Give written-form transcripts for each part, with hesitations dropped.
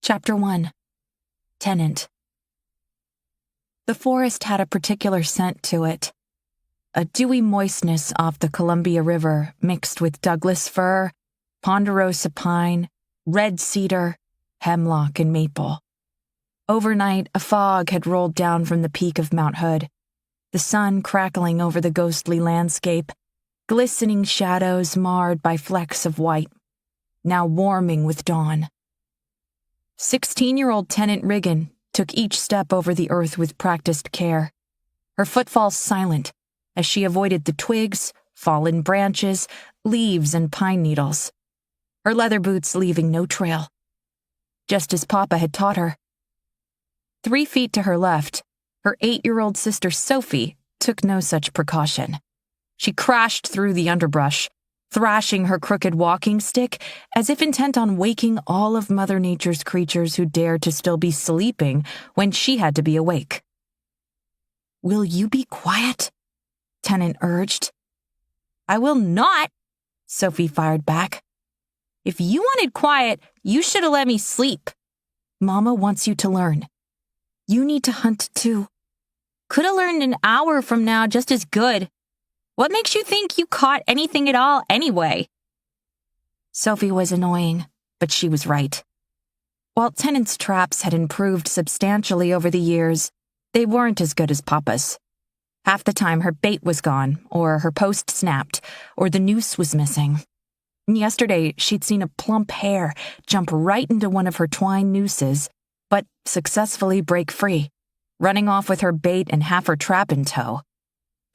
Chapter 1. Tenant. The forest had a particular scent to it. A dewy moistness off the Columbia River mixed with Douglas fir, ponderosa pine, red cedar, hemlock, and maple. Overnight, a fog had rolled down from the peak of Mount Hood, the sun crackling over the ghostly landscape, glistening shadows marred by flecks of white, now warming with dawn. 16-year-old Tenant Riggin took each step over the earth with practiced care, her footfall silent as she avoided the twigs, fallen branches, leaves, and pine needles, her leather boots leaving no trail, just as Papa had taught her. 3 feet to her left, her 8-year-old sister Sophie took no such precaution. She crashed through the underbrush, thrashing her crooked walking stick as if intent on waking all of Mother Nature's creatures who dared to still be sleeping when she had to be awake. "Will you be quiet?" Tenant urged. "I will not," Sophie fired back. "If you wanted quiet, you should have let me sleep. Mama wants you to learn. You need to hunt too. Could have learned an hour from now just as good. What makes you think you caught anything at all anyway?" Sophie was annoying, but she was right. While Tenant's traps had improved substantially over the years, they weren't as good as Papa's. Half the time her bait was gone, or her post snapped, or the noose was missing. Yesterday, she'd seen a plump hare jump right into one of her twine nooses, but successfully break free, running off with her bait and half her trap in tow.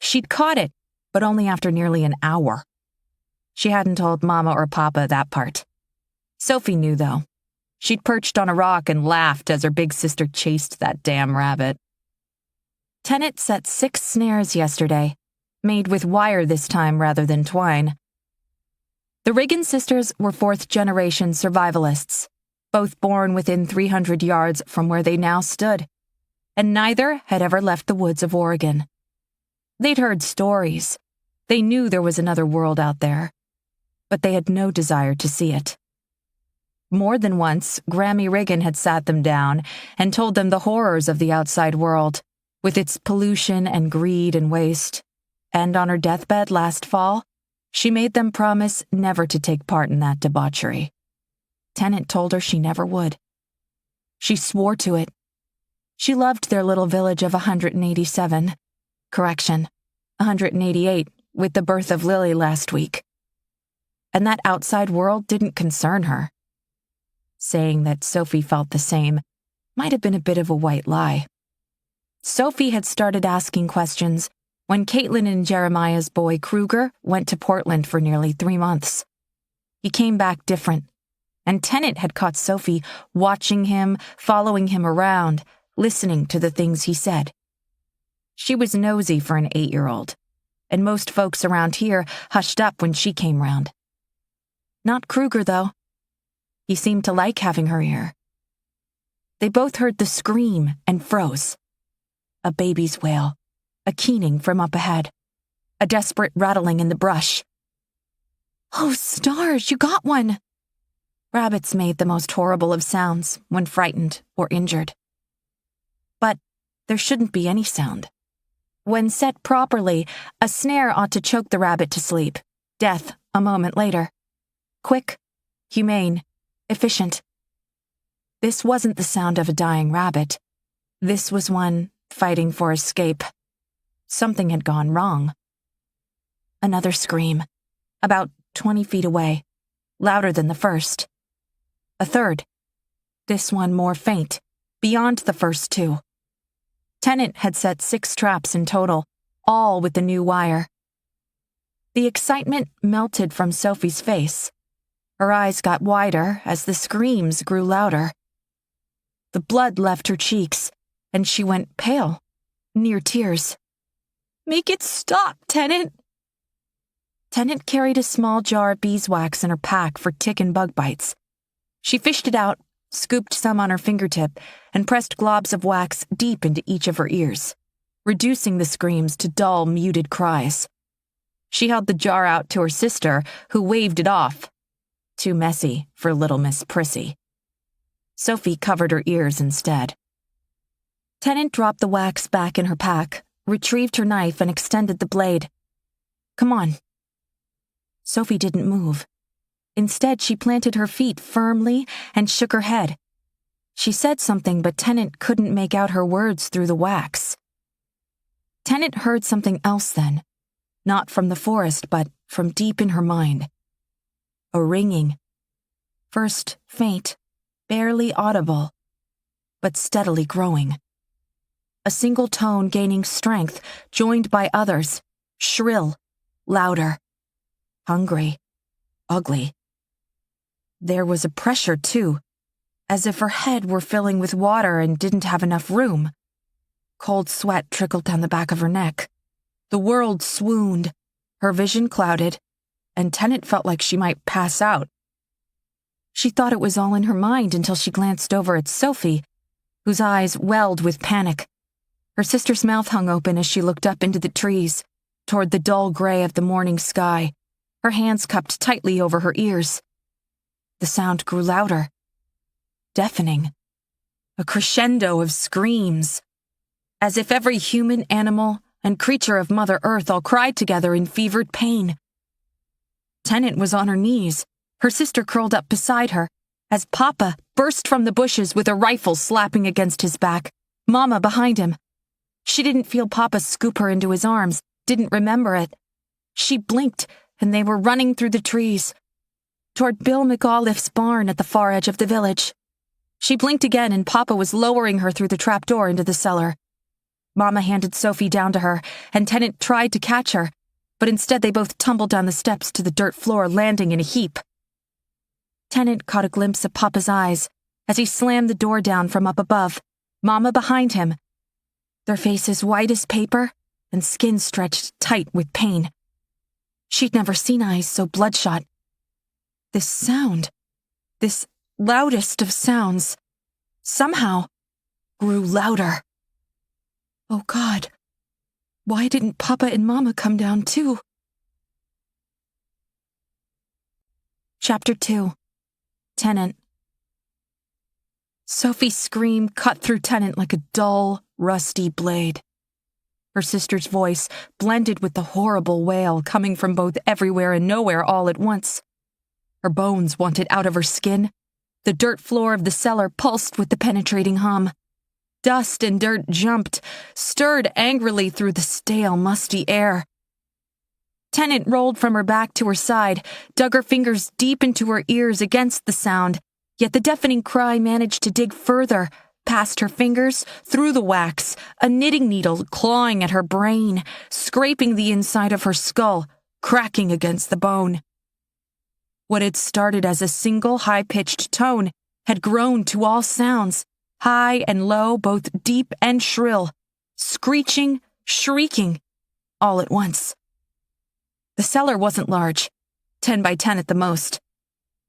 She'd caught it, but only after nearly an hour. She hadn't told Mama or Papa that part. Sophie knew, though. She'd perched on a rock and laughed as her big sister chased that damn rabbit. Tenant set 6 snares yesterday, made with wire this time rather than twine. The Riggin sisters were 4th-generation survivalists, both born within 300 yards from where they now stood, and neither had ever left the woods of Oregon. They'd heard stories. They knew there was another world out there, but they had no desire to see it. More than once, Grammy Riggin had sat them down and told them the horrors of the outside world, with its pollution and greed and waste, and on her deathbed last fall, she made them promise never to take part in that debauchery. Tenant told her she never would. She swore to it. She loved their little village of 187. Correction, 188, with the birth of Lily last week. And that outside world didn't concern her. Saying that Sophie felt the same might have been a bit of a white lie. Sophie had started asking questions when Caitlin and Jeremiah's boy Kruger went to Portland for nearly 3 months. He came back different, and Tenant had caught Sophie watching him, following him around, listening to the things he said. She was nosy for an 8-year-old, and most folks around here hushed up when she came round. Not Kruger, though. He seemed to like having her ear. They both heard the scream and froze. A baby's wail, a keening from up ahead, a desperate rattling in the brush. "Oh, stars, you got one!" Rabbits made the most horrible of sounds when frightened or injured. But there shouldn't be any sound. When set properly, a snare ought to choke the rabbit to sleep, death a moment later. Quick, humane, efficient. This wasn't the sound of a dying rabbit. This was one fighting for escape. Something had gone wrong. Another scream, about 20 feet away, louder than the first. A third, this one more faint, beyond the first 2. Tenant had set 6 traps in total, all with the new wire. The excitement melted from Sophie's face. Her eyes got wider as the screams grew louder. The blood left her cheeks, and she went pale, near tears. "Make it stop, Tenant." Tenant carried a small jar of beeswax in her pack for tick and bug bites. She fished it out, scooped some on her fingertip, and pressed globs of wax deep into each of her ears, reducing the screams to dull, muted cries. She held the jar out to her sister, who waved it off. Too messy for little Miss Prissy. Sophie covered her ears instead. Tennant dropped the wax back in her pack, retrieved her knife, and extended the blade. "Come on." Sophie didn't move. Instead, she planted her feet firmly and shook her head. She said something, but Tennant couldn't make out her words through the wax. Tennant heard something else then, not from the forest, but from deep in her mind. A ringing. First faint, barely audible, but steadily growing. A single tone gaining strength, joined by others, shrill, louder, hungry, ugly. There was a pressure, too, as if her head were filling with water and didn't have enough room. Cold sweat trickled down the back of her neck. The world swooned, her vision clouded, and Tennant felt like she might pass out. She thought it was all in her mind until she glanced over at Sophie, whose eyes welled with panic. Her sister's mouth hung open as she looked up into the trees, toward the dull gray of the morning sky, her hands cupped tightly over her ears. The sound grew louder, deafening, a crescendo of screams, as if every human, animal, and creature of Mother Earth all cried together in fevered pain. Tennant was on her knees, her sister curled up beside her, as Papa burst from the bushes with a rifle slapping against his back, Mama behind him. She didn't feel Papa scoop her into his arms, didn't remember it. She blinked, and they were running through the trees, toward Bill McAuliffe's barn at the far edge of the village. She blinked again, and Papa was lowering her through the trapdoor into the cellar. Mama handed Sophie down to her, and Tennant tried to catch her, but instead they both tumbled down the steps to the dirt floor, landing in a heap. Tennant caught a glimpse of Papa's eyes as he slammed the door down from up above, Mama behind him, their faces white as paper and skin stretched tight with pain. She'd never seen eyes so bloodshot. This sound, this loudest of sounds, somehow grew louder. Oh God, why didn't Papa and Mama come down too? Chapter 2. Tennant. Sophie's scream cut through Tennant like a dull, rusty blade. Her sister's voice blended with the horrible wail coming from both everywhere and nowhere all at once. Her bones wanted out of her skin. The dirt floor of the cellar pulsed with the penetrating hum. Dust and dirt jumped, stirred angrily through the stale, musty air. Tennant rolled from her back to her side, dug her fingers deep into her ears against the sound, yet the deafening cry managed to dig further, past her fingers, through the wax, a knitting needle clawing at her brain, scraping the inside of her skull, cracking against the bone. What had started as a single high-pitched tone had grown to all sounds, high and low, both deep and shrill, screeching, shrieking, all at once. The cellar wasn't large, 10 by 10 at the most.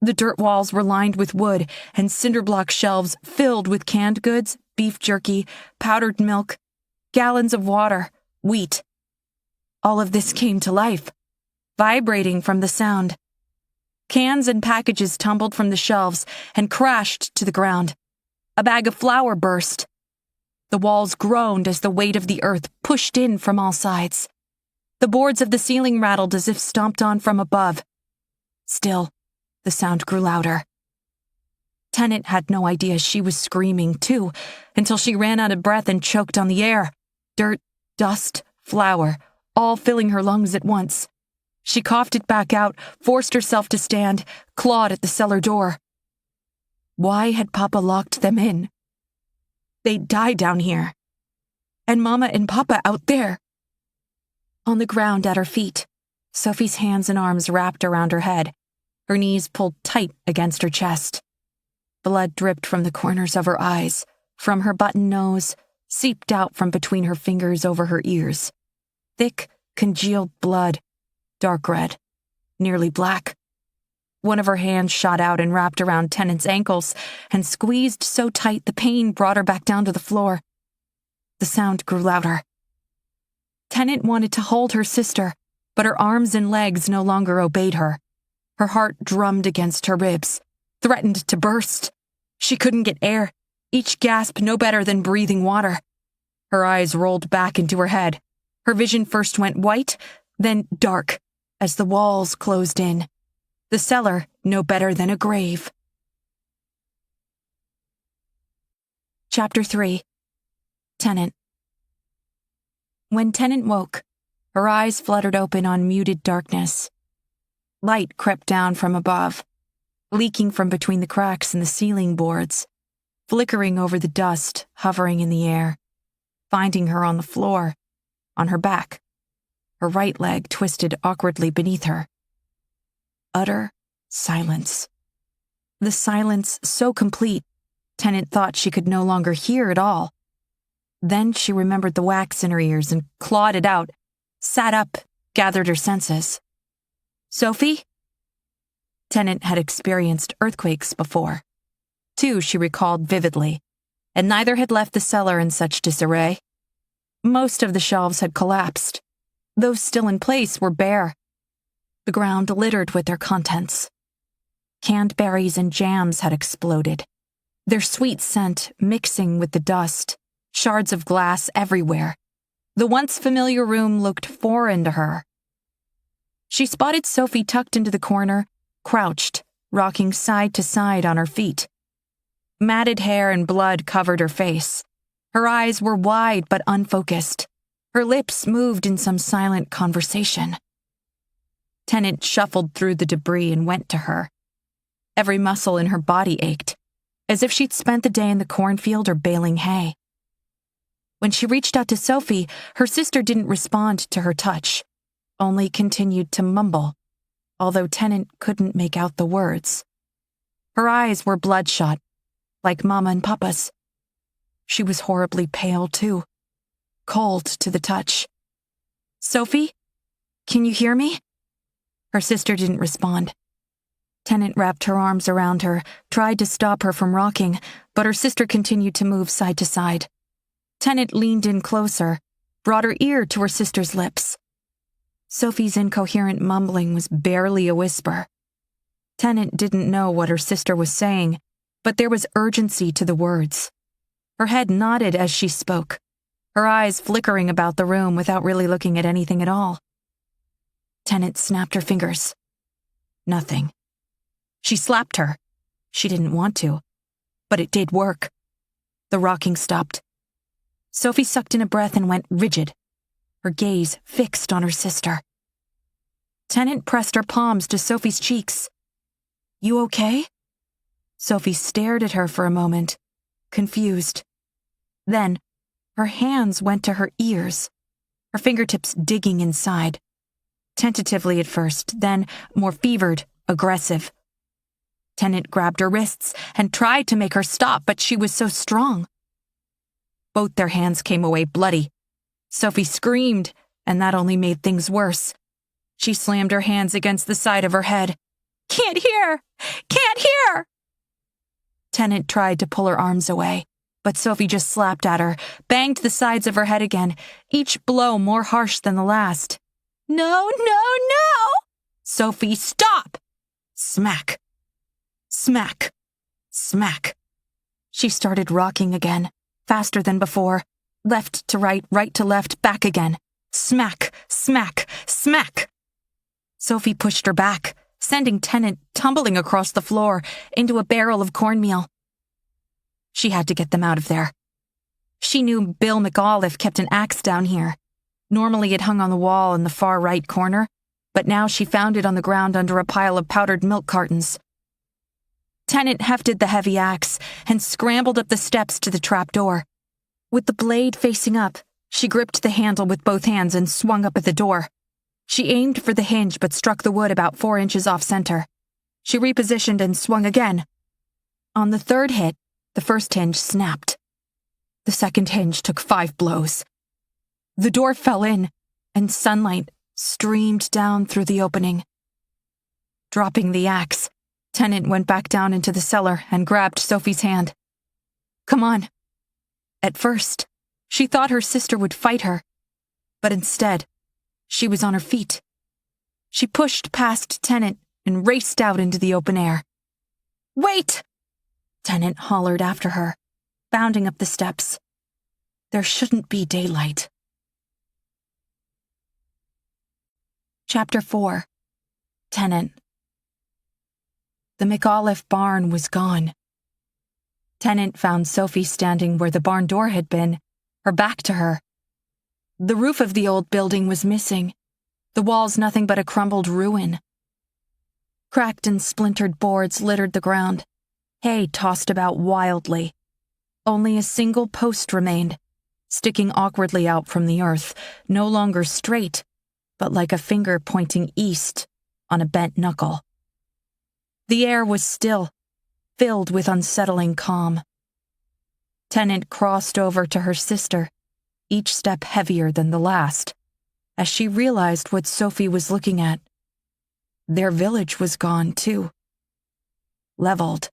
The dirt walls were lined with wood, and cinder-block shelves filled with canned goods, beef jerky, powdered milk, gallons of water, wheat. All of this came to life, vibrating from the sound. Cans and packages tumbled from the shelves and crashed to the ground. A bag of flour burst. The walls groaned as the weight of the earth pushed in from all sides. The boards of the ceiling rattled as if stomped on from above. Still, the sound grew louder. Tennant had no idea she was screaming, too, until she ran out of breath and choked on the air. Dirt, dust, flour, all filling her lungs at once. She coughed it back out, forced herself to stand, clawed at the cellar door. Why had Papa locked them in? They'd die down here. And Mama and Papa out there. On the ground at her feet, Sophie's hands and arms wrapped around her head, her knees pulled tight against her chest. Blood dripped from the corners of her eyes, from her button nose, seeped out from between her fingers over her ears. Thick, congealed blood, dark red, nearly black. One of her hands shot out and wrapped around Tennant's ankles and squeezed so tight the pain brought her back down to the floor. The sound grew louder. Tennant wanted to hold her sister, but her arms and legs no longer obeyed her. Her heart drummed against her ribs, threatened to burst. She couldn't get air, each gasp no better than breathing water. Her eyes rolled back into her head. Her vision first went white, then dark, as the walls closed in. The cellar no better than a grave. Chapter 3. Tennant. When Tennant woke, her eyes fluttered open on muted darkness. Light crept down from above, leaking from between the cracks in the ceiling boards, flickering over the dust hovering in the air, finding her on the floor, on her back, her right leg twisted awkwardly beneath her. Utter silence. The silence so complete, Tennant thought she could no longer hear at all. Then she remembered the wax in her ears and clawed it out, sat up, gathered her senses. Sophie? Tennant had experienced earthquakes before. Two she recalled vividly, and neither had left the cellar in such disarray. Most of the shelves had collapsed. Those still in place were bare. The ground littered with their contents. Canned berries and jams had exploded, their sweet scent mixing with the dust, shards of glass everywhere. The once familiar room looked foreign to her. She spotted Sophie tucked into the corner, crouched, rocking side to side on her feet. Matted hair and blood covered her face. Her eyes were wide but unfocused. Her lips moved in some silent conversation. Tennant shuffled through the debris and went to her. Every muscle in her body ached, as if she'd spent the day in the cornfield or baling hay. When she reached out to Sophie, her sister didn't respond to her touch, only continued to mumble, although Tennant couldn't make out the words. Her eyes were bloodshot, like Mama and Papa's. She was horribly pale, too, cold to the touch. Sophie? Can you hear me? Her sister didn't respond. Tennant wrapped her arms around her, tried to stop her from rocking, but her sister continued to move side to side. Tennant leaned in closer, brought her ear to her sister's lips. Sophie's incoherent mumbling was barely a whisper. Tennant didn't know what her sister was saying, but there was urgency to the words. Her head nodded as she spoke, her eyes flickering about the room without really looking at anything at all. Tennant snapped her fingers. Nothing. She slapped her. She didn't want to, but it did work. The rocking stopped. Sophie sucked in a breath and went rigid, her gaze fixed on her sister. Tennant pressed her palms to Sophie's cheeks. You okay? Sophie stared at her for a moment, confused. Then, her hands went to her ears, her fingertips digging inside. Tentatively at first, then more fevered, aggressive. Tennant grabbed her wrists and tried to make her stop, but she was so strong. Both their hands came away bloody. Sophie screamed, and that only made things worse. She slammed her hands against the side of her head. Can't hear! Can't hear! Tennant tried to pull her arms away, but Sophie just slapped at her, banged the sides of her head again, each blow more harsh than the last. No, no, no! Sophie, stop! Smack. Smack. Smack. She started rocking again, faster than before. Left to right, right to left, back again. Smack, smack, smack. Sophie pushed her back, sending Tennant tumbling across the floor into a barrel of cornmeal. She had to get them out of there. She knew Bill McAuliffe kept an axe down here. Normally it hung on the wall in the far right corner, but now she found it on the ground under a pile of powdered milk cartons. Tennant hefted the heavy axe and scrambled up the steps to the trap door. With the blade facing up, she gripped the handle with both hands and swung up at the door. She aimed for the hinge but struck the wood about 4 inches off center. She repositioned and swung again. On the third hit, the first hinge snapped. The second hinge took 5 blows. The door fell in, and sunlight streamed down through the opening. Dropping the axe, Tennant went back down into the cellar and grabbed Sophie's hand. Come on. At first, she thought her sister would fight her, but instead, she was on her feet. She pushed past Tennant and raced out into the open air. Wait! Tennant hollered after her, bounding up the steps. There shouldn't be daylight. Chapter 4. Tennant. The McAuliffe barn was gone. Tennant found Sophie standing where the barn door had been, her back to her. The roof of the old building was missing, the walls nothing but a crumbled ruin. Cracked and splintered boards littered the ground, hay tossed about wildly. Only a single post remained, sticking awkwardly out from the earth, no longer straight, but like a finger pointing east on a bent knuckle. The air was still, filled with unsettling calm. Tennant crossed over to her sister, each step heavier than the last, as she realized what Sophie was looking at. Their village was gone, too. Leveled.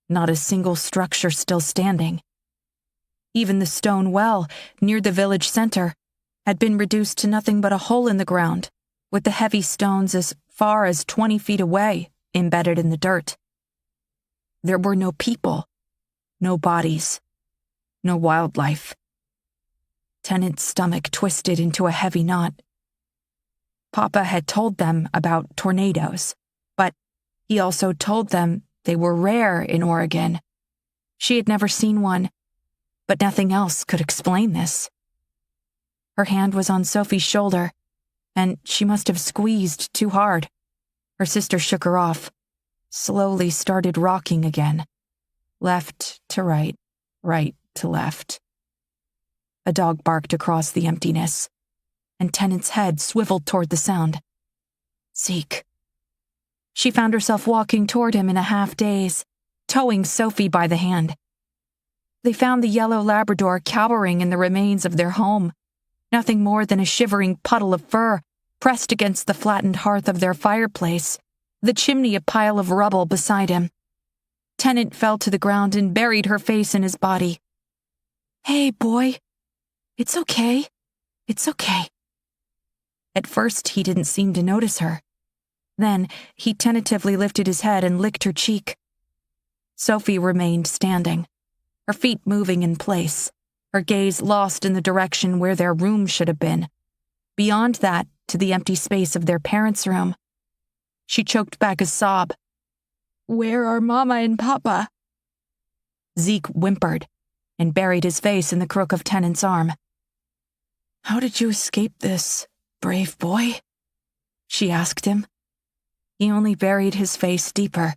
Not a single structure still standing. Even the stone well, near the village center, had been reduced to nothing but a hole in the ground, with the heavy stones as far as 20 feet away, embedded in the dirt. There were no people, no bodies, no wildlife. Tennant's stomach twisted into a heavy knot. Papa had told them about tornadoes, but he also told them they were rare in Oregon. She had never seen one, but nothing else could explain this. Her hand was on Sophie's shoulder, and she must have squeezed too hard. Her sister shook her off, slowly started rocking again. Left to right, right to left. A dog barked across the emptiness, and Tennant's head swiveled toward the sound. Zeke. She found herself walking toward him in a half-daze, towing Sophie by the hand. They found the yellow Labrador cowering in the remains of their home, nothing more than a shivering puddle of fur pressed against the flattened hearth of their fireplace, the chimney a pile of rubble beside him. Tennant fell to the ground and buried her face in his body. "Hey, boy. It's okay. It's okay." At first, he didn't seem to notice her. Then, he tentatively lifted his head and licked her cheek. Sophie remained standing, her feet moving in place, her gaze lost in the direction where their room should have been. Beyond that, to the empty space of their parents' room. She choked back a sob. "Where are Mama and Papa?" Zeke whimpered and buried his face in the crook of Tennant's arm. "How did you escape this, brave boy?" she asked him. He only buried his face deeper.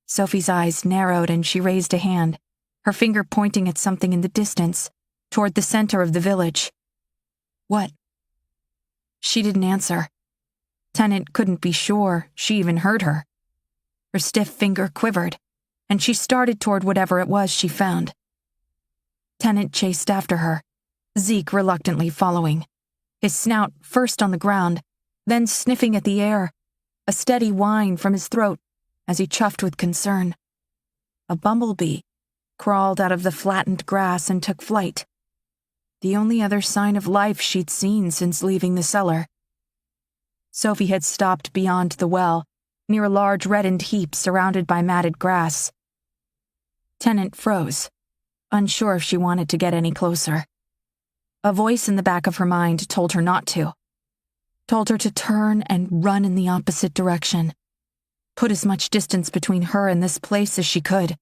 Sophie's eyes narrowed and she raised a hand, her finger pointing at something in the distance, toward the center of the village. "What?" She didn't answer. Tennant couldn't be sure she even heard her. Her stiff finger quivered, and she started toward whatever it was she found. Tennant chased after her, Zeke reluctantly following, his snout first on the ground, then sniffing at the air, a steady whine from his throat as he chuffed with concern. A bumblebee crawled out of the flattened grass and took flight, the only other sign of life she'd seen since leaving the cellar. Sophie had stopped beyond the well, near a large reddened heap surrounded by matted grass. Tennant froze, unsure if she wanted to get any closer. A voice in the back of her mind told her not to. Told her to turn and run in the opposite direction. Put as much distance between her and this place as she could.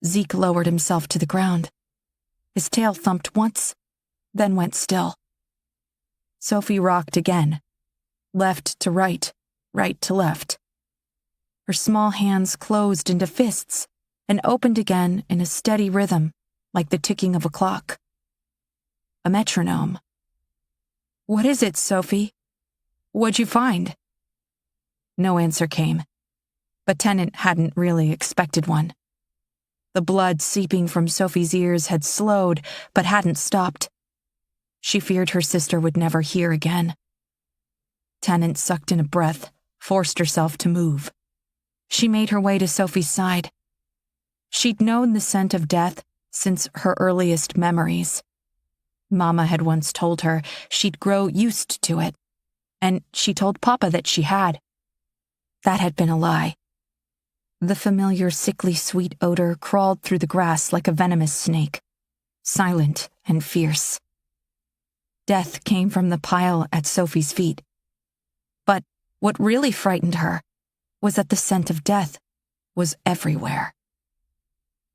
Zeke lowered himself to the ground. His tail thumped once, then went still. Sophie rocked again. Left to right, right to left. Her small hands closed into fists and opened again in a steady rhythm, like the ticking of a clock. A metronome. "What is it, Sophie? What'd you find?" No answer came, but Tennant hadn't really expected one. The blood seeping from Sophie's ears had slowed, but hadn't stopped. She feared her sister would never hear again. Tennant sucked in a breath, forced herself to move. She made her way to Sophie's side. She'd known the scent of death since her earliest memories. Mama had once told her she'd grow used to it, and she told Papa that she had. That had been a lie. The familiar sickly sweet odor crawled through the grass like a venomous snake, silent and fierce. Death came from the pile at Sophie's feet. But what really frightened her was that the scent of death was everywhere.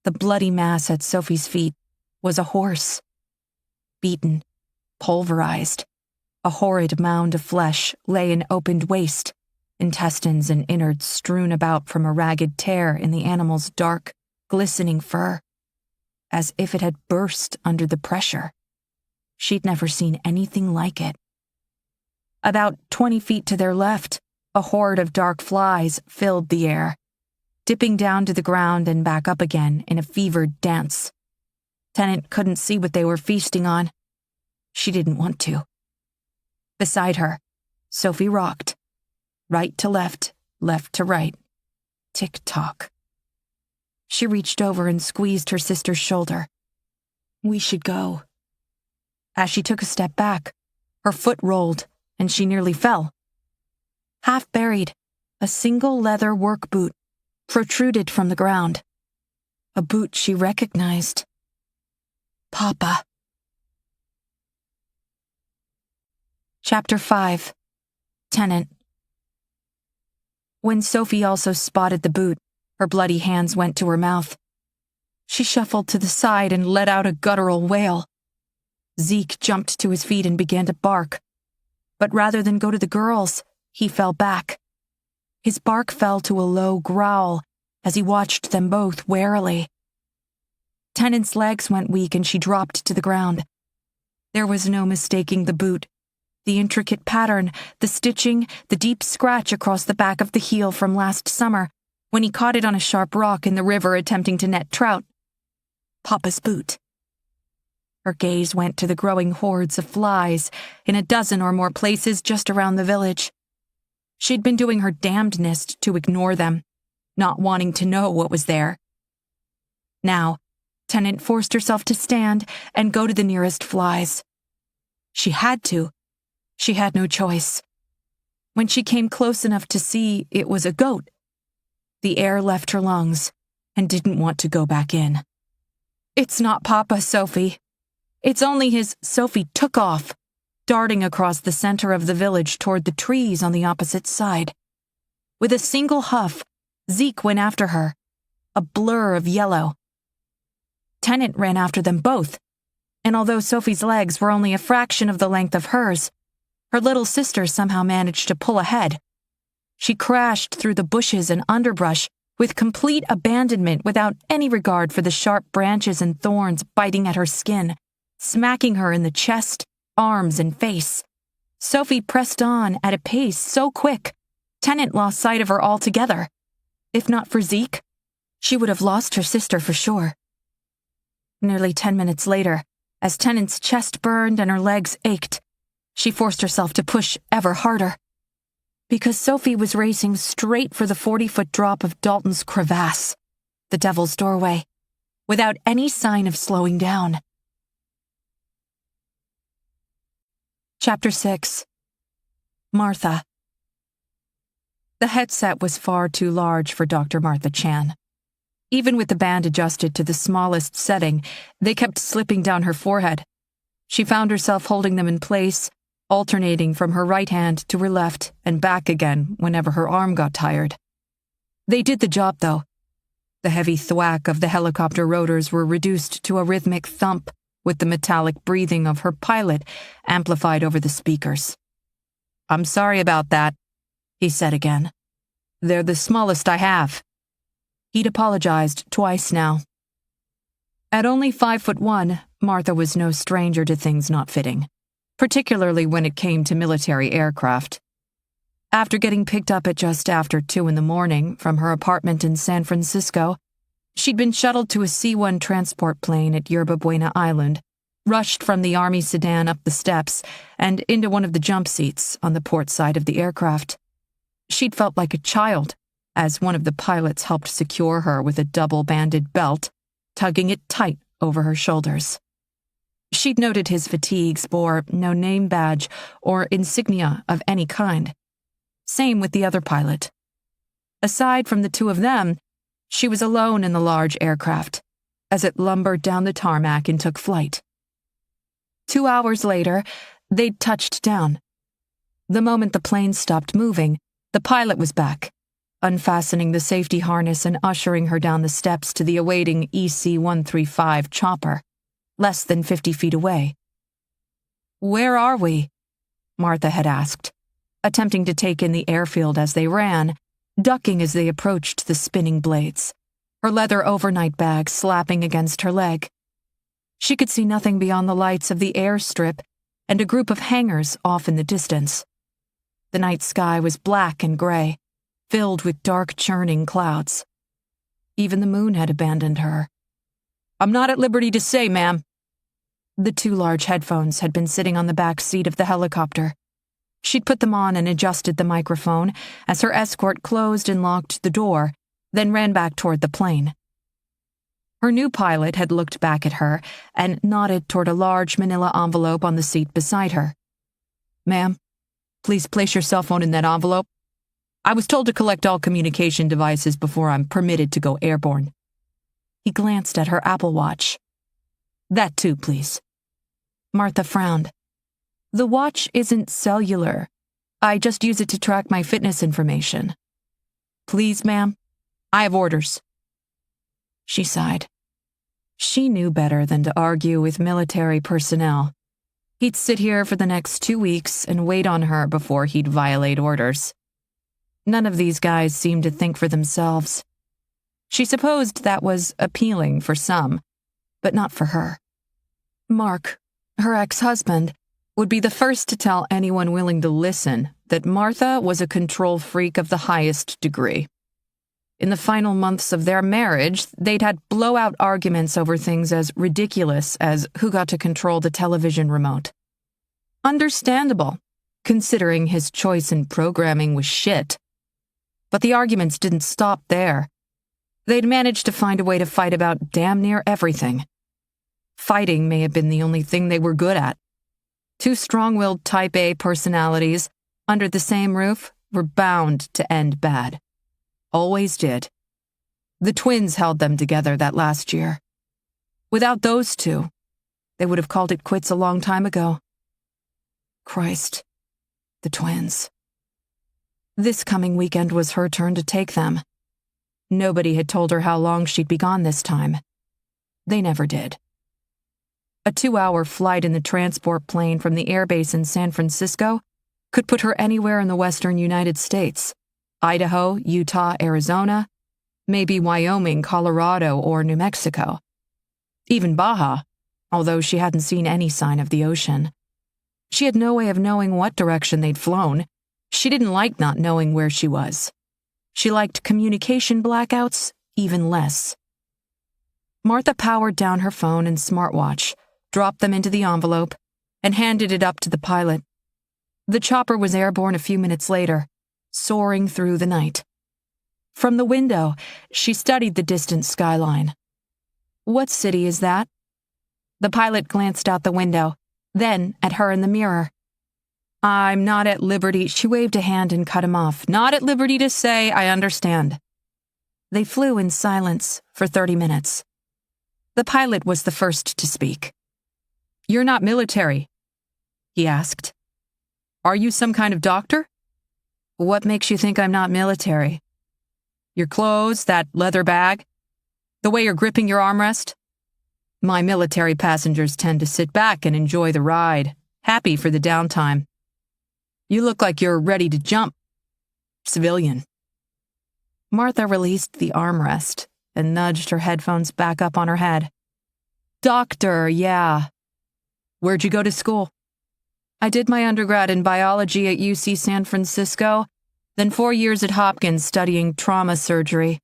The bloody mass at Sophie's feet was a horse. Beaten, pulverized, a horrid mound of flesh lay in opened waste, intestines and innards strewn about from a ragged tear in the animal's dark, glistening fur, as if it had burst under the pressure. She'd never seen anything like it. About 20 feet to their left, a horde of dark flies filled the air, dipping down to the ground and back up again in a fevered dance. Tennant couldn't see what they were feasting on. She didn't want to. Beside her, Sophie rocked. Right to left to right. Tick-tock. She reached over and squeezed her sister's shoulder. "We should go." As she took a step back, her foot rolled, and she nearly fell. Half buried, a single leather work boot protruded from the ground. A boot she recognized. Papa. Chapter 5. Tennant. When Sophie also spotted the boot, her bloody hands went to her mouth. She shuffled to the side and let out a guttural wail. Zeke jumped to his feet and began to bark. But rather than go to the girls, he fell back. His bark fell to a low growl as he watched them both warily. Tennant's legs went weak and she dropped to the ground. There was no mistaking the boot. The intricate pattern, the stitching, the deep scratch across the back of the heel from last summer when he caught it on a sharp rock in the river attempting to net trout. Papa's boot. Her gaze went to the growing hordes of flies in a dozen or more places just around the village. She'd been doing her damnedest to ignore them, not wanting to know what was there. Now, Tennant forced herself to stand and go to the nearest flies. She had to. She had no choice. When she came close enough to see it was a goat, the air left her lungs and didn't want to go back in. "It's not Papa, Sophie. It's only his..." Sophie took off, darting across the center of the village toward the trees on the opposite side. With a single huff, Zeke went after her, a blur of yellow. Tennant ran after them both, and although Sophie's legs were only a fraction of the length of hers, her little sister somehow managed to pull ahead. She crashed through the bushes and underbrush with complete abandonment without any regard for the sharp branches and thorns biting at her skin, smacking her in the chest, arms, and face. Sophie pressed on at a pace so quick, Tennant lost sight of her altogether. If not for Zeke, she would have lost her sister for sure. Nearly 10 minutes later, as Tennant's chest burned and her legs ached, she forced herself to push ever harder. Because Sophie was racing straight for the 40-foot drop of Dalton's crevasse, the Devil's Doorway, without any sign of slowing down. Chapter 6. Martha. The headset was far too large for Dr. Martha Chan. Even with the band adjusted to the smallest setting, they kept slipping down her forehead. She found herself holding them in place, alternating from her right hand to her left and back again whenever her arm got tired. They did the job, though. The heavy thwack of the helicopter rotors were reduced to a rhythmic thump, with the metallic breathing of her pilot amplified over the speakers. "I'm sorry about that," he said again. "They're the smallest I have." He'd apologized twice now. At only 5'1", Martha was no stranger to things not fitting, particularly when it came to military aircraft. After getting picked up at just after 2 a.m. from her apartment in San Francisco, she'd been shuttled to a C-1 transport plane at Yerba Buena Island, rushed from the Army sedan up the steps, and into one of the jump seats on the port side of the aircraft. She'd felt like a child, as one of the pilots helped secure her with a double-banded belt, tugging it tight over her shoulders. She'd noted his fatigues bore no name badge or insignia of any kind. Same with the other pilot. Aside from the two of them, She was alone in the large aircraft, as it lumbered down the tarmac and took flight. 2 hours later, they'd touched down. The moment the plane stopped moving, the pilot was back, unfastening the safety harness and ushering her down the steps to the awaiting EC-135 chopper, less than 50 feet away. "Where are we?" Martha had asked, attempting to take in the airfield as they ran, ducking as they approached the spinning blades, her leather overnight bag slapping against her leg. She could see nothing beyond the lights of the airstrip and a group of hangars off in the distance. The night sky was black and gray, filled with dark, churning clouds. Even the moon had abandoned her. "I'm not at liberty to say, ma'am." The 2 large headphones had been sitting on the back seat of the helicopter. She'd put them on and adjusted the microphone as her escort closed and locked the door, then ran back toward the plane. Her new pilot had looked back at her and nodded toward a large manila envelope on the seat beside her. "Ma'am, please place your cell phone in that envelope. I was told to collect all communication devices before I'm permitted to go airborne." He glanced at her Apple Watch. "That too, please." Martha frowned. "The watch isn't cellular. I just use it to track my fitness information." "Please, ma'am. I have orders." She sighed. She knew better than to argue with military personnel. He'd sit here for the next 2 weeks and wait on her before he'd violate orders. None of these guys seemed to think for themselves. She supposed that was appealing for some, but not for her. Mark, her ex-husband, would be the first to tell anyone willing to listen that Martha was a control freak of the highest degree. In the final months of their marriage, they'd had blowout arguments over things as ridiculous as who got to control the television remote. Understandable, considering his choice in programming was shit. But the arguments didn't stop there. They'd managed to find a way to fight about damn near everything. Fighting may have been the only thing they were good at. 2 strong-willed Type A personalities under the same roof were bound to end bad. Always did. The twins held them together that last year. Without those 2, they would have called it quits a long time ago. Christ, the twins. This coming weekend was her turn to take them. Nobody had told her how long she'd be gone this time. They never did. A 2-hour flight in the transport plane from the airbase in San Francisco could put her anywhere in the western United States. Idaho, Utah, Arizona, maybe Wyoming, Colorado, or New Mexico. Even Baja, although she hadn't seen any sign of the ocean. She had no way of knowing what direction they'd flown. She didn't like not knowing where she was. She liked communication blackouts even less. Martha powered down her phone and smartwatch, dropped them into the envelope, and handed it up to the pilot. The chopper was airborne a few minutes later, soaring through the night. From the window, she studied the distant skyline. "What city is that?" The pilot glanced out the window, then at her in the mirror. "I'm not at liberty," she waved a hand and cut him off. "Not at liberty to say, I understand." They flew in silence for 30 minutes. The pilot was the first to speak. "You're not military?" he asked. "Are you some kind of doctor?" "What makes you think I'm not military?" "Your clothes, that leather bag, the way you're gripping your armrest. My military passengers tend to sit back and enjoy the ride, happy for the downtime. You look like you're ready to jump. Civilian." Martha released the armrest and nudged her headphones back up on her head. "Doctor, yeah." "Where'd you go to school?" "I did my undergrad in biology at UC San Francisco, then 4 years at Hopkins studying trauma surgery.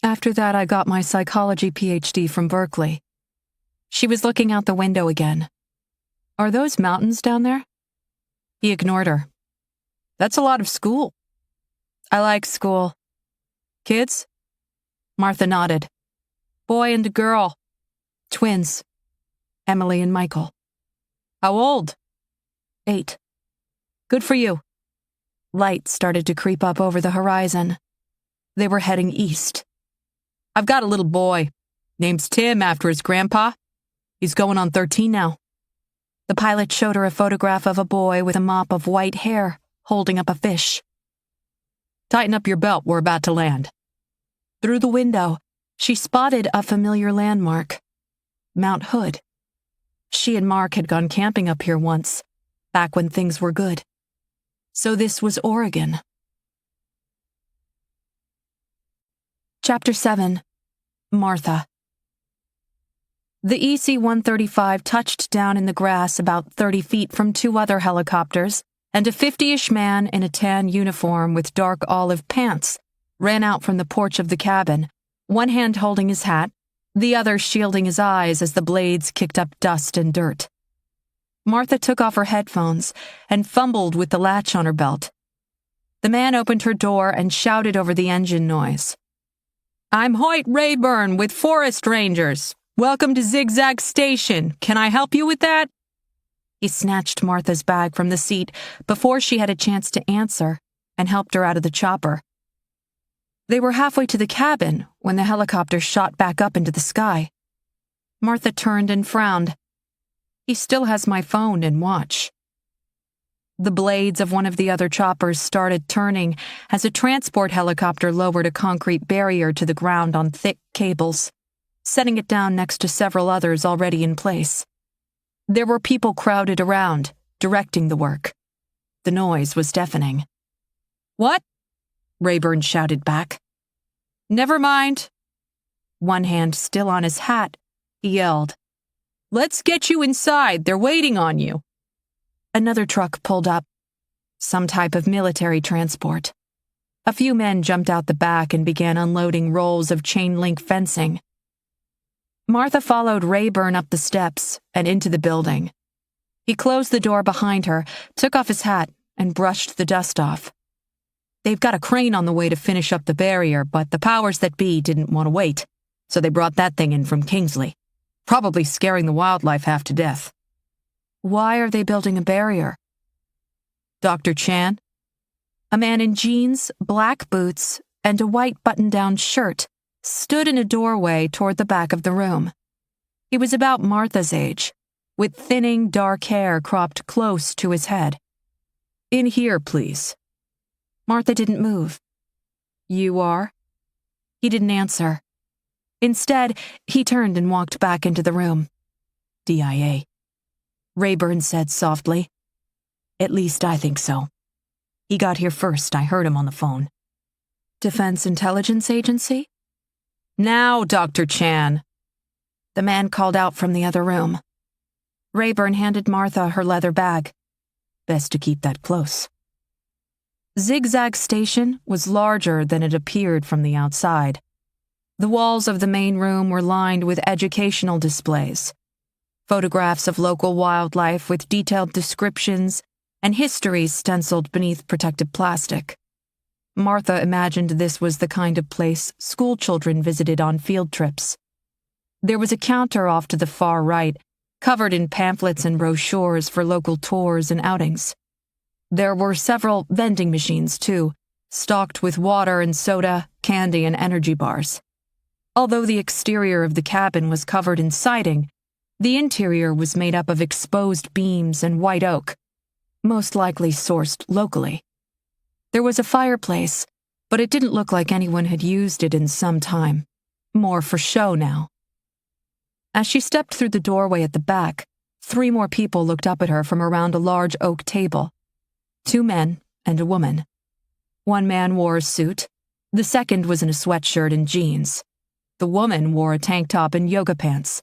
After that, I got my psychology PhD from Berkeley." She was looking out the window again. "Are those mountains down there?" He ignored her. "That's a lot of school." "I like school." "Kids?" Martha nodded. "Boy and a girl. Twins. Emily and Michael." "How old?" 8. "Good for you." Light started to creep up over the horizon. They were heading east. I've got a little boy. Name's Tim after his grandpa. He's going on 13 now." The pilot showed her a photograph of a boy with a mop of white hair holding up a fish. "Tighten up your belt, we're about to land." Through the window, she spotted a familiar landmark, Mount Hood. She and Mark had gone camping up here once, back when things were good. So this was Oregon. Chapter 7. Martha. The EC-135 touched down in the grass about 30 feet from two other helicopters, and a 50-ish man in a tan uniform with dark olive pants ran out from the porch of the cabin, one hand holding his hat, the other shielding his eyes as the blades kicked up dust and dirt. Martha took off her headphones and fumbled with the latch on her belt. The man opened her door and shouted over the engine noise. "I'm Hoyt Rayburn with Forest Rangers. Welcome to Zigzag Station. Can I help you with that?" He snatched Martha's bag from the seat before she had a chance to answer and helped her out of the chopper. They were halfway to the cabin when the helicopter shot back up into the sky. Martha turned and frowned. "He still has my phone and watch." The blades of one of the other choppers started turning as a transport helicopter lowered a concrete barrier to the ground on thick cables, setting it down next to several others already in place. There were people crowded around, directing the work. The noise was deafening. "What?" Rayburn shouted back. "Never mind." One hand still on his hat, he yelled, "Let's get you inside. They're waiting on you." Another truck pulled up, some type of military transport. A few men jumped out the back and began unloading rolls of chain-link fencing. Martha followed Rayburn up the steps and into the building. He closed the door behind her, took off his hat, and brushed the dust off. "They've got a crane on the way to finish up the barrier, but the powers that be didn't want to wait, so they brought that thing in from Kingsley, probably scaring the wildlife half to death." "Why are they building a barrier?" "Dr. Chan?" A man in jeans, black boots, and a white button-down shirt stood in a doorway toward the back of the room. He was about Martha's age, with thinning, dark hair cropped close to his head. "In here, please." Martha didn't move. "You are?" He didn't answer. Instead, he turned and walked back into the room. "DIA," Rayburn said softly. "At least I think so. He got here first. I heard him on the phone." "Defense Intelligence Agency?" "Now, Dr. Chan." The man called out from the other room. Rayburn handed Martha her leather bag. "Best to keep that close." Zigzag Station was larger than it appeared from the outside. The walls of the main room were lined with educational displays, photographs of local wildlife with detailed descriptions and histories stenciled beneath protective plastic. Martha imagined this was the kind of place schoolchildren visited on field trips. There was a counter off to the far right, covered in pamphlets and brochures for local tours and outings. There were several vending machines, too, stocked with water and soda, candy, and energy bars. Although the exterior of the cabin was covered in siding, the interior was made up of exposed beams and white oak, most likely sourced locally. There was a fireplace, but it didn't look like anyone had used it in some time, more for show now. As she stepped through the doorway at the back, 3 more people looked up at her from around a large oak table. 2 men and a woman. One man wore a suit. The second was in a sweatshirt and jeans. The woman wore a tank top and yoga pants,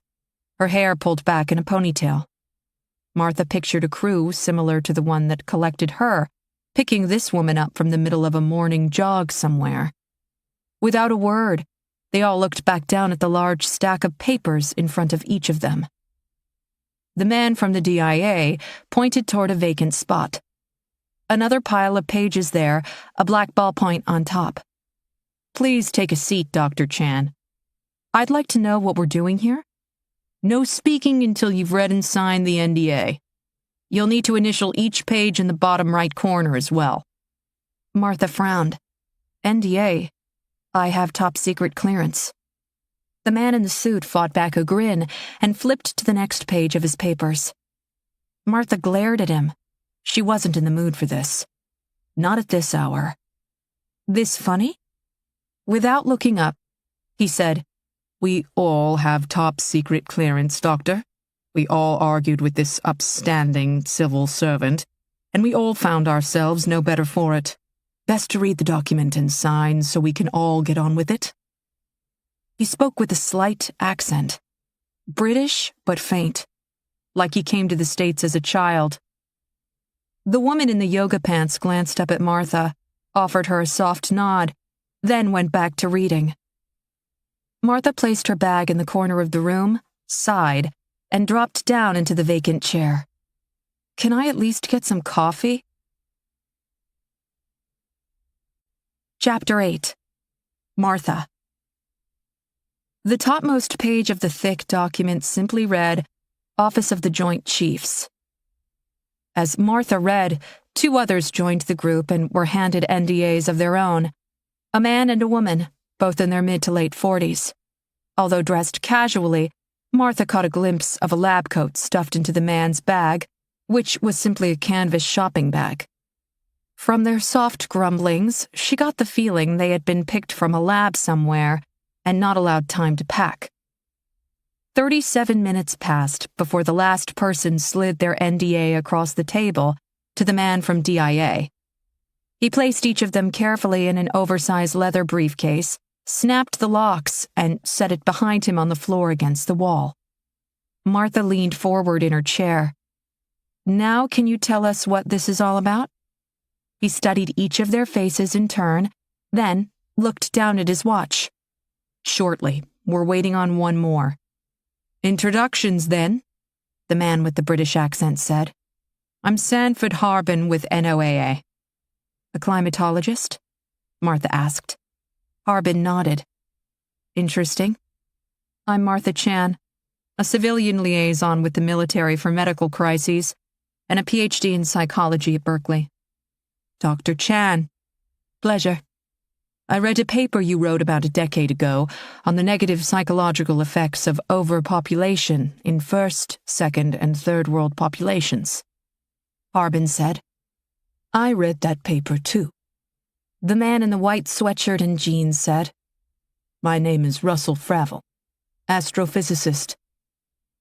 her hair pulled back in a ponytail. Martha pictured a crew similar to the one that collected her, picking this woman up from the middle of a morning jog somewhere. Without a word, they all looked back down at the large stack of papers in front of each of them. The man from the DIA pointed toward a vacant spot. Another pile of pages there, a black ballpoint on top. "Please take a seat, Dr. Chan. I'd like to know what we're doing here. No speaking until you've read and signed the NDA. You'll need to initial each page in the bottom right corner as well." Martha frowned. "NDA? I have top secret clearance." The man in the suit fought back a grin and flipped to the next page of his papers. Martha glared at him. She wasn't in the mood for this. Not at this hour. This funny? Without looking up, he said, "We all have top secret clearance, Doctor. We all argued with this upstanding civil servant, and we all found ourselves no better for it. Best to read the document and sign so we can all get on with it." He spoke with a slight accent. British, but faint, like he came to the States as a child. The woman in the yoga pants glanced up at Martha, offered her a soft nod, then went back to reading. Martha placed her bag in the corner of the room, sighed, and dropped down into the vacant chair. "Can I at least get some coffee?" Chapter 8. Martha. The topmost page of the thick document simply read, "Office of the Joint Chiefs." As Martha read, 2 others joined the group and were handed NDAs of their own. A man and a woman, both in their mid to late 40s. Although dressed casually, Martha caught a glimpse of a lab coat stuffed into the man's bag, which was simply a canvas shopping bag. From their soft grumblings, she got the feeling they had been picked from a lab somewhere and not allowed time to pack. 37 minutes passed before the last person slid their NDA across the table to the man from DIA. He placed each of them carefully in an oversized leather briefcase, snapped the locks, and set it behind him on the floor against the wall. Martha leaned forward in her chair. "Now can you tell us what this is all about?" He studied each of their faces in turn, then looked down at his watch. "Shortly. We're waiting on one more." "Introductions, then," the man with the British accent said. "I'm Sanford Harbin with NOAA." "A climatologist?" Martha asked. Harbin nodded. "Interesting. I'm Martha Chan, a civilian liaison with the military for medical crises, and a PhD in psychology at Berkeley." "Dr. Chan. Pleasure. I read a paper you wrote about a decade ago on the negative psychological effects of overpopulation in first, second, and third world populations," Harbin said. "I read that paper too." The man in the white sweatshirt and jeans said, "My name is Russell Fravel, astrophysicist.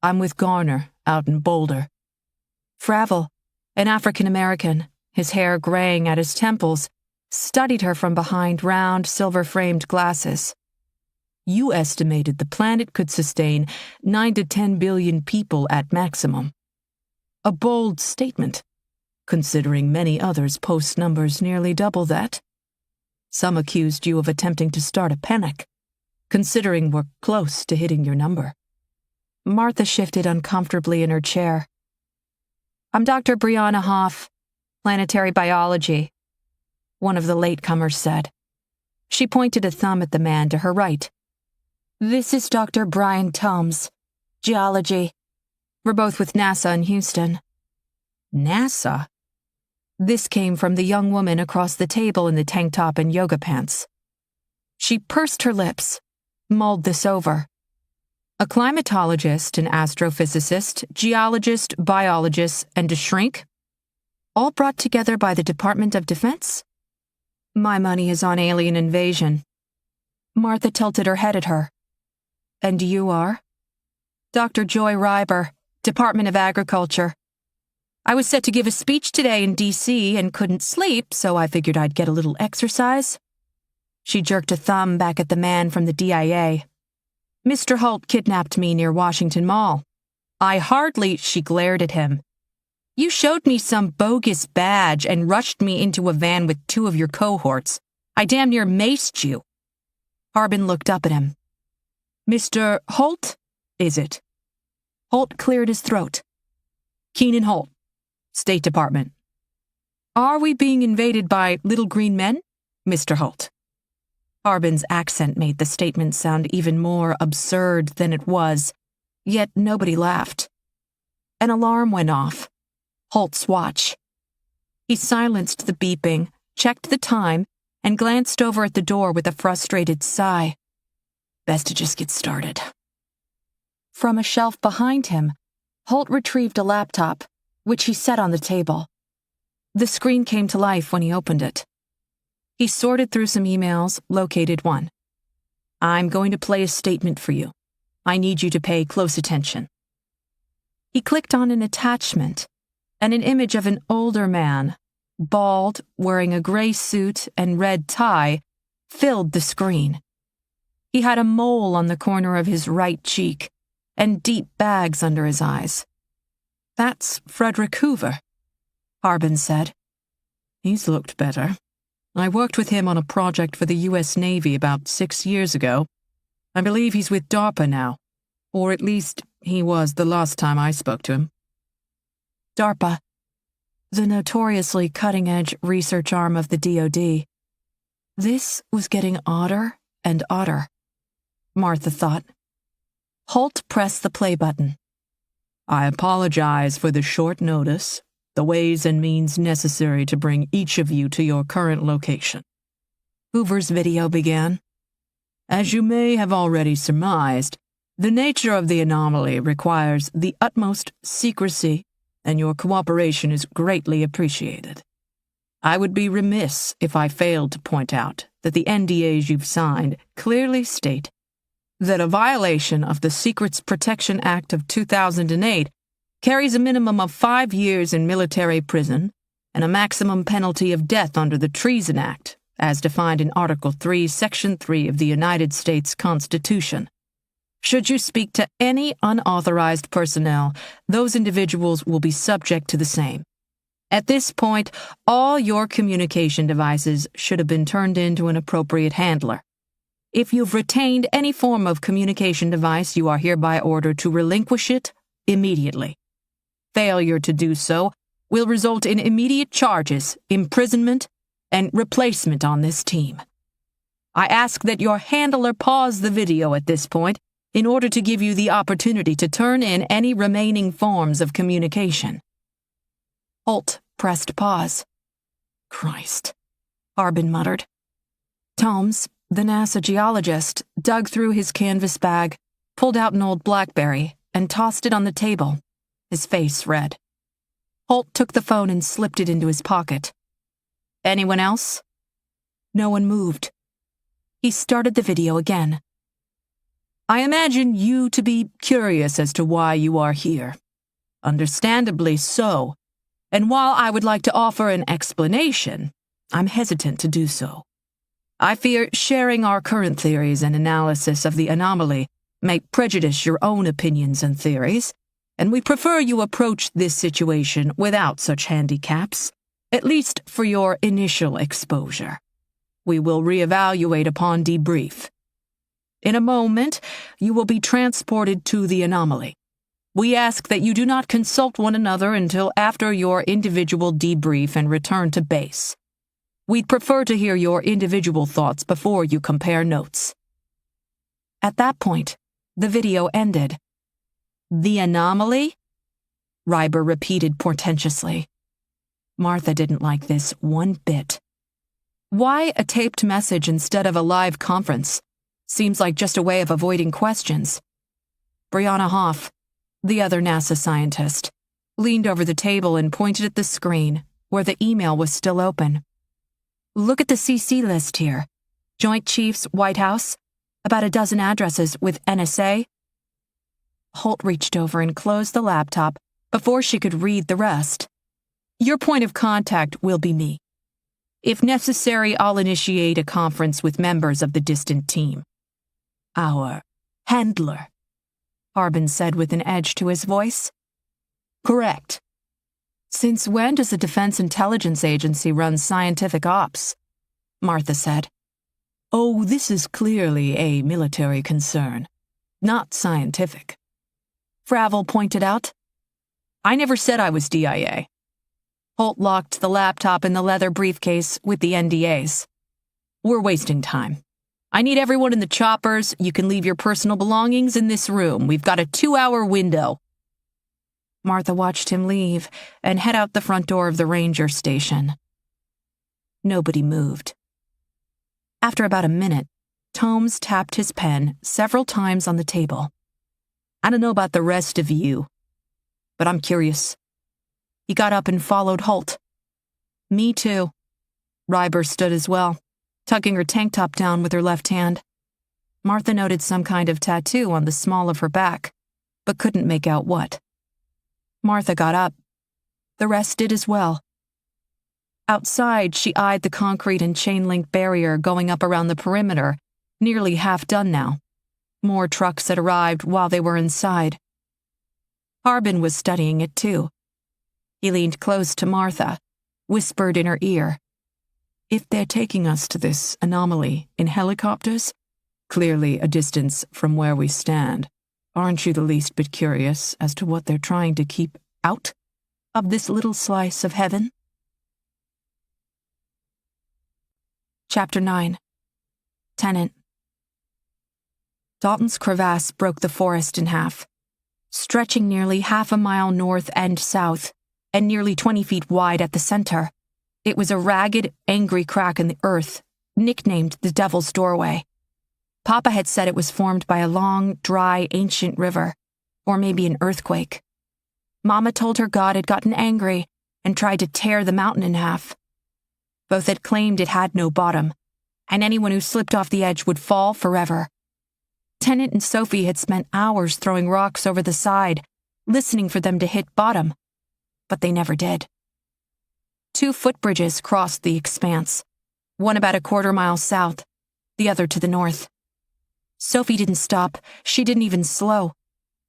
I'm with Garner out in Boulder." Fravel, an African-American, his hair graying at his temples, studied her from behind round, silver-framed glasses. "You estimated the planet could sustain 9 to 10 billion people at maximum. A bold statement, considering many others post numbers nearly double that. Some accused you of attempting to start a panic, considering we're close to hitting your number." Martha shifted uncomfortably in her chair. "I'm Dr. Brianna Hoff, planetary biology," one of the latecomers said. She pointed a thumb at the man to her right. "This is Dr. Brian Tomes, geology. We're both with NASA in Houston." "NASA?" This came from the young woman across the table in the tank top and yoga pants. She pursed her lips, mulled this over. "A climatologist, an astrophysicist, geologist, biologist, and a shrink? All brought together by the Department of Defense? My money is on alien invasion." Martha tilted her head at her. "And you are?" "Dr. Joy Reiber, Department of Agriculture. I was set to give a speech today in D.C. and couldn't sleep, so I figured I'd get a little exercise." She jerked a thumb back at the man from the DIA. "Mr. Holt kidnapped me near Washington Mall. She glared at him. "You showed me some bogus badge and rushed me into a van with 2 of your cohorts. I damn near maced you." Harbin looked up at him. "Mr. Holt, is it?" Holt cleared his throat. "Keenan Holt, State Department." "Are we being invaded by little green men, Mr. Holt?" Harbin's accent made the statement sound even more absurd than it was, yet nobody laughed. An alarm went off. Holt's watch. He silenced the beeping, checked the time, and glanced over at the door with a frustrated sigh. Best to just get started. From a shelf behind him, Holt retrieved a laptop, which he set on the table. The screen came to life when he opened it. He sorted through some emails, located one. I'm going to play a statement for you. I need you to pay close attention. He clicked on an attachment, and an image of an older man, bald, wearing a gray suit and red tie, filled the screen. He had a mole on the corner of his right cheek and deep bags under his eyes. That's Frederick Hoover, Harbin said. He's looked better. I worked with him on a project for the U.S. Navy about 6 years ago. I believe he's with DARPA now, or at least he was the last time I spoke to him. DARPA, the notoriously cutting-edge research arm of the DoD. This was getting odder and odder, Martha thought. Holt pressed the play button. I apologize for the short notice, the ways and means necessary to bring each of you to your current location. Hoover's video began. As you may have already surmised, the nature of the anomaly requires the utmost secrecy, and your cooperation is greatly appreciated. I would be remiss if I failed to point out that the NDAs you've signed clearly state that a violation of the Secrets Protection Act of 2008 carries a minimum of 5 years in military prison and a maximum penalty of death under the Treason Act, as defined in Article 3, Section 3 of the United States Constitution. Should you speak to any unauthorized personnel, those individuals will be subject to the same. At this point, all your communication devices should have been turned in to an appropriate handler. If you've retained any form of communication device, you are hereby ordered to relinquish it immediately. Failure to do so will result in immediate charges, imprisonment, and replacement on this team. I ask that your handler pause the video at this point in order to give you the opportunity to turn in any remaining forms of communication. Holt pressed pause. Christ, Harbin muttered. Tomes, the NASA geologist, dug through his canvas bag, pulled out an old BlackBerry, and tossed it on the table, his face red. Holt took the phone and slipped it into his pocket. Anyone else? No one moved. He started the video again. I imagine you to be curious as to why you are here. Understandably so, and while I would like to offer an explanation, I'm hesitant to do so. I fear sharing our current theories and analysis of the anomaly may prejudice your own opinions and theories, and we prefer you approach this situation without such handicaps, at least for your initial exposure. We will reevaluate upon debrief. In a moment, you will be transported to the anomaly. We ask that you do not consult one another until after your individual debrief and return to base. We'd prefer to hear your individual thoughts before you compare notes. At that point, the video ended. The anomaly? Reiber repeated portentously. Martha didn't like this one bit. Why a taped message instead of a live conference? Seems like just a way of avoiding questions. Brianna Hoff, the other NASA scientist, leaned over the table and pointed at the screen, where the email was still open. Look at the CC list here. Joint Chiefs, White House, about a dozen addresses with NSA. Holt reached over and closed the laptop before she could read the rest. Your point of contact will be me. If necessary, I'll initiate a conference with members of the distant team. Our handler, Harbin said with an edge to his voice. Correct. Since when does the Defense Intelligence Agency run scientific ops? Martha said. Oh, this is clearly a military concern, not scientific. Fravel pointed out. I never said I was DIA. Holt locked the laptop in the leather briefcase with the NDAs. We're wasting time. I need everyone in the choppers. You can leave your personal belongings in this room. We've got a 2-hour window. Martha watched him leave and head out the front door of the ranger station. Nobody moved. After about a minute, Tomes tapped his pen several times on the table. I don't know about the rest of you, but I'm curious. He got up and followed Holt. Me too. Ryber stood as well, tucking her tank top down with her left hand. Martha noted some kind of tattoo on the small of her back, but couldn't make out what. Martha got up. The rest did as well. Outside, she eyed the concrete and chain-link barrier going up around the perimeter, nearly half done now. More trucks had arrived while they were inside. Harbin was studying it too. He leaned close to Martha, whispered in her ear, "If they're taking us to this anomaly in helicopters, clearly a distance from where we stand, aren't you the least bit curious as to what they're trying to keep out of this little slice of heaven?" Chapter 9. Tennant. Dalton's crevasse broke the forest in half, stretching nearly half a mile north and south, and nearly 20 feet wide at the center. It was a ragged, angry crack in the earth, nicknamed the Devil's Doorway. Papa had said it was formed by a long, dry, ancient river, or maybe an earthquake. Mama told her God had gotten angry and tried to tear the mountain in half. Both had claimed it had no bottom, and anyone who slipped off the edge would fall forever. Tennant and Sophie had spent hours throwing rocks over the side, listening for them to hit bottom, but they never did. 2 footbridges crossed the expanse, one about a quarter-mile south, the other to the north. Sophie didn't stop. She didn't even slow.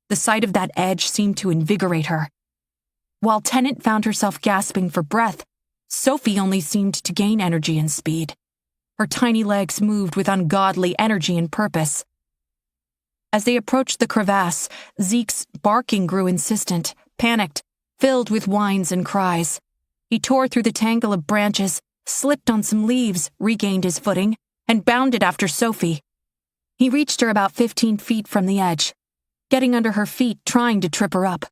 The sight of that edge seemed to invigorate her. While Tennant found herself gasping for breath, Sophie only seemed to gain energy and speed. Her tiny legs moved with ungodly energy and purpose. As they approached the crevasse, Zeke's barking grew insistent, panicked, filled with whines and cries. He tore through the tangle of branches, slipped on some leaves, regained his footing, and bounded after Sophie. He reached her about 15 feet from the edge, getting under her feet, trying to trip her up.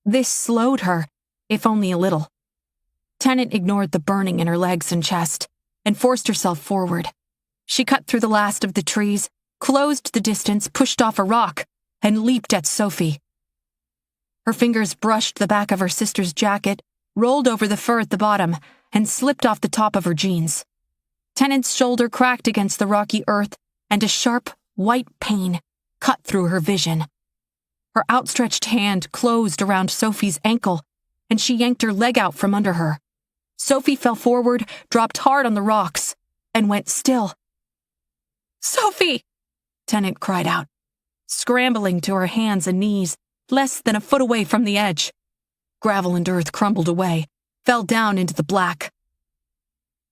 This slowed her, if only a little. Tennant ignored the burning in her legs and chest, and forced herself forward. She cut through the last of the trees, closed the distance, pushed off a rock, and leaped at Sophie. Her fingers brushed the back of her sister's jacket, rolled over the fur at the bottom, and slipped off the top of her jeans. Tennant's shoulder cracked against the rocky earth, and a sharp, white pain cut through her vision. Her outstretched hand closed around Sophie's ankle, and she yanked her leg out from under her. Sophie fell forward, dropped hard on the rocks, and went still. "Sophie!" Tennant cried out, scrambling to her hands and knees, less than a foot away from the edge. Gravel and earth crumbled away, fell down into the black.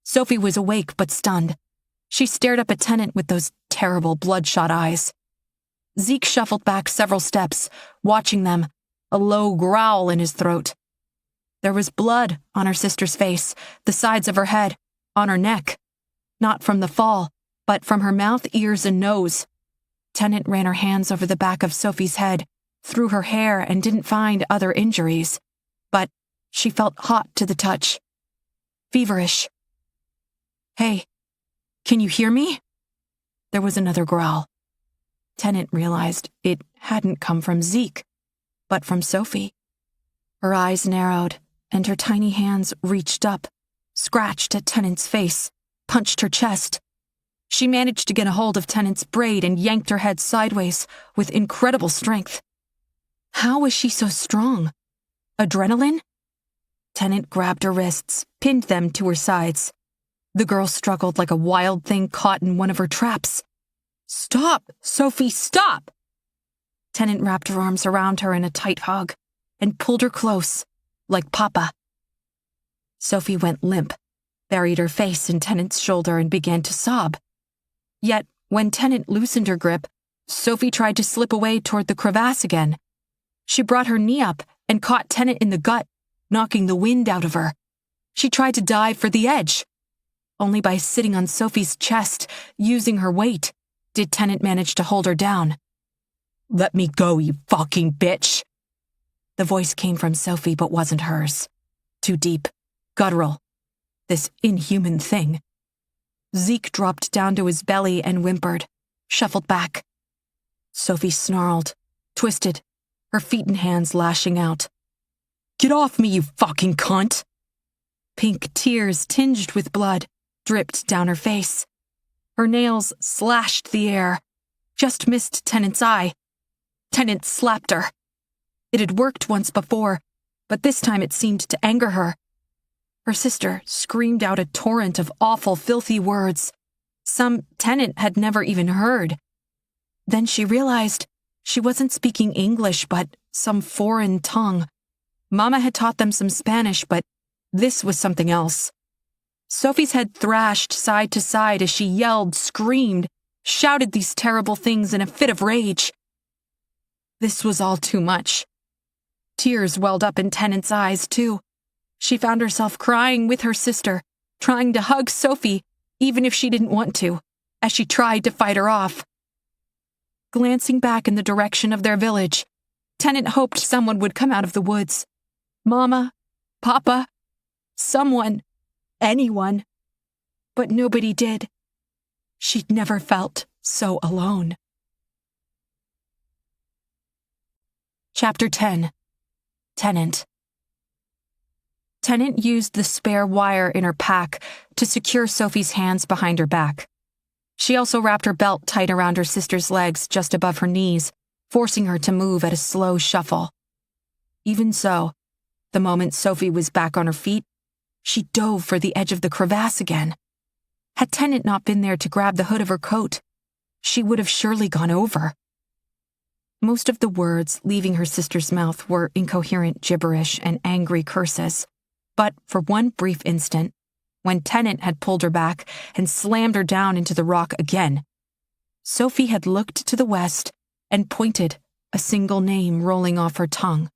Sophie was awake but stunned. She stared up at Tennant with those terrible bloodshot eyes. Zeke shuffled back several steps, watching them, a low growl in his throat. There was blood on her sister's face, the sides of her head, on her neck. Not from the fall, but from her mouth, ears, and nose. Tennant ran her hands over the back of Sophie's head, through her hair, and didn't find other injuries. But she felt hot to the touch. Feverish. "Hey, can you hear me?" There was another growl. Tennant realized it hadn't come from Zeke, but from Sophie. Her eyes narrowed, and her tiny hands reached up, scratched at Tennant's face, punched her chest. She managed to get a hold of Tennant's braid and yanked her head sideways with incredible strength. How was she so strong? Adrenaline? Tennant grabbed her wrists, pinned them to her sides. The girl struggled like a wild thing caught in one of her traps. "Stop, Sophie, stop!" Tennant wrapped her arms around her in a tight hug and pulled her close, like Papa. Sophie went limp, buried her face in Tennant's shoulder, and began to sob. Yet, when Tennant loosened her grip, Sophie tried to slip away toward the crevasse again. She brought her knee up and caught Tennant in the gut, knocking the wind out of her. She tried to dive for the edge. Only by sitting on Sophie's chest, using her weight, did Tennant manage to hold her down. "Let me go, you fucking bitch!" The voice came from Sophie but wasn't hers. Too deep, guttural. This inhuman thing. Zeke dropped down to his belly and whimpered, shuffled back. Sophie snarled, twisted, her feet and hands lashing out. "Get off me, you fucking cunt!" Pink tears tinged with blood dripped down her face. Her nails slashed the air, just missed Tennant's eye. Tennant slapped her. It had worked once before, but this time it seemed to anger her. Her sister screamed out a torrent of awful, filthy words, some Tennant had never even heard. Then she realized she wasn't speaking English, but some foreign tongue. Mama had taught them some Spanish, but this was something else. Sophie's head thrashed side to side as she yelled, screamed, shouted these terrible things in a fit of rage. This was all too much. Tears welled up in Tennant's eyes, too. She found herself crying with her sister, trying to hug Sophie, even if she didn't want to, as she tried to fight her off. Glancing back in the direction of their village, Tennant hoped someone would come out of the woods. Mama, Papa, someone, anyone. But nobody did. She'd never felt so alone. Chapter 10. Tennant. Tennant used the spare wire in her pack to secure Sophie's hands behind her back. She also wrapped her belt tight around her sister's legs just above her knees, forcing her to move at a slow shuffle. Even so, the moment Sophie was back on her feet, she dove for the edge of the crevasse again. Had Tennant not been there to grab the hood of her coat, she would have surely gone over. Most of the words leaving her sister's mouth were incoherent gibberish and angry curses. But for one brief instant, when Tennant had pulled her back and slammed her down into the rock again, Sophie had looked to the west and pointed, a single name rolling off her tongue.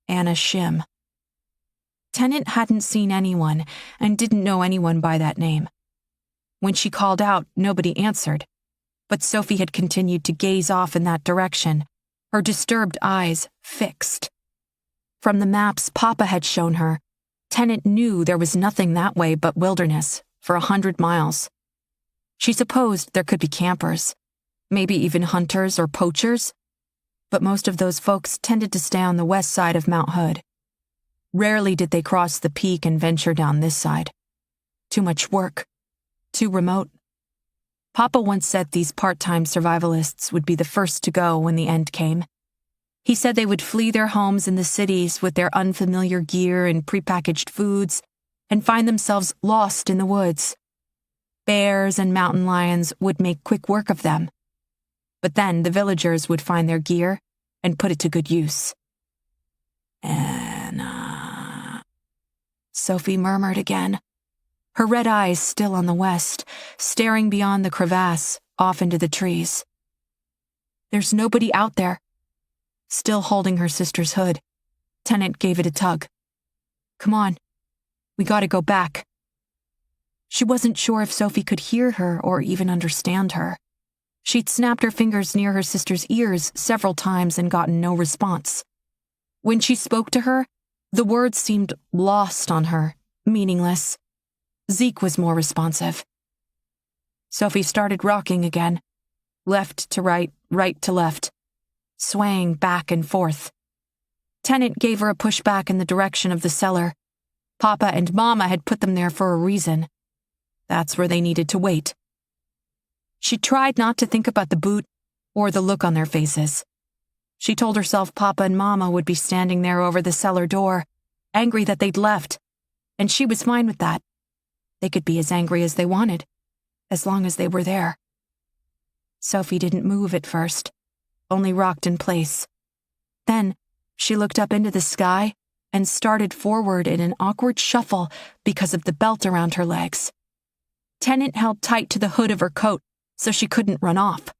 Anna Shim. Tennant hadn't seen anyone and didn't know anyone by that name. When she called out, nobody answered, but Sophie had continued to gaze off in that direction, her disturbed eyes fixed. From the maps Papa had shown her, Tennant knew there was nothing that way but wilderness for 100 miles. She supposed there could be campers, maybe even hunters or poachers, but most of those folks tended to stay on the west side of Mount Hood. Rarely did they cross the peak and venture down this side. Too much work. Too remote. Papa once said these part-time survivalists would be the first to go when the end came. He said they would flee their homes in the cities with their unfamiliar gear and prepackaged foods and find themselves lost in the woods. Bears and mountain lions would make quick work of them. But then the villagers would find their gear and put it to good use. Anna. Sophie murmured again, her red eyes still on the west, staring beyond the crevasse, off into the trees. There's nobody out there. Still holding her sister's hood, Tennant gave it a tug. Come on, we gotta go back. She wasn't sure if Sophie could hear her or even understand her. She'd snapped her fingers near her sister's ears several times and gotten no response. When she spoke to her, the words seemed lost on her, meaningless. Zeke was more responsive. Sophie started rocking again, left to right, right to left, swaying back and forth. Tennant gave her a push back in the direction of the cellar. Papa and Mama had put them there for a reason. That's where they needed to wait. She tried not to think about the boot or the look on their faces. She told herself Papa and Mama would be standing there over the cellar door, angry that they'd left, and she was fine with that. They could be as angry as they wanted, as long as they were there. Sophie didn't move at first, only rocked in place. Then she looked up into the sky and started forward in an awkward shuffle because of the belt around her legs. Tennant held tight to the hood of her coat so she couldn't run off.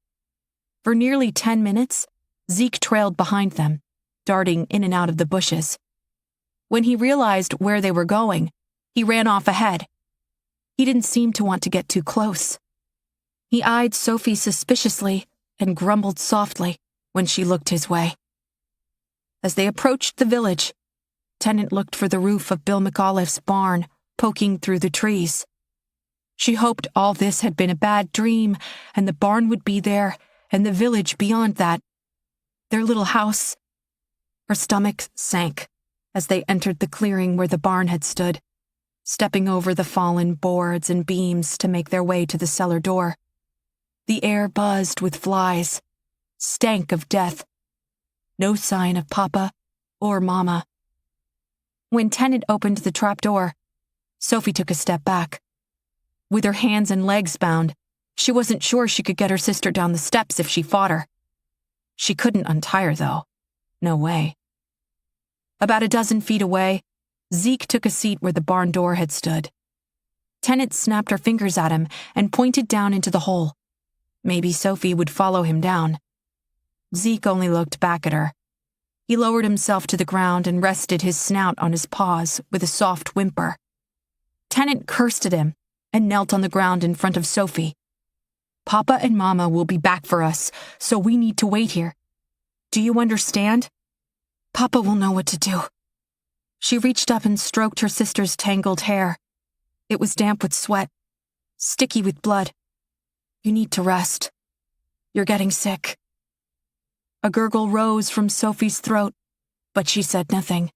For nearly 10 minutes, Zeke trailed behind them, darting in and out of the bushes. When he realized where they were going, he ran off ahead. He didn't seem to want to get too close. He eyed Sophie suspiciously and grumbled softly when she looked his way. As they approached the village, Tennant looked for the roof of Bill McAuliffe's barn, poking through the trees. She hoped all this had been a bad dream, and the barn would be there, and the village beyond that. Their little house. Her stomach sank as they entered the clearing where the barn had stood, stepping over the fallen boards and beams to make their way to the cellar door. The air buzzed with flies, stank of death. No sign of Papa or Mama. When Tennant opened the trapdoor, Sophie took a step back. With her hands and legs bound, she wasn't sure she could get her sister down the steps if she fought her. She couldn't untie her, though. No way. About a dozen feet away, Zeke took a seat where the barn door had stood. Tennant snapped her fingers at him and pointed down into the hole. Maybe Sophie would follow him down. Zeke only looked back at her. He lowered himself to the ground and rested his snout on his paws with a soft whimper. Tennant cursed at him and knelt on the ground in front of Sophie. Papa and Mama will be back for us, so we need to wait here. Do you understand? Papa will know what to do. She reached up and stroked her sister's tangled hair. It was damp with sweat, sticky with blood. You need to rest. You're getting sick. A gurgle rose from Sophie's throat, but she said nothing.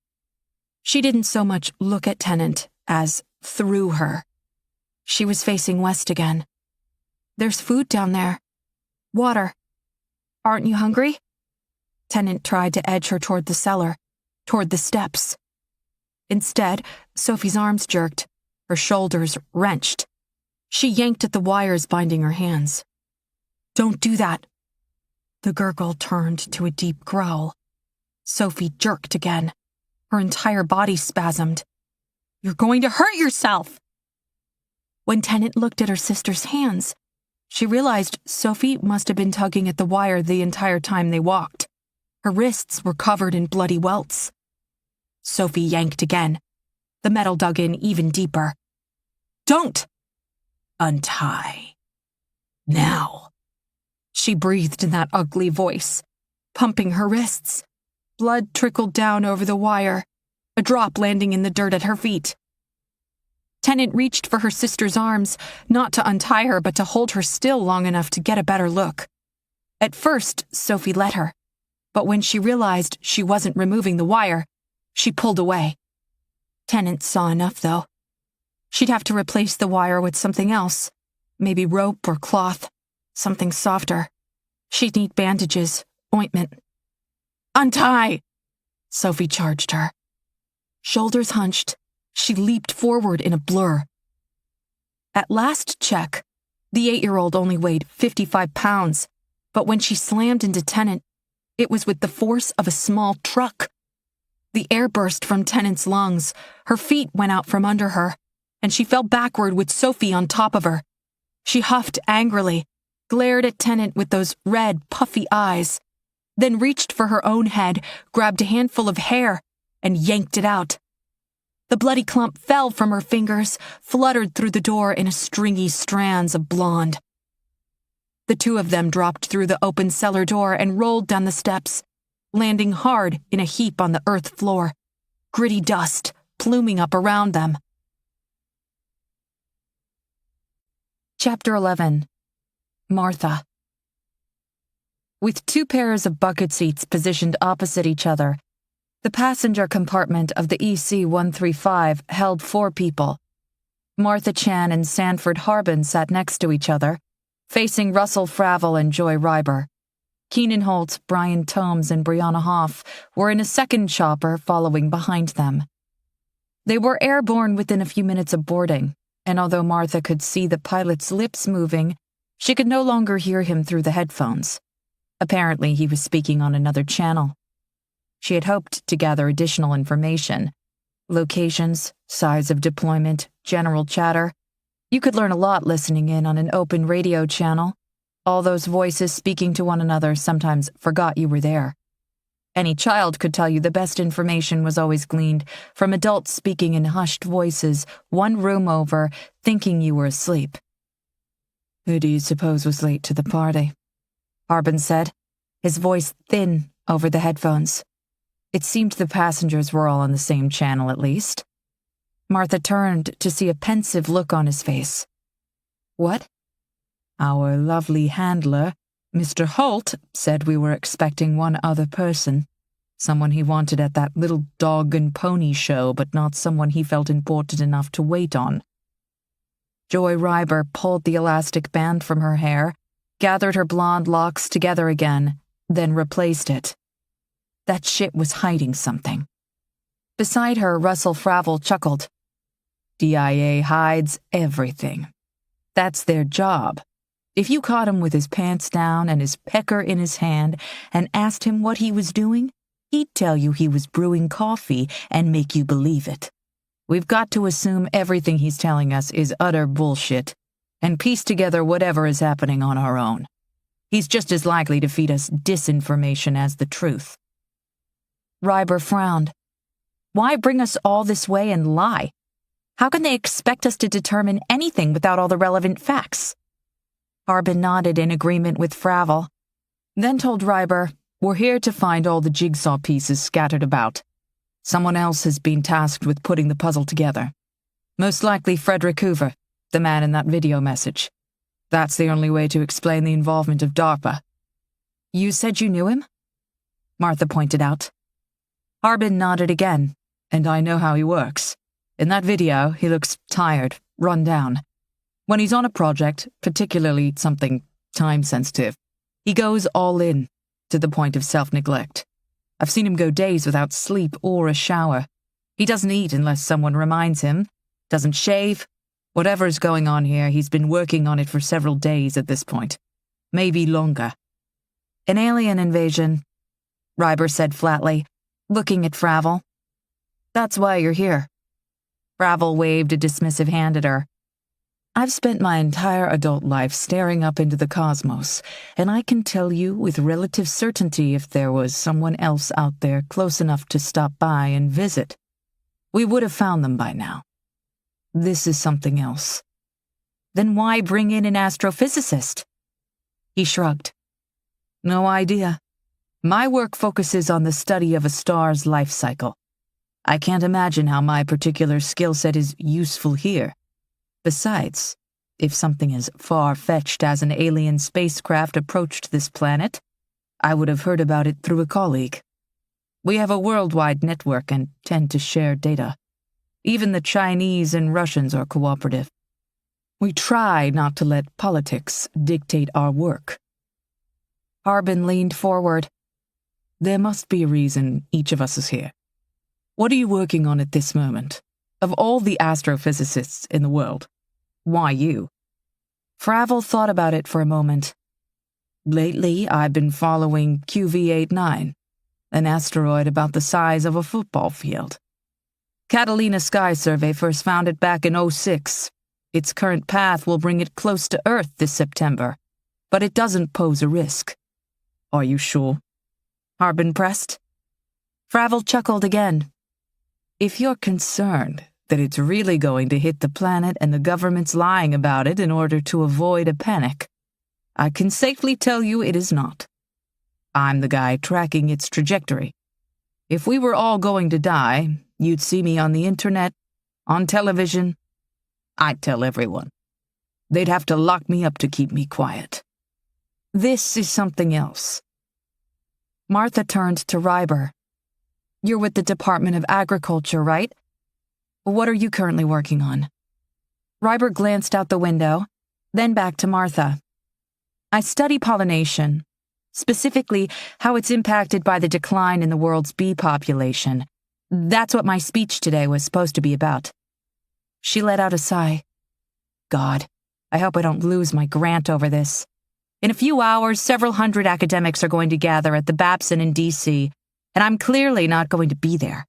She didn't so much look at Tennant as through her. She was facing west again. There's food down there. Water. Aren't you hungry? Tennant tried to edge her toward the cellar, toward the steps. Instead, Sophie's arms jerked, her shoulders wrenched. She yanked at the wires binding her hands. Don't do that. The gurgle turned to a deep growl. Sophie jerked again. Her entire body spasmed. You're going to hurt yourself! When Tennant looked at her sister's hands, she realized Sophie must have been tugging at the wire the entire time they walked. Her wrists were covered in bloody welts. Sophie yanked again. The metal dug in even deeper. Don't! Untie. Now. She breathed in that ugly voice, pumping her wrists. Blood trickled down over the wire, a drop landing in the dirt at her feet. Tennant reached for her sister's arms, not to untie her but to hold her still long enough to get a better look. At first, Sophie let her, but when she realized she wasn't removing the wire, she pulled away. Tennant saw enough, though. She'd have to replace the wire with something else, maybe rope or cloth, something softer. She'd need bandages, ointment. Untie! Sophie charged her. Shoulders hunched, she leaped forward in a blur. At last check, the 8-year-old only weighed 55 pounds, but when she slammed into Tennant, it was with the force of a small truck. The air burst from Tennant's lungs, her feet went out from under her, and she fell backward with Sophie on top of her. She huffed angrily, glared at Tennant with those red, puffy eyes, then reached for her own head, grabbed a handful of hair, and yanked it out. The bloody clump fell from her fingers, fluttered through the door in a stringy strands of blonde. The two of them dropped through the open cellar door and rolled down the steps, landing hard in a heap on the earth floor, gritty dust pluming up around them. Chapter 11. Martha. With 2 pairs of bucket seats positioned opposite each other, the passenger compartment of the EC-135 held 4 people. Martha Chan and Sanford Harbin sat next to each other, facing Russell Fravel and Joy Reiber. Keenan Holt, Brian Tomes, and Brianna Hoff were in a second chopper following behind them. They were airborne within a few minutes of boarding, and although Martha could see the pilot's lips moving, she could no longer hear him through the headphones. Apparently, he was speaking on another channel. She had hoped to gather additional information. Locations, size of deployment, general chatter. You could learn a lot listening in on an open radio channel. All those voices speaking to one another sometimes forgot you were there. Any child could tell you the best information was always gleaned from adults speaking in hushed voices, one room over, thinking you were asleep. Who do you suppose was late to the party? Harbin said, his voice thin over the headphones. It seemed the passengers were all on the same channel at least. Martha turned to see a pensive look on his face. What? Our lovely handler, Mr. Holt, said we were expecting one other person. Someone he wanted at that little dog and pony show, but not someone he felt important enough to wait on. Joy Ryber pulled the elastic band from her hair, gathered her blonde locks together again, then replaced it. That shit was hiding something. Beside her, Russell Fravel chuckled. DIA hides everything. That's their job. If you caught him with his pants down and his pecker in his hand and asked him what he was doing, he'd tell you he was brewing coffee and make you believe it. We've got to assume everything he's telling us is utter bullshit and piece together whatever is happening on our own. He's just as likely to feed us disinformation as the truth. Ryber frowned. Why bring us all this way and lie? How can they expect us to determine anything without all the relevant facts? Harbin nodded in agreement with Fravel, then told Ryber, we're here to find all the jigsaw pieces scattered about. Someone else has been tasked with putting the puzzle together. Most likely Frederick Hoover, the man in that video message. That's the only way to explain the involvement of DARPA. You said you knew him? Martha pointed out. Harbin nodded again, and I know how he works. In that video, he looks tired, run down. When he's on a project, particularly something time-sensitive, he goes all in, to the point of self-neglect. I've seen him go days without sleep or a shower. He doesn't eat unless someone reminds him, doesn't shave. Whatever's going on here, he's been working on it for several days at this point. Maybe longer. An alien invasion, Ryber said flatly, looking at Fravel. That's why you're here. Fravel waved a dismissive hand at her. I've spent my entire adult life staring up into the cosmos, and I can tell you with relative certainty if there was someone else out there close enough to stop by and visit. We would have found them by now. This is something else. Then why bring in an astrophysicist? He shrugged. No idea. My work focuses on the study of a star's life cycle. I can't imagine how my particular skill set is useful here. Besides, if something as far-fetched as an alien spacecraft approached this planet, I would have heard about it through a colleague. We have a worldwide network and tend to share data. Even the Chinese and Russians are cooperative. We try not to let politics dictate our work. Harbin leaned forward. There must be a reason each of us is here. What are you working on at this moment? Of all the astrophysicists in the world, why you? Fravel thought about it for a moment. Lately, I've been following QV89, an asteroid about the size of a football field. Catalina Sky Survey first found it back in '06. Its current path will bring it close to Earth this September, but it doesn't pose a risk. Are you sure? Harbin pressed. Fravel chuckled again. If you're concerned that it's really going to hit the planet and the government's lying about it in order to avoid a panic, I can safely tell you it is not. I'm the guy tracking its trajectory. If we were all going to die, you'd see me on the internet, on television. I'd tell everyone. They'd have to lock me up to keep me quiet. This is something else. Martha turned to Ryber. You're with the Department of Agriculture, right? What are you currently working on? Ryber glanced out the window, then back to Martha. I study pollination, specifically how it's impacted by the decline in the world's bee population. That's what my speech today was supposed to be about. She let out a sigh. God, I hope I don't lose my grant over this. In a few hours, several hundred academics are going to gather at the Babson in D.C., and I'm clearly not going to be there.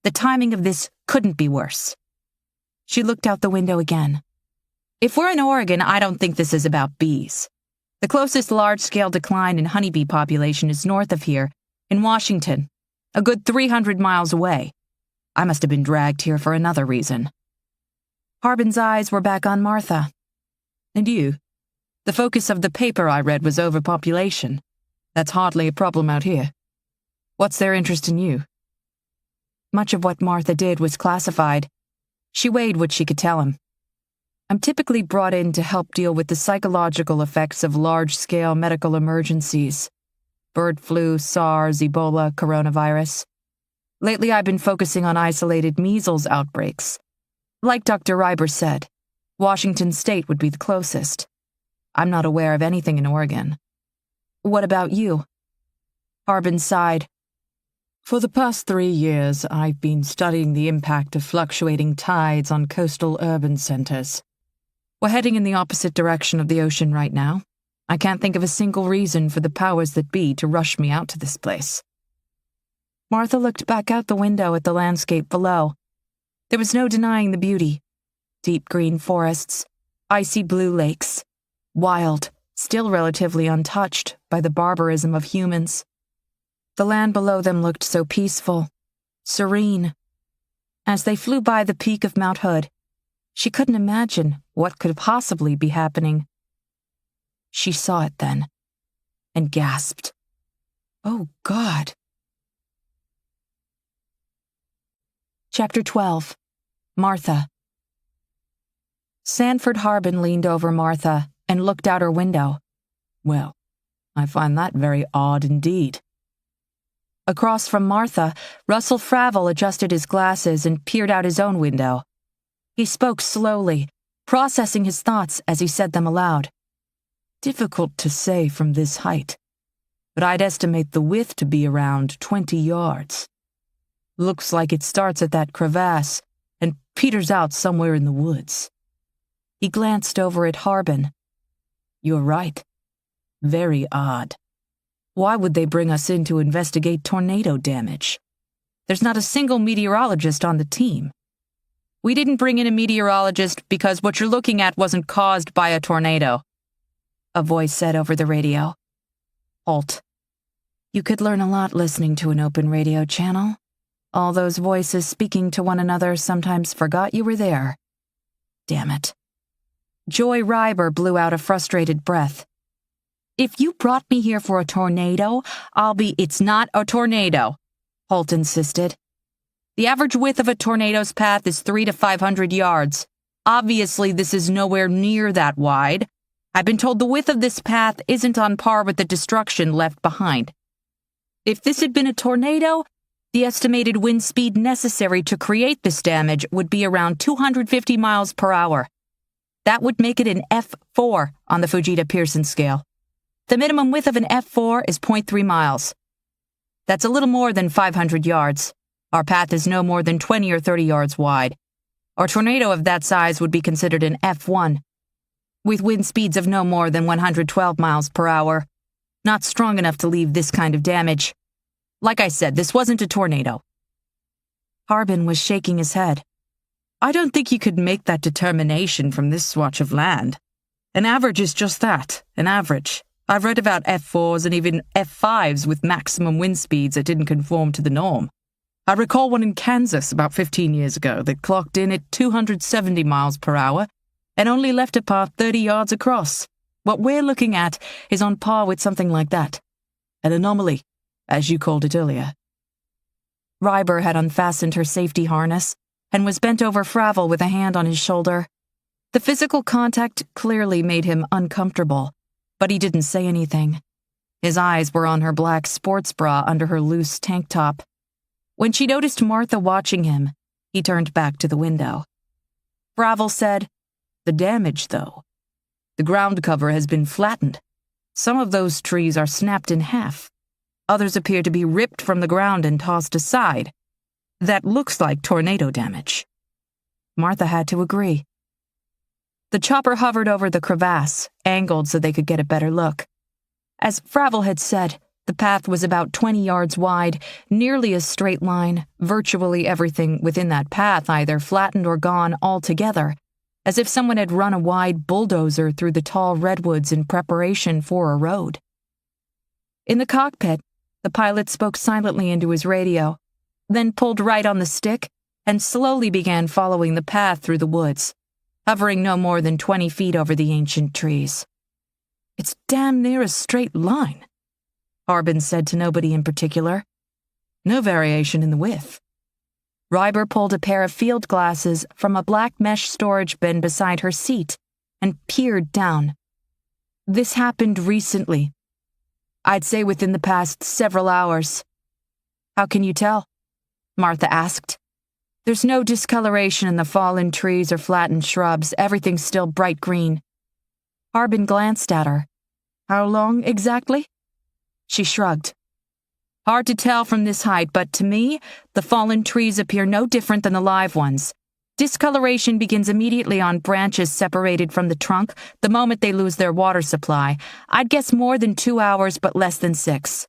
The timing of this couldn't be worse. She looked out the window again. If we're in Oregon, I don't think this is about bees. The closest large-scale decline in honeybee population is north of here, in Washington, a good 300 miles away. I must have been dragged here for another reason. Harbin's eyes were back on Martha. And you? The focus of the paper I read was overpopulation. That's hardly a problem out here. What's their interest in you? Much of what Martha did was classified. She weighed what she could tell him. I'm typically brought in to help deal with the psychological effects of large-scale medical emergencies. Bird flu, SARS, Ebola, coronavirus. Lately, I've been focusing on isolated measles outbreaks. Like Dr. Reiber said, Washington State would be the closest. I'm not aware of anything in Oregon. What about you? Harbin sighed. For the past 3 years, I've been studying the impact of fluctuating tides on coastal urban centers. We're heading in the opposite direction of the ocean right now. I can't think of a single reason for the powers that be to rush me out to this place. Martha looked back out the window at the landscape below. There was no denying the beauty. Deep green forests, icy blue lakes, wild, still relatively untouched by the barbarism of humans. The land below them looked so peaceful, serene. As they flew by the peak of Mount Hood, she couldn't imagine what could possibly be happening. She saw it then, and gasped. Oh, God. Chapter 12. Martha. Sanford Harbin leaned over Martha and looked out her window. Well, I find that very odd indeed. Across from Martha, Russell Fravel adjusted his glasses and peered out his own window. He spoke slowly, processing his thoughts as he said them aloud. Difficult to say from this height, but I'd estimate the width to be around 20 yards. Looks like it starts at that crevasse and peters out somewhere in the woods. He glanced over at Harbin. You're right. Very odd. Why would they bring us in to investigate tornado damage? There's not a single meteorologist on the team. We didn't bring in a meteorologist because what you're looking at wasn't caused by a tornado, a voice said over the radio. Halt. You could learn a lot listening to an open radio channel. All those voices speaking to one another sometimes forgot you were there. Damn it. Joy Reiber blew out a frustrated breath. If you brought me here for a tornado, It's not a tornado, Holt insisted. The average width of a tornado's path is 300 to 500 yards. Obviously, this is nowhere near that wide. I've been told the width of this path isn't on par with the destruction left behind. If this had been a tornado, the estimated wind speed necessary to create this damage would be around 250 miles per hour. That would make it an F4 on the Fujita-Pearson scale. The minimum width of an F4 is 0.3 miles. That's a little more than 500 yards. Our path is no more than 20 or 30 yards wide. A tornado of that size would be considered an F1, with wind speeds of no more than 112 miles per hour. Not strong enough to leave this kind of damage. Like I said, this wasn't a tornado. Harbin was shaking his head. I don't think you could make that determination from this swatch of land. An average is just that, an average. I've read about F4s and even F5s with maximum wind speeds that didn't conform to the norm. I recall one in Kansas about 15 years ago that clocked in at 270 miles per hour and only left a path 30 yards across. What we're looking at is on par with something like that. An anomaly, as you called it earlier. Reiber had unfastened her safety harness and was bent over Fravel with a hand on his shoulder. The physical contact clearly made him uncomfortable, but he didn't say anything. His eyes were on her black sports bra under her loose tank top. When she noticed Martha watching him, he turned back to the window. Fravel said, The damage, though. The ground cover has been flattened. Some of those trees are snapped in half. Others appear to be ripped from the ground and tossed aside. That looks like tornado damage. Martha had to agree. The chopper hovered over the crevasse, angled so they could get a better look. As Fravel had said, the path was about 20 yards wide, nearly a straight line, virtually everything within that path either flattened or gone altogether, as if someone had run a wide bulldozer through the tall redwoods in preparation for a road. In the cockpit, the pilot spoke silently into his radio, then pulled right on the stick and slowly began following the path through the woods, hovering no more than 20 feet over the ancient trees. It's damn near a straight line, Harbin said to nobody in particular. No variation in the width. Ryber pulled a pair of field glasses from a black mesh storage bin beside her seat and peered down. This happened recently. I'd say within the past several hours. How can you tell? Martha asked. There's no discoloration in the fallen trees or flattened shrubs. Everything's still bright green. Harbin glanced at her. How long exactly? She shrugged. Hard to tell from this height, but to me, the fallen trees appear no different than the live ones. Discoloration begins immediately on branches separated from the trunk the moment they lose their water supply. I'd guess more than 2 hours, but less than 6.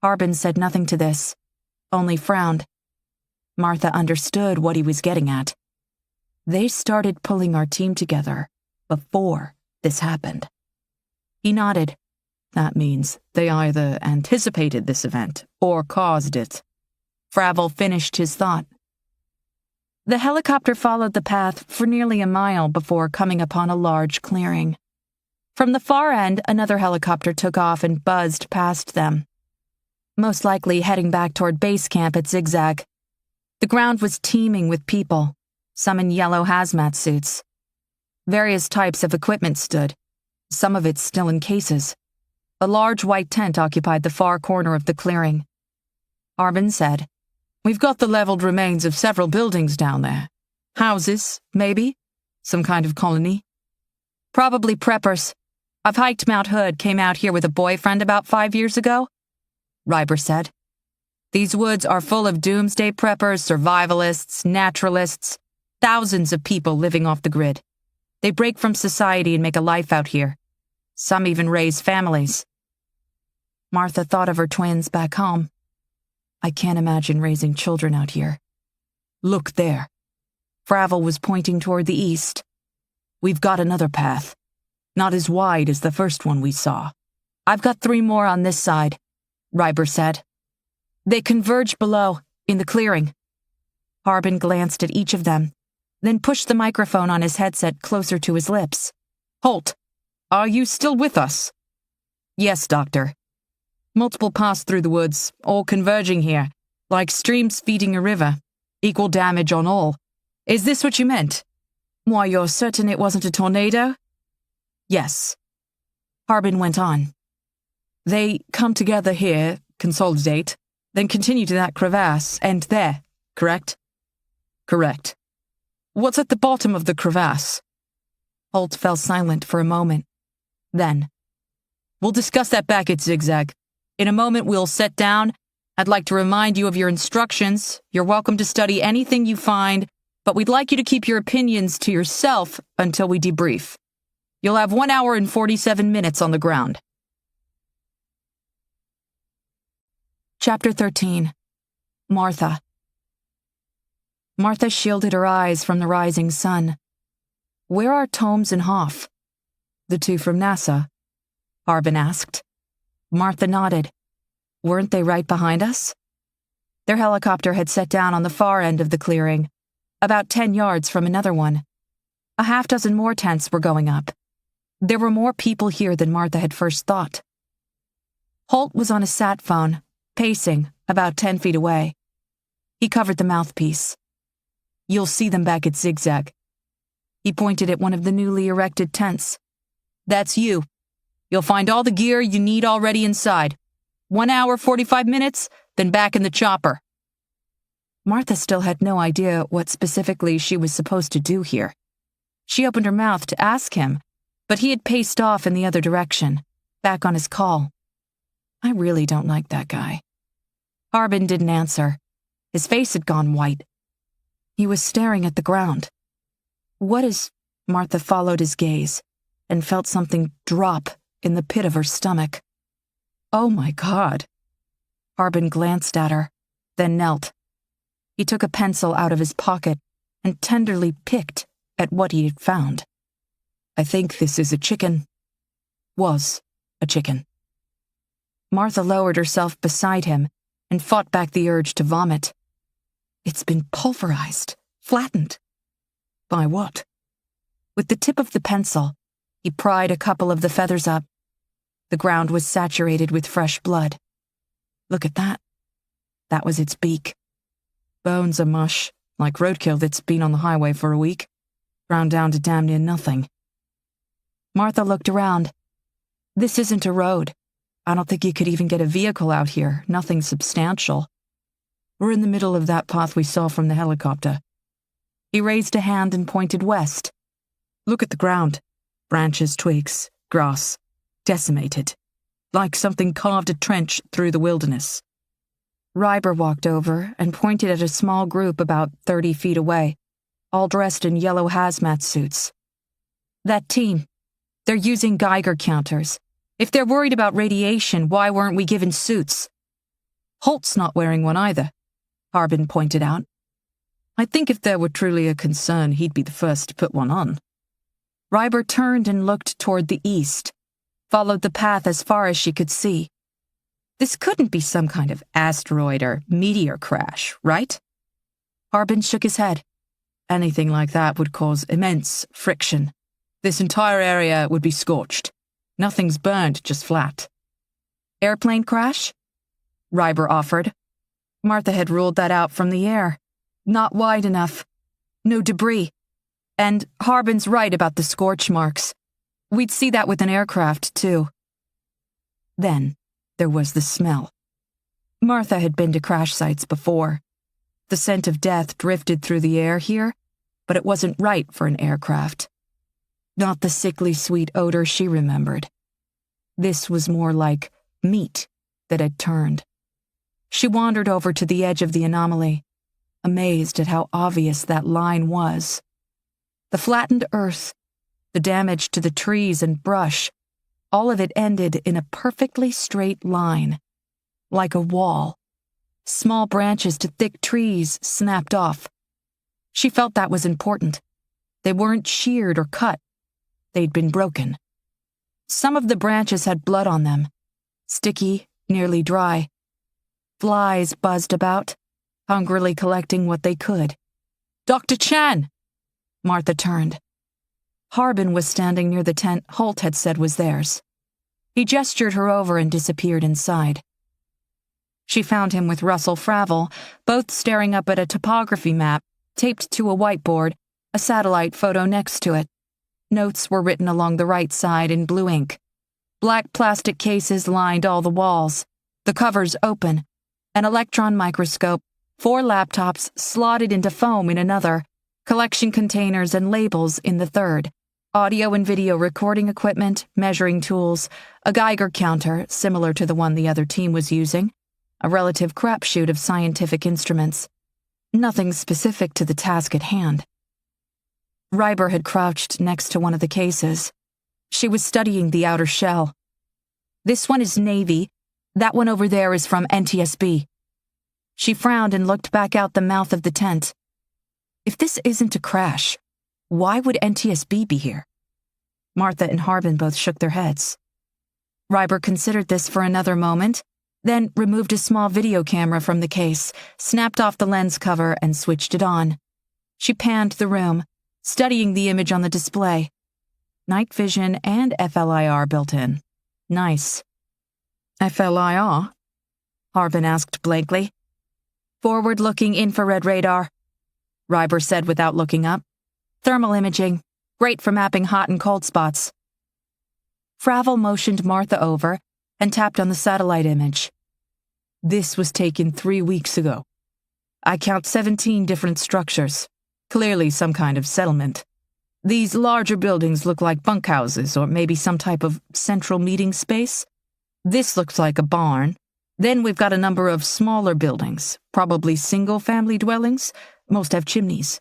Harbin said nothing to this, only frowned. Martha understood what he was getting at. They started pulling our team together before this happened. He nodded. That means they either anticipated this event or caused it. Fravel finished his thought. The helicopter followed the path for nearly a mile before coming upon a large clearing. From the far end, another helicopter took off and buzzed past them, most likely heading back toward base camp at Zigzag. The ground was teeming with people, some in yellow hazmat suits. Various types of equipment stood, some of it still in cases. A large white tent occupied the far corner of the clearing. Harbin said, We've got the leveled remains of several buildings down there. Houses, maybe? Some kind of colony? Probably preppers. I've hiked Mount Hood, came out here with a boyfriend about 5 years ago, Ryber said. These woods are full of doomsday preppers, survivalists, naturalists, thousands of people living off the grid. They break from society and make a life out here. Some even raise families. Martha thought of her twins back home. I can't imagine raising children out here. Look there. Fravel was pointing toward the east. We've got another path. Not as wide as the first one we saw. I've got 3 more on this side, Ryber said. They converge below, in the clearing. Harbin glanced at each of them, then pushed the microphone on his headset closer to his lips. Holt, are you still with us? Yes, Doctor. Multiple paths through the woods, all converging here, like streams feeding a river. Equal damage on all. Is this what you meant? Why, you're certain it wasn't a tornado? Yes. Harbin went on. They come together here, consolidate, then continue to that crevasse, and there, correct? Correct. What's at the bottom of the crevasse? Holt fell silent for a moment. Then, we'll discuss that back at Zigzag. In a moment, we'll sit down. I'd like to remind you of your instructions. You're welcome to study anything you find, but we'd like you to keep your opinions to yourself until we debrief. You'll have 1 hour and 47 minutes on the ground. Chapter 13. Martha. Martha shielded her eyes from the rising sun. Where are Tomes and Hoff? The 2 from NASA? Harbin asked. Martha nodded. Weren't they right behind us? Their helicopter had set down on the far end of the clearing, about 10 yards from another one. A half-dozen more tents were going up. There were more people here than Martha had first thought. Holt was on a sat phone, pacing, about 10 feet away. He covered the mouthpiece. You'll see them back at Zigzag. He pointed at one of the newly erected tents. That's you. You'll find all the gear you need already inside. 1 hour, 45 minutes, then back in the chopper. Martha still had no idea what specifically she was supposed to do here. She opened her mouth to ask him, but he had paced off in the other direction, back on his call. I really don't like that guy. Harbin didn't answer. His face had gone white. He was staring at the ground. What is... Martha followed his gaze and felt something drop in the pit of her stomach. Oh my God. Harbin glanced at her, then knelt. He took a pencil out of his pocket and tenderly picked at what he had found. I think this is a chicken. Was a chicken. Martha lowered herself beside him and fought back the urge to vomit. It's been pulverized, flattened. By what? With the tip of the pencil, he pried a couple of the feathers up. The ground was saturated with fresh blood. Look at that. That was its beak. Bones are mush, like roadkill that's been on the highway for a week, ground down to damn near nothing. Martha looked around. This isn't a road. I don't think you could even get a vehicle out here, nothing substantial. We're in the middle of that path we saw from the helicopter. He raised a hand and pointed west. Look at the ground. Branches, twigs, grass, decimated. Like something carved a trench through the wilderness. Ryber walked over and pointed at a small group about 30 feet away, all dressed in yellow hazmat suits. That team. They're using Geiger counters. If they're worried about radiation, why weren't we given suits? Holt's not wearing one either, Harbin pointed out. I think if there were truly a concern, he'd be the first to put one on. Ryber turned and looked toward the east, followed the path as far as she could see. This couldn't be some kind of asteroid or meteor crash, right? Harbin shook his head. Anything like that would cause immense friction. This entire area would be scorched. Nothing's burned, just flat. Airplane crash? Ryber offered. Martha had ruled that out from the air. Not wide enough. No debris. And Harbin's right about the scorch marks. We'd see that with an aircraft, too. Then there was the smell. Martha had been to crash sites before. The scent of death drifted through the air here, but it wasn't right for an aircraft. Not the sickly sweet odor she remembered. This was more like meat that had turned. She wandered over to the edge of the anomaly, amazed at how obvious that line was. The flattened earth, the damage to the trees and brush, all of it ended in a perfectly straight line, like a wall. Small branches to thick trees snapped off. She felt that was important. They weren't sheared or cut. They'd been broken. Some of the branches had blood on them, sticky, nearly dry. Flies buzzed about, hungrily collecting what they could. Dr. Chan! Martha turned. Harbin was standing near the tent Holt had said was theirs. He gestured her over and disappeared inside. She found him with Russell Fravel, both staring up at a topography map taped to a whiteboard, a satellite photo next to it. Notes were written along the right side in blue ink. Black plastic cases lined all the walls, the covers open, an electron microscope, 4 laptops slotted into foam in another, collection containers and labels in the third, audio and video recording equipment, measuring tools, a Geiger counter similar to the one the other team was using, a relative crapshoot of scientific instruments. Nothing specific to the task at hand. Ryber had crouched next to one of the cases. She was studying the outer shell. This one is Navy. That one over there is from NTSB. She frowned and looked back out the mouth of the tent. If this isn't a crash, why would NTSB be here? Martha and Harbin both shook their heads. Ryber considered this for another moment, then removed a small video camera from the case, snapped off the lens cover, and switched it on. She panned the room, studying the image on the display. Night vision and FLIR built in. Nice. FLIR? Harbin asked blankly. Forward-looking infrared radar, Ryber said without looking up. Thermal imaging, great for mapping hot and cold spots. Fravel motioned Martha over and tapped on the satellite image. This was taken 3 weeks ago. I count 17 different structures, clearly some kind of settlement. These larger buildings look like bunkhouses or maybe some type of central meeting space. This looks like a barn. Then we've got a number of smaller buildings, probably single-family dwellings. Most have chimneys.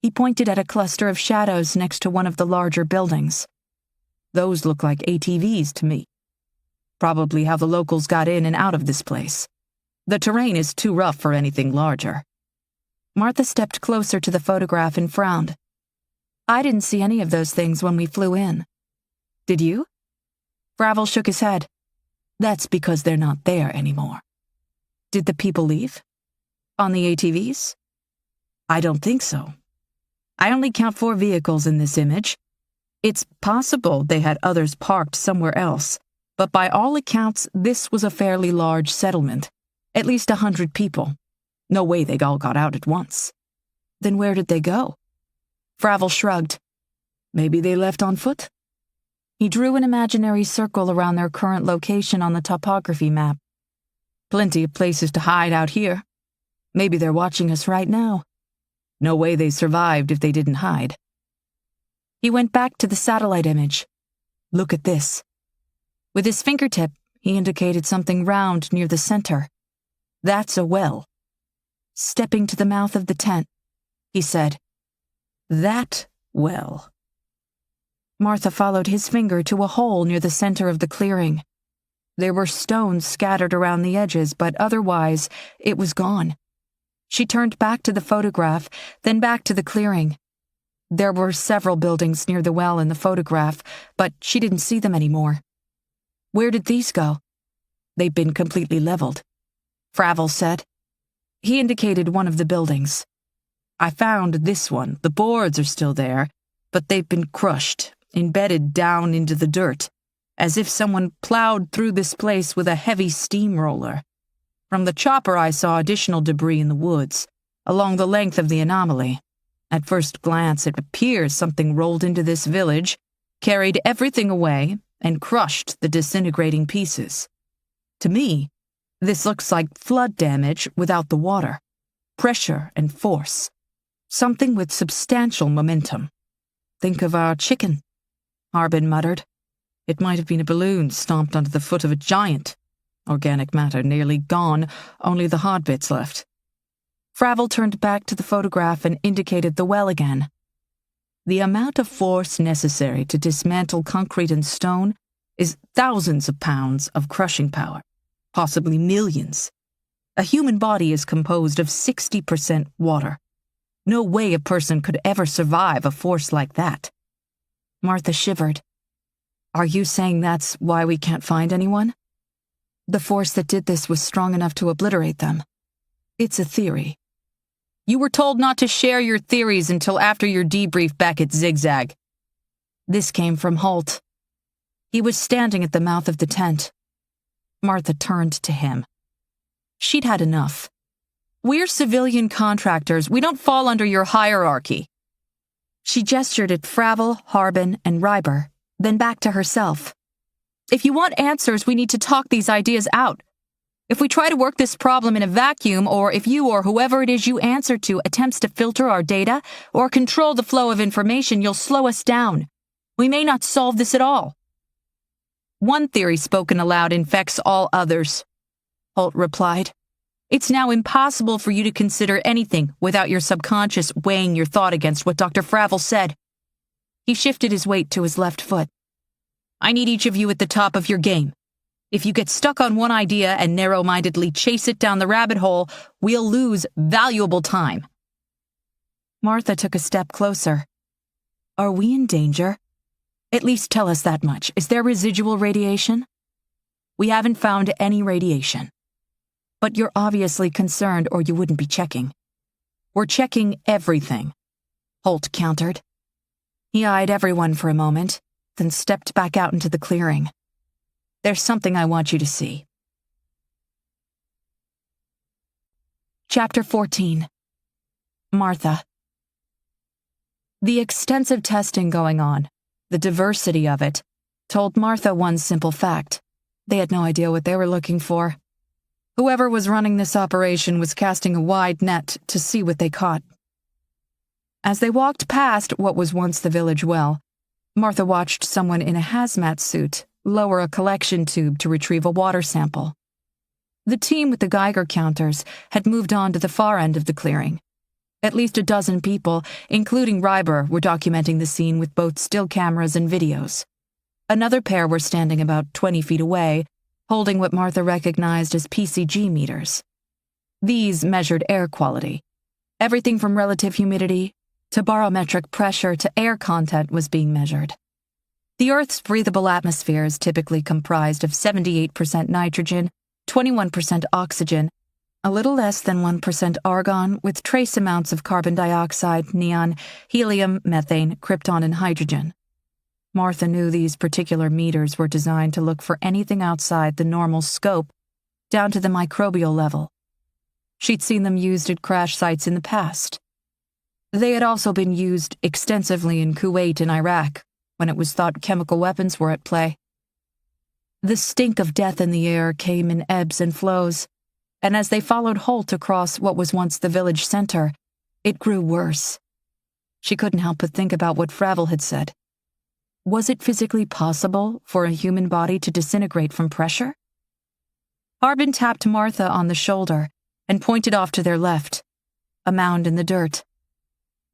He pointed at a cluster of shadows next to one of the larger buildings. Those look like ATVs to me. Probably how the locals got in and out of this place. The terrain is too rough for anything larger. Martha stepped closer to the photograph and frowned. I didn't see any of those things when we flew in. Did you? Fravel shook his head. That's because they're not there anymore. Did the people leave? On the ATVs? I don't think so. I only count 4 vehicles in this image. It's possible they had others parked somewhere else, but by all accounts, this was a fairly large settlement, at least 100 people. No way they all got out at once. Then where did they go? Fravel shrugged. Maybe they left on foot? He drew an imaginary circle around their current location on the topography map. Plenty of places to hide out here. Maybe they're watching us right now. No way they survived if they didn't hide. He went back to the satellite image. Look at this. With his fingertip, he indicated something round near the center. That's a well. Stepping to the mouth of the tent, he said, That well. Martha followed his finger to a hole near the center of the clearing. There were stones scattered around the edges, but otherwise, it was gone. She turned back to the photograph, then back to the clearing. There were several buildings near the well in the photograph, but she didn't see them anymore. Where did these go? They've been completely leveled, Fravel said. He indicated one of the buildings. I found this one. The boards are still there, but they've been crushed, embedded down into the dirt, as if someone plowed through this place with a heavy steamroller. From the chopper I saw additional debris in the woods, along the length of the anomaly. At first glance, it appears something rolled into this village, carried everything away, and crushed the disintegrating pieces. To me, this looks like flood damage without the water, pressure and force. Something with substantial momentum. Think of our chicken, Harbin muttered. It might have been a balloon stomped onto the foot of a giant. Organic matter nearly gone, only the hard bits left. Fravel turned back to the photograph and indicated the well again. The amount of force necessary to dismantle concrete and stone is thousands of pounds of crushing power, possibly millions. A human body is composed of 60% water. No way a person could ever survive a force like that. Martha shivered. Are you saying that's why we can't find anyone? The force that did this was strong enough to obliterate them. It's a theory. You were told not to share your theories until after your debrief back at Zigzag. This came from Holt. He was standing at the mouth of the tent. Martha turned to him. She'd had enough. We're civilian contractors. We don't fall under your hierarchy. She gestured at Fravel, Harbin, and Ryber, then back to herself. If you want answers, we need to talk these ideas out. If we try to work this problem in a vacuum, or if you or whoever it is you answer to attempts to filter our data or control the flow of information, you'll slow us down. We may not solve this at all. One theory spoken aloud infects all others, Holt replied. It's now impossible for you to consider anything without your subconscious weighing your thought against what Dr. Fravel said. He shifted his weight to his left foot. I need each of you at the top of your game. If you get stuck on one idea and narrow-mindedly chase it down the rabbit hole, we'll lose valuable time. Martha took a step closer. Are we in danger? At least tell us that much. Is there residual radiation? We haven't found any radiation. But you're obviously concerned or you wouldn't be checking. We're checking everything, Holt countered. He eyed everyone for a moment, then stepped back out into the clearing. There's something I want you to see. Chapter 14. Martha. The extensive testing going on, the diversity of it, told Martha one simple fact. They had no idea what they were looking for. Whoever was running this operation was casting a wide net to see what they caught. As they walked past what was once the village well, Martha watched someone in a hazmat suit lower a collection tube to retrieve a water sample. The team with the Geiger counters had moved on to the far end of the clearing. At least a dozen people, including Ryber, were documenting the scene with both still cameras and videos. Another pair were standing about 20 feet away, holding what Martha recognized as PCG meters. These measured air quality. Everything from relative humidity to barometric pressure to air content was being measured. The Earth's breathable atmosphere is typically comprised of 78% nitrogen, 21% oxygen, a little less than 1% argon, with trace amounts of carbon dioxide, neon, helium, methane, krypton, and hydrogen. Martha knew these particular meters were designed to look for anything outside the normal scope, down to the microbial level. She'd seen them used at crash sites in the past. They had also been used extensively in Kuwait and Iraq, when it was thought chemical weapons were at play. The stink of death in the air came in ebbs and flows, and as they followed Holt across what was once the village center, it grew worse. She couldn't help but think about what Fravel had said. Was it physically possible for a human body to disintegrate from pressure? Harbin tapped Martha on the shoulder and pointed off to their left, a mound in the dirt.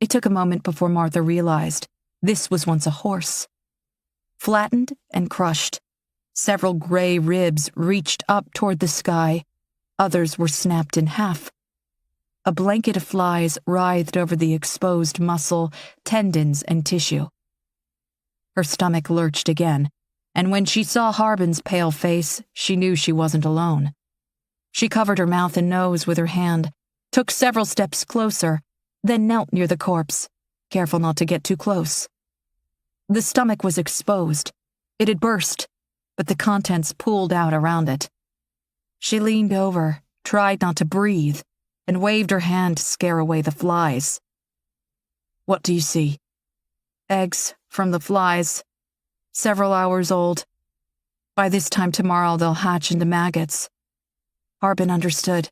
It took a moment before Martha realized this was once a horse. Flattened and crushed, several gray ribs reached up toward the sky, others were snapped in half. A blanket of flies writhed over the exposed muscle, tendons, and tissue. Her stomach lurched again, and when she saw Harbin's pale face, she knew she wasn't alone. She covered her mouth and nose with her hand, took several steps closer, then knelt near the corpse, careful not to get too close. The stomach was exposed. It had burst, but the contents pooled out around it. She leaned over, tried not to breathe, and waved her hand to scare away the flies. "What do you see?" "Eggs from the flies. Several hours old. By this time tomorrow they'll hatch into maggots." Harbin understood.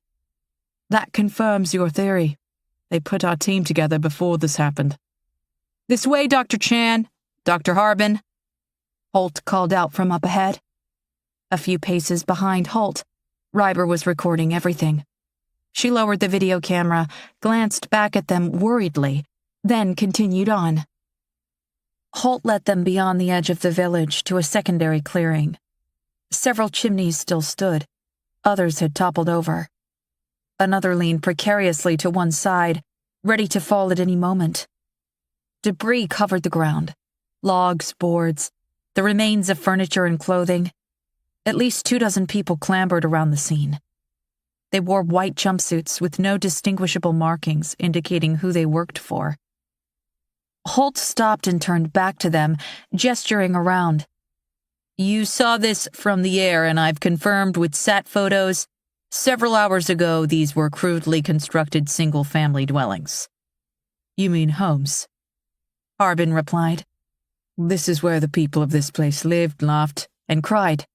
"That confirms your theory. They put our team together before this happened." "This way, Dr. Chan. Dr. Harbin," Holt called out from up ahead. A few paces behind Holt, Reiber was recording everything. She lowered the video camera, glanced back at them worriedly, then continued on. Holt led them beyond the edge of the village to a secondary clearing. Several chimneys still stood. Others had toppled over. Another leaned precariously to one side, ready to fall at any moment. Debris covered the ground. Logs, boards, the remains of furniture and clothing. At least 24 people clambered around the scene. They wore white jumpsuits with no distinguishable markings indicating who they worked for. Holt stopped and turned back to them, gesturing around. "You saw this from the air, and I've confirmed with sat photos. Several hours ago, these were crudely constructed single-family dwellings." "You mean homes?" Harbin replied. "This is where the people of this place lived, laughed, and cried.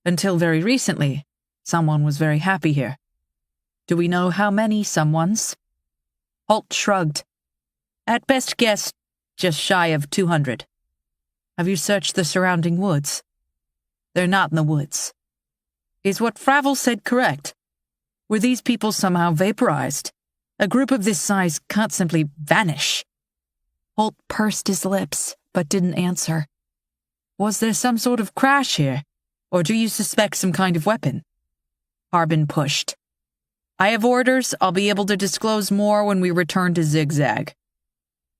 Until very recently, someone was very happy here. Do we know how many someones?" Holt shrugged. "At best guess, just shy of 200. "Have you searched the surrounding woods?" "They're not in the woods." "Is what Fravel said correct? Were these people somehow vaporized? A group of this size can't simply vanish." Holt pursed his lips, but didn't answer. "Was there some sort of crash here? Or do you suspect some kind of weapon?" Harbin pushed. "I have orders. I'll be able to disclose more when we return to Zigzag."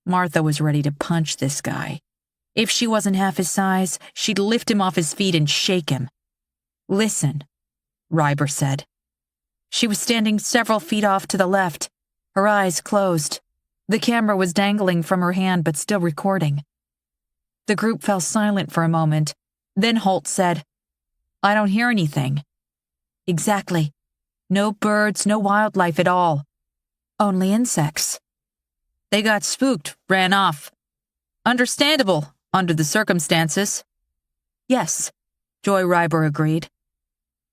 Martha was ready to punch this guy. If she wasn't half his size, she'd lift him off his feet and shake him. "Listen," Reiber said. She was standing several feet off to the left, her eyes closed. The camera was dangling from her hand but still recording. The group fell silent for a moment. Then Holt said, "I don't hear anything." "Exactly. No birds, no wildlife at all. Only insects." "They got spooked, ran off. Understandable, under the circumstances." "Yes," Joy Reiber agreed.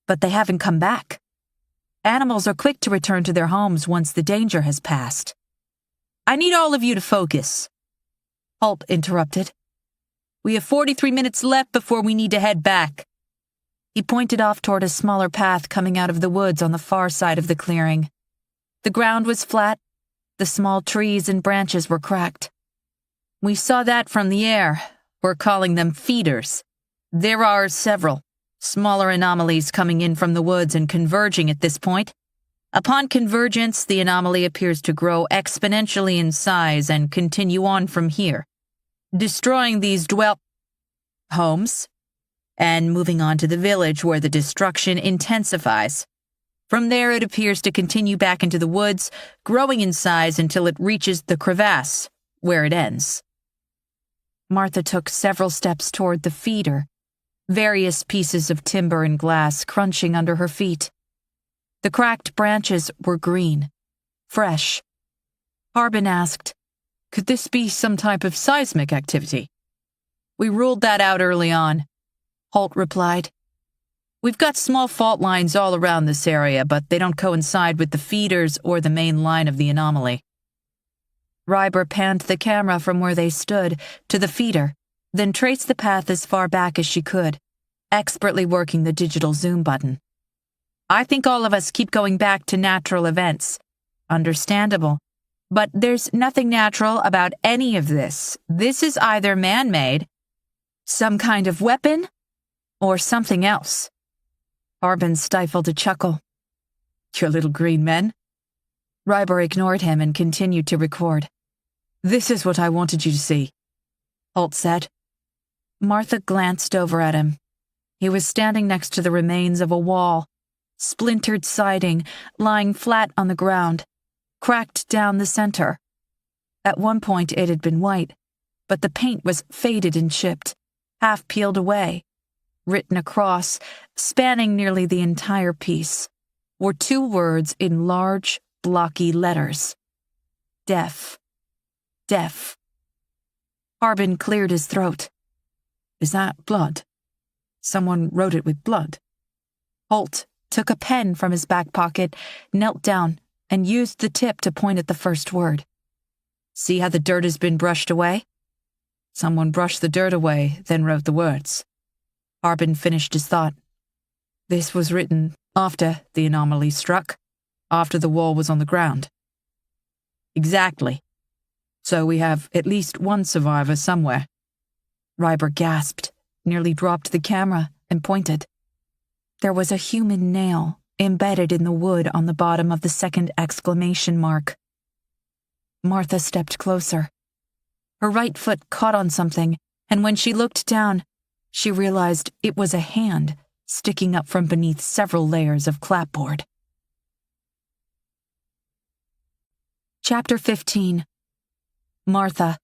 "But they haven't come back. Animals are quick to return to their homes once the danger has passed." "I need all of you to focus," Holt interrupted. "We have 43 minutes left before we need to head back." He pointed off toward a smaller path coming out of the woods on the far side of the clearing. The ground was flat. The small trees and branches were cracked. "We saw that from the air. We're calling them feeders. There are several smaller anomalies coming in from the woods and converging at this point. Upon convergence, the anomaly appears to grow exponentially in size and continue on from here, destroying these homes, and moving on to the village where the destruction intensifies. From there, it appears to continue back into the woods, growing in size until it reaches the crevasse, where it ends." Martha took several steps toward the feeder, various pieces of timber and glass crunching under her feet. The cracked branches were green, fresh. Harbin asked, "Could this be some type of seismic activity?" "We ruled that out early on," Holt replied. "We've got small fault lines all around this area, but they don't coincide with the feeders or the main line of the anomaly." Ryber panned the camera from where they stood to the feeder, then traced the path as far back as she could, expertly working the digital zoom button. "I think all of us keep going back to natural events. Understandable. But there's nothing natural about any of this. This is either man-made, some kind of weapon, or something else." Harbin stifled a chuckle. "Your little green men?" Ryber ignored him and continued to record. "This is what I wanted you to see," Holt said. Martha glanced over at him. He was standing next to the remains of a wall, splintered siding lying flat on the ground, cracked down the center. At one point it had been white, but the paint was faded and chipped, half peeled away. Written across, spanning nearly the entire piece, were 2 words in large, blocky letters. Deaf. Deaf. Harbin cleared his throat. "Is that blood? Someone wrote it with blood?" Holt took a pen from his back pocket, knelt down, and used the tip to point at the first word. "See how the dirt has been brushed away? Someone brushed the dirt away, then wrote the words." Harbin finished his thought. "This was written after the anomaly struck, after the wall was on the ground." "Exactly. So we have at least one survivor somewhere." Ryber gasped, nearly dropped the camera, and pointed. There was a human nail embedded in the wood on the bottom of the second exclamation mark. Martha stepped closer. Her right foot caught on something, and when she looked down, she realized it was a hand sticking up from beneath several layers of clapboard. Chapter 15. Martha.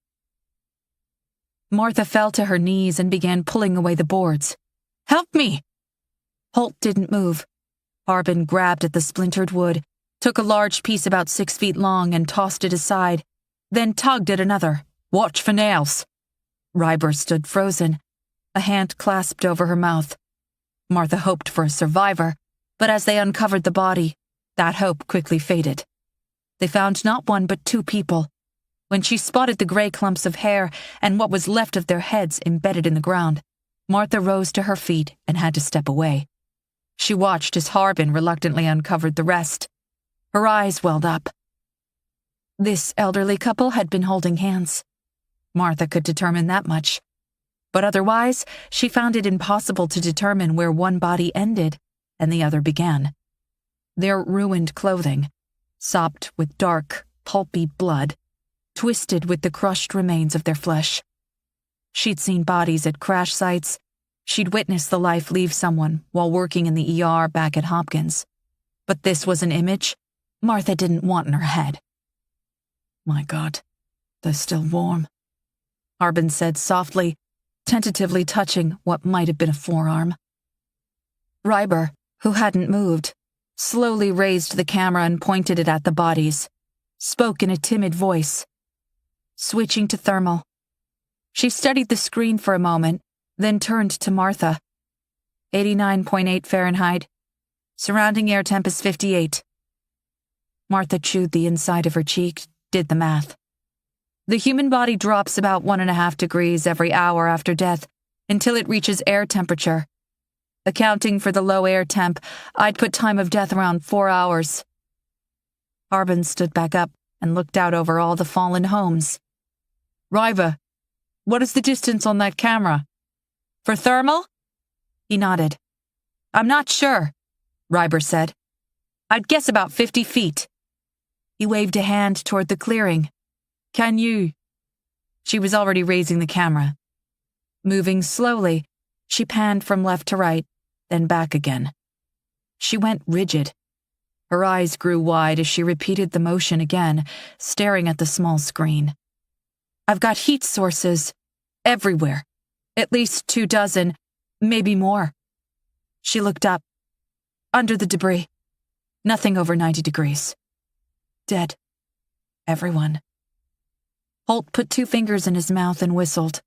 Martha fell to her knees and began pulling away the boards. "Help me!" Holt didn't move. Harbin grabbed at the splintered wood, took a large piece about 6 feet long and tossed it aside, then tugged at another. "Watch for nails." Ryber stood frozen, a hand clasped over her mouth. Martha hoped for a survivor, but as they uncovered the body, that hope quickly faded. They found not one but 2 people. When she spotted the gray clumps of hair and what was left of their heads embedded in the ground, Martha rose to her feet and had to step away. She watched as Harbin reluctantly uncovered the rest. Her eyes welled up. This elderly couple had been holding hands. Martha could determine that much. But otherwise, she found it impossible to determine where one body ended and the other began. Their ruined clothing, sopped with dark, pulpy blood, twisted with the crushed remains of their flesh. She'd seen bodies at crash sites. She'd witnessed the life leave someone while working in the ER back at Hopkins. But this was an image Martha didn't want in her head. "My God, they're still warm," Harbin said softly, tentatively touching what might have been a forearm. Ryber, who hadn't moved, slowly raised the camera and pointed it at the bodies, spoke in a timid voice. Switching to thermal. She studied the screen for a moment, then turned to Martha. 89.8 Fahrenheit. Surrounding air temp is 58. Martha chewed the inside of her cheek, did the math. The human body drops about 1.5 degrees every hour after death until it reaches air temperature. Accounting for the low air temp, I'd put time of death around 4 hours. Harbin stood back up and looked out over all the fallen homes. "Ryber, what is the distance on that camera?" "For thermal?" He nodded. "I'm not sure," Ryber said. "I'd guess about 50 feet. He waved a hand toward the clearing. "Can you?" She was already raising the camera. Moving slowly, she panned from left to right, then back again. She went rigid. Her eyes grew wide as she repeated the motion again, staring at the small screen. "I've got heat sources everywhere. At least 24, maybe more." She looked up. "Under the debris." Nothing over 90 degrees. Dead. Everyone. Holt put 2 fingers in his mouth and whistled.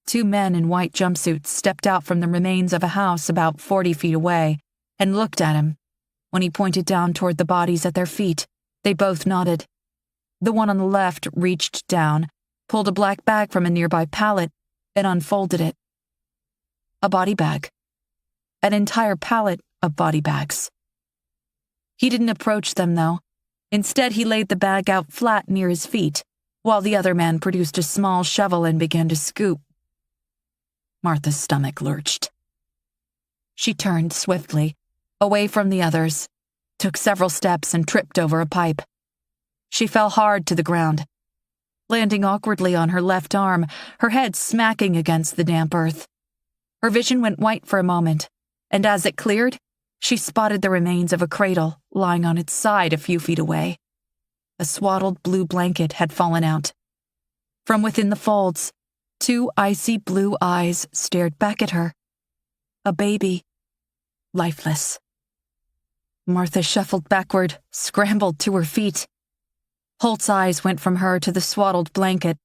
2 men in white jumpsuits stepped out from the remains of a house about 40 feet away and looked at him. When he pointed down toward the bodies at their feet, they both nodded. The one on the left reached down, pulled a black bag from a nearby pallet, and unfolded it. A body bag. An entire pallet of body bags. He didn't approach them, though. Instead, he laid the bag out flat near his feet, while the other man produced a small shovel and began to scoop. Martha's stomach lurched. She turned swiftly, away from the others, took several steps and tripped over a pipe. She fell hard to the ground, landing awkwardly on her left arm, her head smacking against the damp earth. Her vision went white for a moment, and as it cleared, she spotted the remains of a cradle lying on its side a few feet away. A swaddled blue blanket had fallen out. From within the folds, 2 icy blue eyes stared back at her. A baby, lifeless. Martha shuffled backward, scrambled to her feet. Holt's eyes went from her to the swaddled blanket,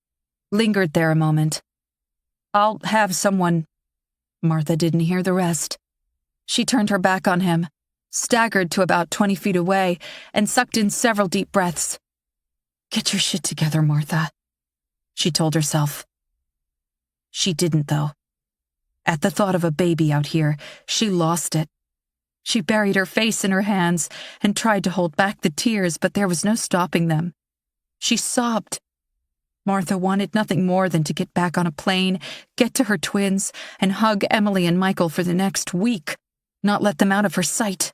lingered there a moment. "I'll have someone." Martha didn't hear the rest. She turned her back on him, staggered to about 20 feet away, and sucked in several deep breaths. "Get your shit together, Martha," she told herself. She didn't, though. At the thought of a baby out here, she lost it. She buried her face in her hands and tried to hold back the tears, but there was no stopping them. She sobbed. Martha wanted nothing more than to get back on a plane, get to her twins, and hug Emily and Michael for the next week, not let them out of her sight.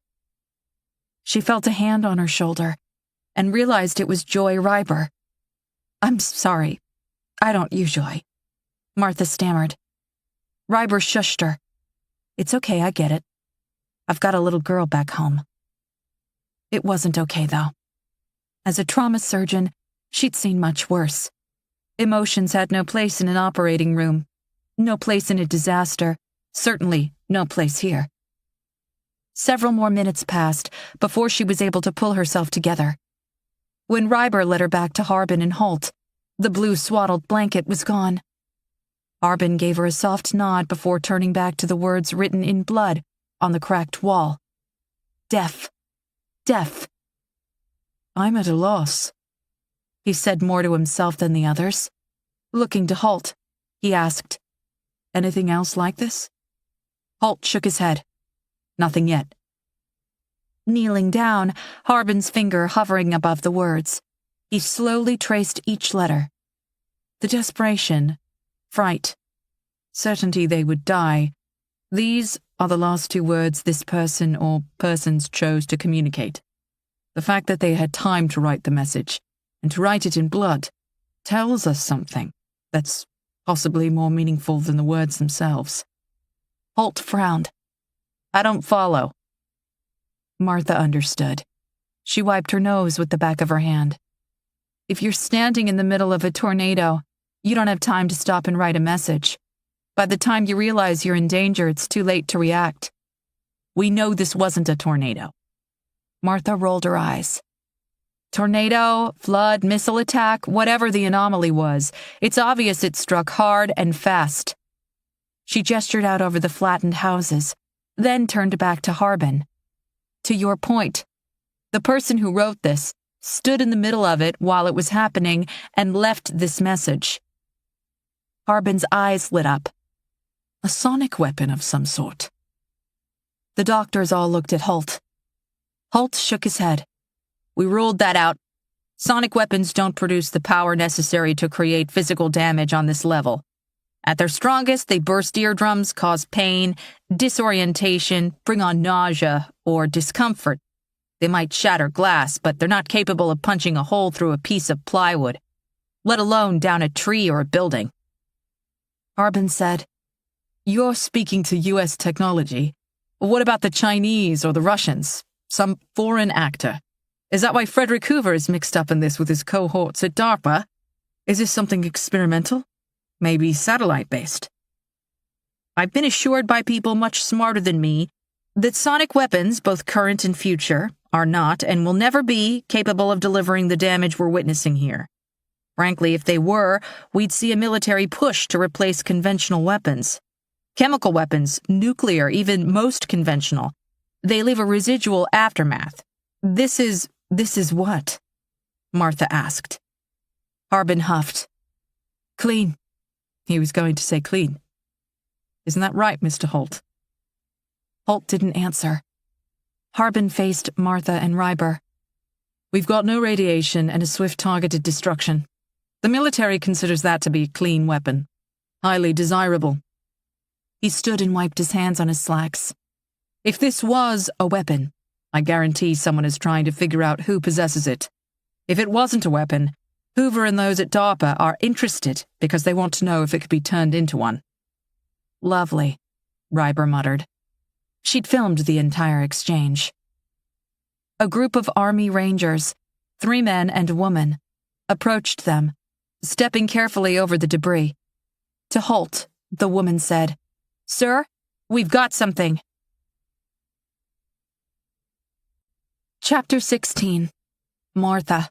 She felt a hand on her shoulder and realized it was Joy Ryber. "I'm sorry. I don't usually," Martha stammered. Ryber shushed her. "It's okay, I get it. I've got a little girl back home." It wasn't okay, though. As a trauma surgeon, she'd seen much worse. Emotions had no place in an operating room, no place in a disaster, certainly no place here. Several more minutes passed before she was able to pull herself together. When Ryber led her back to Harbin and Holt, the blue swaddled blanket was gone. Harbin gave her a soft nod before turning back to the words written in blood on the cracked wall. "Deaf. Deaf." "I'm at a loss," he said more to himself than the others. Looking to Holt, he asked, "Anything else like this?" Holt shook his head. "Nothing yet." Kneeling down, Harbin's finger hovering above the words, he slowly traced each letter. The desperation, fright, certainty they would die, these are the last 2 words this person or persons chose to communicate. The fact that they had time to write the message, and to write it in blood, tells us something that's possibly more meaningful than the words themselves. Holt frowned. "I don't follow." Martha understood. She wiped her nose with the back of her hand. If you're standing in the middle of a tornado, you don't have time to stop and write a message. By the time you realize you're in danger, it's too late to react. "We know this wasn't a tornado." Martha rolled her eyes. "Tornado, flood, missile attack, whatever the anomaly was, it's obvious it struck hard and fast." She gestured out over the flattened houses, then turned back to Harbin. "To your point, the person who wrote this stood in the middle of it while it was happening and left this message." Harbin's eyes lit up. "A sonic weapon of some sort." The doctors all looked at Holt. Holt shook his head. "We ruled that out. Sonic weapons don't produce the power necessary to create physical damage on this level. At their strongest, they burst eardrums, cause pain, disorientation, bring on nausea, or discomfort. They might shatter glass, but they're not capable of punching a hole through a piece of plywood, let alone down a tree or a building." Harbin said, "You're speaking to U.S. technology. What about the Chinese or the Russians? Some foreign actor? Is that why Frederick Hoover is mixed up in this with his cohorts at DARPA? Is this something experimental? Maybe satellite-based?" "I've been assured by people much smarter than me that sonic weapons, both current and future, are not and will never be capable of delivering the damage we're witnessing here. Frankly, if they were, we'd see a military push to replace conventional weapons. Chemical weapons, nuclear, even most conventional. They leave a residual aftermath. This is what? Martha asked. Harbin huffed. Clean. He was going to say clean. Isn't that right, Mr. Holt? Holt didn't answer. Harbin faced Martha and Ryber. We've got no radiation and a swift targeted destruction. The military considers that to be a clean weapon. Highly desirable. He stood and wiped his hands on his slacks. If this was a weapon, I guarantee someone is trying to figure out who possesses it. If it wasn't a weapon, Hoover and those at DARPA are interested because they want to know if it could be turned into one. Lovely, Ryber muttered. She'd filmed the entire exchange. A group of Army Rangers, 3 men and a woman, approached them, stepping carefully over the debris. To Holt, the woman said, Sir, we've got something. Chapter 16. Martha.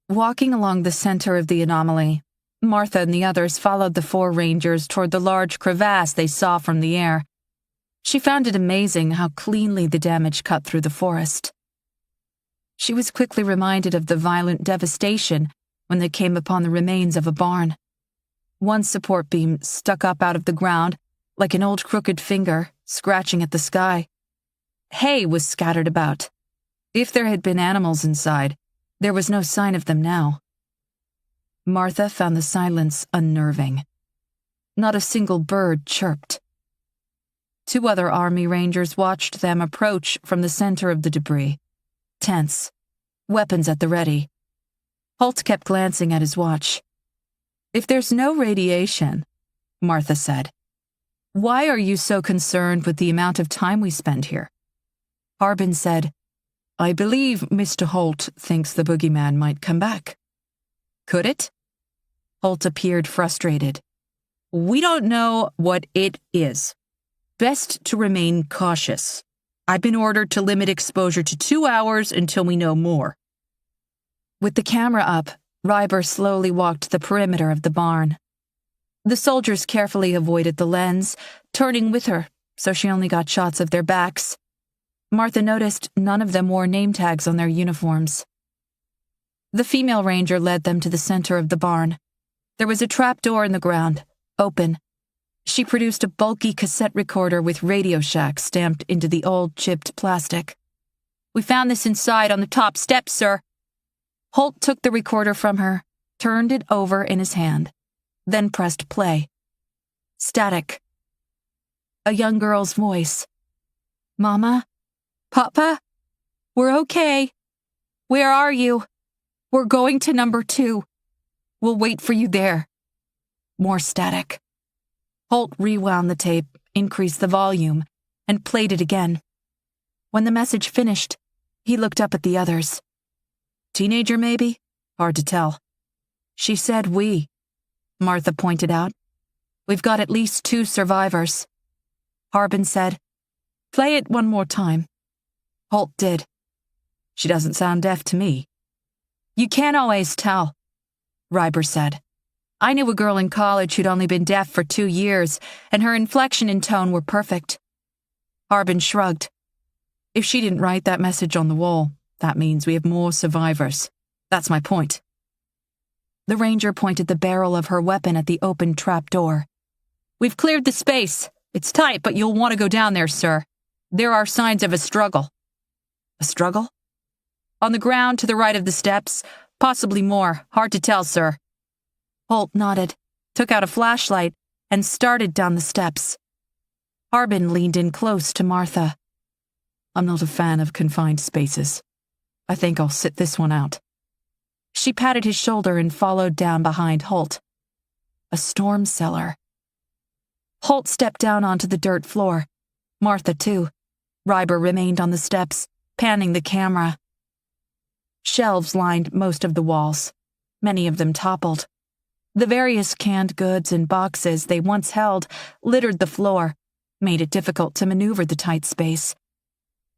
Walking along the center of the anomaly, Martha and the others followed the 4 Rangers toward the large crevasse they saw from the air. She found it amazing how cleanly the damage cut through the forest. She was quickly reminded of the violent devastation when they came upon the remains of a barn. One support beam stuck up out of the ground like an old crooked finger, scratching at the sky. Hay was scattered about. If there had been animals inside, there was no sign of them now. Martha found the silence unnerving. Not a single bird chirped. 2 other Army Rangers watched them approach from the center of the debris, tense, weapons at the ready. Holt kept glancing at his watch. If there's no radiation, Martha said, why are you so concerned with the amount of time we spend here? Harbin said, I believe Mr. Holt thinks the boogeyman might come back. Could it? Holt appeared frustrated. We don't know what it is. Best to remain cautious. I've been ordered to limit exposure to 2 hours until we know more. With the camera up, Ryber slowly walked the perimeter of the barn. The soldiers carefully avoided the lens, turning with her, so she only got shots of their backs. Martha noticed none of them wore name tags on their uniforms. The female ranger led them to the center of the barn. There was a trap door in the ground, open. She produced a bulky cassette recorder with Radio Shack stamped into the old chipped plastic. We found this inside on the top steps, sir. Holt took the recorder from her, turned it over in his hand, then pressed play. Static. A young girl's voice. Mama? Papa? We're okay. Where are you? We're going to number 2. We'll wait for you there. More static. Holt rewound the tape, increased the volume, and played it again. When the message finished, he looked up at the others. Teenager, maybe? Hard to tell. She said we, Martha pointed out. We've got at least 2 survivors. Harbin said, play it one more time. Holt did. She doesn't sound deaf to me. You can't always tell, Ryber said. I knew a girl in college who'd only been deaf for 2 years, and her inflection and tone were perfect. Harbin shrugged. If she didn't write that message on the wall, that means we have more survivors. That's my point. The ranger pointed the barrel of her weapon at the open trap door. We've cleared the space. It's tight, but you'll want to go down there, sir. There are signs of a struggle. A struggle? On the ground to the right of the steps. Possibly more. Hard to tell, sir. Holt nodded, took out a flashlight, and started down the steps. Harbin leaned in close to Martha. I'm not a fan of confined spaces. I think I'll sit this one out. She patted his shoulder and followed down behind Holt. A storm cellar. Holt stepped down onto the dirt floor. Martha, too. Ryber remained on the steps, panning the camera. Shelves lined most of the walls. Many of them toppled. The various canned goods and boxes they once held littered the floor, made it difficult to maneuver the tight space.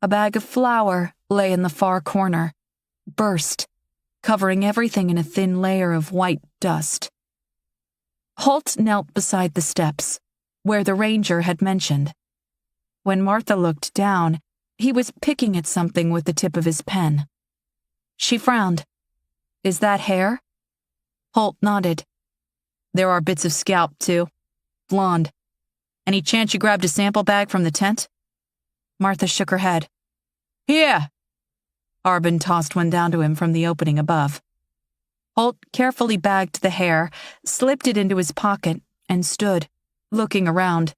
A bag of flour lay in the far corner, burst, covering everything in a thin layer of white dust. Holt knelt beside the steps, where the ranger had mentioned. When Martha looked down, he was picking at something with the tip of his pen. She frowned. "Is that hair?" Holt nodded. "There are bits of scalp, too. Blonde. Any chance you grabbed a sample bag from the tent?" Martha shook her head. "Yeah." Arbin tossed one down to him from the opening above. Holt carefully bagged the hair, slipped it into his pocket, and stood, looking around.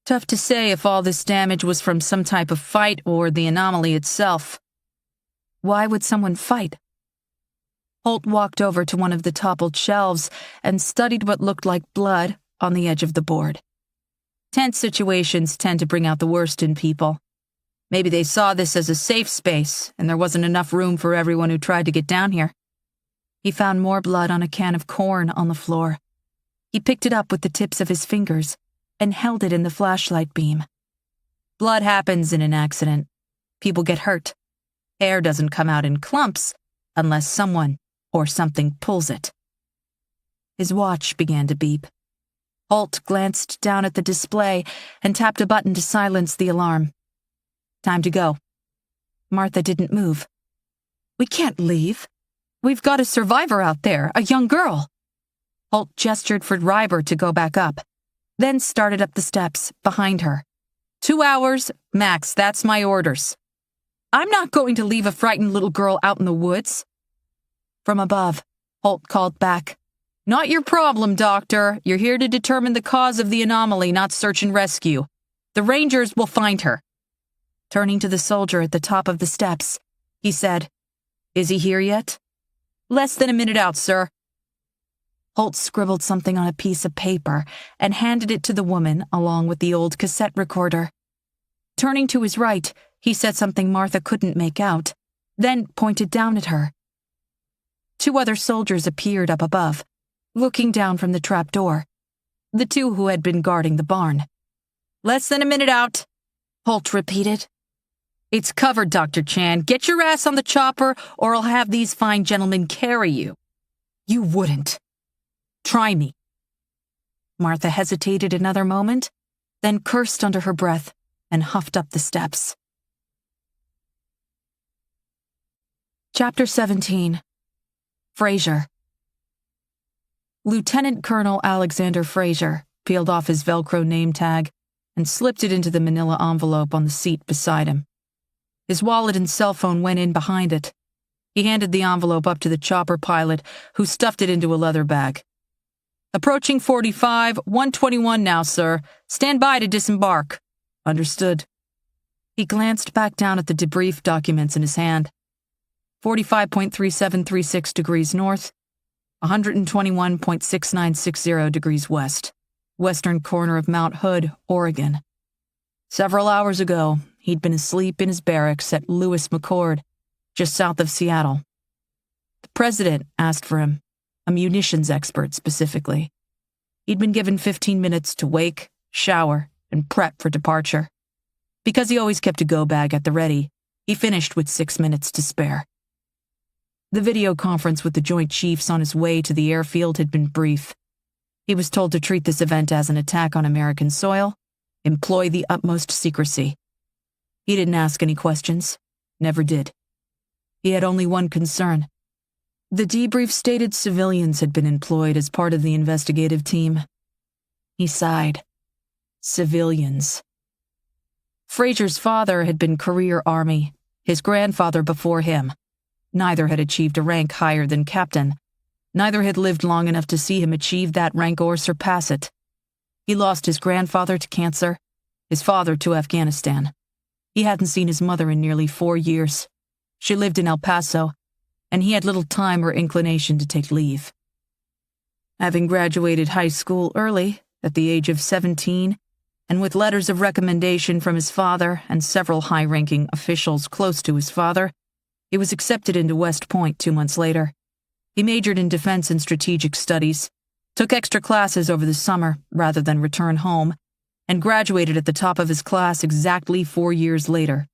Tough to say if all this damage was from some type of fight or the anomaly itself. Why would someone fight? Holt walked over to one of the toppled shelves and studied what looked like blood on the edge of the board. Tense situations tend to bring out the worst in people. Maybe they saw this as a safe space, and there wasn't enough room for everyone who tried to get down here. He found more blood on a can of corn on the floor. He picked it up with the tips of his fingers and held it in the flashlight beam. Blood happens in an accident. People get hurt. Hair doesn't come out in clumps unless someone or something pulls it. His watch began to beep. Holt glanced down at the display and tapped a button to silence the alarm. Time to go. Martha didn't move. "We can't leave. We've got a survivor out there, a young girl." Holt gestured for Ryber to go back up, then started up the steps behind her. 2 hours, max, that's my orders. "I'm not going to leave a frightened little girl out in the woods." From above, Holt called back. "Not your problem, Doctor. You're here to determine the cause of the anomaly, not search and rescue. The Rangers will find her." Turning to the soldier at the top of the steps, he said, "Is he here yet?" "Less than a minute out, sir." Holt scribbled something on a piece of paper and handed it to the woman along with the old cassette recorder. Turning to his right, he said something Martha couldn't make out, then pointed down at her. 2 other soldiers appeared up above, looking down from the trapdoor. The 2 who had been guarding the barn. "Less than a minute out," Holt repeated. "It's covered, Dr. Chan. Get your ass on the chopper, or I'll have these fine gentlemen carry you." "You wouldn't." "Try me." Martha hesitated another moment, then cursed under her breath and huffed up the steps. Chapter 17. Fraser. Lieutenant Colonel Alexander Fraser peeled off his Velcro name tag and slipped it into the manila envelope on the seat beside him. His wallet and cell phone went in behind it. He handed the envelope up to the chopper pilot, who stuffed it into a leather bag. "Approaching 45, 121 now, sir. Stand by to disembark." "Understood." He glanced back down at the debrief documents in his hand. 45.3736 degrees north, 121.6960 degrees west, western corner of Mount Hood, Oregon. Several hours ago, he'd been asleep in his barracks at Lewis McCord, just south of Seattle. The president asked for him, a munitions expert specifically. He'd been given 15 minutes to wake, shower, and prep for departure. Because he always kept a go bag at the ready, he finished with 6 minutes to spare. The video conference with the Joint Chiefs on his way to the airfield had been brief. He was told to treat this event as an attack on American soil, employ the utmost secrecy. He didn't ask any questions, never did. He had only one concern. The debrief stated civilians had been employed as part of the investigative team. He sighed. Civilians. Fraser's father had been career Army, his grandfather before him. Neither had achieved a rank higher than captain. Neither had lived long enough to see him achieve that rank or surpass it. He lost his grandfather to cancer, his father to Afghanistan. He hadn't seen his mother in nearly 4 years. She lived in El Paso, and he had little time or inclination to take leave. Having graduated high school early, at the age of 17, and with letters of recommendation from his father and several high-ranking officials close to his father, he was accepted into West Point 2 months later. He majored in defense and strategic studies, took extra classes over the summer rather than return home, and graduated at the top of his class exactly 4 years later.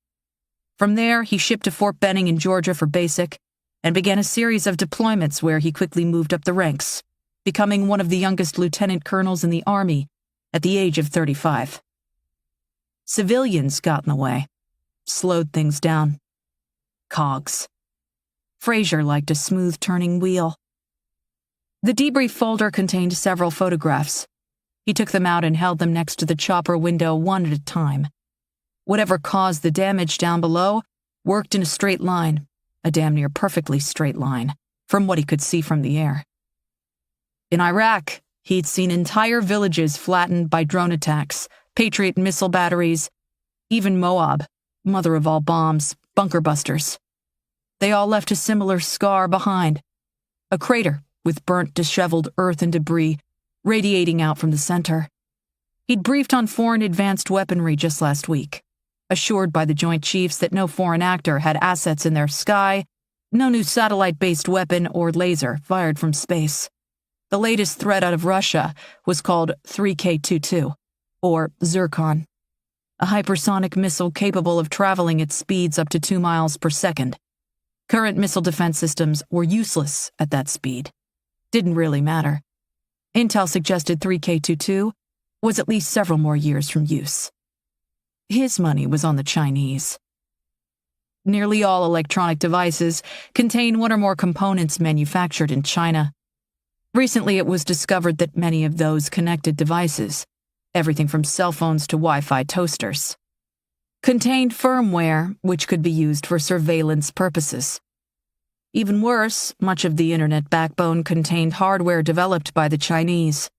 From there, he shipped to Fort Benning in Georgia for basic and began a series of deployments where he quickly moved up the ranks, becoming one of the youngest lieutenant colonels in the Army at the age of 35. Civilians got in the way, slowed things down. Cogs. Fraser liked a smooth-turning wheel. The debrief folder contained several photographs. He took them out and held them next to the chopper window one at a time. Whatever caused the damage down below worked in a straight line, a damn near perfectly straight line, from what he could see from the air. In Iraq, he'd seen entire villages flattened by drone attacks, Patriot missile batteries, even Moab, mother of all bombs, bunker busters. They all left a similar scar behind, a crater with burnt, disheveled earth and debris radiating out from the center. He'd briefed on foreign advanced weaponry just last week, assured by the Joint Chiefs that no foreign actor had assets in their sky, no new satellite-based weapon or laser fired from space. The latest threat out of Russia was called 3K-22, or Zircon, a hypersonic missile capable of traveling at speeds up to 2 miles per second. Current missile defense systems were useless at that speed. Didn't really matter. Intel suggested 3K-22 was at least several more years from use. His money was on the Chinese. Nearly all electronic devices contain one or more components manufactured in China. Recently, it was discovered that many of those connected devices, everything from cell phones to Wi-Fi toasters, contained firmware which could be used for surveillance purposes. Even worse, much of the internet backbone contained hardware developed by the Chinese.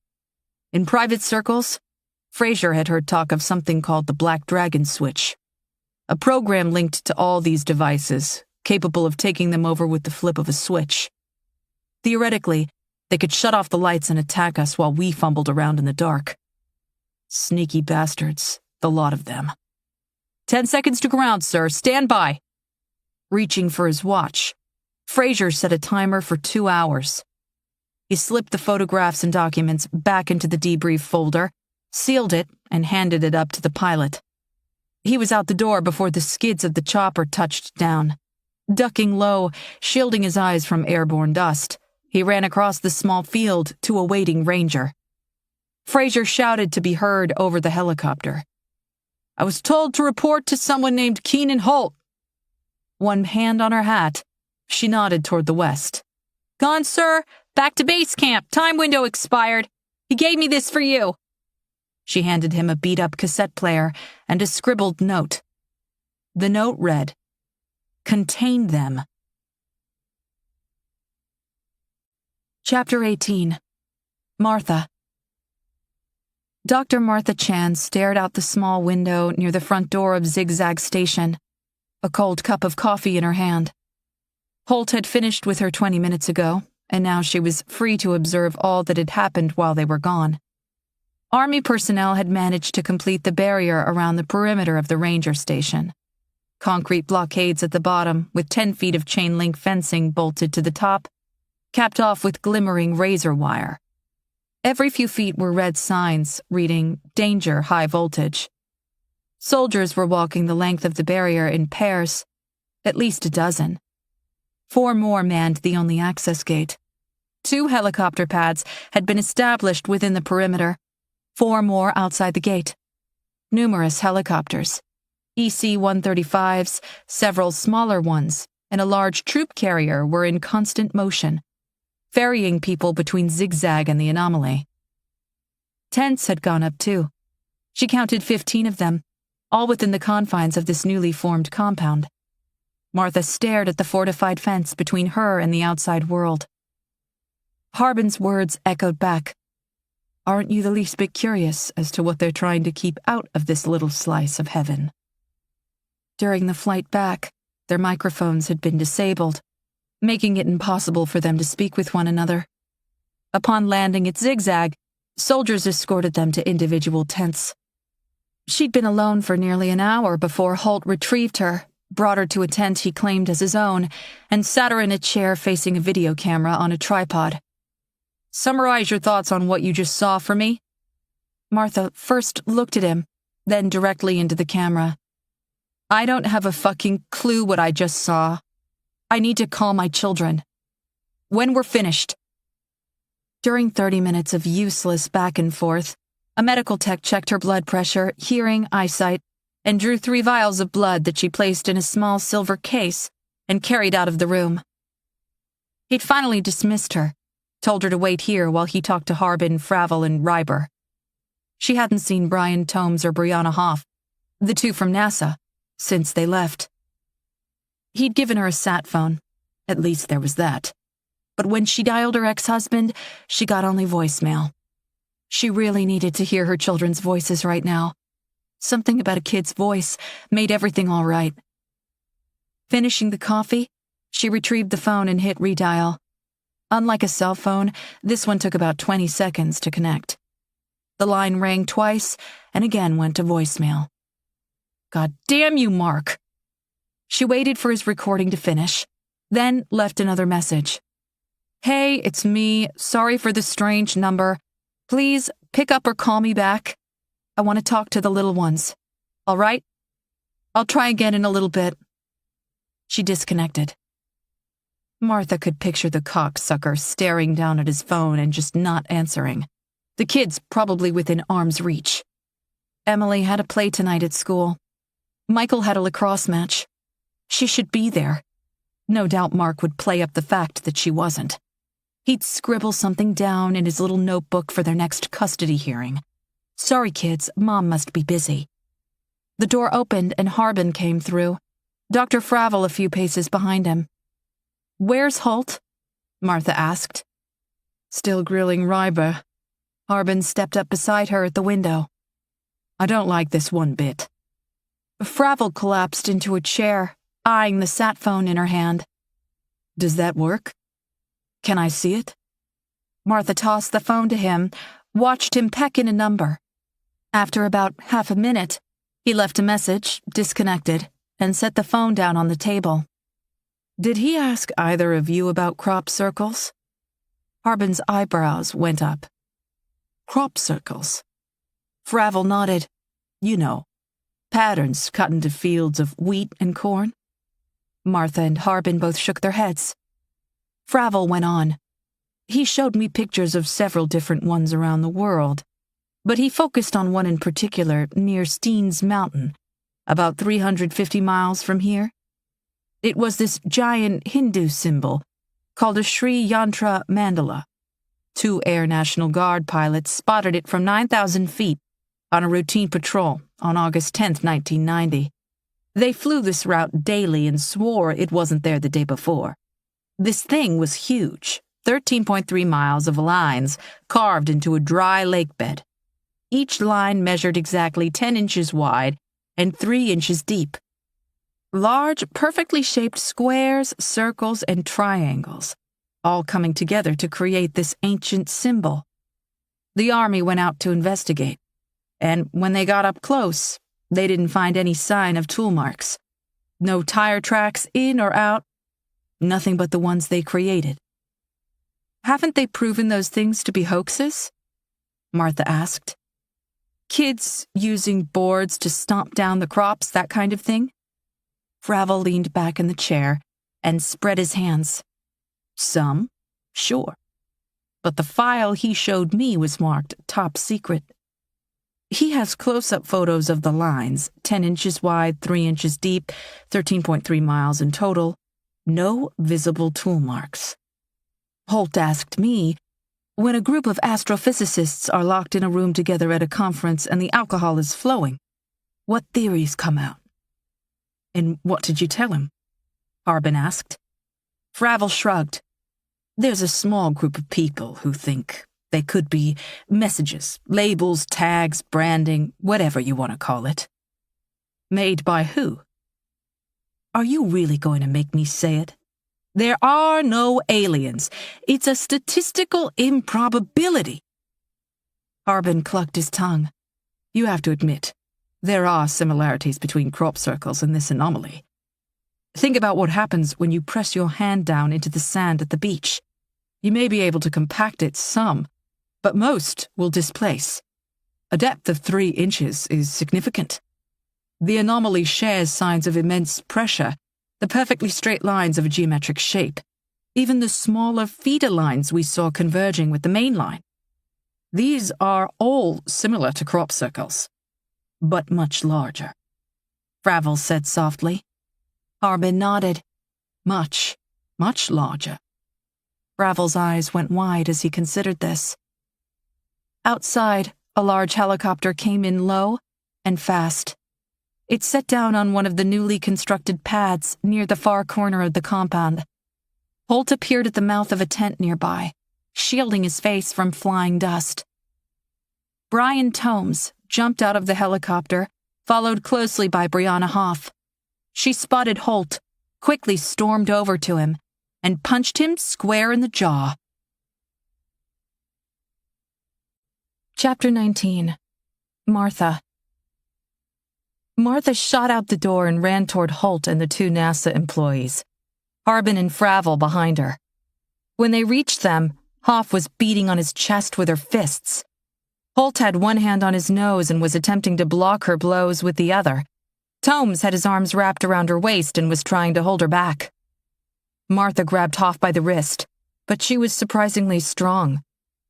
In private circles, Fraser had heard talk of something called the Black Dragon Switch, a program linked to all these devices, capable of taking them over with the flip of a switch. Theoretically, they could shut off the lights and attack us while we fumbled around in the dark. Sneaky bastards, the lot of them. 10 seconds to ground, sir. Stand by. Reaching for his watch, Fraser set a timer for 2 hours. He slipped the photographs and documents back into the debrief folder, sealed it, and handed it up to the pilot. He was out the door before the skids of the chopper touched down. Ducking low, shielding his eyes from airborne dust, he ran across the small field to a waiting ranger. Fraser shouted to be heard over the helicopter. "I was told to report to someone named Keenan Holt." One hand on her hat, she nodded toward the west. "Gone, sir. Back to base camp. Time window expired. He gave me this for you." She handed him a beat-up cassette player and a scribbled note. The note read, "Contain them." Chapter 18. Martha. Dr. Martha Chan stared out the small window near the front door of Zigzag Station, a cold cup of coffee in her hand. Holt had finished with her 20 minutes ago, and now she was free to observe all that had happened while they were gone. Army personnel had managed to complete the barrier around the perimeter of the ranger station. Concrete blockades at the bottom, with 10 feet of chain-link fencing bolted to the top, capped off with glimmering razor wire. Every few feet were red signs reading, "Danger, high voltage." Soldiers were walking the length of the barrier in pairs, at least a dozen. 4 more manned the only access gate. 2 helicopter pads had been established within the perimeter, 4 more outside the gate. Numerous helicopters, EC-135s, several smaller ones, and a large troop carrier were in constant motion, ferrying people between Zigzag and the anomaly. Tents had gone up too. She counted 15 of them, all within the confines of this newly formed compound. Martha stared at the fortified fence between her and the outside world. Harbin's words echoed back. "Aren't you the least bit curious as to what they're trying to keep out of this little slice of heaven?" During the flight back, their microphones had been disabled, making it impossible for them to speak with one another. Upon landing at Zigzag, soldiers escorted them to individual tents. She'd been alone for nearly an hour before Holt retrieved her, brought her to a tent he claimed as his own, and sat her in a chair facing a video camera on a tripod. "Summarize your thoughts on what you just saw for me." Martha first looked at him, then directly into the camera. I don't have a fucking clue what I just saw. I need to call my children. When we're finished." During 30 minutes of useless back and forth, a medical tech checked her blood pressure, hearing, eyesight, and drew 3 vials of blood that she placed in a small silver case and carried out of the room. He'd finally dismissed her, told her to wait here while he talked to Harbin, Fravel, and Reiber. She hadn't seen Brian Tomes or Brianna Hoff, the 2 from NASA, since they left. He'd given her a sat phone. At least there was that. But when she dialed her ex-husband, she got only voicemail. She really needed to hear her children's voices right now. Something about a kid's voice made everything all right. Finishing the coffee, she retrieved the phone and hit redial. Unlike a cell phone, this one took about 20 seconds to connect. The line rang twice and again went to voicemail. "God damn you, Mark." She waited for his recording to finish, then left another message. "Hey, it's me. Sorry for the strange number. Please pick up or call me back. I want to talk to the little ones. All right? I'll try again in a little bit." She disconnected. Martha could picture the cocksucker staring down at his phone and just not answering. The kids probably within arm's reach. Emily had a play tonight at school. Michael had a lacrosse match. She should be there. No doubt Mark would play up the fact that she wasn't. He'd scribble something down in his little notebook for their next custody hearing. "Sorry, kids, Mom must be busy." The door opened and Harbin came through, Dr. Fravel a few paces behind him. "Where's Holt?" Martha asked. "Still grilling Reiber." Harbin stepped up beside her at the window. "I don't like this one bit." Fravel collapsed into a chair, eyeing the sat phone in her hand. "Does that work? Can I see it?" Martha tossed the phone to him, watched him peck in a number. After about half a minute, he left a message, disconnected, and set the phone down on the table. "Did he ask either of you about crop circles?" Harbin's eyebrows went up. "Crop circles?" Fravel nodded. "You know, patterns cut into fields of wheat and corn." Martha and Harbin both shook their heads. Fravel went on. "He showed me pictures of several different ones around the world, but he focused on one in particular near Steens Mountain, about 350 miles from here. It was this giant Hindu symbol called a Sri Yantra Mandala. 2 Air National Guard pilots spotted it from 9,000 feet on a routine patrol on August 10, 1990. They flew this route daily and swore it wasn't there the day before. This thing was huge, 13.3 miles of lines carved into a dry lake bed. Each line measured exactly 10 inches wide and 3 inches deep. Large, perfectly shaped squares, circles, and triangles, all coming together to create this ancient symbol. The Army went out to investigate, and when they got up close, they didn't find any sign of tool marks. No tire tracks in or out, nothing but the ones they created. "Haven't they proven those things to be hoaxes?" Martha asked. "Kids using boards to stomp down the crops, that kind of thing?" Fravel leaned back in the chair and spread his hands. "Some, sure. But the file he showed me was marked top secret. He has close-up photos of the lines, 10 inches wide, 3 inches deep, 13.3 miles in total. No visible tool marks." Holt asked me, "When a group of astrophysicists are locked in a room together at a conference and the alcohol is flowing, what theories come out?" "And what did you tell him?" Harbin asked. Fravel shrugged. "There's a small group of people who think they could be messages, labels, tags, branding, whatever you want to call it." "Made by who?" "Are you really going to make me say it? There are no aliens. It's a statistical improbability." Harbin clucked his tongue. "You have to admit, there are similarities between crop circles and this anomaly. Think about what happens when you press your hand down into the sand at the beach. You may be able to compact it some, but most will displace. A depth of 3 inches is significant." The anomaly shares signs of immense pressure, the perfectly straight lines of a geometric shape, even the smaller feeder lines we saw converging with the main line. These are all similar to crop circles, but much larger. Fravel said softly. Harbin nodded. Much, much larger. Fravel's eyes went wide as he considered this. Outside, a large helicopter came in low and fast. It set down on one of the newly constructed pads near the far corner of the compound. Holt appeared at the mouth of a tent nearby, shielding his face from flying dust. Brian Tomes jumped out of the helicopter, followed closely by Brianna Hoff. She spotted Holt, quickly stormed over to him, and punched him square in the jaw. Chapter 19. Martha. Martha shot out the door and ran toward Holt and the two NASA employees, Harbin and Fravel behind her. When they reached them, Hoff was beating on his chest with her fists. Holt had one hand on his nose and was attempting to block her blows with the other. Tomes had his arms wrapped around her waist and was trying to hold her back. Martha grabbed Hoff by the wrist, but she was surprisingly strong.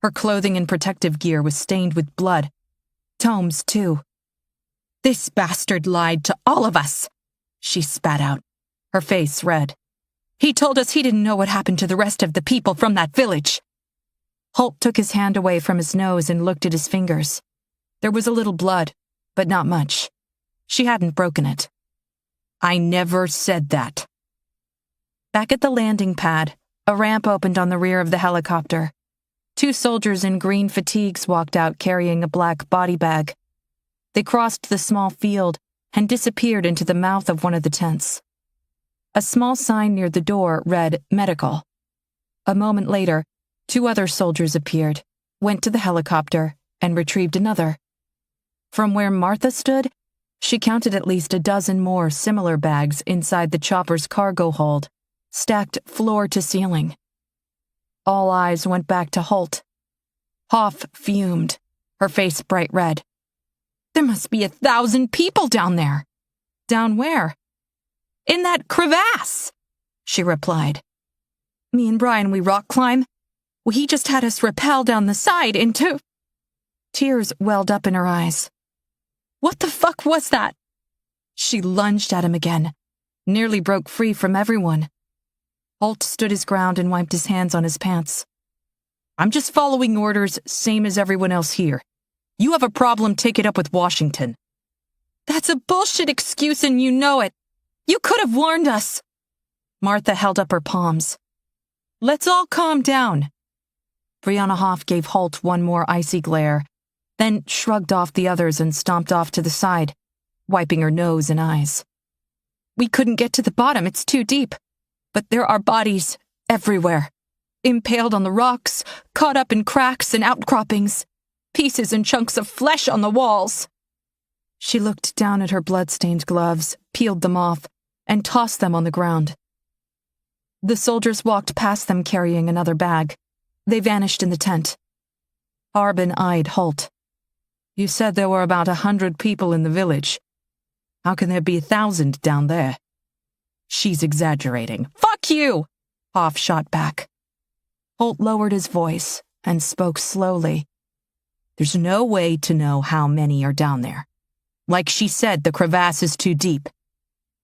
Her clothing and protective gear was stained with blood. Tomes, too. This bastard lied to all of us, she spat out, her face red. He told us he didn't know what happened to the rest of the people from that village. Holt took his hand away from his nose and looked at his fingers. There was a little blood, but not much. She hadn't broken it. I never said that. Back at the landing pad, a ramp opened on the rear of the helicopter. Two soldiers in green fatigues walked out carrying a black body bag. They crossed the small field and disappeared into the mouth of one of the tents. A small sign near the door read medical. A moment later, two other soldiers appeared, went to the helicopter, and retrieved another. From where Martha stood, she counted at least a dozen more similar bags inside the chopper's cargo hold, stacked floor to ceiling. All eyes went back to Holt. Hoff fumed, her face bright red. There must be 1,000 people down there. Down where? In that crevasse, she replied. Me and Brian, we rock climb. He just had us rappel down the side into... Tears welled up in her eyes. What the fuck was that? She lunged at him again, nearly broke free from everyone. Holt stood his ground and wiped his hands on his pants. I'm just following orders, same as everyone else here. You have a problem, take it up with Washington. That's a bullshit excuse and you know it. You could have warned us. Martha held up her palms. Let's all calm down. Brianna Hoff gave Holt one more icy glare, then shrugged off the others and stomped off to the side, wiping her nose and eyes. We couldn't get to the bottom, it's too deep. But there are bodies everywhere, impaled on the rocks, caught up in cracks and outcroppings, pieces and chunks of flesh on the walls. She looked down at her blood-stained gloves, peeled them off, and tossed them on the ground. The soldiers walked past them carrying another bag. They vanished in the tent. Harbin eyed Holt. You said there were about 100 people in the village. How can there be 1,000 down there? She's exaggerating. Fuck you! Hoff shot back. Holt lowered his voice and spoke slowly. There's no way to know how many are down there. Like she said, the crevasse is too deep.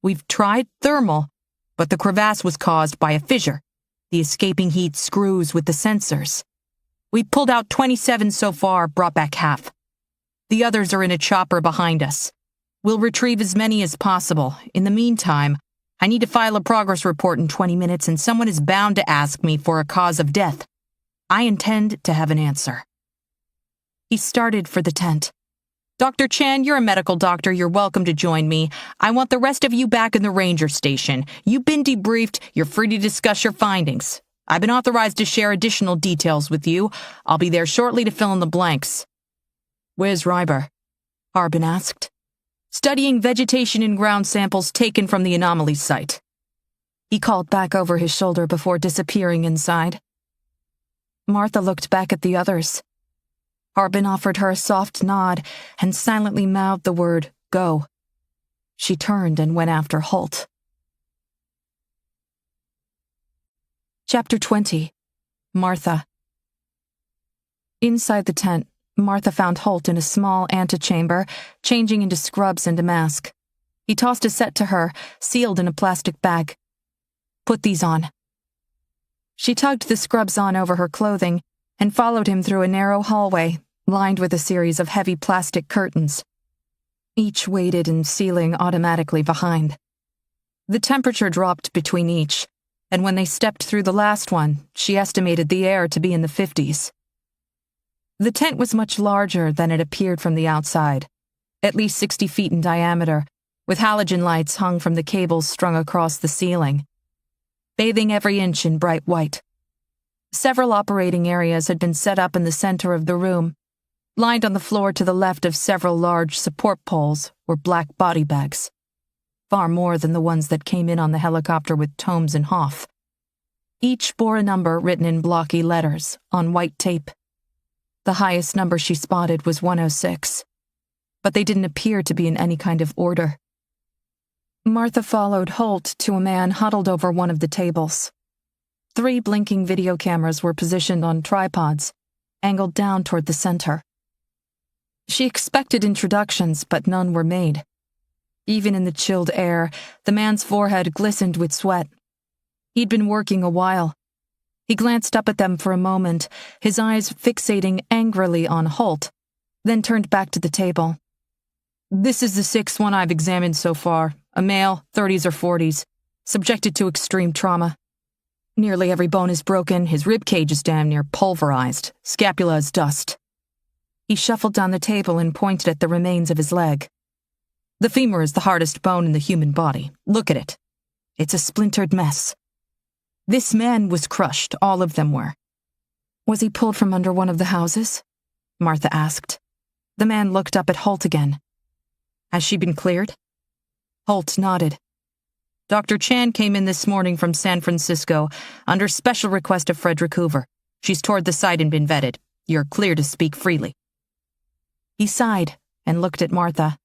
We've tried thermal, but the crevasse was caused by a fissure. The escaping heat screws with the sensors. We pulled out 27 so far, brought back half. The others are in a chopper behind us. We'll retrieve as many as possible. In the meantime, I need to file a progress report in 20 minutes and someone is bound to ask me for a cause of death. I intend to have an answer. He started for the tent. Dr. Chan, you're a medical doctor. You're welcome to join me. I want the rest of you back in the ranger station. You've been debriefed. You're free to discuss your findings. I've been authorized to share additional details with you. I'll be there shortly to fill in the blanks. Where's Ryber? Harbin asked. Studying vegetation and ground samples taken from the anomaly site. He called back over his shoulder before disappearing inside. Martha looked back at the others. Harbin offered her a soft nod and silently mouthed the word, go. She turned and went after Holt. Chapter 20. Martha. Inside the tent, Martha found Holt in a small antechamber, changing into scrubs and a mask. He tossed a set to her, sealed in a plastic bag. "Put these on." She tugged the scrubs on over her clothing and followed him through a narrow hallway, lined with a series of heavy plastic curtains, each weighted and sealing automatically behind. The temperature dropped between each, and when they stepped through the last one, she estimated the air to be in the 50s. The tent was much larger than it appeared from the outside, at least 60 feet in diameter, with halogen lights hung from the cables strung across the ceiling, bathing every inch in bright white. Several operating areas had been set up in the center of the room. Lined on the floor to the left of several large support poles were black body bags, far more than the ones that came in on the helicopter with Tomes and Hoff. Each bore a number written in blocky letters on white tape. The highest number she spotted was 106, but they didn't appear to be in any kind of order. Martha followed Holt to a man huddled over one of the tables. 3 blinking video cameras were positioned on tripods, angled down toward the center. She expected introductions, but none were made. Even in the chilled air, the man's forehead glistened with sweat. He'd been working a while. He glanced up at them for a moment, his eyes fixating angrily on Holt, then turned back to the table. "This is the 6th one I've examined so far. A male, 30s or 40s, subjected to extreme trauma. Nearly every bone is broken, his rib cage is damn near pulverized, scapula is dust." He shuffled down the table and pointed at the remains of his leg. "The femur is the hardest bone in the human body. Look at it. It's a splintered mess. This man was crushed, all of them were." "Was he pulled from under one of the houses?" Martha asked. The man looked up at Holt again. "Has she been cleared?" Holt nodded. "Dr. Chan came in this morning from San Francisco under special request of Frederick Hoover. She's toured the site and been vetted. You're clear to speak freely." He sighed and looked at Martha.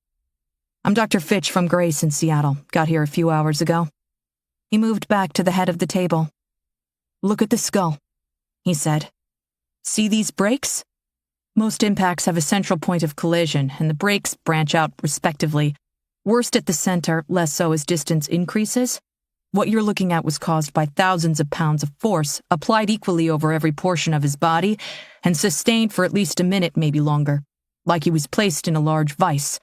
"I'm Dr. Fitch from Grace in Seattle. Got here a few hours ago." He moved back to the head of the table. "Look at the skull," he said. "See these breaks? Most impacts have a central point of collision, and the breaks branch out respectively. Worst at the center, less so as distance increases. What you're looking at was caused by thousands of pounds of force applied equally over every portion of his body and sustained for at least a minute, maybe longer, like he was placed in a large vise,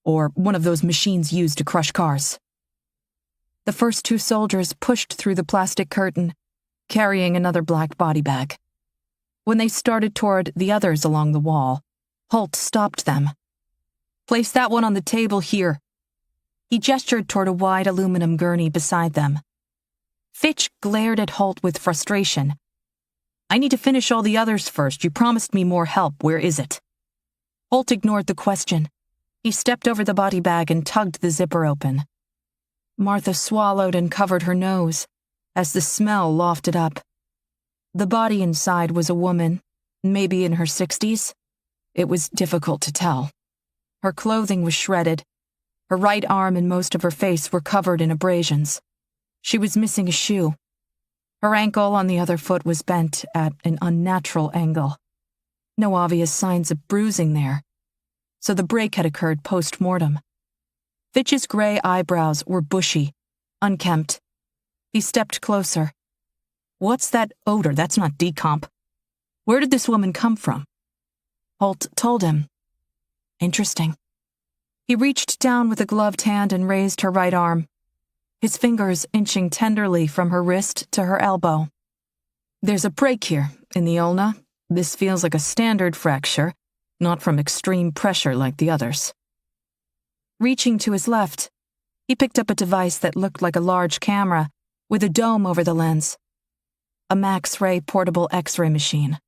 or one of those machines used to crush cars." The first 2 soldiers pushed through the plastic curtain, carrying another black body bag. When they started toward the others along the wall, Holt stopped them. "Place that one on the table here." He gestured toward a wide aluminum gurney beside them. Fitch glared at Holt with frustration. "I need to finish all the others first. You promised me more help. Where is it?" Holt ignored the question. He stepped over the body bag and tugged the zipper open. Martha swallowed and covered her nose as the smell lofted up. The body inside was a woman, maybe in her 60s. It was difficult to tell. Her clothing was shredded. Her right arm and most of her face were covered in abrasions. She was missing a shoe. Her ankle on the other foot was bent at an unnatural angle. No obvious signs of bruising there, so the break had occurred post-mortem. Fitch's gray eyebrows were bushy, unkempt. He stepped closer. "What's that odor? That's not decomp. Where did this woman come from?" Holt told him. "Interesting." He reached down with a gloved hand and raised her right arm, his fingers inching tenderly from her wrist to her elbow. "There's a break here, in the ulna. This feels like a standard fracture, not from extreme pressure like the others." Reaching to his left, he picked up a device that looked like a large camera with a dome over the lens. A Max-Ray portable X-ray machine.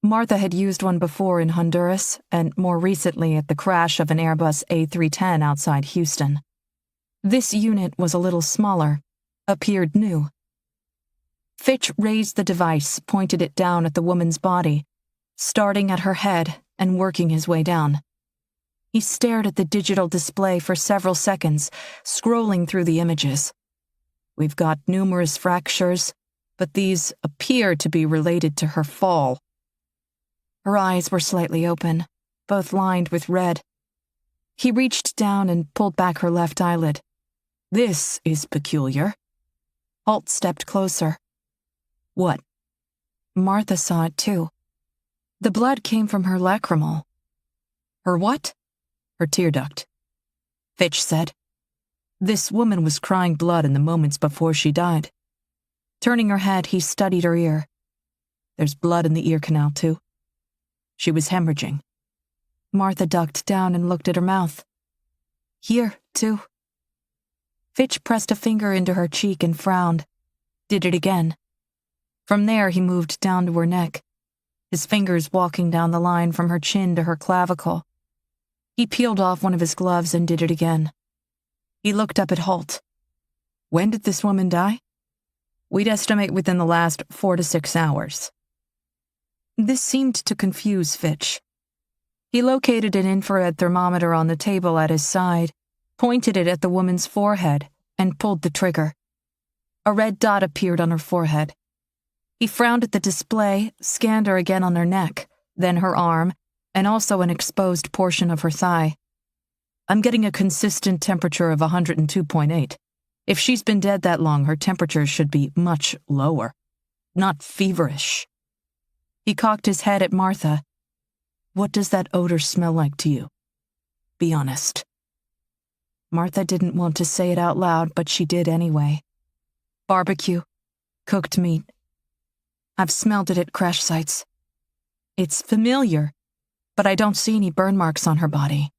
Martha had used one before in Honduras and more recently at the crash of an Airbus A310 outside Houston. This unit was a little smaller, appeared new. Fitch raised the device, pointed it down at the woman's body, starting at her head and working his way down. He stared at the digital display for several seconds, scrolling through the images. We've got numerous fractures, but these appear to be related to her fall. Her eyes were slightly open, both lined with red. He reached down and pulled back her left eyelid. This is peculiar. Holt stepped closer. What? Martha saw it too. The blood came from her lacrimal. Her what? Her tear duct. Fitch said. This woman was crying blood in the moments before she died. Turning her head, he studied her ear. There's blood in the ear canal too. She was hemorrhaging. Martha ducked down and looked at her mouth. Here, too. Fitch pressed a finger into her cheek and frowned. Did it again. From there, he moved down to her neck, his fingers walking down the line from her chin to her clavicle. He peeled off one of his gloves and did it again. He looked up at Holt. When did this woman die? We'd estimate within the last 4 to 6 hours. This seemed to confuse Fitch. He located an infrared thermometer on the table at his side, pointed it at the woman's forehead, and pulled the trigger. A red dot appeared on her forehead. He frowned at the display, scanned her again on her neck, then her arm, and also an exposed portion of her thigh. I'm getting a consistent temperature of 102.8. If she's been dead that long, her temperature should be much lower, not feverish. He cocked his head at Martha. What does that odor smell like to you? Be honest. Martha didn't want to say it out loud, but she did anyway. Barbecue. Cooked meat. I've smelled it at crash sites. It's familiar, but I don't see any burn marks on her body.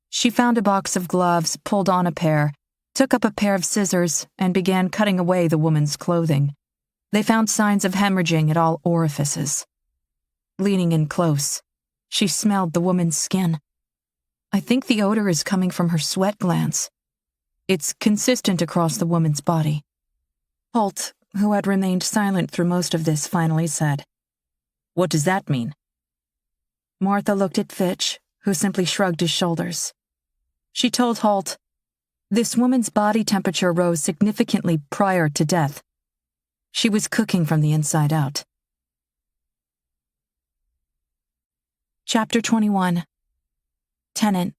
She found a box of gloves, pulled on a pair, took up a pair of scissors, and began cutting away the woman's clothing. They found signs of hemorrhaging at all orifices. Leaning in close, she smelled the woman's skin. I think the odor is coming from her sweat glands. It's consistent across the woman's body. Holt, who had remained silent through most of this, finally said, What does that mean? Martha looked at Fitch, who simply shrugged his shoulders. She told Holt, This woman's body temperature rose significantly prior to death. She was cooking from the inside out. Chapter 21. Tenant.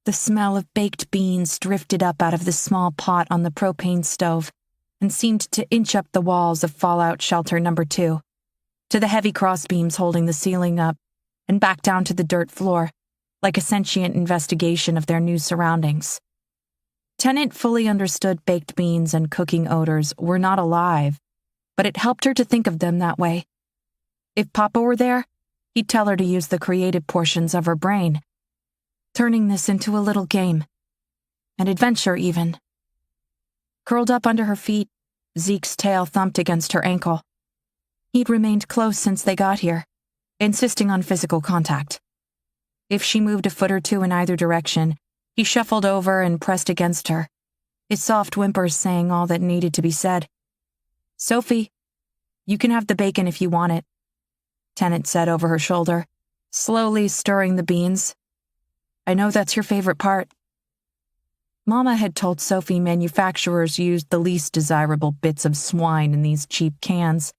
The smell of baked beans drifted up out of the small pot on the propane stove and seemed to inch up the walls of Fallout Shelter No. 2, to the heavy crossbeams holding the ceiling up, and back down to the dirt floor, like a sentient investigation of their new surroundings. Tennant fully understood baked beans and cooking odors were not alive, but it helped her to think of them that way. If Papa were there, he'd tell her to use the creative portions of her brain, turning this into a little game. An adventure, even. Curled up under her feet, Zeke's tail thumped against her ankle. He'd remained close since they got here, insisting on physical contact. If she moved a foot or two in either direction, he shuffled over and pressed against her, his soft whimpers saying all that needed to be said. Sophie, you can have the bacon if you want it, Tennant said over her shoulder, slowly stirring the beans. I know that's your favorite part. Mama had told Sophie manufacturers used the least desirable bits of swine in these cheap cans,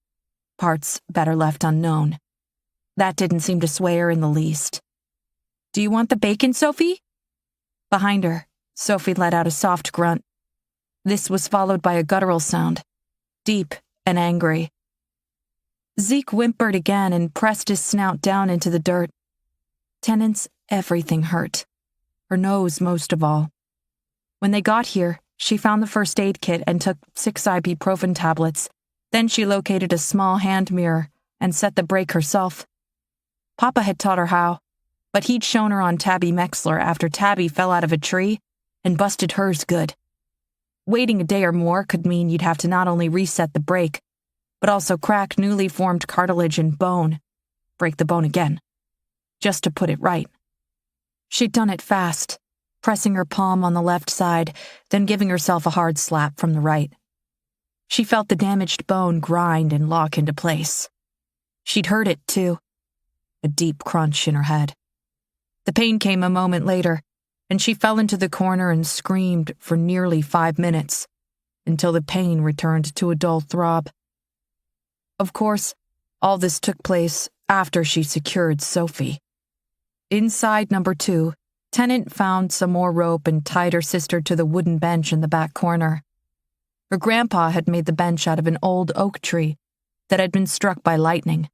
parts better left unknown. That didn't seem to sway her in the least. Do you want the bacon, Sophie? Behind her, Sophie let out a soft grunt. This was followed by a guttural sound, deep and angry. Zeke whimpered again and pressed his snout down into the dirt. Tennant's everything hurt, her nose most of all. When they got here, she found the first aid kit and took 6 ibuprofen tablets. Then she located a small hand mirror and set the brake herself. Papa had taught her how, but he'd shown her on Tabby Mexler after Tabby fell out of a tree and busted hers good. Waiting a day or more could mean you'd have to not only reset the brake, but also crack newly formed cartilage and bone, break the bone again, just to put it right. She'd done it fast, pressing her palm on the left side, then giving herself a hard slap from the right. She felt the damaged bone grind and lock into place. She'd heard it, too, a deep crunch in her head. The pain came a moment later, and she fell into the corner and screamed for nearly 5 minutes, until the pain returned to a dull throb. Of course, all this took place after she secured Sophie. Inside number 2, Tennant found some more rope and tied her sister to the wooden bench in the back corner. Her grandpa had made the bench out of an old oak tree that had been struck by lightning.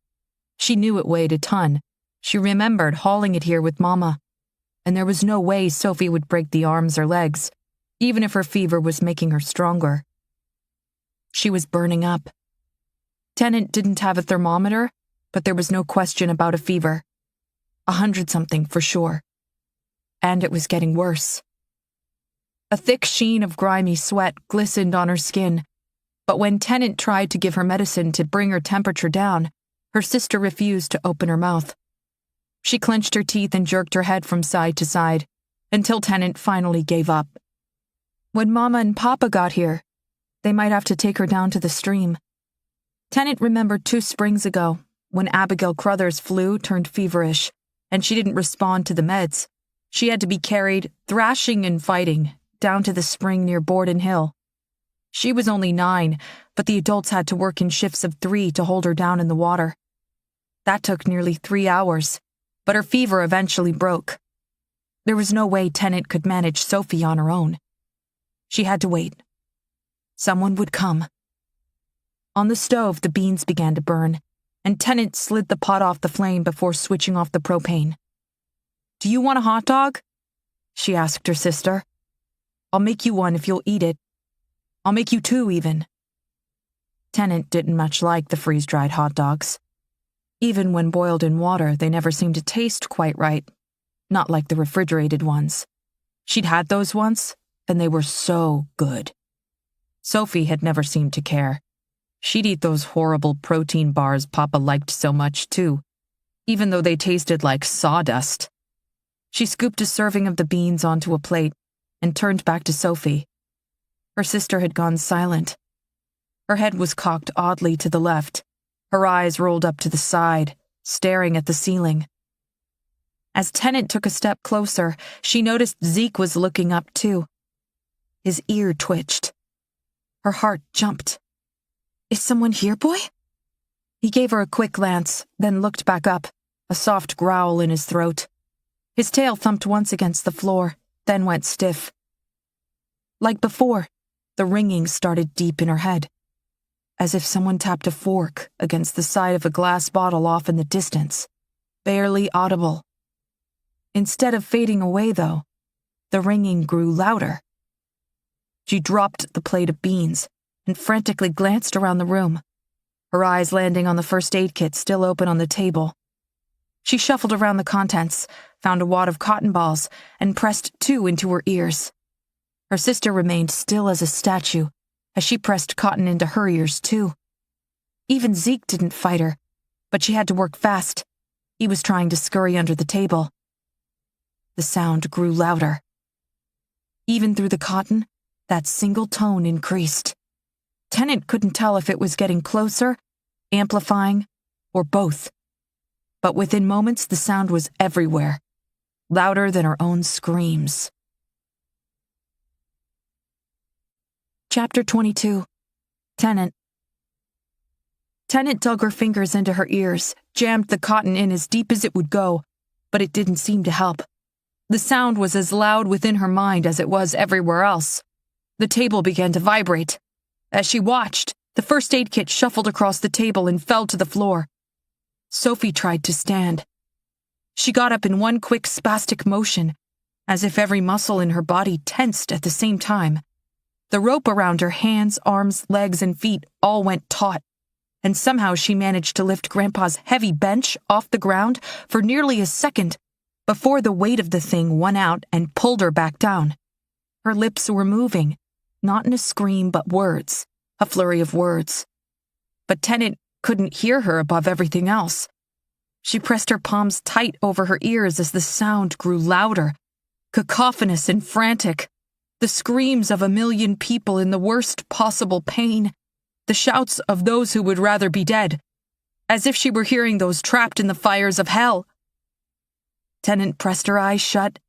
She knew it weighed a ton. She remembered hauling it here with Mama, and there was no way Sophie would break the arms or legs, even if her fever was making her stronger. She was burning up. Tennant didn't have a thermometer, but there was no question about a fever. 100-something for sure. And it was getting worse. A thick sheen of grimy sweat glistened on her skin, but when Tennant tried to give her medicine to bring her temperature down, her sister refused to open her mouth. She clenched her teeth and jerked her head from side to side, until Tennant finally gave up. When Mama and Papa got here, they might have to take her down to the stream. Tennant remembered 2 springs ago, when Abigail Crothers' flu turned feverish, and she didn't respond to the meds. She had to be carried, thrashing and fighting, down to the spring near Borden Hill. She was only 9, but the adults had to work in shifts of 3 to hold her down in the water. That took nearly 3 hours, but her fever eventually broke. There was no way Tennant could manage Sophie on her own. She had to wait. Someone would come. On the stove, the beans began to burn, and Tennant slid the pot off the flame before switching off the propane. "Do you want a hot dog?" she asked her sister. "I'll make you one if you'll eat it. I'll make you 2 even." Tennant didn't much like the freeze-dried hot dogs. Even when boiled in water, they never seemed to taste quite right, not like the refrigerated ones. She'd had those once, and they were so good. Sophie had never seemed to care. She'd eat those horrible protein bars Papa liked so much, too, even though they tasted like sawdust. She scooped a serving of the beans onto a plate and turned back to Sophie. Her sister had gone silent. Her head was cocked oddly to the left, her eyes rolled up to the side, staring at the ceiling. As Tennant took a step closer, she noticed Zeke was looking up, too. His ear twitched. Her heart jumped. "Is someone here, boy?" He gave her a quick glance, then looked back up, a soft growl in his throat. His tail thumped once against the floor, then went stiff. Like before, the ringing started deep in her head, as if someone tapped a fork against the side of a glass bottle off in the distance, barely audible. Instead of fading away, though, the ringing grew louder. She dropped the plate of beans and frantically glanced around the room, her eyes landing on the first aid kit still open on the table. She shuffled around the contents, found a wad of cotton balls, and pressed 2 into her ears. Her sister remained still as a statue, as she pressed cotton into her ears, too. Even Zeke didn't fight her, but she had to work fast. He was trying to scurry under the table. The sound grew louder. Even through the cotton, that single tone increased. Tennant couldn't tell if it was getting closer, amplifying, or both. But within moments, the sound was everywhere, louder than her own screams. Chapter 22. Tennant. Tennant dug her fingers into her ears, jammed the cotton in as deep as it would go, but it didn't seem to help. The sound was as loud within her mind as it was everywhere else. The table began to vibrate. As she watched, the first aid kit shuffled across the table and fell to the floor. Sophie tried to stand. She got up in one quick spastic motion, as if every muscle in her body tensed at the same time. The rope around her hands, arms, legs, and feet all went taut, and somehow she managed to lift Grandpa's heavy bench off the ground for nearly a second before the weight of the thing won out and pulled her back down. Her lips were moving, not in a scream but words, a flurry of words. But Tennant couldn't hear her above everything else. She pressed her palms tight over her ears as the sound grew louder, cacophonous and frantic. The screams of a million people in the worst possible pain, the shouts of those who would rather be dead, as if she were hearing those trapped in the fires of hell. Tennant pressed her eyes shut,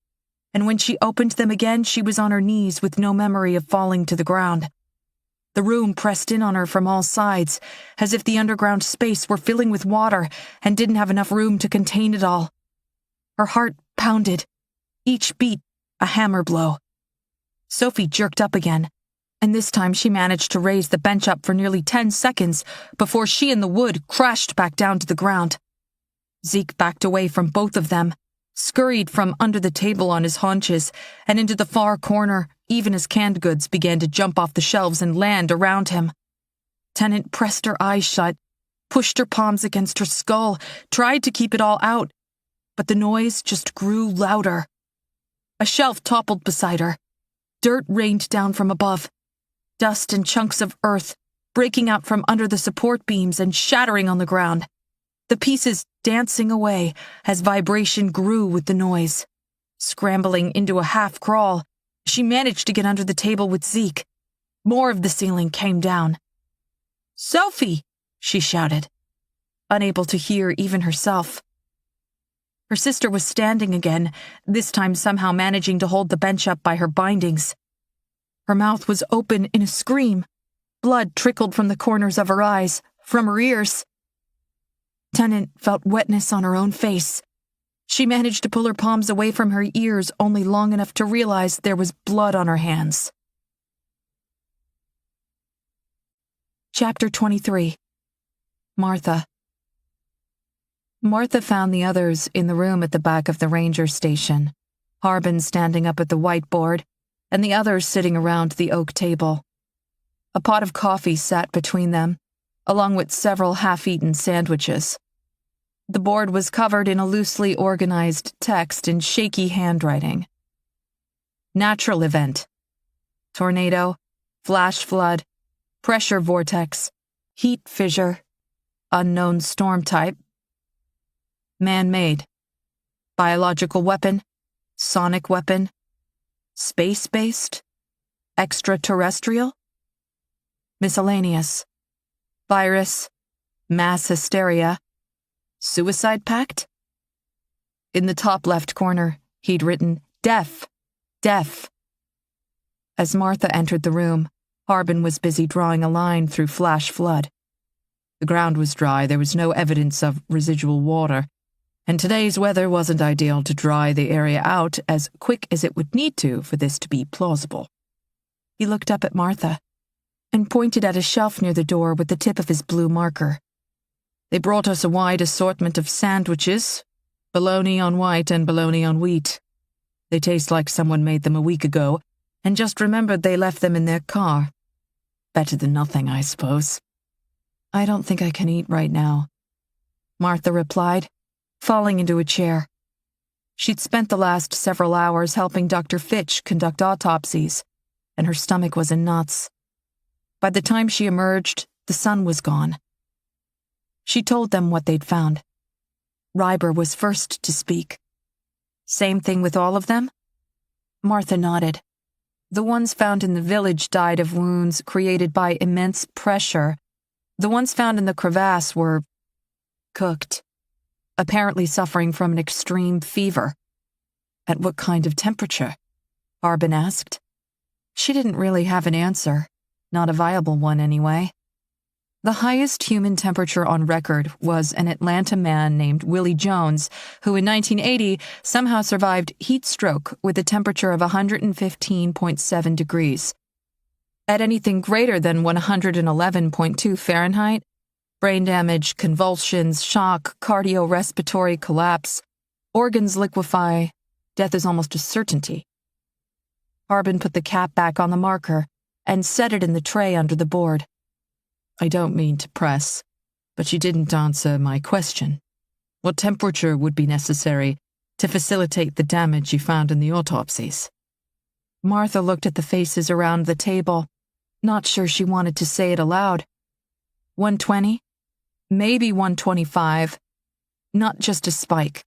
and when she opened them again, she was on her knees with no memory of falling to the ground. The room pressed in on her from all sides, as if the underground space were filling with water and didn't have enough room to contain it all. Her heart pounded, each beat a hammer blow. Sophie jerked up again, and this time she managed to raise the bench up for nearly 10 seconds before she and the wood crashed back down to the ground. Zeke backed away from both of them, scurried from under the table on his haunches and into the far corner, even as canned goods began to jump off the shelves and land around him. Tennant pressed her eyes shut, pushed her palms against her skull, tried to keep it all out, but the noise just grew louder. A shelf toppled beside her. Dirt rained down from above, dust and chunks of earth breaking out from under the support beams and shattering on the ground, the pieces dancing away as vibration grew with the noise. Scrambling into a half-crawl, she managed to get under the table with Zeke. More of the ceiling came down. "Sophie!" she shouted, unable to hear even herself. Her sister was standing again, this time somehow managing to hold the bench up by her bindings. Her mouth was open in a scream. Blood trickled from the corners of her eyes, from her ears. Tennant felt wetness on her own face. She managed to pull her palms away from her ears only long enough to realize there was blood on her hands. Chapter 23. Martha. Martha found the others in the room at the back of the ranger station, Harbin standing up at the whiteboard, and the others sitting around the oak table. A pot of coffee sat between them, along with several half-eaten sandwiches. The board was covered in a loosely organized text in shaky handwriting. Natural event. Tornado, flash flood, pressure vortex, heat fissure, unknown storm type. Man-made. Biological weapon, sonic weapon, space-based, extraterrestrial, miscellaneous, virus, mass hysteria, suicide pact? In the top left corner, he'd written, "Deaf, deaf." As Martha entered the room, Harbin was busy drawing a line through flash flood. The ground was dry, there was no evidence of residual water, and today's weather wasn't ideal to dry the area out as quick as it would need to for this to be plausible. He looked up at Martha and pointed at a shelf near the door with the tip of his blue marker. "They brought us a wide assortment of sandwiches, bologna on white and bologna on wheat. They taste like someone made them a week ago and just remembered they left them in their car. Better than nothing, I suppose." "I don't think I can eat right now," Martha replied, falling into a chair. She'd spent the last several hours helping Dr. Fitch conduct autopsies, and her stomach was in knots. By the time she emerged, the sun was gone. She told them what they'd found. Ryber was first to speak. "Same thing with all of them?" Martha nodded. "The ones found in the village died of wounds created by immense pressure. The ones found in the crevasse were cooked, apparently suffering from an extreme fever." "At what kind of temperature?" Harbin asked. She didn't really have an answer, not a viable one anyway. The highest human temperature on record was an Atlanta man named Willie Jones, who in 1980 somehow survived heat stroke with a temperature of 115.7 degrees. At anything greater than 111.2 Fahrenheit, brain damage, convulsions, shock, cardiorespiratory collapse, organs liquefy, death is almost a certainty. Harbin put the cap back on the marker and set it in the tray under the board. "I don't mean to press, but you didn't answer my question. What temperature would be necessary to facilitate the damage you found in the autopsies?" Martha looked at the faces around the table, not sure she wanted to say it aloud. 120? Maybe 125. Not just a spike,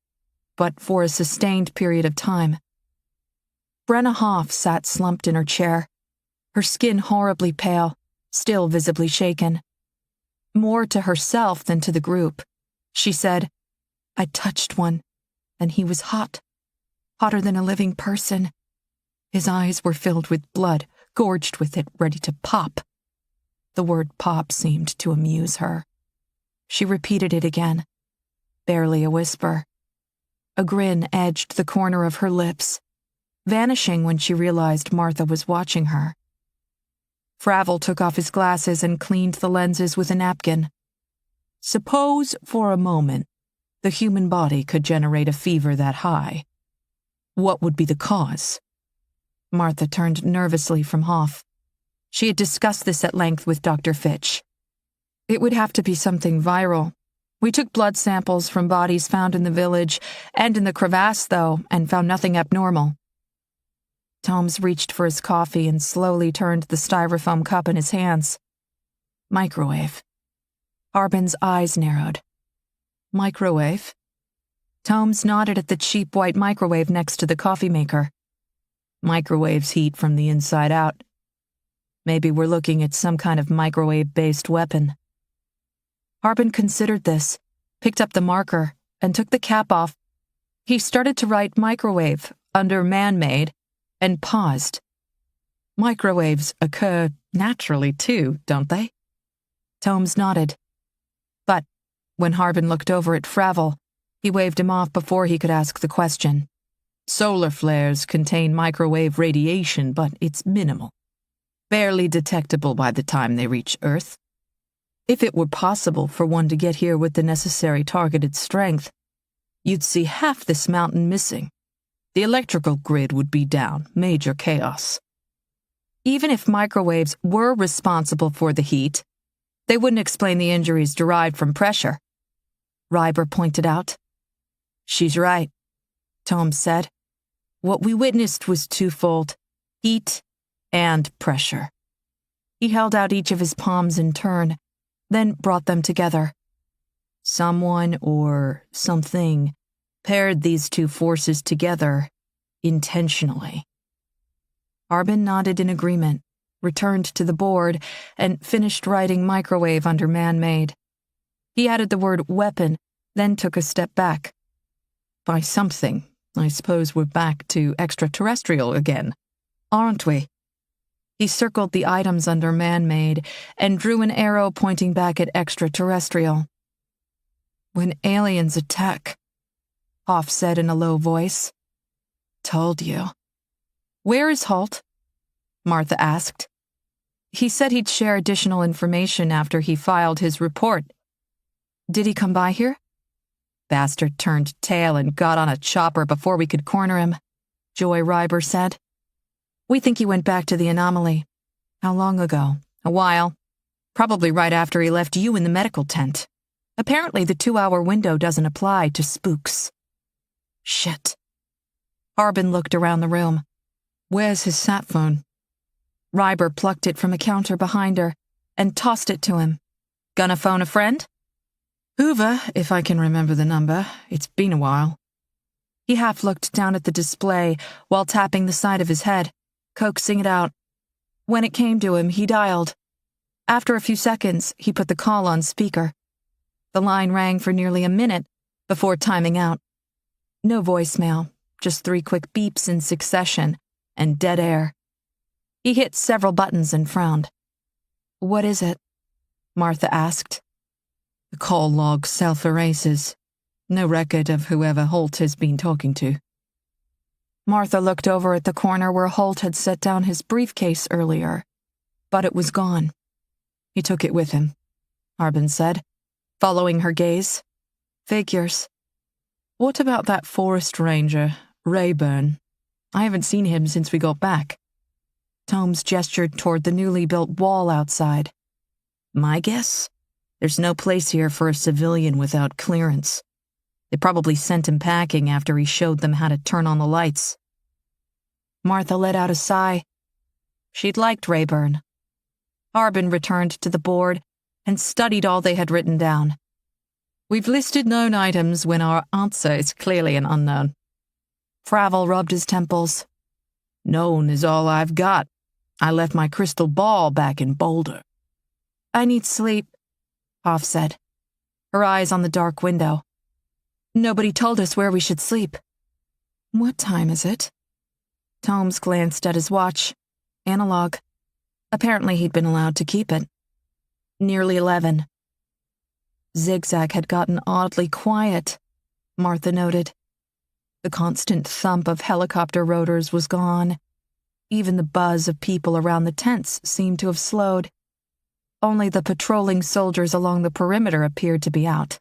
but for a sustained period of time. Brenna Hoff sat slumped in her chair, her skin horribly pale, still visibly shaken. More to herself than to the group, she said, "I touched one. and he was hot, hotter than a living person. His eyes were filled with blood, gorged with it, ready to pop. The word pop seemed to amuse her. She repeated it again, barely a whisper. A grin edged the corner of her lips, vanishing when she realized Martha was watching her. Fravel took off his glasses and cleaned the lenses with a napkin. Suppose, for a moment, the human body could generate a fever that high. What would be the cause? Martha turned nervously from Hoff. She had discussed this at length with Dr. Fitch. It would have to be something viral. We took blood samples from bodies found in the village and in the crevasse, though, and found nothing abnormal. Tomes reached for his coffee and slowly turned the styrofoam cup in his hands. Microwave. Harbin's eyes narrowed. Microwave? Tomes nodded at the cheap white microwave next to the coffee maker. Microwaves heat from the inside out. Maybe we're looking at some kind of microwave-based weapon. Harbin considered this, picked up the marker, and took the cap off. He started to write microwave under man-made and paused. Microwaves occur naturally too, don't they? Tomes nodded. But when Harbin looked over at Fravel, he waved him off before he could ask the question. Solar flares contain microwave radiation, but it's minimal. Barely detectable by the time they reach Earth. If it were possible for one to get here with the necessary targeted strength, you'd see half this mountain missing. The electrical grid would be down, major chaos. Even if microwaves were responsible for the heat, they wouldn't explain the injuries derived from pressure, Reiber pointed out. She's right, Tomes said. What we witnessed was twofold, heat and pressure. He held out each of his palms in turn, then brought them together. Someone or something paired these two forces together intentionally. Harbin nodded in agreement, returned to the board, and finished writing microwave under man-made. He added the word weapon, then took a step back. By something, I suppose we're back to extraterrestrial again, aren't we? He circled the items under man-made and drew an arrow pointing back at extraterrestrial. When aliens attack, Hoff said in a low voice. Told you. Where is Holt? Martha asked. He said he'd share additional information after he filed his report. Did he come by here? Bastard turned tail and got on a chopper before we could corner him, Joy Reiber said. We think he went back to the anomaly. How long ago? A while. Probably right after he left you in the medical tent. Apparently the 2-hour window doesn't apply to spooks. Shit. Harbin looked around the room. Where's his sat phone? Reiber plucked it from a counter behind her and tossed it to him. Gonna phone a friend? Hoover, if I can remember the number. It's been a while. He half looked down at the display while tapping the side of his head, coaxing it out. When it came to him, he dialed. After a few seconds, he put the call on speaker. The line rang for nearly a minute before timing out. No voicemail, just 3 quick beeps in succession, and dead air. He hit several buttons and frowned. What is it? Martha asked. The call log self-erases. No record of whoever Holt has been talking to. Martha looked over at the corner where Holt had set down his briefcase earlier, but it was gone. He took it with him, Harbin said, following her gaze. Figures. What about that forest ranger, Rayburn? I haven't seen him since we got back. Tomes gestured toward the newly built wall outside. My guess? There's no place here for a civilian without clearance. They probably sent him packing after he showed them how to turn on the lights. Martha let out a sigh. She'd liked Rayburn. Harbin returned to the board and studied all they had written down. We've listed known items when our answer is clearly an unknown. Fravel rubbed his temples. Known is all I've got. I left my crystal ball back in Boulder. I need sleep, Hoff said, her eyes on the dark window. Nobody told us where we should sleep. What time is it? Holmes glanced at his watch. Analog. Apparently he'd been allowed to keep it. Nearly 11. Zigzag had gotten oddly quiet, Martha noted. The constant thump of helicopter rotors was gone. Even the buzz of people around the tents seemed to have slowed. Only the patrolling soldiers along the perimeter appeared to be out.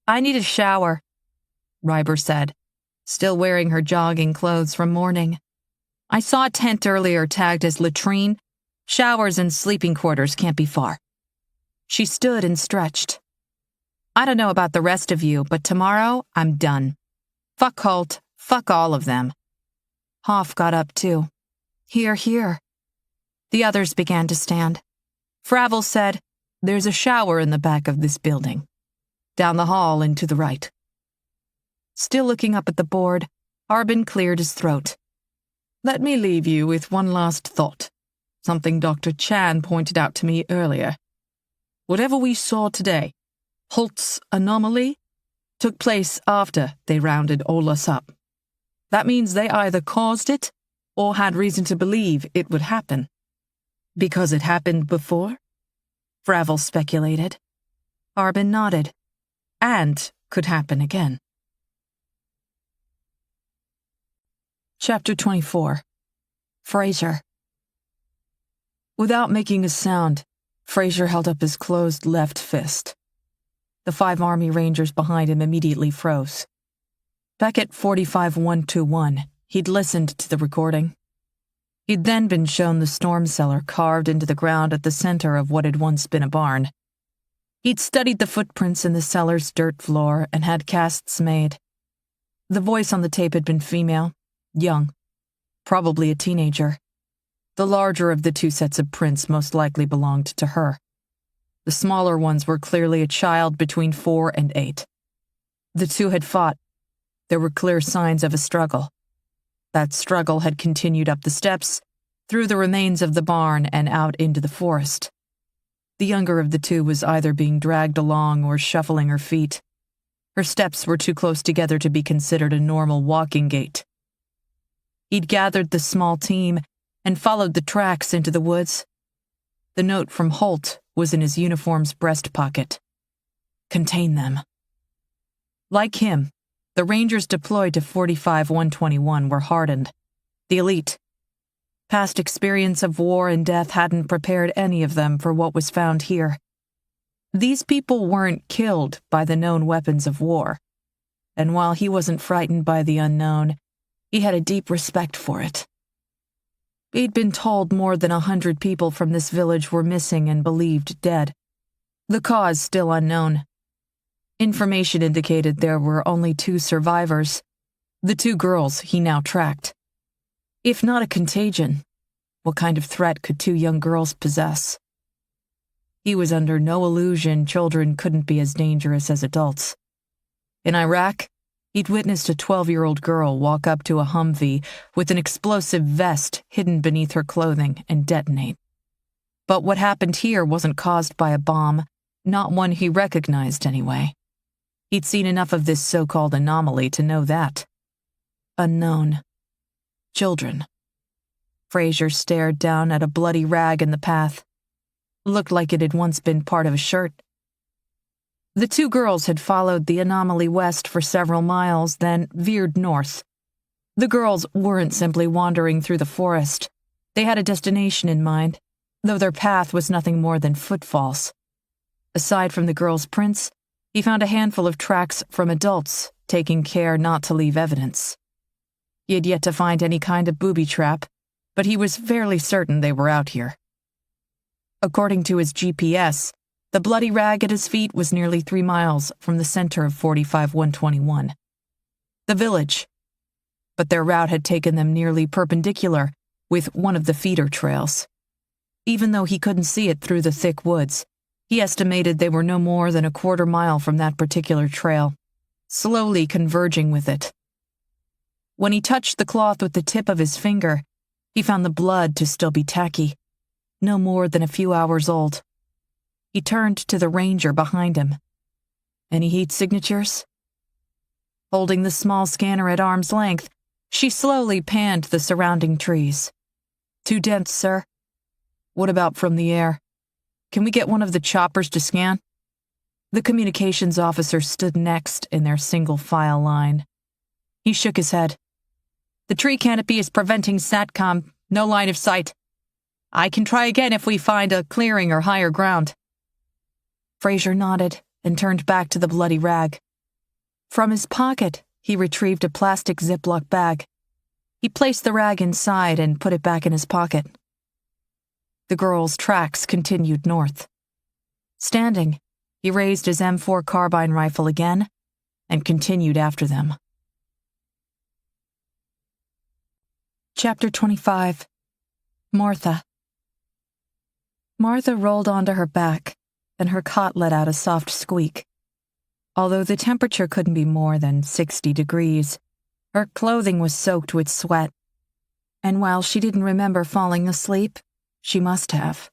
I need a shower, Ryber said, still wearing her jogging clothes from morning. I saw a tent earlier tagged as latrine. Showers and sleeping quarters can't be far. She stood and stretched. I don't know about the rest of you, but tomorrow I'm done. Fuck Holt, fuck all of them. Hoff got up too. Hear, hear. The others began to stand. Fravel said, There's a shower in the back of this building. Down the hall and to the right. Still looking up at the board, Harbin cleared his throat. Let me leave you with one last thought. Something Dr. Chan pointed out to me earlier. Whatever we saw today, Holt's anomaly, took place after they rounded all us up. That means they either caused it or had reason to believe it would happen. Because it happened before? Fravel speculated. Harbin nodded. And could happen again. Chapter 24. Fraser. Without making a sound, Fraser held up his closed left fist. The 5 Army Rangers behind him immediately froze. Back at 45121, he'd listened to the recording. He'd then been shown the storm cellar carved into the ground at the center of what had once been a barn. He'd studied the footprints in the cellar's dirt floor and had casts made. The voice on the tape had been female, young, probably a teenager. The larger of the 2 sets of prints most likely belonged to her. The smaller ones were clearly a child between 4 and 8. The 2 had fought. There were clear signs of a struggle. That struggle had continued up the steps, through the remains of the barn and out into the forest. The younger of the 2 was either being dragged along or shuffling her feet. Her steps were too close together to be considered a normal walking gait. He'd gathered the small team and followed the tracks into the woods. The note from Holt was in his uniform's breast pocket. Contain them. Like him, the Rangers deployed to 45-121 were hardened. The elite. Past experience of war and death hadn't prepared any of them for what was found here. These people weren't killed by the known weapons of war, and while he wasn't frightened by the unknown, he had a deep respect for it. He'd been told more than 100 people from this village were missing and believed dead. The cause still unknown. Information indicated there were only 2 survivors, the 2 girls he now tracked. If not a contagion, what kind of threat could 2 young girls possess? He was under no illusion children couldn't be as dangerous as adults. In Iraq, he'd witnessed a 12-year-old girl walk up to a Humvee with an explosive vest hidden beneath her clothing and detonate. But what happened here wasn't caused by a bomb, not one he recognized anyway. He'd seen enough of this so-called anomaly to know that. Unknown. Children. Fraser stared down at a bloody rag in the path. Looked like it had once been part of a shirt. The 2 girls had followed the anomaly west for several miles, then veered north. The girls weren't simply wandering through the forest. They had a destination in mind, though their path was nothing more than footfalls. Aside from the girls' prints, he found a handful of tracks from adults, taking care not to leave evidence. He had yet to find any kind of booby trap, but he was fairly certain they were out here. According to his GPS, the bloody rag at his feet was nearly 3 miles from the center of 45-121. The village. But their route had taken them nearly perpendicular with one of the feeder trails. Even though he couldn't see it through the thick woods, he estimated they were no more than a 1/4 mile from that particular trail, slowly converging with it. When he touched the cloth with the tip of his finger, he found the blood to still be tacky, no more than a few hours old. He turned to the ranger behind him. Any heat signatures? Holding the small scanner at arm's length, she slowly panned the surrounding trees. "Too dense, sir." "What about from the air? Can we get one of the choppers to scan?" The communications officer stood next in their single-file line. He shook his head. "The tree canopy is preventing SATCOM. No line of sight. I can try again if we find a clearing or higher ground." Fraser nodded and turned back to the bloody rag. From his pocket, he retrieved a plastic Ziploc bag. He placed the rag inside and put it back in his pocket. The girl's tracks continued north. Standing, he raised his M4 carbine rifle again and continued after them. Chapter 25. Martha. Martha rolled onto her back, and her cot let out a soft squeak. Although the temperature couldn't be more than 60 degrees, her clothing was soaked with sweat, and while she didn't remember falling asleep, she must have.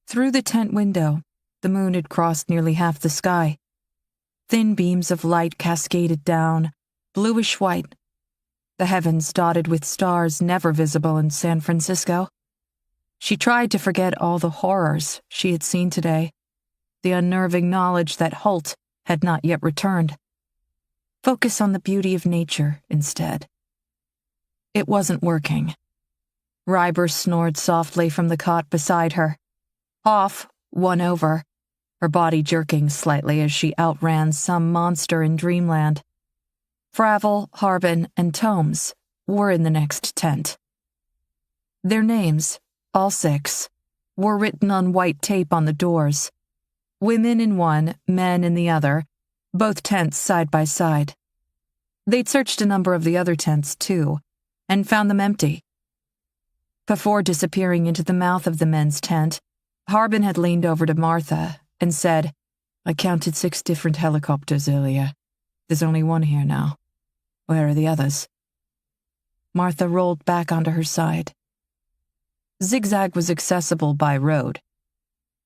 Through the tent window, the moon had crossed nearly half the sky. Thin beams of light cascaded down, bluish-white, the heavens dotted with stars never visible in San Francisco. She tried to forget all the horrors she had seen today, the unnerving knowledge that Holt had not yet returned. Focus on the beauty of nature instead. It wasn't working. Ryber snored softly from the cot beside her. Off, one over, her body jerking slightly as she outran some monster in dreamland. Fravel, Harbin, and Tomes were in the next tent. Their names, all 6, were written on white tape on the doors. Women in one, men in the other, both tents side by side. They'd searched a number of the other tents, too, and found them empty. Before disappearing into the mouth of the men's tent, Harbin had leaned over to Martha and said, "I counted 6 different helicopters earlier. There's only one here now. Where are the others?" Martha rolled back onto her side. Zigzag was accessible by road.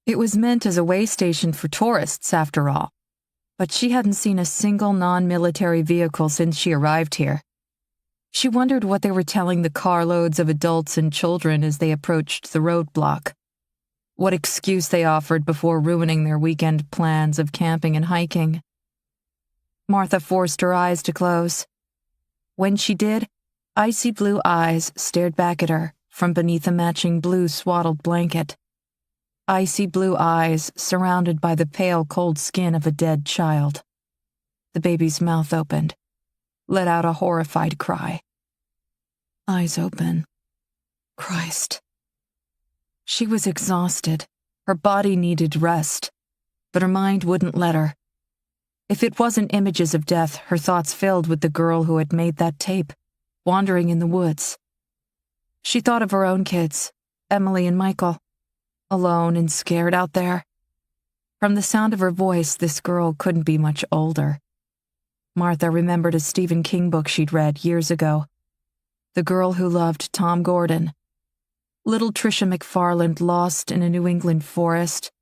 It was meant as a way station for tourists, after all, but she hadn't seen a single non-military vehicle since she arrived here. She wondered what they were telling the carloads of adults and children as they approached the roadblock, what excuse they offered before ruining their weekend plans of camping and hiking. Martha forced her eyes to close. When she did, icy blue eyes stared back at her from beneath a matching blue swaddled blanket. Icy blue eyes surrounded by the pale, cold skin of a dead child. The baby's mouth opened, let out a horrified cry. Eyes open. Christ. She was exhausted. Her body needed rest, but her mind wouldn't let her. If it wasn't images of death, her thoughts filled with the girl who had made that tape, wandering in the woods. She thought of her own kids, Emily and Michael, alone and scared out there. From the sound of her voice, this girl couldn't be much older. Martha remembered a Stephen King book she'd read years ago. The Girl Who Loved Tom Gordon. Little Tricia McFarland lost in a New England forest,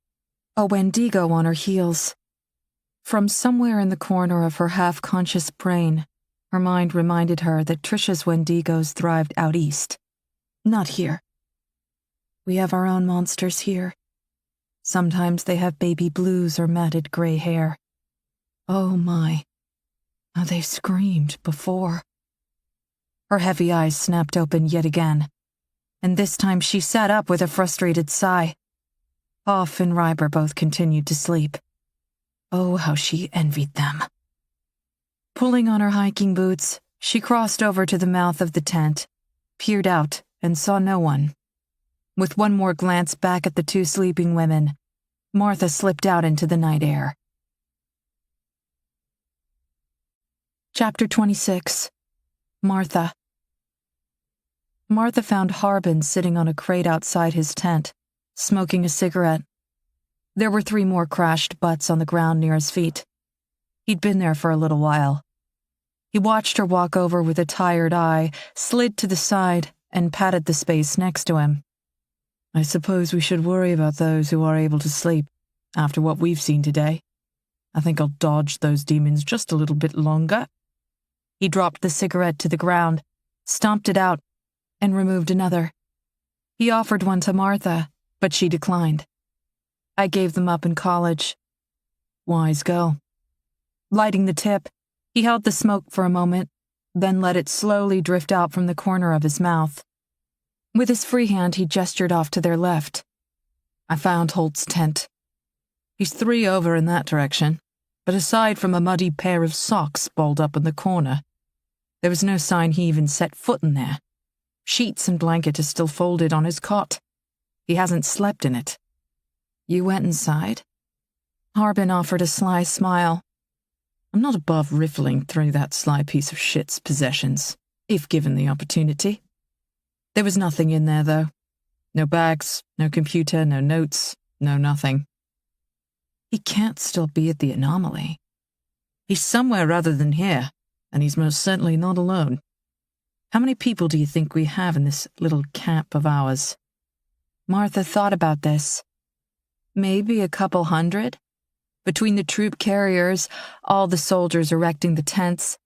a Wendigo on her heels. From somewhere in the corner of her half-conscious brain, her mind reminded her that Tricia's Wendigos thrived out east, not here. We have our own monsters here. Sometimes they have baby blues or matted gray hair. Oh my, how they screamed before. Her heavy eyes snapped open yet again, and this time she sat up with a frustrated sigh. Hoff and Ryber both continued to sleep. Oh, how she envied them. Pulling on her hiking boots, she crossed over to the mouth of the tent, peered out, and saw no one. With one more glance back at the 2 sleeping women, Martha slipped out into the night air. Chapter 26. Martha. Martha found Harbin sitting on a crate outside his tent, smoking a cigarette. There were 3 more crashed butts on the ground near his feet. He'd been there for a little while. He watched her walk over with a tired eye, slid to the side, and patted the space next to him. I suppose we should worry about those who are able to sleep, after what we've seen today. I think I'll dodge those demons just a little bit longer. He dropped the cigarette to the ground, stomped it out, and removed another. He offered one to Martha, but she declined. I gave them up in college. Wise girl. Lighting the tip, he held the smoke for a moment, then let it slowly drift out from the corner of his mouth. With his free hand, he gestured off to their left. I found Holt's tent. He's 3 over in that direction, but aside from a muddy pair of socks balled up in the corner, there was no sign he even set foot in there. Sheets and blanket are still folded on his cot. He hasn't slept in it. You went inside? Harbin offered a sly smile. I'm not above riffling through that sly piece of shit's possessions, if given the opportunity. There was nothing in there, though. No bags, no computer, no notes, no nothing. He can't still be at the Anomaly. He's somewhere other than here, and he's most certainly not alone. How many people do you think we have in this little camp of ours? Martha thought about this. Maybe a couple hundred? Between the troop carriers, all the soldiers erecting the tents,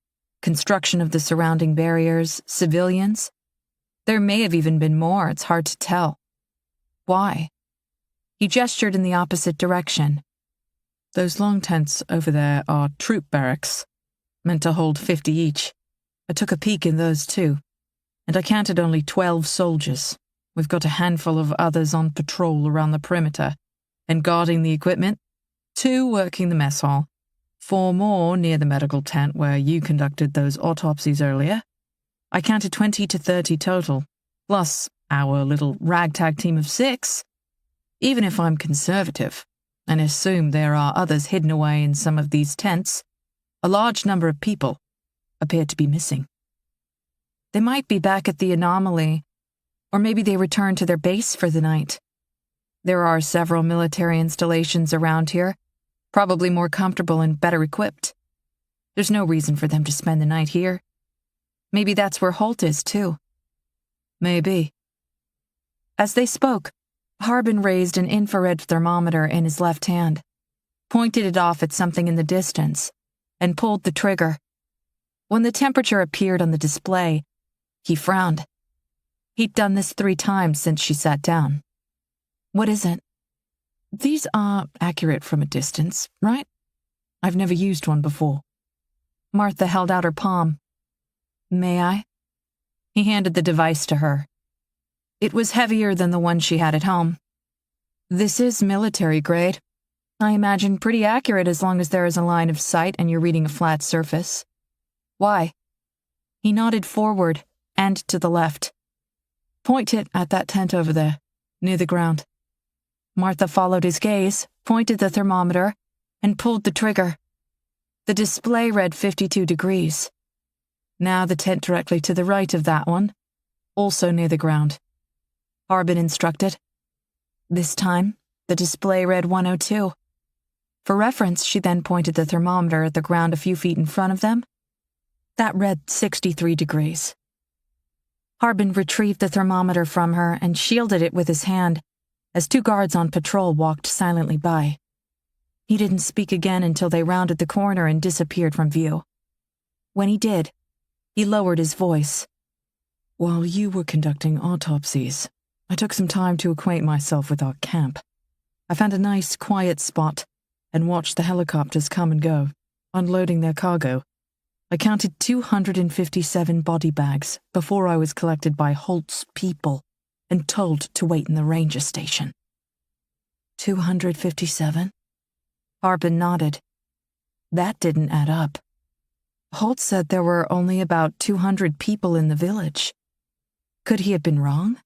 construction of the surrounding barriers, civilians. There may have even been more, it's hard to tell. Why? He gestured in the opposite direction. Those long tents over there are troop barracks, meant to hold 50 each. I took a peek in those too, and I counted only 12 soldiers. We've got a handful of others on patrol around the perimeter, and guarding the equipment, 2 working the mess hall, 4 more near the medical tent where you conducted those autopsies earlier. I counted 20 to 30 total, plus our little ragtag team of 6. Even if I'm conservative, and assume there are others hidden away in some of these tents, a large number of people appear to be missing. They might be back at the Anomaly, or maybe they returned to their base for the night. There are several military installations around here, probably more comfortable and better equipped. There's no reason for them to spend the night here. Maybe that's where Holt is, too. Maybe. As they spoke, Harbin raised an infrared thermometer in his left hand, pointed it off at something in the distance, and pulled the trigger. When the temperature appeared on the display, he frowned. He'd done this 3 times since she sat down. What is it? These are accurate from a distance, right? I've never used one before. Martha held out her palm. May I? He handed the device to her. It was heavier than the one she had at home. This is military grade. I imagine pretty accurate as long as there is a line of sight and you're reading a flat surface. Why? He nodded forward and to the left. Point it at that tent over there, near the ground. Martha followed his gaze, pointed the thermometer, and pulled the trigger. The display read 52 degrees. Now the tent directly to the right of that one, also near the ground. Harbin instructed. This time, the display read 102. For reference, she then pointed the thermometer at the ground a few feet in front of them. That read 63 degrees. Harbin retrieved the thermometer from her and shielded it with his hand as 2 guards on patrol walked silently by. He didn't speak again until they rounded the corner and disappeared from view. When he did, he lowered his voice. While you were conducting autopsies, I took some time to acquaint myself with our camp. I found a nice, quiet spot and watched the helicopters come and go, unloading their cargo. I counted 257 body bags before I was collected by Holt's people and told to wait in the ranger station. 257? Harbin nodded. That didn't add up. Holt said there were only about 200 people in the village. Could he have been wrong?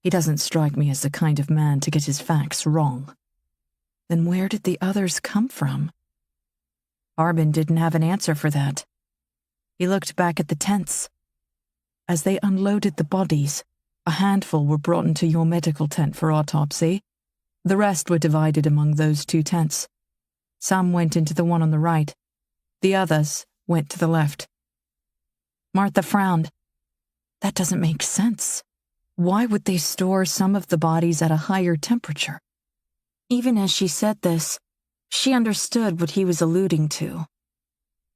He doesn't strike me as the kind of man to get his facts wrong. Then where did the others come from? Harbin didn't have an answer for that. He looked back at the tents. As they unloaded the bodies, a handful were brought into your medical tent for autopsy. The rest were divided among those 2 tents. Some went into the one on the right. The others went to the left. Martha frowned. That doesn't make sense. Why would they store some of the bodies at a higher temperature? Even as she said this, she understood what he was alluding to.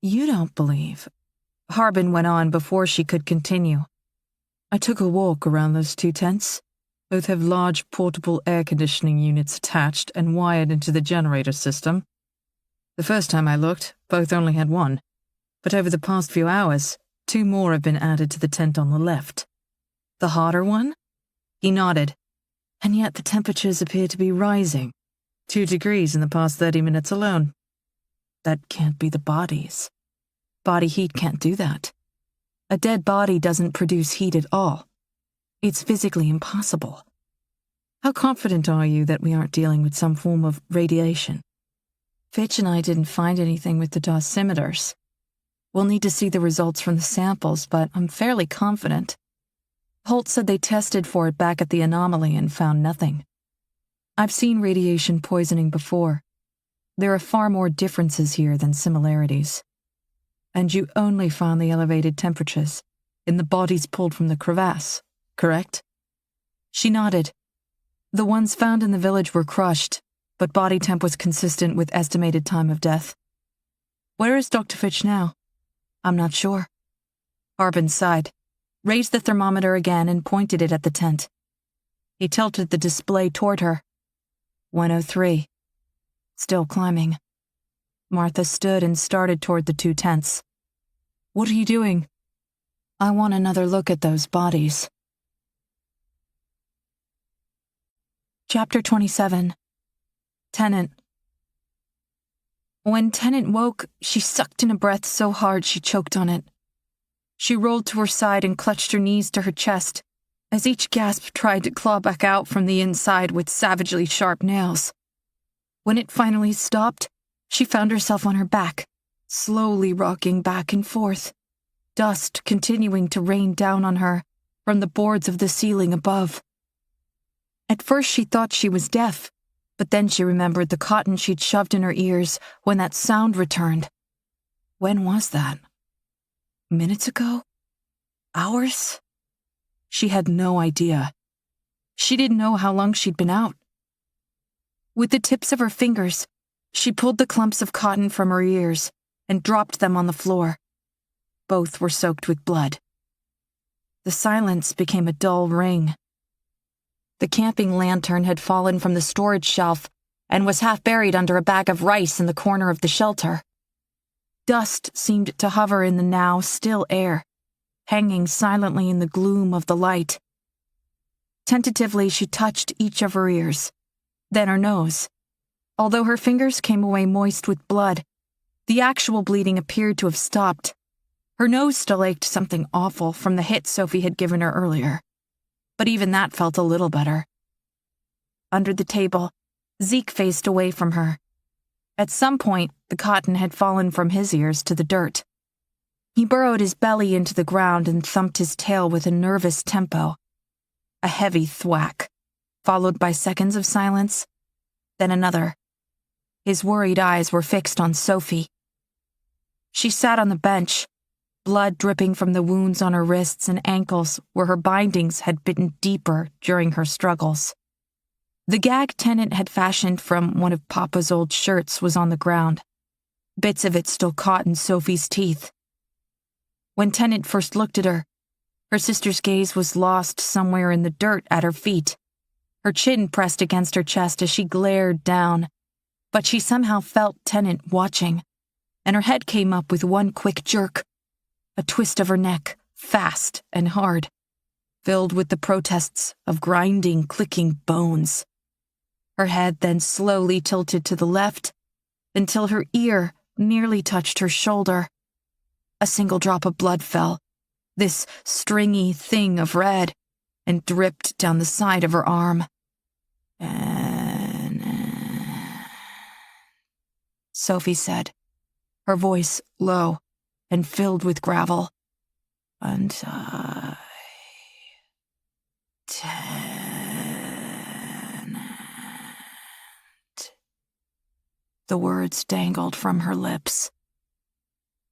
You don't believe Harbin went on before she could continue. I took a walk around those two tents. Both have large portable air conditioning units attached and wired into the generator system. The first time I looked, both only had one, but over the past few hours, 2 more have been added to the tent on the left. The hotter one? He nodded. And yet the temperatures appear to be rising. 2 degrees in the past 30 minutes alone. That can't be the bodies. Body heat can't do that. A dead body doesn't produce heat at all. It's physically impossible. How confident are you that we aren't dealing with some form of radiation? Fitch and I didn't find anything with the dosimeters. We'll need to see the results from the samples, but I'm fairly confident. Holt said they tested for it back at the anomaly and found nothing. I've seen radiation poisoning before. There are far more differences here than similarities. And you only found the elevated temperatures in the bodies pulled from the crevasse, correct? She nodded. The ones found in the village were crushed, but body temp was consistent with estimated time of death. Where is Dr. Fitch now? I'm not sure. Harbin sighed, raised the thermometer again and pointed it at the tent. He tilted the display toward her. 103. Still climbing. Martha stood and started toward the 2 tents. What are you doing? I want another look at those bodies. Chapter 27. Tennant. When Tennant woke, she sucked in a breath so hard she choked on it. She rolled to her side and clutched her knees to her chest, as each gasp tried to claw back out from the inside with savagely sharp nails. When it finally stopped, she found herself on her back, slowly rocking back and forth, dust continuing to rain down on her from the boards of the ceiling above. At first she thought she was deaf, but then she remembered the cotton she'd shoved in her ears when that sound returned. When was that? Minutes ago? Hours? She had no idea. She didn't know how long she'd been out. With the tips of her fingers, she pulled the clumps of cotton from her ears and dropped them on the floor. Both were soaked with blood. The silence became a dull ring. The camping lantern had fallen from the storage shelf and was half buried under a bag of rice in the corner of the shelter. Dust seemed to hover in the now still air, hanging silently in the gloom of the light. Tentatively, she touched each of her ears, then her nose. Although her fingers came away moist with blood, the actual bleeding appeared to have stopped. Her nose still ached something awful from the hit Sophie had given her earlier, but even that felt a little better. Under the table, Zeke faced away from her. At some point, the cotton had fallen from his ears to the dirt. He burrowed his belly into the ground and thumped his tail with a nervous tempo. A heavy thwack, followed by seconds of silence, then another. His worried eyes were fixed on Sophie. She sat on the bench, blood dripping from the wounds on her wrists and ankles where her bindings had bitten deeper during her struggles. The gag Tennant had fashioned from one of Papa's old shirts was on the ground, bits of it still caught in Sophie's teeth. When Tennant first looked at her, her sister's gaze was lost somewhere in the dirt at her feet. Her chin pressed against her chest as she glared down, but she somehow felt Tennant watching, and her head came up with one quick jerk, a twist of her neck, fast and hard, filled with the protests of grinding, clicking bones. Her head then slowly tilted to the left until her ear nearly touched her shoulder. A single drop of blood fell, this stringy thing of red, and dripped down the side of her arm. Sophie said, her voice low and filled with gravel. And I... The words dangled from her lips.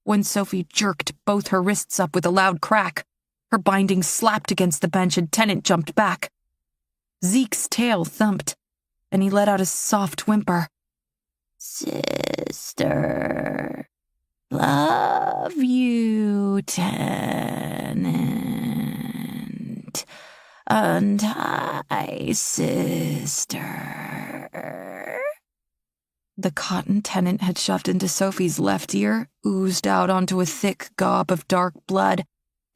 When Sophie jerked both her wrists up with a loud crack, her binding slapped against the bench and Tennant jumped back. Zeke's tail thumped, and he let out a soft whimper. Sister, love you Tenant. Untie, sister. The cotton Tenant had shoved into Sophie's left ear oozed out onto a thick gob of dark blood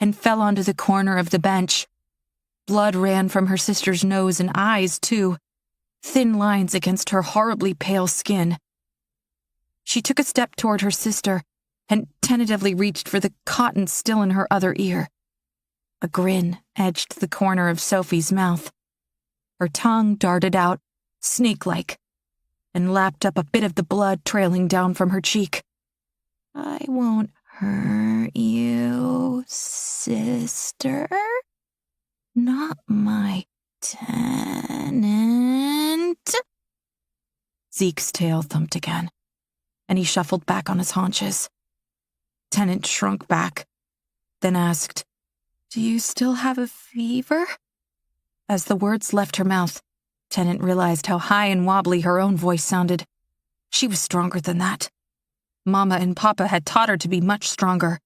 and fell onto the corner of the bench. Blood ran from her sister's nose and eyes, too, thin lines against her horribly pale skin. She took a step toward her sister and tentatively reached for the cotton still in her other ear. A grin edged the corner of Sophie's mouth. Her tongue darted out, snake-like, and lapped up a bit of the blood trailing down from her cheek. I won't hurt you, sister. Not my Tenant. Zeke's tail thumped again, and he shuffled back on his haunches. Tenant shrunk back, then asked, "Do you still have a fever?" As the words left her mouth, Tenant realized how high and wobbly her own voice sounded. She was stronger than that. Mama and Papa had taught her to be much stronger.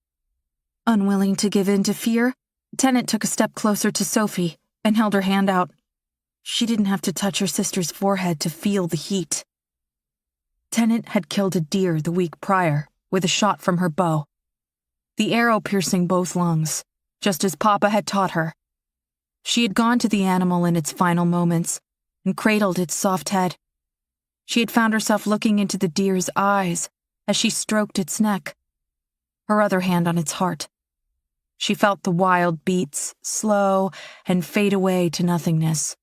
Unwilling to give in to fear, Tenant took a step closer to Sophie and held her hand out. She didn't have to touch her sister's forehead to feel the heat. Tenant had killed a deer the week prior with a shot from her bow, the arrow piercing both lungs, just as Papa had taught her. She had gone to the animal in its final moments and cradled its soft head. She had found herself looking into the deer's eyes as she stroked its neck, her other hand on its heart. She felt the wild beats slow and fade away to nothingness.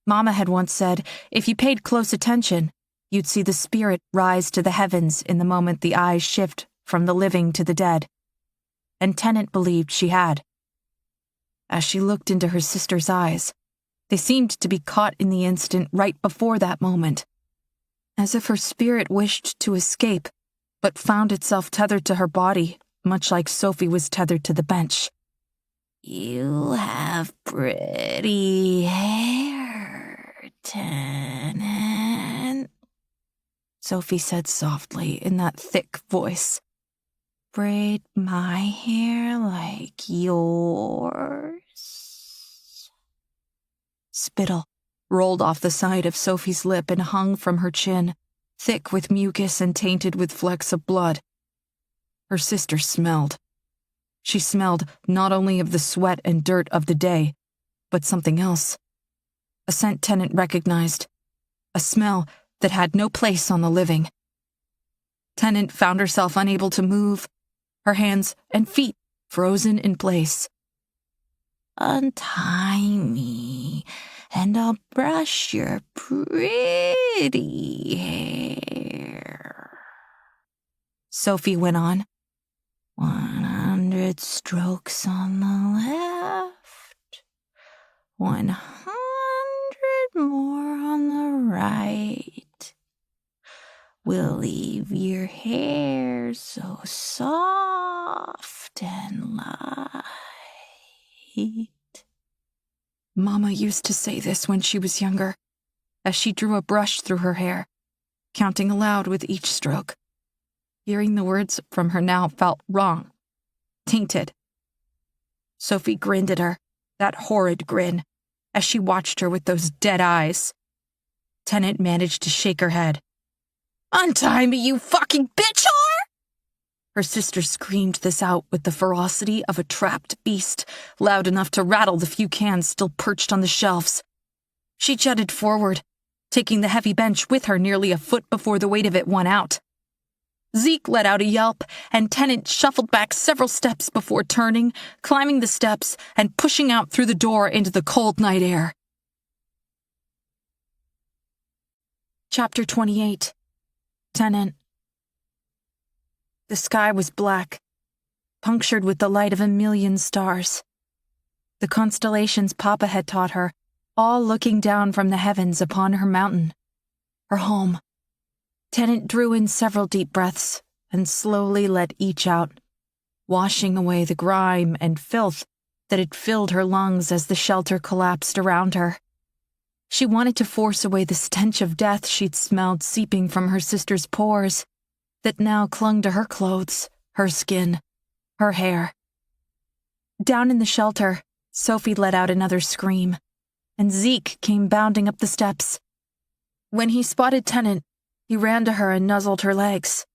Mama had once said, if you paid close attention, you'd see the spirit rise to the heavens in the moment the eyes shift from the living to the dead. And Tenant believed she had. As she looked into her sister's eyes, they seemed to be caught in the instant right before that moment, as if her spirit wished to escape, but found itself tethered to her body, much like Sophie was tethered to the bench. You have pretty hair, Tenant, Sophie said softly in that thick voice. Braid my hair like yours. Spittle rolled off the side of Sophie's lip and hung from her chin, thick with mucus and tainted with flecks of blood. Her sister smelled. She smelled not only of the sweat and dirt of the day, but something else. A scent Tenant recognized. A smell that had no place on the living. Tenant found herself unable to move, her hands and feet frozen in place. Untie me, and I'll brush your pretty hair, Sophie went on. 100 strokes on the left, 100 more on the right. Will leave your hair so soft and light. Mama used to say this when she was younger, as she drew a brush through her hair, counting aloud with each stroke. Hearing the words from her now felt wrong, tainted. Sophie grinned at her, that horrid grin, as she watched her with those dead eyes. Tenant managed to shake her head. Untie me, you fucking bitch whore! Her sister screamed this out with the ferocity of a trapped beast, loud enough to rattle the few cans still perched on the shelves. She jutted forward, taking the heavy bench with her nearly a foot before the weight of it won out. Zeke let out a yelp, and Tenant shuffled back several steps before turning, climbing the steps, and pushing out through the door into the cold night air. Chapter 28. Tenant. The sky was black, punctured with the light of a million stars. The constellations Papa had taught her, all looking down from the heavens upon her mountain, her home. Tenant drew in several deep breaths and slowly let each out, washing away the grime and filth that had filled her lungs as the shelter collapsed around her. She wanted to force away the stench of death she'd smelled seeping from her sister's pores, that now clung to her clothes, her skin, her hair. Down in the shelter, Sophie let out another scream, and Zeke came bounding up the steps. When he spotted Tennant, he ran to her and nuzzled her legs.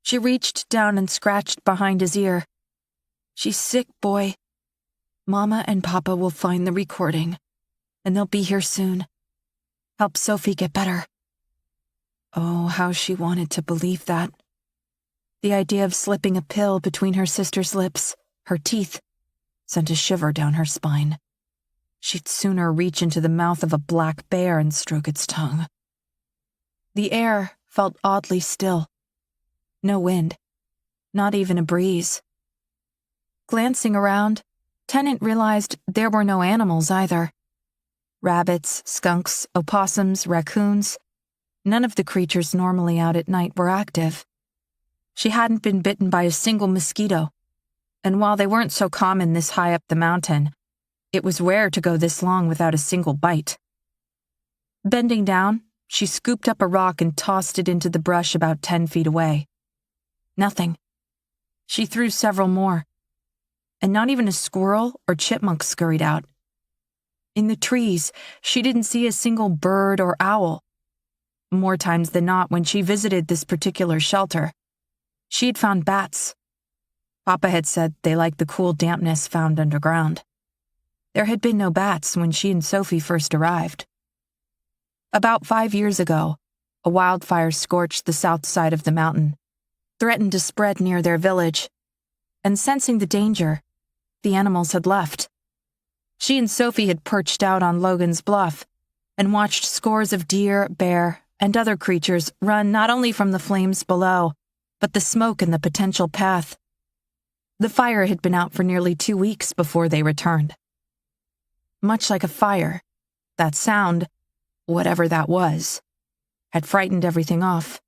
She reached down and scratched behind his ear. "She's sick, boy. Mama and Papa will find the recording, and they'll be here soon. Help Sophie get better." Oh, how she wanted to believe that. The idea of slipping a pill between her sister's lips, her teeth, sent a shiver down her spine. She'd sooner reach into the mouth of a black bear and stroke its tongue. The air felt oddly still. No wind, not even a breeze. Glancing around, Tennant realized there were no animals either. Rabbits, skunks, opossums, raccoons. None of the creatures normally out at night were active. She hadn't been bitten by a single mosquito, and while they weren't so common this high up the mountain, it was rare to go this long without a single bite. Bending down, she scooped up a rock and tossed it into the brush about 10 feet away. Nothing. She threw several more, and not even a squirrel or chipmunk scurried out. In the trees, she didn't see a single bird or owl. More times than not, when she visited this particular shelter, she had found bats. Papa had said they liked the cool dampness found underground. There had been no bats when she and Sophie first arrived. About 5 years ago, a wildfire scorched the south side of the mountain, threatened to spread near their village, and sensing the danger, the animals had left. She and Sophie had perched out on Logan's Bluff and watched scores of deer, bear, and other creatures run not only from the flames below, but the smoke and the potential path. The fire had been out for nearly 2 weeks before they returned. Much like a fire, that sound, whatever that was, had frightened everything off.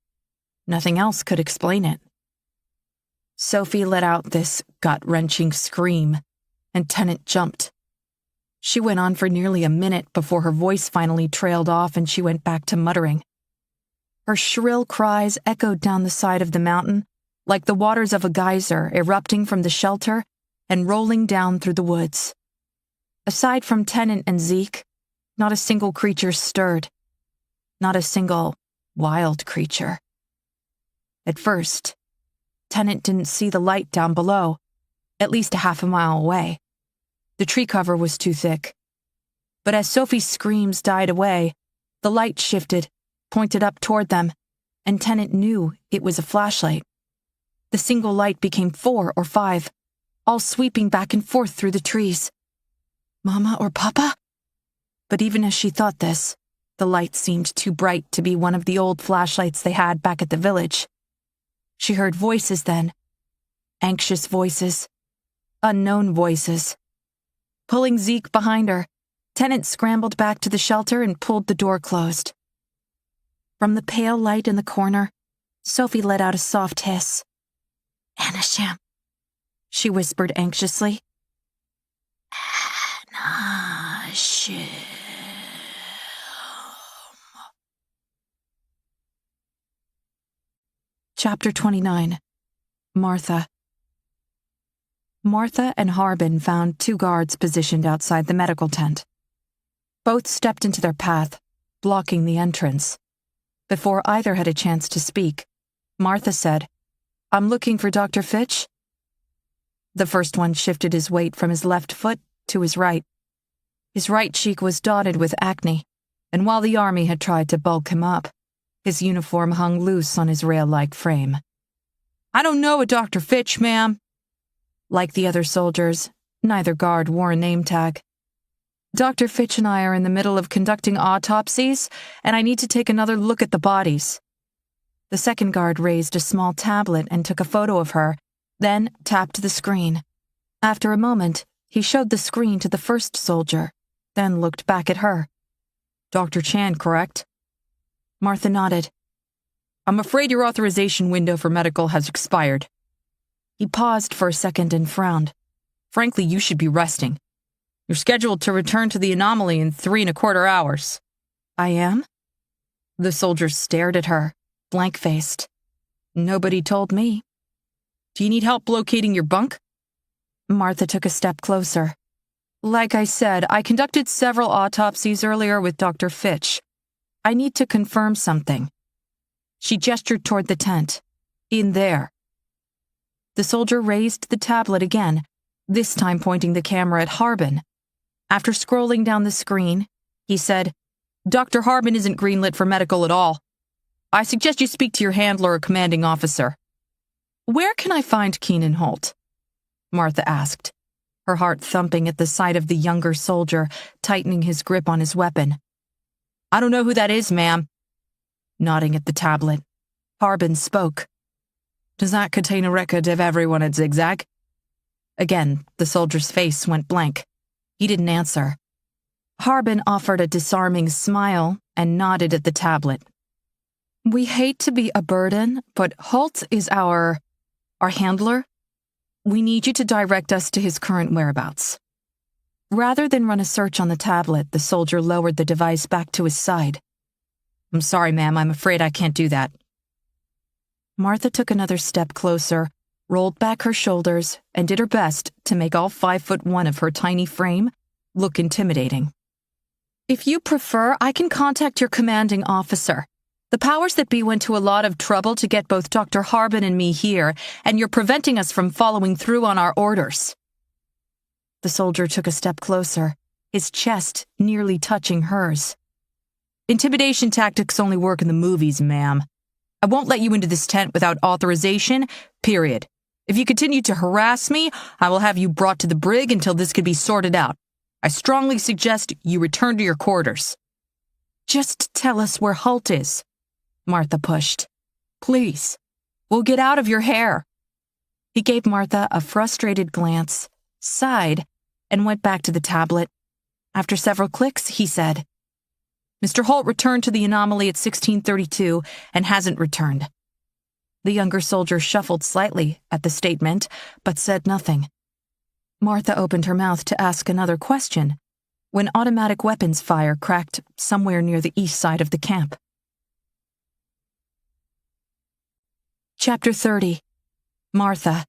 Nothing else could explain it. Sophie let out this gut-wrenching scream, and Tennant jumped. She went on for nearly a minute before her voice finally trailed off and she went back to muttering. Her shrill cries echoed down the side of the mountain like the waters of a geyser erupting from the shelter and rolling down through the woods. Aside from Tennant and Zeke, not a single creature stirred. Not a single wild creature. At first, Tennant didn't see the light down below, at least a half a mile away. The tree cover was too thick. But as Sophie's screams died away, the light shifted, pointed up toward them, and Tennant knew it was a flashlight. The single light became 4 or 5, all sweeping back and forth through the trees. Mama or Papa? But even as she thought this, the light seemed too bright to be one of the old flashlights they had back at the village. She heard voices then. Anxious voices. Unknown voices. Pulling Zeke behind her, Tennant scrambled back to the shelter and pulled the door closed. From the pale light in the corner, Sophie let out a soft hiss. "Anasham," she whispered anxiously. "Anasham." Chapter 29. Martha. Martha and Harbin found 2 guards positioned outside the medical tent. Both stepped into their path, blocking the entrance. Before either had a chance to speak, Martha said, "I'm looking for Dr. Fitch." The first one shifted his weight from his left foot to his right. His right cheek was dotted with acne, and while the army had tried to bulk him up, his uniform hung loose on his rail-like frame. "I don't know a Dr. Fitch, ma'am." Like the other soldiers, neither guard wore a name tag. "Dr. Fitch and I are in the middle of conducting autopsies, and I need to take another look at the bodies." The second guard raised a small tablet and took a photo of her, then tapped the screen. After a moment, he showed the screen to the first soldier, then looked back at her. "Dr. Chan, correct?" Martha nodded. "I'm afraid your authorization window for medical has expired." He paused for a second and frowned. "Frankly, you should be resting. You're scheduled to return to the anomaly in 3¼ hours. "I am?" The soldier stared at her, blank-faced. "Nobody told me." Do you need help locating your bunk? Martha took a step closer. Like I said, I conducted several autopsies earlier with Dr. Fitch. I need to confirm something. She gestured toward the tent. In there. The soldier raised the tablet again, this time pointing the camera at Harbin. After scrolling down the screen, he said, Dr. Harbin isn't greenlit for medical at all. I suggest you speak to your handler or commanding officer. Where can I find Keenan Holt? Martha asked, her heart thumping at the sight of the younger soldier tightening his grip on his weapon. I don't know who that is, ma'am. Nodding at the tablet, Harbin spoke. Does that contain a record of everyone at Zigzag? Again, the soldier's face went blank. He didn't answer. Harbin offered a disarming smile and nodded at the tablet. We hate to be a burden, but Holt is our handler. We need you to direct us to his current whereabouts. Rather than run a search on the tablet, the soldier lowered the device back to his side. I'm sorry, ma'am, I'm afraid I can't do that. Martha took another step closer, rolled back her shoulders, and did her best to make all 5'1" of her tiny frame look intimidating. If you prefer, I can contact your commanding officer. The powers that be went to a lot of trouble to get both Dr. Harbin and me here, and you're preventing us from following through on our orders. The soldier took a step closer, his chest nearly touching hers. Intimidation tactics only work in the movies, ma'am. I won't let you into this tent without authorization, period. If you continue to harass me, I will have you brought to the brig until this can be sorted out. I strongly suggest you return to your quarters. Just tell us where Holt is, Martha pushed. Please, we'll get out of your hair. He gave Martha a frustrated glance, sighed, and went back to the tablet. After several clicks, he said, Mr. Holt returned to the anomaly at 1632 and hasn't returned. The younger soldier shuffled slightly at the statement, but said nothing. Martha opened her mouth to ask another question when automatic weapons fire cracked somewhere near the east side of the camp. Chapter 30. Martha.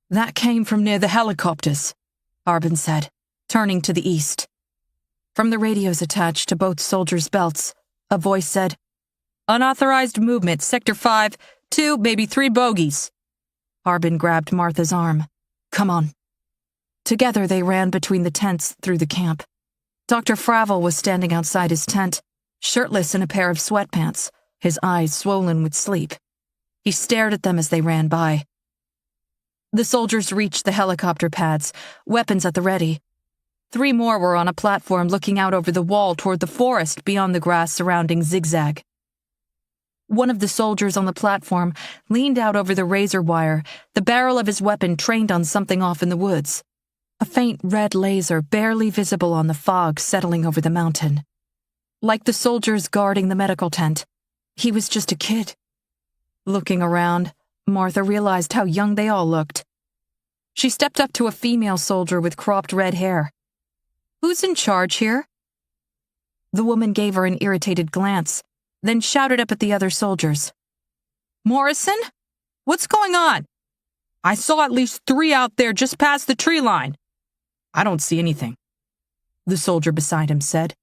That came from near the helicopters, Harbin said, turning to the east. From the radios attached to both soldiers' belts, a voice said, Unauthorized movement, Sector 5, 2, maybe 3 bogies. Harbin grabbed Martha's arm. Come on. Together they ran between the tents through the camp. Dr. Fravel was standing outside his tent, shirtless in a pair of sweatpants, his eyes swollen with sleep. He stared at them as they ran by. The soldiers reached the helicopter pads, weapons at the ready. 3 more were on a platform looking out over the wall toward the forest beyond the grass surrounding Zigzag. One of the soldiers on the platform leaned out over the razor wire, the barrel of his weapon trained on something off in the woods. A faint red laser barely visible on the fog settling over the mountain. Like the soldiers guarding the medical tent, he was just a kid. Looking around, Martha realized how young they all looked. She stepped up to a female soldier with cropped red hair. Who's in charge here? The woman gave her an irritated glance, then shouted up at the other soldiers. Morrison? What's going on? I saw at least 3 out there just past the tree line. I don't see anything, the soldier beside him said.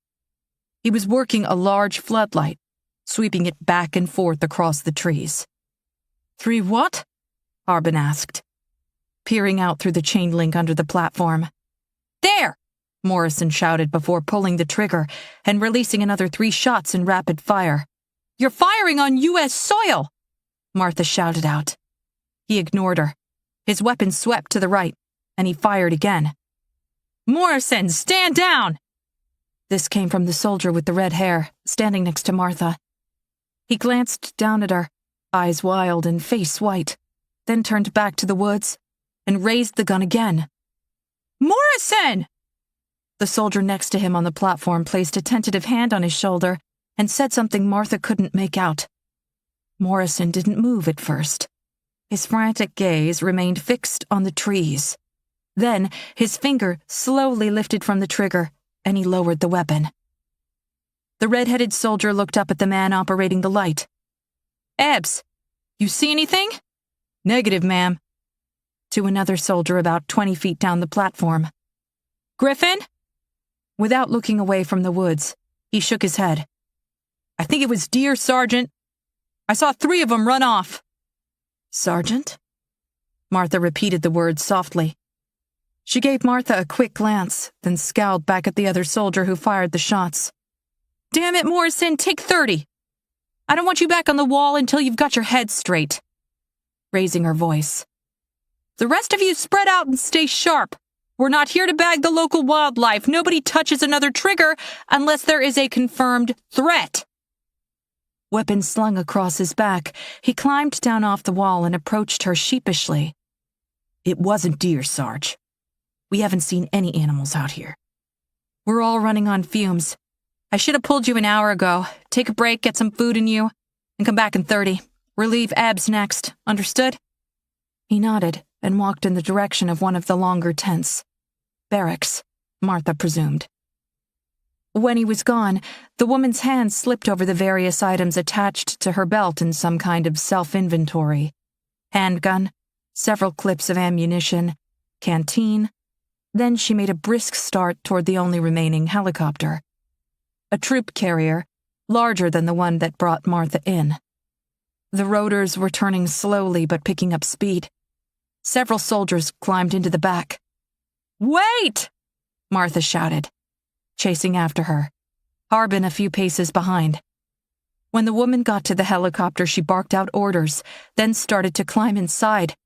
He was working a large floodlight, sweeping it back and forth across the trees. 3 what? Harbin asked, peering out through the chain link under the platform. There! Morrison shouted before pulling the trigger and releasing another 3 shots in rapid fire. You're firing on U.S. soil! Martha shouted out. He ignored her. His weapon swept to the right, and he fired again. Morrison, stand down! This came from the soldier with the red hair, standing next to Martha. He glanced down at her, eyes wild and face white, then turned back to the woods and raised the gun again. Morrison! The soldier next to him on the platform placed a tentative hand on his shoulder and said something Martha couldn't make out. Morrison didn't move at first. His frantic gaze remained fixed on the trees. Then his finger slowly lifted from the trigger, and he lowered the weapon. The red-headed soldier looked up at the man operating the light. Ebbs, you see anything? Negative, ma'am. To another soldier about 20 feet down the platform. Griffin? Without looking away from the woods, he shook his head. I think it was deer, Sergeant. I saw 3 of them run off. Sergeant? Martha repeated the words softly. She gave Martha a quick glance, then scowled back at the other soldier who fired the shots. Damn it, Morrison, take 30. I don't want you back on the wall until you've got your head straight. Raising her voice. The rest of you spread out and stay sharp. We're not here to bag the local wildlife. Nobody touches another trigger unless there is a confirmed threat. Weapon slung across his back, he climbed down off the wall and approached her sheepishly. It wasn't deer, Sarge. We haven't seen any animals out here. We're all running on fumes. I should have pulled you an hour ago. Take a break, get some food in you, and come back in 30. Relieve Ebbs next. Understood? He nodded and walked in the direction of one of the longer tents. Barracks, Martha presumed. When he was gone, the woman's hand slipped over the various items attached to her belt in some kind of self-inventory. Handgun, several clips of ammunition, canteen. Then she made a brisk start toward the only remaining helicopter. A troop carrier, larger than the one that brought Martha in. The rotors were turning slowly but picking up speed. Several soldiers climbed into the back. Wait! Martha shouted, chasing after her, Harbin a few paces behind. When the woman got to the helicopter, she barked out orders, then started to climb inside.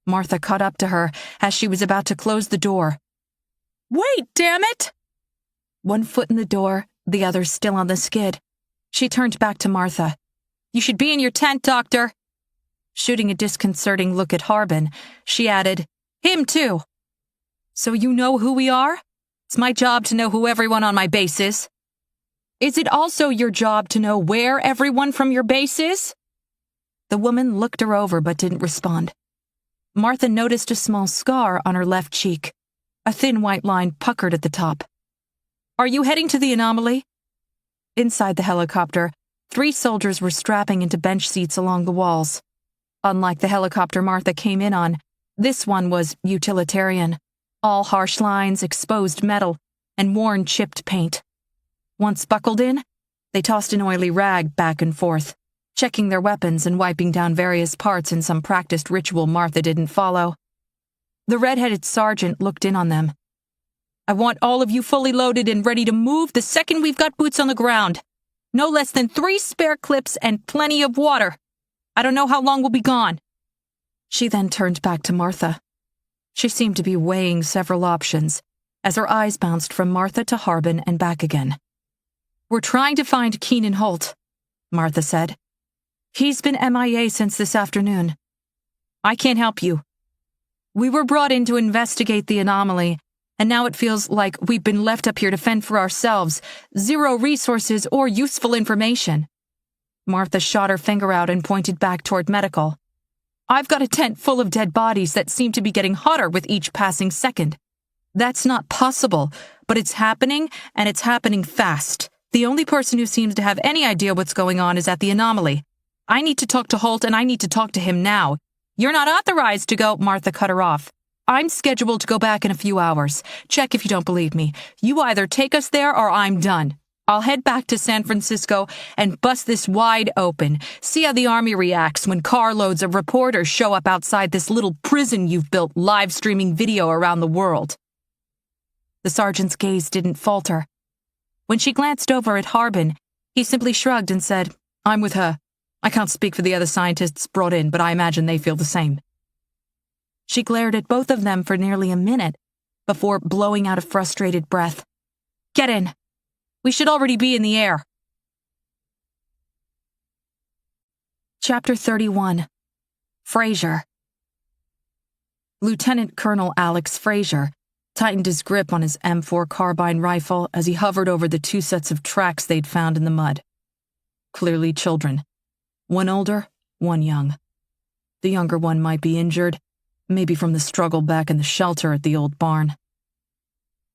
Martha caught up to her as she was about to close the door. Wait, damn it! One foot in the door, the other still on the skid. She turned back to Martha. You should be in your tent, Doctor. Shooting a disconcerting look at Harbin, she added, Him too. So you know who we are? It's my job to know who everyone on my base is. Is it also your job to know where everyone from your base is? The woman looked her over but didn't respond. Martha noticed a small scar on her left cheek. A thin white line puckered at the top. Are you heading to the anomaly? Inside the helicopter, 3 soldiers were strapping into bench seats along the walls. Unlike the helicopter Martha came in on, this one was utilitarian. All harsh lines, exposed metal, and worn chipped paint. Once buckled in, they tossed an oily rag back and forth, checking their weapons and wiping down various parts in some practiced ritual Martha didn't follow. The red-headed sergeant looked in on them. I want all of you fully loaded and ready to move the second we've got boots on the ground. No less than 3 spare clips and plenty of water. I don't know how long we'll be gone. She then turned back to Martha. She seemed to be weighing several options as her eyes bounced from Martha to Harbin and back again. We're trying to find Keenan Holt, Martha said. He's been MIA since this afternoon. I can't help you. We were brought in to investigate the anomaly, and now it feels like we've been left up here to fend for ourselves, 0 resources or useful information. Martha shot her finger out and pointed back toward medical. I've got a tent full of dead bodies that seem to be getting hotter with each passing second. That's not possible, but it's happening, and it's happening fast. The only person who seems to have any idea what's going on is at the anomaly. I need to talk to Holt, and I need to talk to him now. You're not authorized to go, Martha cut her off. I'm scheduled to go back in a few hours. Check if you don't believe me. You either take us there or I'm done. I'll head back to San Francisco and bust this wide open. See how the Army reacts when carloads of reporters show up outside this little prison you've built live streaming video around the world. The sergeant's gaze didn't falter. When she glanced over at Harbin, he simply shrugged and said, I'm with her. I can't speak for the other scientists brought in, but I imagine they feel the same. She glared at both of them for nearly a minute before blowing out a frustrated breath. Get in. We should already be in the air. Chapter 31. Fraser. Lieutenant Colonel Alex Fraser tightened his grip on his M4 carbine rifle as he hovered over the 2 sets of tracks they'd found in the mud. Clearly children. One older, one young. The younger one might be injured, maybe from the struggle back in the shelter at the old barn.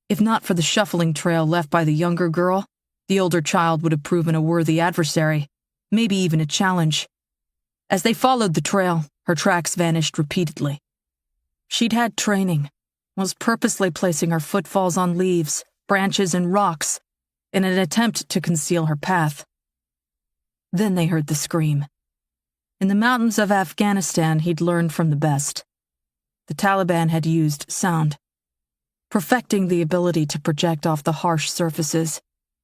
If not for the shuffling trail left by the younger girl, the older child would have proven a worthy adversary, maybe even a challenge. As they followed the trail, Her tracks vanished repeatedly. She'd had training, was purposely placing her footfalls on leaves, branches, and rocks in an attempt to conceal her path. Then they heard the scream. In the mountains of Afghanistan, he'd learned from the best. The Taliban had used sound, perfecting the ability to project off the harsh surfaces,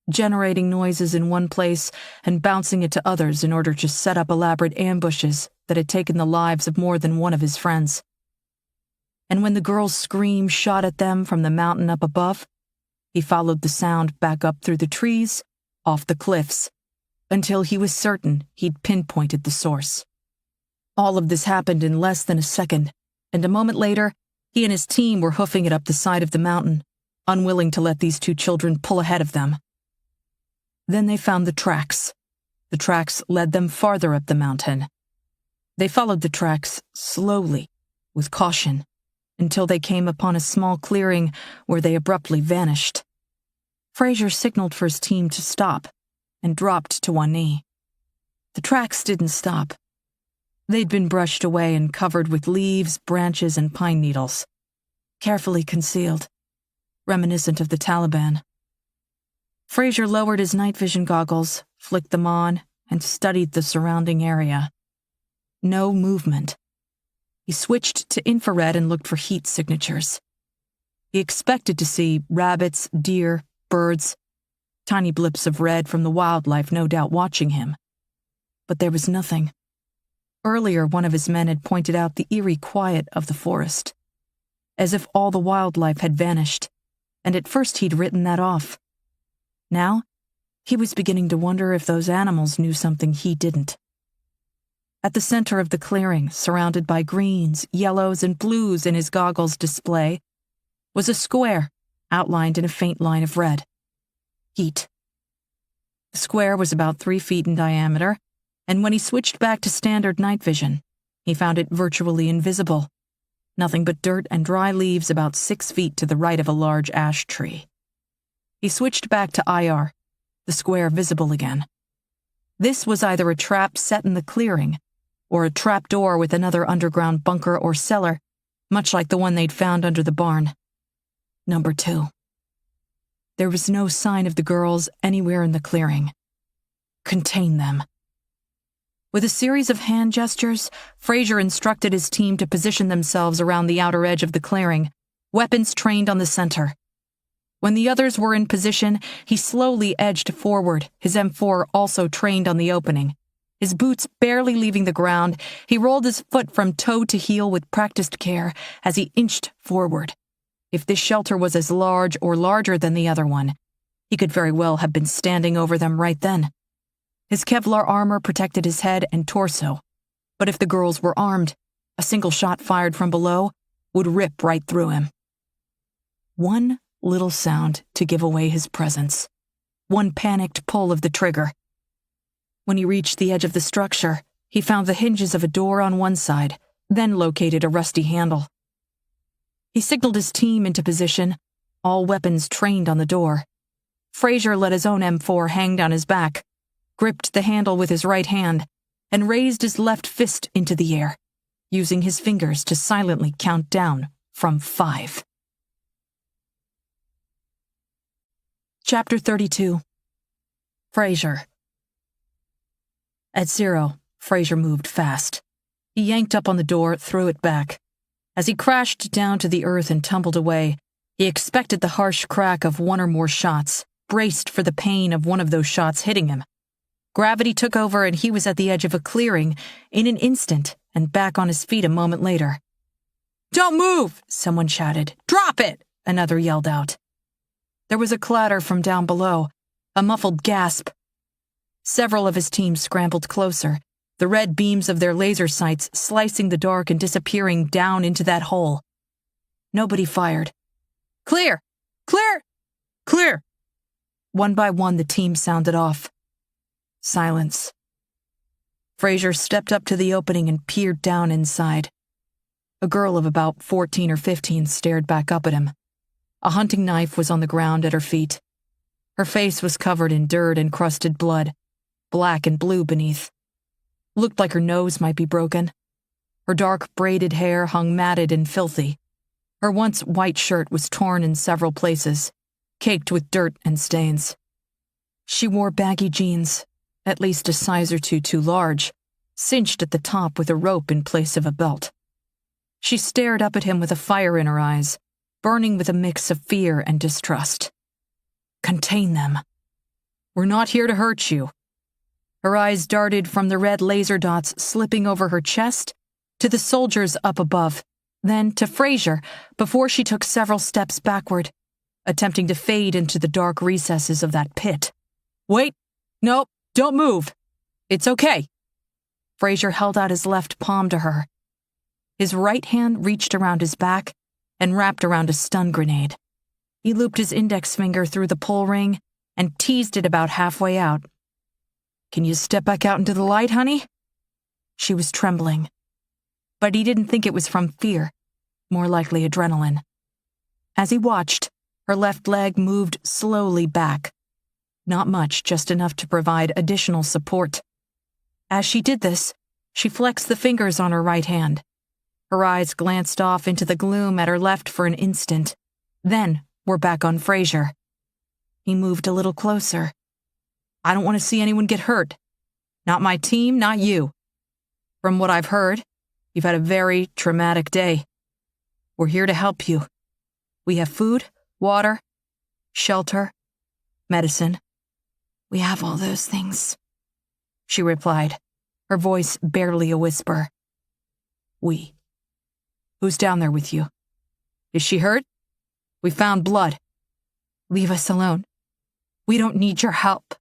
generating noises in one place and bouncing it to others in order to set up elaborate ambushes that had taken the lives of more than one of his friends. And when the girl's scream shot at them from the mountain up above, he followed the sound back up through the trees, off the cliffs, until he was certain he'd pinpointed the source. All of this happened in less than a second, and a moment later, he and his team were hoofing it up the side of the mountain, unwilling to let these two children pull ahead of them. Then they found the tracks. The tracks led them farther up the mountain. They followed the tracks slowly, with caution, until they came upon a small clearing where they abruptly vanished. Fraser signaled for his team to stop and dropped to one knee. The tracks didn't stop. They'd been brushed away and covered with leaves, branches, and pine needles, carefully concealed, reminiscent of the Taliban. Fraser lowered his night vision goggles, flicked them on, and studied the surrounding area. No movement. He switched to infrared and looked for heat signatures. He expected to see rabbits, deer, birds, tiny blips of red from the wildlife no doubt watching him. But there was nothing. Earlier, one of his men had pointed out the eerie quiet of the forest, as if all the wildlife had vanished, and at first he'd written that off. Now, he was beginning to wonder if those animals knew something he didn't. At the center of the clearing, surrounded by greens, yellows, and blues in his goggles display, was a square outlined in a faint line of red. Heat. The square was about 3 feet in diameter, and when he switched back to standard night vision, he found it virtually invisible. Nothing but dirt and dry leaves about 6 feet to the right of a large ash tree. He switched back to IR, the square visible again. This was either a trap set in the clearing, or a trap door with another underground bunker or cellar, much like the one they'd found under the barn. Number 2. There was no sign of the girls anywhere in the clearing. Contain them. With a series of hand gestures, Fraser instructed his team to position themselves around the outer edge of the clearing, weapons trained on the center. When the others were in position, he slowly edged forward, his M4 also trained on the opening. His boots barely leaving the ground, he rolled his foot from toe to heel with practiced care as he inched forward. If this shelter was as large or larger than the other one, he could very well have been standing over them right then. His Kevlar armor protected his head and torso, but if the girls were armed, a single shot fired from below would rip right through him. One little sound to give away his presence. One panicked pull of the trigger. When he reached the edge of the structure, he found the hinges of a door on one side, then located a rusty handle. He signaled his team into position, all weapons trained on the door. Fraser let his own M4 hang down his back, gripped the handle with his right hand, and raised his left fist into the air, using his fingers to silently count down from 5. Chapter 32. Fraser. At 0, Fraser moved fast. He yanked up on the door, threw it back. As he crashed down to the earth and tumbled away, he expected the harsh crack of one or more shots, braced for the pain of one of those shots hitting him. Gravity took over and he was at the edge of a clearing in an instant and back on his feet a moment later. "Don't move!" someone shouted. "Drop it!" another yelled out. There was a clatter from down below, a muffled gasp. Several of his team scrambled closer, the red beams of their laser sights slicing the dark and disappearing down into that hole. Nobody fired. "Clear! Clear! Clear!" One by one the team sounded off. Silence. Fraser stepped up to the opening and peered down inside. A girl of about 14 or 15 stared back up at him. A hunting knife was on the ground at her feet. Her face was covered in dirt and crusted blood, black and blue beneath. Looked like her nose might be broken. Her dark braided hair hung matted and filthy. Her once white shirt was torn in several places, caked with dirt and stains. She wore baggy jeans, at least a size or two too large, cinched at the top with a rope in place of a belt. She stared up at him with a fire in her eyes, burning with a mix of fear and distrust. Contain them. We're not here to hurt you. Her eyes darted from the red laser dots slipping over her chest to the soldiers up above, then to Frasier before she took several steps backward, attempting to fade into the dark recesses of that pit. Wait, no, don't move. It's okay. Frasier held out his left palm to her. His right hand reached around his back and wrapped around a stun grenade. He looped his index finger through the pull ring and teased it about halfway out. Can you step back out into the light, honey? She was trembling. But he didn't think it was from fear, more likely adrenaline. As he watched, her left leg moved slowly back. Not much, just enough to provide additional support. As she did this, she flexed the fingers on her right hand. Her eyes glanced off into the gloom at her left for an instant, then were back on Frasier. He moved a little closer. I don't want to see anyone get hurt. Not my team, not you. From what I've heard, you've had a very traumatic day. We're here to help you. We have food, water, shelter, medicine. We have all those things, she replied, her voice barely a whisper. We. Who's down there with you? Is she hurt? We found blood. Leave us alone. We don't need your help.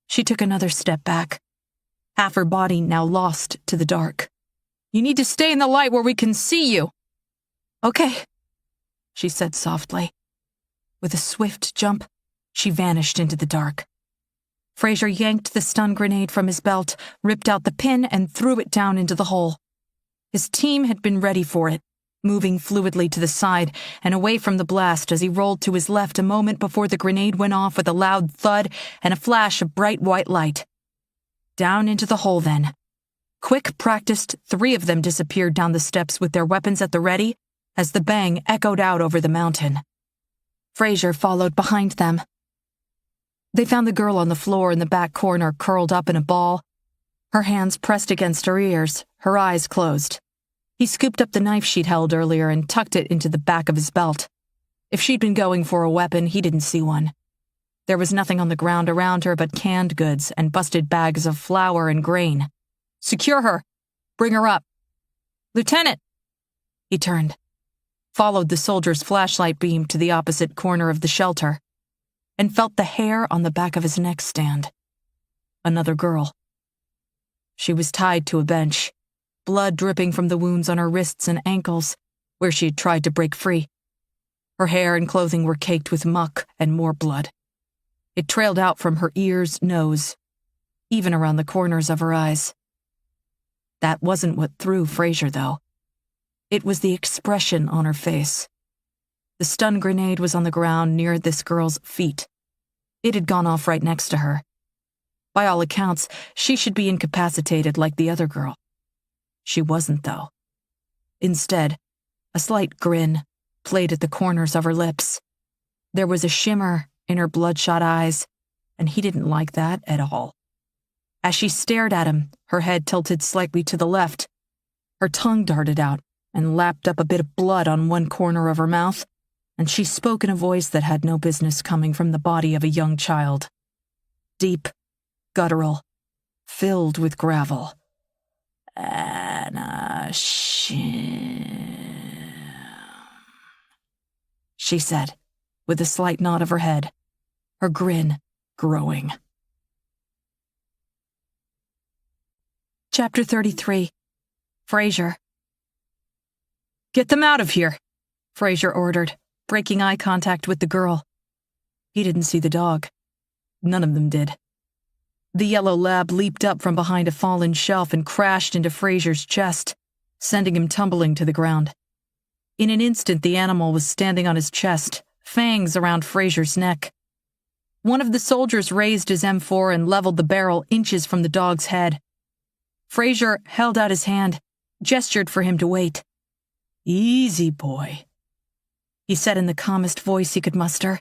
She took another step back, half her body now lost to the dark. You need to stay in the light where we can see you. Okay, she said softly. With a swift jump, she vanished into the dark. Frasier yanked the stun grenade from his belt, ripped out the pin, and threw it down into the hole. His team had been ready for it, moving fluidly to the side and away from the blast as he rolled to his left a moment before the grenade went off with a loud thud and a flash of bright white light. Down into the hole then. Quick practiced, 3 of them disappeared down the steps with their weapons at the ready as the bang echoed out over the mountain. Frasier followed behind them. They found the girl on the floor in the back corner, curled up in a ball, her hands pressed against her ears, her eyes closed. He scooped up the knife she'd held earlier and tucked it into the back of his belt. If she'd been going for a weapon, he didn't see one. There was nothing on the ground around her but canned goods and busted bags of flour and grain. Secure her. Bring her up. Lieutenant! He turned, followed the soldier's flashlight beam to the opposite corner of the shelter, and felt the hair on the back of his neck stand. Another girl. She was tied to a bench, blood dripping from the wounds on her wrists and ankles, where she had tried to break free. Her hair and clothing were caked with muck and more blood. It trailed out from her ears, nose, even around the corners of her eyes. That wasn't what threw Frasier, though. It was the expression on her face. The stun grenade was on the ground near this girl's feet. It had gone off right next to her. By all accounts, she should be incapacitated like the other girl. She wasn't, though. Instead, a slight grin played at the corners of her lips. There was a shimmer in her bloodshot eyes, and he didn't like that at all. As she stared at him, her head tilted slightly to the left. Her tongue darted out and lapped up a bit of blood on one corner of her mouth, and she spoke in a voice that had no business coming from the body of a young child. Deep, guttural, filled with gravel. Anashim, she said, with a slight nod of her head, her grin growing. Chapter 33. Frasier. Get them out of here, Frasier ordered, breaking eye contact with the girl. He didn't see the dog. None of them did. The yellow lab leaped up from behind a fallen shelf and crashed into Frasier's chest, sending him tumbling to the ground. In an instant, the animal was standing on his chest, fangs around Frasier's neck. One of the soldiers raised his M4 and leveled the barrel inches from the dog's head. Frasier held out his hand, gestured for him to wait. "Easy, boy," he said in the calmest voice he could muster.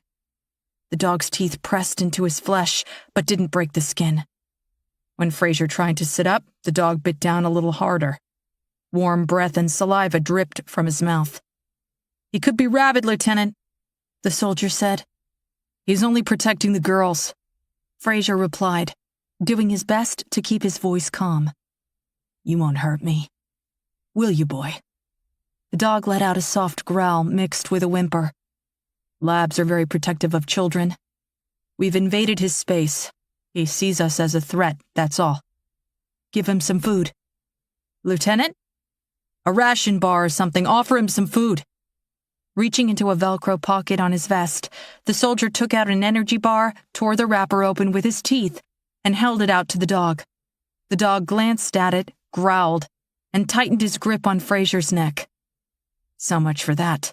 The dog's teeth pressed into his flesh, but didn't break the skin. When Fraser tried to sit up, the dog bit down a little harder. Warm breath and saliva dripped from his mouth. "He could be rabid, Lieutenant," the soldier said. "He's only protecting the girls," Fraser replied, doing his best to keep his voice calm. "You won't hurt me, will you, boy?" The dog let out a soft growl mixed with a whimper. "Labs are very protective of children. We've invaded his space. He sees us as a threat, that's all. Give him some food." "Lieutenant? A ration bar or something. Offer him some food." Reaching into a Velcro pocket on his vest, the soldier took out an energy bar, tore the wrapper open with his teeth, and held it out to the dog. The dog glanced at it, growled, and tightened his grip on Fraser's neck. So much for that.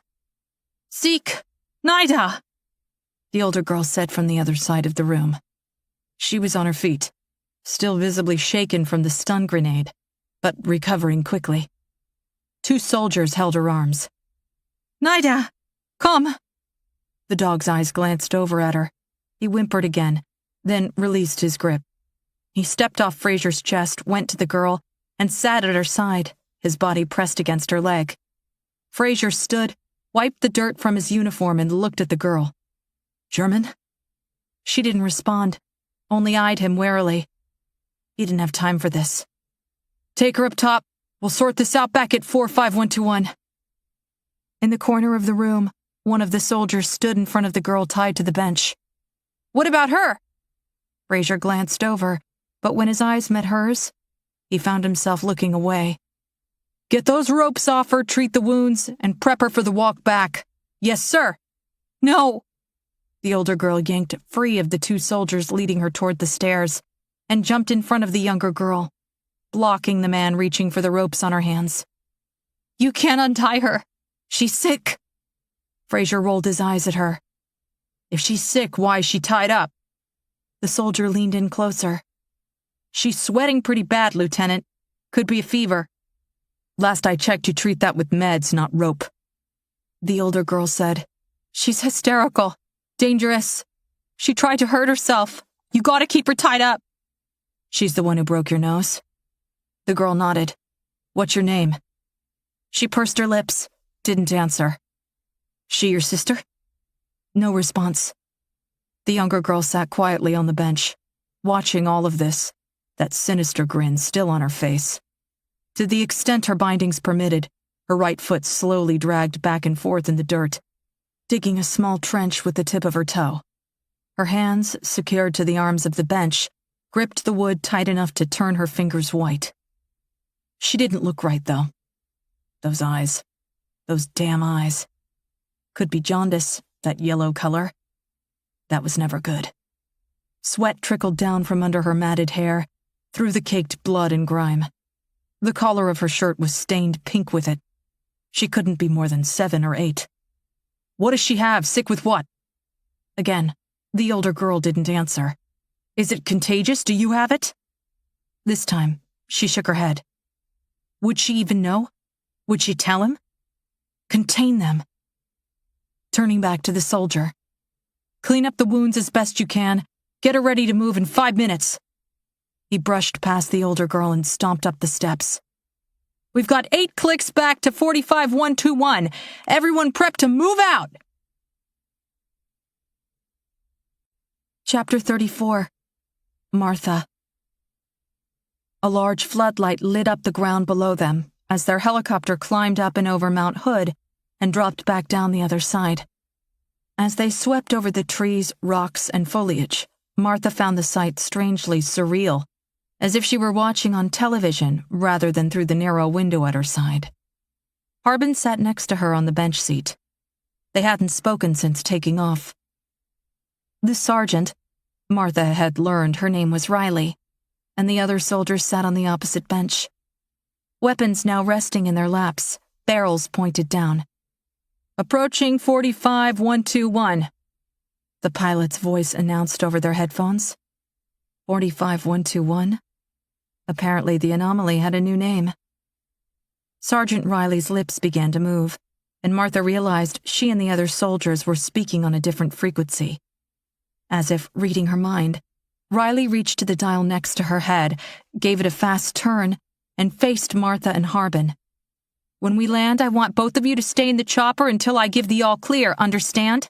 "Seek! Nida!" the older girl said from the other side of the room. She was on her feet, still visibly shaken from the stun grenade, but recovering quickly. 2 soldiers held her arms. "Nida! Come!" The dog's eyes glanced over at her. He whimpered again, then released his grip. He stepped off Fraser's chest, went to the girl, and sat at her side, his body pressed against her leg. Fraser stood, wiped the dirt from his uniform, and looked at the girl. "German?" She didn't respond, only eyed him warily. He didn't have time for this. "Take her up top. We'll sort this out back at 45121. In the corner of the room, one of the soldiers stood in front of the girl tied to the bench. "What about her?" Fraser glanced over, but when his eyes met hers, he found himself looking away. "Get those ropes off her, treat the wounds, and prep her for the walk back." "Yes, sir." "No." The older girl yanked free of the 2 soldiers leading her toward the stairs and jumped in front of the younger girl, blocking the man reaching for the ropes on her hands. "You can't untie her. She's sick." Fraser rolled his eyes at her. "If she's sick, why is she tied up?" The soldier leaned in closer. "She's sweating pretty bad, Lieutenant. Could be a fever. Last I checked, you treat that with meds, not rope." The older girl said, "She's hysterical. Dangerous. She tried to hurt herself. You gotta keep her tied up." "She's the one who broke your nose?" The girl nodded. "What's your name?" She pursed her lips, didn't answer. "She your sister?" No response. The younger girl sat quietly on the bench, watching all of this, that sinister grin still on her face. To the extent her bindings permitted, her right foot slowly dragged back and forth in the dirt, digging a small trench with the tip of her toe. Her hands, secured to the arms of the bench, gripped the wood tight enough to turn her fingers white. She didn't look right, though. Those eyes. Those damn eyes. Could be jaundice, that yellow color. That was never good. Sweat trickled down from under her matted hair, through the caked blood and grime. The collar of her shirt was stained pink with it. She couldn't be more than 7 or 8. "What does she have? Sick with what?" Again, the older girl didn't answer. "Is it contagious? Do you have it?" This time, she shook her head. Would she even know? Would she tell him? Contain them. Turning back to the soldier. "Clean up the wounds as best you can. Get her ready to move in 5 minutes." He brushed past the older girl and stomped up the steps. "We've got 8 clicks back to 45121. Everyone prep to move out!" Chapter 34. Martha. A large floodlight lit up the ground below them as their helicopter climbed up and over Mount Hood and dropped back down the other side. As they swept over the trees, rocks, and foliage, Martha found the sight strangely surreal, as if she were watching on television rather than through the narrow window at her side. Harbin sat next to her on the bench seat. They hadn't spoken since taking off. The sergeant, Martha had learned her name was Riley, and the other soldiers sat on the opposite bench. Weapons now resting in their laps, barrels pointed down. "Approaching 45121, the pilot's voice announced over their headphones. 45121? Apparently the anomaly had a new name. Sergeant Riley's lips began to move, and Martha realized she and the other soldiers were speaking on a different frequency. As if reading her mind, Riley reached to the dial next to her head, gave it a fast turn, and faced Martha and Harbin. "When we land, I want both of you to stay in the chopper until I give the all clear, understand?"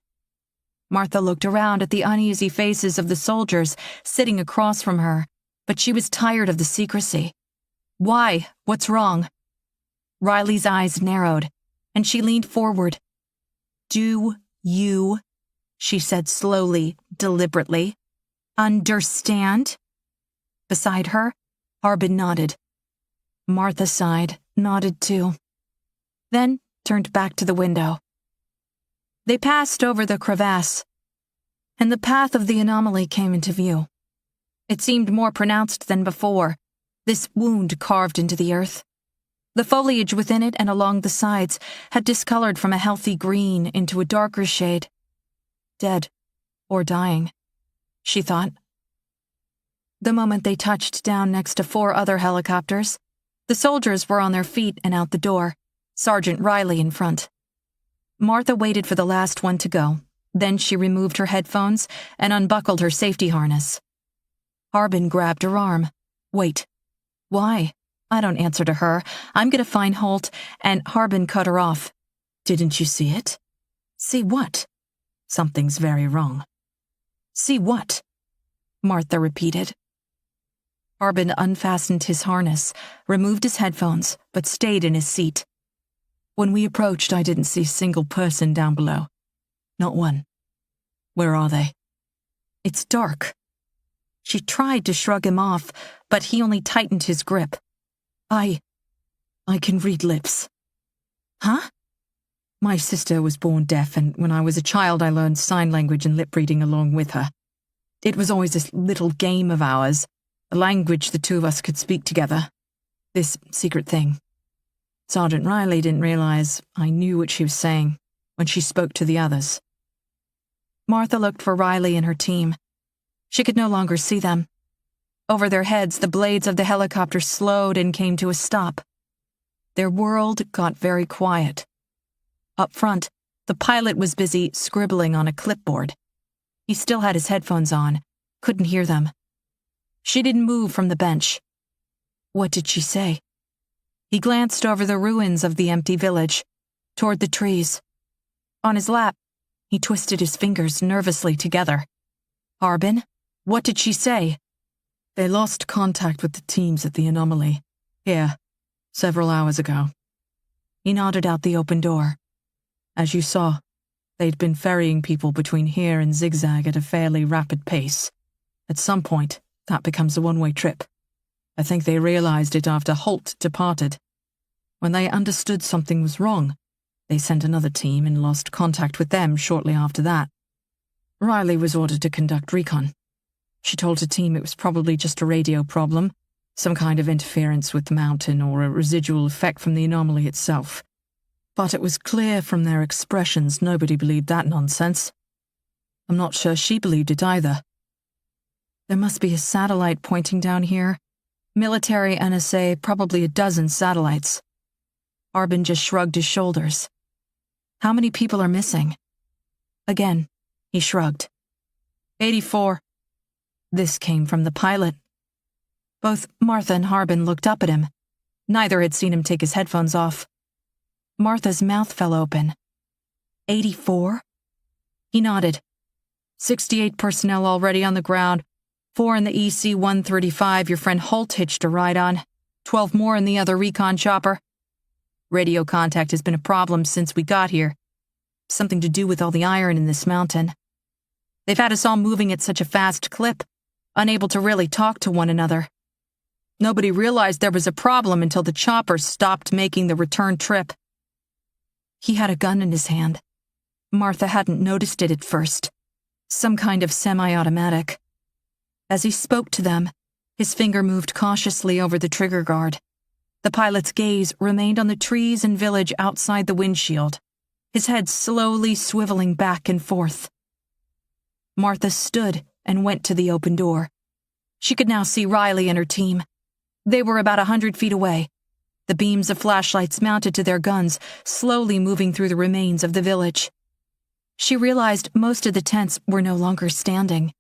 Martha looked around at the uneasy faces of the soldiers sitting across from her, but she was tired of the secrecy. "Why? What's wrong?" Riley's eyes narrowed, and she leaned forward. "Do you," she said slowly, deliberately, "understand?" Beside her, Harbin nodded. Martha sighed, nodded too, then turned back to the window. They passed over the crevasse, and the path of the anomaly came into view. It seemed more pronounced than before, this wound carved into the earth. The foliage within it and along the sides had discolored from a healthy green into a darker shade. Dead, or dying, she thought. The moment they touched down next to 4 other helicopters, the soldiers were on their feet and out the door, Sergeant Riley in front. Martha waited for the last one to go. Then she removed her headphones and unbuckled her safety harness. Harbin grabbed her arm. "Wait. Why? I don't answer to her. I'm going to find Holt," and Harbin cut her off. "Didn't you see it?" "See what?" "Something's very wrong." "See what?" Martha repeated. Harbin unfastened his harness, removed his headphones, but stayed in his seat. "When we approached, I didn't see a single person down below. Not one. Where are they?" "It's dark." She tried to shrug him off, but he only tightened his grip. I can read lips." "Huh?" "My sister was born deaf, and when I was a child I learned sign language and lip reading along with her. It was always this little game of ours, a language the two of us could speak together. This secret thing. Sergeant Riley didn't realize I knew what she was saying when she spoke to the others." Martha looked for Riley and her team. She could no longer see them. Over their heads, the blades of the helicopter slowed and came to a stop. Their world got very quiet. Up front, the pilot was busy scribbling on a clipboard. He still had his headphones on, couldn't hear them. She didn't move from the bench. What did she say? He glanced over the ruins of the empty village, toward the trees. On his lap, he twisted his fingers nervously together. "Harbin, what did she say?" "They lost contact with the teams at the anomaly. Here, several hours ago." He nodded out the open door. "As you saw, they'd been ferrying people between here and Zigzag at a fairly rapid pace. At some point, that becomes a one-way trip. I think they realized it after Holt departed. When they understood something was wrong, they sent another team and lost contact with them shortly after that. Riley was ordered to conduct recon. She told her team it was probably just a radio problem, some kind of interference with the mountain or a residual effect from the anomaly itself. But it was clear from their expressions nobody believed that nonsense. I'm not sure she believed it either. There must be a satellite pointing down here. Military NSA, probably a dozen satellites." Harbin just shrugged his shoulders. "How many people are missing?" Again, he shrugged. 84. This came from the pilot. Both Martha and Harbin looked up at him. Neither had seen him take his headphones off. Martha's mouth fell open. 84? He nodded. 68 personnel already on the ground. 4 in the EC-135 your friend Holt hitched a ride on. 12 more in the other recon chopper. Radio contact has been a problem since we got here. Something to do with all the iron in this mountain. They've had us all moving at such a fast clip, unable to really talk to one another. Nobody realized there was a problem until the chopper stopped making the return trip." He had a gun in his hand. Martha hadn't noticed it at first. Some kind of semi-automatic. As he spoke to them, his finger moved cautiously over the trigger guard. The pilot's gaze remained on the trees and village outside the windshield, his head slowly swiveling back and forth. Martha stood and went to the open door. She could now see Riley and her team. They were about 100 feet away. the beams of flashlights mounted to their guns slowly moving through the remains of the village. She realized most of the tents were no longer standing.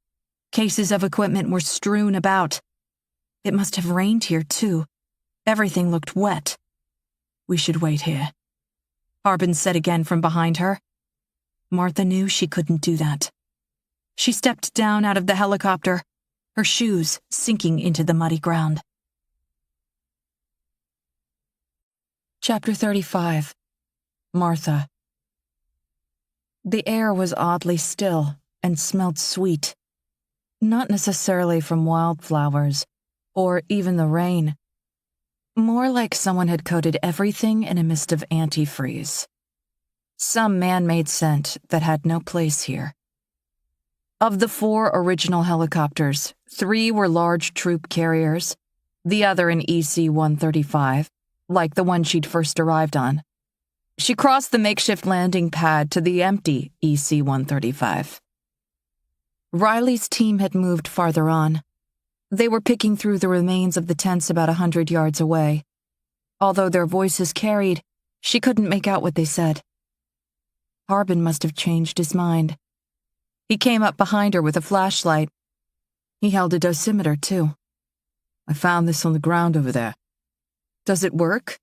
Cases of equipment were strewn about. It must have rained here, too. Everything looked wet. "We should wait here," Harbin said again from behind her. Martha knew she couldn't do that. She stepped down out of the helicopter, her shoes sinking into the muddy ground. Chapter 35. Martha. The air was oddly still and smelled sweet. Not necessarily from wildflowers, or even the rain. More like someone had coated everything in a mist of antifreeze. Some man-made scent that had no place here. Of the 4 original helicopters, 3 were large troop carriers, the other an EC-135, like the one she'd first arrived on. She crossed the makeshift landing pad to the empty EC-135. Riley's team had moved farther on. They were picking through the remains of the tents about 100 yards away. Although their voices carried, she couldn't make out what they said. Harbin must have changed his mind. He came up behind her with a flashlight. He held a dosimeter, too. "I found this on the ground over there. Does it work?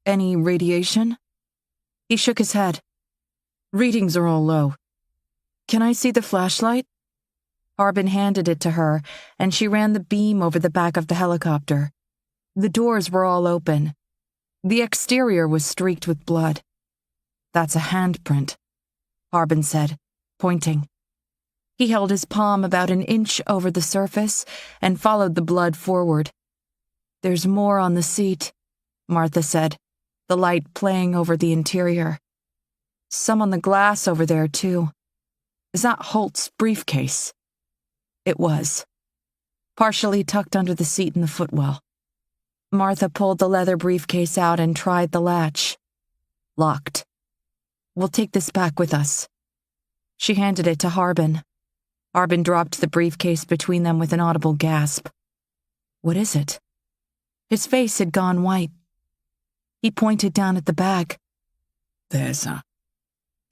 Any radiation?" He shook his head. "Readings are all low. Can I see the flashlight?" Harbin handed it to her, and she ran the beam over the back of the helicopter. The doors were all open. The exterior was streaked with blood. "That's a handprint," Harbin said, pointing. He held his palm about an inch over the surface and followed the blood forward. "There's more on the seat," Martha said, the light playing over the interior. "Some on the glass over there, too. Is that Holt's briefcase?" It was, partially tucked under the seat in the footwell. Martha pulled the leather briefcase out and tried the latch. Locked. "We'll take this back with us." She handed it to Harbin. Harbin dropped the briefcase between them with an audible gasp. "What is it?" His face had gone white. He pointed down at the bag. "There's a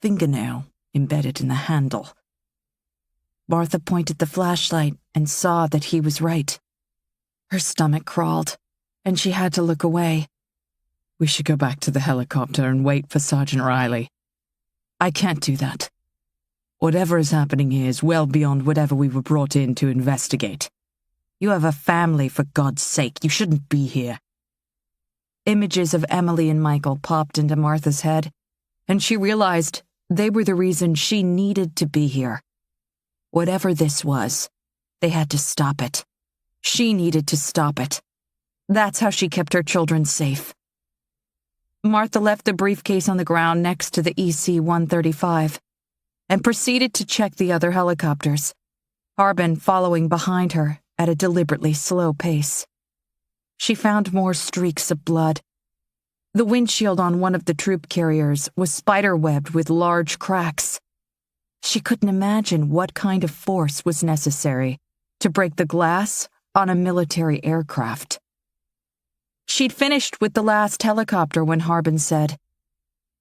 fingernail embedded in the handle." Martha pointed the flashlight and saw that he was right. Her stomach crawled, and she had to look away. "We should go back to the helicopter and wait for Sergeant Riley." "I can't do that. Whatever is happening here is well beyond whatever we were brought in to investigate. You have a family, for God's sake. You shouldn't be here." Images of Emily and Michael popped into Martha's head, and she realized they were the reason she needed to be here. Whatever this was, they had to stop it. She needed to stop it. That's how she kept her children safe. Martha left the briefcase on the ground next to the EC-135 and proceeded to check the other helicopters, Harbin following behind her at a deliberately slow pace. She found more streaks of blood. The windshield on one of the troop carriers was spiderwebbed with large cracks. She couldn't imagine what kind of force was necessary to break the glass on a military aircraft. She'd finished with the last helicopter when Harbin said,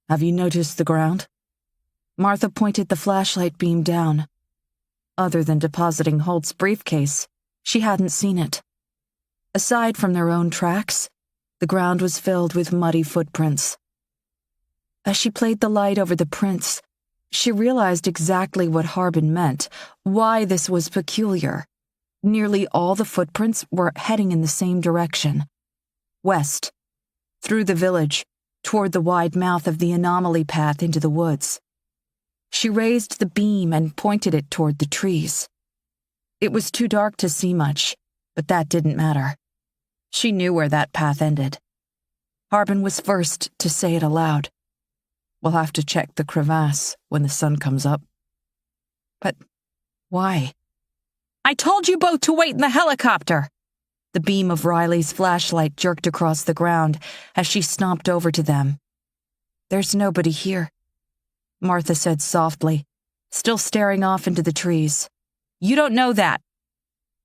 "Have you noticed the ground?" Martha pointed the flashlight beam down. Other than depositing Holt's briefcase, she hadn't seen it. Aside from their own tracks, the ground was filled with muddy footprints. As she played the light over the prints, she realized exactly what Harbin meant, why this was peculiar. Nearly all the footprints were heading in the same direction. West, through the village, toward the wide mouth of the anomaly path into the woods. She raised the beam and pointed it toward the trees. It was too dark to see much, but that didn't matter. She knew where that path ended. Harbin was first to say it aloud. "We'll have to check the crevasse when the sun comes up." "But why?" "I told you both to wait in the helicopter!" The beam of Riley's flashlight jerked across the ground as she stomped over to them. "There's nobody here," Martha said softly, still staring off into the trees. "You don't know that."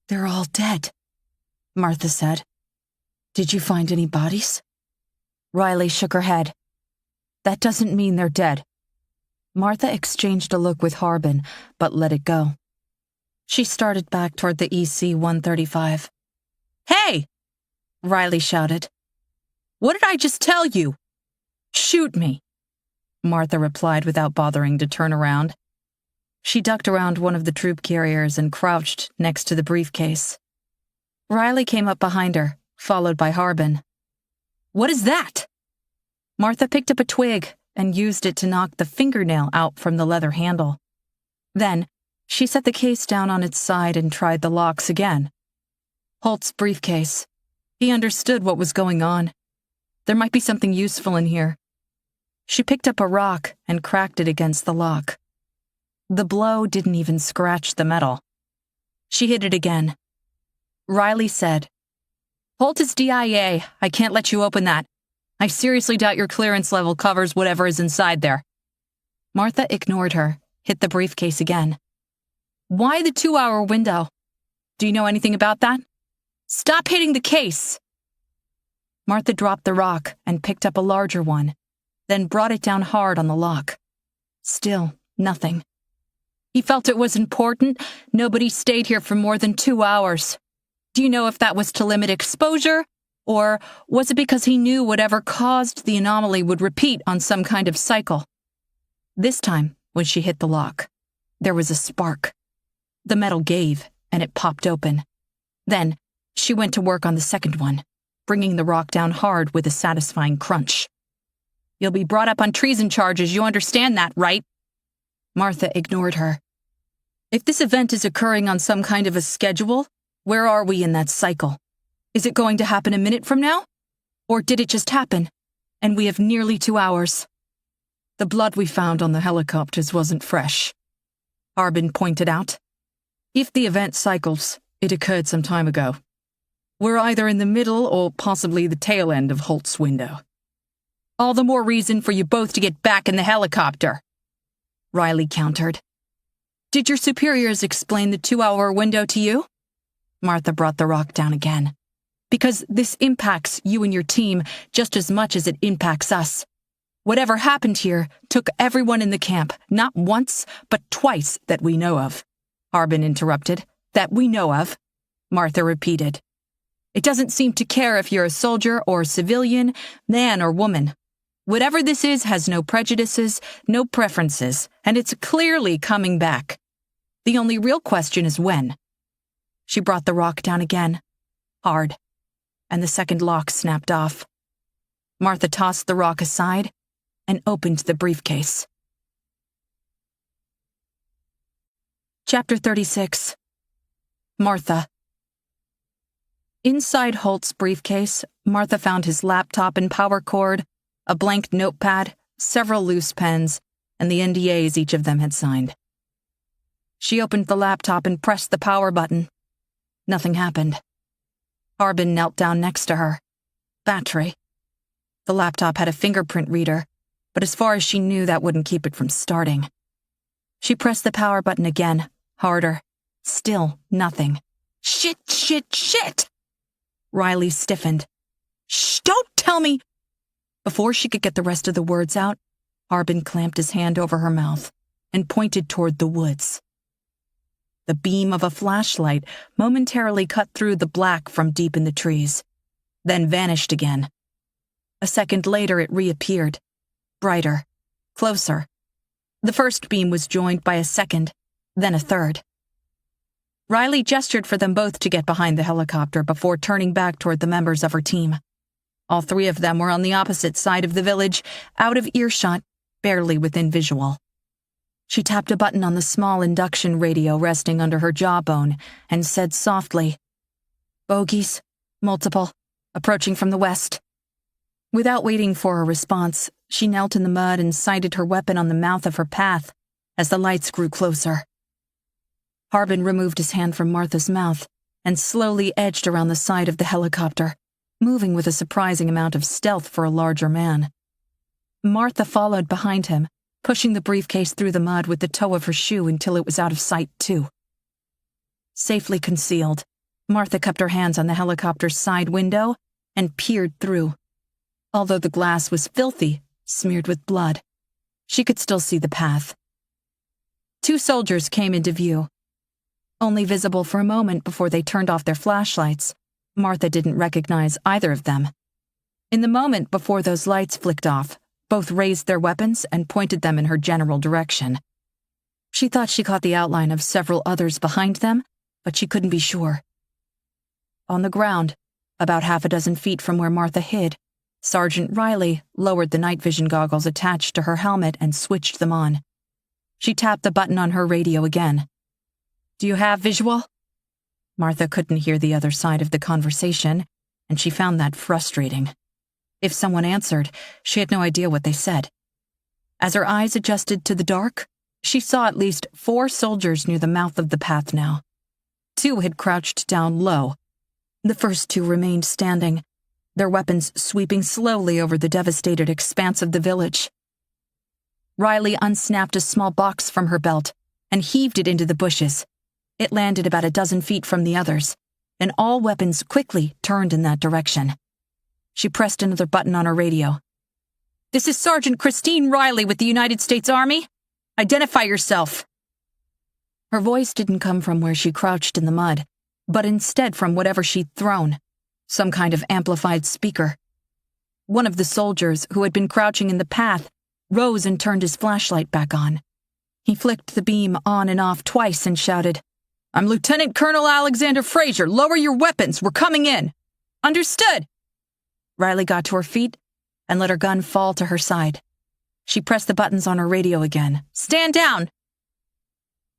"They're all dead," Martha said. "Did you find any bodies?" Riley shook her head. That doesn't mean they're dead. Martha exchanged a look with Harbin, but let it go. She started back toward the EC-135. Hey! Riley shouted. What did I just tell you? Shoot me, Martha replied without bothering to turn around. She ducked around one of the troop carriers and crouched next to the briefcase. Riley came up behind her, followed by Harbin. What is that? Martha picked up a twig and used it to knock the fingernail out from the leather handle. Then, she set the case down on its side and tried the locks again. Holt's briefcase. He understood what was going on. There might be something useful in here. She picked up a rock and cracked it against the lock. The blow didn't even scratch the metal. She hit it again. Riley said, Holt is DIA. I can't let you open that. I seriously doubt your clearance level covers whatever is inside there. Martha ignored her, hit the briefcase again. Why the 2-hour window? Do you know anything about that? Stop hitting the case! Martha dropped the rock and picked up a larger one, then brought it down hard on the lock. Still, nothing. He felt it was important. Nobody stayed here for more than 2 hours. Do you know if that was to limit exposure, or was it because he knew whatever caused the anomaly would repeat on some kind of cycle? This time, when she hit the lock, there was a spark. The metal gave, and it popped open. Then, she went to work on the second one, bringing the rock down hard with a satisfying crunch. You'll be brought up on treason charges, you understand that, right? Martha ignored her. If this event is occurring on some kind of a schedule, where are we in that cycle? Is it going to happen a minute from now? Or did it just happen, and we have nearly 2 hours? The blood we found on the helicopters wasn't fresh, Harbin pointed out. If the event cycles, it occurred some time ago. We're either in the middle or possibly the tail end of Holt's window. All the more reason for you both to get back in the helicopter, Riley countered. Did your superiors explain the 2-hour window to you? Martha brought the rock down again. Because this impacts you and your team just as much as it impacts us. Whatever happened here took everyone in the camp, not once, but twice that we know of. Harbin interrupted. That we know of, Martha repeated. It doesn't seem to care if you're a soldier or a civilian, man or woman. Whatever this is has no prejudices, no preferences, and it's clearly coming back. The only real question is when. She brought the rock down again, hard, and the second lock snapped off. Martha tossed the rock aside and opened the briefcase. Chapter 36. Martha. Inside Holt's briefcase, Martha found his laptop and power cord, a blank notepad, several loose pens, and the NDAs each of them had signed. She opened the laptop and pressed the power button. Nothing happened. Harbin knelt down next to her. Battery. The laptop had a fingerprint reader, but as far as she knew, that wouldn't keep it from starting. She pressed the power button again, harder. Still nothing. Shit! Riley stiffened. Shh, don't tell me! Before she could get the rest of the words out, Harbin clamped his hand over her mouth and pointed toward the woods. The beam of a flashlight momentarily cut through the black from deep in the trees, then vanished again. A second later it reappeared, brighter, closer. The first beam was joined by a second, then a third. Riley gestured for them both to get behind the helicopter before turning back toward the members of her team. All three of them were on the opposite side of the village, out of earshot, barely within visual. She tapped a button on the small induction radio resting under her jawbone and said softly, Bogies, multiple, approaching from the west. Without waiting for a response, she knelt in the mud and sighted her weapon on the mouth of her path as the lights grew closer. Harbin removed his hand from Martha's mouth and slowly edged around the side of the helicopter, moving with a surprising amount of stealth for a larger man. Martha followed behind him, pushing the briefcase through the mud with the toe of her shoe until it was out of sight, too. Safely concealed, Martha cupped her hands on the helicopter's side window and peered through. Although the glass was filthy, smeared with blood, she could still see the path. 2 soldiers came into view. Only visible for a moment before they turned off their flashlights, Martha didn't recognize either of them. In the moment before those lights flicked off, both raised their weapons and pointed them in her general direction. She thought she caught the outline of several others behind them, but she couldn't be sure. On the ground, about 6 feet from where Martha hid, Sergeant Riley lowered the night vision goggles attached to her helmet and switched them on. She tapped the button on her radio again. "Do you have visual?" Martha couldn't hear the other side of the conversation, and she found that frustrating. If someone answered, she had no idea what they said. As her eyes adjusted to the dark, she saw at least 4 soldiers near the mouth of the path now. 2 had crouched down low. The first 2 remained standing, their weapons sweeping slowly over the devastated expanse of the village. Riley unsnapped a small box from her belt and heaved it into the bushes. It landed about 12 feet from the others, and all weapons quickly turned in that direction. She pressed another button on her radio. "This is Sergeant Christine Riley with the United States Army. Identify yourself." Her voice didn't come from where she crouched in the mud, but instead from whatever she'd thrown, some kind of amplified speaker. One of the soldiers, who had been crouching in the path, rose and turned his flashlight back on. He flicked the beam on and off twice and shouted, "I'm Lieutenant Colonel Alexander Fraser. Lower your weapons. We're coming in." "Understood." Riley got to her feet and let her gun fall to her side. She pressed the buttons on her radio again. "Stand down."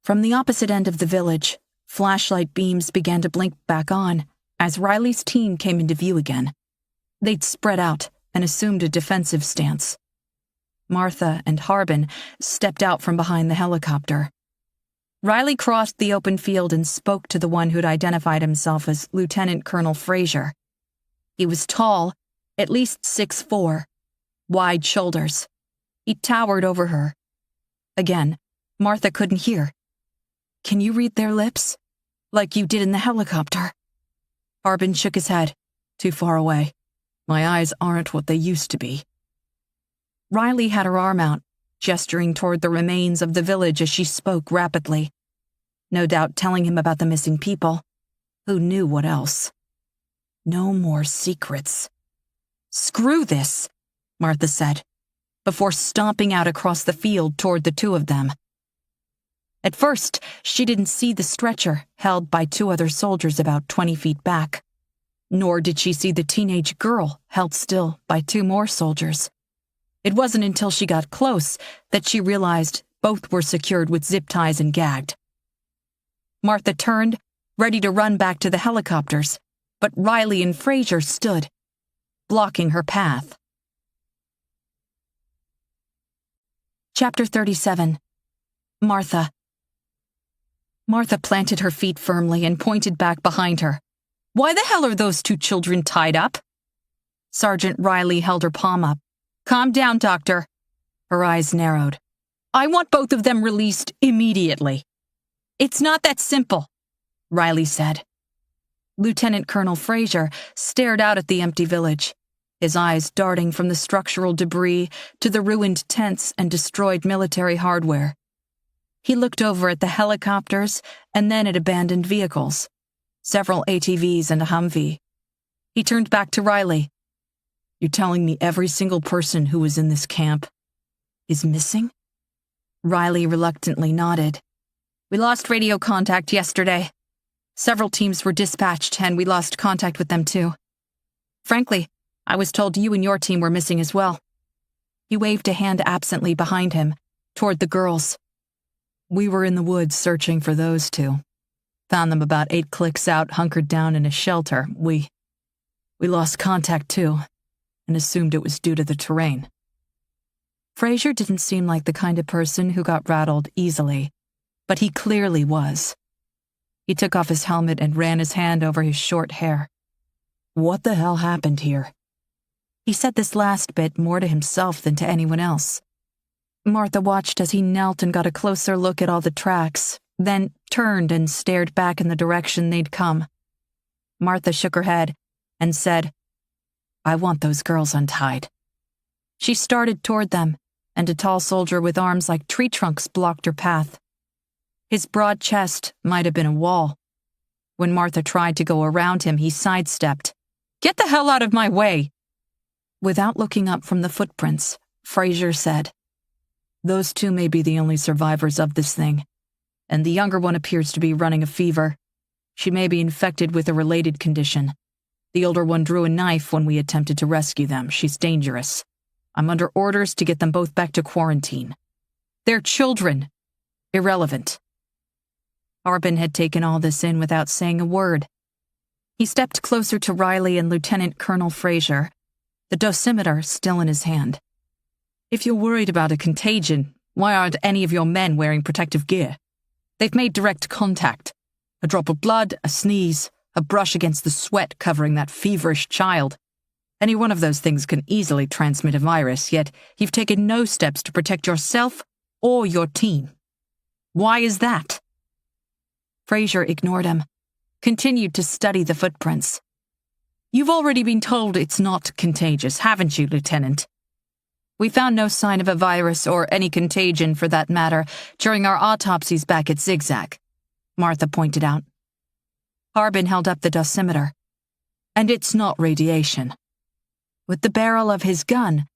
From the opposite end of the village, flashlight beams began to blink back on as Riley's team came into view again. They'd spread out and assumed a defensive stance. Martha and Harbin stepped out from behind the helicopter. Riley crossed the open field and spoke to the one who'd identified himself as Lieutenant Colonel Fraser. He was tall, at least 6'4", wide shoulders. He towered over her. Again, Martha couldn't hear. "Can you read their lips? Like you did in the helicopter?" Harbin shook his head. "Too far away. My eyes aren't what they used to be." Riley had her arm out, gesturing toward the remains of the village as she spoke rapidly. No doubt telling him about the missing people. Who knew what else? No more secrets. "Screw this," Martha said, before stomping out across the field toward the 2 of them. At first, she didn't see the stretcher held by 2 other soldiers about 20 feet back. Nor did she see the teenage girl held still by 2 more soldiers. It wasn't until she got close that she realized both were secured with zip ties and gagged. Martha turned, ready to run back to the helicopters, but Riley and Fraser stood, blocking her path. Chapter 37. Martha. Martha planted her feet firmly and pointed back behind her. "Why the hell are those 2 children tied up?" Sergeant Riley held her palm up. "Calm down, Doctor." Her eyes narrowed. "I want both of them released immediately." "It's not that simple," Riley said. Lieutenant Colonel Fraser stared out at the empty village, his eyes darting from the structural debris to the ruined tents and destroyed military hardware. He looked over at the helicopters and then at abandoned vehicles, several ATVs and a Humvee. He turned back to Riley. "You're telling me every single person who was in this camp is missing?" Riley reluctantly nodded. "We lost radio contact yesterday. Several teams were dispatched, and we lost contact with them too. Frankly, I was told you and your team were missing as well." He waved a hand absently behind him, toward the girls. "We were in the woods searching for those 2. Found them about 8 clicks out, hunkered down in a shelter. We lost contact too, and assumed it was due to the terrain." Fraser didn't seem like the kind of person who got rattled easily, but he clearly was. He took off his helmet and ran his hand over his short hair. "What the hell happened here?" He said this last bit more to himself than to anyone else. Martha watched as he knelt and got a closer look at all the tracks, then turned and stared back in the direction they'd come. Martha shook her head and said, I want those girls untied." She started toward them, and a tall soldier with arms like tree trunks blocked her path. His broad chest might have been a wall. When Martha tried to go around him, he sidestepped. "Get the hell out of my way!" Without looking up from the footprints, Fraser said, "Those two may be the only survivors of this thing, and the younger one appears to be running a fever. She may be infected with a related condition. The older one drew a knife when we attempted to rescue them. She's dangerous. I'm under orders to get them both back to quarantine. They're children. Irrelevant." Harbin had taken all this in without saying a word. He stepped closer to Riley and Lieutenant Colonel Fraser, the dosimeter still in his hand. "If you're worried about a contagion, why aren't any of your men wearing protective gear? They've made direct contact. A drop of blood, a sneeze, a brush against the sweat covering that feverish child. Any one of those things can easily transmit a virus, yet you've taken no steps to protect yourself or your team. Why is that?" Fraser ignored him, continued to study the footprints. "You've already been told it's not contagious, haven't you, Lieutenant? We found no sign of a virus or any contagion, for that matter, during our autopsies back at Zigzag," Martha pointed out. Harbin held up the dosimeter. "And it's not radiation." With the barrel of his gun,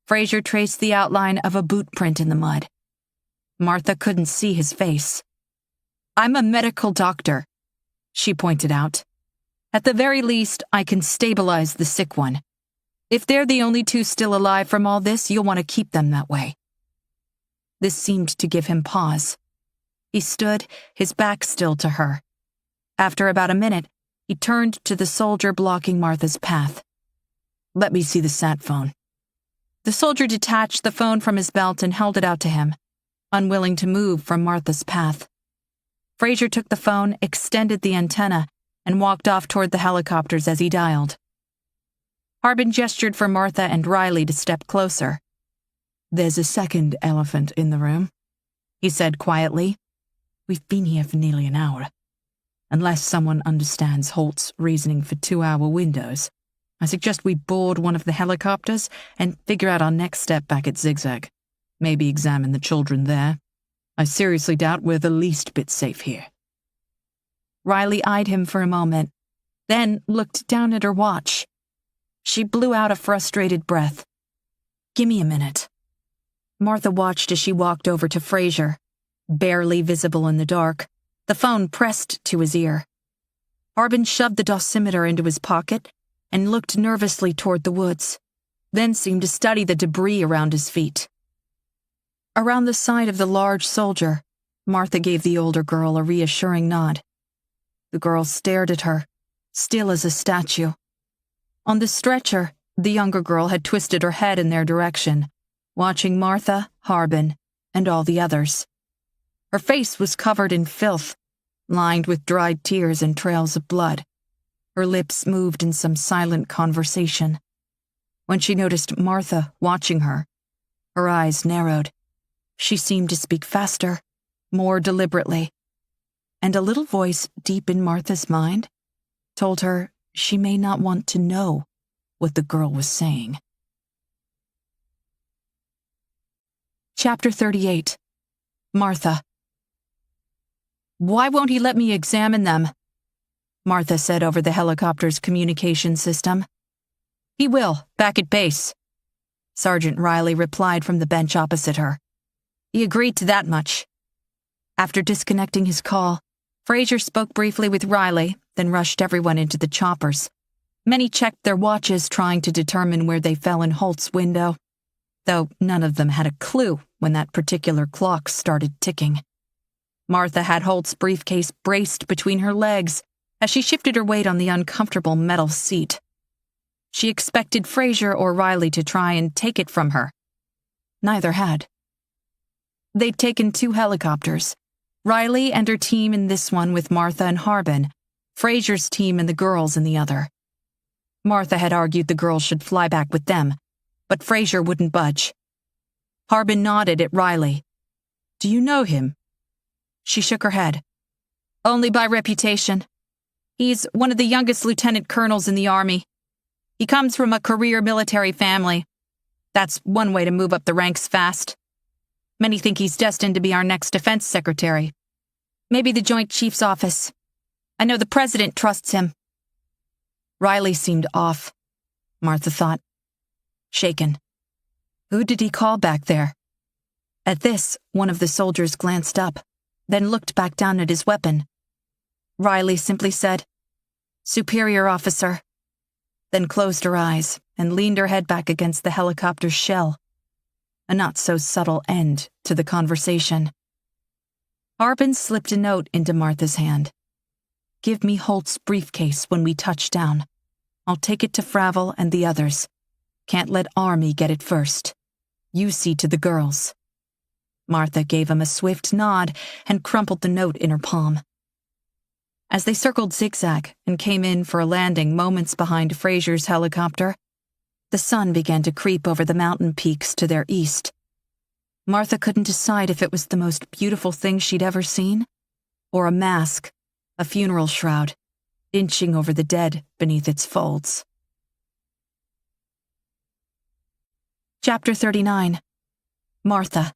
Fraser traced the outline of a boot print in the mud. Martha couldn't see his face. "I'm a medical doctor," she pointed out. "At the very least, I can stabilize the sick one. If they're the only two still alive from all this, you'll want to keep them that way." This seemed to give him pause. He stood, his back still to her. After about a minute, he turned to the soldier blocking Martha's path. "Let me see the sat phone." The soldier detached the phone from his belt and held it out to him, unwilling to move from Martha's path. Fraser took the phone, extended the antenna, and walked off toward the helicopters as he dialed. Harbin gestured for Martha and Riley to step closer. "There's a second elephant in the room," he said quietly. "We've been here for nearly an hour. Unless someone understands Holt's reasoning for 2-hour windows, I suggest we board one of the helicopters and figure out our next step back at Zigzag. Maybe examine the children there. I seriously doubt we're the least bit safe here." Riley eyed him for a moment, then looked down at her watch. She blew out a frustrated breath. "Give me a minute." Martha watched as she walked over to Fraser, barely visible in the dark, the phone pressed to his ear. Harbin shoved the dosimeter into his pocket and looked nervously toward the woods, then seemed to study the debris around his feet. Around the side of the large soldier, Martha gave the older girl a reassuring nod. The girl stared at her, still as a statue. On the stretcher, the younger girl had twisted her head in their direction, watching Martha, Harbin, and all the others. Her face was covered in filth, lined with dried tears and trails of blood. Her lips moved in some silent conversation. When she noticed Martha watching her, her eyes narrowed. She seemed to speak faster, more deliberately, and a little voice deep in Martha's mind told her she may not want to know what the girl was saying. Chapter 38. Martha. "Why won't he let me examine them?" Martha said over the helicopter's communication system. "He will, back at base," Sergeant Riley replied from the bench opposite her. "He agreed to that much." After disconnecting his call, Fraser spoke briefly with Riley, then rushed everyone into the choppers. Many checked their watches, trying to determine where they fell in Holt's window, though none of them had a clue when that particular clock started ticking. Martha had Holt's briefcase braced between her legs as she shifted her weight on the uncomfortable metal seat. She expected Fraser or Riley to try and take it from her. Neither had. They'd taken 2 helicopters, Riley and her team in this one with Martha and Harbin, Fraser's team and the girls in the other. Martha had argued the girls should fly back with them, but Fraser wouldn't budge. Harbin nodded at Riley. "Do you know him?" She shook her head. "Only by reputation. He's one of the youngest lieutenant colonels in the army. He comes from a career military family. That's one way to move up the ranks fast. Many think he's destined to be our next defense secretary. Maybe the Joint Chief's office. I know the president trusts him." Riley seemed off, Martha thought. Shaken. Who did he call back there? At this, one of the soldiers glanced up, then looked back down at his weapon. Riley simply said, "Superior officer," then closed her eyes and leaned her head back against the helicopter's shell. A not-so-subtle end to the conversation. Harbin slipped a note into Martha's hand. "Give me Holt's briefcase when we touch down. I'll take it to Fravel and the others. Can't let Army get it first. You see to the girls." Martha gave him a swift nod and crumpled the note in her palm. As they circled zigzag and came in for a landing moments behind Fraser's helicopter, the sun began to creep over the mountain peaks to their east. Martha couldn't decide if it was the most beautiful thing she'd ever seen, or a mask, a funeral shroud, inching over the dead beneath its folds. Chapter 39. Martha.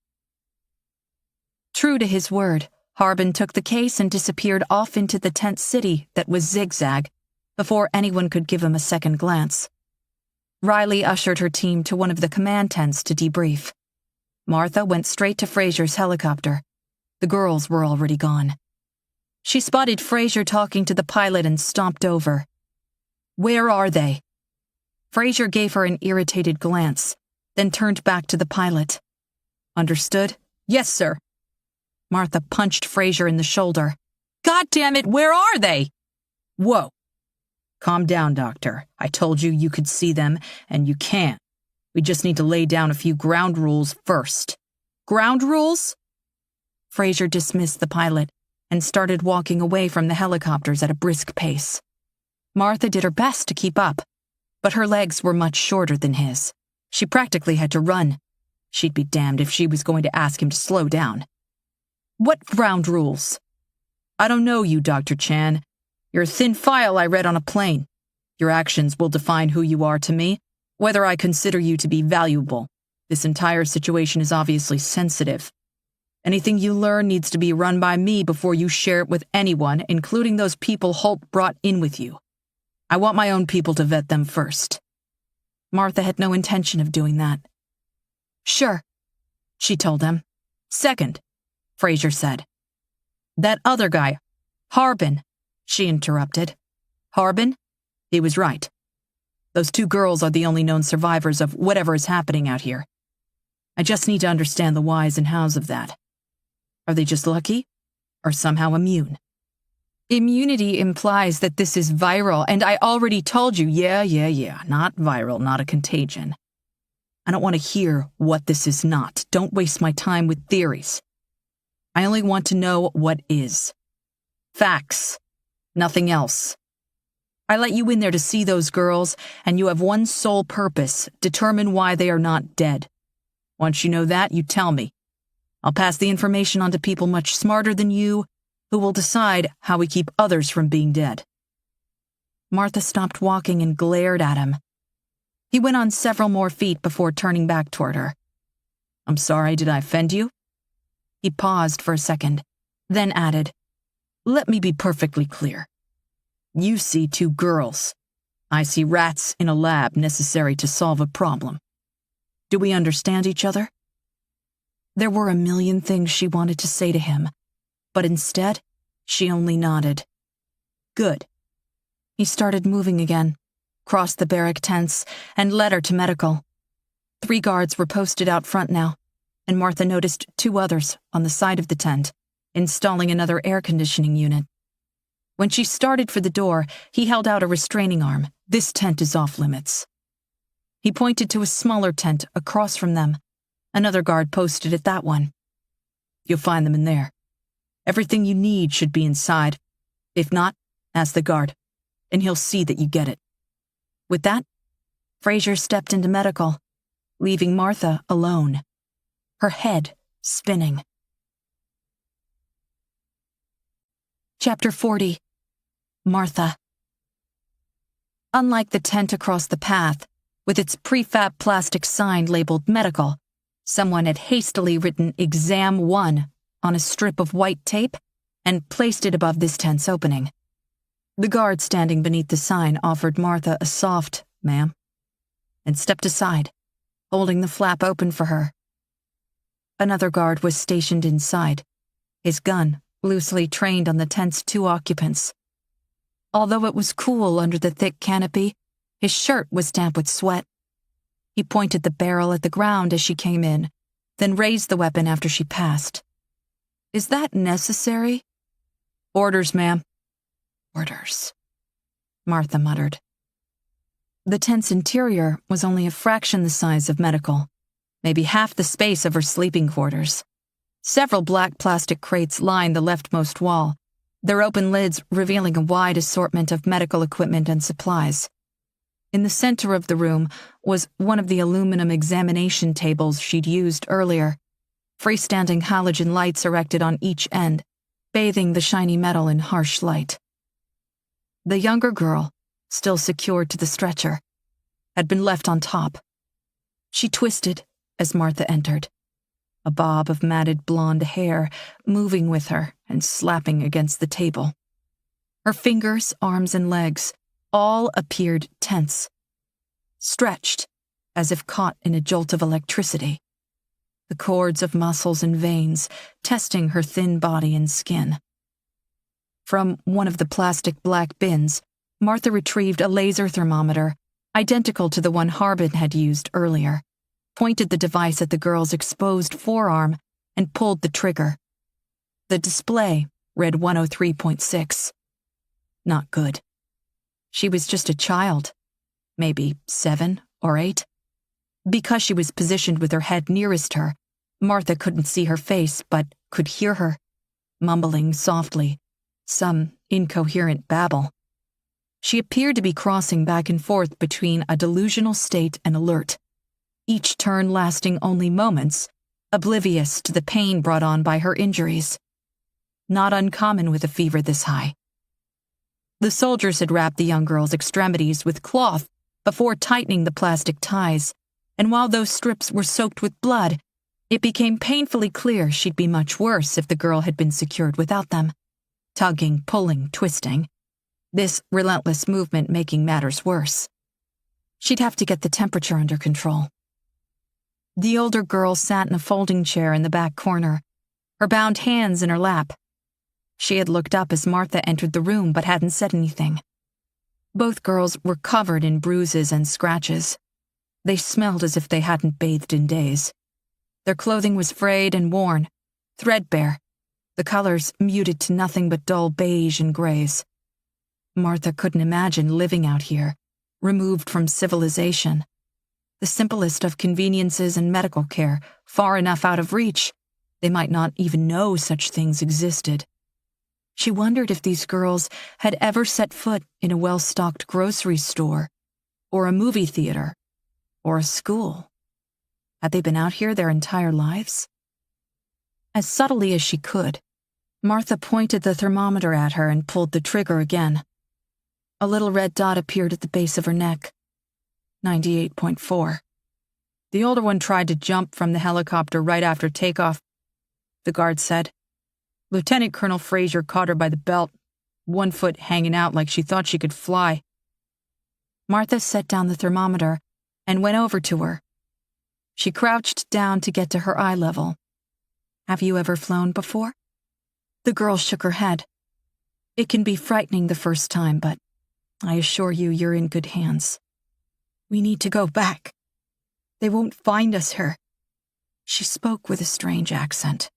True to his word, Harbin took the case and disappeared off into the tent city that was Zigzag before anyone could give him a second glance. Riley ushered her team to one of the command tents to debrief. Martha went straight to Fraser's helicopter. The girls were already gone. She spotted Fraser talking to the pilot and stomped over. "Where are they?" Fraser gave her an irritated glance, then turned back to the pilot. "Understood?" "Yes, sir." Martha punched Fraser in the shoulder. "God damn it, where are they?" "Whoa. Calm down, Doctor. I told you you could see them, and you can't. We just need to lay down a few ground rules first." "Ground rules?" Fraser dismissed the pilot and started walking away from the helicopters at a brisk pace. Martha did her best to keep up, but her legs were much shorter than his. She practically had to run. She'd be damned if she was going to ask him to slow down. "What ground rules?" "I don't know you, Dr. Chan. You're a thin file I read on a plane. Your actions will define who you are to me, whether I consider you to be valuable. This entire situation is obviously sensitive. Anything you learn needs to be run by me before you share it with anyone, including those people Holt brought in with you. I want my own people to vet them first." Martha had no intention of doing that. "Sure," she told him. "Second," Fraser said. "That other guy, Harbin," she interrupted. "Harbin? He was right. Those two girls are the only known survivors of whatever is happening out here. I just need to understand the whys and hows of that. Are they just lucky, or somehow immune?" "Immunity implies that this is viral, and I already told you, yeah, not viral, not a contagion. I don't want to hear what this is not. Don't waste my time with theories. I only want to know what is. Facts. Nothing else. I let you in there to see those girls, and you have one sole purpose: determine why they are not dead. Once you know that, you tell me. I'll pass the information on to people much smarter than you, who will decide how we keep others from being dead." Martha stopped walking and glared at him. He went on several more feet before turning back toward her. "I'm sorry, did I offend you?" He paused for a second, then added, "Let me be perfectly clear. You see two girls. I see rats in a lab necessary to solve a problem. Do we understand each other?" There were a million things she wanted to say to him, but instead, she only nodded. "Good." He started moving again, crossed the barrack tents, and led her to medical. 3 guards were posted out front now, and Martha noticed 2 others on the side of the tent, installing another air conditioning unit. When she started for the door, he held out a restraining arm. "This tent is off limits." He pointed to a smaller tent across from them. Another guard posted at that one. "You'll find them in there. Everything you need should be inside. If not, ask the guard, and he'll see that you get it." With that, Fraser stepped into medical, leaving Martha alone, her head spinning. Chapter 40. Martha. Unlike the tent across the path, with its prefab plastic sign labeled medical, someone had hastily written Exam 1 on a strip of white tape and placed it above this tent's opening. The guard standing beneath the sign offered Martha a soft, "Ma'am," and stepped aside, holding the flap open for her. Another guard was stationed inside, his gun loosely trained on the tent's 2 occupants. Although it was cool under the thick canopy, his shirt was damp with sweat. He pointed the barrel at the ground as she came in, then raised the weapon after she passed. "Is that necessary?" "Orders, ma'am." "Orders," Martha muttered. The tent's interior was only a fraction the size of medical, maybe half the space of her sleeping quarters. Several black plastic crates lined the leftmost wall, their open lids revealing a wide assortment of medical equipment and supplies. In the center of the room was one of the aluminum examination tables she'd used earlier, freestanding halogen lights erected on each end, bathing the shiny metal in harsh light. The younger girl, still secured to the stretcher, had been left on top. She twisted as Martha entered, a bob of matted blonde hair moving with her and slapping against the table. Her fingers, arms, and legs all appeared tense, stretched as if caught in a jolt of electricity, the cords of muscles and veins testing her thin body and skin. From one of the plastic black bins, Martha retrieved a laser thermometer, identical to the one Harbin had used earlier, pointed the device at the girl's exposed forearm, and pulled the trigger. The display read 103.6. Not good. She was just a child, maybe 7 or 8. Because she was positioned with her head nearest her, Martha couldn't see her face but could hear her, mumbling softly, some incoherent babble. She appeared to be crossing back and forth between a delusional state and alert, each turn lasting only moments, oblivious to the pain brought on by her injuries. Not uncommon with a fever this high. The soldiers had wrapped the young girl's extremities with cloth before tightening the plastic ties, and while those strips were soaked with blood, it became painfully clear she'd be much worse if the girl had been secured without them. Tugging, pulling, twisting. This relentless movement making matters worse. She'd have to get the temperature under control. The older girl sat in a folding chair in the back corner, her bound hands in her lap. She had looked up as Martha entered the room but hadn't said anything. Both girls were covered in bruises and scratches. They smelled as if they hadn't bathed in days. Their clothing was frayed and worn, threadbare, the colors muted to nothing but dull beige and grays. Martha couldn't imagine living out here, removed from civilization. The simplest of conveniences and medical care, far enough out of reach, they might not even know such things existed. She wondered if these girls had ever set foot in a well-stocked grocery store, or a movie theater, or a school. Had they been out here their entire lives? As subtly as she could, Martha pointed the thermometer at her and pulled the trigger again. A little red dot appeared at the base of her neck. 98.4. The older one tried to jump from the helicopter right after takeoff, the guard said. Lieutenant Colonel Fraser caught her by the belt, one foot hanging out like she thought she could fly. Martha set down the thermometer and went over to her. She crouched down to get to her eye level. Have you ever flown before? The girl shook her head. It can be frightening the first time, but I assure you you're in good hands. We need to go back. They won't find us here. She spoke with a strange accent.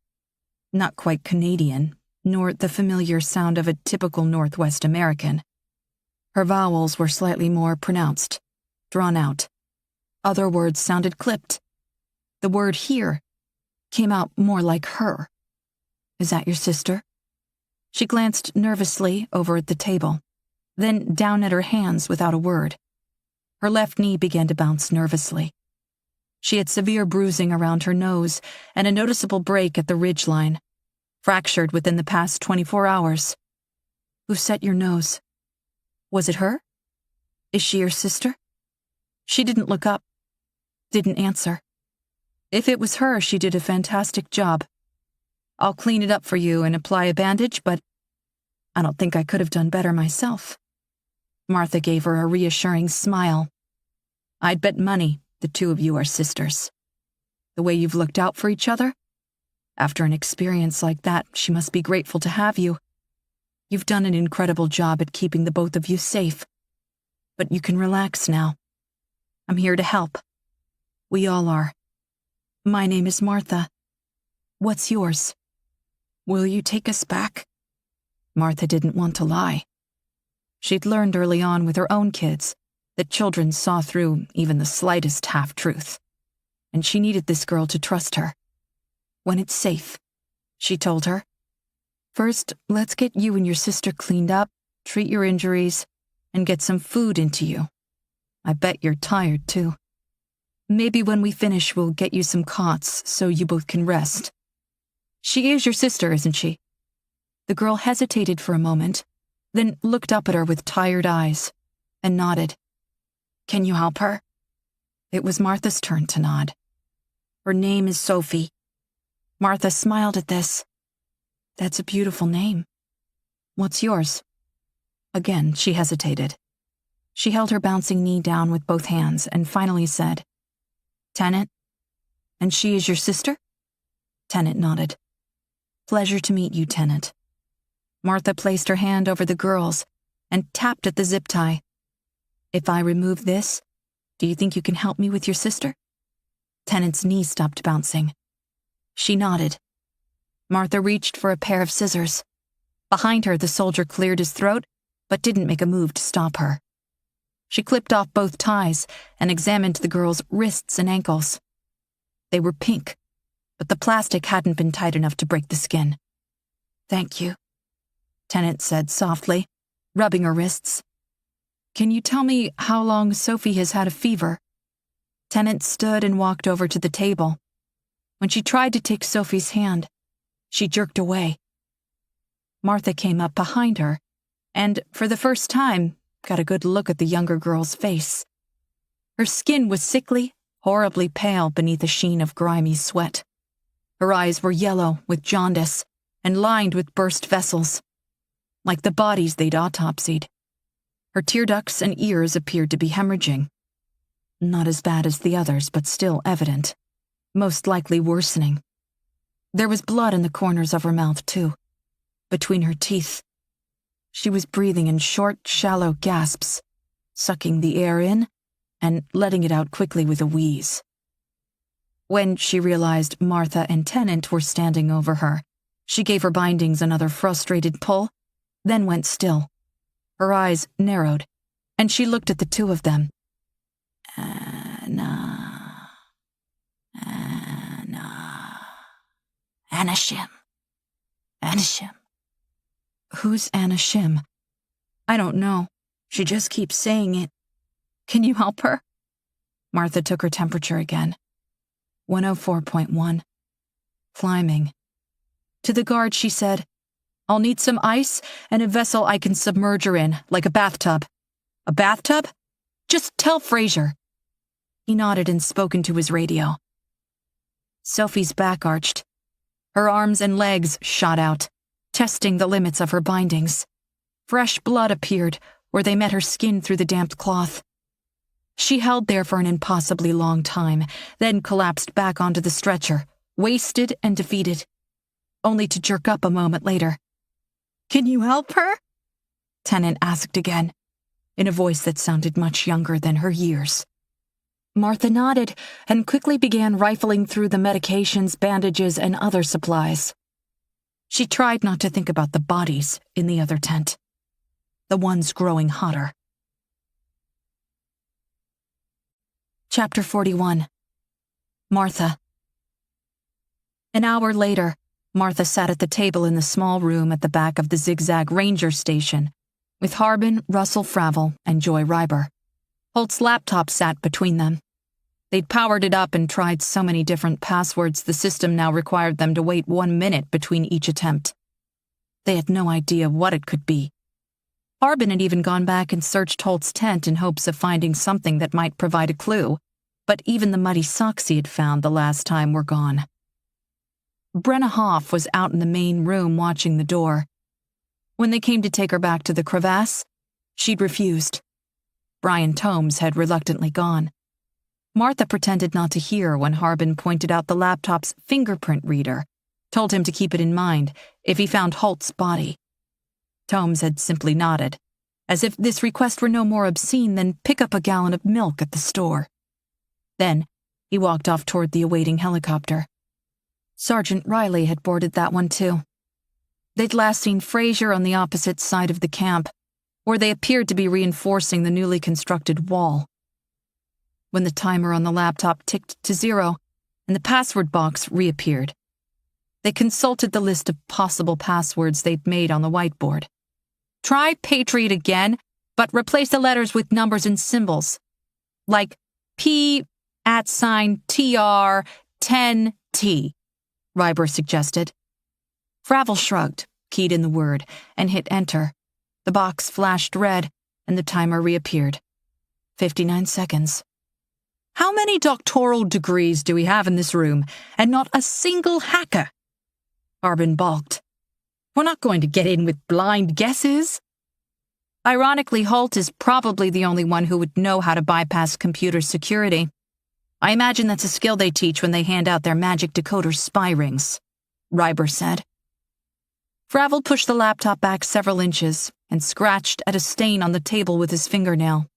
Not quite Canadian, nor the familiar sound of a typical Northwest American. Her vowels were slightly more pronounced, drawn out. Other words sounded clipped. The word here came out more like her. Is that your sister? She glanced nervously over at the table, then down at her hands without a word. Her left knee began to bounce nervously. She had severe bruising around her nose and a noticeable break at the ridgeline, fractured within the past 24 hours. Who set your nose? Was it her? Is she your sister? She didn't look up, didn't answer. If it was her, she did a fantastic job. I'll clean it up for you and apply a bandage, but I don't think I could have done better myself. Martha gave her a reassuring smile. I'd bet money the two of you are sisters. The way you've looked out for each other? After an experience like that, she must be grateful to have you. You've done an incredible job at keeping the both of you safe. But you can relax now. I'm here to help. We all are. My name is Martha. What's yours? Will you take us back? Martha didn't want to lie. She'd learned early on with her own kids that children saw through even the slightest half-truth, and she needed this girl to trust her. When it's safe, she told her. First, let's get you and your sister cleaned up, treat your injuries, and get some food into you. I bet you're tired, too. Maybe when we finish, we'll get you some cots so you both can rest. She is your sister, isn't she? The girl hesitated for a moment, then looked up at her with tired eyes and nodded. Can you help her? It was Martha's turn to nod. Her name is Sophie. Martha smiled at this. That's a beautiful name. What's yours? Again, she hesitated. She held her bouncing knee down with both hands and finally said, Tennant? And she is your sister? Tennant nodded. Pleasure to meet you, Tennant. Martha placed her hand over the girl's and tapped at the zip tie. If I remove this, do you think you can help me with your sister? Tennant's knee stopped bouncing. She nodded. Martha reached for a pair of scissors. Behind her, the soldier cleared his throat, but didn't make a move to stop her. She clipped off both ties and examined the girl's wrists and ankles. They were pink, but the plastic hadn't been tight enough to break the skin. Thank you, Tennant said softly, rubbing her wrists. Can you tell me how long Sophie has had a fever? Tennant stood and walked over to the table. When she tried to take Sophie's hand, she jerked away. Martha came up behind her and, for the first time, got a good look at the younger girl's face. Her skin was sickly, horribly pale beneath a sheen of grimy sweat. Her eyes were yellow with jaundice and lined with burst vessels, like the bodies they'd autopsied. Her tear ducts and ears appeared to be hemorrhaging. Not as bad as the others, but still evident, most likely worsening. There was blood in the corners of her mouth, too, between her teeth. She was breathing in short, shallow gasps, sucking the air in and letting it out quickly with a wheeze. When she realized Martha and Tennant were standing over her, she gave her bindings another frustrated pull, then went still. Her eyes narrowed, and she looked at the two of them. Anna Shim. Who's Anna Shim? I don't know. She just keeps saying it. Can you help her? Martha took her temperature again. 104.1. Climbing. To the guard, she said, I'll need some ice and a vessel I can submerge her in, like a bathtub. A bathtub? Just tell Fraser. He nodded and spoke into his radio. Sophie's back arched. Her arms and legs shot out, testing the limits of her bindings. Fresh blood appeared where they met her skin through the damp cloth. She held there for an impossibly long time, then collapsed back onto the stretcher, wasted and defeated, only to jerk up a moment later. Can you help her? Tennant asked again, in a voice that sounded much younger than her years. Martha nodded and quickly began rifling through the medications, bandages, and other supplies. She tried not to think about the bodies in the other tent, the ones growing hotter. Chapter 41. Martha. An hour later, Martha sat at the table in the small room at the back of the Zigzag Ranger Station, with Harbin, Russell Fravel, and Joy Ryber. Holt's laptop sat between them. They'd powered it up and tried so many different passwords the system now required them to wait 1 minute between each attempt. They had no idea what it could be. Harbin had even gone back and searched Holt's tent in hopes of finding something that might provide a clue, but even the muddy socks he had found the last time were gone. Brenna Hoff was out in the main room watching the door. When they came to take her back to the crevasse, she'd refused. Brian Tomes had reluctantly gone. Martha pretended not to hear when Harbin pointed out the laptop's fingerprint reader, told him to keep it in mind if he found Holt's body. Tomes had simply nodded, as if this request were no more obscene than pick up a gallon of milk at the store. Then he walked off toward the awaiting helicopter. Sergeant Riley had boarded that one too. They'd last seen Fraser on the opposite side of the camp, where they appeared to be reinforcing the newly constructed wall. When the timer on the laptop ticked to 0 and the password box reappeared, they consulted the list of possible passwords they'd made on the whiteboard. Try Patriot again, but replace the letters with numbers and symbols, like P@TR10T, Reiber suggested. Fravel shrugged, keyed in the word, and hit enter. The box flashed red, and the timer reappeared. 59 seconds. How many doctoral degrees do we have in this room, and not a single hacker? Harbin balked. We're not going to get in with blind guesses. Ironically, Holt is probably the only one who would know how to bypass computer security. I imagine that's a skill they teach when they hand out their magic decoder spy rings, Reiber said. Fravel pushed the laptop back several inches and scratched at a stain on the table with his fingernail.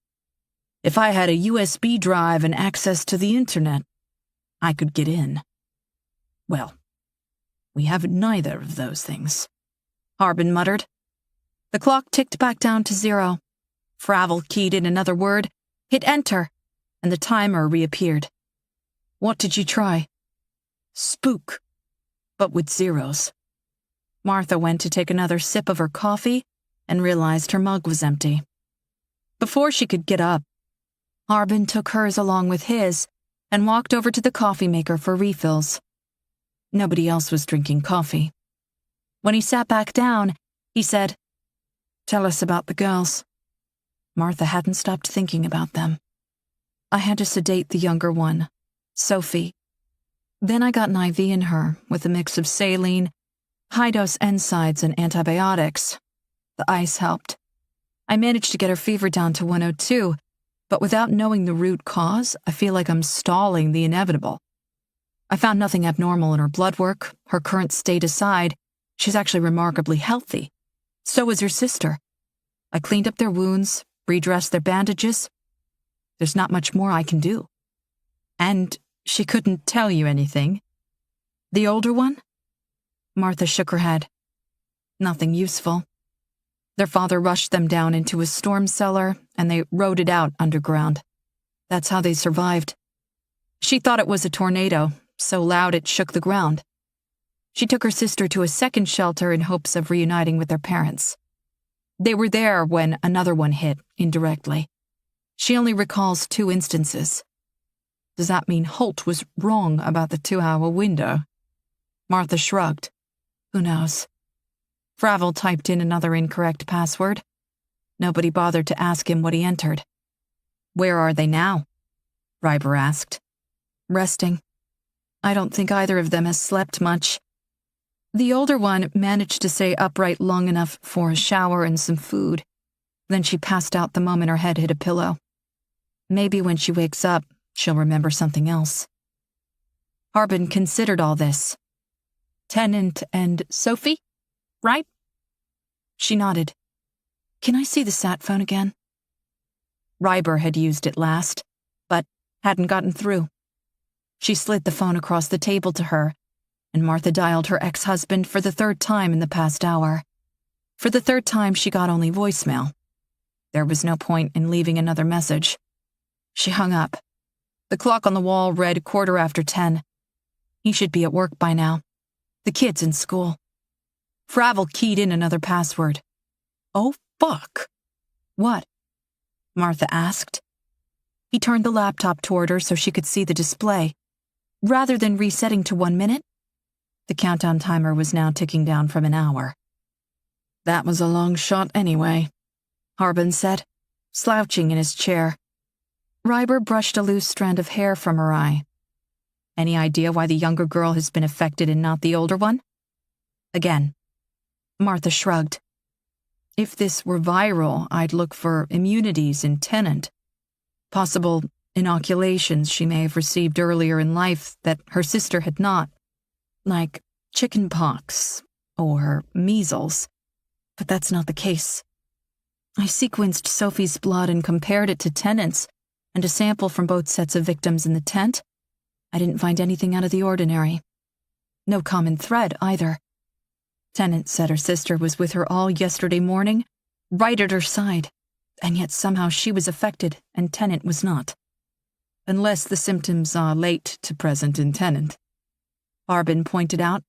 If I had a USB drive and access to the internet, I could get in. Well, we have neither of those things, Harbin muttered. The clock ticked back down to 0. Fravel keyed in another word, hit enter, and the timer reappeared. What did you try? Spook, but with zeros. Martha went to take another sip of her coffee and realized her mug was empty. Before she could get up, Harbin took hers along with his and walked over to the coffee maker for refills. Nobody else was drinking coffee. When he sat back down, he said, Tell us about the girls. Martha hadn't stopped thinking about them. I had to sedate the younger one, Sophie. Then I got an IV in her with a mix of saline, high-dose NSAIDs, and antibiotics. The ice helped. I managed to get her fever down to 102, but without knowing the root cause, I feel like I'm stalling the inevitable. I found nothing abnormal in her blood work. Her current state aside, she's actually remarkably healthy. So is her sister. I cleaned up their wounds, redressed their bandages. There's not much more I can do. And she couldn't tell you anything. The older one? Martha shook her head. Nothing useful. Their father rushed them down into a storm cellar, and they rode it out underground. That's how they survived. She thought it was a tornado, so loud it shook the ground. She took her sister to a second shelter in hopes of reuniting with their parents. They were there when another one hit, indirectly. She only recalls 2 instances. Does that mean Holt was wrong about the 2-hour window? Martha shrugged. Who knows? Fravel typed in another incorrect password. Nobody bothered to ask him what he entered. Where are they now? Reiber asked. Resting. I don't think either of them has slept much. The older one managed to stay upright long enough for a shower and some food. Then she passed out the moment her head hit a pillow. Maybe when she wakes up, she'll remember something else. Harbin considered all this. Tennant and Sophie, right? She nodded. Can I see the sat phone again? Reiber had used it last, but hadn't gotten through. She slid the phone across the table to her, and Martha dialed her ex-husband for the 3rd time in the past hour. For the 3rd time, she got only voicemail. There was no point in leaving another message. She hung up. The clock on the wall read 10:15. He should be at work by now. The kid's in school. Fravel keyed in another password. Oh, fuck. What? Martha asked. He turned the laptop toward her so she could see the display. Rather than resetting to 1 minute, the countdown timer was now ticking down from an hour. That was a long shot anyway. Harbin said, slouching in his chair. Ryber brushed a loose strand of hair from her eye. Any idea why the younger girl has been affected and not the older one? Again, Martha shrugged. If this were viral, I'd look for immunities in Tennant. Possible inoculations she may have received earlier in life that her sister had not, like chicken pox or measles. But that's not the case. I sequenced Sophie's blood and compared it to Tennant's and a sample from both sets of victims in the tent. I didn't find anything out of the ordinary. No common thread, either. Tennant said her sister was with her all yesterday morning, right at her side, and yet somehow she was affected and Tennant was not. Unless the symptoms are late to present in Tennant. Harbin pointed out.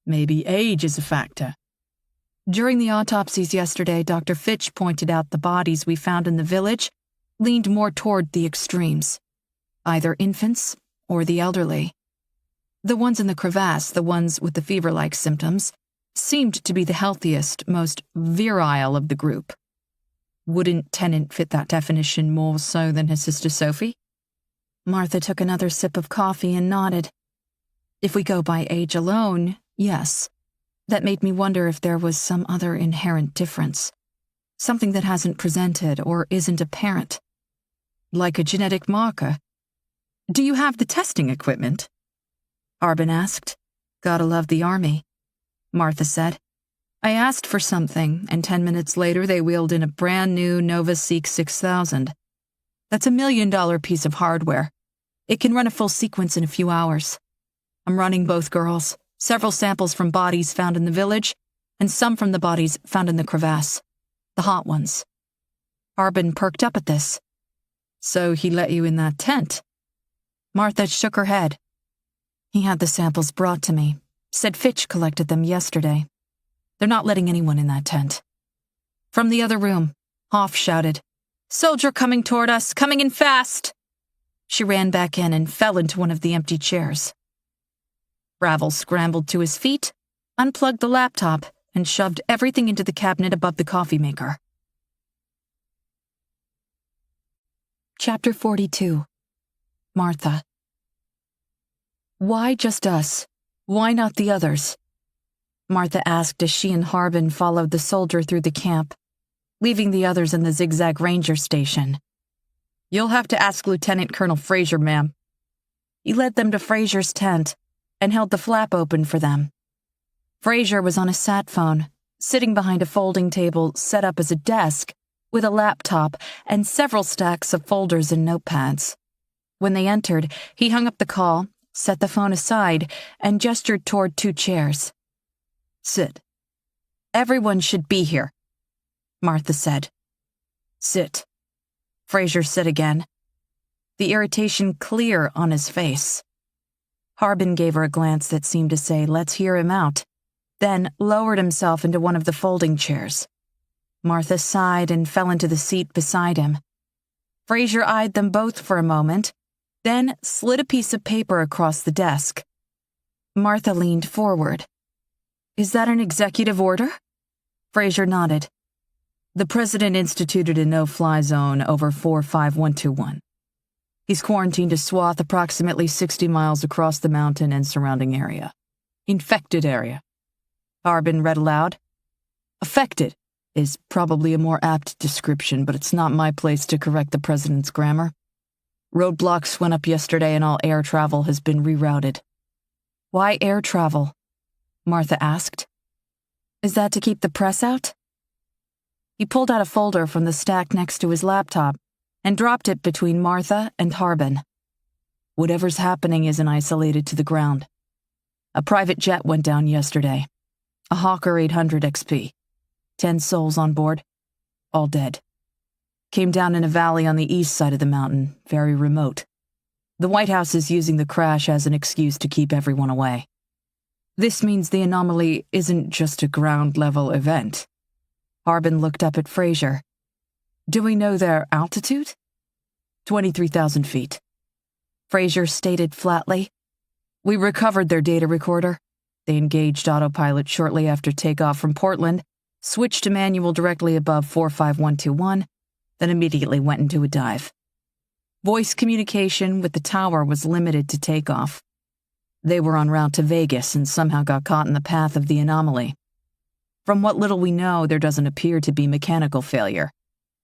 Maybe age is a factor. During the autopsies yesterday, Dr. Fitch pointed out the bodies we found in the village leaned more toward the extremes, either infants or the elderly. The ones in the crevasse, the ones with the fever-like symptoms, seemed to be the healthiest, most virile of the group. Wouldn't Tennant fit that definition more so than his sister Sophie? Martha took another sip of coffee and nodded. If we go by age alone, yes. That made me wonder if there was some other inherent difference. Something that hasn't presented or isn't apparent. Like a genetic marker. Do you have the testing equipment? Harbin asked. Gotta love the army, Martha said. I asked for something, and 10 minutes later they wheeled in a brand new Nova Seek 6000. That's $1 million piece of hardware. It can run a full sequence in a few hours. I'm running both girls, several samples from bodies found in the village, and some from the bodies found in the crevasse. The hot ones. Harbin perked up at this. So he let you in that tent? Martha shook her head. He had the samples brought to me. Said Fitch collected them yesterday. They're not letting anyone in that tent. From the other room, Hoff shouted, Soldier coming toward us, coming in fast! She ran back in and fell into one of the empty chairs. Ravel scrambled to his feet, unplugged the laptop, and shoved everything into the cabinet above the coffee maker. Chapter 42. Martha. Why just us? Why not the others? Martha asked as she and Harbin followed the soldier through the camp, leaving the others in the Zigzag Ranger station. You'll have to ask Lieutenant Colonel Fraser, ma'am. He led them to Fraser's tent and held the flap open for them. Fraser was on a sat phone, sitting behind a folding table set up as a desk with a laptop and several stacks of folders and notepads. When they entered, he hung up the call, set the phone aside, and gestured toward 2 chairs. Sit. Everyone should be here, Martha said. Sit, Fraser said again, the irritation clear on his face. Harbin gave her a glance that seemed to say, let's hear him out, then lowered himself into one of the folding chairs. Martha sighed and fell into the seat beside him. Fraser eyed them both for a moment, then slid a piece of paper across the desk. Martha leaned forward. Is that an executive order? Fraser nodded. The president instituted a no-fly zone over 45121. He's quarantined a swath approximately 60 miles across the mountain and surrounding area. Infected area. Harbin read aloud. Affected is probably a more apt description, but it's not my place to correct the president's grammar. Roadblocks went up yesterday and all air travel has been rerouted. Why air travel? Martha asked. Is that to keep the press out? He pulled out a folder from the stack next to his laptop and dropped it between Martha and Harbin. Whatever's happening isn't isolated to the ground. A private jet went down yesterday. A Hawker 800 XP. 10 souls on board. All dead. Came down in a valley on the east side of the mountain, very remote. The White House is using the crash as an excuse to keep everyone away. This means the anomaly isn't just a ground-level event. Harbin looked up at Fraser. Do we know their altitude? 23,000 feet. Fraser stated flatly. We recovered their data recorder. They engaged autopilot shortly after takeoff from Portland, switched to manual directly above 45121, then immediately went into a dive. Voice communication with the tower was limited to takeoff. They were en route to Vegas and somehow got caught in the path of the anomaly. From what little we know, there doesn't appear to be mechanical failure.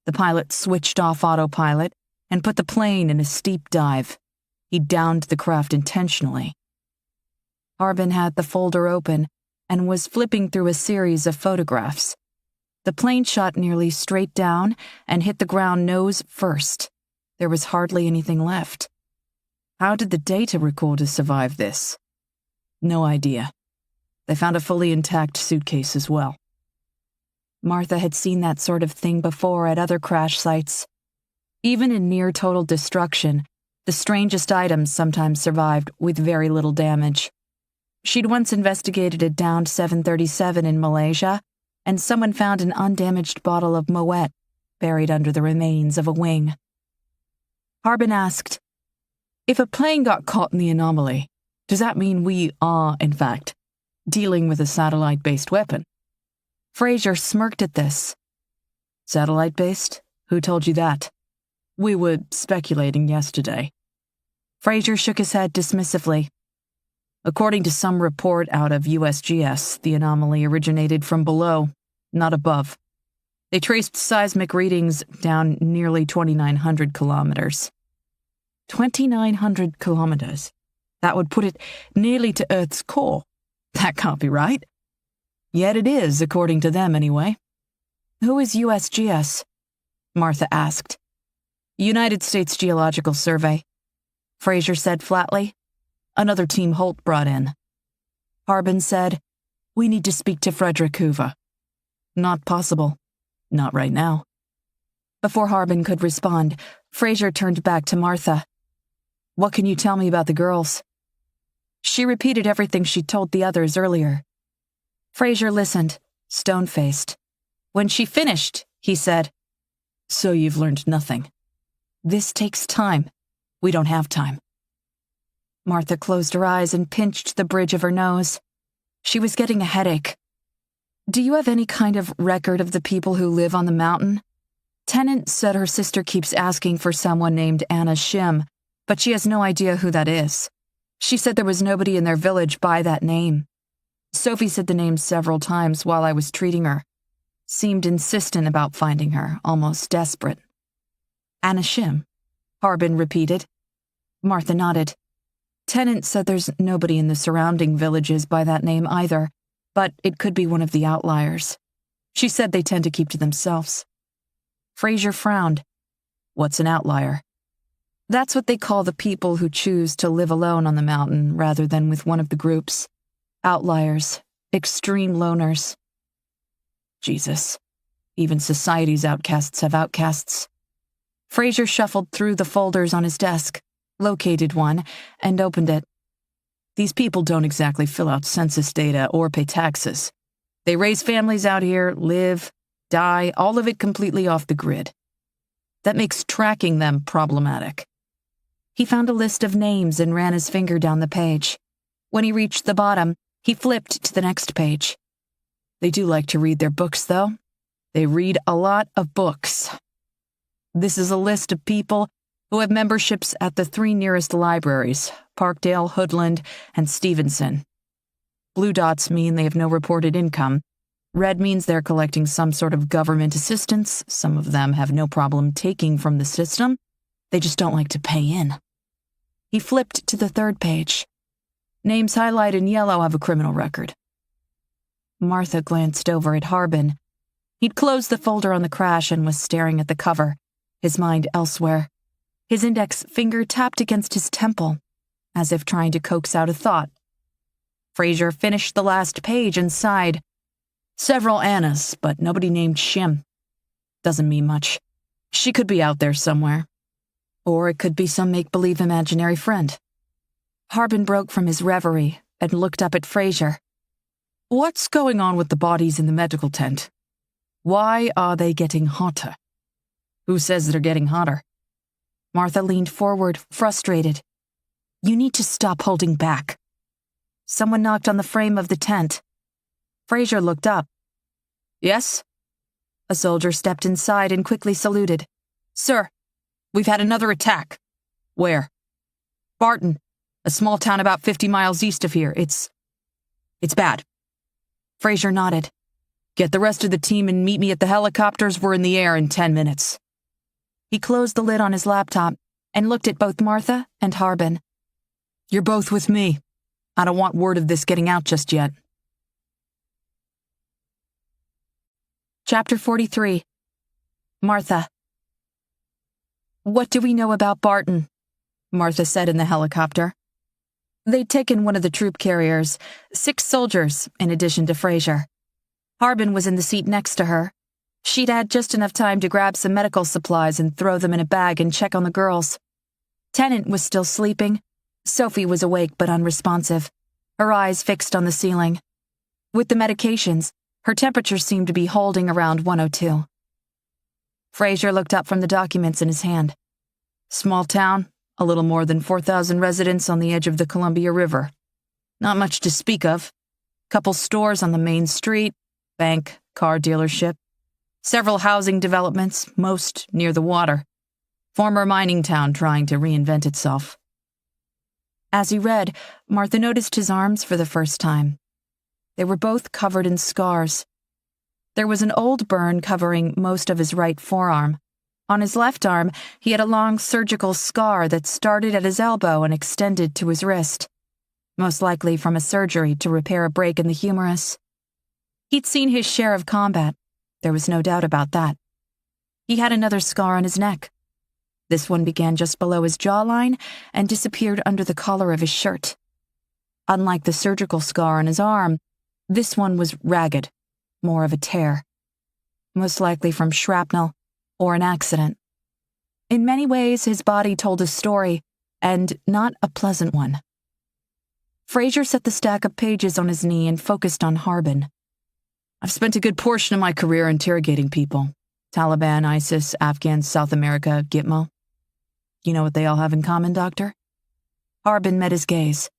The pilot switched off autopilot and put the plane in a steep dive. He downed the craft intentionally. Harbin had the folder open and was flipping through a series of photographs. The plane shot nearly straight down and hit the ground nose first. There was hardly anything left. How did the data recorder survive this? No idea. They found a fully intact suitcase as well. Martha had seen that sort of thing before at other crash sites. Even in near-total destruction, the strangest items sometimes survived with very little damage. She'd once investigated a downed 737 in Malaysia, and someone found an undamaged bottle of Moet buried under the remains of a wing. Harbin asked, "If a plane got caught in the anomaly, does that mean we are, in fact, dealing with a satellite-based weapon?" Fraser smirked at this. "Satellite-based? Who told you that?" "We were speculating yesterday." Fraser shook his head dismissively. "According to some report out of USGS, the anomaly originated from below, not above. They traced seismic readings down nearly 2,900 kilometers. 2,900 kilometers? That would put it nearly to Earth's core. That can't be right." "Yet it is, according to them anyway." "Who is USGS?" Martha asked. "United States Geological Survey," Fraser said flatly. "Another team Holt brought in." Harbin said, "We need to speak to Frederick Hoover." "Not possible. Not right now." Before Harbin could respond, Fraser turned back to Martha. "What can you tell me about the girls?" She repeated everything she'd told the others earlier. Fraser listened, stone-faced. When she finished, he said, "So you've learned nothing. This takes time. We don't have time." Martha closed her eyes and pinched the bridge of her nose. She was getting a headache. "Do you have any kind of record of the people who live on the mountain?" Tennant said her sister keeps asking for someone named Anna Shim, but she has no idea who that is. She said there was nobody in their village by that name. Sophie said the name several times while I was treating her. Seemed insistent about finding her, almost desperate. "Anna Shim," Harbin repeated. Martha nodded. Tennant said there's nobody in the surrounding villages by that name either, but it could be one of the outliers. She said they tend to keep to themselves. Fraser frowned. "What's an outlier?" "That's what they call the people who choose to live alone on the mountain rather than with one of the groups. Outliers, extreme loners." Jesus, even society's outcasts have outcasts. Fraser shuffled through the folders on his desk, located one, and opened it. "These people don't exactly fill out census data or pay taxes. They raise families out here, live, die, all of it completely off the grid. That makes tracking them problematic." He found a list of names and ran his finger down the page. When he reached the bottom, he flipped to the next page. "They do like to read their books, though. They read a lot of books. This is a list of people who have memberships at the 3 nearest libraries, Parkdale, Hoodland, and Stevenson. Blue dots mean they have no reported income. Red means they're collecting some sort of government assistance. Some of them have no problem taking from the system. They just don't like to pay in." He flipped to the third page. "Names highlighted in yellow have a criminal record." Martha glanced over at Harbin. He'd closed the folder on the crash and was staring at the cover, his mind elsewhere. His index finger tapped against his temple, as if trying to coax out a thought. Fraser finished the last page and sighed. "Several Annas, but nobody named Shim. Doesn't mean much. She could be out there somewhere. Or it could be some make-believe imaginary friend." Harbin broke from his reverie and looked up at Fraser. "What's going on with the bodies in the medical tent? Why are they getting hotter?" "Who says they're getting hotter?" Martha leaned forward, frustrated. "You need to stop holding back." Someone knocked on the frame of the tent. Fraser looked up. Yes? A soldier stepped inside and quickly saluted. Sir, we've had another attack. Where? Barton, a small town about 50 miles east of here. It's bad. Fraser nodded. Get the rest of the team and meet me at the helicopters. We're in the air in 10 minutes. He closed the lid on his laptop and looked at both Martha and Harbin. You're both with me. I don't want word of this getting out just yet. Chapter 43. Martha. What do we know about Barton? Martha said in the helicopter. They'd taken one of the troop carriers, 6 soldiers, in addition to Fraser. Harbin was in the seat next to her. She'd had just enough time to grab some medical supplies and throw them in a bag and check on the girls. Tennant was still sleeping. Sophie was awake but unresponsive, her eyes fixed on the ceiling. With the medications, her temperature seemed to be holding around 102. Fraser looked up from the documents in his hand. Small town, a little more than 4,000 residents on the edge of the Columbia River. Not much to speak of. Couple stores on the main street, bank, car dealership. Several housing developments, most near the water. Former mining town trying to reinvent itself. As he read, Martha noticed his arms for the first time. They were both covered in scars. There was an old burn covering most of his right forearm. On his left arm, he had a long surgical scar that started at his elbow and extended to his wrist, most likely from a surgery to repair a break in the humerus. He'd seen his share of combat. There was no doubt about that. He had another scar on his neck. This one began just below his jawline and disappeared under the collar of his shirt. Unlike the surgical scar on his arm, this one was ragged, more of a tear, most likely from shrapnel or an accident. In many ways, his body told a story, and not a pleasant one. Fraser set the stack of pages on his knee and focused on Harbin. I've spent a good portion of my career interrogating people. Taliban, ISIS, Afghans, South America, Gitmo. You know what they all have in common, Doctor? Harbin met his gaze.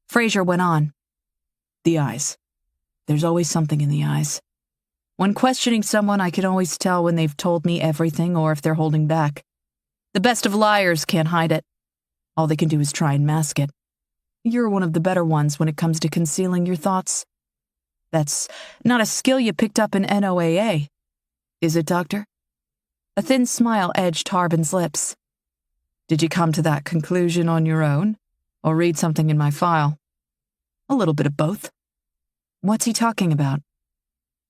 Fraser went on. The eyes. There's always something in the eyes. When questioning someone, I can always tell when they've told me everything or if they're holding back. The best of liars can't hide it. All they can do is try and mask it. You're one of the better ones when it comes to concealing your thoughts. That's not a skill you picked up in NOAA. Is it, Doctor? A thin smile edged Harbin's lips. Did you come to that conclusion on your own, or read something in my file? A little bit of both. What's he talking about?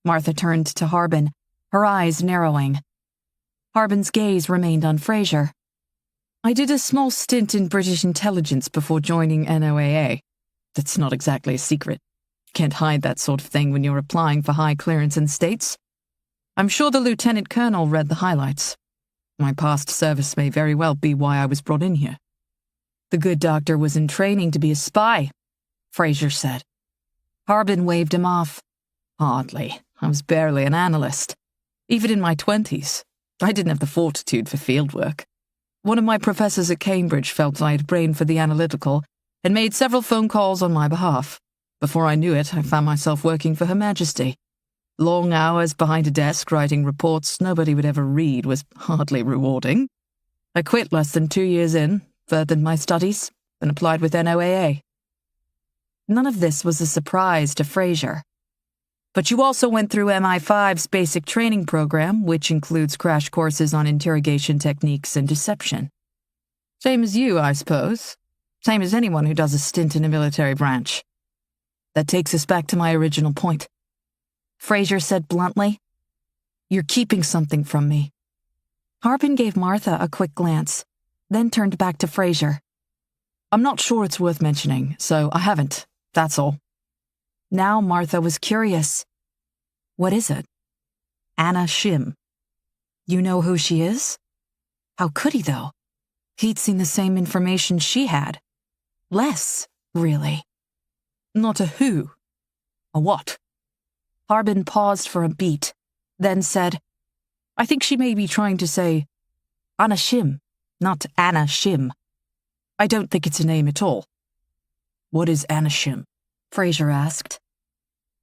Martha turned to Harbin, her eyes narrowing. Harbin's gaze remained on Fraser. I did a small stint in British intelligence before joining NOAA. That's not exactly a secret. Can't hide that sort of thing when you're applying for high clearance in the States. I'm sure the lieutenant colonel read the highlights. My past service may very well be why I was brought in here. The good doctor was in training to be a spy, Fraser said. Harbin waved him off. Hardly. I was barely an analyst. Even in my 20s, I didn't have the fortitude for fieldwork. One of my professors at Cambridge felt I had brain for the analytical and made several phone calls on my behalf. Before I knew it, I found myself working for Her Majesty. Long hours behind a desk writing reports nobody would ever read was hardly rewarding. I quit less than 2 years in, furthered my studies, and applied with NOAA. None of this was a surprise to Fraser. But you also went through MI5's basic training program, which includes crash courses on interrogation techniques and deception. Same as you, I suppose. Same as anyone who does a stint in a military branch. That takes us back to my original point. Fraser said bluntly, You're keeping something from me. Harbin gave Martha a quick glance, then turned back to Fraser. I'm not sure it's worth mentioning, so I haven't, that's all. Now Martha was curious. What is it? Anna Shim. You know who she is? How could he, though? He'd seen the same information she had. Less, really. Not a who. A what? Harbin paused for a beat, then said, I think she may be trying to say Anna Shim, not Anna Shim. I don't think it's a name at all. What is Anna Shim? Fraser asked.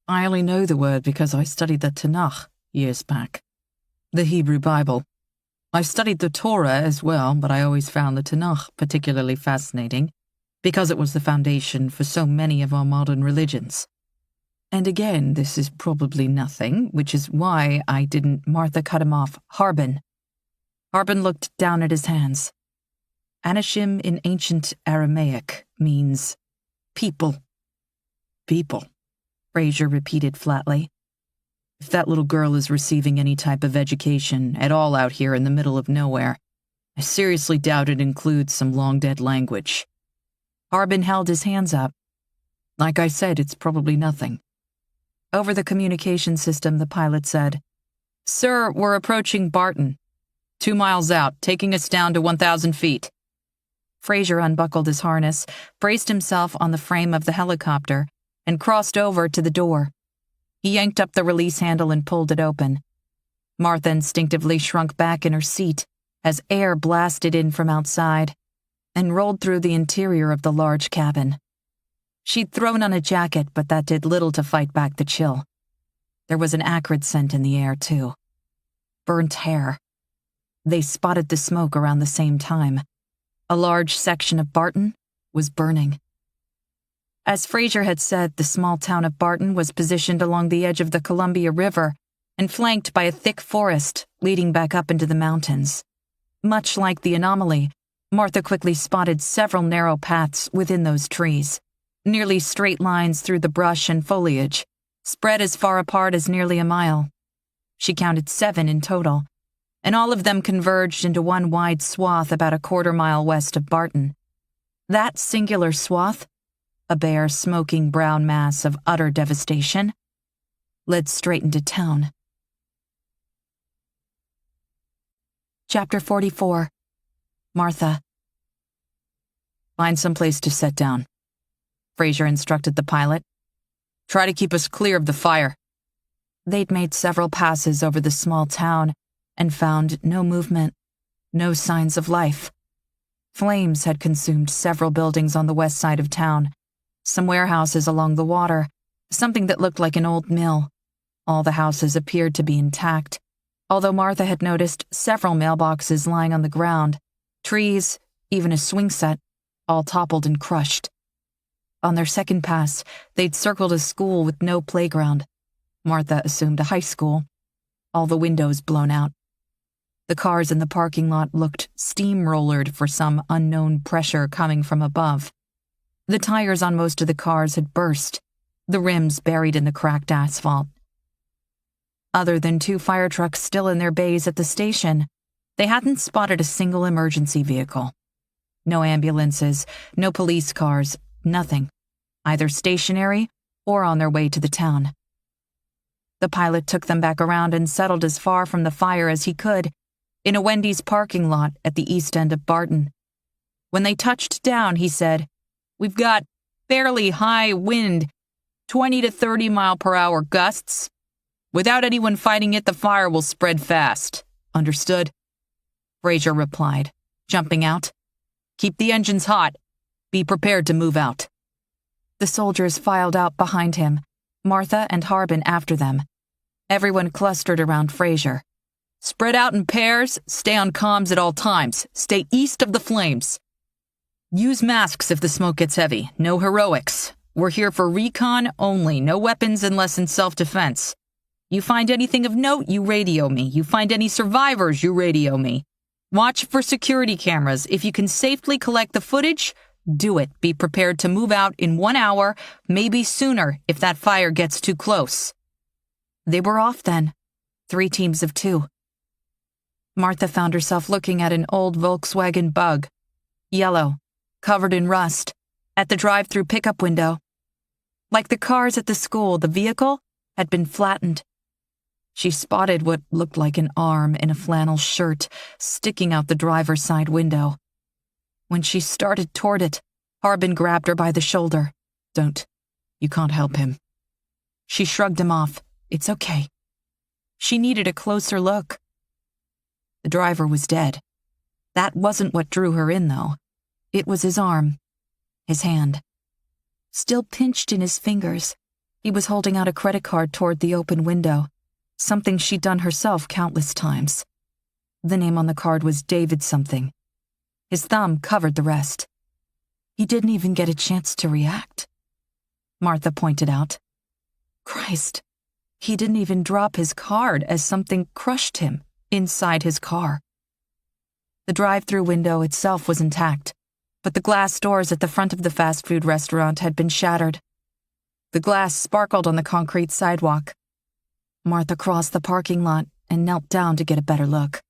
I only know the word because I studied the Tanakh years back, the Hebrew Bible. I studied the Torah as well, but I always found the Tanakh particularly fascinating because it was the foundation for so many of our modern religions. And again, this is probably nothing, which is why I didn't. Martha cut him off. Harbin. Harbin looked down at his hands. Anashim in ancient Aramaic means people. People, Fraser repeated flatly. If that little girl is receiving any type of education at all out here in the middle of nowhere, I seriously doubt it includes some long-dead language. Harbin held his hands up. Like I said, it's probably nothing. Over the communication system, the pilot said, "Sir, we're approaching Barton. 2 miles out, taking us down to 1,000 feet. Fraser unbuckled his harness, braced himself on the frame of the helicopter, and crossed over to the door. He yanked up the release handle and pulled it open. Martha instinctively shrunk back in her seat as air blasted in from outside and rolled through the interior of the large cabin. She'd thrown on a jacket, but that did little to fight back the chill. There was an acrid scent in the air, too. Burnt hair. They spotted the smoke around the same time. A large section of Barton was burning. As Fraser had said, the small town of Barton was positioned along the edge of the Columbia River and flanked by a thick forest leading back up into the mountains. Much like the anomaly, Martha quickly spotted several narrow paths within those trees, nearly straight lines through the brush and foliage, spread as far apart as nearly a mile. She counted 7 in total, and all of them converged into one wide swath about a quarter-mile west of Barton. That singular swath, a bare, smoking brown mass of utter devastation, led straight into town. Chapter 44. Martha. Find some place to set down, Fraser instructed the pilot. Try to keep us clear of the fire. They'd made several passes over the small town and found no movement, no signs of life. Flames had consumed several buildings on the west side of town, some warehouses along the water, something that looked like an old mill. All the houses appeared to be intact, although Martha had noticed several mailboxes lying on the ground, trees, even a swing set, all toppled and crushed. On their second pass, they'd circled a school with no playground. Martha assumed a high school. All the windows blown out. The cars in the parking lot looked steamrollered for some unknown pressure coming from above. The tires on most of the cars had burst, the rims buried in the cracked asphalt. Other than 2 fire trucks still in their bays at the station, they hadn't spotted a single emergency vehicle. No ambulances, no police cars, nothing, either stationary or on their way to the town. The pilot took them back around and settled as far from the fire as he could, in a Wendy's parking lot at the east end of Barton. When they touched down, he said, "We've got fairly high wind, 20 to 30 mile per hour gusts. Without anyone fighting it, the fire will spread fast. Understood?" Fraser replied, jumping out. "Keep the engines hot. Be prepared to move out." The soldiers filed out behind him, Martha and Harbin after them. Everyone clustered around Fraser. "Spread out in pairs, stay on comms at all times, stay east of the flames. Use masks if the smoke gets heavy, no heroics. We're here for recon only, no weapons unless in self-defense. You find anything of note, you radio me. You find any survivors, you radio me. Watch for security cameras. If you can safely collect the footage, do it. Be prepared to move out in 1 hour, maybe sooner if that fire gets too close." They were off then, 3 teams of 2. Martha found herself looking at an old Volkswagen Bug, yellow, covered in rust, at the drive-through pickup window. Like the cars at the school, the vehicle had been flattened. She spotted what looked like an arm in a flannel shirt sticking out the driver's side window. When she started toward it, Harbin grabbed her by the shoulder. "Don't. You can't help him." She shrugged him off. "It's okay." She needed a closer look. The driver was dead. That wasn't what drew her in, though. It was his arm, his hand. Still pinched in his fingers, He was holding out a credit card toward the open window, something she'd done herself countless times. The name on the card was David something. His thumb covered the rest. He didn't even get a chance to react. Martha pointed out. Christ, he didn't even drop his card as something crushed him inside his car. The drive-through window itself was intact, but the glass doors at the front of the fast food restaurant had been shattered. The glass sparkled on the concrete sidewalk. Martha crossed the parking lot and knelt down to get a better look,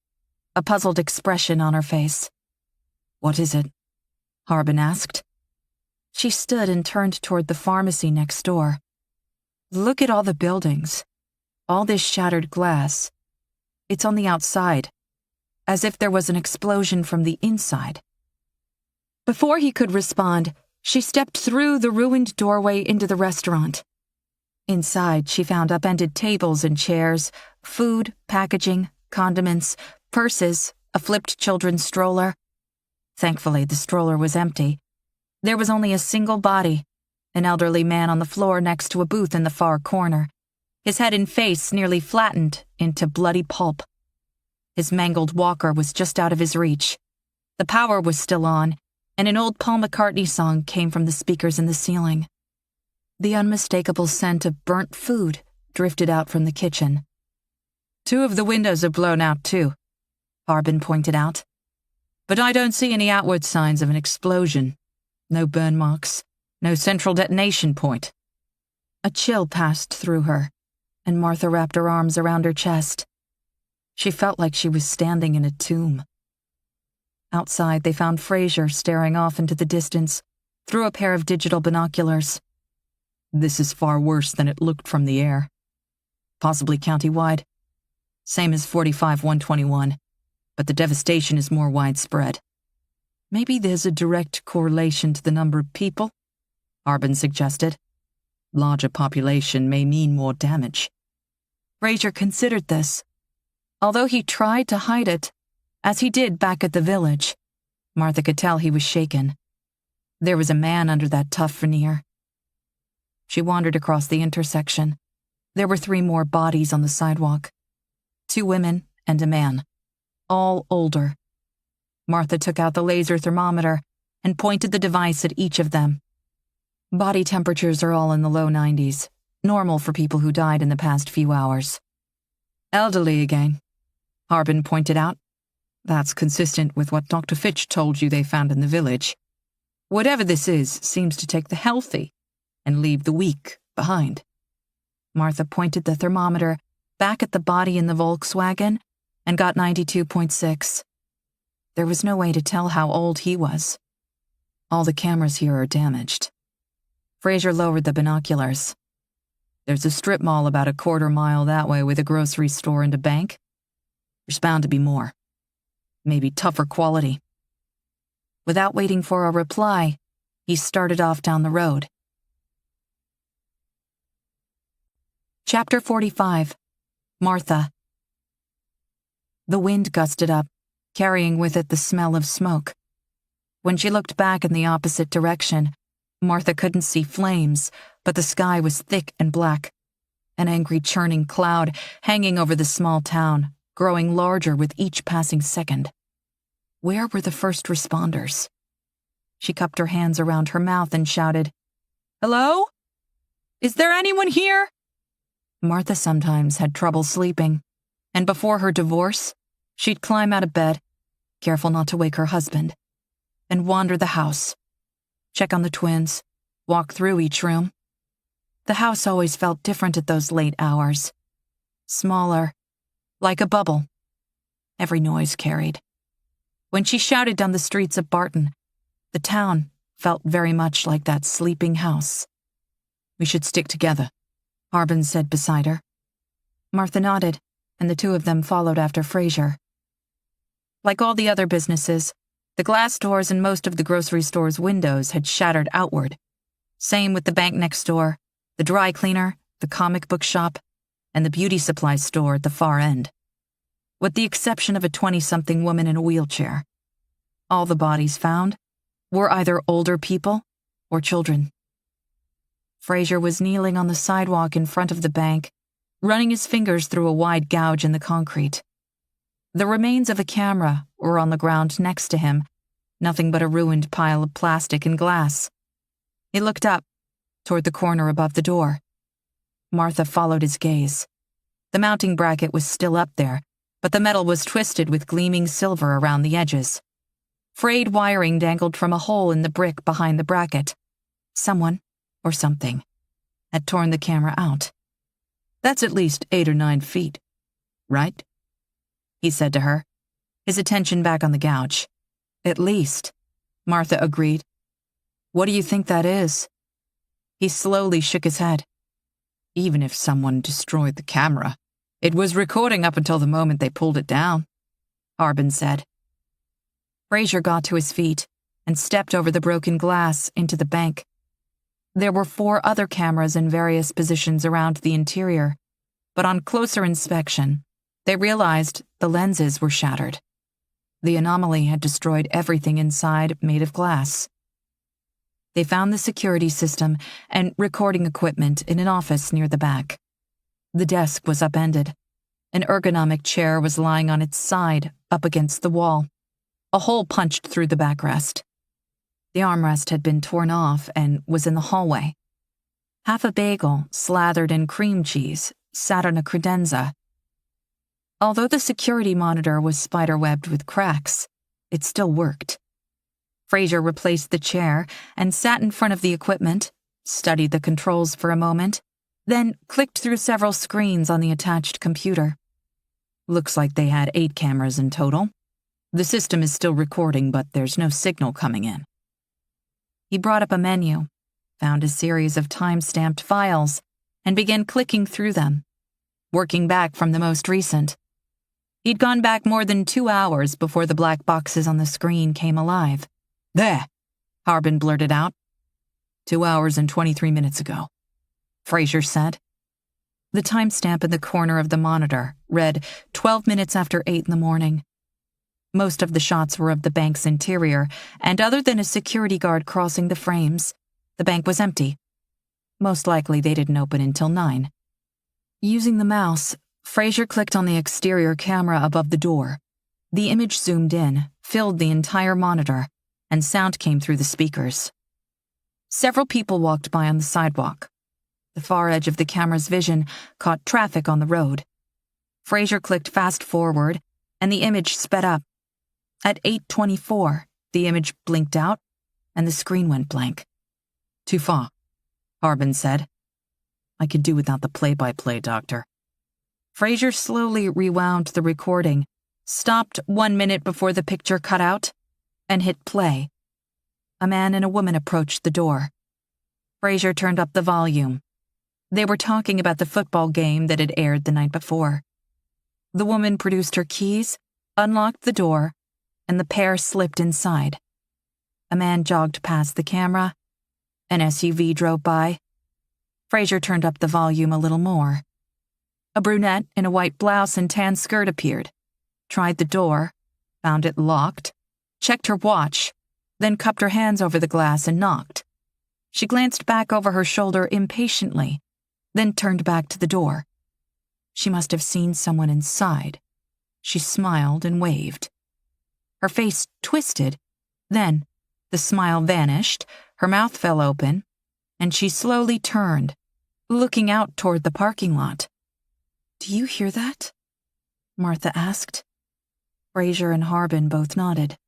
a puzzled expression on her face. What is it? Harbin asked. She stood and turned toward the pharmacy next door. Look at all the buildings. All this shattered glass. It's on the outside, as if there was an explosion from the inside. Before he could respond, she stepped through the ruined doorway into the restaurant. Inside, she found upended tables and chairs, food, packaging, condiments, purses, a flipped children's stroller. Thankfully, the stroller was empty. There was only a single body, an elderly man on the floor next to a booth in the far corner, his head and face nearly flattened into bloody pulp. His mangled walker was just out of his reach. The power was still on, and an old Paul McCartney song came from the speakers in the ceiling. The unmistakable scent of burnt food drifted out from the kitchen. 2 of the windows are blown out too, Harbin pointed out. But I don't see any outward signs of an explosion. No burn marks, no central detonation point. A chill passed through her, and Martha wrapped her arms around her chest. She felt like she was standing in a tomb. Outside, they found Fraser staring off into the distance through a pair of digital binoculars. This is far worse than it looked from the air. Possibly countywide. Same as 45-121, but the devastation is more widespread. Maybe there's a direct correlation to the number of people, Harbin suggested. Larger population may mean more damage. Fraser considered this. Although he tried to hide it, as he did back at the village, Martha could tell he was shaken. There was a man under that tough veneer. She wandered across the intersection. There were 3 more bodies on the sidewalk. 2 women and a man, all older. Martha took out the laser thermometer and pointed the device at each of them. Body temperatures are all in the low 90s, normal for people who died in the past few hours. Elderly again, Harbin pointed out. That's consistent with what Dr. Fitch told you they found in the village. Whatever this is seems to take the healthy and leave the weak behind. Martha pointed the thermometer back at the body in the Volkswagen and got 92.6. There was no way to tell how old he was. All the cameras here are damaged. Fraser lowered the binoculars. There's a strip mall about a quarter mile that way with a grocery store and a bank. There's bound to be more. Maybe tougher quality. Without waiting for a reply, he started off down the road. Chapter 45. Martha. The wind gusted up, carrying with it the smell of smoke. When she looked back in the opposite direction, Martha couldn't see flames, but the sky was thick and black, an angry churning cloud hanging over the small town, growing larger with each passing second. Where were the first responders? She cupped her hands around her mouth and shouted, "Hello? Is there anyone here?" Martha sometimes had trouble sleeping, and before her divorce, she'd climb out of bed, careful not to wake her husband, and wander the house, check on the twins, walk through each room. The house always felt different at those late hours. Smaller, like a bubble. Every noise carried. When she shouted down the streets of Barton, the town felt very much like that sleeping house. "We should stick together," Harbin said beside her. Martha nodded, and the 2 of them followed after Fraser. Like all the other businesses, the glass doors in most of the grocery store's windows had shattered outward. Same with the bank next door, the dry cleaner, the comic book shop, and the beauty supply store at the far end. With the exception of a 20-something woman in a wheelchair. All the bodies found were either older people or children. Fraser was kneeling on the sidewalk in front of the bank, running his fingers through a wide gouge in the concrete. The remains of a camera were on the ground next to him, nothing but a ruined pile of plastic and glass. He looked up, toward the corner above the door. Martha followed his gaze. The mounting bracket was still up there, but the metal was twisted with gleaming silver around the edges. Frayed wiring dangled from a hole in the brick behind the bracket. Someone, or something, had torn the camera out. "That's at least 8 or 9 feet, right?" he said to her, his attention back on the gouge. "At least," Martha agreed. "What do you think that is?" He slowly shook his head. "Even if someone destroyed the camera, it was recording up until the moment they pulled it down," Harbin said. Fraser got to his feet and stepped over the broken glass into the bank. There were 4 other cameras in various positions around the interior, but on closer inspection, they realized the lenses were shattered. The anomaly had destroyed everything inside made of glass. They found the security system and recording equipment in an office near the back. The desk was upended. An ergonomic chair was lying on its side, up against the wall. A hole punched through the backrest. The armrest had been torn off and was in the hallway. Half a bagel, slathered in cream cheese, sat on a credenza. Although the security monitor was spiderwebbed with cracks, it still worked. Fraser replaced the chair and sat in front of the equipment, studied the controls for a moment, then clicked through several screens on the attached computer. Looks like they had 8 cameras in total. The system is still recording, but there's no signal coming in. He brought up a menu, found a series of time-stamped files, and began clicking through them, working back from the most recent. He'd gone back more than 2 hours before the black boxes on the screen came alive. "There," Harbin blurted out. 2 hours and 23 minutes ago, Fraser said. The timestamp in the corner of the monitor read 12 minutes after 8 in the morning. Most of the shots were of the bank's interior, and other than a security guard crossing the frames, the bank was empty. Most likely they didn't open until 9. Using the mouse, Fraser clicked on the exterior camera above the door. The image zoomed in, filled the entire monitor, and sound came through the speakers. Several people walked by on the sidewalk. The far edge of the camera's vision caught traffic on the road. Fraser clicked fast forward, and the image sped up. At 8:24, the image blinked out, and the screen went blank. "Too far," Harbin said. "I could do without the play-by-play, Doctor." Fraser slowly rewound the recording, stopped 1 minute before the picture cut out, and hit play. A man and a woman approached the door. Fraser turned up the volume. They were talking about the football game that had aired the night before. The woman produced her keys, unlocked the door, and the pair slipped inside. A man jogged past the camera. An SUV drove by. Fraser turned up the volume a little more. A brunette in a white blouse and tan skirt appeared, tried the door, found it locked, checked her watch, then cupped her hands over the glass and knocked. She glanced back over her shoulder impatiently, then turned back to the door. She must have seen someone inside. She smiled and waved. Her face twisted, then the smile vanished, her mouth fell open, and she slowly turned, looking out toward the parking lot. "Do you hear that?" Martha asked. Fraser and Harbin both nodded.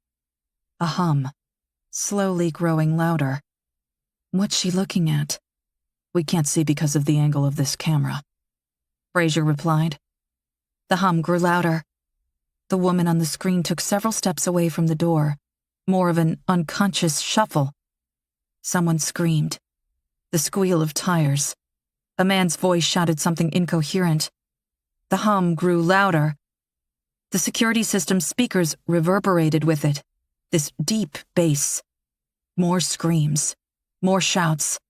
A hum, slowly growing louder. "What's she looking at?" "We can't see because of the angle of this camera," Fraser replied. The hum grew louder. The woman on the screen took several steps away from the door, more of an unconscious shuffle. Someone screamed. The squeal of tires. A man's voice shouted something incoherent. The hum grew louder. The security system's speakers reverberated with it, this deep bass. More screams, more shouts.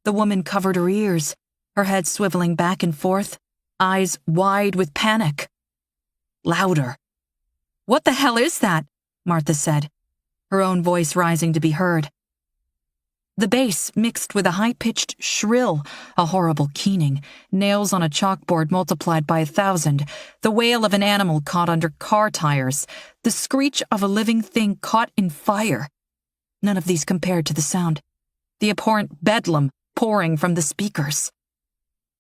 The woman covered her ears, her head swiveling back and forth, eyes wide with panic. Louder. "What the hell is that?" Martha said, her own voice rising to be heard. The bass mixed with a high-pitched shrill, a horrible keening, nails on a chalkboard multiplied by 1,000, the wail of an animal caught under car tires, the screech of a living thing caught in fire. None of these compared to the sound. The abhorrent bedlam pouring from the speakers.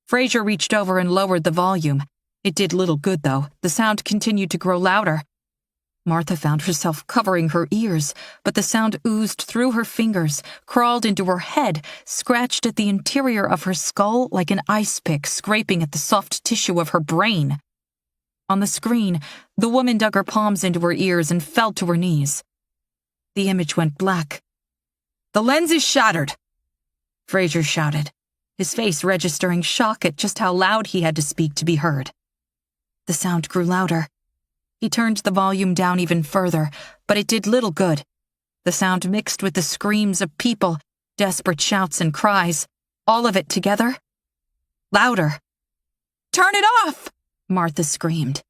Fraser reached over and lowered the volume. It did little good, though. The sound continued to grow louder. Martha found herself covering her ears, but the sound oozed through her fingers, crawled into her head, scratched at the interior of her skull like an ice pick scraping at the soft tissue of her brain. On the screen, the woman dug her palms into her ears and fell to her knees. The image went black. "The lens is shattered!" Fraser shouted, his face registering shock at just how loud he had to speak to be heard. The sound grew louder. He turned the volume down even further, but it did little good. The sound mixed with the screams of people, desperate shouts and cries, all of it together. Louder. "Turn it off!" Martha screamed.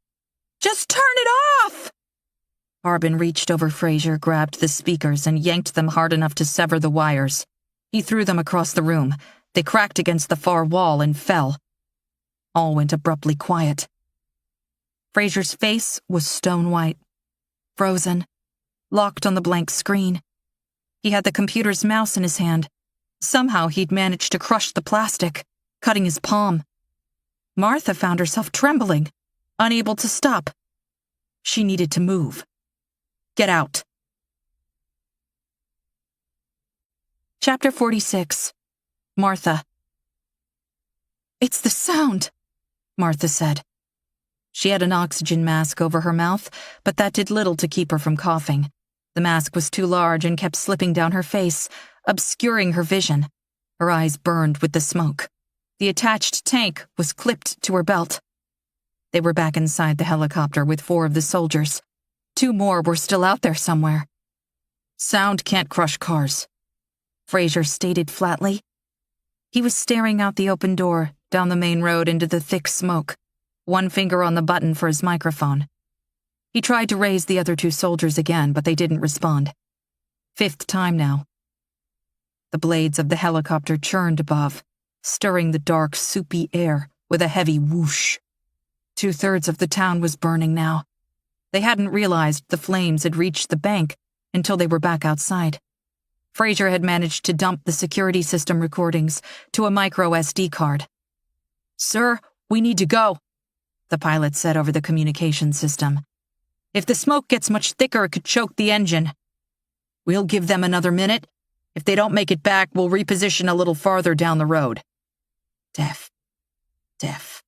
"Just turn it off!" Harbin reached over Fraser, grabbed the speakers, and yanked them hard enough to sever the wires. He threw them across the room. They cracked against the far wall and fell. All went abruptly quiet. Fraser's face was stone white, frozen, locked on the blank screen. He had the computer's mouse in his hand. Somehow he'd managed to crush the plastic, cutting his palm. Martha found herself trembling, unable to stop. She needed to move. Get out. Chapter 46. Martha. "It's the sound," Martha said. She had an oxygen mask over her mouth, but that did little to keep her from coughing. The mask was too large and kept slipping down her face, obscuring her vision. Her eyes burned with the smoke. The attached tank was clipped to her belt. They were back inside the helicopter with 4 of the soldiers. 2 more were still out there somewhere. "Sound can't crush cars," Fraser stated flatly. He was staring out the open door, down the main road into the thick smoke, one finger on the button for his microphone. He tried to raise the other 2 soldiers again, but they didn't respond. 5th time now. The blades of the helicopter churned above, stirring the dark, soupy air with a heavy whoosh. 2/3 of the town was burning now. They hadn't realized the flames had reached the bank until they were back outside. Fraser had managed to dump the security system recordings to a micro SD card. "Sir, we need to go," the pilot said over the communication system. "If the smoke gets much thicker, it could choke the engine. We'll give them another minute. If they don't make it back, we'll reposition a little farther down the road." "Deaf. Deaf,"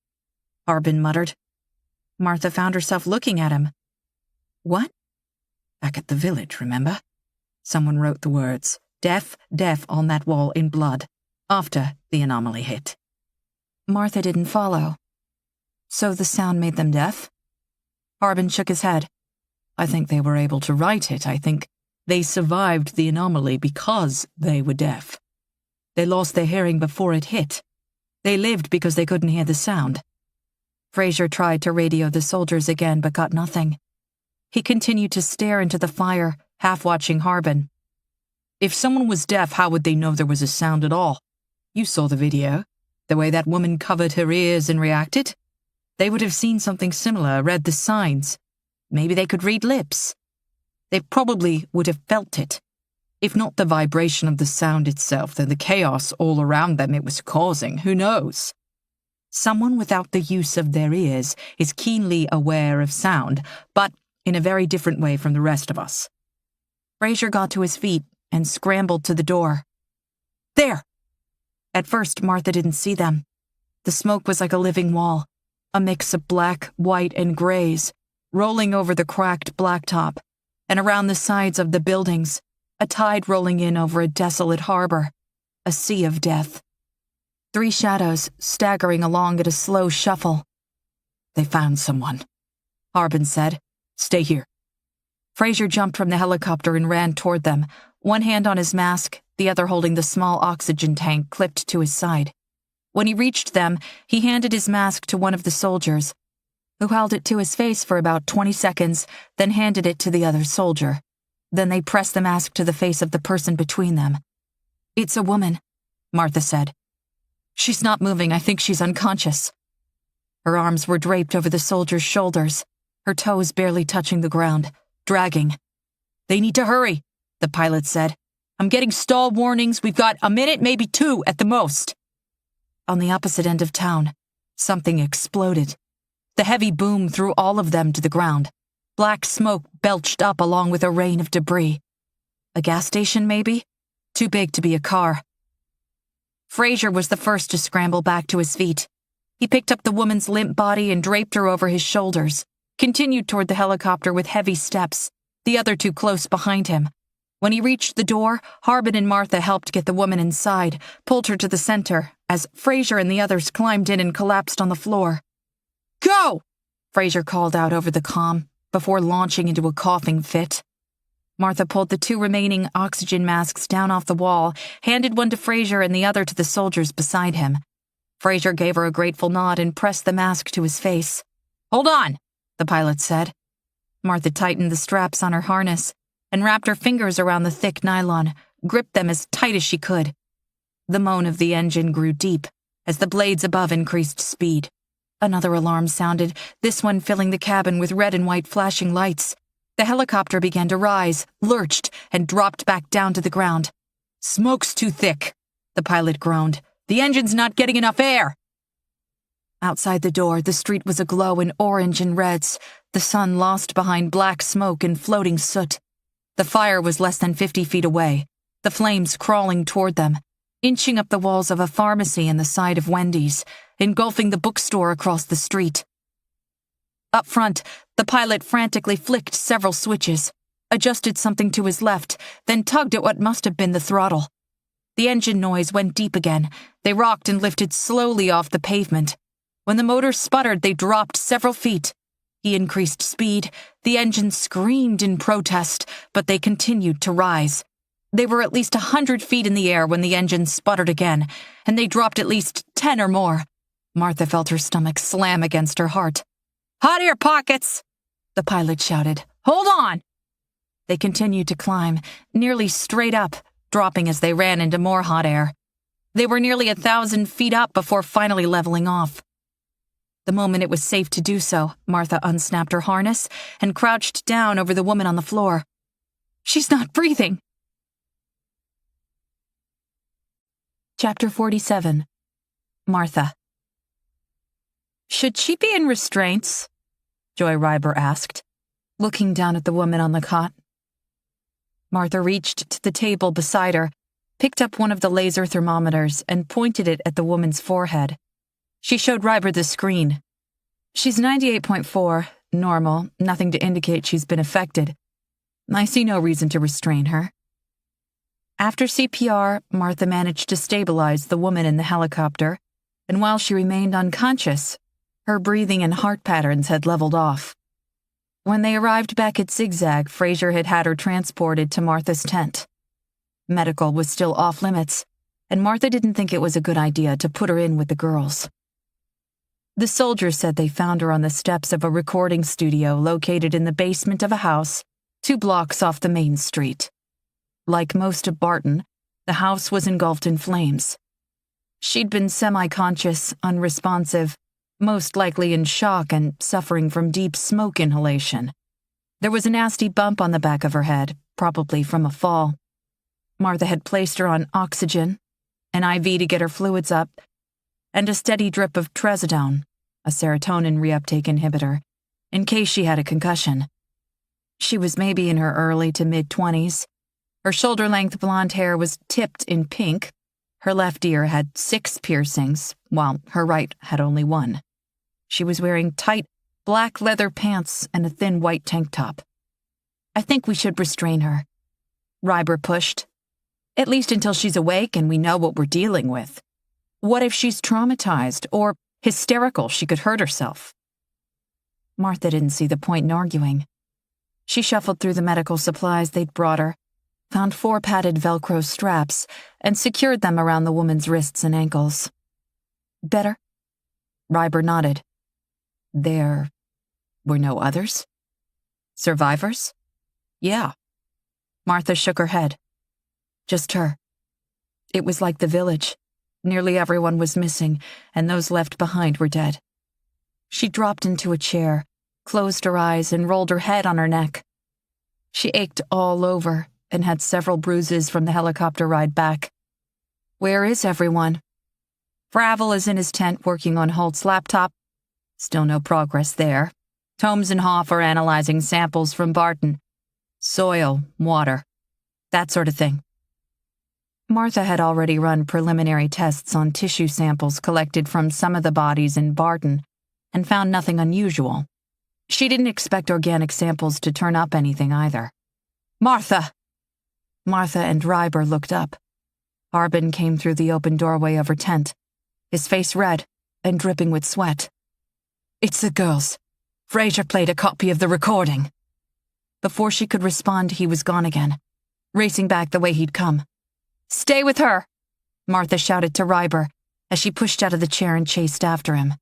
Harbin muttered. Martha found herself looking at him. "What?" "Back at the village, remember? Someone wrote the words, 'Deaf, deaf' on that wall in blood, after the anomaly hit." Martha didn't follow. "So the sound made them deaf?" Harbin shook his head. "I think they were able to write it. I think they survived the anomaly because they were deaf. They lost their hearing before it hit. They lived because they couldn't hear the sound." Fraser tried to radio the soldiers again, but got nothing. He continued to stare into the fire, half-watching Harbin. "If someone was deaf, how would they know there was a sound at all? You saw the video, the way that woman covered her ears and reacted. They would have seen something similar, read the signs. Maybe they could read lips. They probably would have felt it. If not the vibration of the sound itself, then the chaos all around them it was causing. Who knows? Someone without the use of their ears is keenly aware of sound, but in a very different way from the rest of us." Fraser got to his feet and scrambled to the door. "There!" At first, Martha didn't see them. The smoke was like a living wall, a mix of black, white, and grays, rolling over the cracked blacktop, and around the sides of the buildings, a tide rolling in over a desolate harbor, a sea of death. 3 shadows staggering along at a slow shuffle. "They found someone," Harbin said. "Stay here." Fraser jumped from the helicopter and ran toward them, one hand on his mask, the other holding the small oxygen tank clipped to his side. When he reached them, he handed his mask to one of the soldiers, who held it to his face for about 20 seconds, then handed it to the other soldier. Then they pressed the mask to the face of the person between them. It's a woman, Martha said. She's not moving. I think she's unconscious. Her arms were draped over the soldier's shoulders, her toes barely touching the ground, dragging. They need to hurry, the pilot said. I'm getting stall warnings. We've got a minute, maybe 2 at the most. On the opposite end of town, something exploded. The heavy boom threw all of them to the ground. Black smoke belched up along with a rain of debris. A gas station, maybe? Too big to be a car. Fraser was the first to scramble back to his feet. He picked up the woman's limp body and draped her over his shoulders, continued toward the helicopter with heavy steps, the other 2 close behind him. When he reached the door, Harbin and Martha helped get the woman inside, pulled her to the center, as Fraser and the others climbed in and collapsed on the floor. Go! Fraser called out over the comm, before launching into a coughing fit. Martha pulled the 2 remaining oxygen masks down off the wall, handed one to Fraser and the other to the soldiers beside him. Fraser gave her a grateful nod and pressed the mask to his face. Hold on, the pilot said. Martha tightened the straps on her harness and wrapped her fingers around the thick nylon, gripped them as tight as she could. The moan of the engine grew deep as the blades above increased speed. Another alarm sounded, this one filling the cabin with red and white flashing lights. The helicopter began to rise, lurched, and dropped back down to the ground. Smoke's too thick, the pilot groaned. The engine's not getting enough air. Outside the door, the street was aglow in orange and reds, the sun lost behind black smoke and floating soot. The fire was less than 50 feet away, the flames crawling toward them, inching up the walls of a pharmacy and the side of Wendy's, engulfing the bookstore across the street. Up front, the pilot frantically flicked several switches, adjusted something to his left, then tugged at what must have been the throttle. The engine noise went deep again. They rocked and lifted slowly off the pavement. When the motor sputtered, they dropped several feet. He increased speed. The engine screamed in protest, but they continued to rise. They were at least 100 feet in the air when the engine sputtered again, and they dropped at least 10 or more. Martha felt her stomach slam against her heart. Hot air pockets, the pilot shouted. Hold on! They continued to climb, nearly straight up, dropping as they ran into more hot air. They were nearly 1,000 feet up before finally leveling off. The moment it was safe to do so, Martha unsnapped her harness and crouched down over the woman on the floor. She's not breathing. Chapter 47. Martha. Should she be in restraints? Joy Ryber asked, looking down at the woman on the cot. Martha reached to the table beside her, picked up one of the laser thermometers, and pointed it at the woman's forehead. She showed Ryber the screen. She's 98.4, normal, nothing to indicate she's been affected. I see no reason to restrain her. After CPR, Martha managed to stabilize the woman in the helicopter, and while she remained unconscious, her breathing and heart patterns had leveled off. When they arrived back at Zigzag, Fraser had her transported to Martha's tent. Medical was still off limits, and Martha didn't think it was a good idea to put her in with the girls. The soldiers said they found her on the steps of a recording studio located in the basement of a house 2 blocks off the main street. Like most of Barton, the house was engulfed in flames. She'd been semi-conscious, unresponsive, most likely in shock and suffering from deep smoke inhalation. There was a nasty bump on the back of her head, probably from a fall. Martha had placed her on oxygen, an IV to get her fluids up, and a steady drip of trazodone, a serotonin reuptake inhibitor, in case she had a concussion. She was maybe in her early to mid-20s. Her shoulder-length blonde hair was tipped in pink. Her left ear had 6 piercings, while her right had only 1. She was wearing tight, black leather pants and a thin white tank top. I think we should restrain her. Ryber pushed. At least until she's awake and we know what we're dealing with. What if she's traumatized or hysterical? She could hurt herself. Martha didn't see the point in arguing. She shuffled through the medical supplies they'd brought her, found 4 padded Velcro straps, and secured them around the woman's wrists and ankles. Better? Ryber nodded. There were no others? Survivors? Yeah. Martha shook her head. Just her. It was like the village. Nearly everyone was missing, and those left behind were dead. She dropped into a chair, closed her eyes, and rolled her head on her neck. She ached all over and had several bruises from the helicopter ride back. Where is everyone? Fravel is in his tent working on Holt's laptop. Still no progress there. Tomes and Hoff are analyzing samples from Barton. Soil, water, that sort of thing. Martha had already run preliminary tests on tissue samples collected from some of the bodies in Barton and found nothing unusual. She didn't expect organic samples to turn up anything either. Martha! Martha and Ryber looked up. Harbin came through the open doorway of her tent, his face red and dripping with sweat. It's the girls. Fraser played a copy of the recording. Before she could respond, he was gone again, racing back the way he'd come. Stay with her, Martha shouted to Ryber as she pushed out of the chair and chased after him.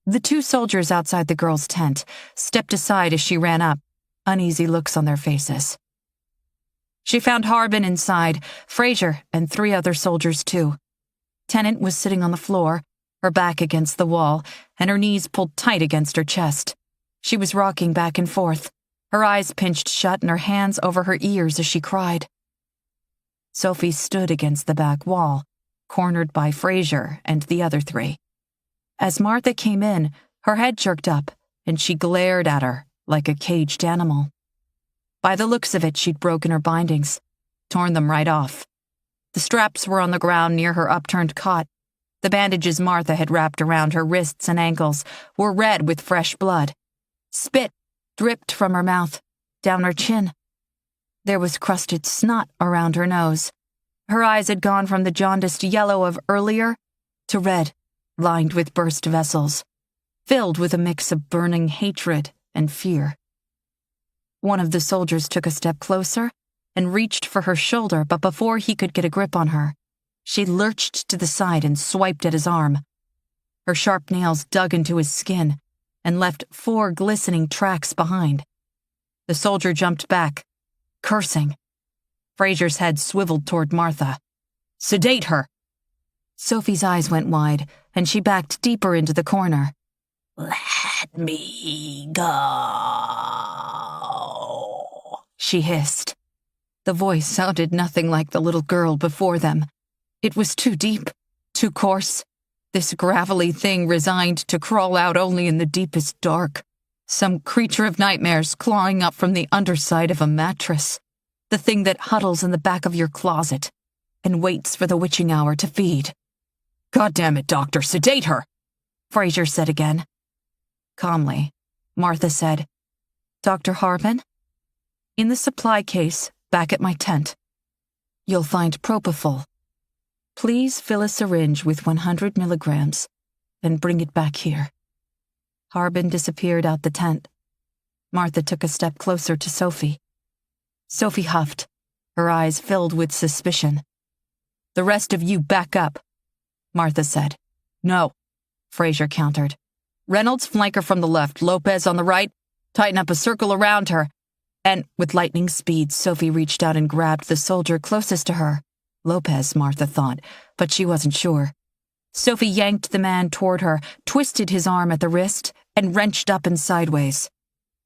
The two soldiers outside the girl's tent stepped aside as she ran up, uneasy looks on their faces. She found Harbin inside, Fraser and 3 other soldiers too. Tennant was sitting on the floor, her back against the wall, and her knees pulled tight against her chest. She was rocking back and forth, her eyes pinched shut and her hands over her ears as she cried. Sophie stood against the back wall, cornered by Fraser and the other 3. As Martha came in, her head jerked up, and she glared at her like a caged animal. By the looks of it, she'd broken her bindings, torn them right off. The straps were on the ground near her upturned cot. The bandages Martha had wrapped around her wrists and ankles were red with fresh blood. Spit dripped from her mouth, down her chin. There was crusted snot around her nose. Her eyes had gone from the jaundiced yellow of earlier to red, lined with burst vessels, filled with a mix of burning hatred and fear. One of the soldiers took a step closer and reached for her shoulder, but before he could get a grip on her, she lurched to the side and swiped at his arm. Her sharp nails dug into his skin and left 4 glistening tracks behind. The soldier jumped back, cursing. Fraser's head swiveled toward Martha. Sedate her! Sophie's eyes went wide, and she backed deeper into the corner. Let me go, she hissed. The voice sounded nothing like the little girl before them. It was too deep, too coarse. This gravelly thing resigned to crawl out only in the deepest dark. Some creature of nightmares clawing up from the underside of a mattress. The thing that huddles in the back of your closet and waits for the witching hour to feed. God damn it, Doctor, sedate her, Fraser said again. Calmly, Martha said, Dr. Harbin? In the supply case, back at my tent. You'll find propofol. Please fill a syringe with 100 milligrams and bring it back here. Harbin disappeared out the tent. Martha took a step closer to Sophie. Sophie huffed, her eyes filled with suspicion. The rest of you back up, Martha said. No, Fraser countered. Reynolds flank her from the left, Lopez on the right, tighten up a circle around her, and with lightning speed, Sophie reached out and grabbed the soldier closest to her. Lopez, Martha thought, but she wasn't sure. Sophie yanked the man toward her, twisted his arm at the wrist, and wrenched up and sideways.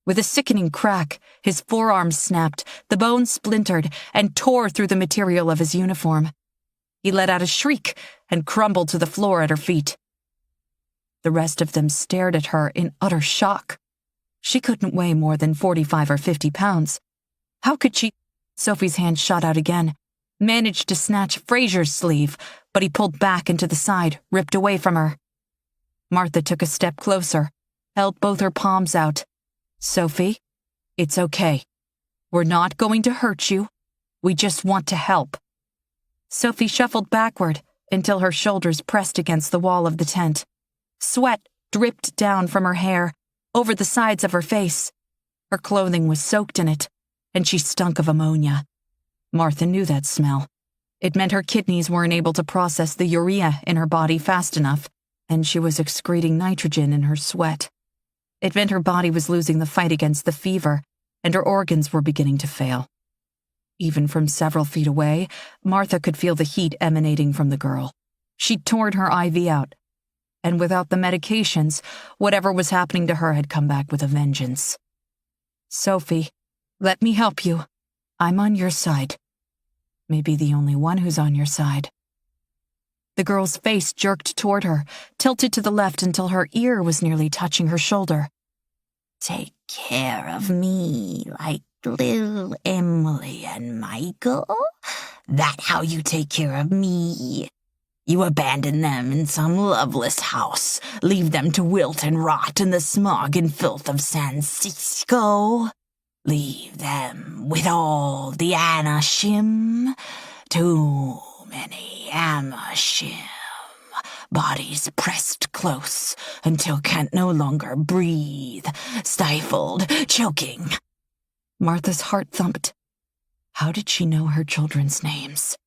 With a sickening crack, his forearm snapped, the bone splintered, and tore through the material of his uniform. He let out a shriek and crumbled to the floor at her feet. The rest of them stared at her in utter shock. She couldn't weigh more than 45 or 50 pounds. How could she? Sophie's hand shot out again, managed to snatch Fraser's sleeve, but he pulled back into the side, ripped away from her. Martha took a step closer, held both her palms out. Sophie, it's okay. We're not going to hurt you. We just want to help. Sophie shuffled backward until her shoulders pressed against the wall of the tent. Sweat dripped down from her hair, over the sides of her face. Her clothing was soaked in it, and she stunk of ammonia. Martha knew that smell. It meant her kidneys weren't able to process the urea in her body fast enough, and she was excreting nitrogen in her sweat. It meant her body was losing the fight against the fever, and her organs were beginning to fail. Even from several feet away, Martha could feel the heat emanating from the girl. She'd torn her IV out, and without the medications, whatever was happening to her had come back with a vengeance. "Sophie, let me help you. I'm on your side. Maybe the only one who's on your side." The girl's face jerked toward her, tilted to the left until her ear was nearly touching her shoulder. "Take care of me like little Emily and Michael? That how you take care of me? You abandon them in some loveless house, leave them to wilt and rot in the smog and filth of San Francisco? Leave them with all the anashim? Too many amashim. Bodies pressed close until can't no longer breathe, stifled, choking." Martha's heart thumped. How did she know her children's names?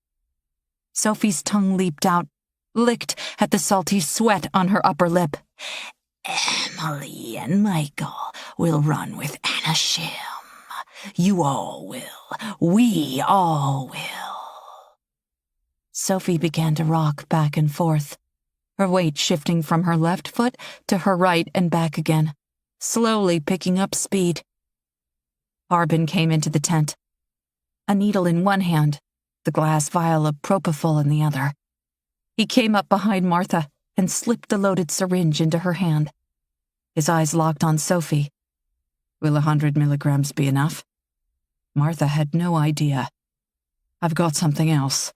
Sophie's tongue leaped out, licked at the salty sweat on her upper lip. "Emily and Michael will run with Anashim. You all will. We all will." Sophie began to rock back and forth, her weight shifting from her left foot to her right and back again, slowly picking up speed. Harbin came into the tent, a needle in one hand, the glass vial of propofol in the other. He came up behind Martha and slipped the loaded syringe into her hand. His eyes locked on Sophie. "Will 100 milligrams be enough?" Martha had no idea. "I've got something else,"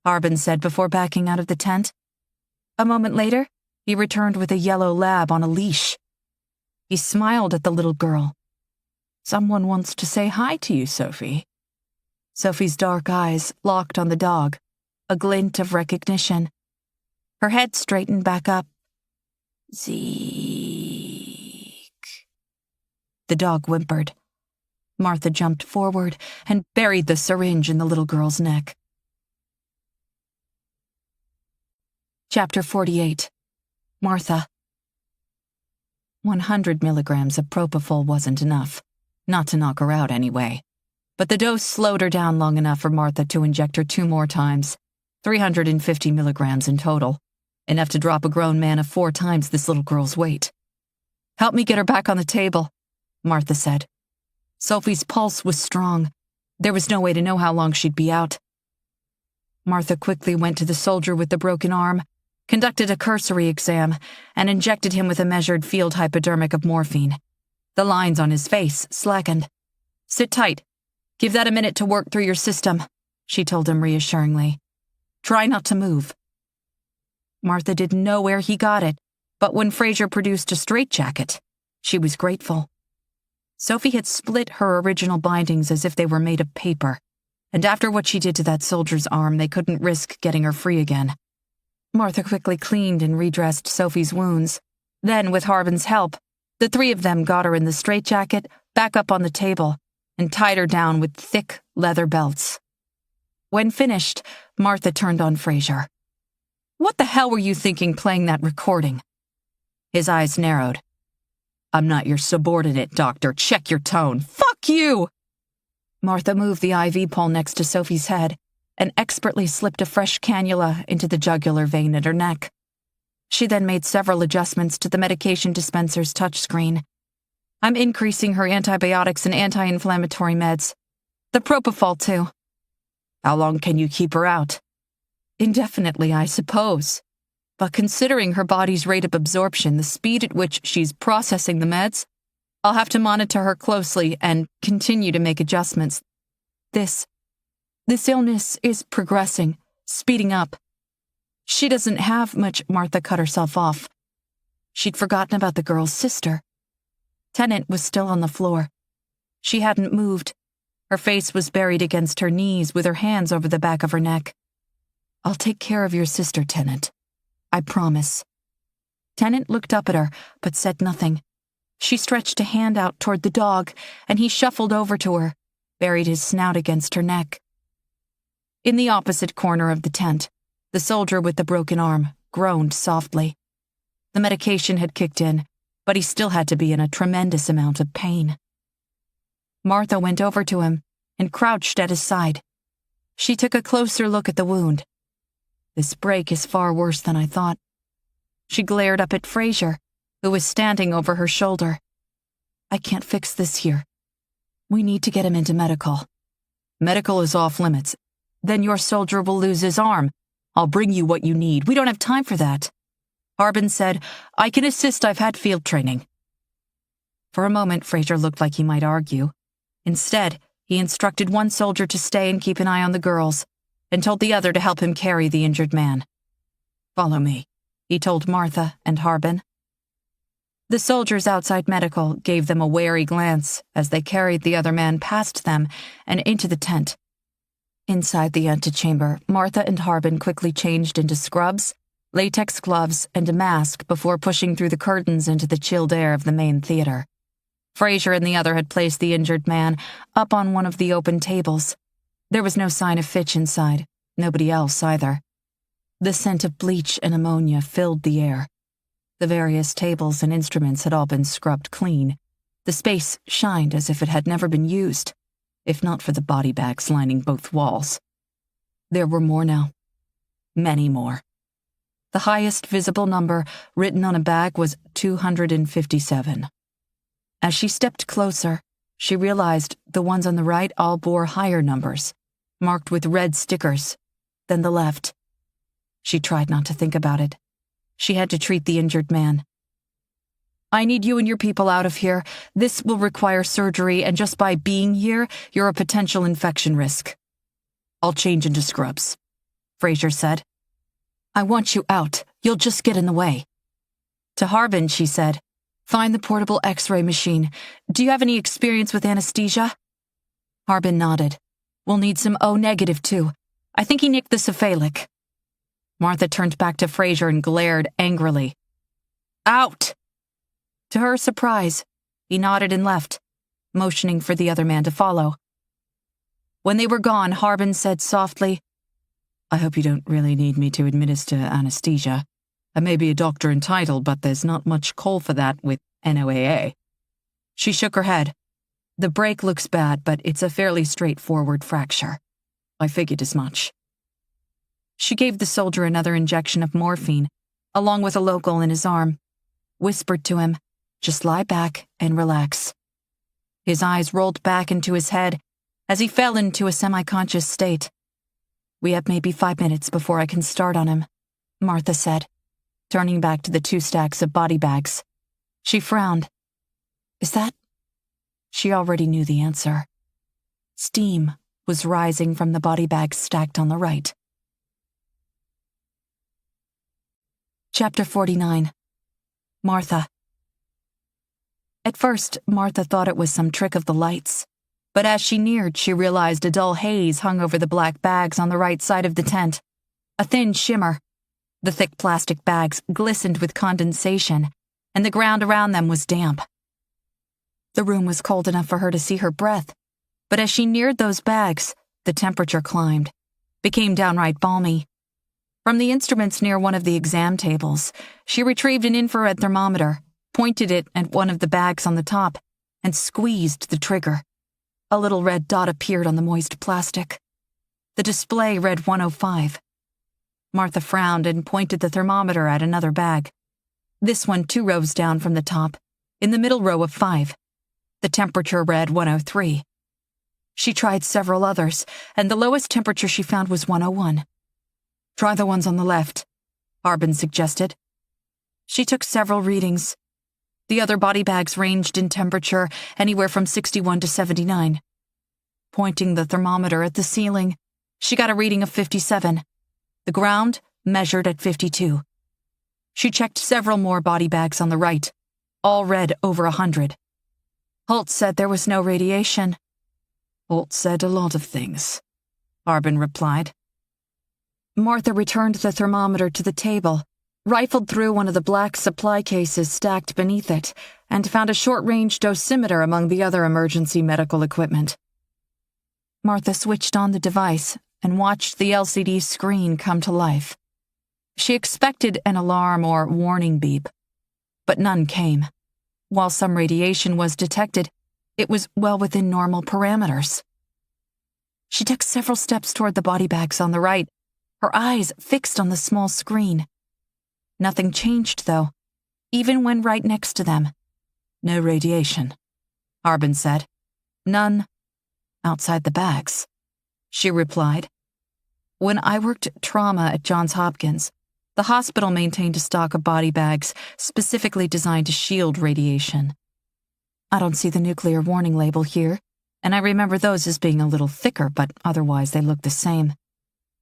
Harbin said before backing out of the tent. A moment later, he returned with a yellow lab on a leash. He smiled at the little girl. "Someone wants to say hi to you, Sophie." Sophie's dark eyes locked on the dog, a glint of recognition. Her head straightened back up. "Zeke." The dog whimpered. Martha jumped forward and buried the syringe in the little girl's neck. Chapter 48. Martha. 100 milligrams of propofol wasn't enough. Not to knock her out, anyway. But the dose slowed her down long enough for Martha to inject her 2 more times, 350 milligrams in total, enough to drop a grown man of 4 times this little girl's weight. "Help me get her back on the table," Martha said. Sophie's pulse was strong. There was no way to know how long she'd be out. Martha quickly went to the soldier with the broken arm, conducted a cursory exam, and injected him with a measured field hypodermic of morphine. The lines on his face slackened. "Sit tight. Give that a minute to work through your system," she told him reassuringly. "Try not to move." Martha didn't know where he got it, but when Fraser produced a straitjacket, she was grateful. Sophie had split her original bindings as if they were made of paper, and after what she did to that soldier's arm, they couldn't risk getting her free again. Martha quickly cleaned and redressed Sophie's wounds. Then, with Harbin's help, the 3 of them got her in the straitjacket, back up on the table, and tied her down with thick leather belts. When finished, Martha turned on Fraser. "What the hell were you thinking playing that recording?" His eyes narrowed. "I'm not your subordinate, doctor. Check your tone." "Fuck you!" Martha moved the IV pole next to Sophie's head and expertly slipped a fresh cannula into the jugular vein at her neck. She then made several adjustments to the medication dispenser's touchscreen. "I'm increasing her antibiotics and anti-inflammatory meds. The propofol, too." "How long can you keep her out?" "Indefinitely, I suppose. But considering her body's rate of absorption, the speed at which she's processing the meds, I'll have to monitor her closely and continue to make adjustments. This illness is progressing, speeding up." "She doesn't have much," Martha cut herself off. She'd forgotten about the girl's sister. Tennant was still on the floor. She hadn't moved. Her face was buried against her knees with her hands over the back of her neck. "I'll take care of your sister, Tennant. I promise." Tennant looked up at her, but said nothing. She stretched a hand out toward the dog, and he shuffled over to her, buried his snout against her neck. In the opposite corner of the tent, the soldier with the broken arm groaned softly. The medication had kicked in, but he still had to be in a tremendous amount of pain. Martha went over to him and crouched at his side. She took a closer look at the wound. This break is far worse than I thought. She glared up at Fraser, who was standing over her shoulder. I can't fix this here. We need to get him into medical. Medical is off limits. Then your soldier will lose his arm. I'll bring you what you need. We don't have time for that. Harbin said, I can assist. I've had field training. For a moment, Fraser looked like he might argue. Instead, he instructed one soldier to stay and keep an eye on the girls, and told the other to help him carry the injured man. Follow me, he told Martha and Harbin. The soldiers outside medical gave them a wary glance as they carried the other man past them and into the tent. Inside the antechamber, Martha and Harbin quickly changed into scrubs, latex gloves, and a mask before pushing through the curtains into the chilled air of the main theater. Fraser and the other had placed the injured man up on one of the open tables. There was no sign of Fitch inside, nobody else either. The scent of bleach and ammonia filled the air. The various tables and instruments had all been scrubbed clean. The space shined as if it had never been used, if not for the body bags lining both walls. There were more now. Many more. The highest visible number written on a bag was 257. As she stepped closer, she realized the ones on the right all bore higher numbers, marked with red stickers, than the left. She tried not to think about it. She had to treat the injured man. I need you and your people out of here. This will require surgery, and just by being here, you're a potential infection risk. I'll change into scrubs, Fraser said. I want you out. You'll just get in the way. To Harbin, she said, find the portable X-ray machine. Do you have any experience with anesthesia? Harbin nodded. We'll need some O-negative, too. I think he nicked the cephalic. Martha turned back to Fraser and glared angrily. Out! To her surprise, he nodded and left, motioning for the other man to follow. When they were gone, Harbin said softly, I hope you don't really need me to administer anesthesia. I may be a doctor in title, but there's not much call for that with NOAA. She shook her head. The break looks bad, but it's a fairly straightforward fracture. I figured as much. She gave the soldier another injection of morphine, along with a local in his arm, whispered to him, just lie back and relax. His eyes rolled back into his head as he fell into a semi-conscious state. We have maybe 5 minutes before I can start on him, Martha said, turning back to the 2 stacks of body bags. She frowned. Is that? She already knew the answer. Steam was rising from the body bags stacked on the right. Chapter 49. Martha. At first, Martha thought it was some trick of the lights, but as she neared, she realized a dull haze hung over the black bags on the right side of the tent, a thin shimmer. The thick plastic bags glistened with condensation, and the ground around them was damp. The room was cold enough for her to see her breath, but as she neared those bags, the temperature climbed, became downright balmy. From the instruments near one of the exam tables, she retrieved an infrared thermometer, pointed it at one of the bags on the top, and squeezed the trigger. A little red dot appeared on the moist plastic. The display read 105. Martha frowned and pointed the thermometer at another bag. This one 2 rows down from the top, in the middle row of 5. The temperature read 103. She tried several others, and the lowest temperature she found was 101. Try the ones on the left, Harbin suggested. She took several readings. The other body bags ranged in temperature anywhere from 61 to 79. Pointing the thermometer at the ceiling, she got a reading of 57. The ground measured at 52. She checked several more body bags on the right, all read over 100. Holt said there was no radiation. Holt said a lot of things, Harbin replied. Martha returned the thermometer to the table, rifled through one of the black supply cases stacked beneath it, and found a short-range dosimeter among the other emergency medical equipment. Martha switched on the device and watched the LCD screen come to life. She expected an alarm or warning beep, but none came. While some radiation was detected, it was well within normal parameters. She took several steps toward the body bags on the right, her eyes fixed on the small screen. Nothing changed, though, even when right next to them. No radiation, Harbin said. None outside the bags, she replied. When I worked trauma at Johns Hopkins, the hospital maintained a stock of body bags specifically designed to shield radiation. I don't see the nuclear warning label here, and I remember those as being a little thicker, but otherwise they look the same.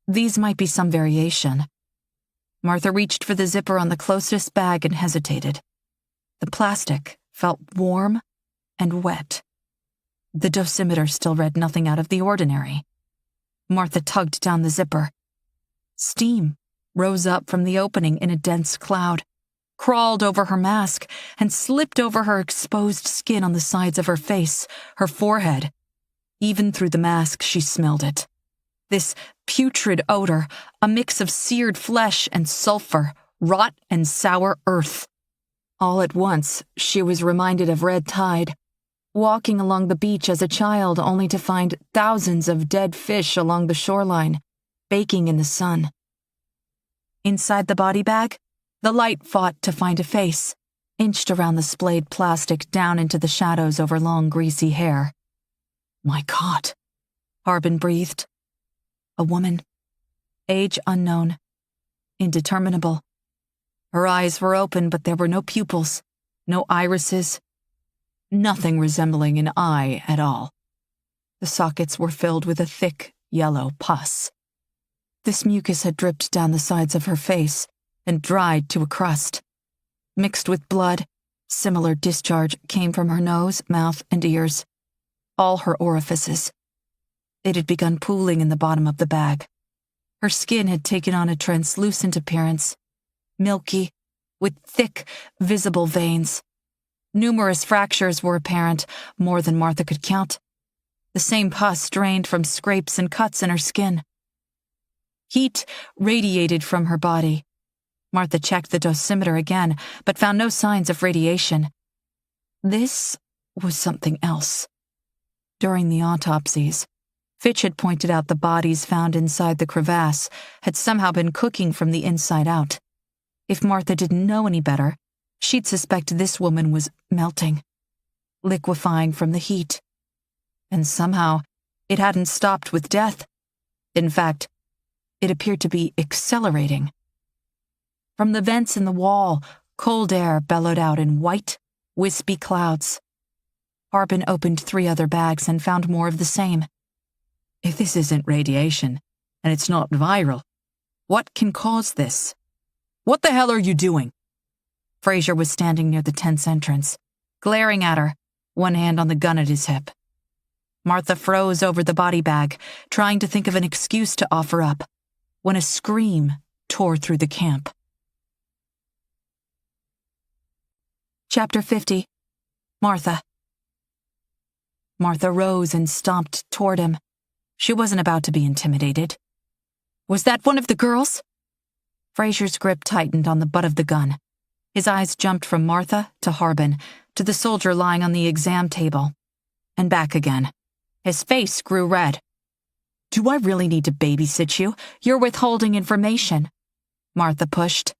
These might be some variation. Martha reached for the zipper on the closest bag and hesitated. The plastic felt warm and wet. The dosimeter still read nothing out of the ordinary. Martha tugged down the zipper. Steam rose up from the opening in a dense cloud, crawled over her mask, and slipped over her exposed skin on the sides of her face, her forehead. Even through the mask, she smelled it. This putrid odor, a mix of seared flesh and sulfur, rot and sour earth. All at once, she was reminded of red tide, walking along the beach as a child only to find thousands of dead fish along the shoreline, baking in the sun. Inside the body bag, the light fought to find a face, inched around the splayed plastic down into the shadows over long greasy hair. My God, Harbin breathed. A woman. Age unknown. Indeterminable. Her eyes were open, but there were no pupils, no irises, nothing resembling an eye at all. The sockets were filled with a thick, yellow pus. This mucus had dripped down the sides of her face and dried to a crust. Mixed with blood, similar discharge came from her nose, mouth, and ears. All her orifices. It had begun pooling in the bottom of the bag. Her skin had taken on a translucent appearance, milky, with thick, visible veins. Numerous fractures were apparent, more than Martha could count. The same pus drained from scrapes and cuts in her skin. Heat radiated from her body. Martha checked the dosimeter again, but found no signs of radiation. This was something else. During the autopsies, Fitch had pointed out the bodies found inside the crevasse had somehow been cooking from the inside out. If Martha didn't know any better, she'd suspect this woman was melting, liquefying from the heat. And somehow, it hadn't stopped with death. In fact, it appeared to be accelerating. From the vents in the wall, cold air bellowed out in white, wispy clouds. Harbin opened 3 other bags and found more of the same. If this isn't radiation, and it's not viral, what can cause this? What the hell are you doing? Fraser was standing near the tent's entrance, glaring at her, one hand on the gun at his hip. Martha froze over the body bag, trying to think of an excuse to offer up, when a scream tore through the camp. Chapter 50. Martha. Martha rose and stomped toward him. She wasn't about to be intimidated. Was that one of the girls? Fraser's grip tightened on the butt of the gun. His eyes jumped from Martha to Harbin, to the soldier lying on the exam table, and back again. His face grew red. Do I really need to babysit you? You're withholding information. Martha pushed.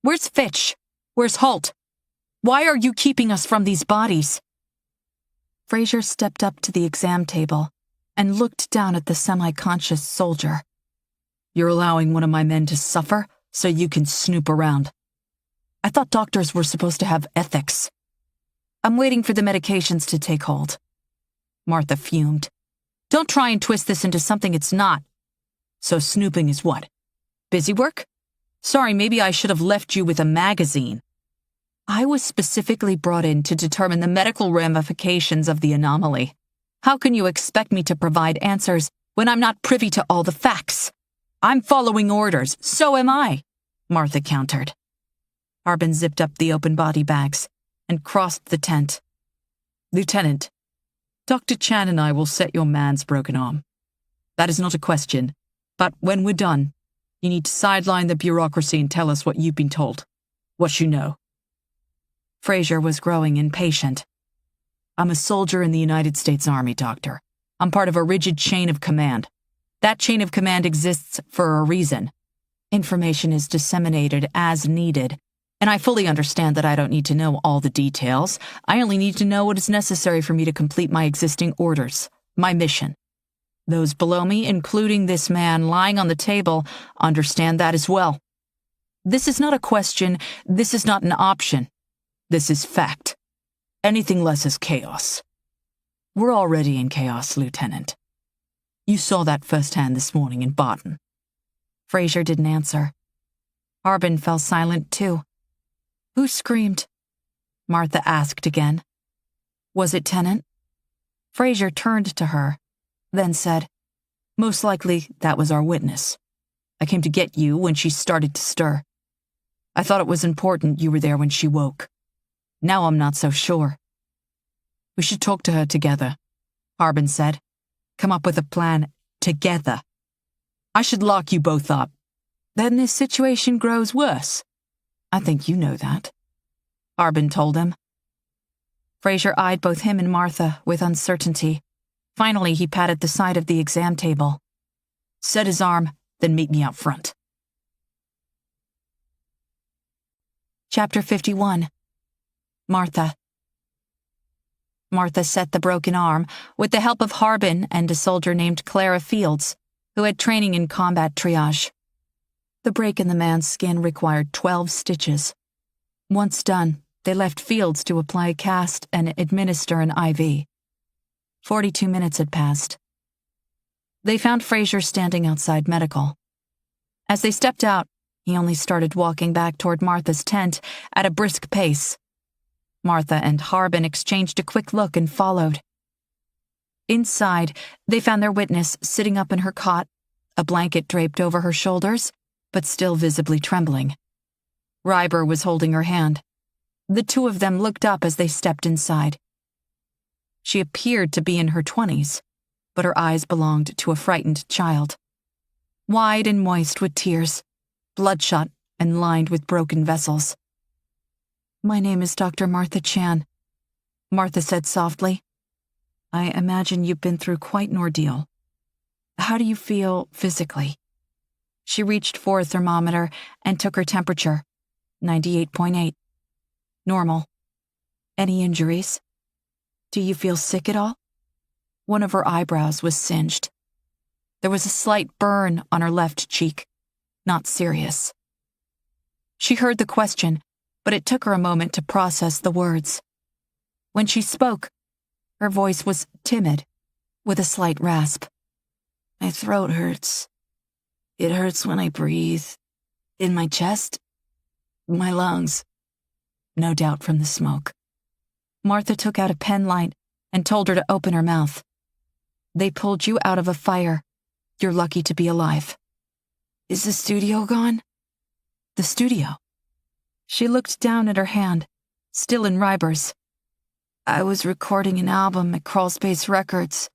Where's Fitch? Where's Holt? Why are you keeping us from these bodies? Fraser stepped up to the exam table and looked down at the semi-conscious soldier. You're allowing one of my men to suffer so you can snoop around. I thought doctors were supposed to have ethics. I'm waiting for the medications to take hold. Martha fumed. Don't try and twist this into something it's not. So snooping is what? Busy work? Sorry, maybe I should have left you with a magazine. I was specifically brought in to determine the medical ramifications of the anomaly. How can you expect me to provide answers when I'm not privy to all the facts? I'm following orders, so am I, Martha countered. Harbin zipped up the open body bags and crossed the tent. Lieutenant, Dr. Chan and I will set your man's broken arm. That is not a question, but when we're done, you need to sideline the bureaucracy and tell us what you've been told, what you know. Fraser was growing impatient. I'm a soldier in the United States Army, Doctor. I'm part of a rigid chain of command. That chain of command exists for a reason. Information is disseminated as needed, and I fully understand that I don't need to know all the details. I only need to know what is necessary for me to complete my existing orders, my mission. Those below me, including this man lying on the table, understand that as well. This is not a question. This is not an option. This is fact. Anything less is chaos. We're already in chaos, Lieutenant. You saw that firsthand this morning in Barton. Fraser didn't answer. Harbin fell silent too. Who screamed? Martha asked again. Was it Tennant? Fraser turned to her, then said, Most likely that was our witness. I came to get you when she started to stir. I thought it was important you were there when she woke. Now I'm not so sure. We should talk to her together, Harbin said. Come up with a plan together. I should lock you both up. Then this situation grows worse. I think you know that, Harbin told him. Fraser eyed both him and Martha with uncertainty. Finally, he patted the side of the exam table. Set his arm, then meet me out front. Chapter 51. Martha. Martha set the broken arm with the help of Harbin and a soldier named Clara Fields, who had training in combat triage. The break in the man's skin required 12 stitches. Once done, they left Fields to apply a cast and administer an IV. 42 minutes had passed. They found Fraser standing outside medical. As they stepped out, he only started walking back toward Martha's tent at a brisk pace. Martha and Harbin exchanged a quick look and followed. Inside, they found their witness sitting up in her cot, a blanket draped over her shoulders, but still visibly trembling. Ryber was holding her hand. The two of them looked up as they stepped inside. She appeared to be in her 20s, but her eyes belonged to a frightened child. Wide and moist with tears, bloodshot and lined with broken vessels. My name is Dr. Martha Chan, Martha said softly. I imagine you've been through quite an ordeal. How do you feel physically? She reached for a thermometer and took her temperature, 98.8. Normal. Any injuries? Do you feel sick at all? One of her eyebrows was singed. There was a slight burn on her left cheek. Not serious. She heard the question, but it took her a moment to process the words. When she spoke, her voice was timid, with a slight rasp. My throat hurts. It hurts when I breathe. In my chest, my lungs. No doubt from the smoke. Martha took out a pen light and told her to open her mouth. They pulled you out of a fire. You're lucky to be alive. Is the studio gone? The studio. She looked down at her hand, still in Ryber's. I was recording an album at Crawlspace Records.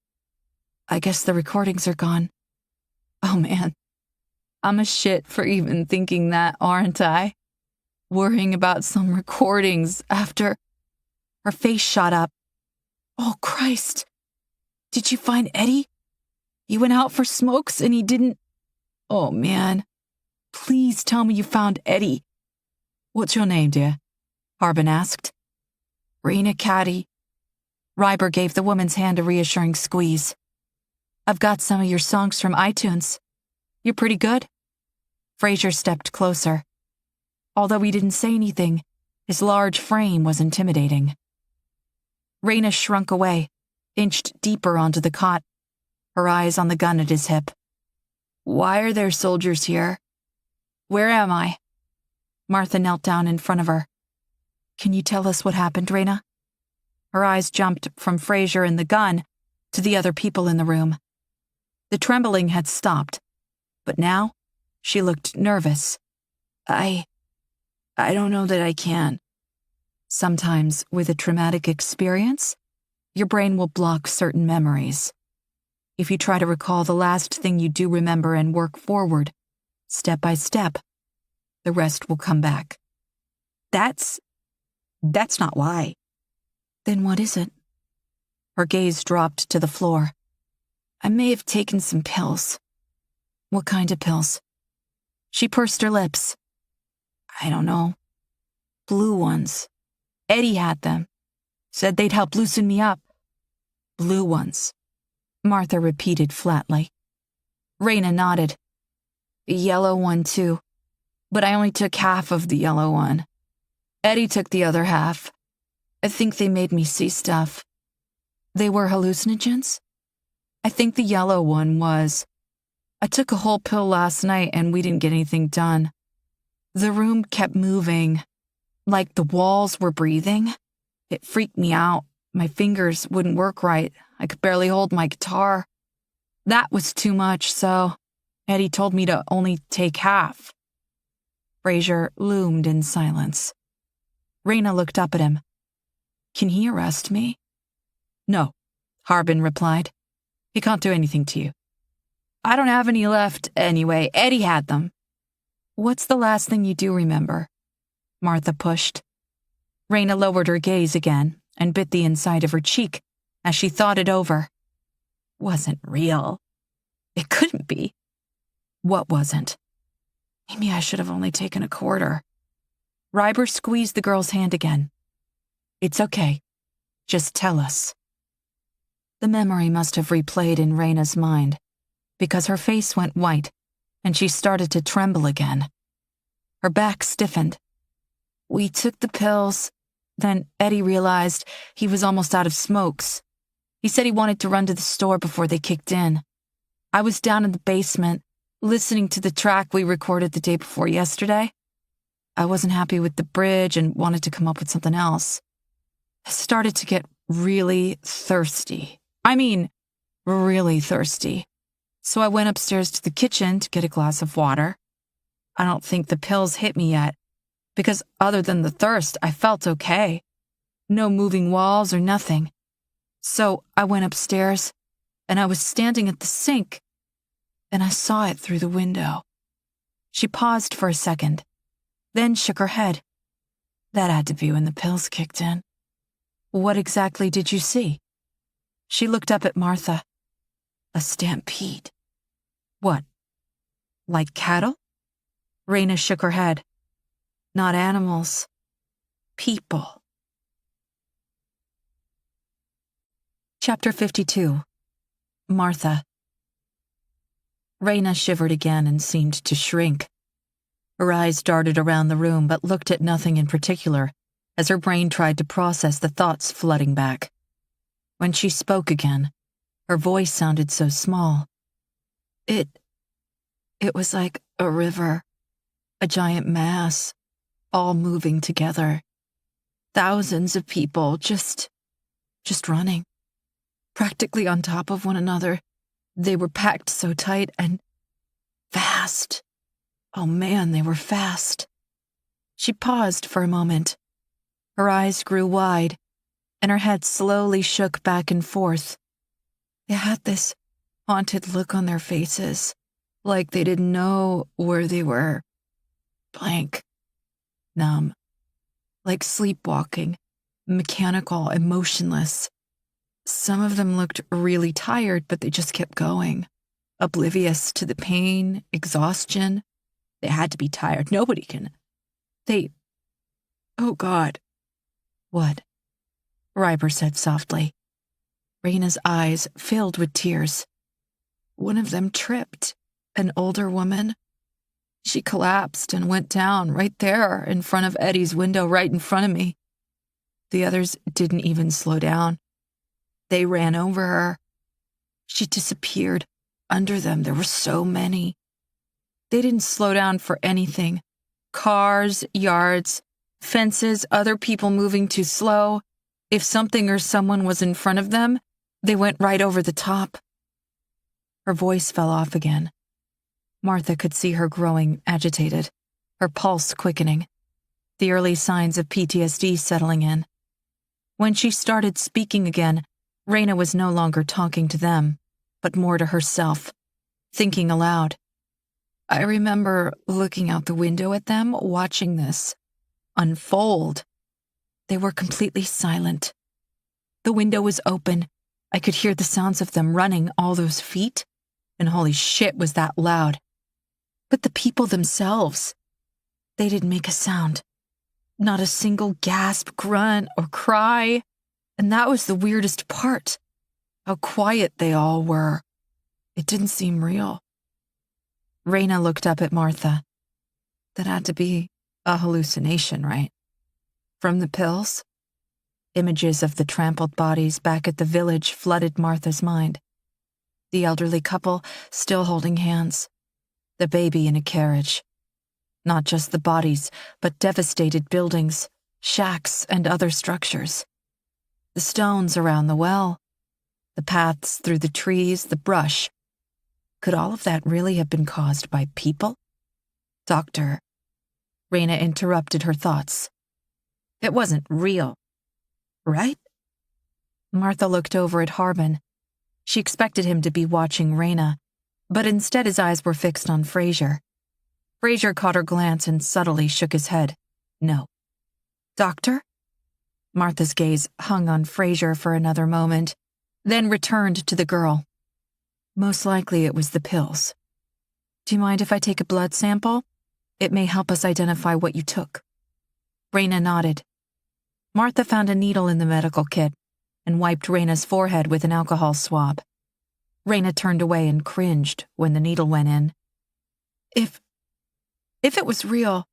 I guess the recordings are gone. Oh man, I'm a shit for even thinking that, aren't I? Worrying about some recordings after... Her face shot up. Oh Christ! Did you find Eddie? He went out for smokes and he didn't... Oh man, please tell me you found Eddie. What's your name, dear? Harbin asked. Rena Caddy. Ryber gave the woman's hand a reassuring squeeze. I've got some of your songs from iTunes. You're pretty good. Fraser stepped closer. Although he didn't say anything, his large frame was intimidating. Rena shrunk away, inched deeper onto the cot, her eyes on the gun at his hip. Why are there soldiers here? Where am I? Martha knelt down in front of her. Can you tell us what happened, Rena? Her eyes jumped from Fraser and the gun to the other people in the room. The trembling had stopped, but now she looked nervous. I don't know that I can. Sometimes, with a traumatic experience, your brain will block certain memories. If you try to recall the last thing you do remember and work forward, step by step, the rest will come back. That's not why. Then what is it? Her gaze dropped to the floor. I may have taken some pills. What kind of pills? She pursed her lips. I don't know. Blue ones. Eddie had them. Said they'd help loosen me up. Blue ones, Martha repeated flatly. Raina nodded. A yellow one, too. But I only took half of the yellow one. Eddie took the other half. I think they made me see stuff. They were hallucinogens? I think the yellow one was. I took a whole pill last night and we didn't get anything done. The room kept moving, like the walls were breathing. It freaked me out. My fingers wouldn't work right. I could barely hold my guitar. That was too much, so Eddie told me to only take half. Fraser loomed in silence. Raina looked up at him. Can he arrest me? No, Harbin replied. He can't do anything to you. I don't have any left anyway. Eddie had them. What's the last thing you do remember? Martha pushed. Raina lowered her gaze again and bit the inside of her cheek as she thought it over. Wasn't real. It couldn't be. What wasn't? Maybe I should have only taken a quarter. Ryber squeezed the girl's hand again. It's okay. Just tell us. The memory must have replayed in Raina's mind, because her face went white and she started to tremble again. Her back stiffened. We took the pills. Then Eddie realized he was almost out of smokes. He said he wanted to run to the store before they kicked in. I was down in the basement, listening to the track we recorded the day before yesterday. I wasn't happy with the bridge and wanted to come up with something else. I started to get really thirsty. Really thirsty. So I went upstairs to the kitchen to get a glass of water. I don't think the pills hit me yet, because other than the thirst, I felt okay. No moving walls or nothing. So I went upstairs, and I was standing at the sink, and I saw it through the window. She paused for a second, then shook her head. That had to be when the pills kicked in. What exactly did you see? She looked up at Martha. A stampede. What? Like cattle? Raina shook her head. Not animals. People. Chapter 52. Martha. Raina shivered again and seemed to shrink. Her eyes darted around the room but looked at nothing in particular as her brain tried to process the thoughts flooding back. When she spoke again, her voice sounded so small. It was like a river, a giant mass, all moving together. Thousands of people just running, practically on top of one another. They were packed so tight and fast. Oh man, they were fast. She paused for a moment. Her eyes grew wide, and her head slowly shook back and forth. They had this haunted look on their faces, like they didn't know where they were. Blank. Numb. Like sleepwalking. Mechanical, emotionless. Some of them looked really tired, but they just kept going. Oblivious to the pain, exhaustion. They had to be tired. Nobody can. Oh God. What? Ryber said softly. Raina's eyes filled with tears. One of them tripped, an older woman. She collapsed and went down right there in front of Eddie's window, right in front of me. The others didn't even slow down. They ran over her. She disappeared. Under them, there were so many. They didn't slow down for anything. Cars, yards, fences, other people moving too slow. If something or someone was in front of them, they went right over the top. Her voice fell off again. Martha could see her growing agitated, her pulse quickening, the early signs of PTSD settling in. When she started speaking again, Raina was no longer talking to them, but more to herself, thinking aloud. I remember looking out the window at them, watching this unfold. They were completely silent. The window was open. I could hear the sounds of them running all those feet. And holy shit, was that loud. But the people themselves, they didn't make a sound. Not a single gasp, grunt, or cry. And that was the weirdest part. How quiet they all were. It didn't seem real. Raina looked up at Martha. That had to be a hallucination, right? From the pills? Images of the trampled bodies back at the village flooded Martha's mind. The elderly couple still holding hands. The baby in a carriage. Not just the bodies, but devastated buildings, shacks, and other structures. The stones around the well. The paths through the trees, the brush. Could all of that really have been caused by people? Doctor. Raina interrupted her thoughts. It wasn't real, right? Martha looked over at Harbin. She expected him to be watching Raina, but instead his eyes were fixed on Fraser. Fraser caught her glance and subtly shook his head. No. Doctor? Martha's gaze hung on Fraser for another moment, then returned to the girl. Most likely it was the pills. Do you mind if I take a blood sample? It may help us identify what you took. Raina nodded. Martha found a needle in the medical kit and wiped Raina's forehead with an alcohol swab. Raina turned away and cringed when the needle went in. If it was real,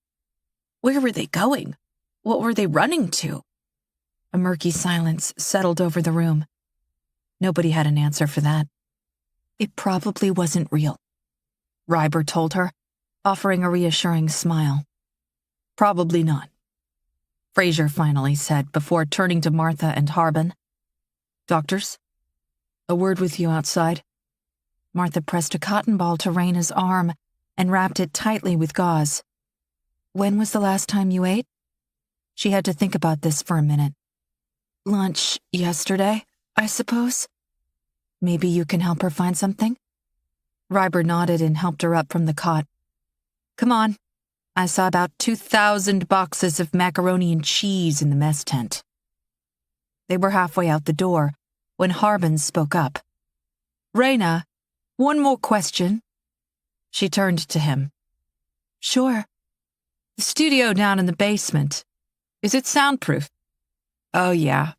where were they going? What were they running to? A murky silence settled over the room. Nobody had an answer for that. It probably wasn't real, Ryber told her, offering a reassuring smile. Probably not, Fraser finally said before turning to Martha and Harbin. Doctors, a word with you outside. Martha pressed a cotton ball to Raina's arm and wrapped it tightly with gauze. When was the last time you ate? She had to think about this for a minute. Lunch yesterday, I suppose. Maybe you can help her find something? Ryber nodded and helped her up from the cot. Come on. I saw about 2,000 boxes of macaroni and cheese in the mess tent. They were halfway out the door when Harbin spoke up. Raina, one more question. She turned to him. Sure. The studio down in the basement. Is it soundproof? Oh, yeah.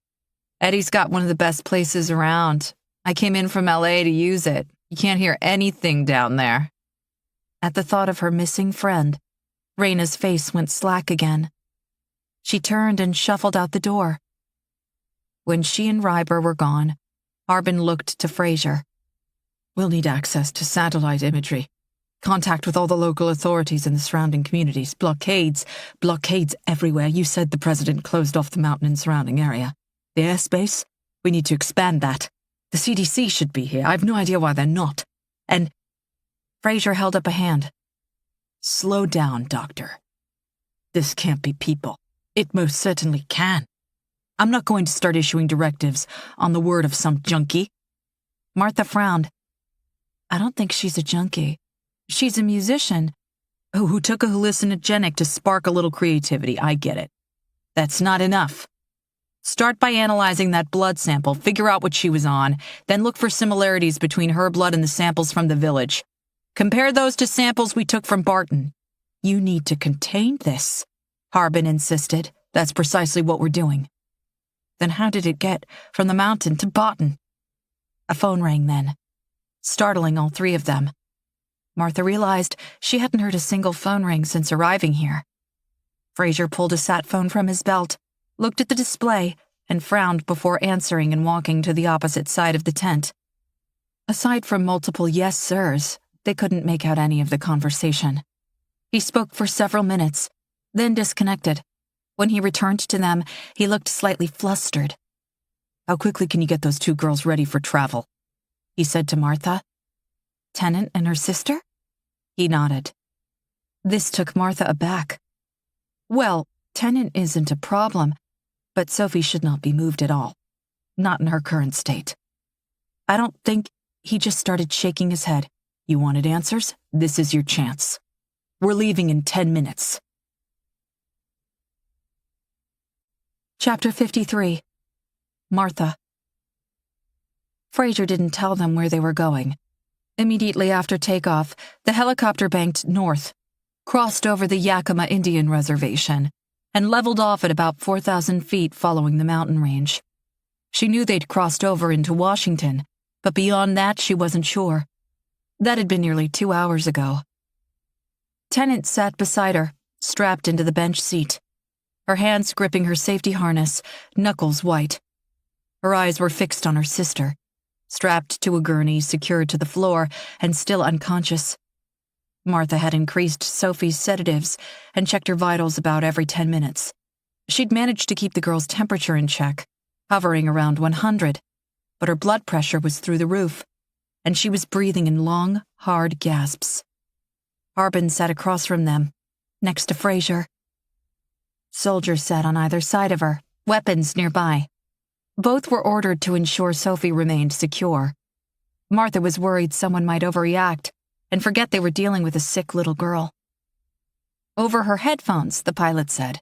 Eddie's got one of the best places around. I came in from LA to use it. You can't hear anything down there. At the thought of her missing friend, Raina's face went slack again. She turned and shuffled out the door. When she and Ryber were gone, Harbin looked to Fraser. We'll need access to satellite imagery. Contact with all the local authorities in the surrounding communities. Blockades everywhere. You said the president closed off the mountain and surrounding area. The airspace? We need to expand that. The CDC should be here. I have no idea why they're not. And Fraser held up a hand. Slow down, Doctor. This can't be people. It most certainly can. I'm not going to start issuing directives on the word of some junkie. Martha frowned. I don't think she's a junkie. She's a musician who took a hallucinogenic to spark a little creativity. I get it. That's not enough. Start by analyzing that blood sample, figure out what she was on, then look for similarities between her blood and the samples from the village. Compare those to samples we took from Barton. You need to contain this, Harbin insisted. That's precisely what we're doing. Then how did it get from the mountain to Barton? A phone rang then, startling all three of them. Martha realized she hadn't heard a single phone ring since arriving here. Fraser pulled a sat phone from his belt, looked at the display, and frowned before answering and walking to the opposite side of the tent. Aside from multiple yes sirs, they couldn't make out any of the conversation. He spoke for several minutes, then disconnected. When he returned to them, he looked slightly flustered. How quickly can you get those two girls ready for travel? He said to Martha. Tennant and her sister? He nodded. This took Martha aback. Well, Tennant isn't a problem, but Sophie should not be moved at all. Not in her current state. I don't think... He just started shaking his head. You wanted answers? This is your chance. We're leaving in 10 minutes. Chapter 53. Martha. Fraser didn't tell them where they were going. Immediately after takeoff, the helicopter banked north, crossed over the Yakima Indian Reservation, and leveled off at about 4,000 feet following the mountain range. She knew they'd crossed over into Washington, but beyond that she wasn't sure. That had been nearly 2 hours ago. Tennant sat beside her, strapped into the bench seat, her hands gripping her safety harness, knuckles white. Her eyes were fixed on her sister, strapped to a gurney secured to the floor and still unconscious. Martha had increased Sophie's sedatives and checked her vitals about every 10 minutes. She'd managed to keep the girl's temperature in check, hovering around 100, but her blood pressure was through the roof, and she was breathing in long, hard gasps. Harbin sat across from them, next to Fraser. Soldiers sat on either side of her, weapons nearby. Both were ordered to ensure Sophie remained secure. Martha was worried someone might overreact and forget they were dealing with a sick little girl. Over her headphones, the pilot said,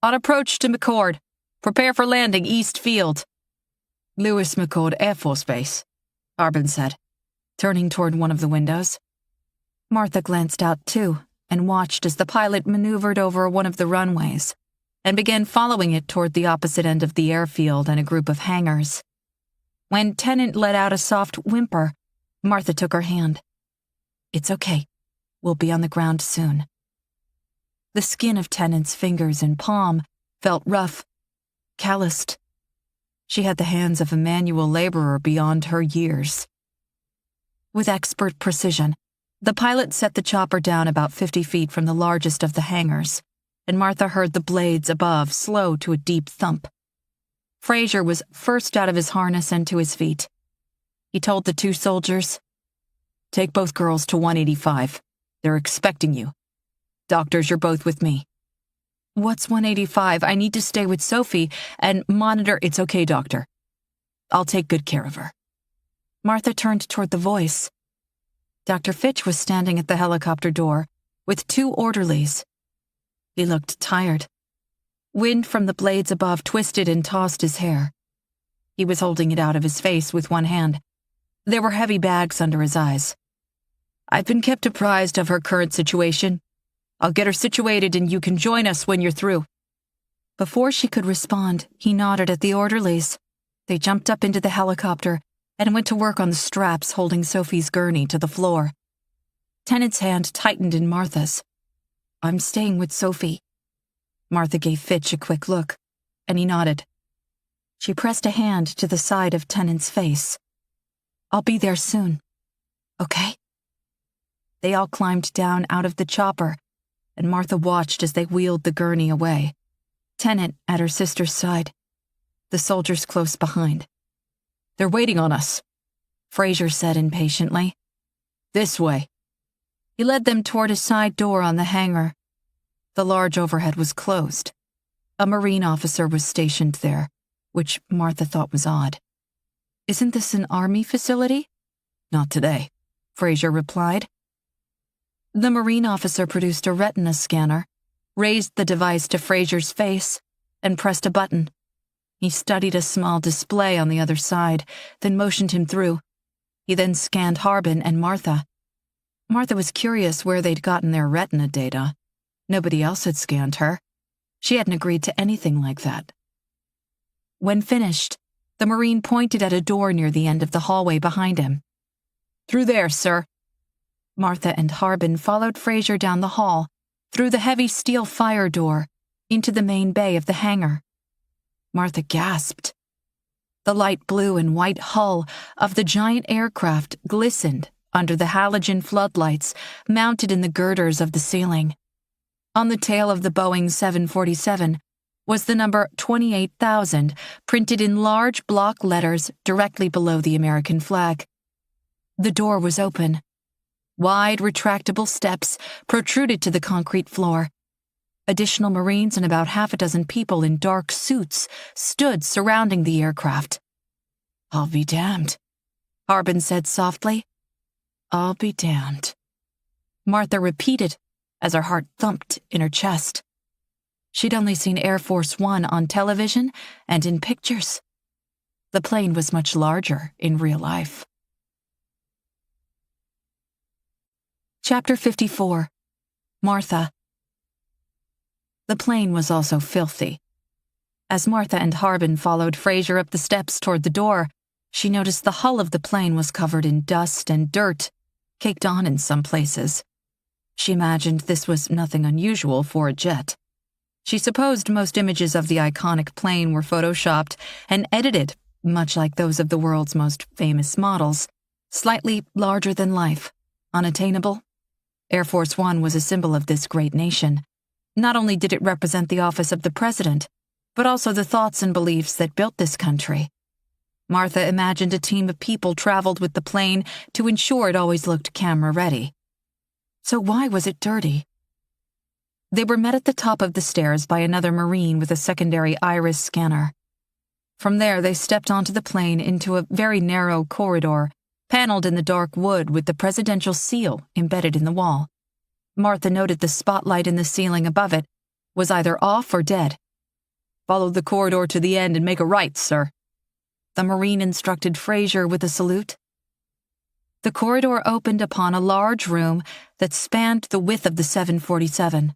"On approach to McCord. Prepare for landing East Field." "Lewis McCord Air Force Base," Harbin said, turning toward one of the windows. Martha glanced out too and watched as the pilot maneuvered over one of the runways and began following it toward the opposite end of the airfield and a group of hangars. When Tennant let out a soft whimper, Martha took her hand. "It's okay. We'll be on the ground soon." The skin of Tennant's fingers and palm felt rough, calloused. She had the hands of a manual laborer beyond her years. With expert precision, the pilot set the chopper down about 50 feet from the largest of the hangars, and Martha heard the blades above slow to a deep thump. Fraser was first out of his harness and to his feet. He told the two soldiers, "Take both girls to 185. They're expecting you. Doctors, you're both with me." "What's 185? I need to stay with Sophie and monitor." "It's okay, doctor. I'll take good care of her." Martha turned toward the voice. Dr. Fitch was standing at the helicopter door with two orderlies. He looked tired. Wind from the blades above twisted and tossed his hair. He was holding it out of his face with one hand. There were heavy bags under his eyes. "I've been kept apprised of her current situation. I'll get her situated and you can join us when you're through." Before she could respond, he nodded at the orderlies. They jumped up into the helicopter and went to work on the straps holding Sophie's gurney to the floor. Tennant's hand tightened in Martha's. "I'm staying with Sophie." Martha gave Fitch a quick look, and he nodded. She pressed a hand to the side of Tennant's face. "I'll be there soon. Okay?" They all climbed down out of the chopper, and Martha watched as they wheeled the gurney away, Tennant at her sister's side, the soldiers close behind. "They're waiting on us," Fraser said impatiently. "This way." He led them toward a side door on the hangar. The large overhead was closed. A Marine officer was stationed there, which Martha thought was odd. "Isn't this an Army facility?" "Not today," Fraser replied. The Marine officer produced a retina scanner, raised the device to Fraser's face, and pressed a button. He studied a small display on the other side, then motioned him through. He then scanned Harbin and Martha. Martha was curious where they'd gotten their retina data. Nobody else had scanned her. She hadn't agreed to anything like that. When finished, the Marine pointed at a door near the end of the hallway behind him. "Through there, sir." Martha and Harbin followed Fraser down the hall, through the heavy steel fire door, into the main bay of the hangar. Martha gasped. The light blue and white hull of the giant aircraft glistened under the halogen floodlights mounted in the girders of the ceiling. On the tail of the Boeing 747 was the number 28,000 printed in large block letters directly below the American flag. The door was open. Wide, retractable steps protruded to the concrete floor. Additional Marines and about half a dozen people in dark suits stood surrounding the aircraft. "I'll be damned," Harbin said softly. "I'll be damned," Martha repeated as her heart thumped in her chest. She'd only seen Air Force One on television and in pictures. The plane was much larger in real life. Chapter 54. Martha. The plane was also filthy. As Martha and Harbin followed Fraser up the steps toward the door, she noticed the hull of the plane was covered in dust and dirt, caked on in some places. She imagined this was nothing unusual for a jet. She supposed most images of the iconic plane were photoshopped and edited, much like those of the world's most famous models, slightly larger than life, unattainable. Air Force One was a symbol of this great nation. Not only did it represent the office of the president, but also the thoughts and beliefs that built this country. Martha imagined a team of people traveled with the plane to ensure it always looked camera-ready. So why was it dirty? They were met at the top of the stairs by another Marine with a secondary iris scanner. From there, they stepped onto the plane into a very narrow corridor, paneled in the dark wood with the presidential seal embedded in the wall. Martha noted the spotlight in the ceiling above it was either off or dead. "Follow the corridor to the end and make a right, sir," the Marine instructed Fraser with a salute. The corridor opened upon a large room that spanned the width of the 747.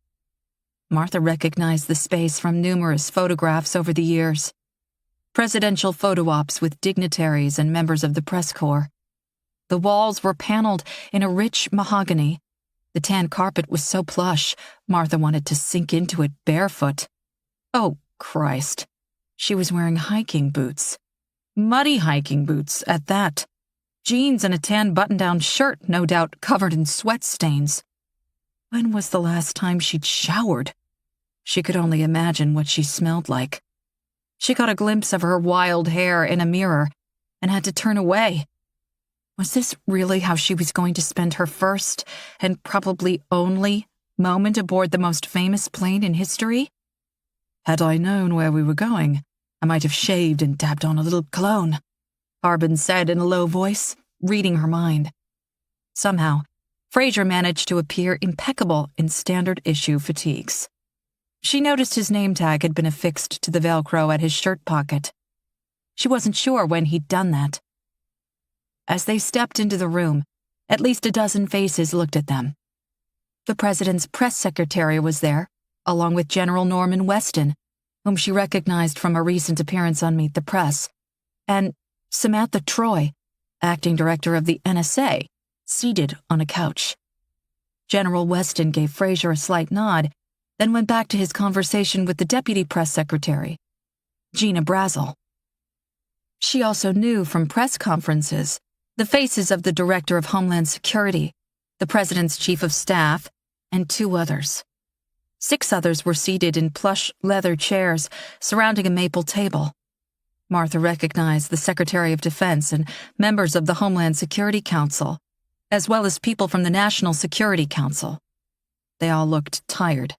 Martha recognized the space from numerous photographs over the years. Presidential photo ops with dignitaries and members of the press corps. The walls were paneled in a rich mahogany. The tan carpet was so plush, Martha wanted to sink into it barefoot. Oh, Christ. She was wearing hiking boots. Muddy hiking boots, at that. Jeans and a tan button-down shirt, no doubt covered in sweat stains. When was the last time she'd showered? She could only imagine what she smelled like. She caught a glimpse of her wild hair in a mirror and had to turn away. Was this really how she was going to spend her first, and probably only, moment aboard the most famous plane in history? "Had I known where we were going, I might have shaved and dabbed on a little cologne," Harbin said in a low voice, reading her mind. Somehow, Fraser managed to appear impeccable in standard-issue fatigues. She noticed his name tag had been affixed to the Velcro at his shirt pocket. She wasn't sure when he'd done that. As they stepped into the room, at least a dozen faces looked at them. The president's press secretary was there, along with General Norman Weston, whom she recognized from a recent appearance on Meet the Press, and Samantha Troy, acting director of the NSA, seated on a couch. General Weston gave Fraser a slight nod, then went back to his conversation with the deputy press secretary, Gina Brazel. She also knew from press conferences the faces of the Director of Homeland Security, the President's Chief of Staff, and 2 others. 6 others were seated in plush leather chairs surrounding a maple table. Martha recognized the Secretary of Defense and members of the Homeland Security Council, as well as people from the National Security Council. They all looked tired.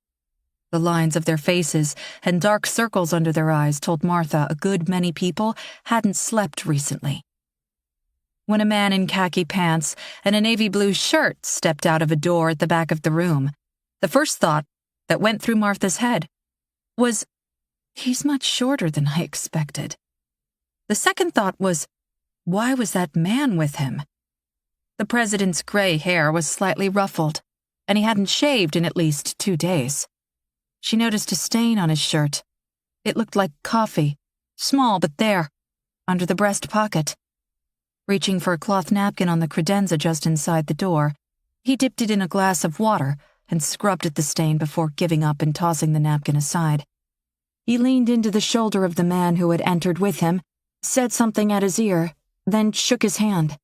The lines of their faces and dark circles under their eyes told Martha a good many people hadn't slept recently. When a man in khaki pants and a navy blue shirt stepped out of a door at the back of the room, the first thought that went through Martha's head was, "He's much shorter than I expected." The second thought was, why was that man with him? The president's gray hair was slightly ruffled, and he hadn't shaved in at least 2 days. She noticed a stain on his shirt. It looked like coffee, small but there, under the breast pocket. Reaching for a cloth napkin on the credenza just inside the door, he dipped it in a glass of water and scrubbed at the stain before giving up and tossing the napkin aside. He leaned into the shoulder of the man who had entered with him, said something at his ear, then shook his hand.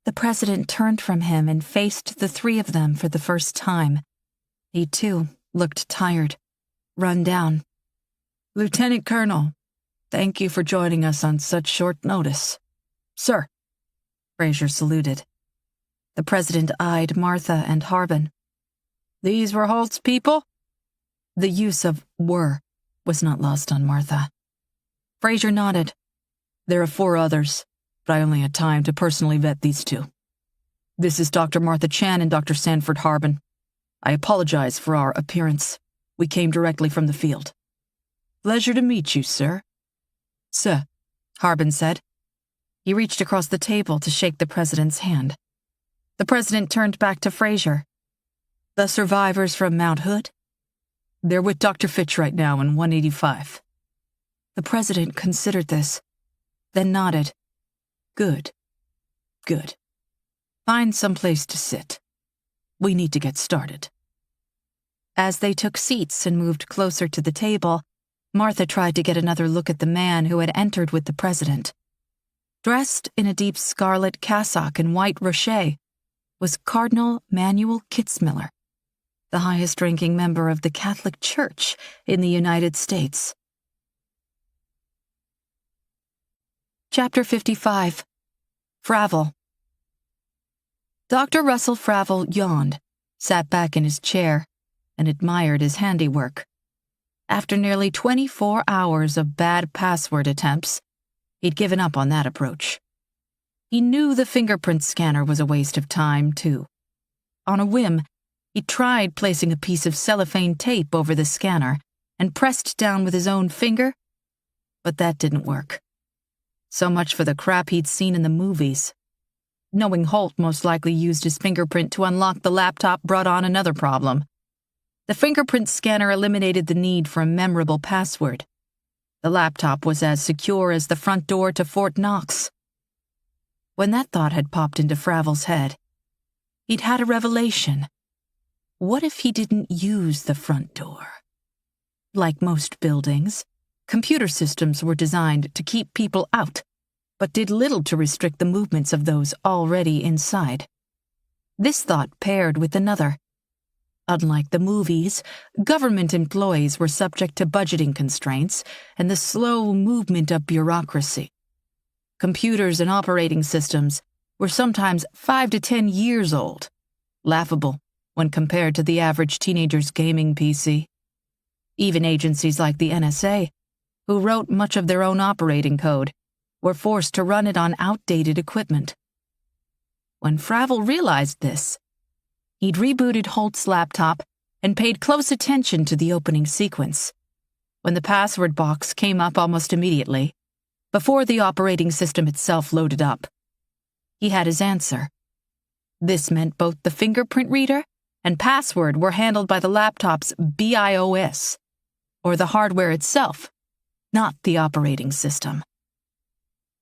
The president turned from him and faced the 3 of them for the first time. He, too, looked tired, run down. "Lieutenant Colonel, thank you for joining us on such short notice." "Sir," Fraser saluted. The president eyed Martha and Harbin. "These were Holt's people?" The use of "were" was not lost on Martha. Fraser nodded. "There are 4 others, but I only had time to personally vet these 2. This is Dr. Martha Chan and Dr. Sanford Harbin. I apologize for our appearance. We came directly from the field." "Pleasure to meet you, sir." "Sir," Harbin said. He reached across the table to shake the president's hand. The president turned back to Fraser. "The survivors from Mount Hood? They're with Dr. Fitch right now in 185. The president considered this, then nodded. Good. Good. Find some place to sit. We need to get started." As they took seats and moved closer to the table, Martha tried to get another look at the man who had entered with the president. Dressed in a deep scarlet cassock and white rochet was Cardinal Manuel Kitzmiller, the highest-ranking member of the Catholic Church in the United States. Chapter 55. Fravel. Dr. Russell Fravel yawned, sat back in his chair, and admired his handiwork. After nearly 24 hours of bad password attempts, he'd given up on that approach. He knew the fingerprint scanner was a waste of time, too. On a whim, he tried placing a piece of cellophane tape over the scanner and pressed down with his own finger, but that didn't work. So much for the crap he'd seen in the movies. Knowing Holt most likely used his fingerprint to unlock the laptop brought on another problem. The fingerprint scanner eliminated the need for a memorable password. The laptop was as secure as the front door to Fort Knox. When that thought had popped into Fravel's head, he'd had a revelation. What if he didn't use the front door? Like most buildings, computer systems were designed to keep people out, but did little to restrict the movements of those already inside. This thought paired with another. Unlike the movies, government employees were subject to budgeting constraints and the slow movement of bureaucracy. Computers and operating systems were sometimes 5 to 10 years old, laughable when compared to the average teenager's gaming PC. Even agencies like the NSA, who wrote much of their own operating code, were forced to run it on outdated equipment. When Fravel realized this, he'd rebooted Holt's laptop and paid close attention to the opening sequence. When the password box came up almost immediately, before the operating system itself loaded up, he had his answer. This meant both the fingerprint reader and password were handled by the laptop's BIOS, or the hardware itself, not the operating system.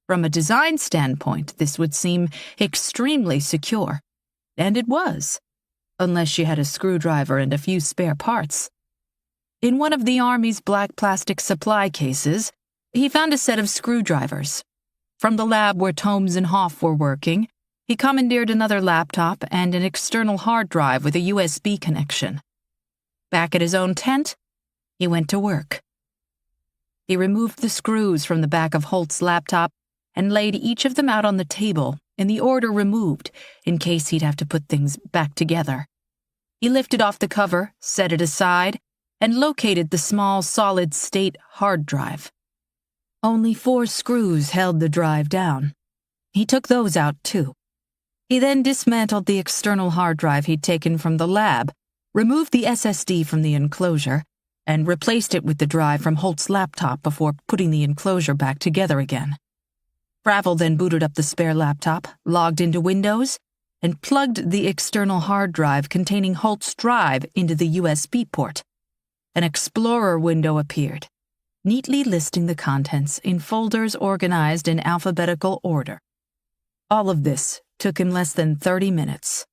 From a design standpoint, this would seem extremely secure, and it was, unless you had a screwdriver and a few spare parts. In one of the Army's black plastic supply cases, he found a set of screwdrivers. From the lab where Tomes and Hoff were working, he commandeered another laptop and an external hard drive with a USB connection. Back at his own tent, he went to work. He removed the screws from the back of Holt's laptop and laid each of them out on the table in the order removed in case he'd have to put things back together. He lifted off the cover, set it aside, and located the small solid-state hard drive. Only 4 screws held the drive down. He took those out, too. He then dismantled the external hard drive he'd taken from the lab, removed the SSD from the enclosure, and replaced it with the drive from Holt's laptop before putting the enclosure back together again. Fravel then booted up the spare laptop, logged into Windows, and plugged the external hard drive containing Holt's drive into the USB port. An Explorer window appeared, neatly listing the contents in folders organized in alphabetical order. All of this took him less than 30 minutes.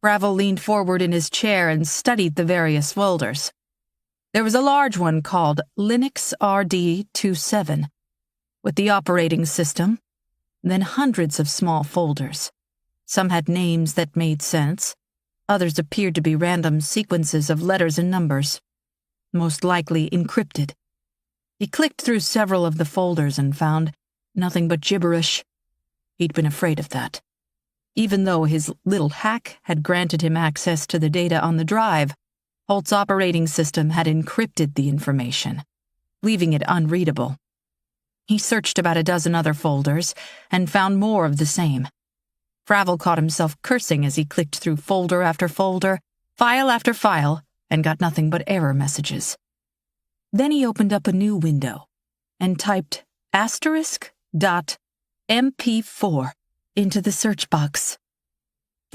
Fravel leaned forward in his chair and studied the various folders. There was a large one called Linux RD27, with the operating system, then hundreds of small folders. Some had names that made sense. Others appeared to be random sequences of letters and numbers, most likely encrypted. He clicked through several of the folders and found nothing but gibberish. He'd been afraid of that. Even though his little hack had granted him access to the data on the drive, Holt's operating system had encrypted the information, leaving it unreadable. He searched about a dozen other folders and found more of the same. Fravel caught himself cursing as he clicked through folder after folder, file after file, and got nothing but error messages. Then he opened up a new window and typed *.mp4 into the search box.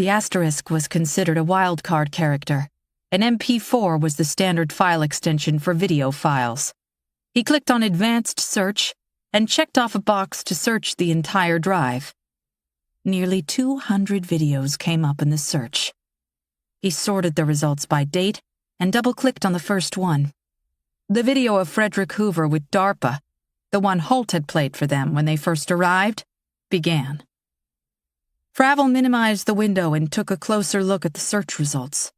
The asterisk was considered a wildcard character, and MP4 was the standard file extension for video files. He clicked on Advanced Search and checked off a box to search the entire drive. Nearly 200 videos came up in the search. He sorted the results by date and double-clicked on the first one. The video of Frederick Hoover with DARPA, the one Holt had played for them when they first arrived, began. Fravel minimized the window and took a closer look at the search results.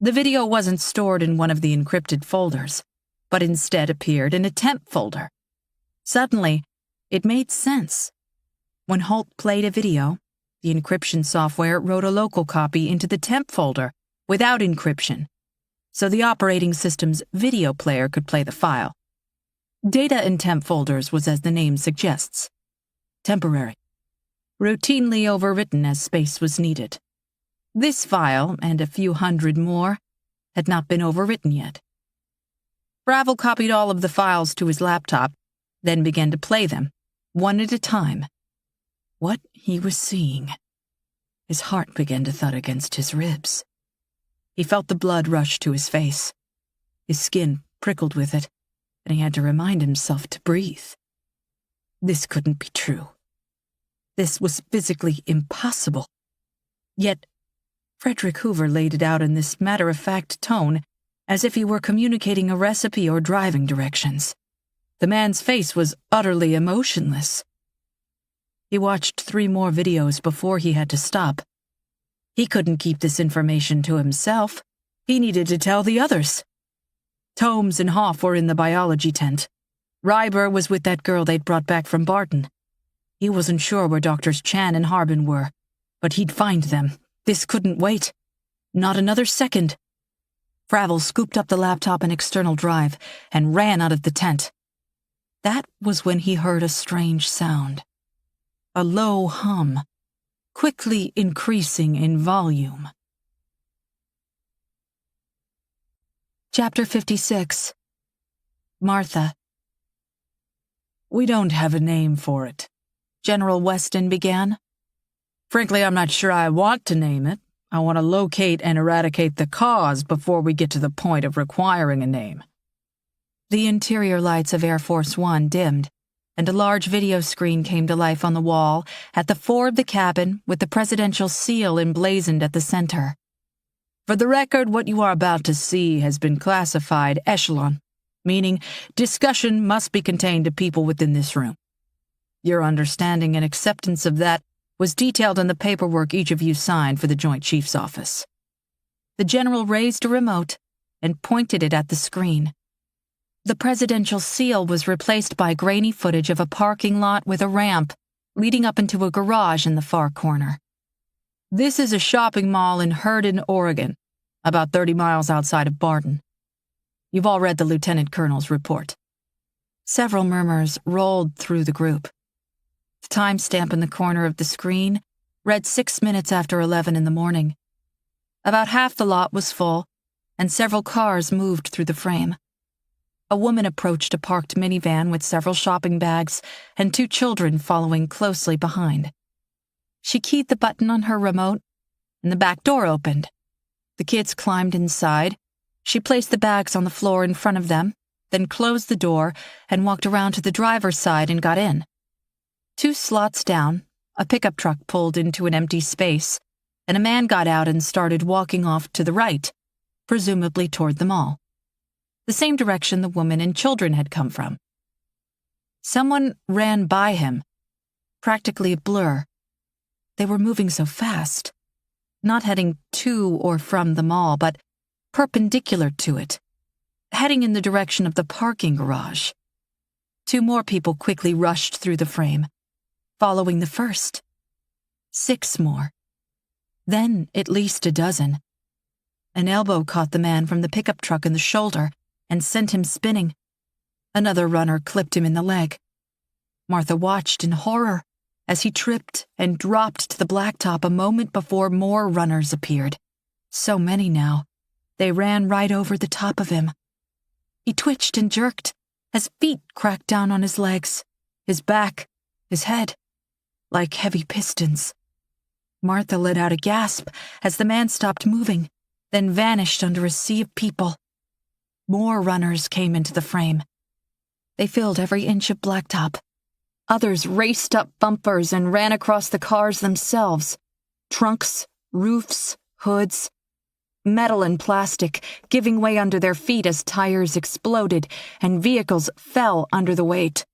The video wasn't stored in one of the encrypted folders, but instead appeared in a temp folder. Suddenly, it made sense. When Holt played a video, the encryption software wrote a local copy into the temp folder without encryption, so the operating system's video player could play the file. Data in temp folders was as the name suggests, temporary, routinely overwritten as space was needed. This file, and a few hundred more, had not been overwritten yet. Fravel copied all of the files to his laptop, then began to play them, one at a time. What he was seeing. His heart began to thud against his ribs. He felt the blood rush to his face. His skin prickled with it, and he had to remind himself to breathe. This couldn't be true. This was physically impossible. Yet, Frederick Hoover laid it out in this matter-of-fact tone, as if he were communicating a recipe or driving directions. The man's face was utterly emotionless. He watched 3 more videos before he had to stop. He couldn't keep this information to himself. He needed to tell the others. Tomes and Hoff were in the biology tent. Ryber was with that girl they'd brought back from Barton. He wasn't sure where Doctors Chan and Harbin were, but he'd find them. This couldn't wait. Not another second. Fravel scooped up the laptop and external drive and ran out of the tent. That was when he heard a strange sound. A low hum, quickly increasing in volume. Chapter 56. Martha. "We don't have a name for it," General Weston began. "Frankly, I'm not sure I want to name it. I want to locate and eradicate the cause before we get to the point of requiring a name." The interior lights of Air Force One dimmed, and a large video screen came to life on the wall at the fore of the cabin with the presidential seal emblazoned at the center. "For the record, what you are about to see has been classified echelon, meaning discussion must be contained to people within this room. Your understanding and acceptance of that was detailed in the paperwork each of you signed for the Joint Chief's office." The general raised a remote and pointed it at the screen. The presidential seal was replaced by grainy footage of a parking lot with a ramp leading up into a garage in the far corner. "This is a shopping mall in Herndon, Oregon, about 30 miles outside of Barton. You've all read the lieutenant colonel's report." Several murmurs rolled through the group. The timestamp in the corner of the screen read 6 minutes after 11 in the morning. About half the lot was full, and several cars moved through the frame. A woman approached a parked minivan with several shopping bags and 2 children following closely behind. She keyed the button on her remote, and the back door opened. The kids climbed inside. She placed the bags on the floor in front of them, then closed the door and walked around to the driver's side and got in. 2 slots down, a pickup truck pulled into an empty space, and a man got out and started walking off to the right, presumably toward the mall. The same direction the woman and children had come from. Someone ran by him, practically a blur. They were moving so fast, not heading to or from the mall, but perpendicular to it, heading in the direction of the parking garage. 2 more people quickly rushed through the frame, following the first. 6 more. Then at least a dozen. An elbow caught the man from the pickup truck in the shoulder and sent him spinning. Another runner clipped him in the leg. Martha watched in horror as he tripped and dropped to the blacktop a moment before more runners appeared. So many now. They ran right over the top of him. He twitched and jerked as feet cracked down on his legs, his back, his head, like heavy pistons. Martha let out a gasp as the man stopped moving, then vanished under a sea of people. More runners came into the frame. They filled every inch of blacktop. Others raced up bumpers and ran across the cars themselves. Trunks, roofs, hoods, metal and plastic giving way under their feet as tires exploded and vehicles fell under the weight.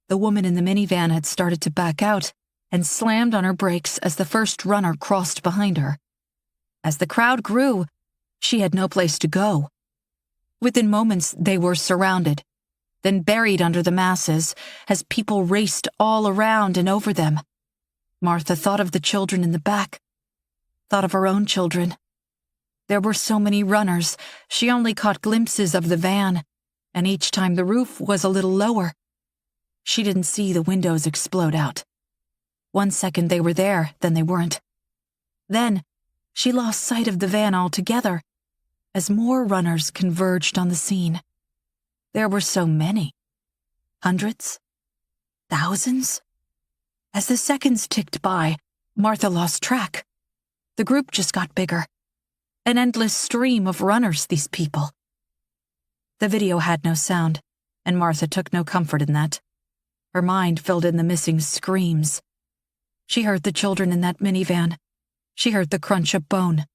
The woman in the minivan had started to back out and slammed on her brakes as the first runner crossed behind her. As the crowd grew, she had no place to go. Within moments, they were surrounded, then buried under the masses as people raced all around and over them. Martha thought of the children in the back, thought of her own children. There were so many runners, she only caught glimpses of the van, and each time the roof was a little lower. She didn't see the windows explode out. 1 second they were there, then they weren't. Then, she lost sight of the van altogether as more runners converged on the scene. There were so many. Hundreds? Thousands? As the seconds ticked by, Martha lost track. The group just got bigger. An endless stream of runners, these people. The video had no sound, and Martha took no comfort in that. Her mind filled in the missing screams. She heard the children in that minivan. She heard the crunch of bone.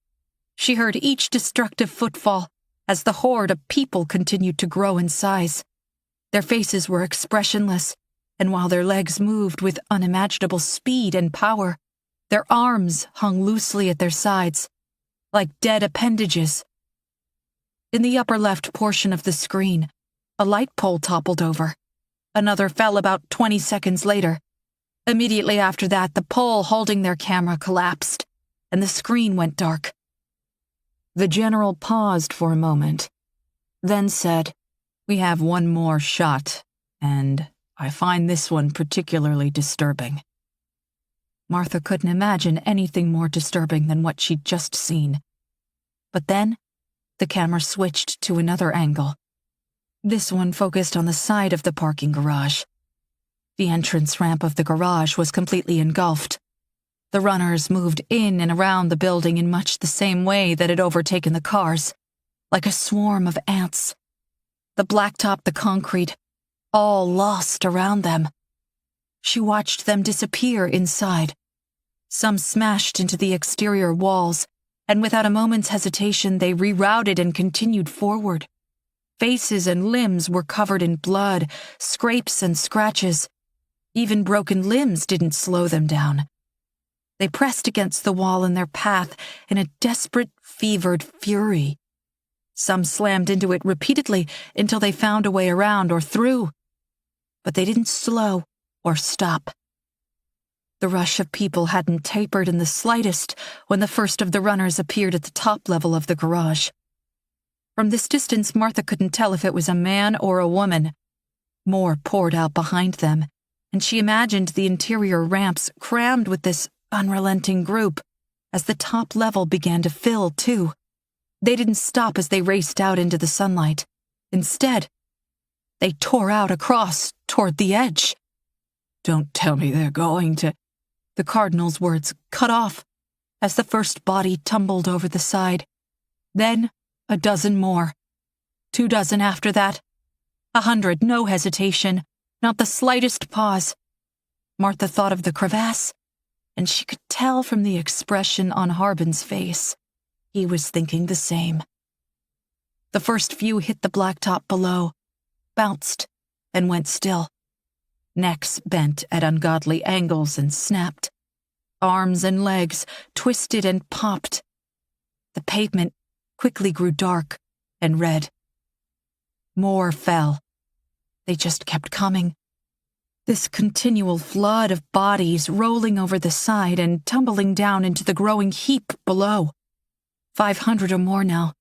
She heard each destructive footfall as the horde of people continued to grow in size. Their faces were expressionless, and while their legs moved with unimaginable speed and power, their arms hung loosely at their sides, like dead appendages. In the upper left portion of the screen, a light pole toppled over. Another fell about 20 seconds later. Immediately after that, the pole holding their camera collapsed, and the screen went dark. The general paused for a moment, then said, "We have one more shot, and I find this one particularly disturbing." Martha couldn't imagine anything more disturbing than what she'd just seen. But then, the camera switched to another angle. This one focused on the side of the parking garage. The entrance ramp of the garage was completely engulfed. The runners moved in and around the building in much the same way that had overtaken the cars, like a swarm of ants. The blacktop, the concrete, all lost around them. She watched them disappear inside. Some smashed into the exterior walls, and without a moment's hesitation, they rerouted and continued forward. Faces and limbs were covered in blood, scrapes and scratches. Even broken limbs didn't slow them down. They pressed against the wall in their path in a desperate, fevered fury. Some slammed into it repeatedly until they found a way around or through. But they didn't slow or stop. The rush of people hadn't tapered in the slightest when the first of the runners appeared at the top level of the garage. From this distance, Martha couldn't tell if it was a man or a woman. More poured out behind them, and she imagined the interior ramps crammed with this unrelenting group as the top level began to fill, too. They didn't stop as they raced out into the sunlight. Instead, they tore out across toward the edge. "Don't tell me they're going to..." The cardinal's words cut off as the first body tumbled over the side. Then, a dozen more. 2 dozen after that. 100, no hesitation, not the slightest pause. Martha thought of the crevasse, and she could tell from the expression on Harbin's face. He was thinking the same. The first few hit the blacktop below, bounced, and went still. Necks bent at ungodly angles and snapped. Arms and legs twisted and popped. The pavement quickly grew dark and red. More fell. They just kept coming. This continual flood of bodies rolling over the side and tumbling down into the growing heap below. 500 or more now.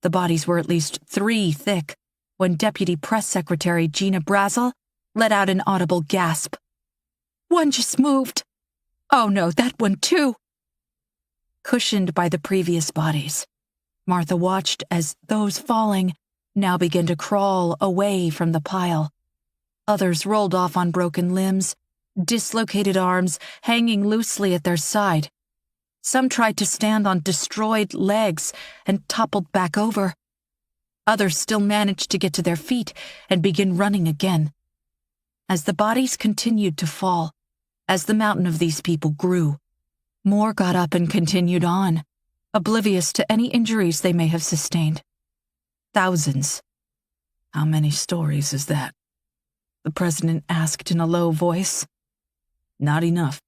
The bodies were at least 3 thick when Deputy Press Secretary Gina Brazel let out an audible gasp. "One just moved. Oh no, that one too." Cushioned by the previous bodies, Martha watched as those falling now began to crawl away from the pile. Others rolled off on broken limbs, dislocated arms hanging loosely at their side. Some tried to stand on destroyed legs and toppled back over. Others still managed to get to their feet and begin running again. As the bodies continued to fall, as the mountain of these people grew, more got up and continued on, oblivious to any injuries they may have sustained. Thousands. How many stories is that? The president asked in a low voice. Not enough,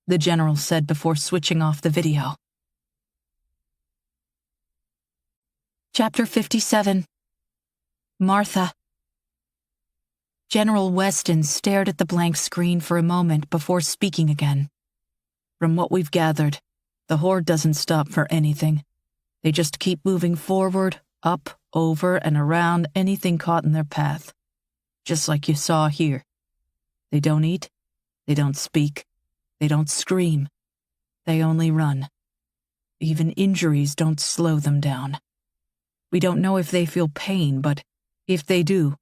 the general said before switching off the video. Chapter 57. Martha. General Weston stared at the blank screen for a moment before speaking again. From what we've gathered, the horde doesn't stop for anything. They just keep moving forward, up, over, and around anything caught in their path. Just like you saw here. They don't eat, they don't speak, they don't scream. They only run. Even injuries don't slow them down. We don't know if they feel pain, but if they do,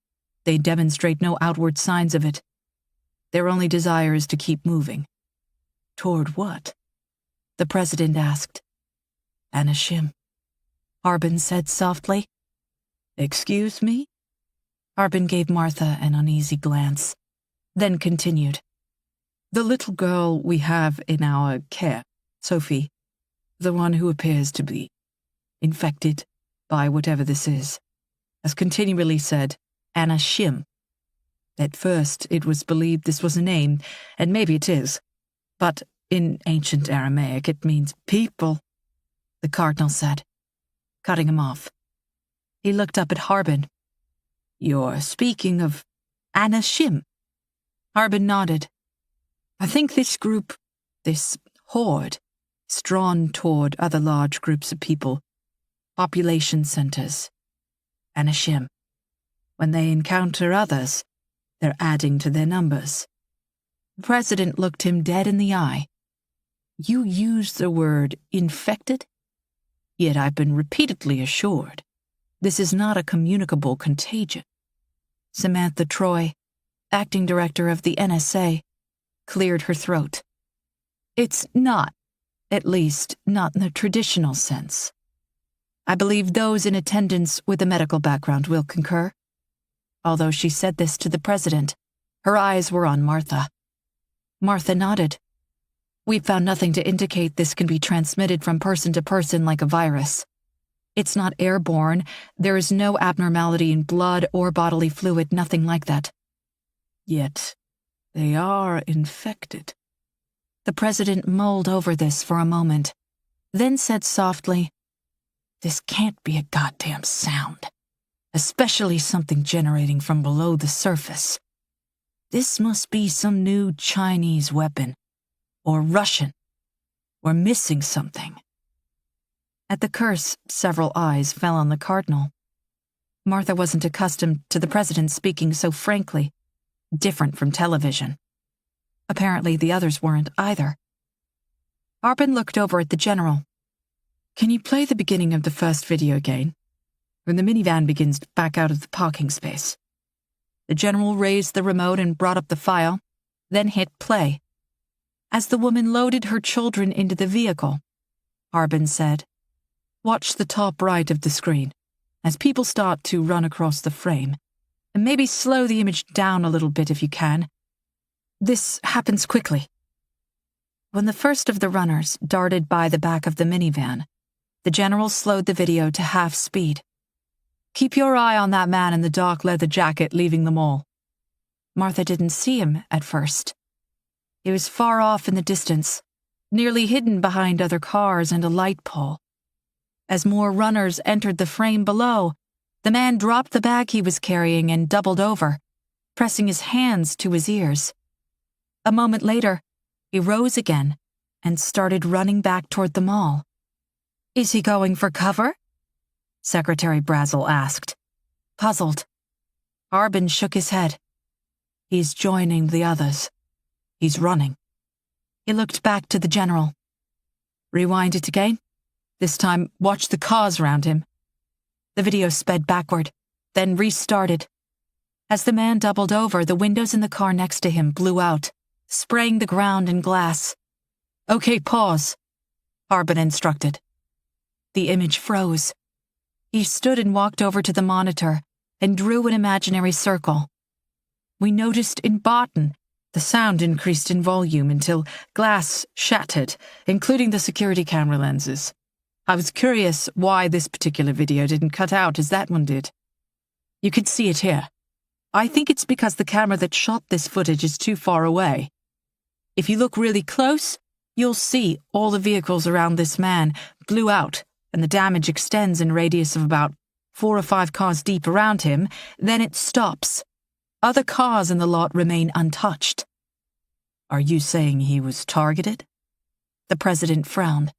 they demonstrate no outward signs of it. Their only desire is to keep moving. Toward what? The president asked. Anashim, Harbin said softly. Excuse me? Harbin gave Martha an uneasy glance, then continued. The little girl we have in our care, Sophie, the one who appears to be infected by whatever this is, has continually said, Anashim. At first, it was believed this was a name, and maybe it is, but in ancient Aramaic it means people, the cardinal said, cutting him off. He looked up at Harbin. You're speaking of Anashim? Harbin nodded. I think this group, this horde, is drawn toward other large groups of people, population centers. Anashim. When they encounter others, they're adding to their numbers. The president looked him dead in the eye. You use the word infected? Yet I've been repeatedly assured this is not a communicable contagion. Samantha Troy, acting director of the NSA, cleared her throat. It's not, at least not in the traditional sense. I believe those in attendance with a medical background will concur. Although she said this to the president, her eyes were on Martha. Martha nodded. We've found nothing to indicate this can be transmitted from person to person like a virus. It's not airborne, there is no abnormality in blood or bodily fluid, nothing like that. Yet, they are infected. The president mulled over this for a moment, then said softly, This can't be a goddamn sound, especially something generating from below the surface. This must be some new Chinese weapon, or Russian. We're missing something. At the curse, several eyes fell on the cardinal. Martha wasn't accustomed to the president speaking so frankly, different from television. Apparently the others weren't either. Harbin looked over at the general. Can you play the beginning of the first video again? When the minivan begins to back out of the parking space. The general raised the remote and brought up the file, then hit play. As the woman loaded her children into the vehicle, Harbin said, Watch the top right of the screen, as people start to run across the frame, and maybe slow the image down a little bit if you can. This happens quickly. When the first of the runners darted by the back of the minivan, the general slowed the video to half speed. Keep your eye on that man in the dark leather jacket leaving the mall. Martha didn't see him at first. He was far off in the distance, nearly hidden behind other cars and a light pole. As more runners entered the frame below, the man dropped the bag he was carrying and doubled over, pressing his hands to his ears. A moment later, he rose again and started running back toward the mall. Is he going for cover? Secretary Brazel asked, puzzled. Harbin shook his head. He's joining the others. He's running. He looked back to the general. Rewind it again. This time, watch the cars around him. The video sped backward, then restarted. As the man doubled over, the windows in the car next to him blew out, spraying the ground and glass. "Okay, pause," Harbin instructed. The image froze. He stood and walked over to the monitor and drew an imaginary circle. We noticed in Barton, the sound increased in volume until glass shattered, including the security camera lenses. I was curious why this particular video didn't cut out as that one did. You can see it here. I think it's because the camera that shot this footage is too far away. If you look really close, you'll see all the vehicles around this man blew out and the damage extends in a radius of about 4 or 5 cars deep around him, then it stops. Other cars in the lot remain untouched. Are you saying he was targeted? The president frowned.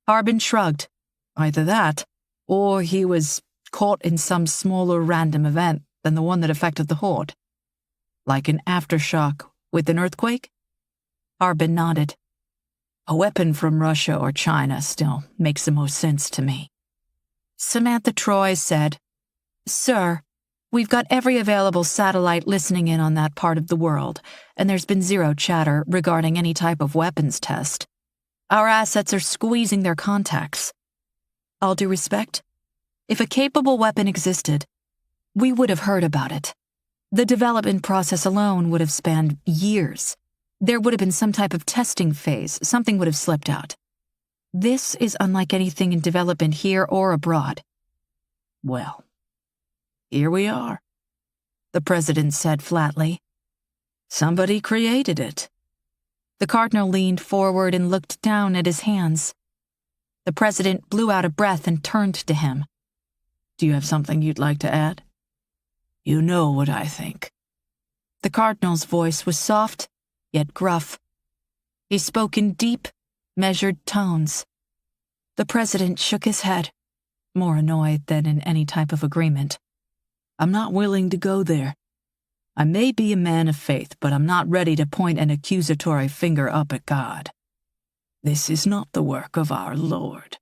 Harbin shrugged. Either that, or he was caught in some smaller random event than the one that affected the horde. Like an aftershock with an earthquake? Harbin nodded. A weapon from Russia or China still makes the most sense to me. Samantha Troy said, "Sir, we've got every available satellite listening in on that part of the world, and there's been zero chatter regarding any type of weapons test. Our assets are squeezing their contacts. All due respect, if a capable weapon existed, we would have heard about it. The development process alone would have spanned years. There would have been some type of testing phase, something would have slipped out. This is unlike anything in development here or abroad." "Well, here we are," the president said flatly. "Somebody created it." The cardinal leaned forward and looked down at his hands. The president blew out a breath and turned to him. "Do you have something you'd like to add?" "You know what I think." The cardinal's voice was soft, yet gruff. He spoke in deep, measured tones. The president shook his head, more annoyed than in any type of agreement. "I'm not willing to go there. I may be a man of faith, but I'm not ready to point an accusatory finger up at God. This is not the work of our Lord,"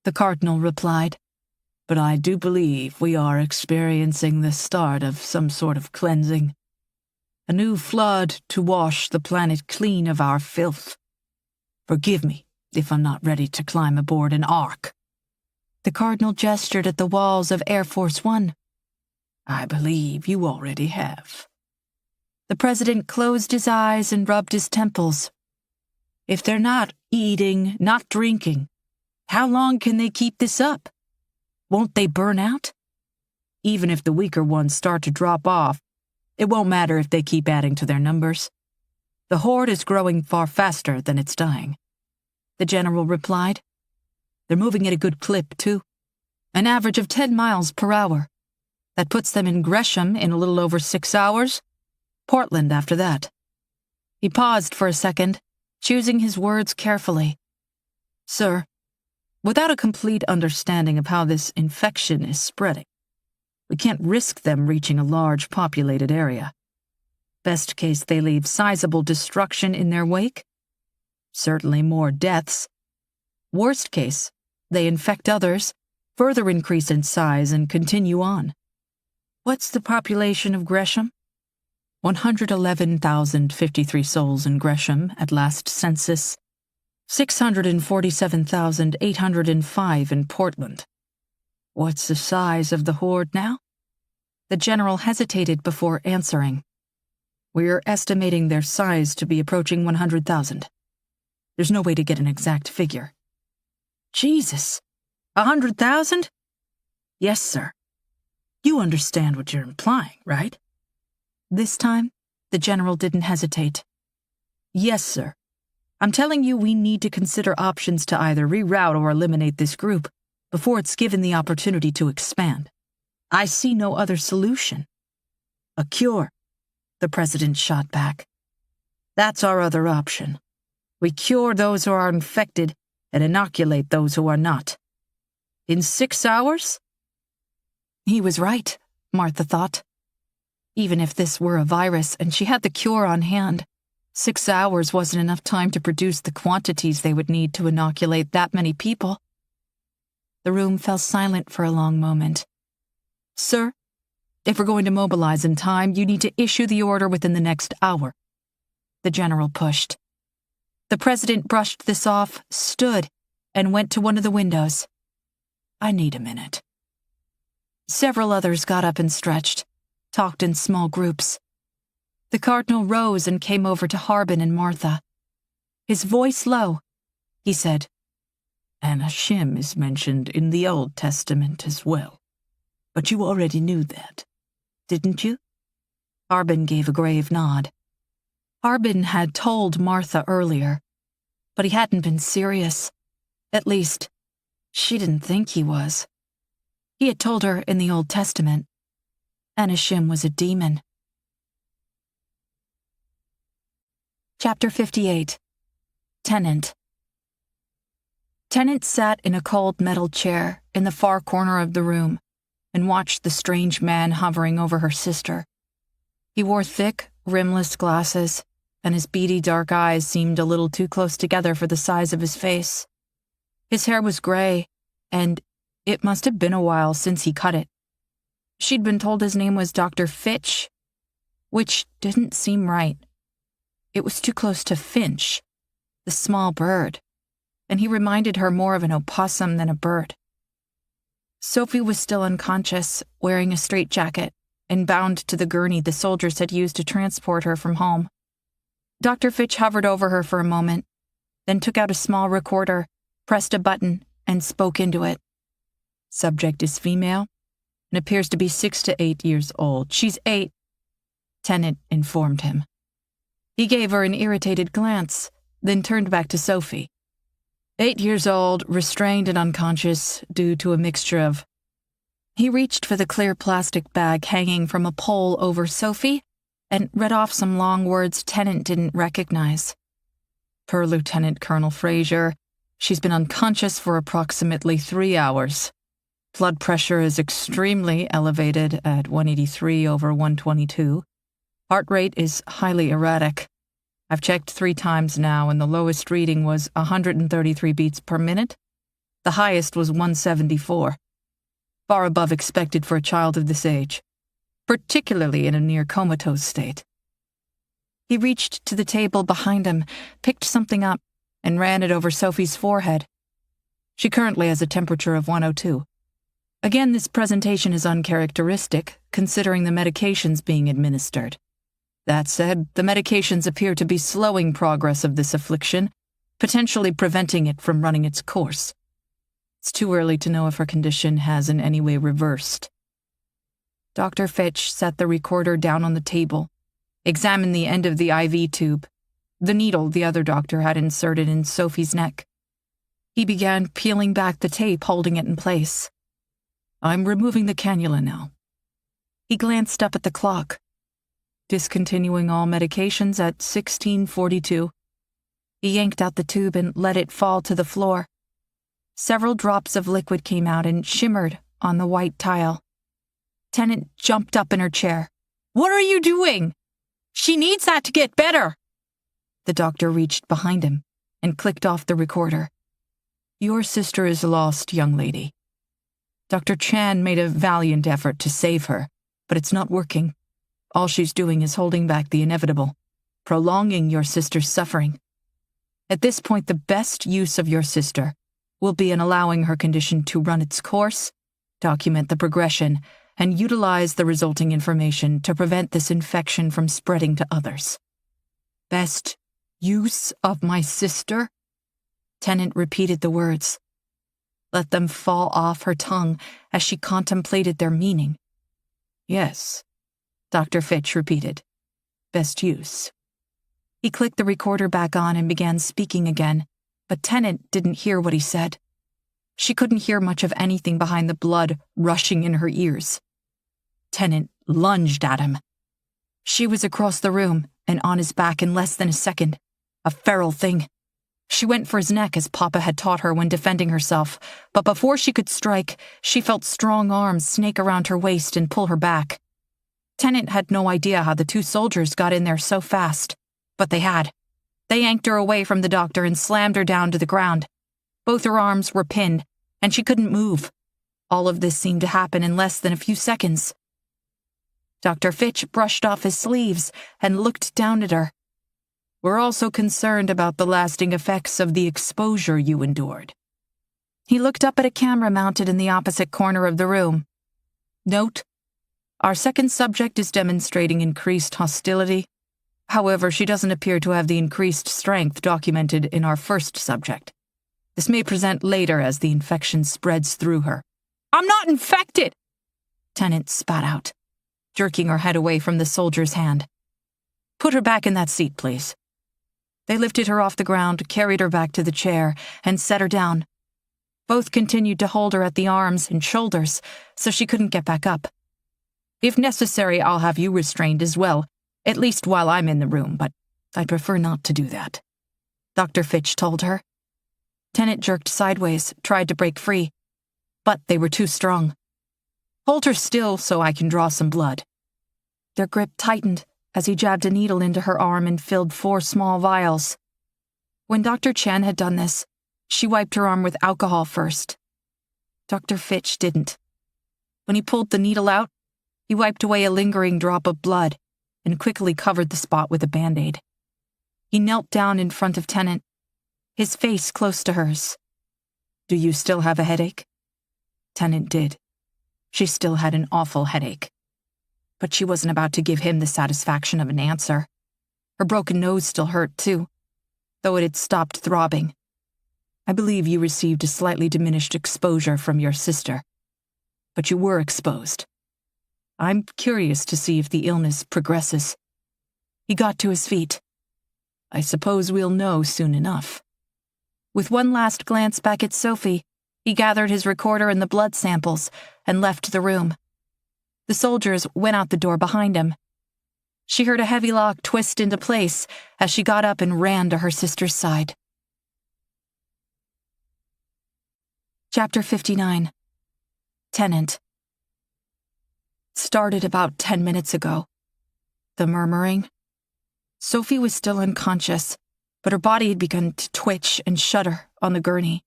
the cardinal replied. "But I do believe we are experiencing the start of some sort of cleansing. A new flood to wash the planet clean of our filth. Forgive me if I'm not ready to climb aboard an ark." The cardinal gestured at the walls of Air Force One. "I believe you already have." The president closed his eyes and rubbed his temples. If they're not eating, not drinking, how long can they keep this up? Won't they burn out? Even if the weaker ones start to drop off, it won't matter if they keep adding to their numbers. The horde is growing far faster than it's dying. The general replied. They're moving at a good clip, too. An average of 10 miles per hour. That puts them in Gresham in a little over 6 hours. Portland after that. He paused for a second, choosing his words carefully. Sir, without a complete understanding of how this infection is spreading, we can't risk them reaching a large populated area. Best case, they leave sizable destruction in their wake. Certainly more deaths. Worst case, they infect others, further increase in size, and continue on. What's the population of Gresham? 111,053 souls in Gresham at last census. 647,805 in Portland. What's the size of the horde now? The general hesitated before answering. We're estimating their size to be approaching 100,000. There's no way to get an exact figure. Jesus! 100,000? Yes, sir. You understand what you're implying, right? This time, the general didn't hesitate. Yes, sir. I'm telling you we need to consider options to either reroute or eliminate this group before it's given the opportunity to expand. I see no other solution. A cure, the president shot back. That's our other option. We cure those who are infected and inoculate those who are not. In 6 hours? He was right, Martha thought. Even if this were a virus and she had the cure on hand, 6 hours wasn't enough time to produce the quantities they would need to inoculate that many people. The room fell silent for a long moment. Sir, if we're going to mobilize in time, you need to issue the order within the next hour. the general pushed. The president brushed this off, stood, and went to one of the windows. I need a minute. Several others got up and stretched, talked in small groups. The cardinal rose and came over to Harbin and Martha. His voice low, he said, Anna Shim is mentioned in the Old Testament as well. But you already knew that, didn't you? Harbin gave a grave nod. Harbin had told Martha earlier, but he hadn't been serious. At least, she didn't think he was. He had told her in the Old Testament, Anna Shim was a demon. Chapter 58. Tennant. Tennant sat in a cold metal chair in the far corner of the room and watched the strange man hovering over her sister. He wore thick, rimless glasses, and his beady dark eyes seemed a little too close together for the size of his face. His hair was gray, and it must have been a while since he cut it. She'd been told his name was Dr. Fitch, which didn't seem right. It was too close to Finch, the small bird, and he reminded her more of an opossum than a bird. Sophie was still unconscious, wearing a straitjacket, and bound to the gurney the soldiers had used to transport her from home. Dr. Fitch hovered over her for a moment, then took out a small recorder, pressed a button, and spoke into it. Subject is female and appears to be 6 to 8 years old. She's 8, Tennant informed him. He gave her an irritated glance, then turned back to Sophie. 8 years old, restrained and unconscious due to a mixture of... He reached for the clear plastic bag hanging from a pole over Sophie and read off some long words Tennant didn't recognize. Per Lieutenant Colonel Fraser, she's been unconscious for approximately 3 hours. Blood pressure is extremely elevated at 183/122. Heart rate is highly erratic. I've checked 3 times now, and the lowest reading was 133 beats per minute. The highest was 174. Far above expected for a child of this age, particularly in a near comatose state. He reached to the table behind him, picked something up, and ran it over Sophie's forehead. She currently has a temperature of 102. Again, this presentation is uncharacteristic, considering the medications being administered. That said, the medications appear to be slowing progress of this affliction, potentially preventing it from running its course. It's too early to know if her condition has in any way reversed. Dr. Fitch set the recorder down on the table, examined the end of the IV tube, the needle the other doctor had inserted in Sophie's neck. He began peeling back the tape, holding it in place. I'm removing the cannula now. He glanced up at the clock. Discontinuing all medications at 16:42. He yanked out the tube and let it fall to the floor. Several drops of liquid came out and shimmered on the white tile. Tennant jumped up in her chair. What are you doing? She needs that to get better. The doctor reached behind him and clicked off the recorder. Your sister is lost, young lady. Dr. Chan made a valiant effort to save her, but it's not working. All she's doing is holding back the inevitable, prolonging your sister's suffering. At this point, the best use of your sister will be in allowing her condition to run its course, document the progression, and utilize the resulting information to prevent this infection from spreading to others. Best use of my sister? Tennant repeated the words. Let them fall off her tongue as she contemplated their meaning. Yes, Dr. Fitch repeated. Best use. He clicked the recorder back on and began speaking again, but Tennant didn't hear what he said. She couldn't hear much of anything behind the blood rushing in her ears. Tennant lunged at him. She was across the room and on his back in less than a second, a feral thing. She went for his neck as Papa had taught her when defending herself, but before she could strike, she felt strong arms snake around her waist and pull her back. Tennant had no idea how the 2 soldiers got in there so fast, but they had. They yanked her away from the doctor and slammed her down to the ground. Both her arms were pinned, and she couldn't move. All of this seemed to happen in less than a few seconds. Dr. Fitch brushed off his sleeves and looked down at her. We're also concerned about the lasting effects of the exposure you endured." He looked up at a camera mounted in the opposite corner of the room. Note, our second subject is demonstrating increased hostility. However, she doesn't appear to have the increased strength documented in our first subject. This may present later as the infection spreads through her. "I'm not infected!" Tennant spat out, jerking her head away from the soldier's hand. "Put her back in that seat, please." They lifted her off the ground, carried her back to the chair, and set her down. Both continued to hold her at the arms and shoulders, so she couldn't get back up. "If necessary, I'll have you restrained as well, at least while I'm in the room, but I'd prefer not to do that," Dr. Fitch told her. Tennant jerked sideways, tried to break free, but they were too strong. "Hold her still so I can draw some blood." Their grip tightened as he jabbed a needle into her arm and filled 4 small vials. When Dr. Chen had done this, she wiped her arm with alcohol first. Dr. Fitch didn't. When he pulled the needle out, he wiped away a lingering drop of blood and quickly covered the spot with a Band-Aid. He knelt down in front of Tennant, his face close to hers. "Do you still have a headache?" Tennant did. She still had an awful headache. But she wasn't about to give him the satisfaction of an answer. Her broken nose still hurt, too, though it had stopped throbbing. "I believe you received a slightly diminished exposure from your sister. But you were exposed. I'm curious to see if the illness progresses." He got to his feet. "I suppose we'll know soon enough." With one last glance back at Sophie, he gathered his recorder and the blood samples and left the room. The soldiers went out the door behind him. She heard a heavy lock twist into place as she got up and ran to her sister's side. Chapter 59. Tennant. Started about 10 minutes ago. The murmuring. Sophie was still unconscious, but her body had begun to twitch and shudder on the gurney.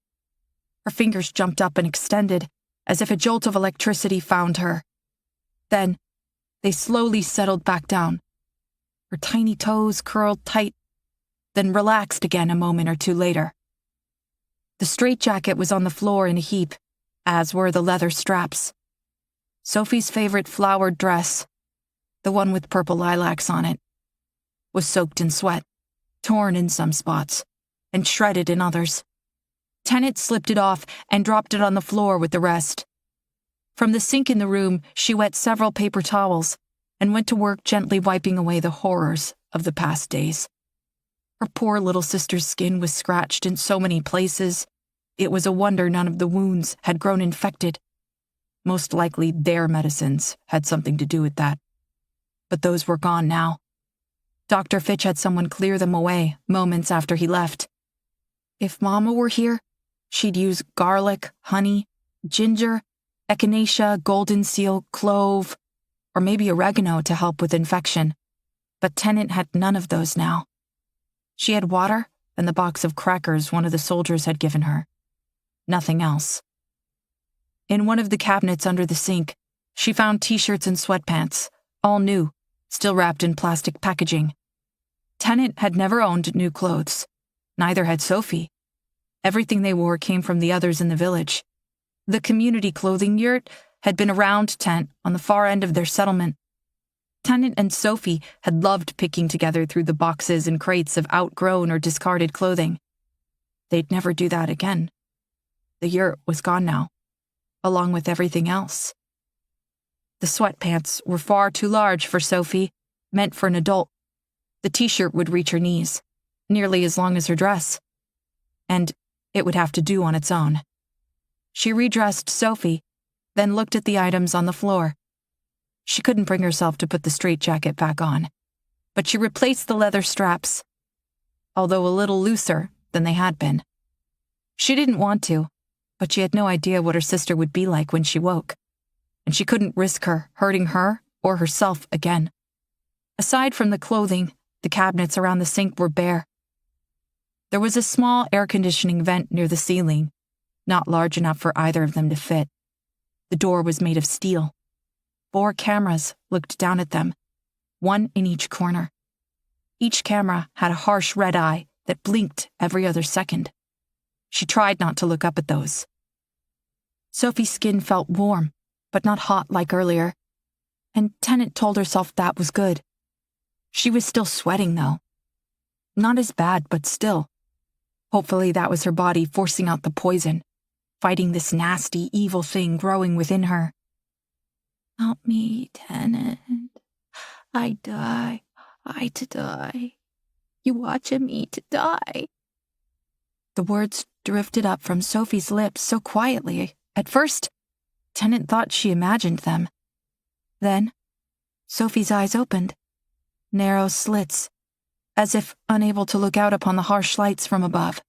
Her fingers jumped up and extended, as if a jolt of electricity found her. Then, they slowly settled back down. Her tiny toes curled tight, then relaxed again a moment or two later. The straitjacket was on the floor in a heap, as were the leather straps. Sophie's favorite flowered dress, the one with purple lilacs on it, was soaked in sweat, torn in some spots, and shredded in others. Tennant slipped it off and dropped it on the floor with the rest. From the sink in the room, she wet several paper towels and went to work gently wiping away the horrors of the past days. Her poor little sister's skin was scratched in so many places. It was a wonder none of the wounds had grown infected. Most likely their medicines had something to do with that. But those were gone now. Dr. Fitch had someone clear them away moments after he left. If Mama were here, she'd use garlic, honey, ginger, echinacea, golden seal, clove, or maybe oregano to help with infection. But Tennant had none of those now. She had water and the box of crackers one of the soldiers had given her. Nothing else. In one of the cabinets under the sink, she found t-shirts and sweatpants, all new, still wrapped in plastic packaging. Tennant had never owned new clothes. Neither had Sophie. Everything they wore came from the others in the village. The community clothing yurt had been a round tent on the far end of their settlement. Tennant and Sophie had loved picking together through the boxes and crates of outgrown or discarded clothing. They'd never do that again. The yurt was gone now, along with everything else. The sweatpants were far too large for Sophie, meant for an adult. The t-shirt would reach her knees, nearly as long as her dress. And it would have to do on its own. She redressed Sophie, then looked at the items on the floor. She couldn't bring herself to put the straitjacket back on, but she replaced the leather straps, although a little looser than they had been. She didn't want to, but she had no idea what her sister would be like when she woke, and she couldn't risk her hurting her or herself again. Aside from the clothing, the cabinets around the sink were bare. There was a small air conditioning vent near the ceiling, not large enough for either of them to fit. The door was made of steel. 4 cameras looked down at them, one in each corner. Each camera had a harsh red eye that blinked every other second. She tried not to look up at those. Sophie's skin felt warm, but not hot like earlier, and Tennant told herself that was good. She was still sweating, though. Not as bad, but still. Hopefully that was her body forcing out the poison, fighting this nasty, evil thing growing within her. "Help me, Tennant. I die. I to die. You watching me to die." The words drifted up from Sophie's lips so quietly. At first, Tennant thought she imagined them. Then, Sophie's eyes opened, narrow slits, as if unable to look out upon the harsh lights from above.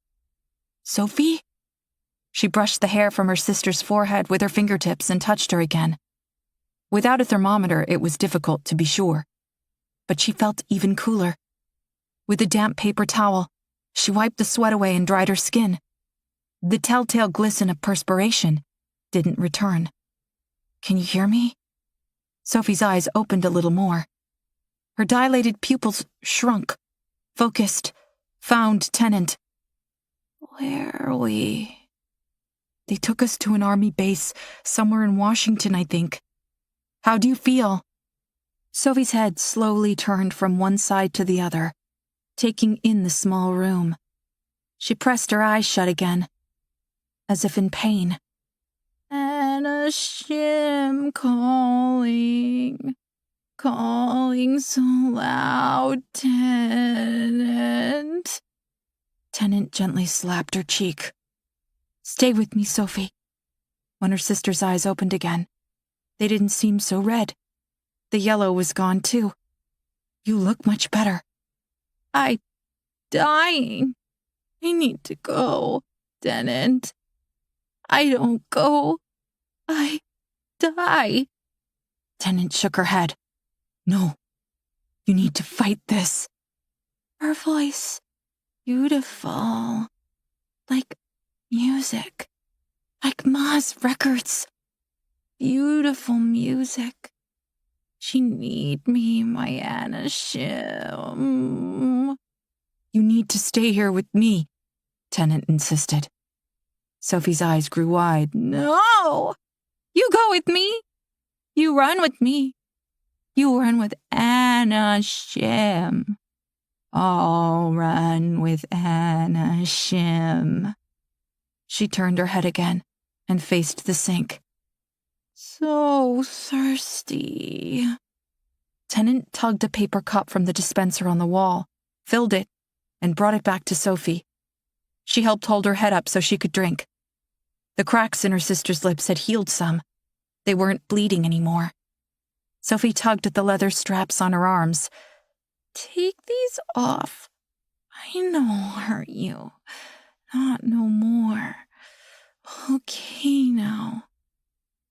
"Sophie?" She brushed the hair from her sister's forehead with her fingertips and touched her again. Without a thermometer, it was difficult to be sure, but she felt even cooler. With a damp paper towel, she wiped the sweat away and dried her skin. The telltale glisten of perspiration didn't return. "Can you hear me?" Sophie's eyes opened a little more. Her dilated pupils shrunk, focused, found Tennant. "Where are we?" "They took us to an army base somewhere in Washington, I think. How do you feel?" Sophie's head slowly turned from one side to the other, taking in the small room. She pressed her eyes shut again, as if in pain. "Anna Shim calling so loud, Tennant." Tennant gently slapped her cheek. "Stay with me, Sophie." When her sister's eyes opened again, they didn't seem so red. The yellow was gone too. "You look much better." "I'm dying. I need to go, Tennant. I don't go, I die." Tennant shook her head. "No, you need to fight this." Her voice, beautiful, like music, like Ma's records. Beautiful music. "She need me, my Anna Shim." "You need to stay here with me," Tennant insisted. Sophie's eyes grew wide. "No! You go with me. You run with me. You run with Anna Shim." "I'll run with Anna Shim." She turned her head again and faced the sink. "So thirsty." Tennant tugged a paper cup from the dispenser on the wall, filled it, and brought it back to Sophie. She helped hold her head up so she could drink. The cracks in her sister's lips had healed some. They weren't bleeding anymore. Sophie tugged at the leather straps on her arms. "Take these off. I know I'll hurt you. Not no more. Okay now."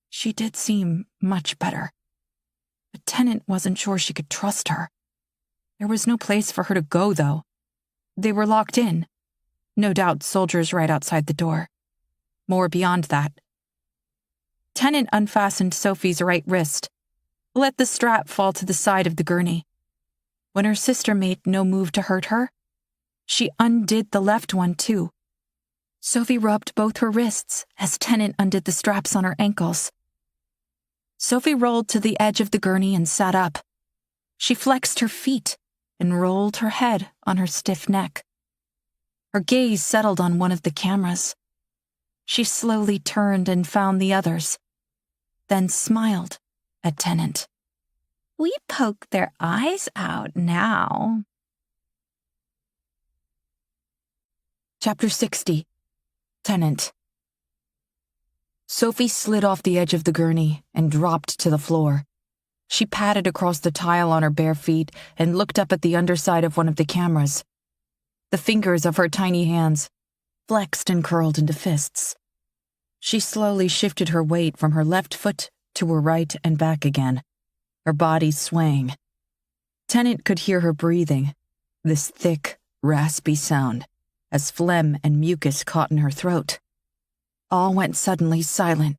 She did seem much better. But Tennant wasn't sure she could trust her. There was no place for her to go, though. They were locked in. No doubt soldiers right outside the door. More beyond that. Tennant unfastened Sophie's right wrist, let the strap fall to the side of the gurney. When her sister made no move to hurt her, she undid the left one, too. Sophie rubbed both her wrists as Tennant undid the straps on her ankles. Sophie rolled to the edge of the gurney and sat up. She flexed her feet and rolled her head on her stiff neck. Her gaze settled on one of the cameras. She slowly turned and found the others, then smiled at Tennant. "We poke their eyes out now." Chapter 60. Tennant. Sophie slid off the edge of the gurney and dropped to the floor. She padded across the tile on her bare feet and looked up at the underside of one of the cameras. The fingers of her tiny hands flexed and curled into fists. She slowly shifted her weight from her left foot to her right and back again, her body swaying. Tennant could hear her breathing, this thick, raspy sound, as phlegm and mucus caught in her throat. All went suddenly silent.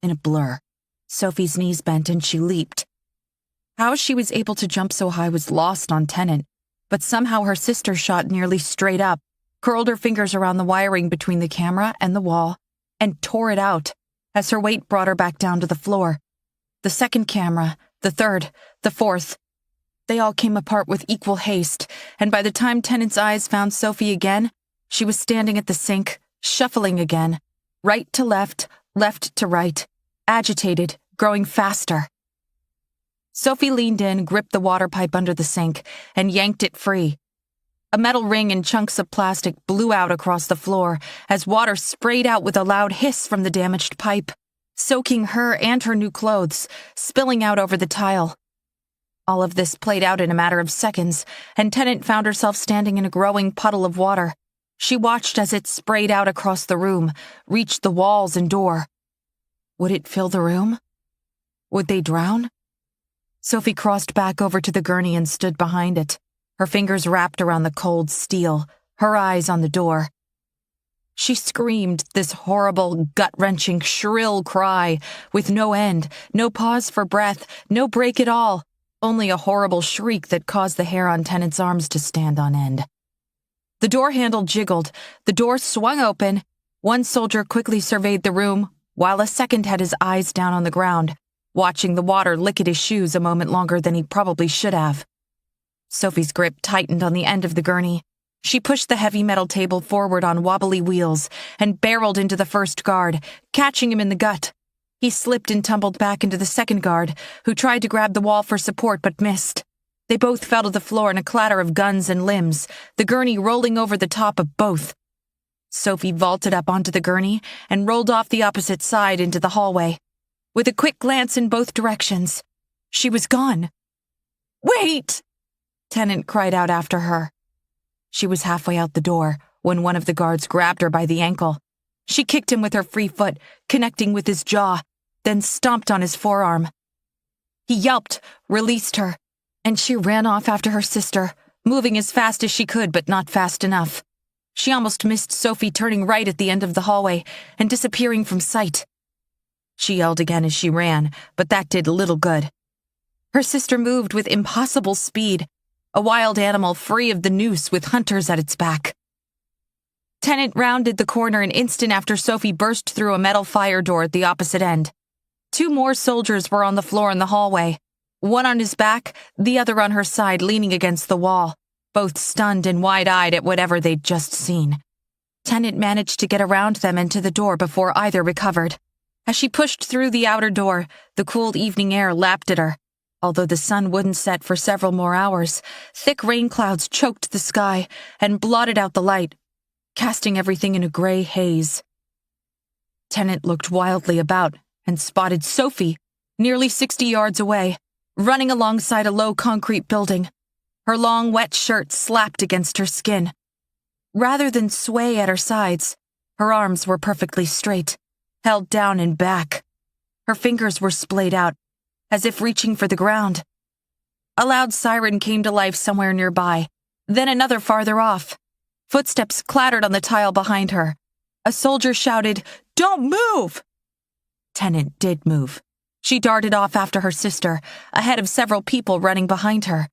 In a blur, Sophie's knees bent and she leaped. How she was able to jump so high was lost on Tennant, But somehow her sister shot nearly straight up, curled her fingers around the wiring between the camera and the wall, and tore it out as her weight brought her back down to the floor. The second camera, the third, the fourth. They all came apart with equal haste, and by the time Tennant's eyes found Sophie again, she was standing at the sink, shuffling again, right to left to right, agitated, growing faster. Sophie leaned in, gripped the water pipe under the sink, and yanked it free. A metal ring and chunks of plastic blew out across the floor as water sprayed out with a loud hiss from the damaged pipe, soaking her and her new clothes, spilling out over the tile. All of this played out in a matter of seconds, and Tennant found herself standing in a growing puddle of water. She watched as it sprayed out across the room, reached the walls and door. Would it fill the room? Would they drown? Sophie crossed back over to the gurney and stood behind it, her fingers wrapped around the cold steel, her eyes on the door. She screamed this horrible, gut-wrenching, shrill cry, with no end, no pause for breath, no break at all, only a horrible shriek that caused the hair on Tennant's arms to stand on end. The door handle jiggled, the door swung open, one soldier quickly surveyed the room, while a second had his eyes down on the ground, watching the water lick at his shoes a moment longer than he probably should have. Sophie's grip tightened on the end of the gurney. She pushed the heavy metal table forward on wobbly wheels and barreled into the first guard, catching him in the gut. He slipped and tumbled back into the second guard, who tried to grab the wall for support but missed. They both fell to the floor in a clatter of guns and limbs, the gurney rolling over the top of both. Sophie vaulted up onto the gurney and rolled off the opposite side into the hallway. With a quick glance in both directions, she was gone. "Wait!" Tennant cried out after her. She was halfway out the door when one of the guards grabbed her by the ankle. She kicked him with her free foot, connecting with his jaw, then stomped on his forearm. He yelped, released her, and she ran off after her sister, moving as fast as she could but not fast enough. She almost missed Sophie turning right at the end of the hallway and disappearing from sight. She yelled again as she ran, but that did little good. Her sister moved with impossible speed, a wild animal free of the noose with hunters at its back. Tennant rounded the corner an instant after Sophie burst through a metal fire door at the opposite end. Two more soldiers were on the floor in the hallway, one on his back, the other on her side leaning against the wall, both stunned and wide-eyed at whatever they'd just seen. Tennant managed to get around them and to the door before either recovered. As she pushed through the outer door, the cool evening air lapped at her. Although the sun wouldn't set for several more hours, thick rain clouds choked the sky and blotted out the light, casting everything in a gray haze. Tennant looked wildly about and spotted Sophie, nearly 60 yards away, running alongside a low concrete building. Her long, wet shirt slapped against her skin. Rather than sway at her sides, her arms were perfectly straight, held down and back. Her fingers were splayed out, as if reaching for the ground. A loud siren came to life somewhere nearby, then another farther off. Footsteps clattered on the tile behind her. A soldier shouted, "Don't move!" Tennant did move. She darted off after her sister, ahead of several people running behind her.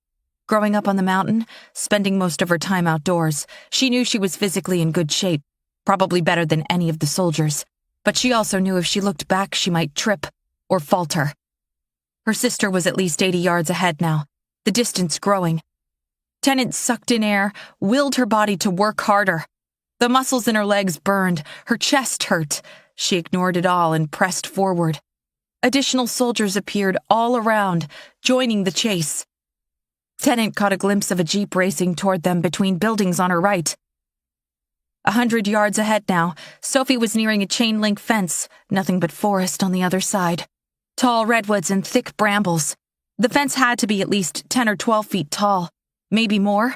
Growing up on the mountain, spending most of her time outdoors, she knew she was physically in good shape, probably better than any of the soldiers. But she also knew if she looked back, she might trip or falter. Her sister was at least 80 yards ahead now, the distance growing. Tennant sucked in air, willed her body to work harder. The muscles in her legs burned, her chest hurt. She ignored it all and pressed forward. Additional soldiers appeared all around, joining the chase. Tennant caught a glimpse of a jeep racing toward them between buildings on her right. 100 yards ahead now, Sophie was nearing a chain-link fence, nothing but forest on the other side. Tall redwoods and thick brambles. The fence had to be at least 10 or 12 feet tall, maybe more.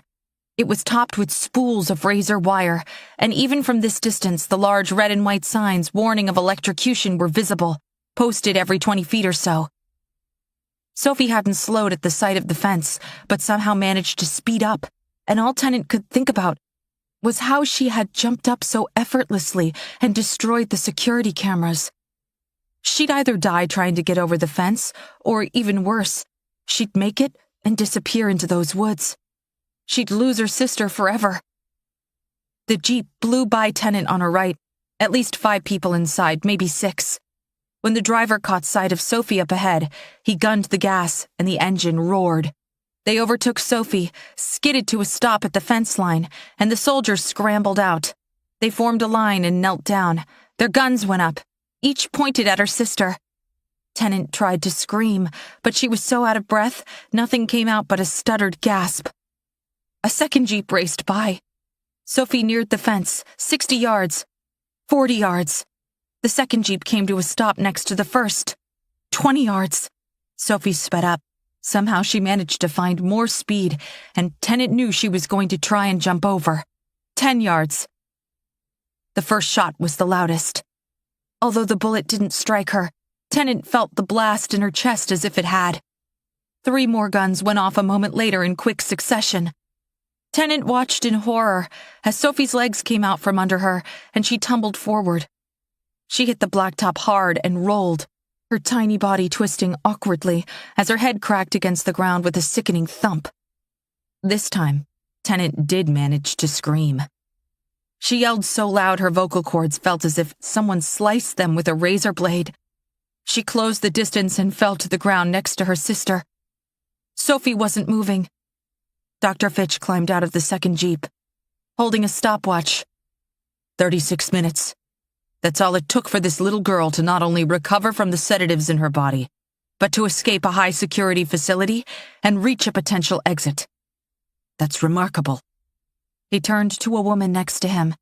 It was topped with spools of razor wire, and even from this distance, the large red and white signs warning of electrocution were visible, posted every 20 feet or so. Sophie hadn't slowed at the sight of the fence, but somehow managed to speed up, and all Tennant could think about was how she had jumped up so effortlessly and destroyed the security cameras. She'd either die trying to get over the fence, or even worse, she'd make it and disappear into those woods. She'd lose her sister forever. The Jeep blew by Tennant on her right, at least 5 people inside, maybe 6. When the driver caught sight of Sophie up ahead, he gunned the gas and the engine roared. They overtook Sophie, skidded to a stop at the fence line, and the soldiers scrambled out. They formed a line and knelt down. Their guns went up, each pointed at her sister. Tennant tried to scream, but she was so out of breath, nothing came out but a stuttered gasp. A second Jeep raced by. Sophie neared the fence, 60 yards, 40 yards. The second Jeep came to a stop next to the first. 20 yards. Sophie sped up. Somehow she managed to find more speed, and Tennant knew she was going to try and jump over. 10 yards. The first shot was the loudest. Although the bullet didn't strike her, Tennant felt the blast in her chest as if it had. 3 more guns went off a moment later in quick succession. Tennant watched in horror as Sophie's legs came out from under her and she tumbled forward. She hit the blacktop hard and rolled, her tiny body twisting awkwardly as her head cracked against the ground with a sickening thump. This time, Tennant did manage to scream. She yelled so loud her vocal cords felt as if someone sliced them with a razor blade. She closed the distance and fell to the ground next to her sister. Sophie wasn't moving. Dr. Fitch climbed out of the second Jeep, holding a stopwatch. 36 minutes. That's all it took for this little girl to not only recover from the sedatives in her body, but to escape a high-security facility and reach a potential exit. That's remarkable. He turned to a woman next to him.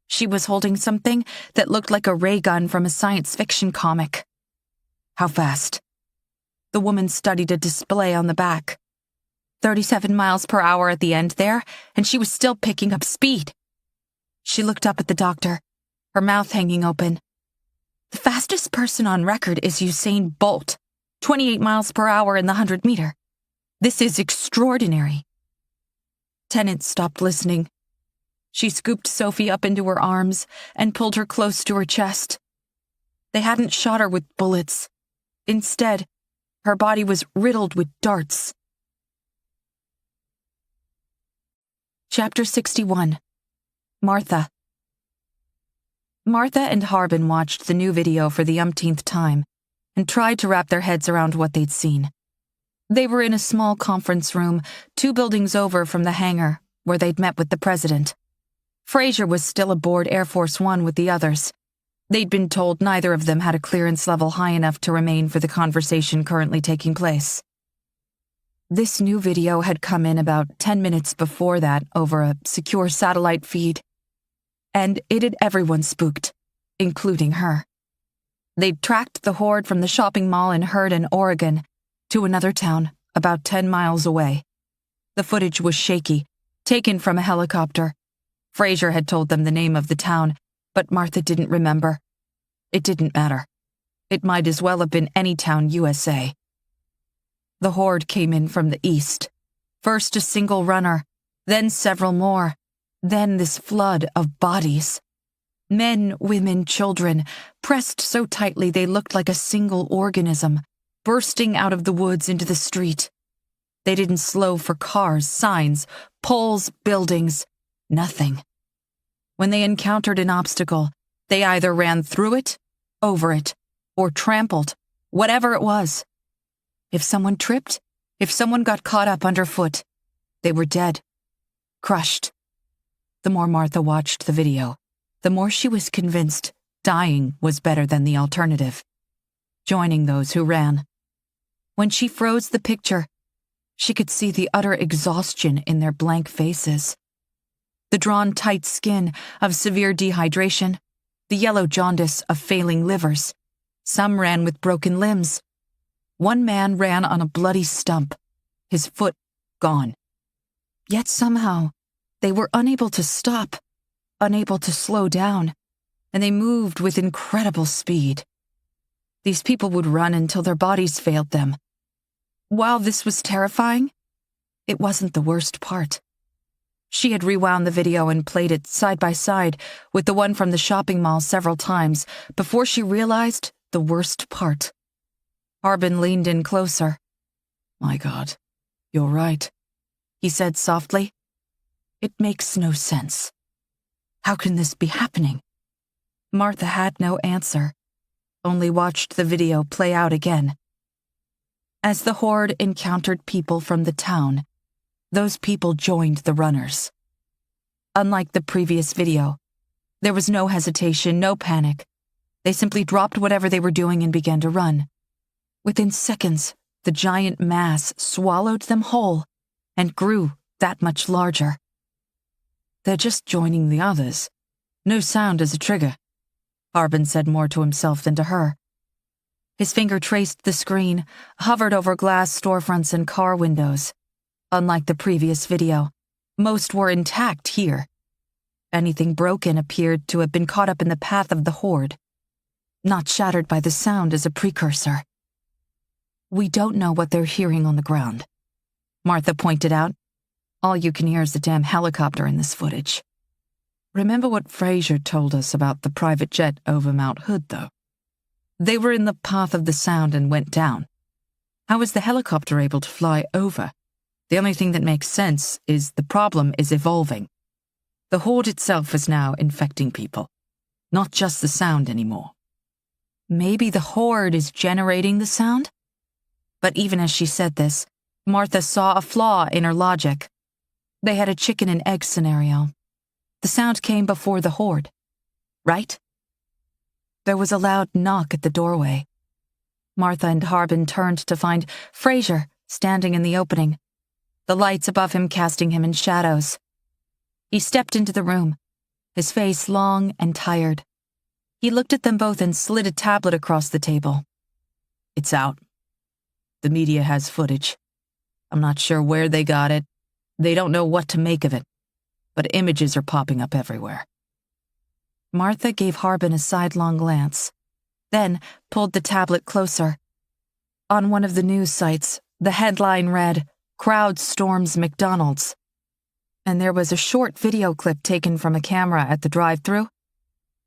She was holding something that looked like a ray gun from a science fiction comic. How fast? The woman studied a display on the back. 37 miles per hour at the end there, and she was still picking up speed. She looked up at the doctor, her mouth hanging open. The fastest person on record is Usain Bolt, 28 miles per hour in the 100-meter. This is extraordinary. Tennant stopped listening. She scooped Sophie up into her arms and pulled her close to her chest. They hadn't shot her with bullets. Instead, her body was riddled with darts. Chapter 61. Martha. Martha and Harbin watched the new video for the umpteenth time and tried to wrap their heads around what they'd seen. They were in a small conference room 2 buildings over from the hangar where they'd met with the president. Fraser was still aboard Air Force One with the others. They'd been told neither of them had a clearance level high enough to remain for the conversation currently taking place. This new video had come in about 10 minutes before that over a secure satellite feed. And it had everyone spooked, including her. They'd tracked the horde from the shopping mall in Herndon, Oregon, to another town about 10 miles away. The footage was shaky, taken from a helicopter. Fraser had told them the name of the town, but Martha didn't remember. It didn't matter. It might as well have been any town USA. The horde came in from the east. First a single runner, then several more, then this flood of bodies. Men, women, children, pressed so tightly they looked like a single organism, bursting out of the woods into the street. They didn't slow for cars, signs, poles, buildings, nothing. When they encountered an obstacle, they either ran through it, over it, or trampled, whatever it was. If someone tripped, if someone got caught up underfoot, they were dead, crushed. The more Martha watched the video, the more she was convinced dying was better than the alternative, joining those who ran. When she froze the picture, she could see the utter exhaustion in their blank faces. The drawn tight skin of severe dehydration, the yellow jaundice of failing livers. Some ran with broken limbs. One man ran on a bloody stump, his foot gone. Yet somehow, they were unable to stop, unable to slow down, and they moved with incredible speed. These people would run until their bodies failed them. While this was terrifying, it wasn't the worst part. She had rewound the video and played it side by side with the one from the shopping mall several times before she realized the worst part. Harbin leaned in closer. "My God, you're right," he said softly, It makes no sense. How can this be happening? Martha had no answer, only watched the video play out again. As the horde encountered people from the town, those people joined the runners. Unlike the previous video, there was no hesitation, no panic. They simply dropped whatever they were doing and began to run. Within seconds, the giant mass swallowed them whole and grew that much larger. They're just joining the others. No sound as a trigger, Harbin said more to himself than to her. His finger traced the screen, hovered over glass storefronts and car windows. Unlike the previous video, most were intact here. Anything broken appeared to have been caught up in the path of the horde, not shattered by the sound as a precursor. We don't know what they're hearing on the ground, Martha pointed out. All you can hear is the damn helicopter in this footage. Remember what Fraser told us about the private jet over Mount Hood, though? They were in the path of the sound and went down. How was the helicopter able to fly over? The only thing that makes sense is the problem is evolving. The horde itself is now infecting people, not just the sound anymore. Maybe the horde is generating the sound? But even as she said this, Martha saw a flaw in her logic. They had a chicken and egg scenario. The sound came before the horde, right? There was a loud knock at the doorway. Martha and Harbin turned to find Fraser standing in the opening, the lights above him casting him in shadows. He stepped into the room, his face long and tired. He looked at them both and slid a tablet across the table. It's out. The media has footage. I'm not sure where they got it. They don't know what to make of it, but images are popping up everywhere. Martha gave Harbin a sidelong glance, then pulled the tablet closer. On one of the news sites, the headline read, "Crowd Storms McDonald's." And there was a short video clip taken from a camera at the drive-thru.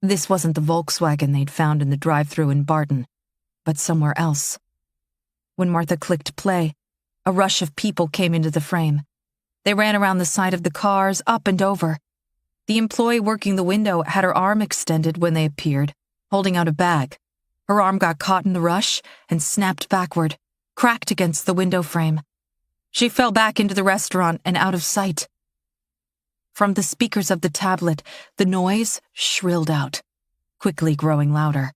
This wasn't the Volkswagen they'd found in the drive-thru in Barton, but somewhere else. When Martha clicked play, a rush of people came into the frame. They ran around the side of the cars, up and over. The employee working the window had her arm extended when they appeared, holding out a bag. Her arm got caught in the rush and snapped backward, cracked against the window frame. She fell back into the restaurant and out of sight. From the speakers of the tablet, the noise shrilled out, quickly growing louder.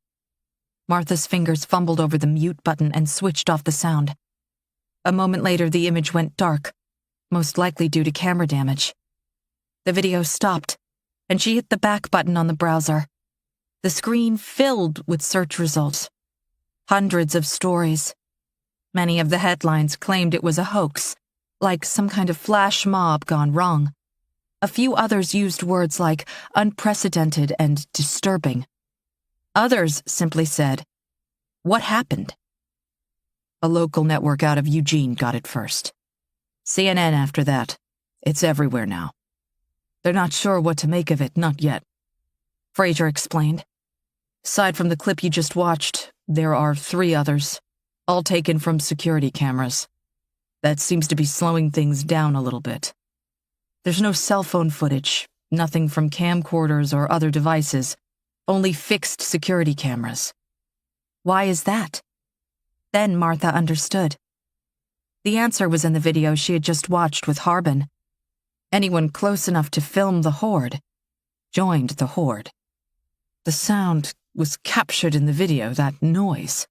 Martha's fingers fumbled over the mute button and switched off the sound. A moment later, the image went dark, most likely due to camera damage. The video stopped, and she hit the back button on the browser. The screen filled with search results. Hundreds of stories. Many of the headlines claimed it was a hoax, like some kind of flash mob gone wrong. A few others used words like unprecedented and disturbing. Others simply said, "What happened?" A local network out of Eugene got it first. CNN after that. It's everywhere now. They're not sure what to make of it, not yet. Fraser explained. Aside from the clip you just watched, there are 3 others, all taken from security cameras. That seems to be slowing things down a little bit. There's no cell phone footage, nothing from camcorders or other devices, only fixed security cameras. Why is that? Then Martha understood. The answer was in the video she had just watched with Harbin. Anyone close enough to film the horde joined the horde. The sound was captured in the video, that noise.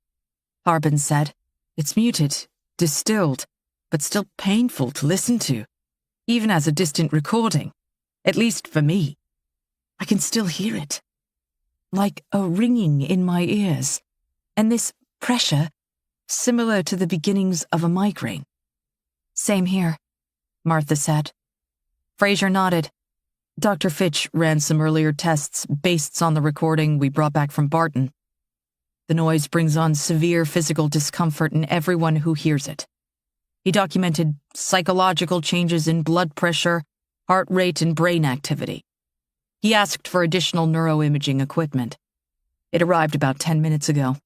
Harbin said, "It's muted, distilled, but still painful to listen to, even as a distant recording, at least for me. I can still hear it, like a ringing in my ears, and this pressure, similar to the beginnings of a migraine." "Same here," Martha said. Fraser nodded. Dr. Fitch ran some earlier tests based on the recording we brought back from Barton. The noise brings on severe physical discomfort in everyone who hears it. He documented psychological changes in blood pressure, heart rate, and brain activity. He asked for additional neuroimaging equipment. It arrived about 10 minutes ago.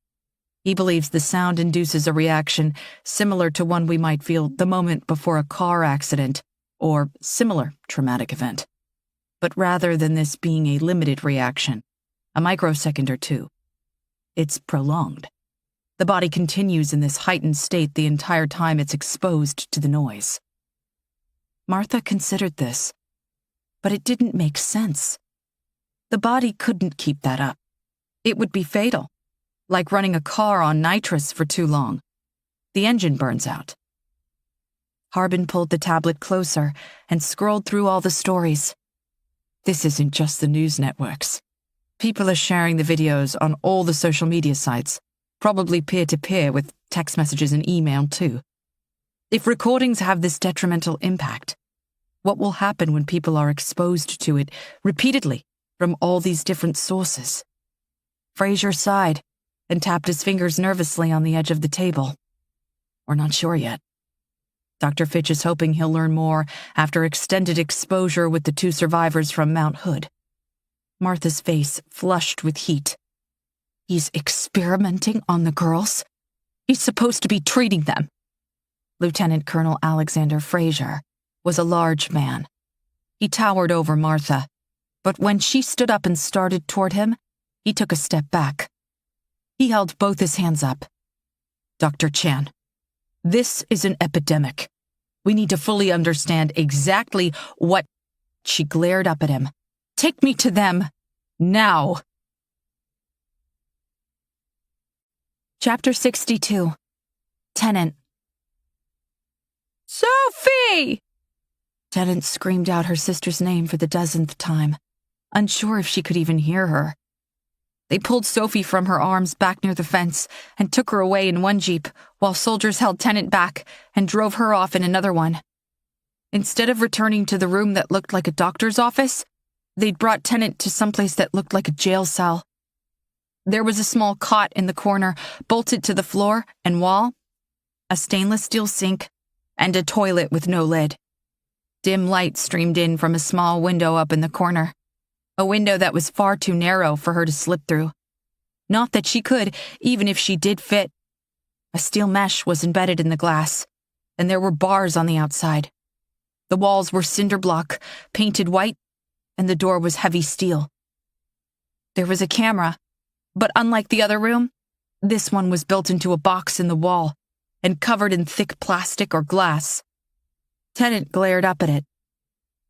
He believes the sound induces a reaction similar to one we might feel the moment before a car accident or similar traumatic event. But rather than this being a limited reaction, a microsecond or two, it's prolonged. The body continues in this heightened state the entire time it's exposed to the noise. Martha considered this, but it didn't make sense. The body couldn't keep that up. It would be fatal, like running a car on nitrous for too long. The engine burns out. Harbin pulled the tablet closer and scrolled through all the stories. This isn't just the news networks. People are sharing the videos on all the social media sites, probably peer-to-peer with text messages and email too. If recordings have this detrimental impact, what will happen when people are exposed to it repeatedly from all these different sources? Fraser sighed and tapped his fingers nervously on the edge of the table. We're not sure yet. Dr. Fitch is hoping he'll learn more after extended exposure with the 2 survivors from Mount Hood. Martha's face flushed with heat. He's experimenting on the girls? He's supposed to be treating them. Lieutenant Colonel Alexander Fraser was a large man. He towered over Martha, but when she stood up and started toward him, he took a step back. He held both his hands up. Dr. Chan, this is an epidemic. We need to fully understand exactly what... She glared up at him. Take me to them. Now. Chapter 62. Tennant. Sophie! Tennant screamed out her sister's name for the dozenth time, unsure if she could even hear her. They pulled Sophie from her arms back near the fence and took her away in one jeep, while soldiers held Tennant back and drove her off in another one. Instead of returning to the room that looked like a doctor's office, they'd brought Tennant to someplace that looked like a jail cell. There was a small cot in the corner, bolted to the floor and wall, a stainless steel sink, and a toilet with no lid. Dim light streamed in from a small window up in the corner, a window that was far too narrow for her to slip through. Not that she could, even if she did fit. A steel mesh was embedded in the glass, and there were bars on the outside. The walls were cinder block, painted white, and the door was heavy steel. There was a camera, but unlike the other room, this one was built into a box in the wall and covered in thick plastic or glass. Tennant glared up at it.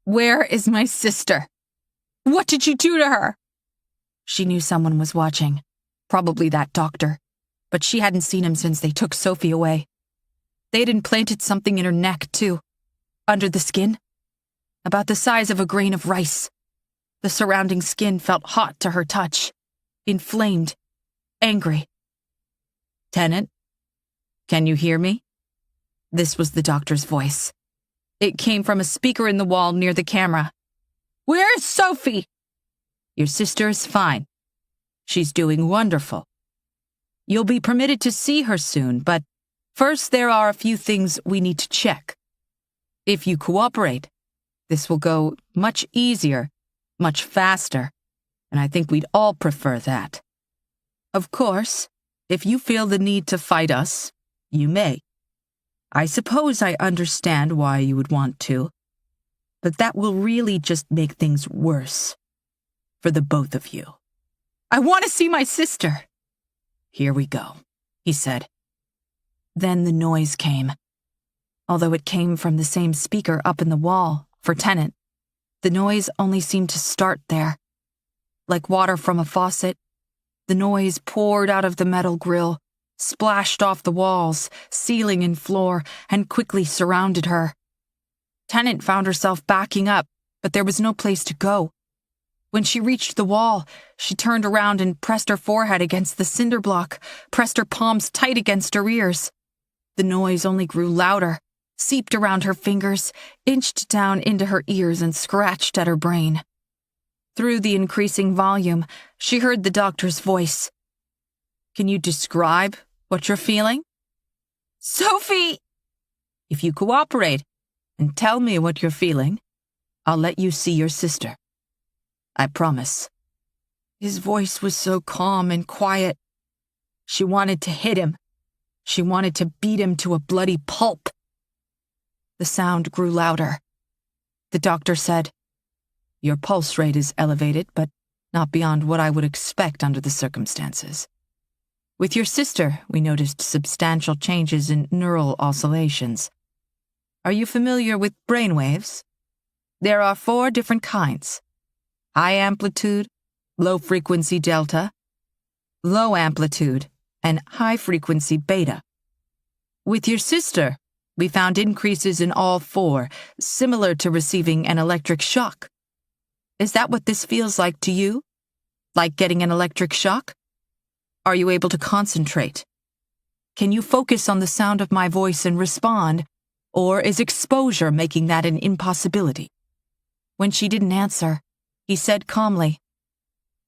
Where is my sister? What did you do to her? She knew someone was watching, probably that doctor, but she hadn't seen him since they took Sophie away. They'd implanted something in her neck, too, under the skin, about the size of a grain of rice. The surrounding skin felt hot to her touch, inflamed, angry. Tennant, can you hear me? This was the doctor's voice. It came from a speaker in the wall near the camera. Where is Sophie? Your sister is fine. She's doing wonderful. You'll be permitted to see her soon, but first there are a few things we need to check. If you cooperate, this will go much easier, much faster, and I think we'd all prefer that. Of course, if you feel the need to fight us, you may. I suppose I understand why you would want to, but that will really just make things worse for the both of you. I want to see my sister. Here we go, he said. Then the noise came. Although it came from the same speaker up in the wall for Tennant, the noise only seemed to start there. Like water from a faucet, the noise poured out of the metal grill, splashed off the walls, ceiling and floor, and quickly surrounded her. Tennant found herself backing up, but there was no place to go. When she reached the wall, she turned around and pressed her forehead against the cinder block, pressed her palms tight against her ears. The noise only grew louder, seeped around her fingers, inched down into her ears and scratched at her brain. Through the increasing volume, she heard the doctor's voice. Can you describe what you're feeling? Sophie! If you cooperate and tell me what you're feeling, I'll let you see your sister. I promise. His voice was so calm and quiet. She wanted to hit him. She wanted to beat him to a bloody pulp. The sound grew louder. The doctor said, "Your pulse rate is elevated, but not beyond what I would expect under the circumstances. With your sister, we noticed substantial changes in neural oscillations. Are you familiar with brainwaves? There are 4 different kinds: high amplitude, low frequency delta, low amplitude, and high frequency beta. With your sister, we found increases in all 4, similar to receiving an electric shock. Is that what this feels like to you? Like getting an electric shock? Are you able to concentrate? Can you focus on the sound of my voice and respond, or is exposure making that an impossibility?" When she didn't answer, he said calmly,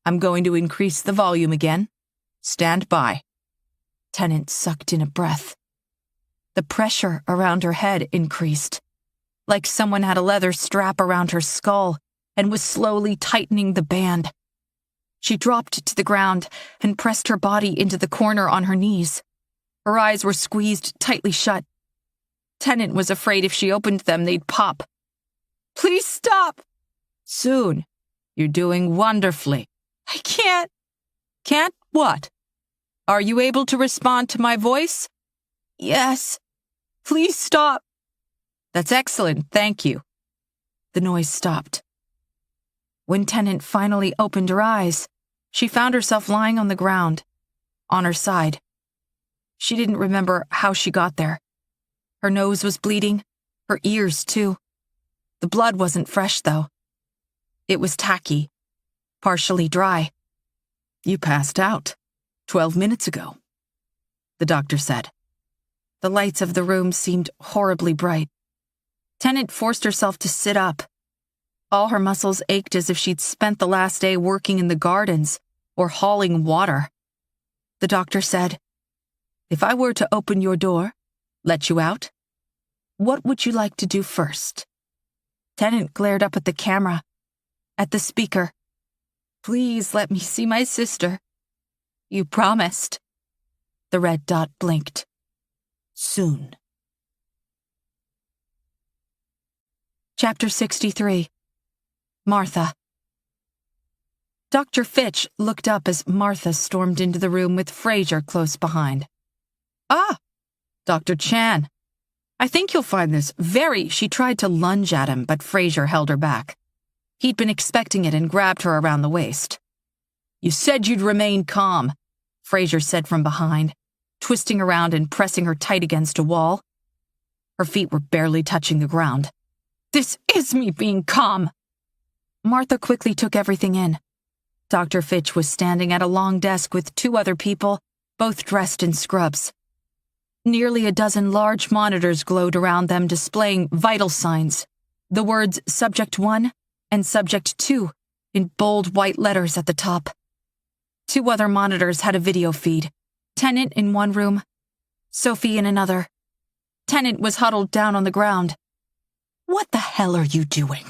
"I'm going to increase the volume again. Stand by." Tennant sucked in a breath. The pressure around her head increased, like someone had a leather strap around her skull and was slowly tightening the band. She dropped to the ground and pressed her body into the corner on her knees. Her eyes were squeezed tightly shut. Tennant was afraid if she opened them, they'd pop. "Please stop." "Soon. You're doing wonderfully." "I can't." "Can't what? Are you able to respond to my voice?" "Yes." "Please stop." "That's excellent, thank you." The noise stopped. When Tennant finally opened her eyes, she found herself lying on the ground, on her side. She didn't remember how she got there. Her nose was bleeding, her ears too. The blood wasn't fresh, though. It was tacky, partially dry. "You passed out 12 minutes ago," the doctor said. The lights of the room seemed horribly bright. Tennant forced herself to sit up. All her muscles ached as if she'd spent the last day working in the gardens or hauling water. The doctor said, "If I were to open your door, let you out, what would you like to do first?" Tennant glared up at the camera, at the speaker. "Please let me see my sister. You promised." The red dot blinked. "Soon." Chapter 63. Martha. Dr. Fitch looked up as Martha stormed into the room with Fraser close behind. "Ah, Dr. Chan. I think you'll find this very—" She tried to lunge at him, but Fraser held her back. He'd been expecting it and grabbed her around the waist. "You said you'd remain calm," Fraser said from behind, twisting around and pressing her tight against a wall. Her feet were barely touching the ground. "This is me being calm." Martha quickly took everything in. Dr. Fitch was standing at a long desk with 2 other people, both dressed in scrubs. Nearly a dozen large monitors glowed around them, displaying vital signs, the words Subject 1 and Subject 2 in bold white letters at the top. 2 other monitors had a video feed, Tennant in one room, Sophie in another. Tennant was huddled down on the ground. "What the hell are you doing?"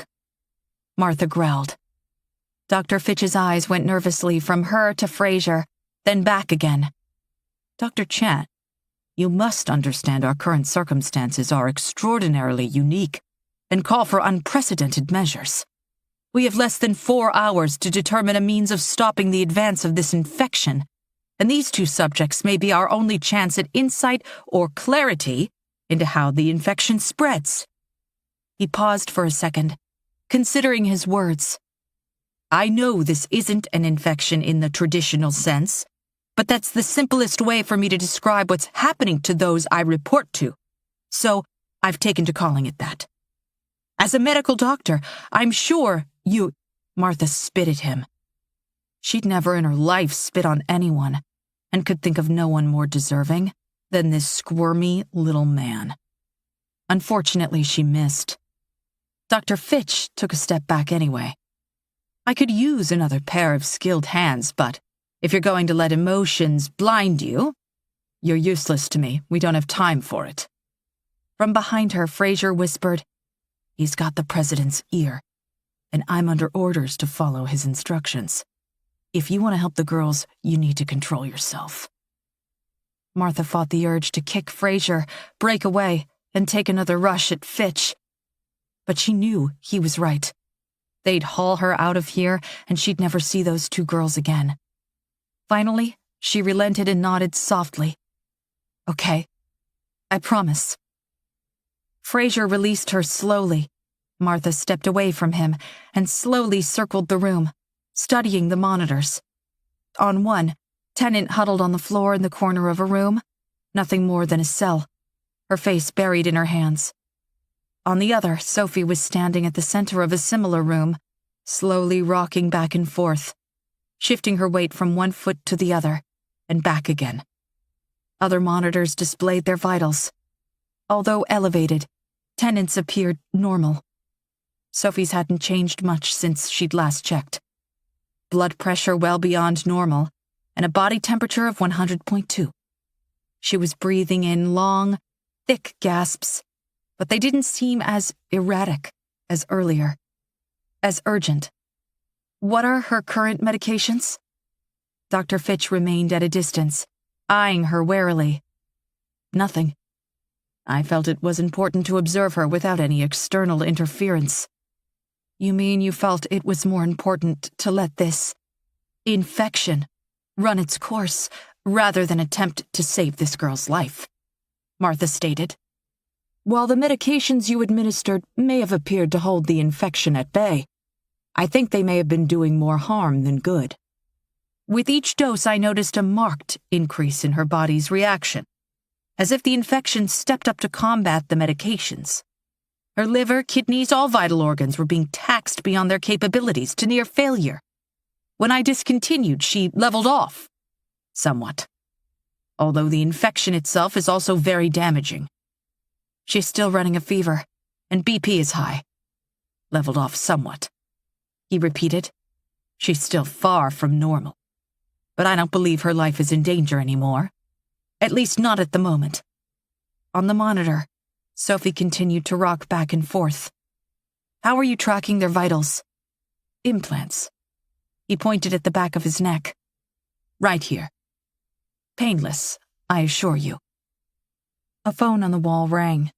Martha growled. Dr. Fitch's eyes went nervously from her to Fraser, then back again. "Dr. Chan, you must understand our current circumstances are extraordinarily unique and call for unprecedented measures. We have less than 4 hours to determine a means of stopping the advance of this infection, and these 2 subjects may be our only chance at insight or clarity into how the infection spreads." He paused for a second, considering his words. "I know this isn't an infection in the traditional sense, but that's the simplest way for me to describe what's happening to those I report to, so I've taken to calling it that. As a medical doctor, I'm sure you—" Martha spit at him. She'd never in her life spit on anyone, and could think of no one more deserving than this squirmy little man. Unfortunately, she missed. Dr. Fitch took a step back anyway. "I could use another pair of skilled hands, but if you're going to let emotions blind you, you're useless to me. We don't have time for it." From behind her, Fraser whispered, "He's got the president's ear, and I'm under orders to follow his instructions. If you want to help the girls, you need to control yourself." Martha fought the urge to kick Fraser, break away, and take another rush at Fitch. but she knew he was right. They'd haul her out of here, and she'd never see those two girls again. Finally, she relented and nodded softly. Okay, I promise. Fraser released her slowly. Martha stepped away from him and slowly circled the room, studying the monitors. On one, Tennant huddled on the floor in the corner of a room, nothing more than a cell, her face buried in her hands. On the other, Sophie was standing at the center of a similar room, slowly rocking back and forth, shifting her weight from one foot to the other and back again. Other monitors displayed their vitals. Although elevated, Tennant's appeared normal. Sophie's hadn't changed much since she'd last checked. Blood pressure well beyond normal, and a body temperature of 100.2. She was breathing in long, thick gasps, but they didn't seem as erratic as earlier, as urgent. What are her current medications? Dr. Fitch remained at a distance, eyeing her warily. Nothing. I felt it was important to observe her without any external interference. You mean you felt it was more important to let this infection run its course rather than attempt to save this girl's life, Martha stated. While the medications you administered may have appeared to hold the infection at bay, I think they may have been doing more harm than good. With each dose, I noticed a marked increase in her body's reaction, as if the infection stepped up to combat the medications. Her liver, kidneys, all vital organs were being taxed beyond their capabilities to near failure. When I discontinued, she leveled off, somewhat. Although the infection itself is also very damaging. She's still running a fever, and BP is high. Leveled off somewhat. He repeated. She's still far from normal. But I don't believe her life is in danger anymore. At least not at the moment. On the monitor, Sophie continued to rock back and forth. How are you tracking their vitals? Implants. He pointed at the back of his neck. Right here. Painless, I assure you. A phone on the wall rang.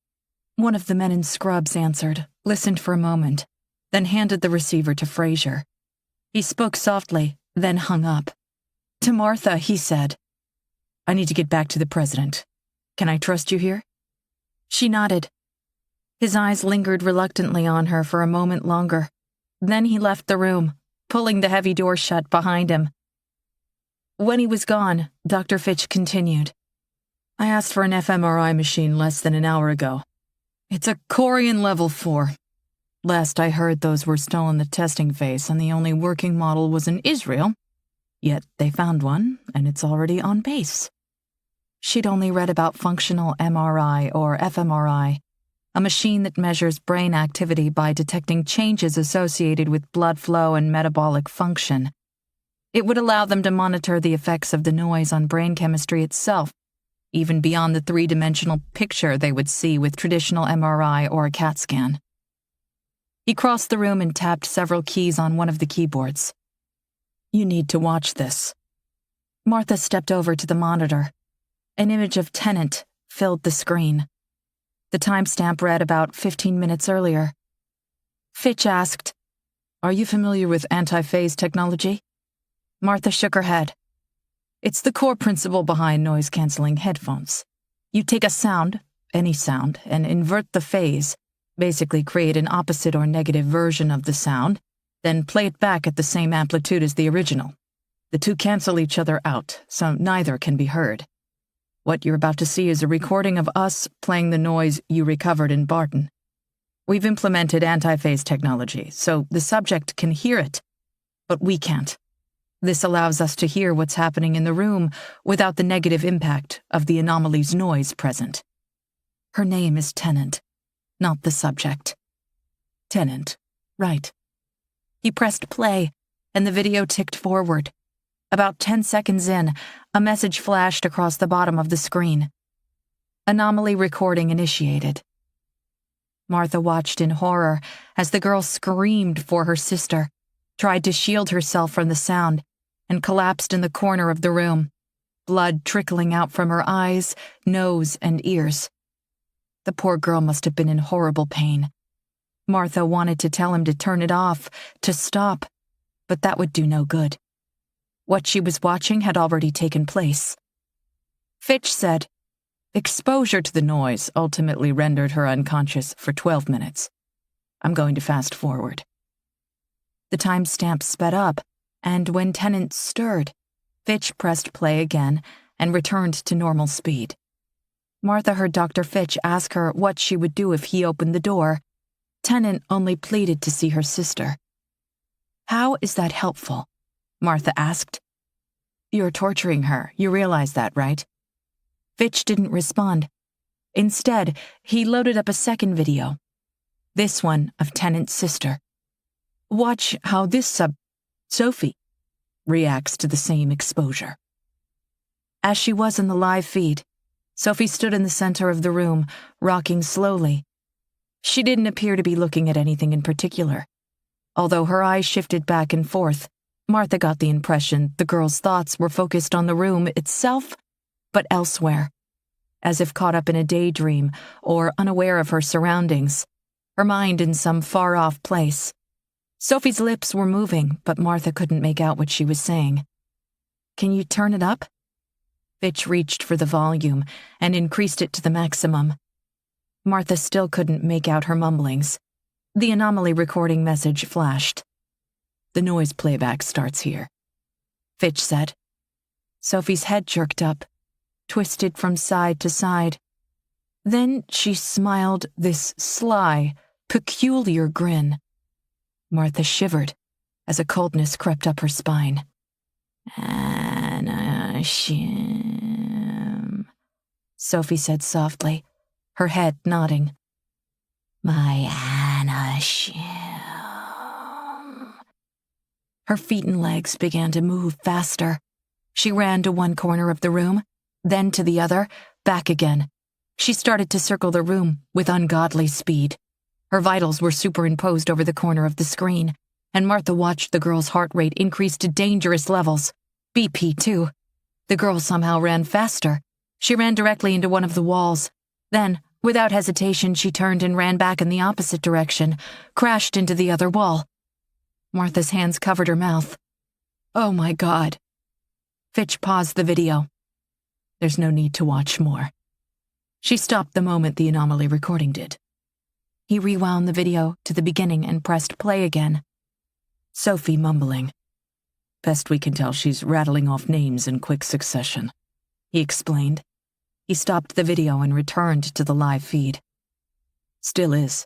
One of the men in scrubs answered, listened for a moment, then handed the receiver to Fraser. He spoke softly, then hung up. To Martha, he said, I need to get back to the president. Can I trust you here? She nodded. His eyes lingered reluctantly on her for a moment longer. Then he left the room, pulling the heavy door shut behind him. When he was gone, Dr. Fitch continued. I asked for an fMRI machine less than an hour ago. It's a Corian level 4. Last I heard, those were still in the testing phase, and the only working model was in Israel. Yet they found one, and it's already on base. She'd only read about functional MRI or fMRI, a machine that measures brain activity by detecting changes associated with blood flow and metabolic function. It would allow them to monitor the effects of the noise on brain chemistry itself, even beyond the three-dimensional picture they would see with traditional MRI or a CAT scan. He crossed the room and tapped several keys on one of the keyboards. You need to watch this. Martha stepped over to the monitor. An image of Tennant filled the screen. The timestamp read about 15 minutes earlier. Fitch asked, Are you familiar with anti-phase technology? Martha shook her head. It's the core principle behind noise-canceling headphones. You take a sound, any sound, and invert the phase, basically create an opposite or negative version of the sound, then play it back at the same amplitude as the original. The two cancel each other out, so neither can be heard. What you're about to see is a recording of us playing the noise you recovered in Barton. We've implemented anti-phase technology, so the subject can hear it, but we can't. This allows us to hear what's happening in the room without the negative impact of the anomaly's noise present. Her name is Tennant, not the subject. Tennant, right. He pressed play, and the video ticked forward. About 10 seconds in, a message flashed across the bottom of the screen. Anomaly recording initiated. Martha watched in horror as the girl screamed for her sister, tried to shield herself from the sound, and collapsed in the corner of the room, blood trickling out from her eyes, nose, and ears. The poor girl must have been in horrible pain. Martha wanted to tell him to turn it off, to stop, but that would do no good. What she was watching had already taken place. Fitch said, exposure to the noise ultimately rendered her unconscious for 12 minutes. I'm going to fast forward. The timestamp sped up, and when Tennant stirred, Fitch pressed play again and returned to normal speed. Martha heard Dr. Fitch ask her what she would do if he opened the door. Tennant only pleaded to see her sister. How is that helpful? Martha asked. You're torturing her, you realize that, right? Fitch didn't respond. Instead, he loaded up a second video. This one of Tennant's sister. Watch how this Sophie reacts to the same exposure. As she was in the live feed, Sophie stood in the center of the room, rocking slowly. She didn't appear to be looking at anything in particular. Although her eyes shifted back and forth, Martha got the impression the girl's thoughts were focused on the room itself, but elsewhere, as if caught up in a daydream or unaware of her surroundings, her mind in some far-off place. Sophie's lips were moving, but Martha couldn't make out what she was saying. Can you turn it up? Fitch reached for the volume and increased it to the maximum. Martha still couldn't make out her mumblings. The anomaly recording message flashed. The noise playback starts here, Fitch said. Sophie's head jerked up, twisted from side to side. Then she smiled this sly, peculiar grin. Martha shivered as a coldness crept up her spine. Anashim, Sophie said softly, her head nodding. My Anashim. Her feet and legs began to move faster. She ran to one corner of the room, then to the other, back again. She started to circle the room with ungodly speed. Her vitals were superimposed over the corner of the screen, and Martha watched the girl's heart rate increase to dangerous levels. BP, too. The girl somehow ran faster. She ran directly into one of the walls. Then, without hesitation, she turned and ran back in the opposite direction, crashed into the other wall. Martha's hands covered her mouth. Oh my God. Fitch paused the video. There's no need to watch more. She stopped the moment the anomaly recording did. He rewound the video to the beginning and pressed play again. Sophie mumbling. Best we can tell, she's rattling off names in quick succession, he explained. He stopped the video and returned to the live feed. Still is.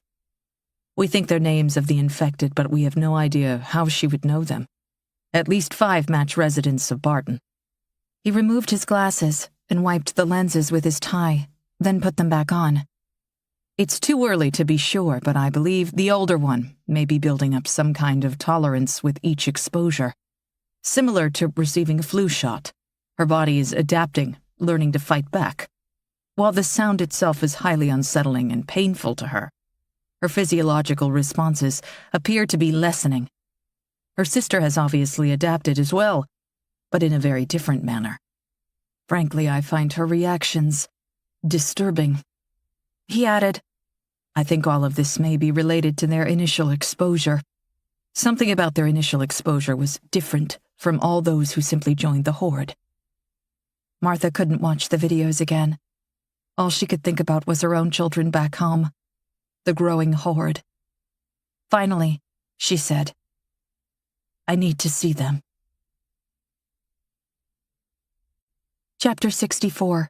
We think they're names of the infected, but we have no idea how she would know them. At least 5 match residents of Barton. He removed his glasses and wiped the lenses with his tie, then put them back on. It's too early to be sure, but I believe the older one may be building up some kind of tolerance with each exposure. Similar to receiving a flu shot. Her body is adapting, learning to fight back. While the sound itself is highly unsettling and painful to her, her physiological responses appear to be lessening. Her sister has obviously adapted as well, but in a very different manner. Frankly, I find her reactions disturbing. He added, I think all of this may be related to their initial exposure. Something about their initial exposure was different from all those who simply joined the horde. Martha couldn't watch the videos again. All she could think about was her own children back home. The growing horde. Finally, she said, I need to see them. Chapter 64.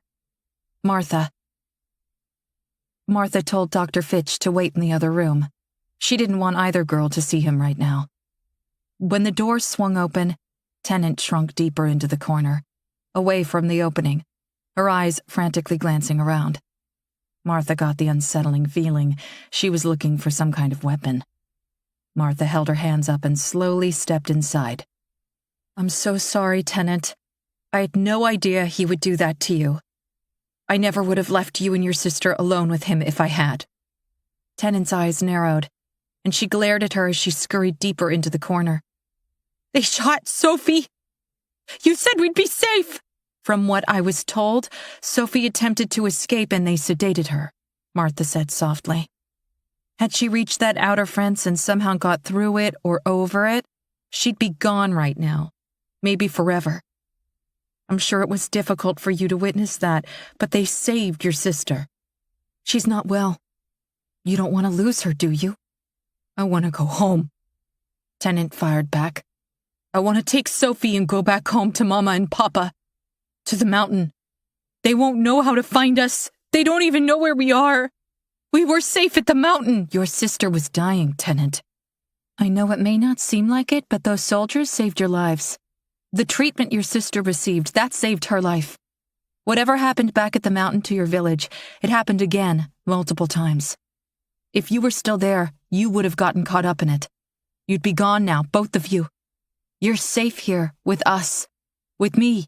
Martha. Martha told Dr. Fitch to wait in the other room. She didn't want either girl to see him right now. When the door swung open, Tennant shrunk deeper into the corner, away from the opening, her eyes frantically glancing around. Martha got the unsettling feeling she was looking for some kind of weapon. Martha held her hands up and slowly stepped inside. I'm so sorry, Tennant. I had no idea he would do that to you. I never would have left you and your sister alone with him if I had. Tennant's eyes narrowed, and she glared at her as she scurried deeper into the corner. They shot Sophie! You said we'd be safe! From what I was told, Sophie attempted to escape and they sedated her, Martha said softly. Had she reached that outer fence and somehow got through it or over it, she'd be gone right now, maybe forever. I'm sure it was difficult for you to witness that, but they saved your sister. She's not well. You don't want to lose her, do you? I want to go home. Tennant fired back. I want to take Sophie and go back home to Mama and Papa. To the mountain. They won't know how to find us. They don't even know where we are. We were safe at the mountain. Your sister was dying, Tennant. I know it may not seem like it, but those soldiers saved your lives. The treatment your sister received, that saved her life. Whatever happened back at the mountain to your village, it happened again, multiple times. If you were still there, you would have gotten caught up in it. You'd be gone now, both of you. You're safe here, with us, with me.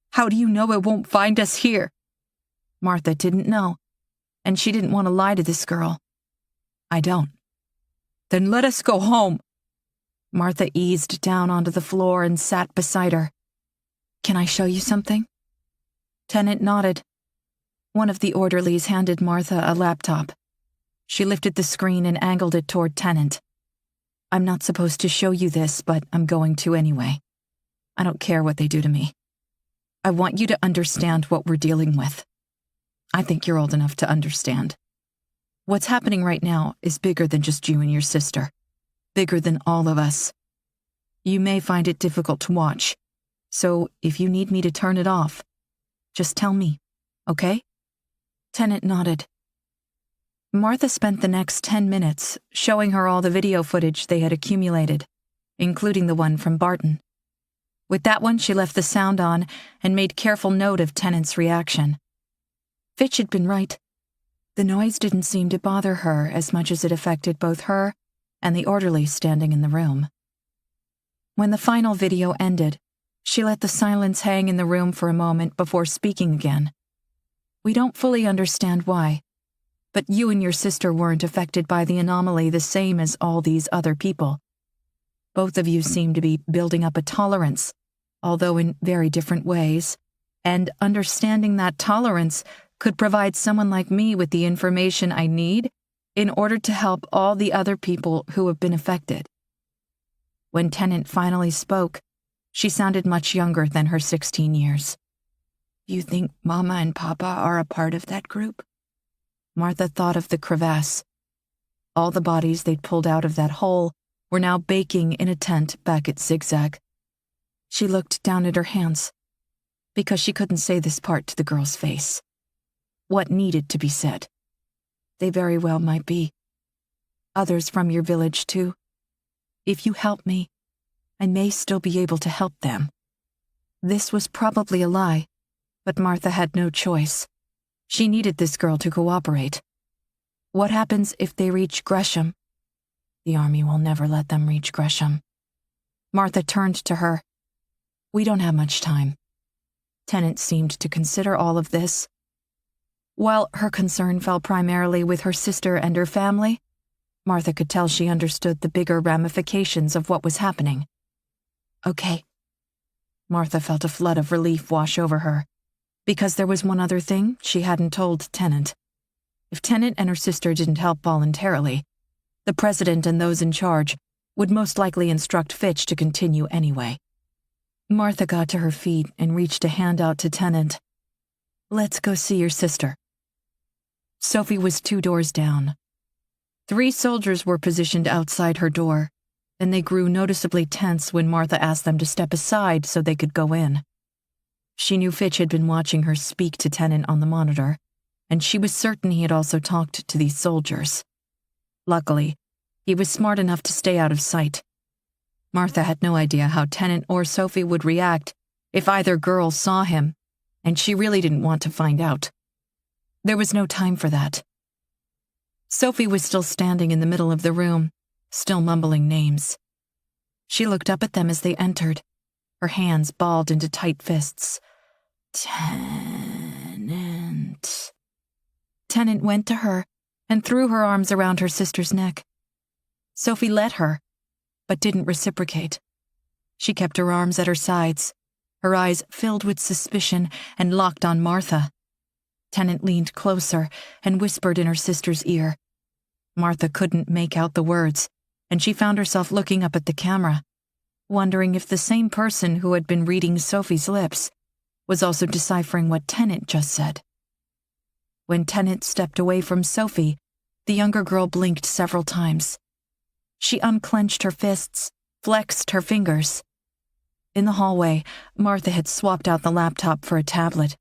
How do you know it won't find us here? Martha didn't know, and she didn't want to lie to this girl. I don't. Then let us go home. Martha eased down onto the floor and sat beside her. Can I show you something? Tennant nodded. One of the orderlies handed Martha a laptop. She lifted the screen and angled it toward Tennant. I'm not supposed to show you this, but I'm going to anyway. I don't care what they do to me. I want you to understand what we're dealing with. I think you're old enough to understand. What's happening right now is bigger than just you and your sister. Bigger than all of us. You may find it difficult to watch, so if you need me to turn it off, just tell me, okay? Tennant nodded. Martha spent the next 10 minutes showing her all the video footage they had accumulated, including the one from Barton. With that one, she left the sound on and made careful note of Tennant's reaction. Fitch had been right. The noise didn't seem to bother her as much as it affected both her and the orderly standing in the room. When the final video ended, she let the silence hang in the room for a moment before speaking again. We don't fully understand why, but you and your sister weren't affected by the anomaly the same as all these other people. Both of you seem to be building up a tolerance, although in very different ways, and understanding that tolerance could provide someone like me with the information I need in order to help all the other people who have been affected. When Tennant finally spoke, she sounded much younger than her 16 years. You think Mama and Papa are a part of that group? Martha thought of the crevasse. All the bodies they'd pulled out of that hole were now baking in a tent back at Zigzag. She looked down at her hands, because she couldn't say this part to the girl's face. What needed to be said? They very well might be. Others from your village, too. If you help me, I may still be able to help them. This was probably a lie, but Martha had no choice. She needed this girl to cooperate. What happens if they reach Gresham? The army will never let them reach Gresham. Martha turned to her. We don't have much time. Tennant seemed to consider all of this. While her concern fell primarily with her sister and her family, Martha could tell she understood the bigger ramifications of what was happening. Okay. Martha felt a flood of relief wash over her, because there was one other thing she hadn't told Tennant. If Tennant and her sister didn't help voluntarily, the president and those in charge would most likely instruct Fitch to continue anyway. Martha got to her feet and reached a hand out to Tennant. Let's go see your sister. Sophie was 2 doors down. 3 soldiers were positioned outside her door, and they grew noticeably tense when Martha asked them to step aside so they could go in. She knew Fitch had been watching her speak to Tennant on the monitor, and she was certain he had also talked to these soldiers. Luckily, he was smart enough to stay out of sight. Martha had no idea how Tennant or Sophie would react if either girl saw him, and she really didn't want to find out. There was no time for that. Sophie was still standing in the middle of the room, still mumbling names. She looked up at them as they entered, her hands balled into tight fists. Tennant. Tennant went to her and threw her arms around her sister's neck. Sophie let her, but didn't reciprocate. She kept her arms at her sides, her eyes filled with suspicion and locked on Martha. Tennant leaned closer and whispered in her sister's ear. Martha couldn't make out the words, and she found herself looking up at the camera, wondering if the same person who had been reading Sophie's lips was also deciphering what Tennant just said. When Tennant stepped away from Sophie, the younger girl blinked several times. She unclenched her fists, flexed her fingers. In the hallway, Martha had swapped out the laptop for a tablet.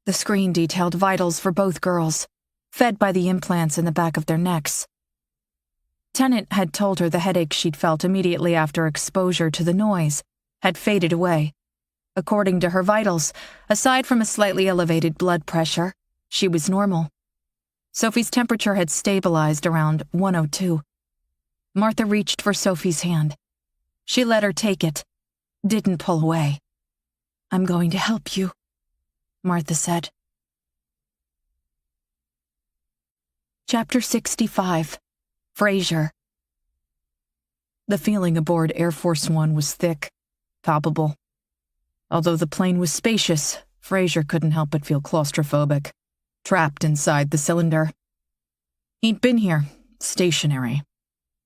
The screen detailed vitals for both girls, fed by the implants in the back of their necks. Tennant had told her the headache she'd felt immediately after exposure to the noise had faded away. According to her vitals, aside from a slightly elevated blood pressure, she was normal. Sophie's temperature had stabilized around 102. Martha reached for Sophie's hand. She let her take it, didn't pull away. "I'm going to help you," Martha said. Chapter 65. Fraser. The feeling aboard Air Force One was thick, palpable. Although the plane was spacious, Fraser couldn't help but feel claustrophobic, trapped inside the cylinder. He'd been here, stationary,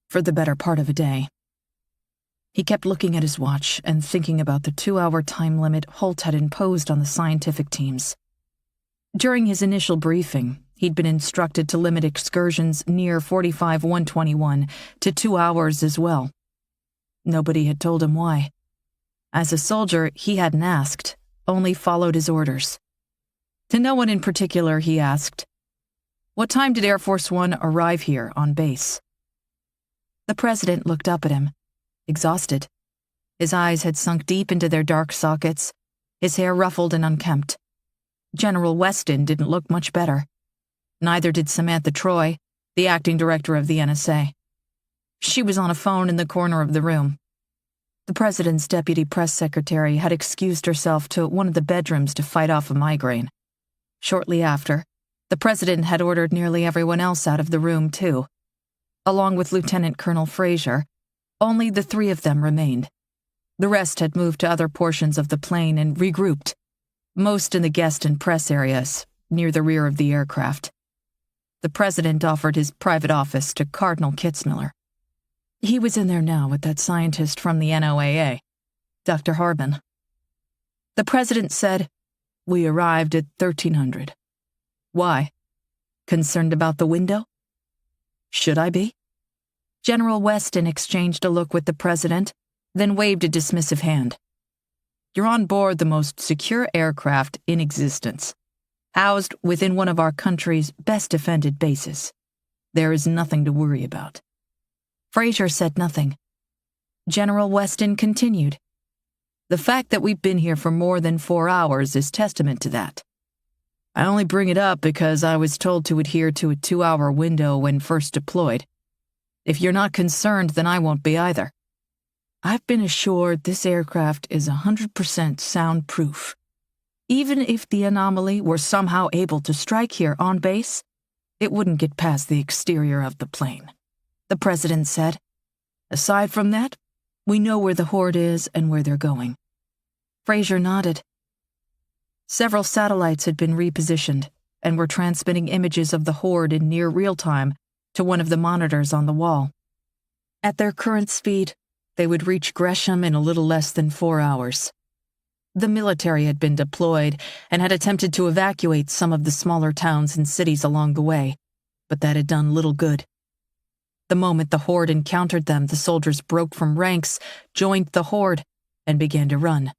for the better part of a day. He kept looking at his watch and thinking about the 2-hour time limit Holt had imposed on the scientific teams. During his initial briefing, he'd been instructed to limit excursions near 45-121 to 2 hours as well. Nobody had told him why. As a soldier, he hadn't asked, only followed his orders. To no one in particular, he asked, "What time did Air Force One arrive here on base?" The president looked up at him, exhausted. His eyes had sunk deep into their dark sockets, his hair ruffled and unkempt. General Weston didn't look much better. Neither did Samantha Troy, the acting director of the NSA. She was on a phone in the corner of the room. The president's deputy press secretary had excused herself to one of the bedrooms to fight off a migraine. Shortly after, the president had ordered nearly everyone else out of the room, too. Along with Lieutenant Colonel Fraser, only the 3 of them remained. The rest had moved to other portions of the plane and regrouped, most in the guest and press areas, near the rear of the aircraft. The president offered his private office to Cardinal Kitzmiller. He was in there now with that scientist from the NOAA, Dr. Harbin. The president said, "We arrived at 1300. Why? Concerned about the window? Should I be?" General Weston exchanged a look with the president, then waved a dismissive hand. "You're on board the most secure aircraft in existence, housed within one of our country's best defended bases. There is nothing to worry about." Fraser said nothing. General Weston continued. "The fact that we've been here for more than 4 hours is testament to that. I only bring it up because I was told to adhere to a 2-hour window when first deployed. If you're not concerned, then I won't be either. I've been assured this aircraft is 100% soundproof. Even if the anomaly were somehow able to strike here on base, it wouldn't get past the exterior of the plane," the president said. "Aside from that, we know where the Horde is and where they're going." Fraser nodded. Several satellites had been repositioned and were transmitting images of the Horde in near real time to one of the monitors on the wall. At their current speed, they would reach Gresham in a little less than 4 hours. The military had been deployed and had attempted to evacuate some of the smaller towns and cities along the way, but that had done little good. The moment the Horde encountered them, the soldiers broke from ranks, joined the Horde, and began to run.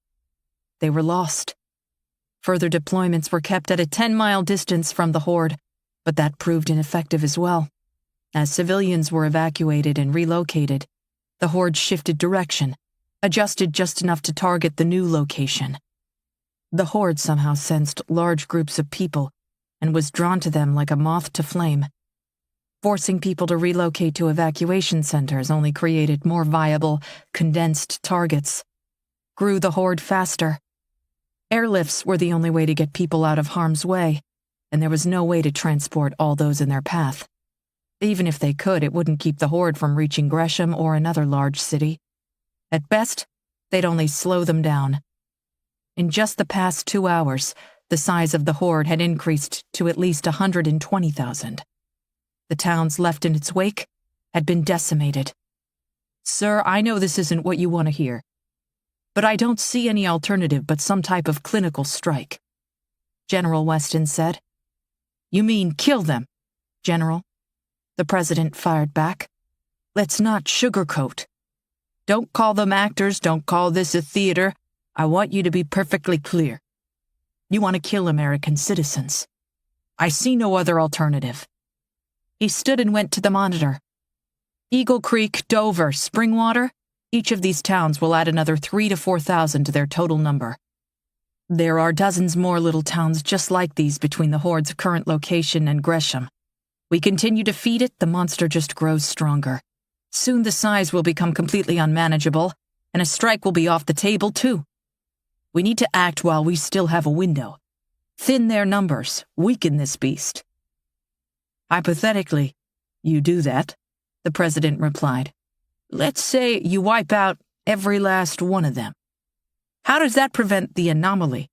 They were lost. Further deployments were kept at a 10-mile distance from the Horde, but that proved ineffective as well. As civilians were evacuated and relocated, the Horde shifted direction, adjusted just enough to target the new location. The Horde somehow sensed large groups of people and was drawn to them like a moth to flame. Forcing people to relocate to evacuation centers only created more viable, condensed targets. Grew the Horde faster. Airlifts were the only way to get people out of harm's way, and there was no way to transport all those in their path. Even if they could, it wouldn't keep the Horde from reaching Gresham or another large city. At best, they'd only slow them down. In just the past 2 hours, the size of the Horde had increased to at least 120,000. The towns left in its wake had been decimated. Sir, I know this isn't what you want to hear, but I don't see any alternative but some type of clinical strike, General Weston said. You mean kill them, General? The president fired back. Let's not sugarcoat. Don't call them actors, don't call this a theater. I want you to be perfectly clear. You want to kill American citizens. I see no other alternative. He stood and went to the monitor. Eagle Creek, Dover, Springwater, each of these towns will add another 3,000 to 4,000 to their total number. There are dozens more little towns just like these between the Horde's current location and Gresham. We continue to feed it, the monster just grows stronger. Soon the size will become completely unmanageable, and a strike will be off the table too. We need to act while we still have a window. Thin their numbers, weaken this beast. Hypothetically, you do that, the president replied. Let's say you wipe out every last one of them. How does that prevent the anomaly,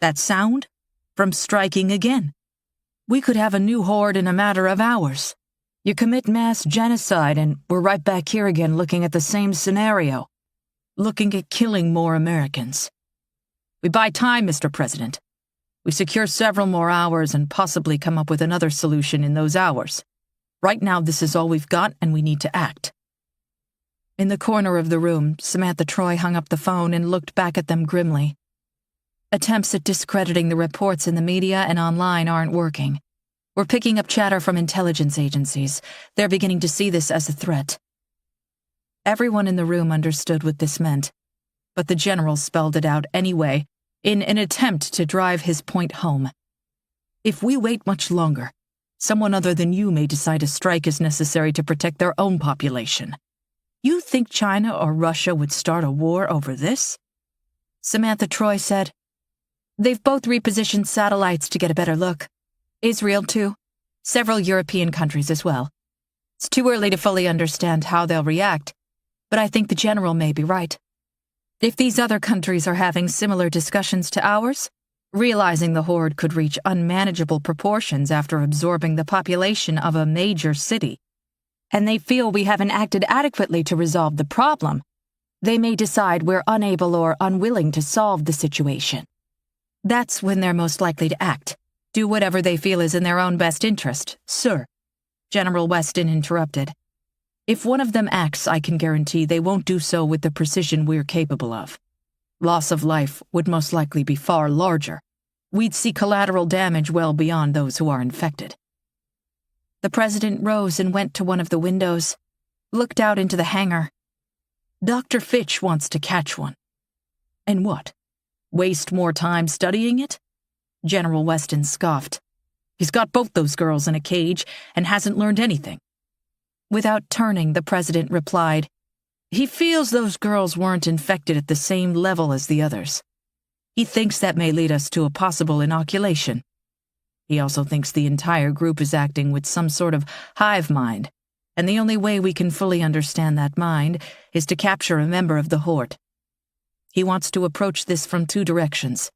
that sound, from striking again? We could have a new horde in a matter of hours. You commit mass genocide and we're right back here again looking at the same scenario, looking at killing more Americans. We buy time, Mr. President. We secure several more hours and possibly come up with another solution in those hours. Right now, this is all we've got and we need to act. In the corner of the room, Samantha Troy hung up the phone and looked back at them grimly. Attempts at discrediting the reports in the media and online aren't working. We're picking up chatter from intelligence agencies. They're beginning to see this as a threat. Everyone in the room understood what this meant, but the general spelled it out anyway, in an attempt to drive his point home. If we wait much longer, someone other than you may decide a strike is necessary to protect their own population. You think China or Russia would start a war over this? Samantha Troy said, They've both repositioned satellites to get a better look. Israel, too. Several European countries as well. It's too early to fully understand how they'll react, but I think the general may be right. If these other countries are having similar discussions to ours, realizing the horde could reach unmanageable proportions after absorbing the population of a major city, and they feel we haven't acted adequately to resolve the problem, they may decide we're unable or unwilling to solve the situation. That's when they're most likely to act. Do whatever they feel is in their own best interest, sir, General Weston interrupted. If one of them acts, I can guarantee they won't do so with the precision we're capable of. Loss of life would most likely be far larger. We'd see collateral damage well beyond those who are infected. The president rose and went to one of the windows, looked out into the hangar. Dr. Fitch wants to catch one. And what? Waste more time studying it? General Weston scoffed. He's got both those girls in a cage and hasn't learned anything. Without turning, the president replied, He feels those girls weren't infected at the same level as the others. He thinks that may lead us to a possible inoculation. He also thinks the entire group is acting with some sort of hive mind, and the only way we can fully understand that mind is to capture a member of the horde. He wants to approach this from two directions,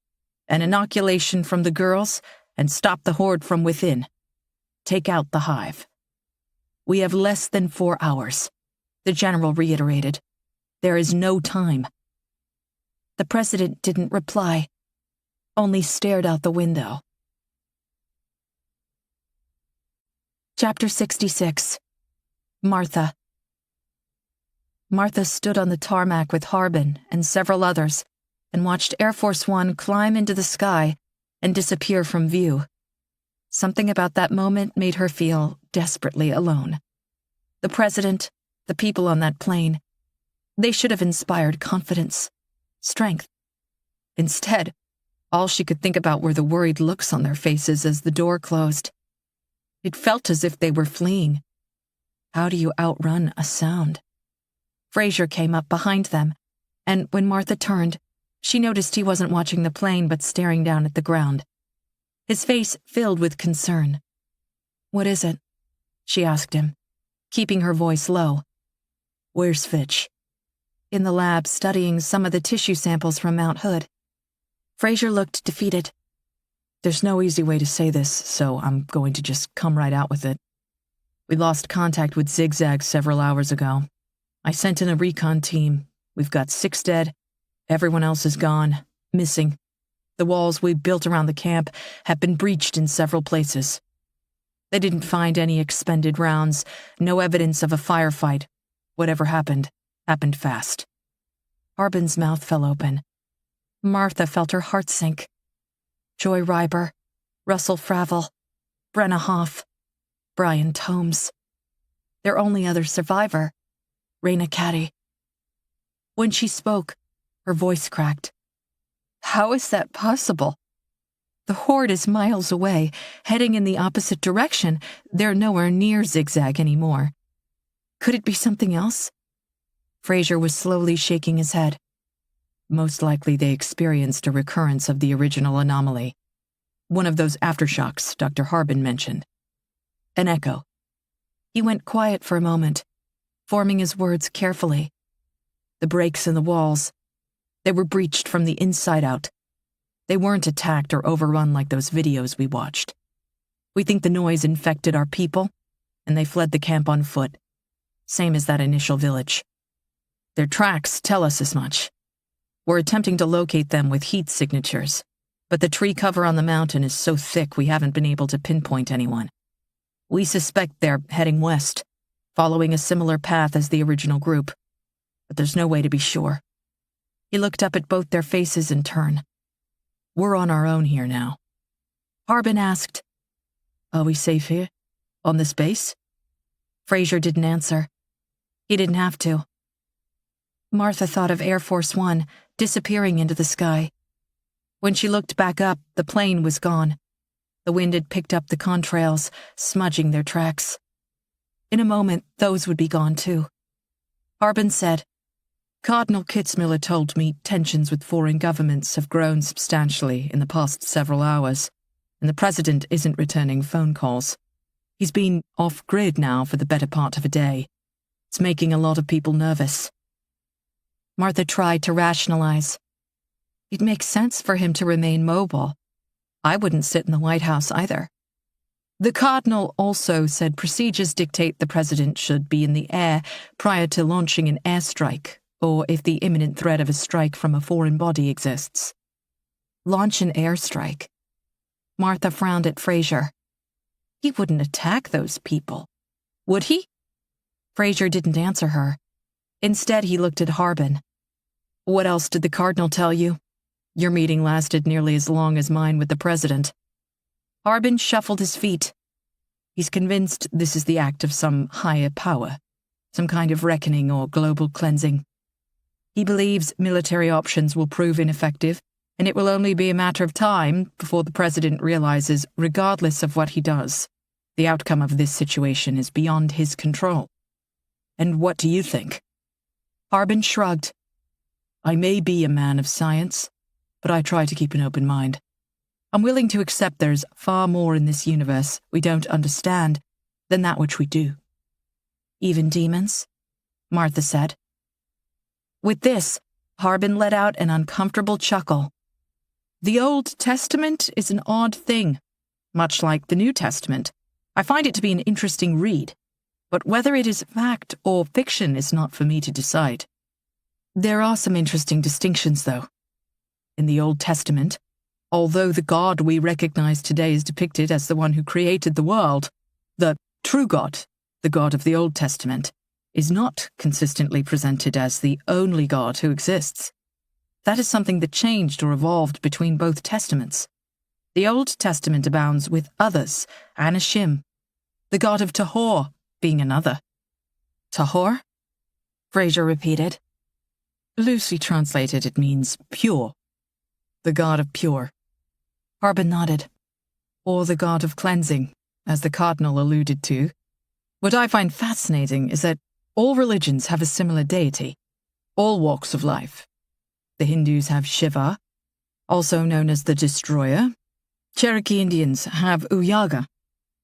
an inoculation from the girls and stop the horde from within. Take out the hive. We have less than 4 hours, the general reiterated. There is no time. The president didn't reply, only stared out the window. Chapter 66. Martha. Martha stood on the tarmac with Harbin and several others and watched Air Force One climb into the sky and disappear from view. Something about that moment made her feel desperately alone. The president, the people on that plane, they should have inspired confidence, strength. Instead, all she could think about were the worried looks on their faces as the door closed. It felt as if they were fleeing. How do you outrun a sound? Fraser came up behind them, and when Martha turned, she noticed he wasn't watching the plane but staring down at the ground. His face filled with concern. What is it? She asked him, keeping her voice low. Where's Fitch? In the lab, studying some of the tissue samples from Mount Hood. Fraser looked defeated. There's no easy way to say this, so I'm going to just come right out with it. We lost contact with Zigzag several hours ago. I sent in a recon team. We've got 6 dead. Everyone else is gone, missing. The walls we built around the camp have been breached in several places. They didn't find any expended rounds, no evidence of a firefight. Whatever happened fast. Harbin's mouth fell open. Martha felt her heart sink. Joy Ryber, Russell Fravel, Brenna Hoff, Brian Tomes. Their only other survivor, Raina Caddy. When she spoke, her voice cracked. How is that possible? The horde is miles away, heading in the opposite direction. They're nowhere near Zigzag anymore. Could it be something else? Fraser was slowly shaking his head. Most likely they experienced a recurrence of the original anomaly. One of those aftershocks Dr. Harbin mentioned. An echo. He went quiet for a moment, forming his words carefully. The breaks in the walls. They were breached from the inside out. They weren't attacked or overrun like those videos we watched. We think the noise infected our people, and they fled the camp on foot. Same as that initial village. Their tracks tell us as much. We're attempting to locate them with heat signatures, but the tree cover on the mountain is so thick we haven't been able to pinpoint anyone. We suspect they're heading west, following a similar path as the original group, but there's no way to be sure. He looked up at both their faces in turn. We're on our own here now. Harbin asked, Are we safe here? On this base? Fraser didn't answer. He didn't have to. Martha thought of Air Force One disappearing into the sky. When she looked back up, the plane was gone. The wind had picked up the contrails, smudging their tracks. In a moment, those would be gone too. Harbin said, Cardinal Kitzmiller told me tensions with foreign governments have grown substantially in the past several hours, and the president isn't returning phone calls. He's been off-grid now for the better part of a day. It's making a lot of people nervous. Martha tried to rationalize. It makes sense for him to remain mobile. I wouldn't sit in the White House either. The Cardinal also said procedures dictate the president should be in the air prior to launching an airstrike, or if the imminent threat of a strike from a foreign body exists. Launch an airstrike. Martha frowned at Fraser. He wouldn't attack those people, would he? Fraser didn't answer her. Instead, he looked at Harbin. What else did the Cardinal tell you? Your meeting lasted nearly as long as mine with the president. Harbin shuffled his feet. He's convinced this is the act of some higher power, some kind of reckoning or global cleansing. He believes military options will prove ineffective, and it will only be a matter of time before the president realizes, regardless of what he does, the outcome of this situation is beyond his control. And what do you think? Harbin shrugged. I may be a man of science, but I try to keep an open mind. I'm willing to accept there's far more in this universe we don't understand than that which we do. Even demons? Martha said. With this, Harbin let out an uncomfortable chuckle. The Old Testament is an odd thing, much like the New Testament. I find it to be an interesting read, but whether it is fact or fiction is not for me to decide. There are some interesting distinctions, though. In the Old Testament, although the God we recognize today is depicted as the one who created the world, the true God, the God of the Old Testament, is not consistently presented as the only God who exists. That is something that changed or evolved between both testaments. The Old Testament abounds with others, Anashim, the god of Tahor being another. Tahor? Fraser repeated. Loosely translated, it means pure. The god of pure. Harbin nodded. Or the god of cleansing, as the Cardinal alluded to. What I find fascinating is that all religions have a similar deity, all walks of life. The Hindus have Shiva, also known as the Destroyer. Cherokee Indians have Uyaga.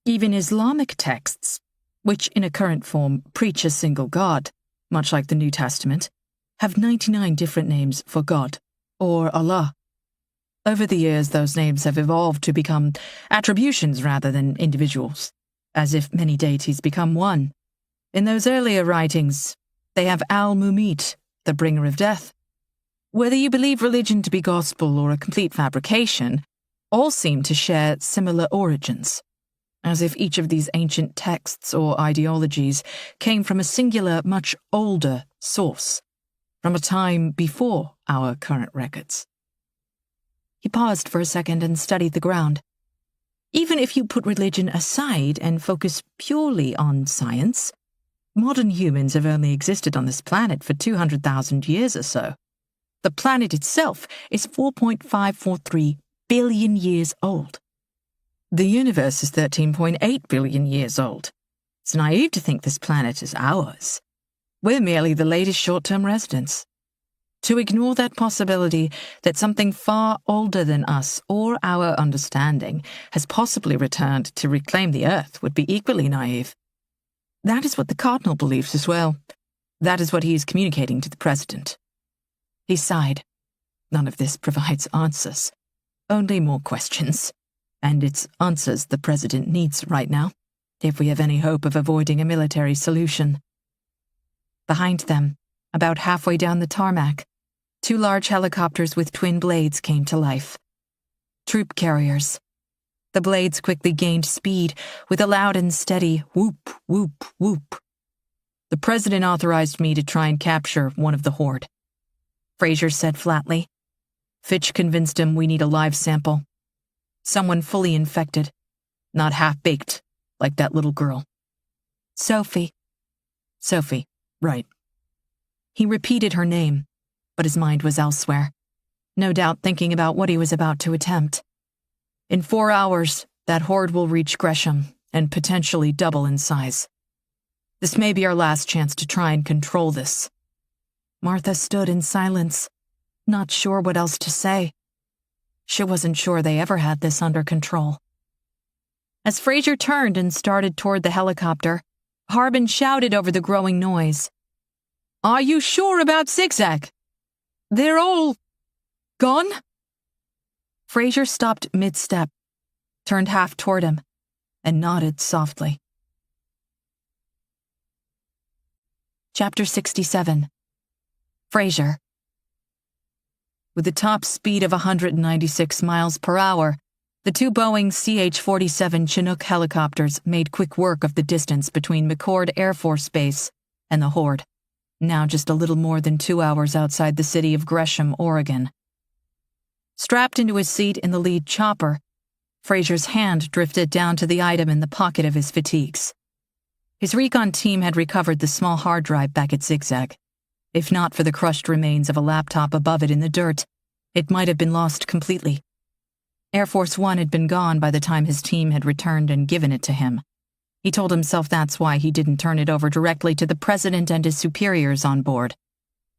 Even Islamic texts, which in a current form preach a single God, much like the New Testament, have 99 different names for God, or Allah. Over the years, those names have evolved to become attributions rather than individuals. as if many deities become one. In those earlier writings, they have Al-Mumit, the bringer of death. Whether you believe religion to be gospel or a complete fabrication, all seem to share similar origins, as if each of these ancient texts or ideologies came from a singular, much older source, from a time before our current records. He paused for a second and studied the ground. Even if you put religion aside and focus purely on science, modern humans have only existed on this planet for 200,000 years or so. The planet itself is 4.543 billion years old. The universe is 13.8 billion years old. It's naive to think this planet is ours. We're merely the latest short-term residents. To ignore that possibility that something far older than us or our understanding has possibly returned to reclaim the Earth would be equally naive. That is what the Cardinal believes as well. That is what he is communicating to the President. He sighed. None of this provides answers. Only more questions. And it's answers the President needs right now, if we have any hope of avoiding a military solution. Behind them, about halfway down the tarmac, 2 large helicopters with twin blades came to life. Troop carriers. The blades quickly gained speed with a loud and steady whoop, whoop, whoop. The President authorized me to try and capture one of the horde. Fraser said flatly. Fitch convinced him we need a live sample. Someone fully infected, not half-baked, like that little girl. Sophie. Sophie, right. He repeated her name, but his mind was elsewhere, no doubt thinking about what he was about to attempt. In 4 hours, that horde will reach Gresham and potentially double in size. This may be our last chance to try and control this. Martha stood in silence, not sure what else to say. She wasn't sure they ever had this under control. As Fraser turned and started toward the helicopter, Harbin shouted over the growing noise. Are you sure about Zigzag? They're all gone? Fraser stopped mid-step, turned half toward him, and nodded softly. Chapter 67. Fraser. With a top speed of 196 miles per hour, the 2 Boeing CH-47 Chinook helicopters made quick work of the distance between McCord Air Force Base and the horde, now just a little more than 2 hours outside the city of Gresham, Oregon. Strapped into his seat in the lead chopper, Fraser's hand drifted down to the item in the pocket of his fatigues. His recon team had recovered the small hard drive back at Zigzag. If not for the crushed remains of a laptop above it in the dirt, it might have been lost completely. Air Force One had been gone by the time his team had returned and given it to him. He told himself that's why he didn't turn it over directly to the President and his superiors on board.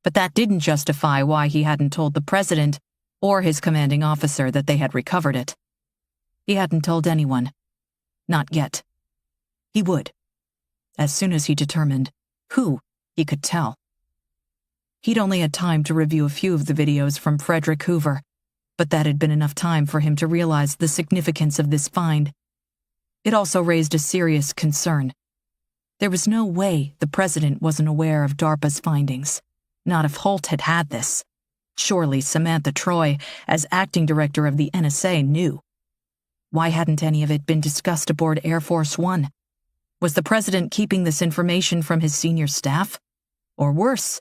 But that didn't justify why he hadn't told the President or his commanding officer that they had recovered it. He hadn't told anyone. Not yet. He would. As soon as he determined who he could tell. He'd only had time to review a few of the videos from Frederick Hoover, but that had been enough time for him to realize the significance of this find. It also raised a serious concern. There was no way the President wasn't aware of DARPA's findings, not if Holt had had this. Surely Samantha Troy, as acting director of the NSA, knew. Why hadn't any of it been discussed aboard Air Force One? Was the President keeping this information from his senior staff? Or worse,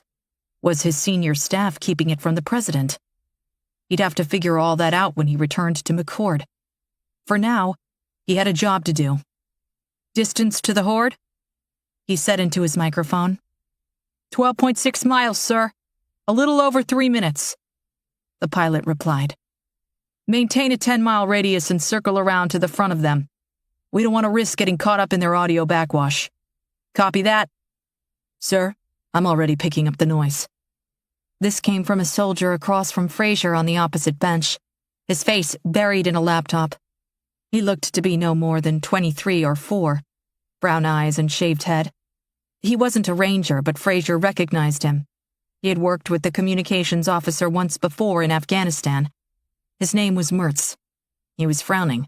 was his senior staff keeping it from the President? He'd have to figure all that out when he returned to McCord. For now, he had a job to do. Distance to the horde? He said into his microphone. 12.6 miles, sir. A little over 3 minutes. The pilot replied. Maintain a 10-mile radius and circle around to the front of them. We don't want to risk getting caught up in their audio backwash. Copy that? Sir, I'm already picking up the noise. This came from a soldier across from Fraser on the opposite bench, his face buried in a laptop. He looked to be no more than 23 or 4, brown eyes and shaved head. He wasn't a ranger, but Fraser recognized him. He had worked with the communications officer once before in Afghanistan. His name was Mertz. He was frowning.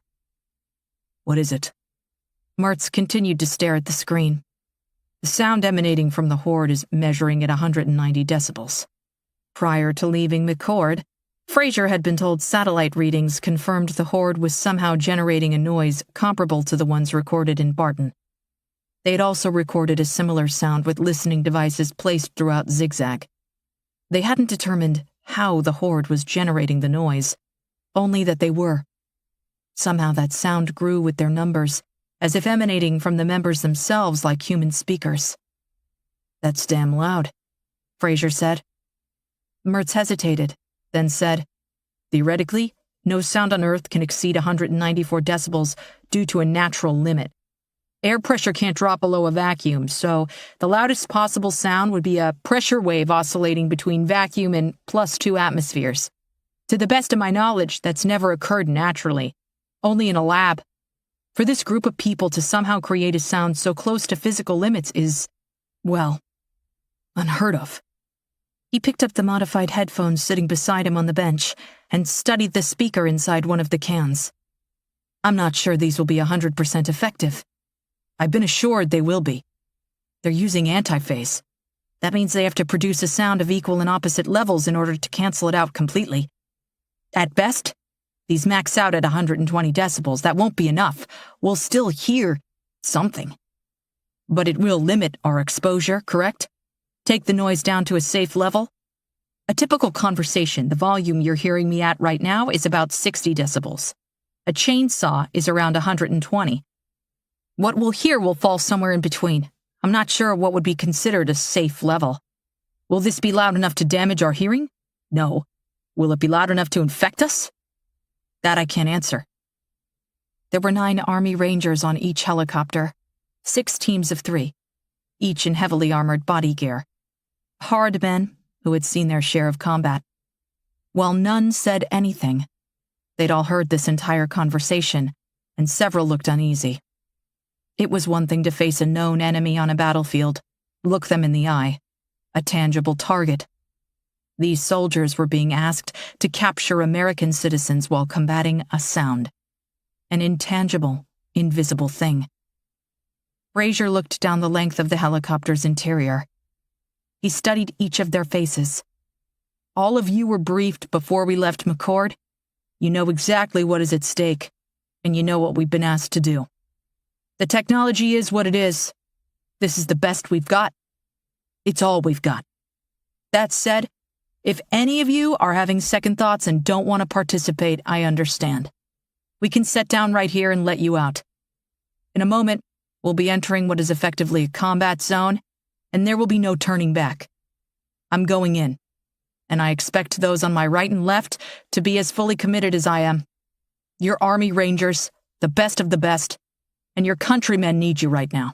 What is it? Mertz continued to stare at the screen. The sound emanating from the horde is measuring at 190 decibels. Prior to leaving McCord, Fraser had been told satellite readings confirmed the horde was somehow generating a noise comparable to the ones recorded in Barton. They had also recorded a similar sound with listening devices placed throughout Zigzag. They hadn't determined how the horde was generating the noise, only that they were. Somehow that sound grew with their numbers, as if emanating from the members themselves like human speakers. "That's damn loud," Fraser said. Mertz hesitated, then said, "Theoretically, no sound on Earth can exceed 194 decibels due to a natural limit. Air pressure can't drop below a vacuum, so the loudest possible sound would be a pressure wave oscillating between vacuum and +2 atmospheres. To the best of my knowledge, that's never occurred naturally, only in a lab. For this group of people to somehow create a sound so close to physical limits is, well, unheard of." He picked up the modified headphones sitting beside him on the bench and studied the speaker inside one of the cans. "I'm not sure these will be 100% effective. I've been assured they will be. They're using antiphase. That means they have to produce a sound of equal and opposite levels in order to cancel it out completely. At best, these max out at 120 decibels. That won't be enough. We'll still hear something. But it will limit our exposure, correct? Take the noise down to a safe level? A typical conversation, the volume you're hearing me at right now, is about 60 decibels. A chainsaw is around 120. What we'll hear will fall somewhere in between. I'm not sure what would be considered a safe level. Will this be loud enough to damage our hearing? No. Will it be loud enough to infect us? That I can't answer." There were 9 Army Rangers on each helicopter, 6 teams of 3, each in heavily armored body gear. Hard men who had seen their share of combat. While none said anything, they'd all heard this entire conversation, and several looked uneasy. It was one thing to face a known enemy on a battlefield, look them in the eye, a tangible target. These soldiers were being asked to capture American citizens while combating a sound, an intangible, invisible thing. Fraser looked down the length of the helicopter's interior. He studied each of their faces. "All of you were briefed before we left McCord. You know exactly what is at stake, and you know what we've been asked to do. The technology is what it is. This is the best we've got. It's all we've got. That said, if any of you are having second thoughts and don't want to participate, I understand. We can sit down right here and let you out. In a moment, we'll be entering what is effectively a combat zone, and there will be no turning back. I'm going in, and I expect those on my right and left to be as fully committed as I am. Your Army Rangers, the best of the best, and your countrymen need you right now.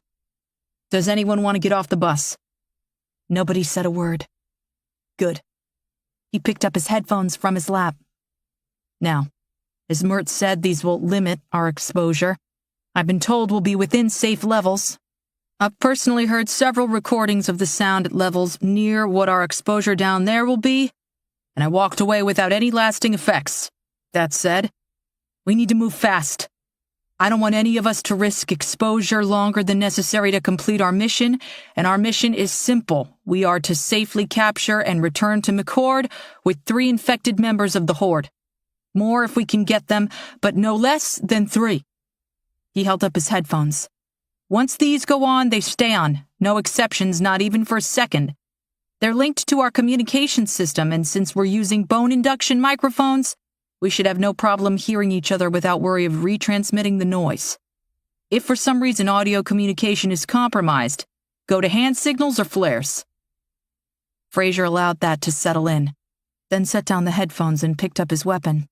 Does anyone want to get off the bus?" Nobody said a word. Good. He picked up his headphones from his lap. "Now, as Mertz said, these will limit our exposure. I've been told we'll be within safe levels. I've personally heard several recordings of the sound at levels near what our exposure down there will be, and I walked away without any lasting effects. That said, we need to move fast. I don't want any of us to risk exposure longer than necessary to complete our mission, and our mission is simple. We are to safely capture and return to McCord with 3 infected members of the Horde. More if we can get them, but no less than 3. He held up his headphones. "Once these go on, they stay on. No exceptions, not even for a second. They're linked to our communication system, and since we're using bone induction microphones, we should have no problem hearing each other without worry of retransmitting the noise. If for some reason audio communication is compromised, go to hand signals or flares." Fraser allowed that to settle in, then set down the headphones and picked up his weapon.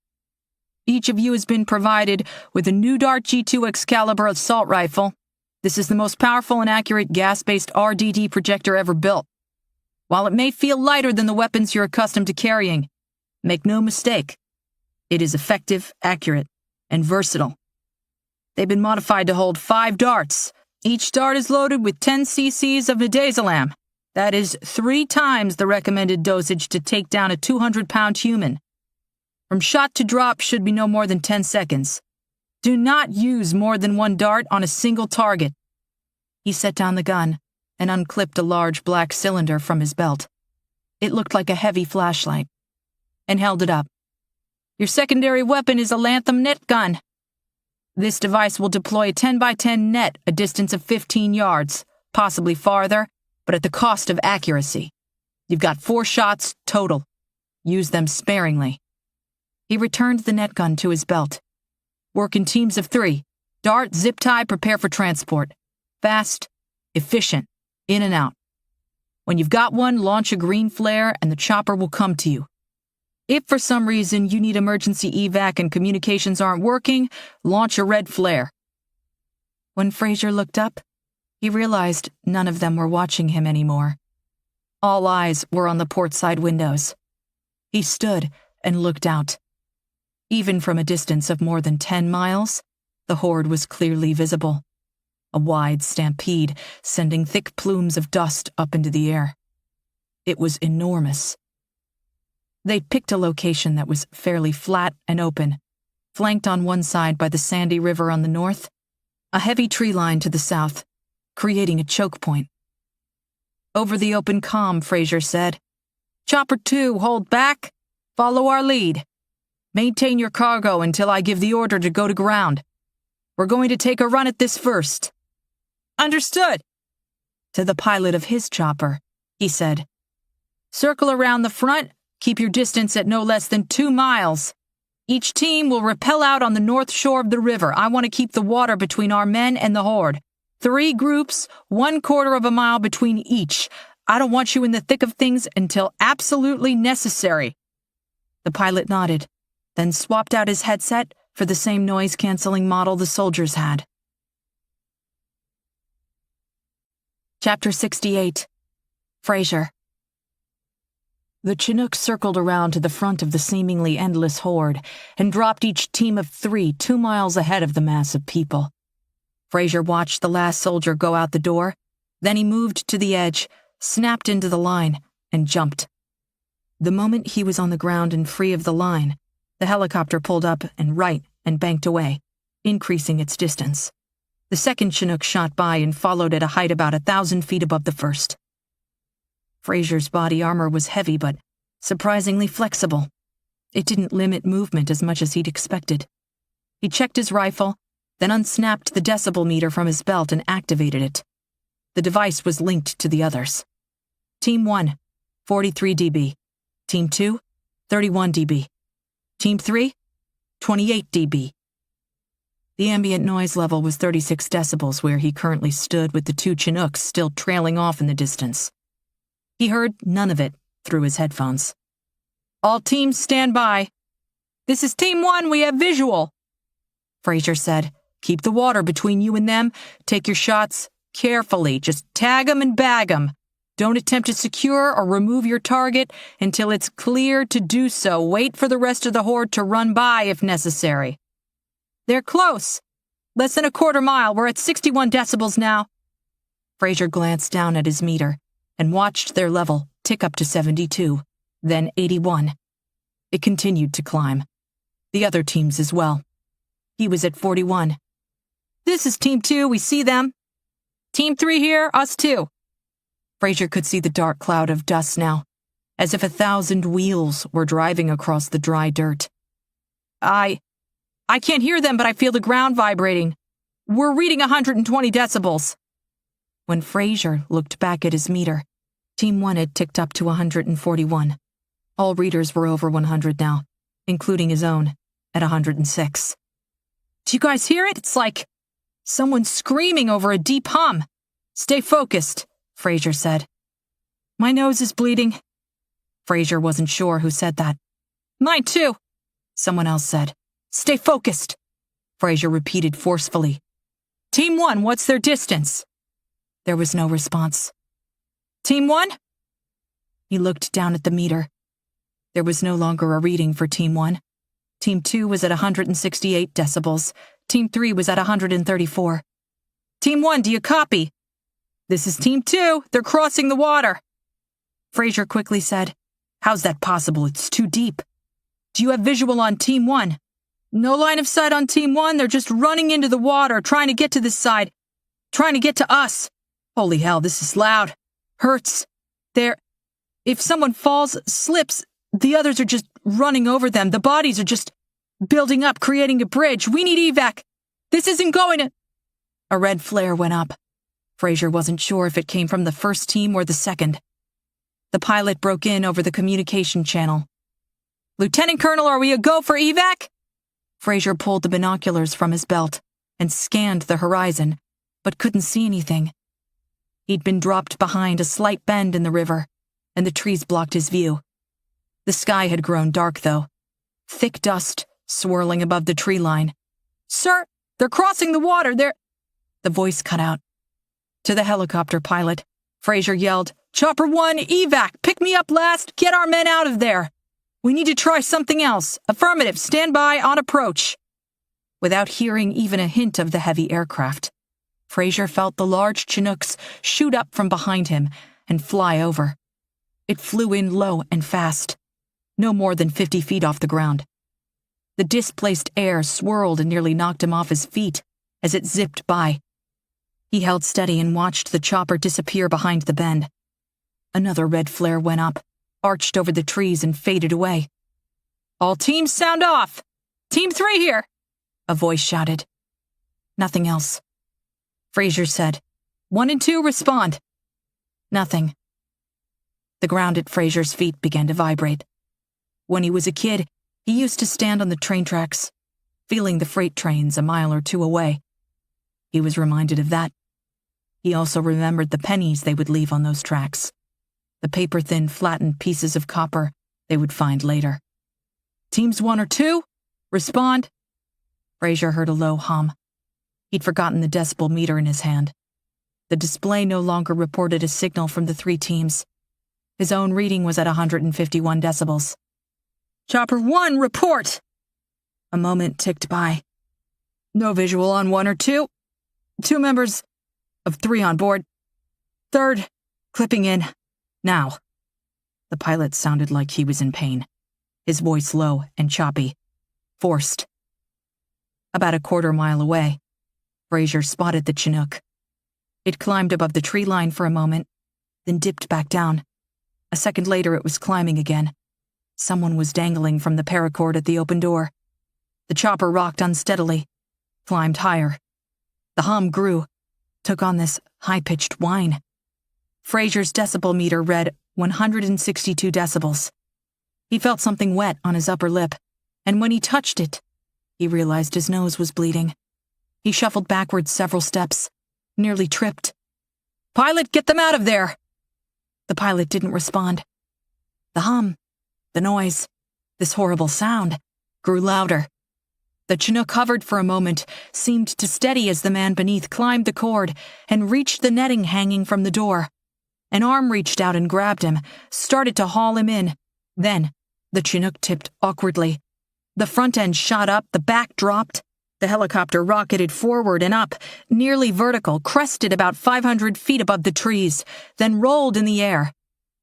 "Each of you has been provided with a new Dart G2 Excalibur assault rifle. This is the most powerful and accurate gas-based RDD projector ever built. While it may feel lighter than the weapons you're accustomed to carrying, make no mistake, it is effective, accurate, and versatile. They've been modified to hold 5 darts. Each dart is loaded with 10 cc's of midazolam. That is 3 times the recommended dosage to take down a 200-pound human. From shot to drop should be no more than 10 seconds. Do not use more than one dart on a single target. He set down the gun and unclipped a large black cylinder from his belt. It looked like a heavy flashlight, and held it up. Your secondary weapon is a Lantham net gun. This device will deploy a 10x10 net a distance of 15 yards, possibly farther, but at the cost of accuracy. You've got 4 shots total. Use them sparingly. He returned the net gun to his belt. Work in teams of 3. Dart, zip tie, prepare for transport. Fast, efficient, in and out. When you've got one, launch a green flare and the chopper will come to you. If for some reason you need emergency evac and communications aren't working, launch a red flare. When Fraser looked up, he realized none of them were watching him anymore. All eyes were on the port side windows. He stood and looked out. Even from a distance of more than 10 miles, the horde was clearly visible. A wide stampede, sending thick plumes of dust up into the air. It was enormous. They picked a location that was fairly flat and open, flanked on one side by the Sandy River on the north, a heavy tree line to the south, creating a choke point. Over the open comm, Fraser said, "Chopper 2, hold back. Follow our lead. Maintain your cargo until I give the order to go to ground. We're going to take a run at this first." "Understood." To the pilot of his chopper, he said, "Circle around the front. Keep your distance at no less than 2 miles. Each team will rappel out on the north shore of the river. I want to keep the water between our men and the horde. 3 groups, 1/4 of a mile between each. I don't want you in the thick of things until absolutely necessary." The pilot nodded, then swapped out his headset for the same noise-canceling model the soldiers had. Chapter 68. Fraser. The Chinooks circled around to the front of the seemingly endless horde and dropped each team of 3 2 miles ahead of the mass of people. Fraser watched the last soldier go out the door, then he moved to the edge, snapped into the line, and jumped. The moment he was on the ground and free of the line, the helicopter pulled up and right and banked away, increasing its distance. The second Chinook shot by and followed at a height about 1,000 feet above the first. Fraser's body armor was heavy but surprisingly flexible. It didn't limit movement as much as he'd expected. He checked his rifle, then unsnapped the decibel meter from his belt and activated it. The device was linked to the others. Team 1, 43 dB. Team 2, 31 dB. Team 3, 28 dB. The ambient noise level was 36 decibels where he currently stood with the 2 Chinooks still trailing off in the distance. He heard none of it through his headphones. "All teams stand by. This is Team 1, we have visual," Fraser said. "Keep the water between you and them. Take your shots carefully. Just tag 'em and bag 'em. Don't attempt to secure or remove your target until it's clear to do so. Wait for the rest of the horde to run by if necessary." "They're close. Less than a 1/4 mile. We're at 61 decibels now." Fraser glanced down at his meter and watched their level tick up to 72, then 81. It continued to climb. The other teams as well. He was at 41. "This is Team 2, we see them. Team 3 here, us too." Fraser could see the dark cloud of dust now, as if 1,000 wheels were driving across the dry dirt. I can't hear them, but I feel the ground vibrating. We're reading 120 decibels. When Fraser looked back at his meter, Team 1 had ticked up to 141. All readers were over 100 now, including his own, at 106. "Do you guys hear it? It's like someone screaming over a deep hum." "Stay focused," Fraser said. "My nose is bleeding." Fraser wasn't sure who said that. "Mine too," someone else said. "Stay focused," Fraser repeated forcefully. "Team 1, what's their distance?" There was no response. "Team 1?" He looked down at the meter. There was no longer a reading for Team 1. Team 2 was at 168 decibels. Team 3 was at 134. "Team 1, do you copy?" "This is Team 2. They're crossing the water." Fraser quickly said, "How's that possible? It's too deep." "Do you have visual on Team 1?" No line of sight on Team 1. They're just running into the water, trying to get to this side. Trying to get to us. Holy hell, this is loud. Hurts. If someone falls, slips, the others are just running over them. The bodies are just building up, creating a bridge. We need evac. This isn't going to... A red flare went up. Fraser wasn't sure if it came from the first team or the second. The pilot broke in over the communication channel. Lieutenant Colonel, are we a go for evac? Fraser pulled the binoculars from his belt and scanned the horizon, but couldn't see anything. He'd been dropped behind a slight bend in the river, and the trees blocked his view. The sky had grown dark, though. Thick dust swirling above the tree line. Sir, they're crossing the water. The voice cut out. To the helicopter pilot, Fraser yelled, Chopper 1, evac, pick me up last, get our men out of there. We need to try something else. Affirmative, stand by, on approach. Without hearing even a hint of the heavy aircraft, Fraser felt the large Chinooks shoot up from behind him and fly over. It flew in low and fast, no more than 50 feet off the ground. The displaced air swirled and nearly knocked him off his feet as it zipped by. He held steady and watched the chopper disappear behind the bend. Another red flare went up, arched over the trees and faded away. All teams sound off! Team 3 here! A voice shouted. Nothing else. Fraser said, 1 and 2 respond. Nothing. The ground at Fraser's feet began to vibrate. When he was a kid, he used to stand on the train tracks, feeling the freight trains a mile or two away. He was reminded of that. He also remembered the pennies they would leave on those tracks, the paper-thin flattened pieces of copper they would find later. Teams 1 or 2, respond. Fraser heard a low hum. He'd forgotten the decibel meter in his hand. The display no longer reported a signal from the 3 teams. His own reading was at 151 decibels. Chopper 1, report! A moment ticked by. No visual on 1 or 2. 2 members of 3 on board. 3rd, clipping in. Now. The pilot sounded like he was in pain, his voice low and choppy, forced. About a quarter mile away, Fraser spotted the Chinook. It climbed above the tree line for a moment, then dipped back down. A second later, it was climbing again. Someone was dangling from the paracord at the open door. The chopper rocked unsteadily, climbed higher. The hum grew, took on this high-pitched whine. Fraser's decibel meter read 162 decibels. He felt something wet on his upper lip, and when he touched it, he realized his nose was bleeding. He shuffled backwards several steps, nearly tripped. Pilot, get them out of there! The pilot didn't respond. The hum, the noise, this horrible sound, grew louder. The Chinook hovered for a moment, seemed to steady as the man beneath climbed the cord and reached the netting hanging from the door. An arm reached out and grabbed him, started to haul him in. Then, the Chinook tipped awkwardly. The front end shot up, the back dropped. The helicopter rocketed forward and up, nearly vertical, crested about 500 feet above the trees, then rolled in the air.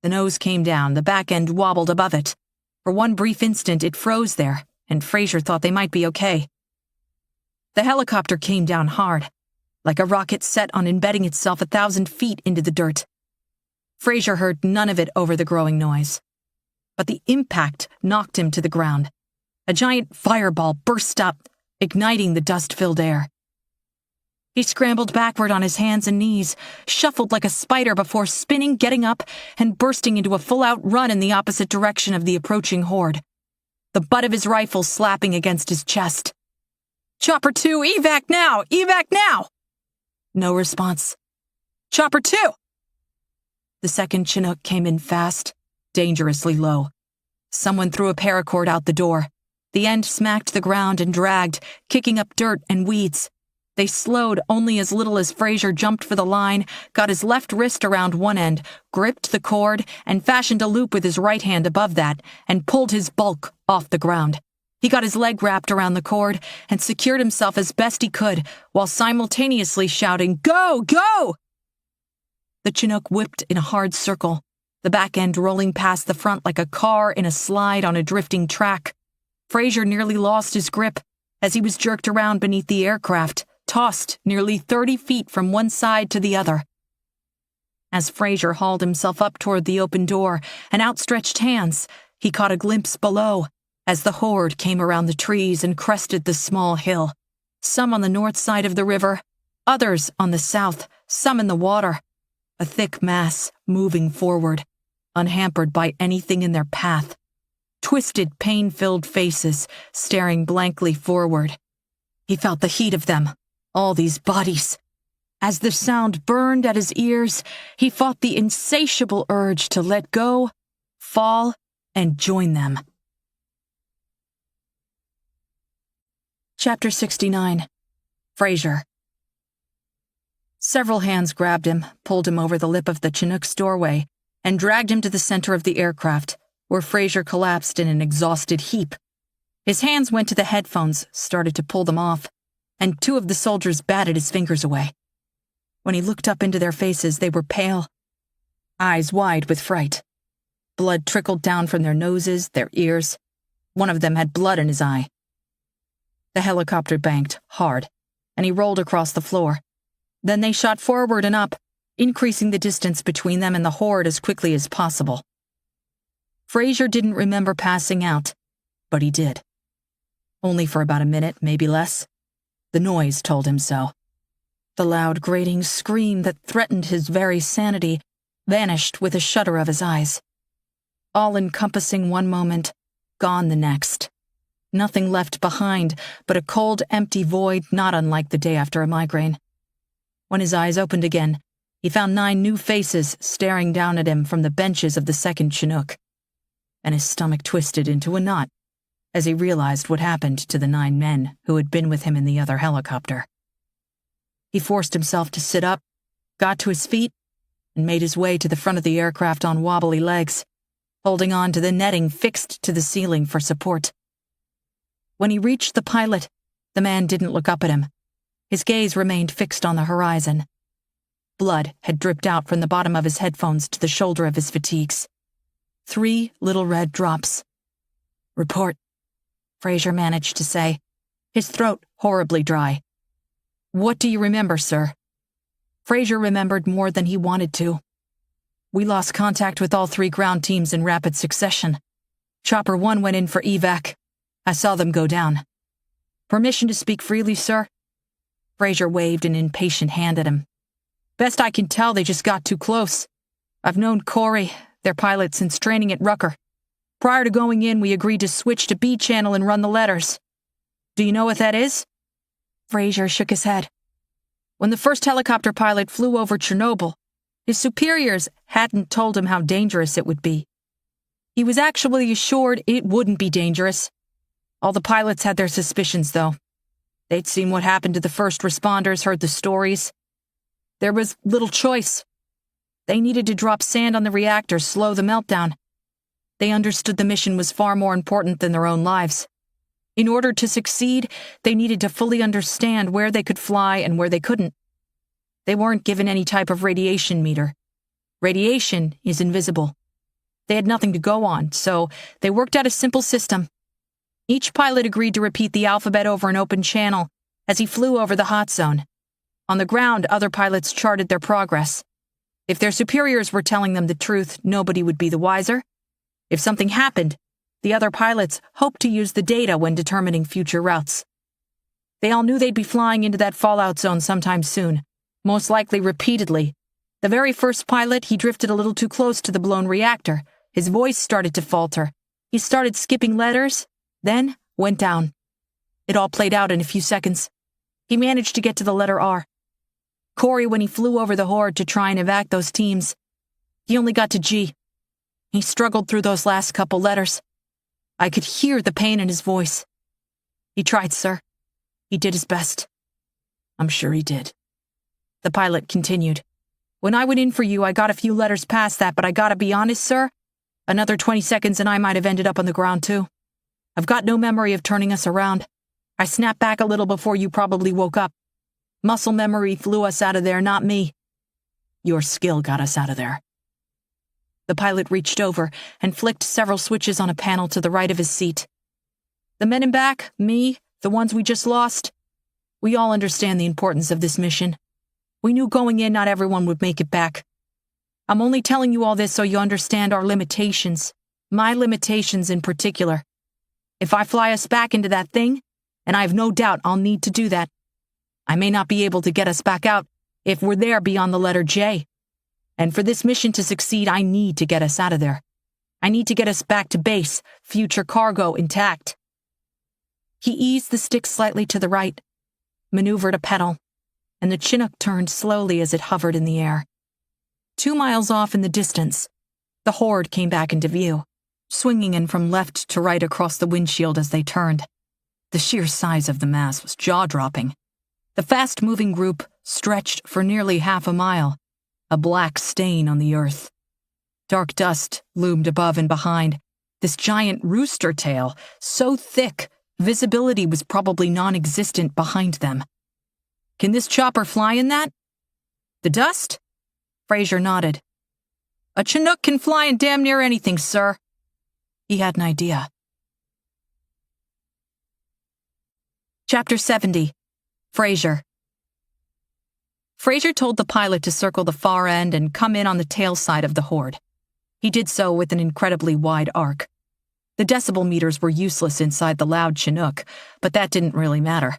The nose came down, the back end wobbled above it. For one brief instant, it froze there, and Fraser thought they might be okay. The helicopter came down hard, like a rocket set on embedding itself 1,000 feet into the dirt. Fraser heard none of it over the growing noise. But the impact knocked him to the ground. A giant fireball burst up, igniting the dust-filled air. He scrambled backward on his hands and knees, shuffled like a spider before spinning, getting up, and bursting into a full-out run in the opposite direction of the approaching horde, the butt of his rifle slapping against his chest. Chopper 2, evac now! Evac now! No response. Chopper 2! The second Chinook came in fast, dangerously low. Someone threw a paracord out the door. The end smacked the ground and dragged, kicking up dirt and weeds. They slowed only as little as Fraser jumped for the line, got his left wrist around one end, gripped the cord, and fashioned a loop with his right hand above that, and pulled his bulk off the ground. He got his leg wrapped around the cord and secured himself as best he could, while simultaneously shouting, "Go! Go!" The Chinook whipped in a hard circle, the back end rolling past the front like a car in a slide on a drifting track. Fraser nearly lost his grip, as he was jerked around beneath the aircraft, tossed nearly 30 feet from one side to the other. As Fraser hauled himself up toward the open door and outstretched hands, he caught a glimpse below as the horde came around the trees and crested the small hill, some on the north side of the river, others on the south, some in the water, a thick mass moving forward, unhampered by anything in their path, twisted, pain-filled faces staring blankly forward. He felt the heat of them, all these bodies. As the sound burned at his ears, he fought the insatiable urge to let go, fall, and join them. Chapter 69. Fraser. Several hands grabbed him, pulled him over the lip of the Chinook's doorway, and dragged him to the center of the aircraft, where Fraser collapsed in an exhausted heap. His hands went to the headphones, started to pull them off, and two of the soldiers batted his fingers away. When he looked up into their faces, they were pale, eyes wide with fright. Blood trickled down from their noses, their ears. One of them had blood in his eye. The helicopter banked hard, and he rolled across the floor. Then they shot forward and up, increasing the distance between them and the horde as quickly as possible. Fraser didn't remember passing out, but he did. Only for about a minute, maybe less. The noise told him so. The loud, grating scream that threatened his very sanity vanished with a shudder of his eyes. All-encompassing one moment, gone the next. Nothing left behind but a cold, empty void not unlike the day after a migraine. When his eyes opened again, he found 9 new faces staring down at him from the benches of the second Chinook, and his stomach twisted into a knot as he realized what happened to the 9 men who had been with him in the other helicopter. He forced himself to sit up, got to his feet, and made his way to the front of the aircraft on wobbly legs, holding on to the netting fixed to the ceiling for support. When he reached the pilot, the man didn't look up at him. His gaze remained fixed on the horizon. Blood had dripped out from the bottom of his headphones to the shoulder of his fatigues. 3 little red drops. "Report," Fraser managed to say, his throat horribly dry. "What do you remember, sir?" Fraser remembered more than he wanted to. "We lost contact with all 3 ground teams in rapid succession. Chopper 1 went in for evac. I saw them go down. Permission to speak freely, sir?" Fraser waved an impatient hand at him. "Best I can tell, they just got too close. I've known Corey, their pilot, since training at Rucker. Prior to going in, we agreed to switch to B channel and run the letters. Do you know what that is?" Fraser shook his head. "When the first helicopter pilot flew over Chernobyl, his superiors hadn't told him how dangerous it would be. He was actually assured it wouldn't be dangerous. All the pilots had their suspicions, though. They'd seen what happened to the first responders, heard the stories. There was little choice. They needed to drop sand on the reactor, slow the meltdown. They understood the mission was far more important than their own lives. In order to succeed, they needed to fully understand where they could fly and where they couldn't. They weren't given any type of radiation meter. Radiation is invisible. They had nothing to go on, so they worked out a simple system. Each pilot agreed to repeat the alphabet over an open channel as he flew over the hot zone. On the ground, other pilots charted their progress. If their superiors were telling them the truth, nobody would be the wiser. If something happened, the other pilots hoped to use the data when determining future routes. They all knew they'd be flying into that fallout zone sometime soon, most likely repeatedly. The very first pilot, he drifted a little too close to the blown reactor. His voice started to falter. He started skipping letters, then went down. It all played out in a few seconds. He managed to get to the letter R. Corey, when he flew over the horde to try and evac those teams, he only got to G. He struggled through those last couple letters. I could hear the pain in his voice. He tried, sir. He did his best. I'm sure he did. The pilot continued. When I went in for you, I got a few letters past that, but I gotta be honest, sir. Another 20 seconds and I might have ended up on the ground, too. I've got no memory of turning us around. I snapped back a little before you probably woke up. Muscle memory flew us out of there, not me. Your skill got us out of there. The pilot reached over and flicked several switches on a panel to the right of his seat. The men in back, me, The ones we just lost? We all understand the importance of this mission. We knew going in not everyone would make it back. I'm only telling you all this so you understand our limitations. My limitations in particular. If I fly us back into that thing, and I have no doubt I'll need to do that, I may not be able to get us back out if we're there beyond the letter J. And for this mission to succeed, I need to get us out of there. I need to get us back to base, future cargo intact. He eased the stick slightly to the right, maneuvered a pedal, and the Chinook turned slowly as it hovered in the air. 2 miles off in the distance, the Horde came back into view, swinging in from left to right across the windshield as they turned. The sheer size of the mass was jaw-dropping. The fast-moving group stretched for nearly half a mile, a black stain on the earth. Dark dust loomed above and behind, this giant rooster tail, so thick, visibility was probably non-existent behind them. Can this chopper fly in that? The dust? Fraser nodded. A Chinook can fly in damn near anything, sir. He had an idea. Chapter 70. Fraser. Fraser told the pilot to circle the far end and come in on the tail side of the Horde. He did so with an incredibly wide arc. The decibel meters were useless inside the loud Chinook, but that didn't really matter.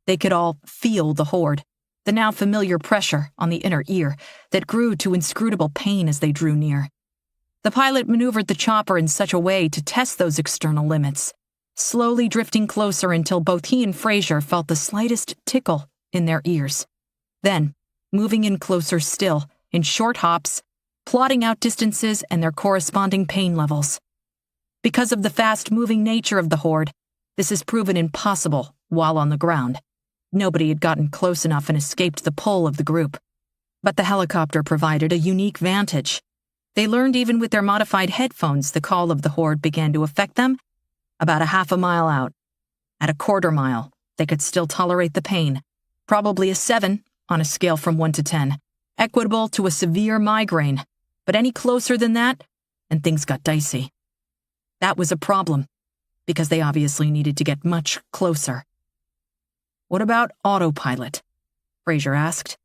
They could all feel the Horde, the now familiar pressure on the inner ear that grew to inscrutable pain as they drew near. The pilot maneuvered the chopper in such a way to test those external limits, slowly drifting closer until both he and Fraser felt the slightest tickle in their ears. Then, moving in closer still, in short hops, plotting out distances and their corresponding pain levels. Because of the fast-moving nature of the Horde, this is proven impossible while on the ground. Nobody had gotten close enough and escaped the pull of the group. But the helicopter provided a unique vantage. They learned even with their modified headphones the call of the Horde began to affect them about a half a mile out. At a quarter mile, they could still tolerate the pain, probably a 7 on a scale from 1 to 10, equitable to a severe migraine. But any closer than that, and things got dicey. That was a problem, because they obviously needed to get much closer. What about autopilot? Fraser asked.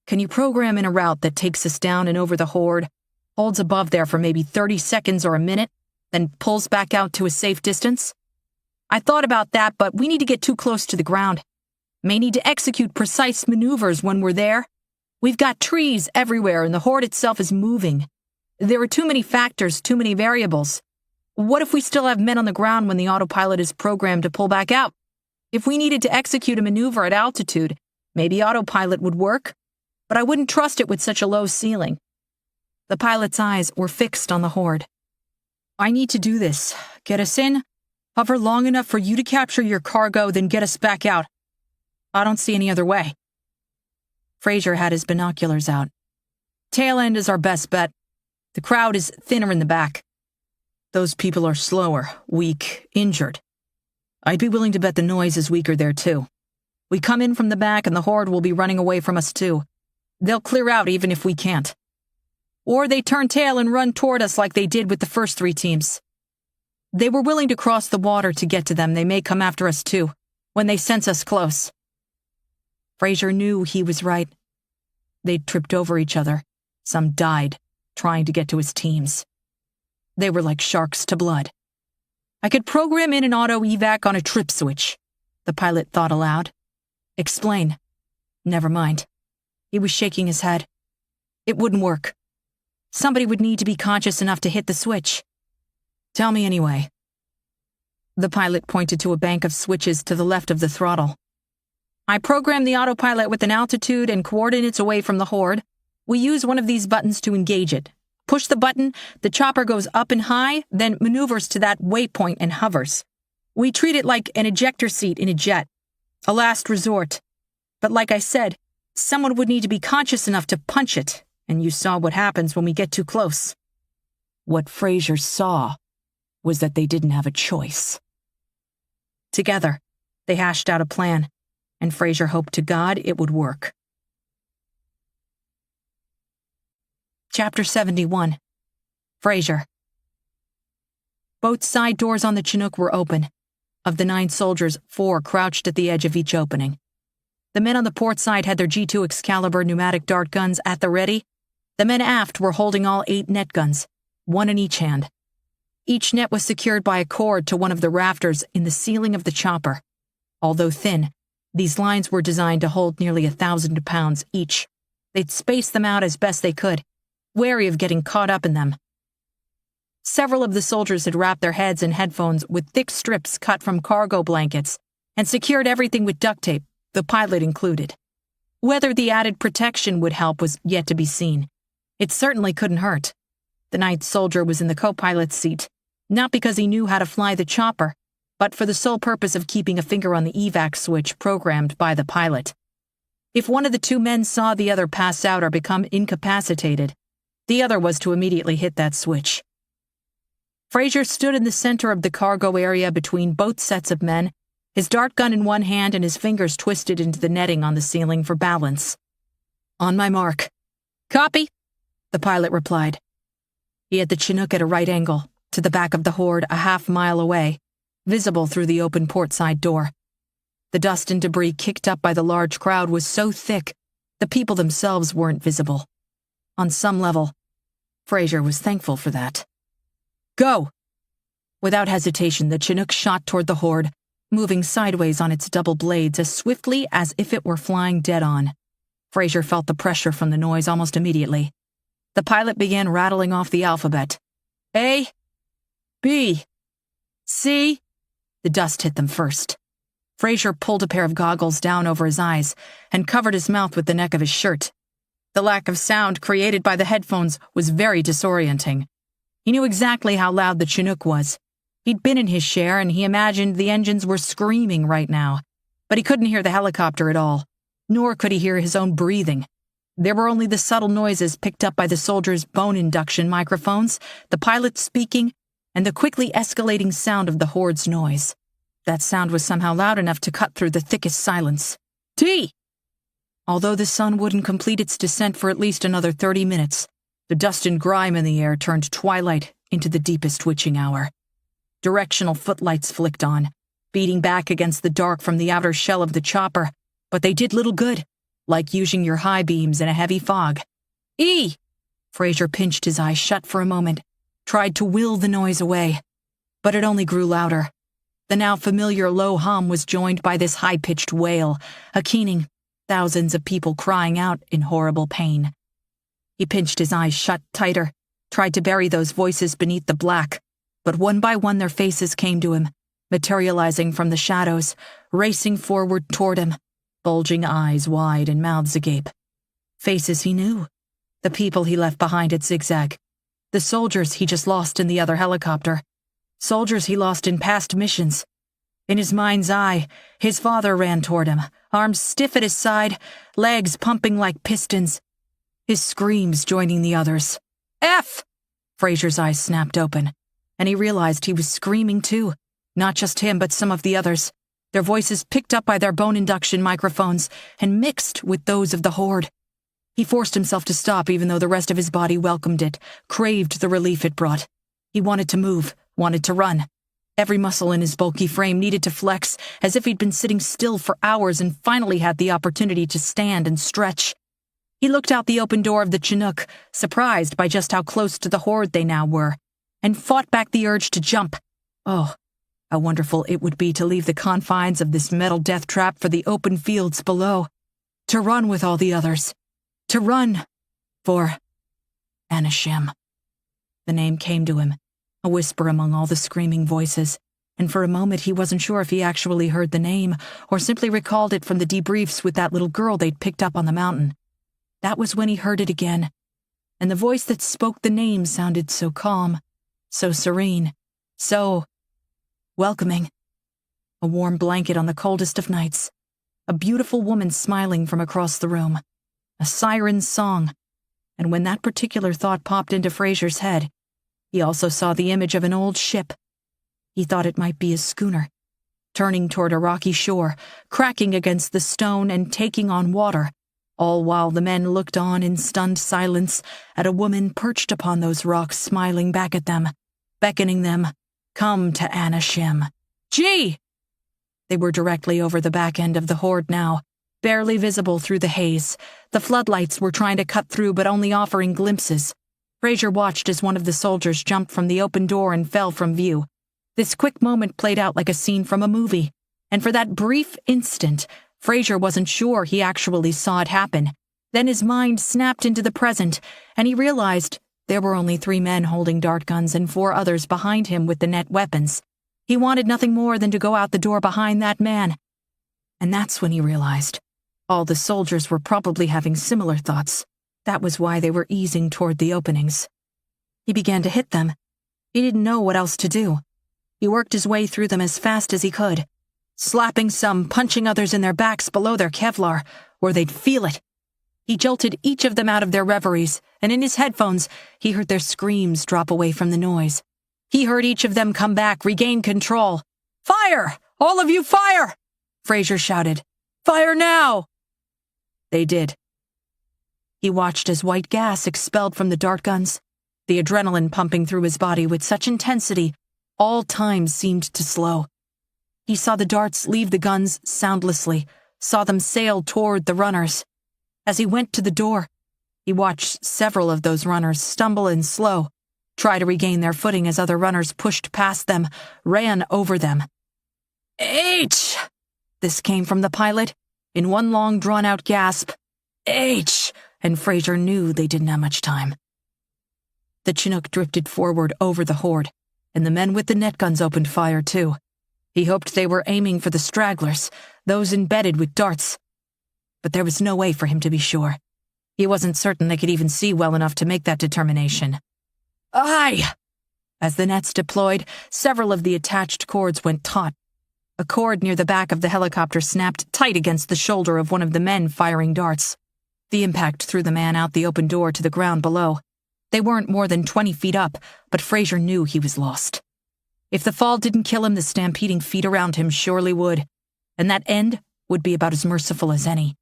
Can you program in a route that takes us down and over the Horde, holds above there for maybe 30 seconds or a minute, then pulls back out to a safe distance? I thought about that, but we need to get too close to the ground. May need to execute precise maneuvers when we're there. We've got trees everywhere and the Horde itself is moving. There are too many factors, too many variables. What if we still have men on the ground when the autopilot is programmed to pull back out? If we needed to execute a maneuver at altitude, maybe autopilot would work, but I wouldn't trust it with such a low ceiling. The pilot's eyes were fixed on the Horde. I need to do this. Get us in, hover long enough for you to capture your cargo, then get us back out. I don't see any other way. Fraser had his binoculars out. Tail end is our best bet. The crowd is thinner in the back. Those people are slower, weak, injured. I'd be willing to bet the noise is weaker there too. We come in from the back and the Horde will be running away from us too. They'll clear out even if we can't. Or they turn tail and run toward us like they did with the first 3 teams. They were willing to cross the water to get to them. They may come after us too, when they sense us close. Fraser knew he was right. They'd tripped over each other. Some died, trying to get to his teams. They were like sharks to blood. I could program in an auto-evac on a trip switch, the pilot thought aloud. Explain. Never mind. He was shaking his head. It wouldn't work. Somebody would need to be conscious enough to hit the switch. Tell me anyway. The pilot pointed to a bank of switches to the left of the throttle. I programmed the autopilot with an altitude and coordinates away from the Horde. We use one of these buttons to engage it. Push the button, the chopper goes up and high, then maneuvers to that waypoint and hovers. We treat it like an ejector seat in a jet. A last resort. But like I said, someone would need to be conscious enough to punch it, and you saw what happens when we get too close. What Fraser saw was that they didn't have a choice. Together, they hashed out a plan, and Fraser hoped to God it would work. Chapter 71. Fraser. Both side doors on the Chinook were open. Of the 9 soldiers, 4 crouched at the edge of each opening. The men on the port side had their G2 Excalibur pneumatic dart guns at the ready. The men aft were holding all 8 net guns, 1 in each hand. Each net was secured by a cord to one of the rafters in the ceiling of the chopper. Although thin, these lines were designed to hold nearly 1,000 pounds each. They'd spaced them out as best they could, wary of getting caught up in them. Several of the soldiers had wrapped their heads and headphones with thick strips cut from cargo blankets and secured everything with duct tape, the pilot included. Whether the added protection would help was yet to be seen. It certainly couldn't hurt. The 9th soldier was in the co-pilot's seat, not because he knew how to fly the chopper, but for the sole purpose of keeping a finger on the evac switch programmed by the pilot. If one of the 2 men saw the other pass out or become incapacitated, the other was to immediately hit that switch. Fraser stood in the center of the cargo area between both sets of men, his dart gun in one hand and his fingers twisted into the netting on the ceiling for balance. "On my mark." "Copy," the pilot replied. He had the Chinook at a right angle, to the back of the horde a half-mile away, visible through the open port-side door. The dust and debris kicked up by the large crowd was so thick, the people themselves weren't visible. On some level, Fraser was thankful for that. "Go!" Without hesitation, the Chinook shot toward the horde, moving sideways on its double blades as swiftly as if it were flying dead on. Fraser felt the pressure from the noise almost immediately. The pilot began rattling off the alphabet. A, B, C. The dust hit them first. Fraser pulled a pair of goggles down over his eyes and covered his mouth with the neck of his shirt. The lack of sound created by the headphones was very disorienting. He knew exactly how loud the Chinook was. He'd been in his share, and he imagined the engines were screaming right now. But he couldn't hear the helicopter at all, nor could he hear his own breathing. There were only the subtle noises picked up by the soldiers' bone induction microphones, the pilot speaking, and the quickly escalating sound of the horde's noise. That sound was somehow loud enough to cut through the thickest silence. T! Although the sun wouldn't complete its descent for at least another 30 minutes, the dust and grime in the air turned twilight into the deepest witching hour. Directional footlights flicked on, beating back against the dark from the outer shell of the chopper, but they did little good, like using your high beams in a heavy fog. E! Fraser pinched his eyes shut for a moment, tried to will the noise away, but it only grew louder. The now familiar low hum was joined by this high-pitched wail, a keening, thousands of people crying out in horrible pain. He pinched his eyes shut tighter, tried to bury those voices beneath the black, but one by one their faces came to him, materializing from the shadows, racing forward toward him, bulging eyes wide and mouths agape. Faces he knew, the people he left behind at Zigzag, the soldiers he just lost in the other helicopter, soldiers he lost in past missions. In his mind's eye, his father ran toward him, arms stiff at his side, legs pumping like pistons. His screams joining the others. F! Fraser's eyes snapped open, and he realized he was screaming too. Not just him, but some of the others. Their voices picked up by their bone induction microphones and mixed with those of the horde. He forced himself to stop even though the rest of his body welcomed it, craved the relief it brought. He wanted to move, wanted to run. Every muscle in his bulky frame needed to flex, as if he'd been sitting still for hours and finally had the opportunity to stand and stretch. He looked out the open door of the Chinook, surprised by just how close to the horde they now were, and fought back the urge to jump. Oh, how wonderful it would be to leave the confines of this metal death trap for the open fields below. To run with all the others. To run for Anashim. The name came to him, a whisper among all the screaming voices, and for a moment he wasn't sure if he actually heard the name or simply recalled it from the debriefs with that little girl they'd picked up on the mountain. That was when he heard it again, and the voice that spoke the name sounded so calm, so serene, so welcoming. A warm blanket on the coldest of nights, a beautiful woman smiling from across the room, a siren's song, and when that particular thought popped into Fraser's head, he also saw the image of an old ship. He thought it might be a schooner, turning toward a rocky shore, cracking against the stone and taking on water, all while the men looked on in stunned silence at a woman perched upon those rocks smiling back at them, beckoning them, come to Anashim. Gee! They were directly over the back end of the horde now, barely visible through the haze. The floodlights were trying to cut through but only offering glimpses. Fraser watched as one of the soldiers jumped from the open door and fell from view. This quick moment played out like a scene from a movie, and for that brief instant, Fraser wasn't sure he actually saw it happen. Then his mind snapped into the present, and he realized there were only 3 men holding dart guns and 4 others behind him with the net weapons. He wanted nothing more than to go out the door behind that man. And that's when he realized all the soldiers were probably having similar thoughts. That was why they were easing toward the openings. He began to hit them. He didn't know what else to do. He worked his way through them as fast as he could, slapping some, punching others in their backs below their Kevlar, where they'd feel it. He jolted each of them out of their reveries, and in his headphones, he heard their screams drop away from the noise. He heard each of them come back, regain control. "Fire! All of you fire!" Fraser shouted. "Fire now!" They did. He watched as white gas expelled from the dart guns, the adrenaline pumping through his body with such intensity, all time seemed to slow. He saw the darts leave the guns soundlessly, saw them sail toward the runners. As he went to the door, he watched several of those runners stumble and slow, try to regain their footing as other runners pushed past them, ran over them. "H!" This came from the pilot, in one long drawn-out gasp. "H!" And Fraser knew they didn't have much time. The Chinook drifted forward over the horde, and the men with the net guns opened fire too. He hoped they were aiming for the stragglers, those embedded with darts. But there was no way for him to be sure. He wasn't certain they could even see well enough to make that determination. "Aye!" As the nets deployed, several of the attached cords went taut. A cord near the back of the helicopter snapped tight against the shoulder of one of the men firing darts. The impact threw the man out the open door to the ground below. They weren't more than 20 feet up, but Fraser knew he was lost. If the fall didn't kill him, the stampeding feet around him surely would, and that end would be about as merciful as any.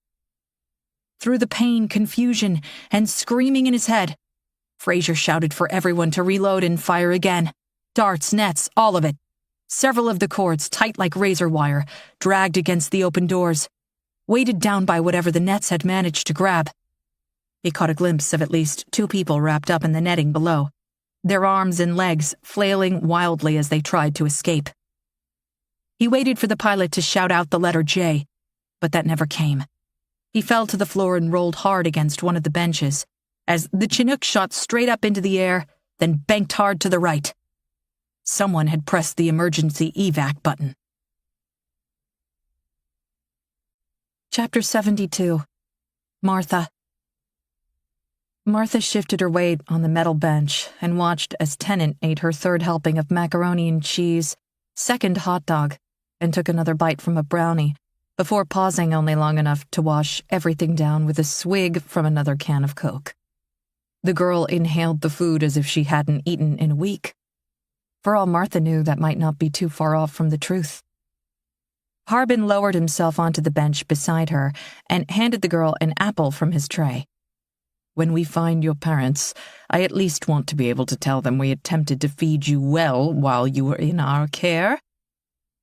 Through the pain, confusion, and screaming in his head, Fraser shouted for everyone to reload and fire again. Darts, nets, all of it. Several of the cords, tight like razor wire, dragged against the open doors, weighted down by whatever the nets had managed to grab. He caught a glimpse of at least 2 people wrapped up in the netting below, their arms and legs flailing wildly as they tried to escape. He waited for the pilot to shout out the letter J, but that never came. He fell to the floor and rolled hard against one of the benches, as the Chinook shot straight up into the air, then banked hard to the right. Someone had pressed the emergency evac button. Chapter 72. Martha. Martha shifted her weight on the metal bench and watched as Tennant ate her 3rd helping of macaroni and cheese, 2nd hot dog, and took another bite from a brownie, before pausing only long enough to wash everything down with a swig from another can of Coke. The girl inhaled the food as if she hadn't eaten in a week. For all Martha knew, that might not be too far off from the truth. Harbin lowered himself onto the bench beside her and handed the girl an apple from his tray. "When we find your parents, I at least want to be able to tell them we attempted to feed you well while you were in our care."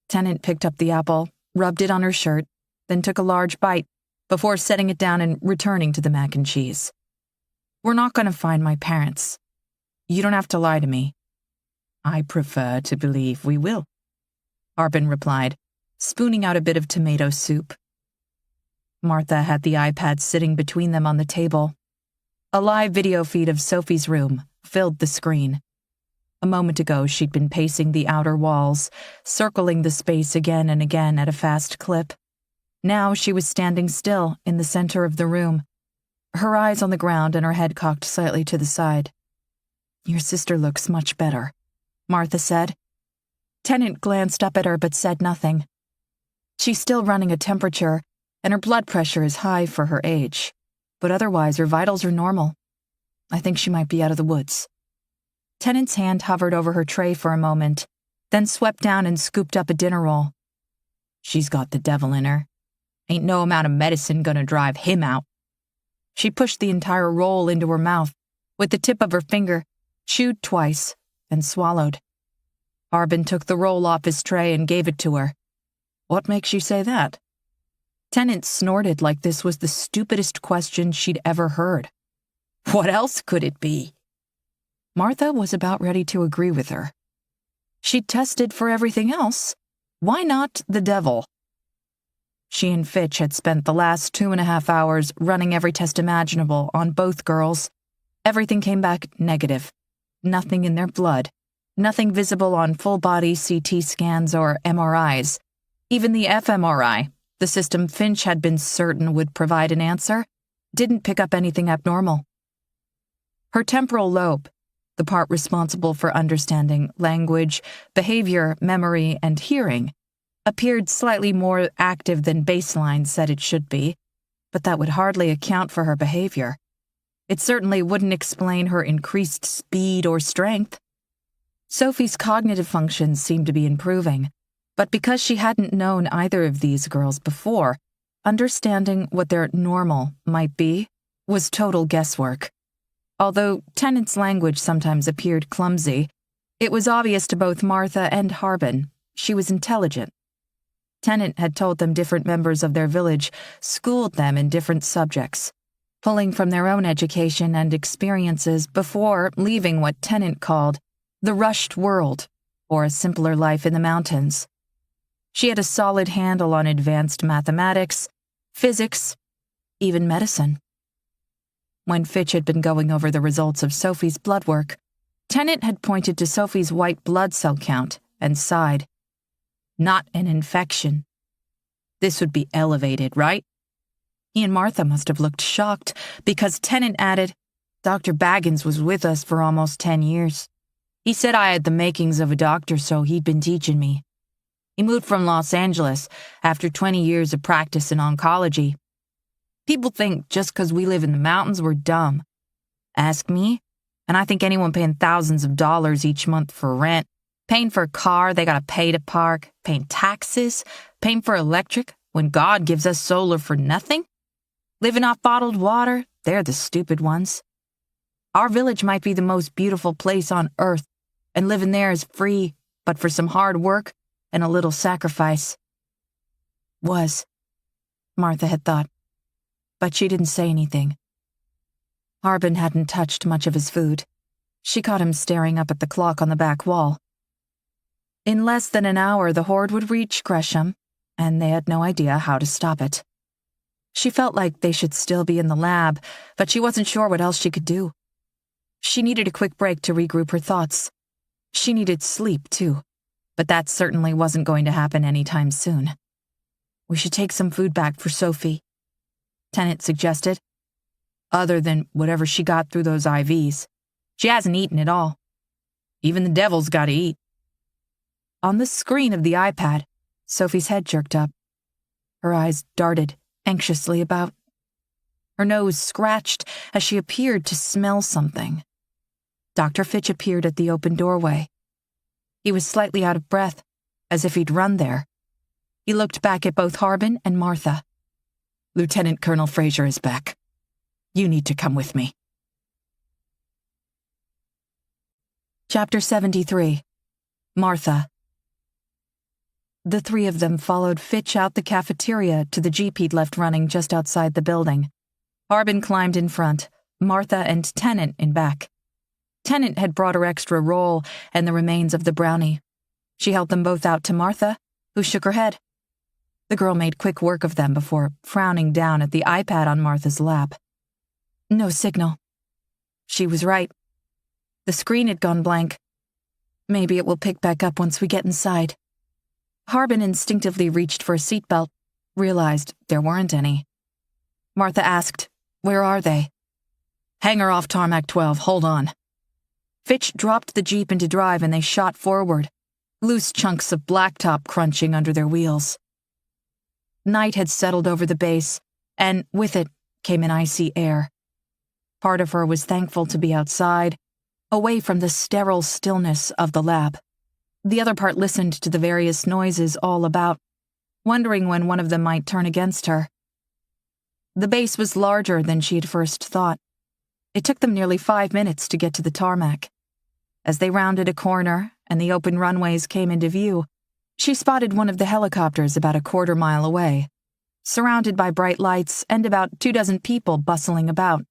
Tennant picked up the apple, rubbed it on her shirt, then took a large bite, before setting it down and returning to the mac and cheese. "We're not going to find my parents. You don't have to lie to me." "I prefer to believe we will," Harbin replied, spooning out a bit of tomato soup. Martha had the iPad sitting between them on the table. A live video feed of Sophie's room filled the screen. A moment ago, she'd been pacing the outer walls, circling the space again and again at a fast clip. Now she was standing still in the center of the room, her eyes on the ground and her head cocked slightly to the side. "Your sister looks much better," Martha said. Tennant glanced up at her but said nothing. "She's still running a temperature, and her blood pressure is high for her age, but otherwise her vitals are normal. I think she might be out of the woods." Tennant's hand hovered over her tray for a moment, then swept down and scooped up a dinner roll. "She's got the devil in her. Ain't no amount of medicine gonna drive him out." She pushed the entire roll into her mouth, with the tip of her finger, chewed twice, and swallowed. Harbin took the roll off his tray and gave it to her. What makes you say that? Tennant snorted like this was the stupidest question she'd ever heard. What else could it be? Martha was about ready to agree with her. She'd tested for everything else. Why not the devil? She and Fitch had spent the last 2.5 hours running every test imaginable on both girls. Everything came back negative. Nothing in their blood. Nothing visible on full-body CT scans or MRIs. Even the fMRI, the system Finch had been certain would provide an answer, didn't pick up anything abnormal. Her temporal lobe, the part responsible for understanding language, behavior, memory, and hearing, appeared slightly more active than baseline said it should be, but that would hardly account for her behavior. It certainly wouldn't explain her increased speed or strength. Sophie's cognitive functions seemed to be improving, but because she hadn't known either of these girls before, understanding what their normal might be was total guesswork. Although Tennant's language sometimes appeared clumsy, it was obvious to both Martha and Harbin she was intelligent. Tennant had told them different members of their village schooled them in different subjects, pulling from their own education and experiences before leaving what Tennant called the rushed world, or a simpler life in the mountains. She had a solid handle on advanced mathematics, physics, even medicine. When Fitch had been going over the results of Sophie's blood work, Tennant had pointed to Sophie's white blood cell count and sighed. Not an infection. This would be elevated, right? He and Martha must have looked shocked because Tennant added, Dr. Baggins was with us for almost 10 years. He said I had the makings of a doctor, so he'd been teaching me. He moved from Los Angeles after 20 years of practice in oncology. People think just because we live in the mountains we're dumb. Ask me, and I think anyone paying thousands of dollars each month for rent, paying for a car they gotta pay to park, paying taxes, paying for electric when God gives us solar for nothing? Living off bottled water, they're the stupid ones. Our village might be the most beautiful place on earth, and living there is free, but for some hard work and a little sacrifice. Was, Martha had thought, but she didn't say anything. Harbin hadn't touched much of his food. She caught him staring up at the clock on the back wall. In less than an hour, the horde would reach Gresham, and they had no idea how to stop it. She felt like they should still be in the lab, but she wasn't sure what else she could do. She needed a quick break to regroup her thoughts. She needed sleep, too, but that certainly wasn't going to happen anytime soon. We should take some food back for Sophie, Tennant suggested. Other than whatever she got through those IVs. She hasn't eaten at all. Even the devil's got to eat. On the screen of the iPad, Sophie's head jerked up. Her eyes darted anxiously about. Her nose scratched as she appeared to smell something. Dr. Fitch appeared at the open doorway. He was slightly out of breath, as if he'd run there. He looked back at both Harbin and Martha. Lieutenant Colonel Fraser is back. You need to come with me. Chapter 73. Martha. The three of them followed Fitch out the cafeteria to the jeep he'd left running just outside the building. Harbin climbed in front, Martha and Tennant in back. Tennant had brought her extra roll and the remains of the brownie. She held them both out to Martha, who shook her head. The girl made quick work of them before frowning down at the iPad on Martha's lap. No signal. She was right. The screen had gone blank. Maybe it will pick back up once we get inside. Harbin instinctively reached for a seatbelt, realized there weren't any. Martha asked, "Where are they?" "Hangar off Tarmac 12, hold on." Fitch dropped the jeep into drive and they shot forward, loose chunks of blacktop crunching under their wheels. Night had settled over the base, and with it came an icy air. Part of her was thankful to be outside, away from the sterile stillness of the lab. The other part listened to the various noises all about, wondering when one of them might turn against her. The base was larger than she had first thought. It took them nearly 5 minutes to get to the tarmac. As they rounded a corner and the open runways came into view, She spotted one of the helicopters about a quarter-mile away, surrounded by bright lights and about 24 people bustling about.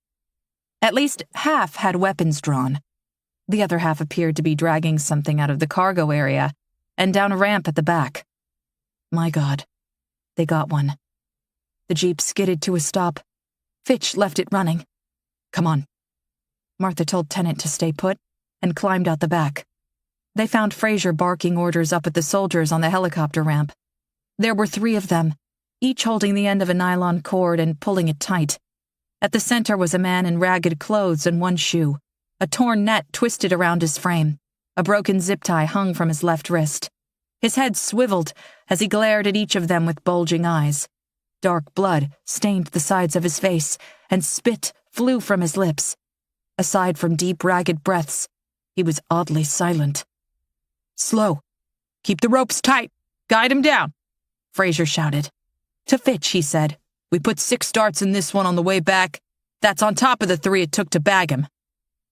At least half had weapons drawn. The other half appeared to be dragging something out of the cargo area and down a ramp at the back. My God, they got one. The jeep skidded to a stop. Fitch left it running. Come on. Martha told Tennant to stay put and climbed out the back. They found Fraser barking orders up at the soldiers on the helicopter ramp. There were 3 of them, each holding the end of a nylon cord and pulling it tight. At the center was a man in ragged clothes and one shoe. A torn net twisted around his frame. A broken zip tie hung from his left wrist. His head swiveled as he glared at each of them with bulging eyes. Dark blood stained the sides of his face, and spit flew from his lips. Aside from deep, ragged breaths, he was oddly silent. Slow. Keep the ropes tight. Guide him down, Fraser shouted. To Fitch, he said, we put 6 darts in this one on the way back. That's on top of the 3 it took to bag him.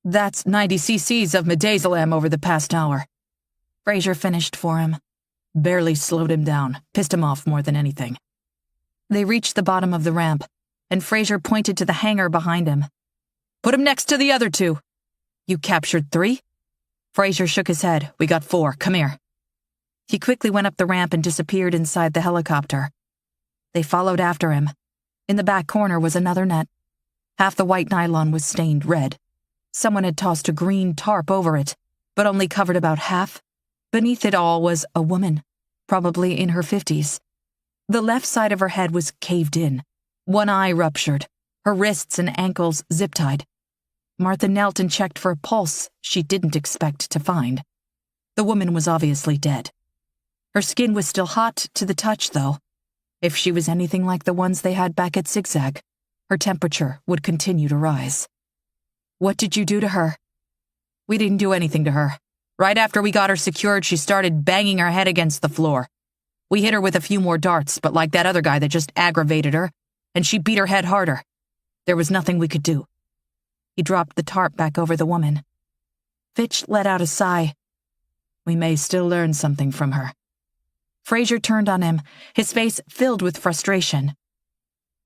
That's 90 cc's of midazolam over the past hour. Fraser finished for him. Barely slowed him down, pissed him off more than anything. They reached the bottom of the ramp, and Fraser pointed to the hangar behind him. Put him next to the other 2. You captured 3? Fraser shook his head. We got 4. Come here. He quickly went up the ramp and disappeared inside the helicopter. They followed after him. In the back corner was another net. Half the white nylon was stained red. Someone had tossed a green tarp over it, but only covered about half. Beneath it all was a woman, probably in her 50s. The left side of her head was caved in, one eye ruptured, her wrists and ankles zip-tied. Martha knelt and checked for a pulse she didn't expect to find. The woman was obviously dead. Her skin was still hot to the touch, though. If she was anything like the ones they had back at Zigzag, her temperature would continue to rise. What did you do to her? We didn't do anything to her. Right after we got her secured, she started banging her head against the floor. We hit her with a few more darts, but like that other guy that just aggravated her, and she beat her head harder. There was nothing we could do. He dropped the tarp back over the woman. Fitch let out a sigh. We may still learn something from her. Fraser turned on him, his face filled with frustration.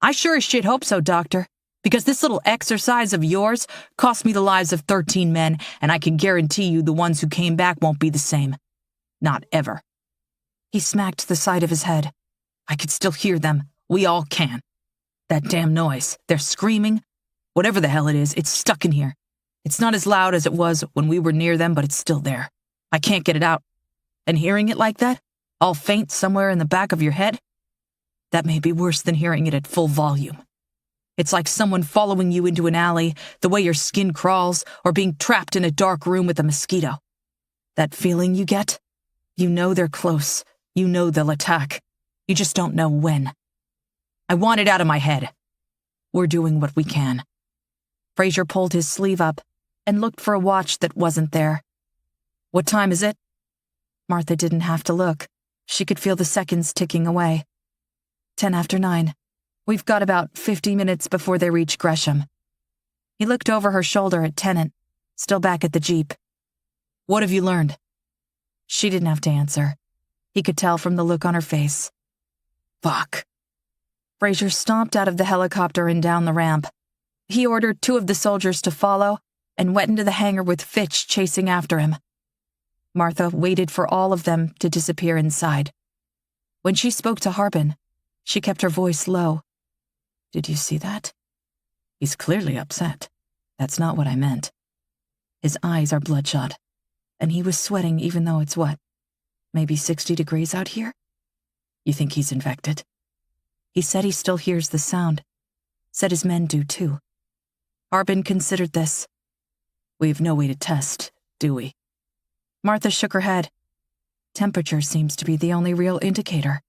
I sure as shit hope so, Doctor, because this little exercise of yours cost me the lives of 13 men, and I can guarantee you the ones who came back won't be the same. Not ever. He smacked the side of his head. I could still hear them. We all can. That damn noise. They're screaming. Whatever the hell it is, it's stuck in here. It's not as loud as it was when we were near them, but it's still there. I can't get it out. And hearing it like that, all faint somewhere in the back of your head, that may be worse than hearing it at full volume. It's like someone following you into an alley, the way your skin crawls, or being trapped in a dark room with a mosquito. That feeling you get? You know they're close. You know they'll attack. You just don't know when. I want it out of my head. We're doing what we can. Fraser pulled his sleeve up and looked for a watch that wasn't there. What time is it? Martha didn't have to look. She could feel the seconds ticking away. 9:10. We've got about 50 minutes before they reach Gresham. He looked over her shoulder at Tennant, still back at the jeep. What have you learned? She didn't have to answer. He could tell from the look on her face. Fuck. Fraser stomped out of the helicopter and down the ramp. He ordered 2 of the soldiers to follow and went into the hangar with Fitch chasing after him. Martha waited for all of them to disappear inside. When she spoke to Harbin, she kept her voice low. Did you see that? He's clearly upset. That's not what I meant. His eyes are bloodshot, and he was sweating even though it's what? Maybe 60 degrees out here? You think he's infected? He said he still hears the sound. Said his men do too. Harbin considered this. We've no way to test, do we? Martha shook her head. Temperature seems to be the only real indicator.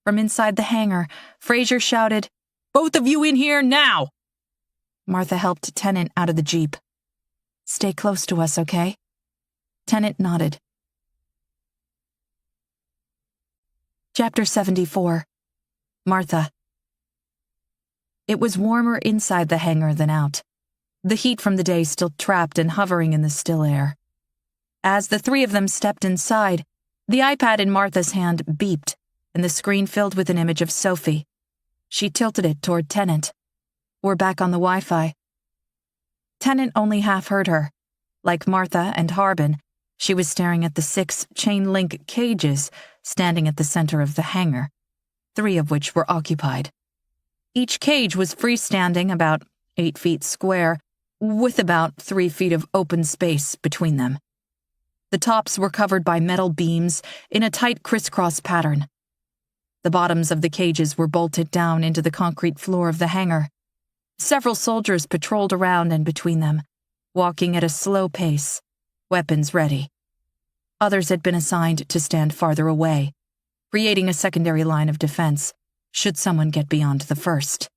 From inside the hangar, Fraser shouted, Both of you in here now! Martha helped Tennant out of the jeep. Stay close to us, okay? Tennant nodded. Chapter 74. Martha. It was warmer inside the hangar than out, the heat from the day still trapped and hovering in the still air. As the 3 of them stepped inside, The iPad in Martha's hand beeped, and the screen filled with an image of Sophie. She tilted it toward Tennant. We're back on the Wi-Fi. Tennant only half heard her. Like Martha and Harbin, she was staring at the 6 chain-link cages standing at the center of the hangar, 3 of which were occupied. Each cage was freestanding, about 8 feet square, with about 3 feet of open space between them. The tops were covered by metal beams in a tight crisscross pattern. The bottoms of the cages were bolted down into the concrete floor of the hangar. Several soldiers patrolled around and between them, walking at a slow pace, weapons ready. Others had been assigned to stand farther away, creating a secondary line of defense should someone get beyond the first.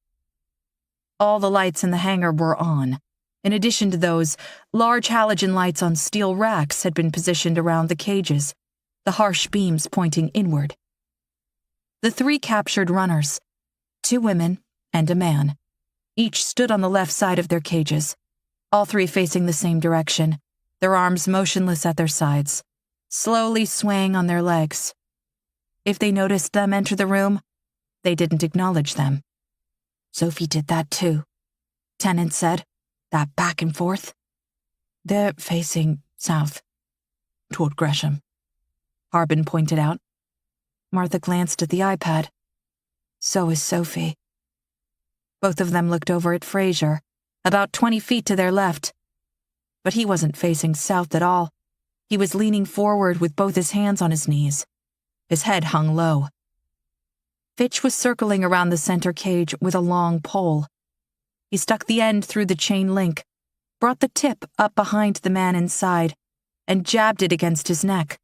All the lights in the hangar were on. In addition to those, large halogen lights on steel racks had been positioned around the cages, the harsh beams pointing inward. The 3 captured runners, 2 women and a man, each stood on the left side of their cages, all 3 facing the same direction, their arms motionless at their sides, slowly swaying on their legs. If they noticed them enter the room, they didn't acknowledge them. Sophie did that too, Tennant said. That back and forth. They're facing south, toward Gresham, Harbin pointed out. Martha glanced at the iPad. So is Sophie. Both of them looked over at Fraser, about 20 feet to their left. But he wasn't facing south at all. He was leaning forward with both his hands on his knees. His head hung low. Fitch was circling around the center cage with a long pole. He stuck the end through the chain link, brought the tip up behind the man inside, and jabbed it against his neck.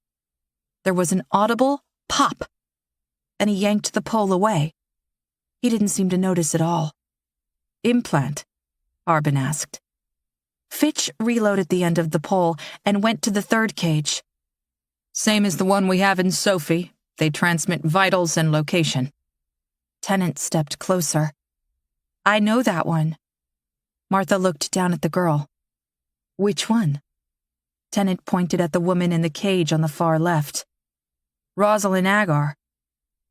There was an audible pop, and he yanked the pole away. He didn't seem to notice at all. Implant? Harbin asked. Fitch reloaded the end of the pole and went to the 3rd cage. Same as the one we have in Sophie. They transmit vitals and location. Tennant stepped closer. I know that one. Martha looked down at the girl. Which one? Tennant pointed at the woman in the cage on the far left. Rosalind Agar.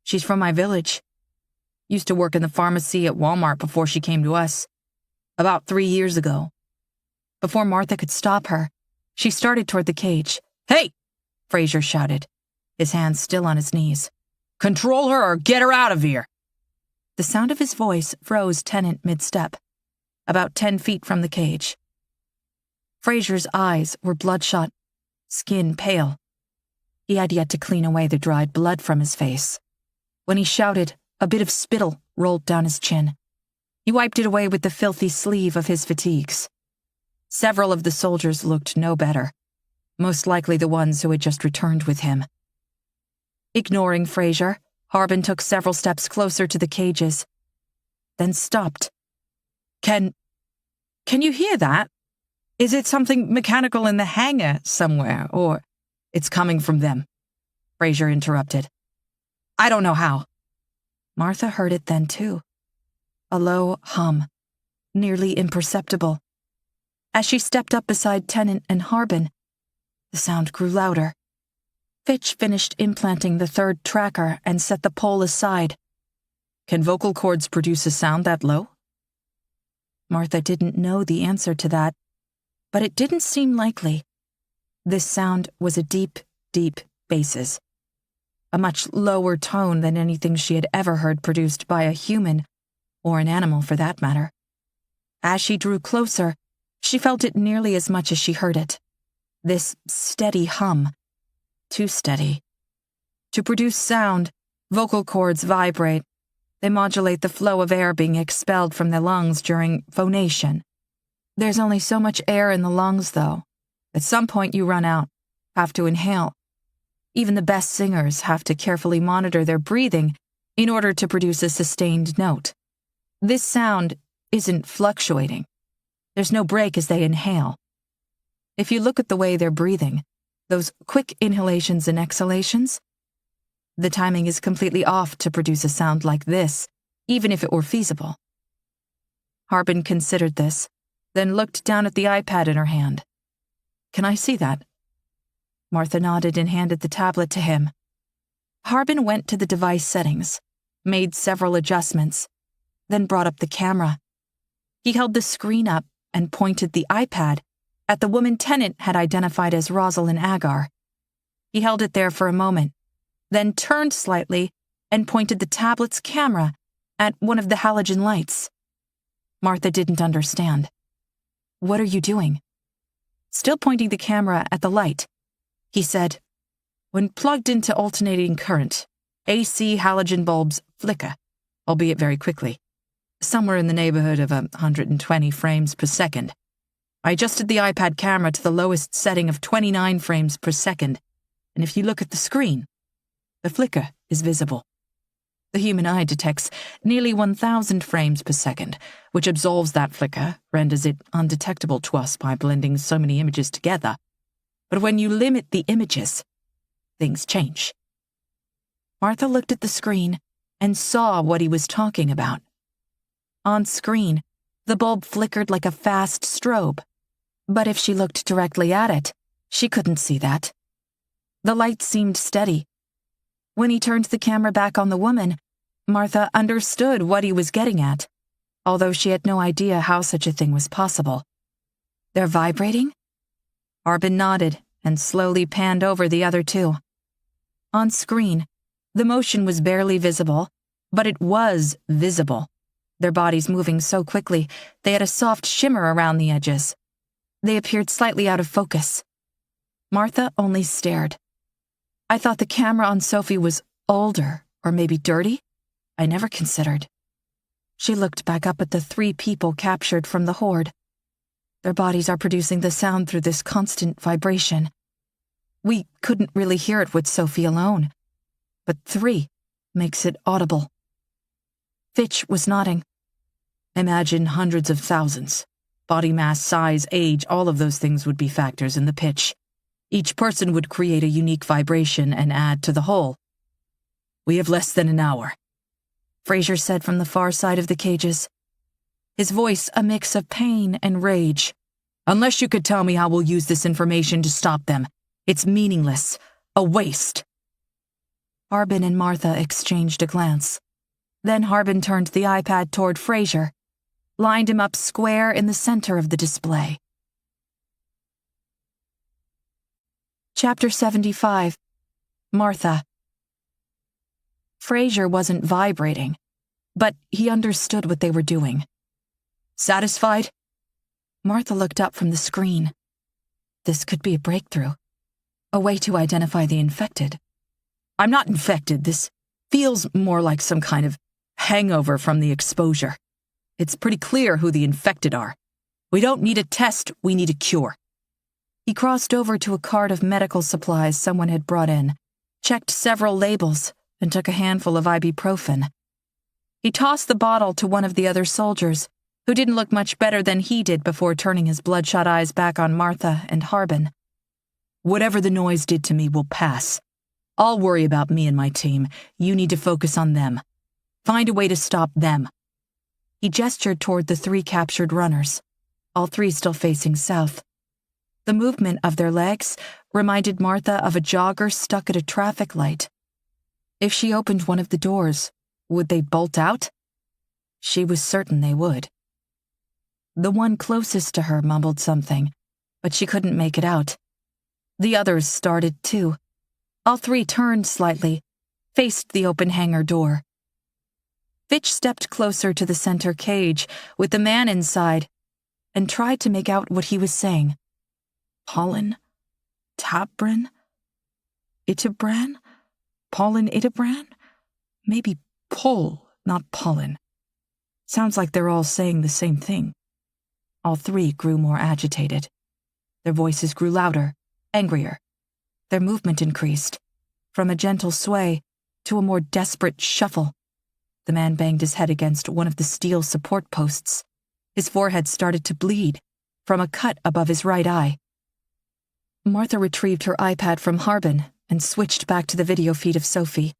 She's from my village. Used to work in the pharmacy at Walmart before she came to us. About 3 years ago. Before Martha could stop her, she started toward the cage. Hey! Fraser shouted, his hands still on his knees. Control her or get her out of here! The sound of his voice froze Tennant mid-step, about 10 feet from the cage. Fraser's eyes were bloodshot, skin pale. He had yet to clean away the dried blood from his face. When he shouted, a bit of spittle rolled down his chin. He wiped it away with the filthy sleeve of his fatigues. Several of the soldiers looked no better, most likely the ones who had just returned with him. Ignoring Fraser, Harbin took several steps closer to the cages, then stopped. Can you hear that? Is it something mechanical in the hangar somewhere, or it's coming from them? Fraser interrupted. I don't know how. Martha heard it then too. A low hum, nearly imperceptible. As she stepped up beside Tennant and Harbin, the sound grew louder. Fitch finished implanting the 3rd tracker and set the pole aside. Can vocal cords produce a sound that low? Martha didn't know the answer to that, but it didn't seem likely. This sound was a deep, deep basses, a much lower tone than anything she had ever heard produced by a human, or an animal for that matter. As she drew closer, she felt it nearly as much as she heard it. This steady hum. Too steady. To produce sound, vocal cords vibrate. They modulate the flow of air being expelled from the lungs during phonation. There's only so much air in the lungs, though. At some point you run out, have to inhale. Even the best singers have to carefully monitor their breathing in order to produce a sustained note. This sound isn't fluctuating. There's no break as they inhale. If you look at the way they're breathing, those quick inhalations and exhalations, the timing is completely off to produce a sound like this, even if it were feasible. Harbin considered this, then looked down at the iPad in her hand. Can I see that? Martha nodded and handed the tablet to him. Harbin went to the device settings, made several adjustments, then brought up the camera. He held the screen up and pointed the iPad at the woman Tennant had identified as Rosalind Agar. He held it there for a moment, then turned slightly and pointed the tablet's camera at one of the halogen lights. Martha didn't understand. "What are you doing?" Still pointing the camera at the light, he said, "When plugged into alternating current, AC halogen bulbs flicker, albeit very quickly, somewhere in the neighborhood of 120 frames per second. I adjusted the iPad camera to the lowest setting of 29 frames per second, and if you look at the screen, the flicker is visible. The human eye detects nearly 1,000 frames per second, which absolves that flicker, renders it undetectable to us by blending so many images together. But when you limit the images, things change." Martha looked at the screen and saw what he was talking about. On screen, the bulb flickered like a fast strobe, but if she looked directly at it, she couldn't see that. The light seemed steady. When he turned the camera back on the woman, Martha understood what he was getting at, although she had no idea how such a thing was possible. "They're vibrating?" Harbin nodded and slowly panned over the other two. On screen, the motion was barely visible, but it was visible. Their bodies moving so quickly, they had a soft shimmer around the edges. They appeared slightly out of focus. Martha only stared. "I thought the camera on Sophie was older, or maybe dirty. I never considered." She looked back up at the 3 people captured from the horde. "Their bodies are producing the sound through this constant vibration. We couldn't really hear it with Sophie alone, but 3 makes it audible." Fitch was nodding. "Imagine hundreds of thousands. Body mass, size, age, all of those things would be factors in the pitch. Each person would create a unique vibration and add to the whole. We have less than an hour," Fraser said from the far side of the cages, his voice a mix of pain and rage. "Unless you could tell me how we'll use this information to stop them, it's meaningless, a waste." Harbin and Martha exchanged a glance. Then Harbin turned the iPad toward Fraser, lined him up square in the center of the display. Chapter 75. Martha. Fraser wasn't vibrating, but he understood what they were doing. "Satisfied?" Martha looked up from the screen. This could be a breakthrough, a way to identify the infected. "I'm not infected. This feels more like some kind of hangover from the exposure. It's pretty clear who the infected are. We don't need a test, we need a cure." He crossed over to a cart of medical supplies someone had brought in, checked several labels, and took a handful of ibuprofen. He tossed the bottle to one of the other soldiers, who didn't look much better than he did before turning his bloodshot eyes back on Martha and Harbin. "Whatever the noise did to me will pass. I'll worry about me and my team. You need to focus on them. Find a way to stop them." He gestured toward the 3 captured runners, all 3 still facing south. The movement of their legs reminded Martha of a jogger stuck at a traffic light. If she opened one of the doors, would they bolt out? She was certain they would. The one closest to her mumbled something, but she couldn't make it out. The others started too. All 3 turned slightly, faced the open hangar door. Fitch stepped closer to the center cage with the man inside and tried to make out what he was saying. Pollen? Tabran? Itabran? Pollen Itabran? Maybe pol, not pollen. Sounds like they're all saying the same thing. All 3 grew more agitated. Their voices grew louder, angrier. Their movement increased, from a gentle sway to a more desperate shuffle. The man banged his head against one of the steel support posts. His forehead started to bleed from a cut above his right eye. Martha retrieved her iPad from Harbin and switched back to the video feed of Sophie.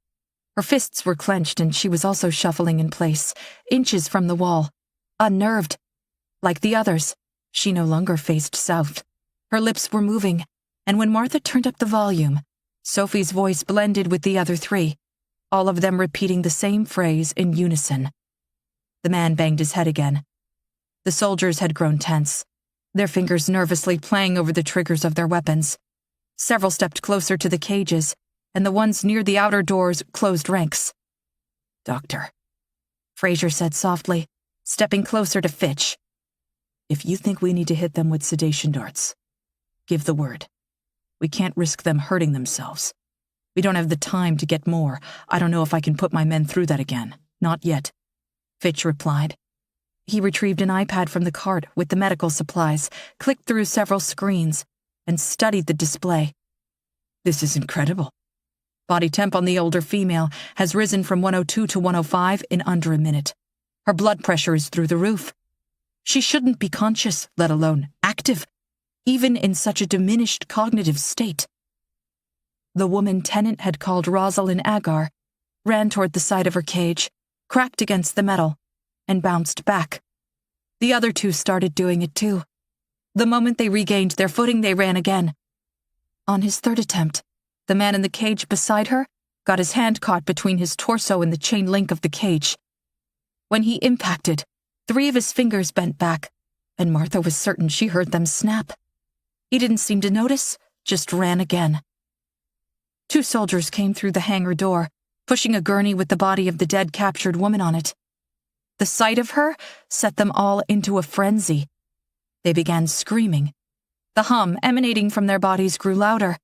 Her fists were clenched and she was also shuffling in place, inches from the wall. Unnerved. Like the others, she no longer faced south. Her lips were moving, and when Martha turned up the volume, Sophie's voice blended with the other three, all of them repeating the same phrase in unison. The man banged his head again. The soldiers had grown tense, their fingers nervously playing over the triggers of their weapons. Several stepped closer to the cages, and the ones near the outer doors closed ranks. "Doctor," Fraser said softly, stepping closer to Fitch. "If you think we need to hit them with sedation darts, give the word. We can't risk them hurting themselves. We don't have the time to get more. I don't know if I can put my men through that again. Not yet," Fitch replied. He retrieved an iPad from the cart with the medical supplies, clicked through several screens, and studied the display. "This is incredible. Body temp on the older female has risen from 102 to 105 in under a minute. Her blood pressure is through the roof. She shouldn't be conscious, let alone active, even in such a diminished cognitive state." The woman Tennant had called Rosalind Agar ran toward the side of her cage, cracked against the metal, and bounced back. The other two started doing it too. The moment they regained their footing, they ran again. On his third attempt, the man in the cage beside her got his hand caught between his torso and the chain link of the cage. When he impacted, 3 of his fingers bent back, and Martha was certain she heard them snap. He didn't seem to notice, just ran again. 2 soldiers came through the hangar door, pushing a gurney with the body of the dead captured woman on it. The sight of her set them all into a frenzy. They began screaming. The hum emanating from their bodies grew louder.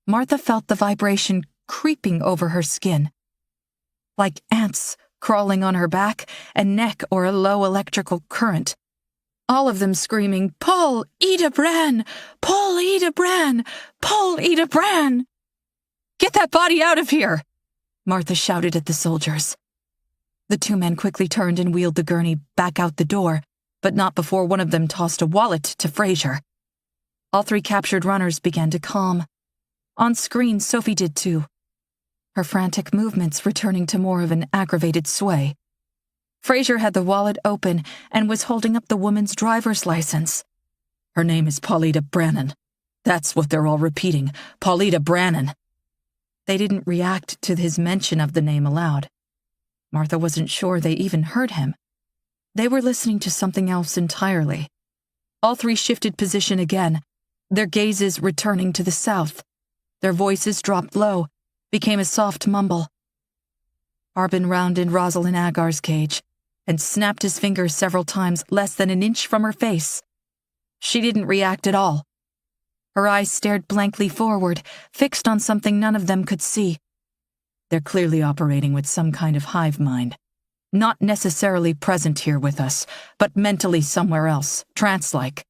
Martha felt the vibration creeping over her skin, like ants crawling on her back and neck or a low electrical current. All of them screaming, "Paul, Ida Bran! Paul, Ida Bran! Paul, Ida Bran!" "Get that body out of here!" Martha shouted at the soldiers. The 2 men quickly turned and wheeled the gurney back out the door, but not before one of them tossed a wallet to Fraser. All 3 captured runners began to calm. On screen, Sophie did too, her frantic movements returning to more of an aggravated sway. Fraser had the wallet open and was holding up the woman's driver's license. "Her name is Paulita Brannan. That's what they're all repeating, Paulita Brannan." They didn't react to his mention of the name aloud. Martha wasn't sure they even heard him. They were listening to something else entirely. All 3 shifted position again, their gazes returning to the south. Their voices dropped low, became a soft mumble. Arbin rounded Rosalind Agar's cage and snapped his fingers several times less than an inch from her face. She didn't react at all. Her eyes stared blankly forward, fixed on something none of them could see. They're clearly operating with some kind of hive mind. Not necessarily present here with us, but mentally somewhere else, trance-like.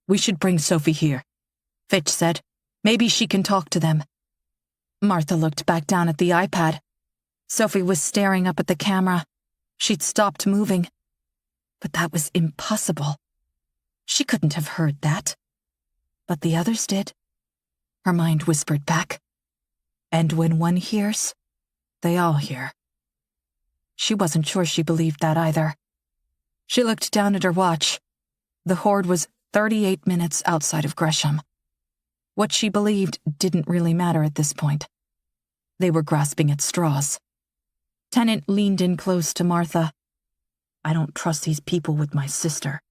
"We should bring Sophie here," Fitch said. "Maybe she can talk to them." Martha looked back down at the iPad. Sophie was staring up at the camera. She'd stopped moving. But that was impossible. She couldn't have heard that. But the others did. Her mind whispered back. And when one hears, they all hear. She wasn't sure she believed that either. She looked down at her watch. The horde was 38 minutes outside of Gresham. What she believed didn't really matter at this point. They were grasping at straws. Tennant leaned in close to Martha. "I don't trust these people with my sister."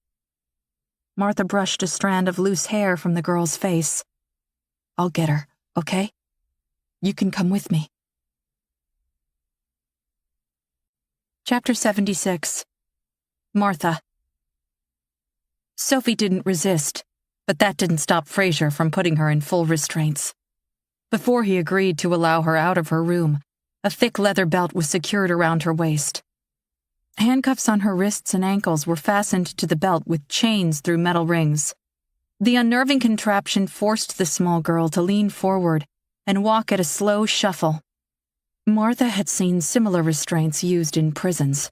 Martha brushed a strand of loose hair from the girl's face. "I'll get her, okay? You can come with me." Chapter 76. Martha. Sophie didn't resist, but that didn't stop Fraser from putting her in full restraints. Before he agreed to allow her out of her room, a thick leather belt was secured around her waist. Handcuffs on her wrists and ankles were fastened to the belt with chains through metal rings. The unnerving contraption forced the small girl to lean forward and walk at a slow shuffle. Martha had seen similar restraints used in prisons.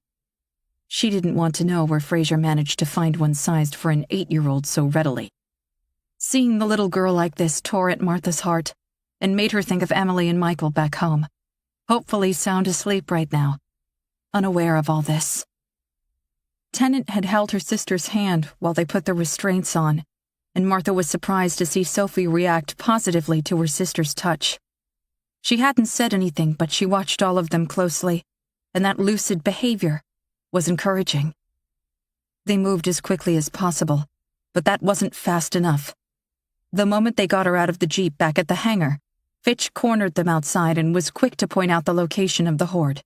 She didn't want to know where Fraser managed to find one sized for an 8-year-old so readily. Seeing the little girl like this tore at Martha's heart and made her think of Emily and Michael back home, hopefully sound asleep right now, unaware of all this. Tennant had held her sister's hand while they put the restraints on. and Martha was surprised to see Sophie react positively to her sister's touch. She hadn't said anything, but she watched all of them closely, and that lucid behavior was encouraging. They moved as quickly as possible, but that wasn't fast enough. The moment they got her out of the Jeep back at the hangar, Fitch cornered them outside and was quick to point out the location of the horde.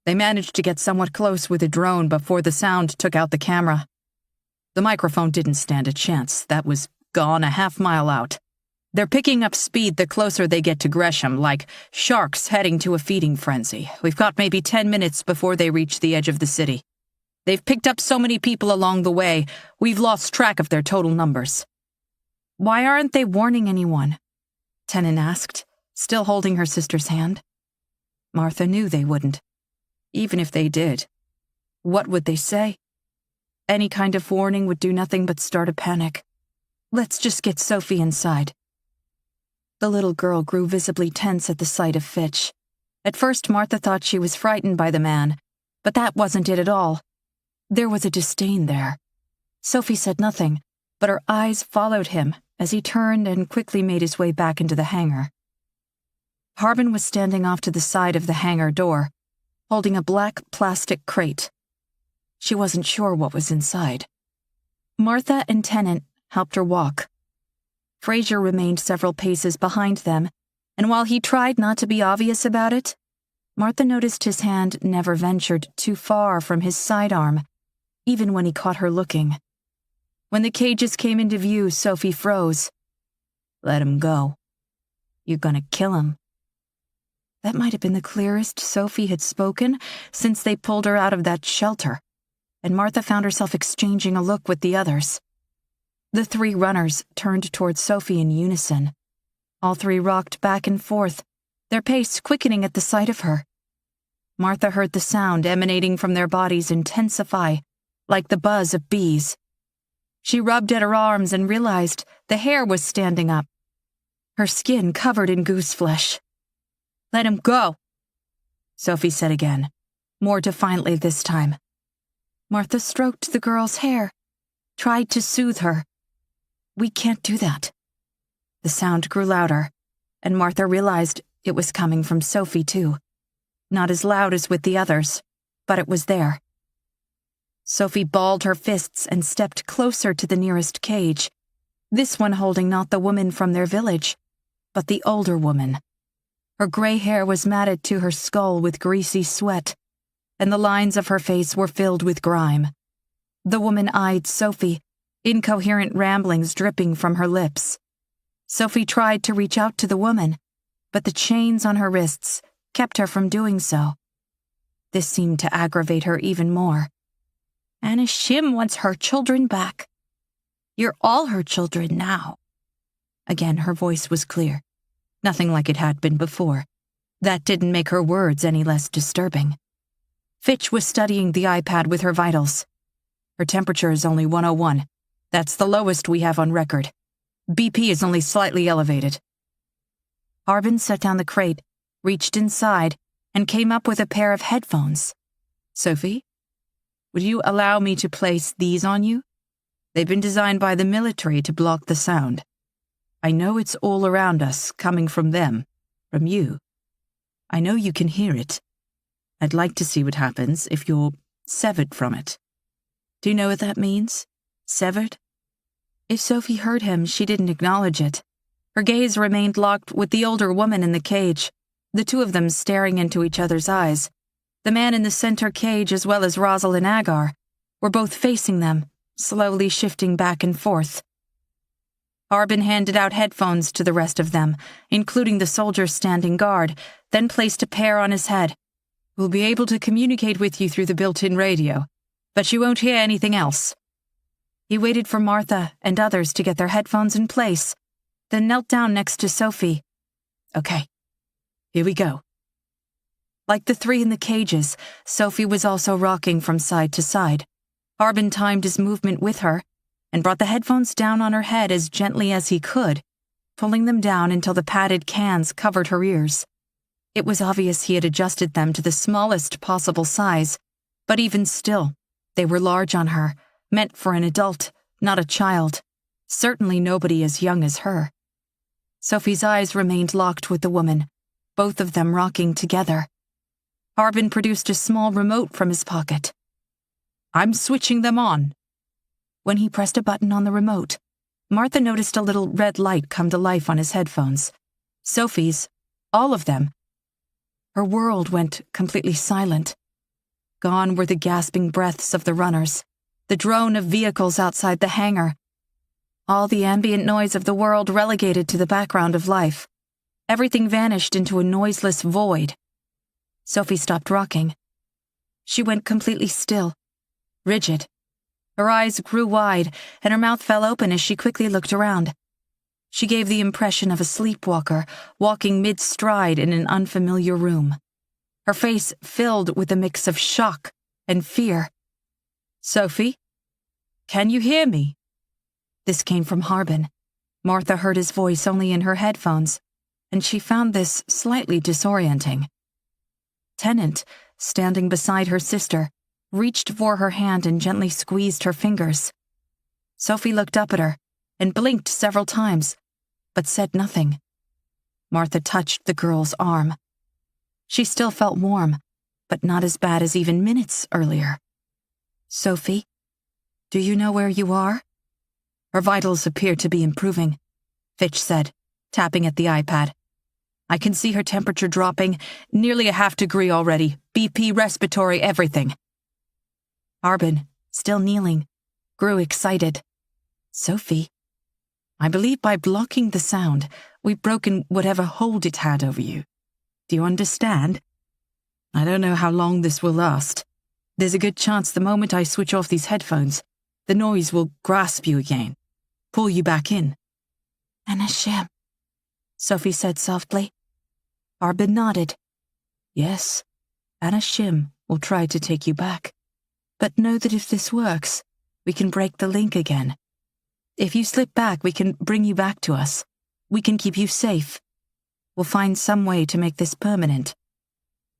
They managed to get somewhat close with a drone before the sound took out the camera. The microphone didn't stand a chance. That was gone a half-mile out. They're picking up speed the closer they get to Gresham, like sharks heading to a feeding frenzy. We've got maybe 10 minutes before they reach the edge of the city. They've picked up so many people along the way, we've lost track of their total numbers. Why aren't they warning anyone? Tennant asked, still holding her sister's hand. Martha knew they wouldn't. Even if they did, what would they say? Any kind of warning would do nothing but start a panic. Let's just get Sophie inside. The little girl grew visibly tense at the sight of Fitch. At first, Martha thought she was frightened by the man, but that wasn't it at all. There was a disdain there. Sophie said nothing, but her eyes followed him as he turned and quickly made his way back into the hangar. Harbin was standing off to the side of the hangar door, holding a black plastic crate. She wasn't sure what was inside. Martha and Tennant helped her walk. Fraser remained several paces behind them, and while he tried not to be obvious about it, Martha noticed his hand never ventured too far from his sidearm, even when he caught her looking. When the cages came into view, Sophie froze. Let him go. You're gonna kill him. That might have been the clearest Sophie had spoken since they pulled her out of that shelter, and Martha found herself exchanging a look with the others. The three runners turned toward Sophie in unison. All three rocked back and forth, their pace quickening at the sight of her. Martha heard the sound emanating from their bodies intensify, like the buzz of bees. She rubbed at her arms and realized the hair was standing up, her skin covered in goose flesh. Let him go, Sophie said again, more defiantly this time. Martha stroked the girl's hair, tried to soothe her. We can't do that. The sound grew louder, and Martha realized it was coming from Sophie too. Not as loud as with the others, but it was there. Sophie balled her fists and stepped closer to the nearest cage, this one holding not the woman from their village, but the older woman. Her gray hair was matted to her skull with greasy sweat, and the lines of her face were filled with grime. The woman eyed Sophie, incoherent ramblings dripping from her lips. Sophie tried to reach out to the woman, but the chains on her wrists kept her from doing so. This seemed to aggravate her even more. Anna Shim wants her children back. You're all her children now. Again, her voice was clear. Nothing like it had been before. That didn't make her words any less disturbing. Fitch was studying the iPad with her vitals. Her temperature is only 101. That's the lowest we have on record. BP is only slightly elevated. Harbin set down the crate, reached inside, and came up with a pair of headphones. Sophie, would you allow me to place these on you? They've been designed by the military to block the sound. I know it's all around us, coming from them, from you. I know you can hear it. I'd like to see what happens if you're severed from it. Do you know what that means? Severed? If Sophie heard him, she didn't acknowledge it. Her gaze remained locked with the older woman in the cage, the two of them staring into each other's eyes. The man in the center cage, as well as Rosalind Agar, were both facing them, slowly shifting back and forth. Harbin handed out headphones to the rest of them, including the soldier standing guard, then placed a pair on his head. We'll be able to communicate with you through the built-in radio, but you won't hear anything else. He waited for Martha and others to get their headphones in place, then knelt down next to Sophie. Okay, here we go. Like the three in the cages, Sophie was also rocking from side to side. Harbin timed his movement with her and brought the headphones down on her head as gently as he could, pulling them down until the padded cans covered her ears. It was obvious he had adjusted them to the smallest possible size, but even still, they were large on her, meant for an adult, not a child. Certainly nobody as young as her. Sophie's eyes remained locked with the woman, both of them rocking together. Harbin produced a small remote from his pocket. "I'm switching them on." When he pressed a button on the remote, Martha noticed a little red light come to life on his headphones. Sophie's, all of them. Her world went completely silent. Gone were the gasping breaths of the runners, the drone of vehicles outside the hangar. All the ambient noise of the world relegated to the background of life. Everything vanished into a noiseless void. Sophie stopped rocking. She went completely still, rigid. Her eyes grew wide, and her mouth fell open as she quickly looked around. She gave the impression of a sleepwalker walking mid-stride in an unfamiliar room. Her face filled with a mix of shock and fear. "Sophie? Can you hear me?" This came from Harbin. Martha heard his voice only in her headphones, and she found this slightly disorienting. Tennant, standing beside her sister, reached for her hand and gently squeezed her fingers. Sophie looked up at her and blinked several times, but said nothing. Martha touched the girl's arm. She still felt warm, but not as bad as even minutes earlier. "Sophie, do you know where you are?" "Her vitals appear to be improving," Fitch said, tapping at the iPad. "I can see her temperature dropping, nearly a half degree already, BP, respiratory, everything." Harbin, still kneeling, grew excited. "Sophie, I believe by blocking the sound, we've broken whatever hold it had over you. Do you understand? I don't know how long this will last. There's a good chance the moment I switch off these headphones, the noise will grasp you again, pull you back in." "Anashim," Sophie said softly. Harbin nodded. "Yes, Anashim will try to take you back. But know that if this works, we can break the link again. If you slip back, we can bring you back to us. We can keep you safe. We'll find some way to make this permanent.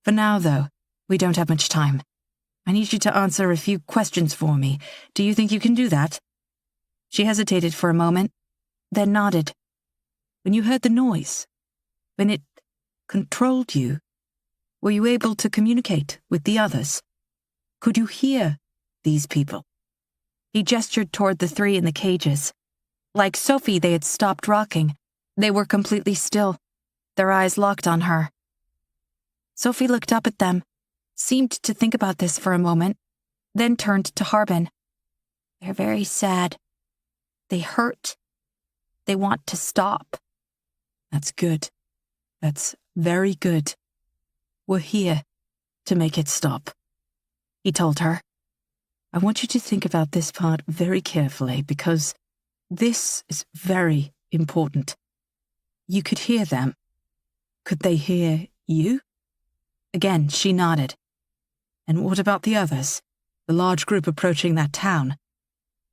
For now, though, we don't have much time. I need you to answer a few questions for me. Do you think you can do that?" She hesitated for a moment, then nodded. "When you heard the noise, when it controlled you, were you able to communicate with the others? Could you hear these people?" He gestured toward the three in the cages. Like Sophie, they had stopped rocking. They were completely still, their eyes locked on her. Sophie looked up at them, seemed to think about this for a moment, then turned to Harbin. "They're very sad. They hurt. They want to stop." "That's good. That's very good. We're here to make it stop," he told her. "I want you to think about this part very carefully because this is very important. You could hear them. Could they hear you?" Again, she nodded. "And what about the others? The large group approaching that town?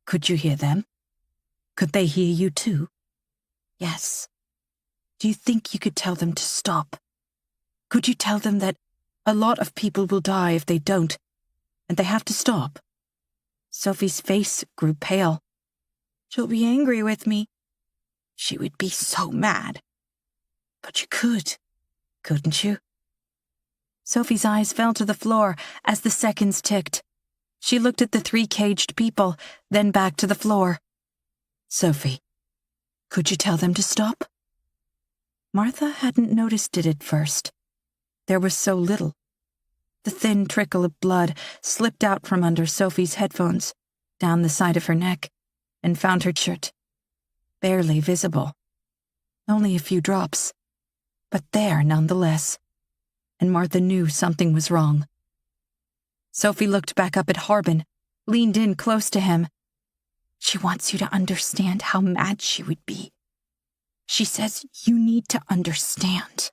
Could you hear them? Could they hear you too?" "Yes." "Do you think you could tell them to stop? Could you tell them that a lot of people will die if they don't, and they have to stop?" Sophie's face grew pale. "She'll be angry with me. She would be so mad." "But you could, couldn't you?" Sophie's eyes fell to the floor as the seconds ticked. She looked at the three caged people, then back to the floor. "Sophie, could you tell them to stop?" Martha hadn't noticed it at first. There was so little. The thin trickle of blood slipped out from under Sophie's headphones, down the side of her neck, and found her shirt. Barely visible. Only a few drops, but there nonetheless. And Martha knew something was wrong. Sophie looked back up at Harbin, leaned in close to him. "She wants you to understand how mad she would be. She says you need to understand."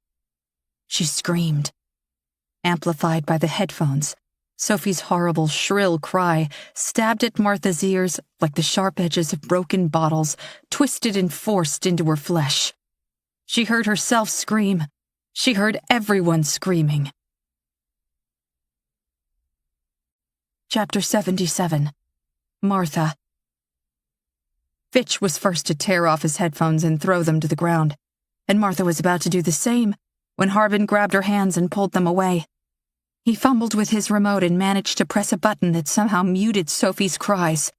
She screamed. Amplified by the headphones, Sophie's horrible, shrill cry stabbed at Martha's ears like the sharp edges of broken bottles twisted and forced into her flesh. She heard herself scream. She heard everyone screaming. Chapter 77. Martha. Fitch was first to tear off his headphones and throw them to the ground, and Martha was about to do the same when Harbin grabbed her hands and pulled them away. He fumbled with his remote and managed to press a button that somehow muted Sophie's cries.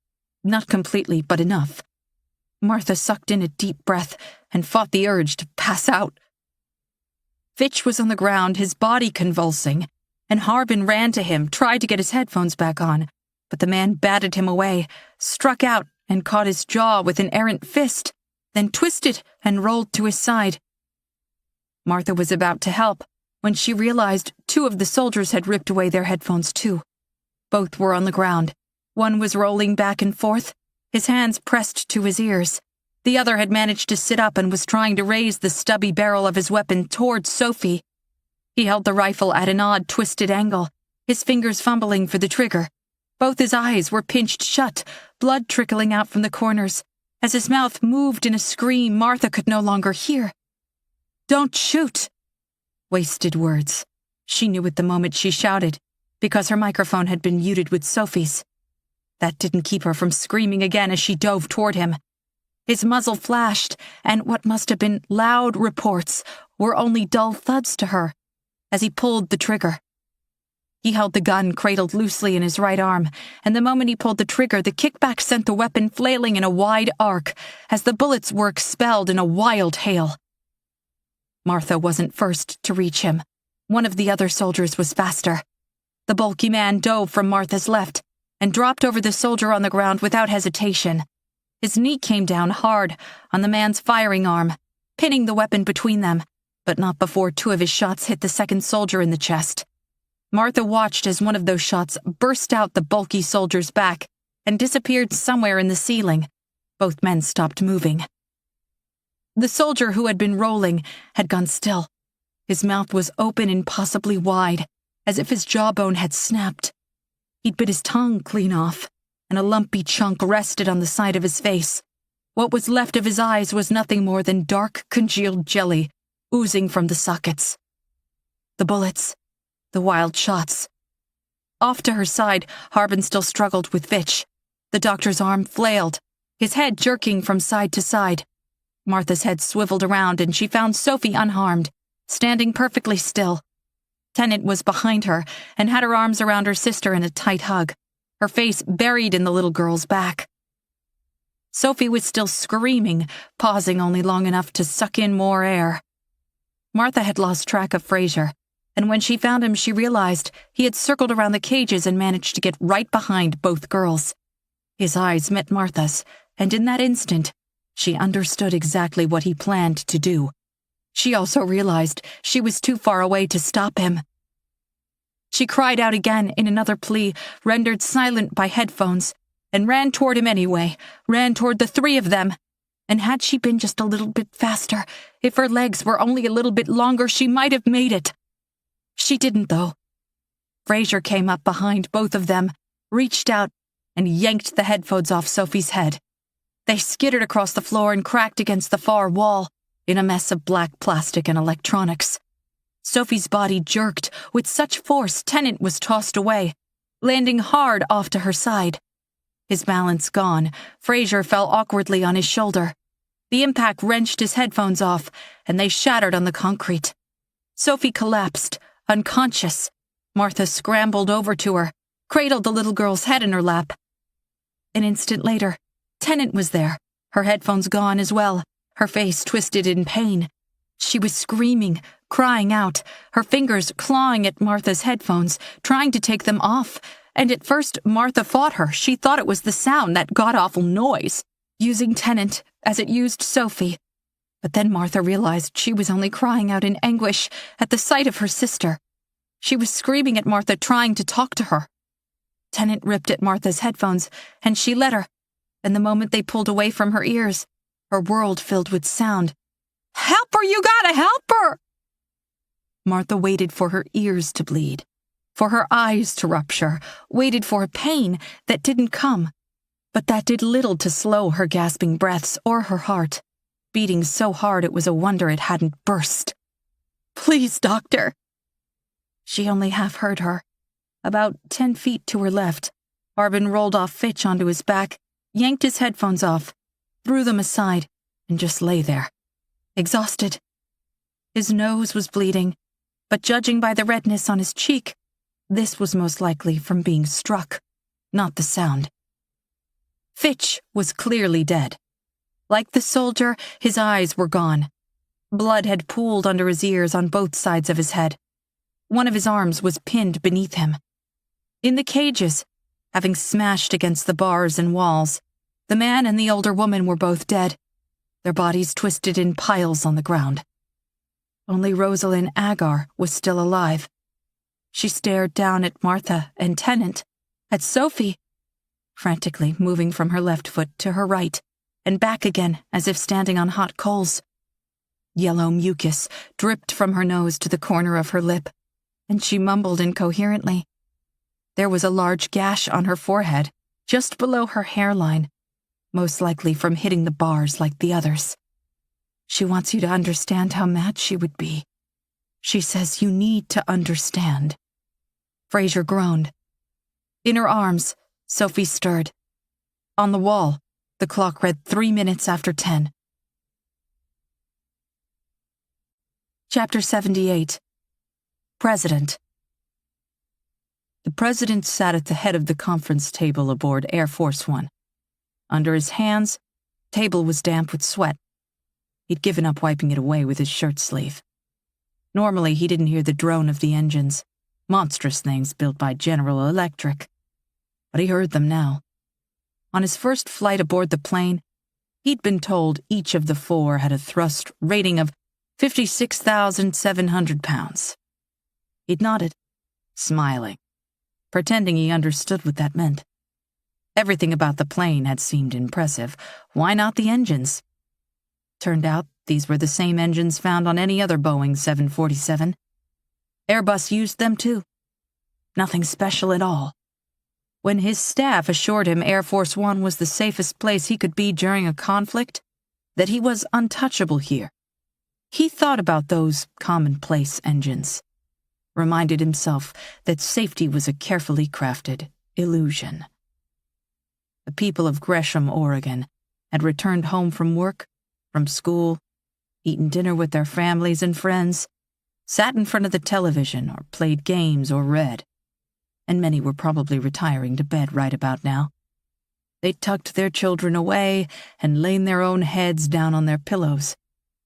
Not completely, but enough. Martha sucked in a deep breath and fought the urge to pass out. Fitch was on the ground, his body convulsing, and Harbin ran to him, tried to get his headphones back on, but the man batted him away, struck out and caught his jaw with an errant fist, then twisted and rolled to his side. Martha was about to help when she realized 2 of the soldiers had ripped away their headphones too. Both were on the ground. One was rolling back and forth, his hands pressed to his ears. The other had managed to sit up and was trying to raise the stubby barrel of his weapon towards Sophie. He held the rifle at an odd, twisted angle, his fingers fumbling for the trigger. Both his eyes were pinched shut, blood trickling out from the corners. As his mouth moved in a scream Martha could no longer hear. "Don't shoot!" Wasted words. She knew at the moment she shouted, because her microphone had been muted with Sophie's. That didn't keep her from screaming again as she dove toward him. His muzzle flashed, and what must have been loud reports were only dull thuds to her, as he pulled the trigger. He held the gun cradled loosely in his right arm, and the moment he pulled the trigger, the kickback sent the weapon flailing in a wide arc as the bullets were expelled in a wild hail. Martha wasn't first to reach him. One of the other soldiers was faster. The bulky man dove from Martha's left and dropped over the soldier on the ground without hesitation. His knee came down hard on the man's firing arm, pinning the weapon between them, but not before 2 of his shots hit the second soldier in the chest. Martha watched as one of those shots burst out the bulky soldier's back and disappeared somewhere in the ceiling. Both men stopped moving. The soldier who had been rolling had gone still. His mouth was open impossibly wide, as if his jawbone had snapped. He'd bit his tongue clean off, and a lumpy chunk rested on the side of his face. What was left of his eyes was nothing more than dark, congealed jelly, oozing from the sockets. The bullets, the wild shots. Off to her side, Harbin still struggled with Fitch. The doctor's arm flailed, his head jerking from side to side. Martha's head swiveled around and she found Sophie unharmed, standing perfectly still. Tennant was behind her and had her arms around her sister in a tight hug, her face buried in the little girl's back. Sophie was still screaming, pausing only long enough to suck in more air. Martha had lost track of Fraser, and when she found him she realized he had circled around the cages and managed to get right behind both girls. His eyes met Martha's, and in that instant, she understood exactly what he planned to do. She also realized she was too far away to stop him. She cried out again in another plea, rendered silent by headphones, and ran toward him anyway, ran toward the 3 of them. And had she been just a little bit faster, if her legs were only a little bit longer, she might have made it. She didn't, though. Fraser came up behind both of them, reached out, and yanked the headphones off Sophie's head. They skittered across the floor and cracked against the far wall, in a mess of black plastic and electronics. Sophie's body jerked with such force Tennant was tossed away, landing hard off to her side. His balance gone, Fraser fell awkwardly on his shoulder. The impact wrenched his headphones off, and they shattered on the concrete. Sophie collapsed, unconscious. Martha scrambled over to her, cradled the little girl's head in her lap. An instant later, Tennant was there, her headphones gone as well, her face twisted in pain. She was screaming, crying out, her fingers clawing at Martha's headphones, trying to take them off. And at first, Martha fought her. She thought it was the sound, that god-awful noise, using Tennant as it used Sophie. But then Martha realized she was only crying out in anguish at the sight of her sister. She was screaming at Martha, trying to talk to her. Tennant ripped at Martha's headphones, and she let her. And the moment they pulled away from her ears, her world filled with sound. "Help her! You gotta help her!" Martha waited for her ears to bleed, for her eyes to rupture, waited for a pain that didn't come. But that did little to slow her gasping breaths or her heart, beating so hard it was a wonder it hadn't burst. "Please, doctor." She only half heard her. About 10 feet to her left, Harbin rolled off Fitch onto his back, yanked his headphones off, threw them aside and just lay there, exhausted. His nose was bleeding, but judging by the redness on his cheek, this was most likely from being struck, not the sound. Fitch was clearly dead. Like the soldier, his eyes were gone. Blood had pooled under his ears on both sides of his head. One of his arms was pinned beneath him. In the cages, having smashed against the bars and walls, the man and the older woman were both dead, their bodies twisted in piles on the ground. Only Rosalind Agar was still alive. She stared down at Martha and Tennant, at Sophie, frantically moving from her left foot to her right, and back again as if standing on hot coals. Yellow mucus dripped from her nose to the corner of her lip, and she mumbled incoherently. There was a large gash on her forehead, just below her hairline, most likely from hitting the bars like the others. She wants you to understand how mad she would be. She says you need to understand. Fraser groaned. In her arms, Sophie stirred. On the wall, the clock read 3 minutes after 10. Chapter 78. President. The president sat at the head of the conference table aboard Air Force One. Under his hands, the table was damp with sweat. He'd given up wiping it away with his shirt sleeve. Normally, he didn't hear the drone of the engines, monstrous things built by General Electric. But he heard them now. On his first flight aboard the plane, he'd been told each of the 4 had a thrust rating of 56,700 pounds. He'd nodded, smiling, pretending he understood what that meant. Everything about the plane had seemed impressive. Why not the engines? Turned out these were the same engines found on any other Boeing 747. Airbus used them too. Nothing special at all. When his staff assured him Air Force One was the safest place he could be during a conflict, that he was untouchable here, he thought about those commonplace engines, reminded himself that safety was a carefully crafted illusion. The people of Gresham, Oregon, had returned home from work, from school, eaten dinner with their families and friends, sat in front of the television or played games or read, and many were probably retiring to bed right about now. They tucked their children away and laid their own heads down on their pillows,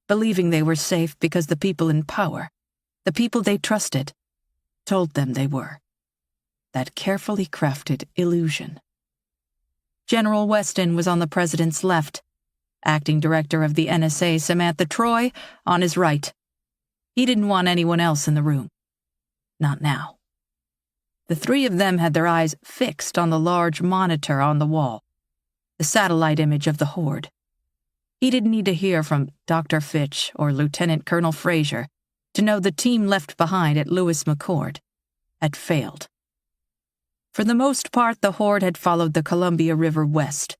believing they were safe because the people in power, the people they trusted, told them they were. That carefully crafted illusion. General Weston was on the president's left, acting director of the NSA Samantha Troy on his right. He didn't want anyone else in the room. Not now. The 3 of them had their eyes fixed on the large monitor on the wall, the satellite image of the horde. He didn't need to hear from Dr. Fitch or Lieutenant Colonel Fraser to know the team left behind at Lewis McChord had failed. For the most part, the horde had followed the Columbia River west,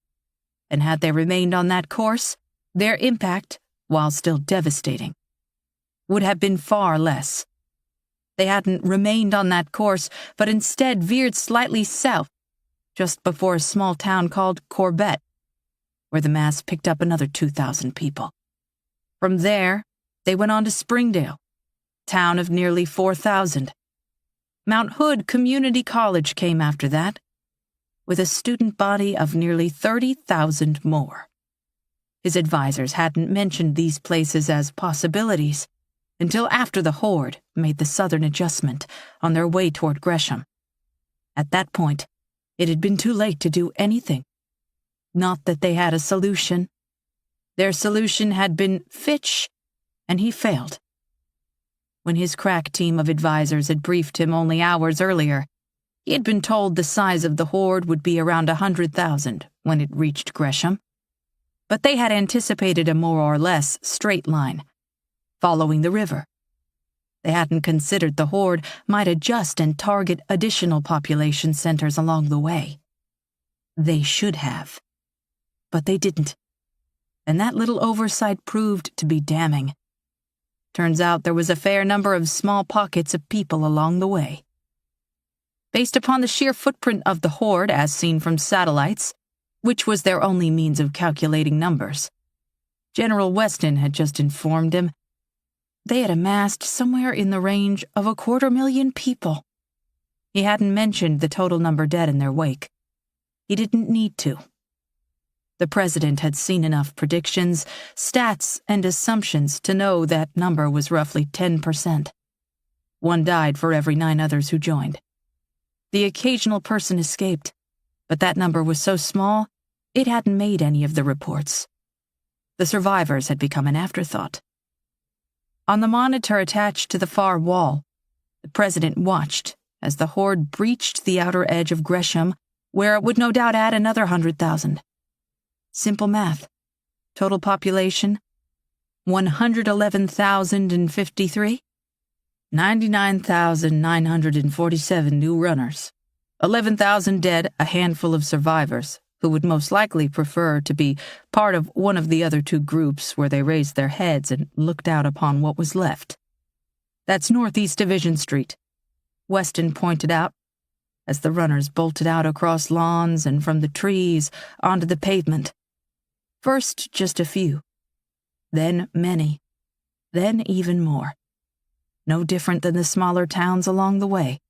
and had they remained on that course, their impact, while still devastating, would have been far less. They hadn't remained on that course, but instead veered slightly south, just before a small town called Corbett, where the mass picked up another 2,000 people. From there, they went on to Springdale, town of nearly 4,000. Mount Hood Community College came after that, with a student body of nearly 30,000 more. His advisors hadn't mentioned these places as possibilities until after the horde made the southern adjustment on their way toward Gresham. At that point, it had been too late to do anything. Not that they had a solution. Their solution had been Fitch, and he failed. When his crack team of advisors had briefed him only hours earlier, he had been told the size of the horde would be around 100,000 when it reached Gresham. But they had anticipated a more or less straight line, following the river. They hadn't considered the horde might adjust and target additional population centers along the way. They should have. But they didn't. And that little oversight proved to be damning. Turns out there was a fair number of small pockets of people along the way. Based upon the sheer footprint of the horde as seen from satellites, which was their only means of calculating numbers. General Weston had just informed him they had amassed somewhere in the range of 250,000 people. He hadn't mentioned the total number dead in their wake. He didn't need to. The president had seen enough predictions, stats, and assumptions to know that number was roughly 10%. One died for every 9 others who joined. The occasional person escaped, but that number was so small, it hadn't made any of the reports. The survivors had become an afterthought. On the monitor attached to the far wall, the president watched as the horde breached the outer edge of Gresham, where it would no doubt add another 100,000. Simple math. Total population, 111,053. 99,947 new runners. 11,000 dead, a handful of survivors, who would most likely prefer to be part of one of the other 2 groups where they raised their heads and looked out upon what was left. That's northeast Division Street, Weston pointed out, as the runners bolted out across lawns and from the trees onto the pavement. First, just a few. Then many. Then even more. No different than the smaller towns along the way.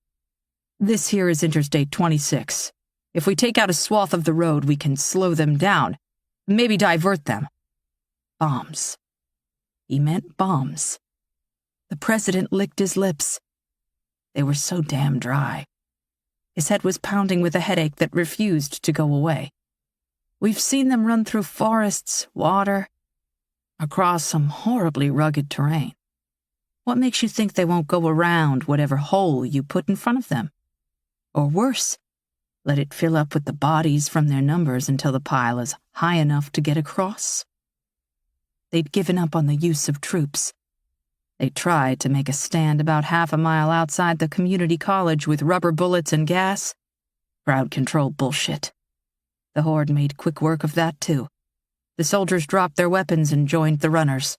This here is Interstate 26. If we take out a swath of the road, we can slow them down, maybe divert them. Bombs. He meant bombs. The president licked his lips. They were so damn dry. His head was pounding with a headache that refused to go away. We've seen them run through forests, water, across some horribly rugged terrain. What makes you think they won't go around whatever hole you put in front of them? Or worse, let it fill up with the bodies from their numbers until the pile is high enough to get across? They'd given up on the use of troops. They tried to make a stand about half a mile outside the community college with rubber bullets and gas. Crowd control bullshit. The horde made quick work of that, too. The soldiers dropped their weapons and joined the runners.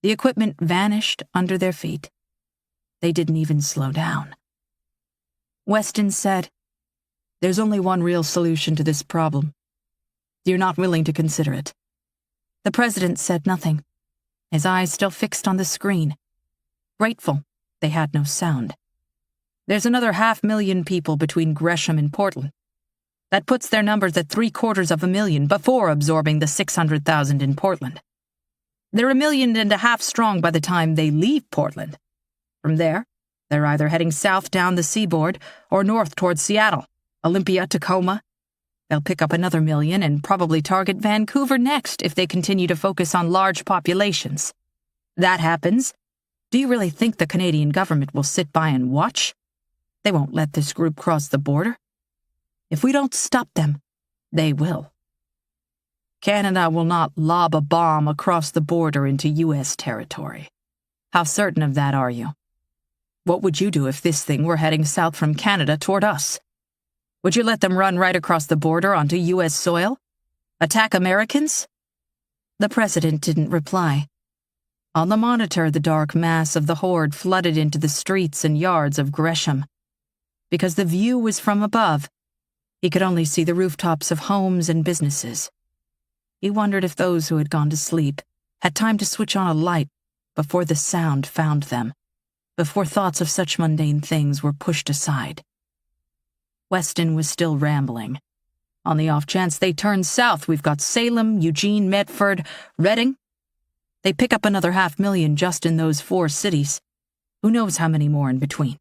The equipment vanished under their feet. They didn't even slow down. Weston said, "There's only one real solution to this problem. You're not willing to consider it." The president said nothing, his eyes still fixed on the screen. Grateful they had no sound. There's another 500,000 people between Gresham and Portland. That puts their numbers at 750,000 before absorbing the 600,000 in Portland. They're 1.5 million strong by the time they leave Portland. From there, they're either heading south down the seaboard or north towards Seattle, Olympia, Tacoma. They'll pick up another 1 million and probably target Vancouver next if they continue to focus on large populations. That happens. Do you really think the Canadian government will sit by and watch? They won't let this group cross the border. If we don't stop them, they will. Canada will not lob a bomb across the border into U.S. territory. How certain of that are you? What would you do if this thing were heading south from Canada toward us? Would you let them run right across the border onto U.S. soil? Attack Americans? The president didn't reply. On the monitor, the dark mass of the horde flooded into the streets and yards of Gresham. Because the view was from above, he could only see the rooftops of homes and businesses. He wondered if those who had gone to sleep had time to switch on a light before the sound found them, before thoughts of such mundane things were pushed aside. Weston was still rambling. On the off chance they turn south, we've got Salem, Eugene, Medford, Reading. They pick up another 500,000 just in those 4 cities. Who knows how many more in between?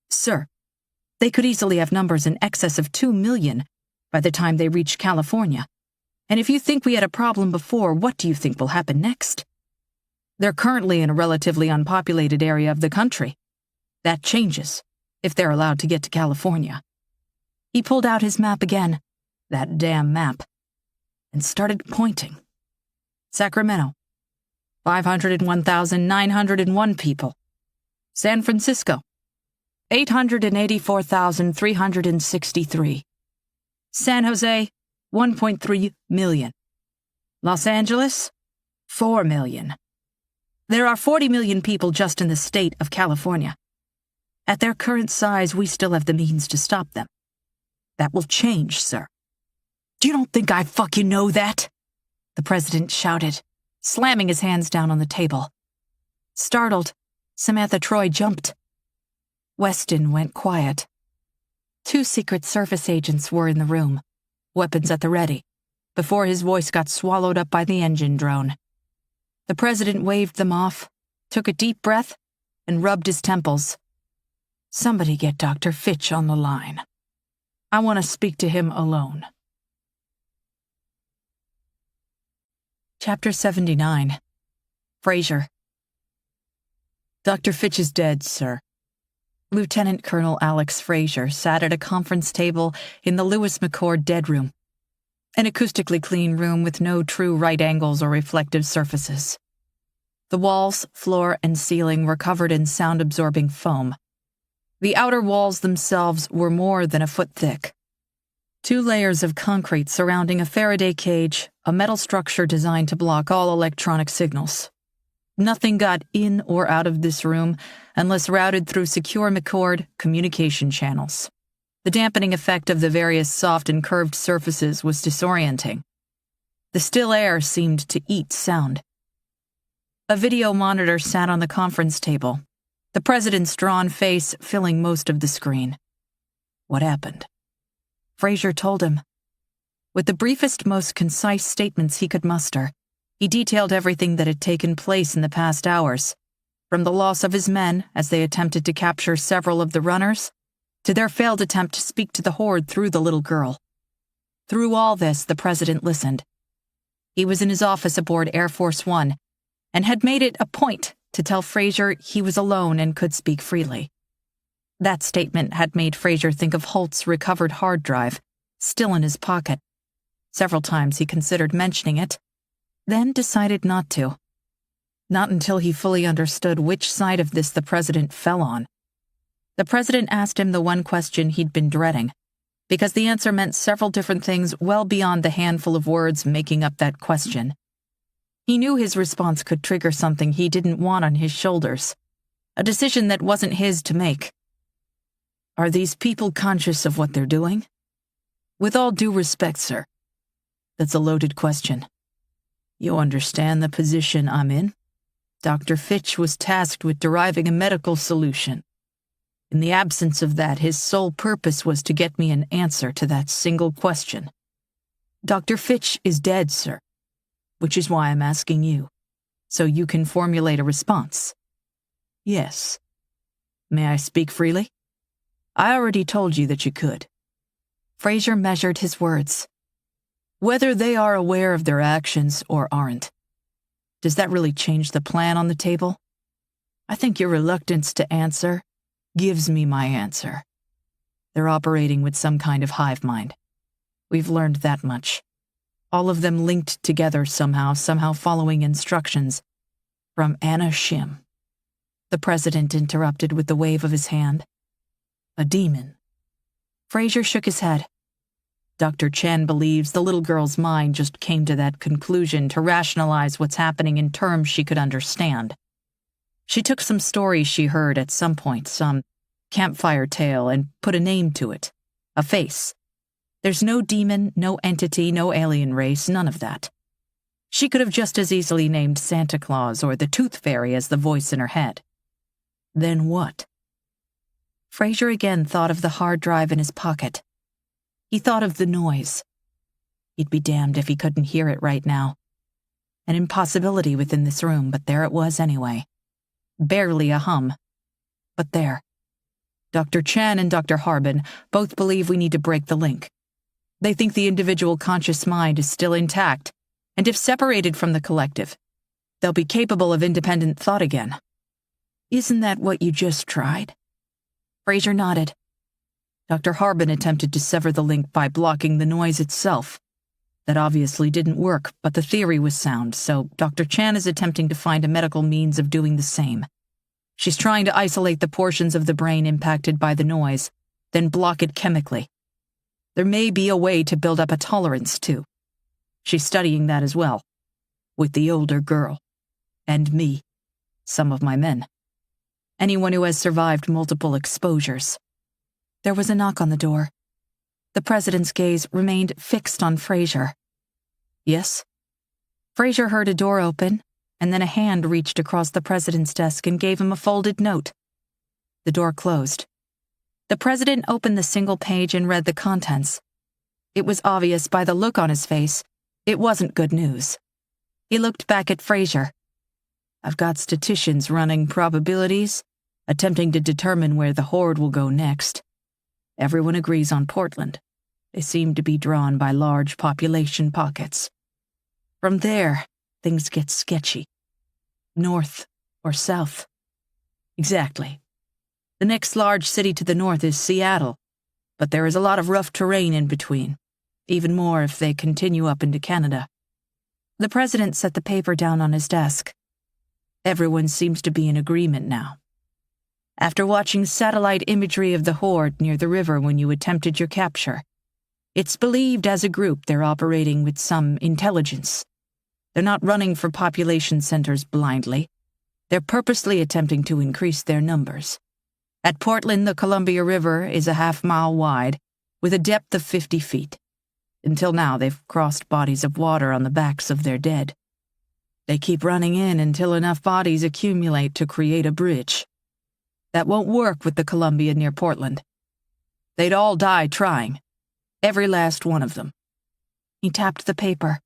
Sir, they could easily have numbers in excess of 2 million by the time they reach California. And if you think we had a problem before, what do you think will happen next? They're currently in a relatively unpopulated area of the country. That changes if they're allowed to get to California. He pulled out his map again, that damn map, and started pointing. Sacramento, 501,901 people. San Francisco, 884,363. San Jose, 1.3 million. Los Angeles, 4 million. There are 40 million people just in the state of California. At their current size, we still have the means to stop them. That will change, sir. You don't think I fucking know that? The president shouted, slamming his hands down on the table. Startled, Samantha Troy jumped. Weston went quiet. 2 Secret Service agents were in the room, weapons at the ready, before his voice got swallowed up by the engine drone. The president waved them off, took a deep breath, and rubbed his temples. Somebody get Dr. Fitch on the line. I want to speak to him alone. Chapter 79. Fraser. Dr. Fitch is dead, sir. Lieutenant Colonel Alex Fraser sat at a conference table in the Lewis McCord dead room, an acoustically clean room with no true right angles or reflective surfaces. The walls, floor, and ceiling were covered in sound-absorbing foam. The outer walls themselves were more than a foot thick. 2 layers of concrete surrounding a Faraday cage, a metal structure designed to block all electronic signals. Nothing got in or out of this room unless routed through secure McCord communication channels. The dampening effect of the various soft and curved surfaces was disorienting. The still air seemed to eat sound. A video monitor sat on the conference table, the president's drawn face filling most of the screen. What happened? Fraser told him. With the briefest, most concise statements he could muster, he detailed everything that had taken place in the past hours, from the loss of his men as they attempted to capture several of the runners, to their failed attempt to speak to the horde through the little girl. Through all this, the president listened. He was in his office aboard Air Force One, and had made it a point to tell Fraser he was alone and could speak freely. That statement had made Fraser think of Holt's recovered hard drive, still in his pocket. Several times he considered mentioning it, then decided not to. Not until he fully understood which side of this the president fell on. The president asked him the one question he'd been dreading, because the answer meant several different things well beyond the handful of words making up that question. He knew his response could trigger something he didn't want on his shoulders, a decision that wasn't his to make. Are these people conscious of what they're doing? With all due respect, sir. That's a loaded question. You understand the position I'm in? Dr. Fitch was tasked with deriving a medical solution. In the absence of that, his sole purpose was to get me an answer to that single question. Dr. Fitch is dead, sir, which is why I'm asking you, so you can formulate a response. Yes. May I speak freely? I already told you that you could. Fraser measured his words. Whether they are aware of their actions or aren't, does that really change the plan on the table? I think your reluctance to answer gives me my answer. They're operating with some kind of hive mind. We've learned that much. All of them linked together somehow following instructions from Anna Shim. The president interrupted with the wave of his hand. A demon. Fraser shook his head. Dr. Chen believes the little girl's mind just came to that conclusion to rationalize what's happening in terms she could understand. She took some stories she heard at some point, some campfire tale, and put a name to it. A face. There's no demon, no entity, no alien race, none of that. She could have just as easily named Santa Claus or the Tooth Fairy as the voice in her head. Then what? Fraser again thought of the hard drive in his pocket. He thought of the noise. He'd be damned if he couldn't hear it right now. An impossibility within this room, but there it was anyway. Barely a hum. But there. Dr. Chan and Dr. Harbin both believe we need to break the link. They think the individual conscious mind is still intact, and if separated from the collective, they'll be capable of independent thought again. Isn't that what you just tried? Fraser nodded. Dr. Harbin attempted to sever the link by blocking the noise itself. That obviously didn't work, but the theory was sound, so Dr. Chan is attempting to find a medical means of doing the same. She's trying to isolate the portions of the brain impacted by the noise, then block it chemically. There may be a way to build up a tolerance, too. She's studying that as well. With the older girl. And me. Some of my men. Anyone who has survived multiple exposures. There was a knock on the door. The president's gaze remained fixed on Fraser. Yes? Fraser heard a door open, and then a hand reached across the president's desk and gave him a folded note. The door closed. The president opened the single page and read the contents. It was obvious by the look on his face, it wasn't good news. He looked back at Fraser. I've got statisticians running probabilities, attempting to determine where the horde will go next. Everyone agrees on Portland. They seem to be drawn by large population pockets. From there, things get sketchy. North or south? Exactly. The next large city to the north is Seattle, but there is a lot of rough terrain in between, even more if they continue up into Canada. The president set the paper down on his desk. Everyone seems to be in agreement now. After watching satellite imagery of the horde near the river when you attempted your capture, it's believed as a group they're operating with some intelligence. They're not running for population centers blindly. They're purposely attempting to increase their numbers. At Portland, the Columbia River is a half-mile wide, with a depth of 50 feet. Until now, they've crossed bodies of water on the backs of their dead. They keep running in until enough bodies accumulate to create a bridge. That won't work with the Columbia near Portland. They'd all die trying. Every last one of them. He tapped the paper.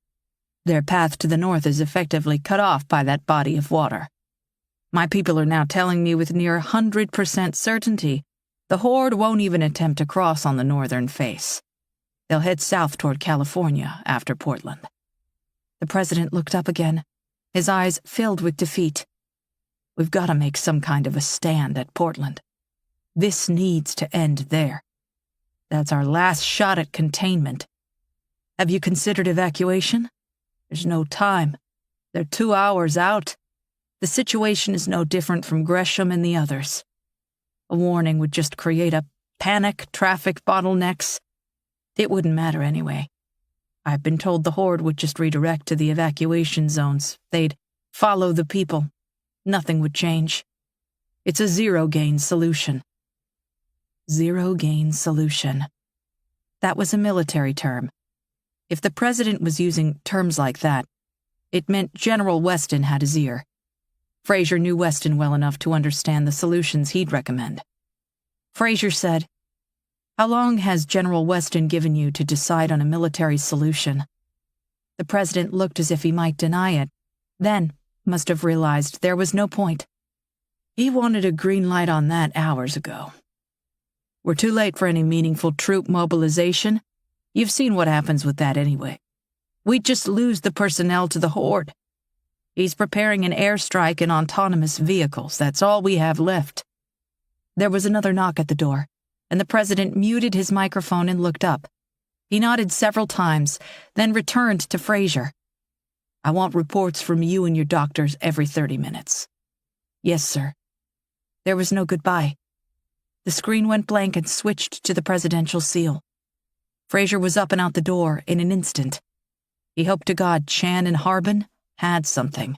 Their path to the north is effectively cut off by that body of water. My people are now telling me with near 100% certainty the horde won't even attempt to cross on the northern face. They'll head south toward California after Portland. The president looked up again, his eyes filled with defeat. We've got to make some kind of a stand at Portland. This needs to end there. That's our last shot at containment. Have you considered evacuation? There's no time. They're 2 hours out. The situation is no different from Gresham and the others. A warning would just create a panic, traffic bottlenecks. It wouldn't matter anyway. I've been told the horde would just redirect to the evacuation zones. They'd follow the people. Nothing would change. It's a zero-gain solution. Zero-gain solution. That was a military term. If the president was using terms like that, it meant General Weston had his ear. Fraser knew Weston well enough to understand the solutions he'd recommend. Fraser said, "How long has General Weston given you to decide on a military solution?" The president looked as if he might deny it, then must have realized there was no point. He wanted a green light on that hours ago. We're too late for any meaningful troop mobilization. You've seen what happens with that anyway. We'd just lose the personnel to the horde. He's preparing an airstrike in autonomous vehicles. That's all we have left. There was another knock at the door, and the president muted his microphone and looked up. He nodded several times, then returned to Fraser. I want reports from you and your doctors every 30 minutes. Yes, sir. There was no goodbye. The screen went blank and switched to the presidential seal. Fraser was up and out the door in an instant. He hoped to God Chan and Harbin had something.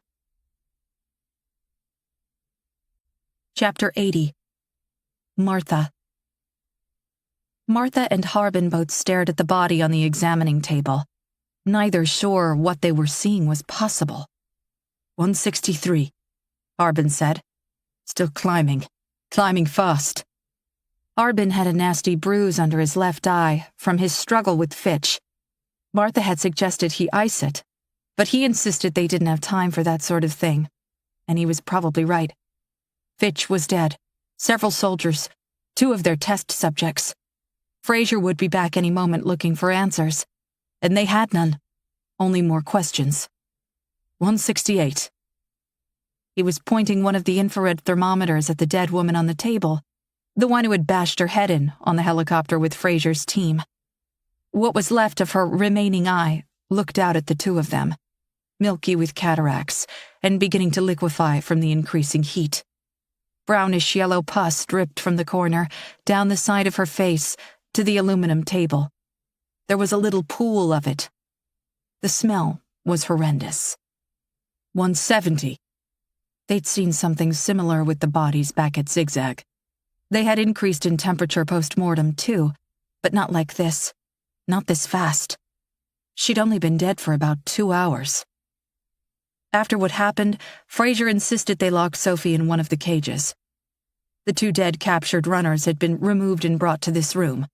Chapter 80. Martha. Martha and Harbin both stared at the body on the examining table, neither sure what they were seeing was possible. 163, Harbin said. Still climbing fast. Harbin had a nasty bruise under his left eye from his struggle with Fitch. Martha had suggested he ice it, but he insisted they didn't have time for that sort of thing, and he was probably right. Fitch was dead. Several soldiers, 2 of their test subjects. Fraser would be back any moment looking for answers, and they had none, only more questions. 168. He was pointing one of the infrared thermometers at the dead woman on the table, the one who had bashed her head in on the helicopter with Fraser's team. What was left of her remaining eye looked out at the 2 of them, milky with cataracts and beginning to liquefy from the increasing heat. Brownish yellow pus dripped from the corner, down the side of her face, to the aluminum table. There was a little pool of it. The smell was horrendous. 170. They'd seen something similar with the bodies back at Zigzag. They had increased in temperature post-mortem, too, but not like this. Not this fast. She'd only been dead for about 2 hours. After what happened, Fraser insisted they lock Sophie in one of the cages. The 2 dead captured runners had been removed and brought to this room,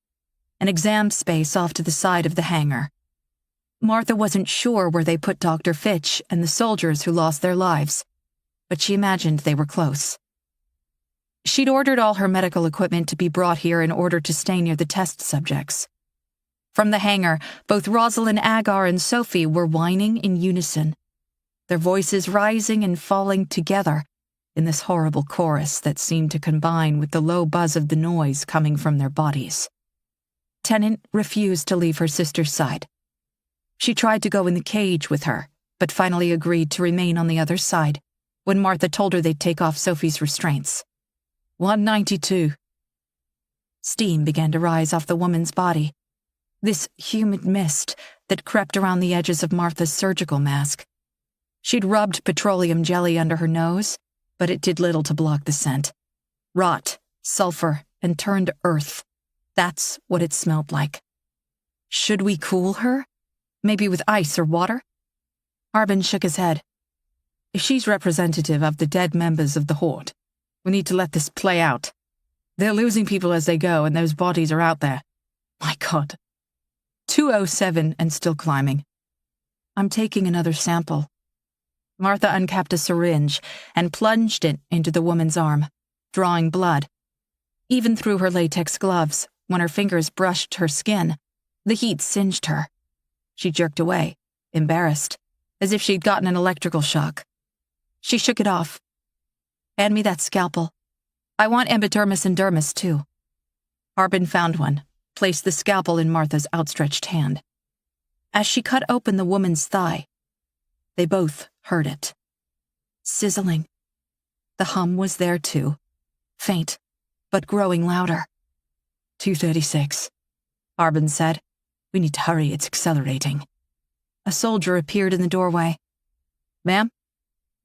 an exam space off to the side of the hangar. Martha wasn't sure where they put Dr. Fitch and the soldiers who lost their lives, but she imagined they were close. She'd ordered all her medical equipment to be brought here in order to stay near the test subjects. From the hangar, both Rosalind Agar and Sophie were whining in unison, their voices rising and falling together in this horrible chorus that seemed to combine with the low buzz of the noise coming from their bodies. Tennant refused to leave her sister's side. She tried to go in the cage with her, but finally agreed to remain on the other side when Martha told her they'd take off Sophie's restraints. 192. Steam began to rise off the woman's body, this humid mist that crept around the edges of Martha's surgical mask. She'd rubbed petroleum jelly under her nose, but it did little to block the scent. Rot, sulfur, and turned earth. That's what it smelled like. Should we cool her? Maybe with ice or water? Harbin shook his head. If she's representative of the dead members of the Horde, we need to let this play out. They're losing people as they go, and those bodies are out there. My God. 207 and still climbing. I'm taking another sample. Martha uncapped a syringe and plunged it into the woman's arm, drawing blood. Even through her latex gloves, when her fingers brushed her skin, the heat singed her. She jerked away, embarrassed, as if she'd gotten an electrical shock. She shook it off. Hand me that scalpel. I want epidermis and dermis, too. Harbin found one, placed the scalpel in Martha's outstretched hand. As she cut open the woman's thigh, they both heard it. Sizzling. The hum was there, too. Faint, but growing louder. 236, Harbin said. We need to hurry, it's accelerating. A soldier appeared in the doorway. Ma'am,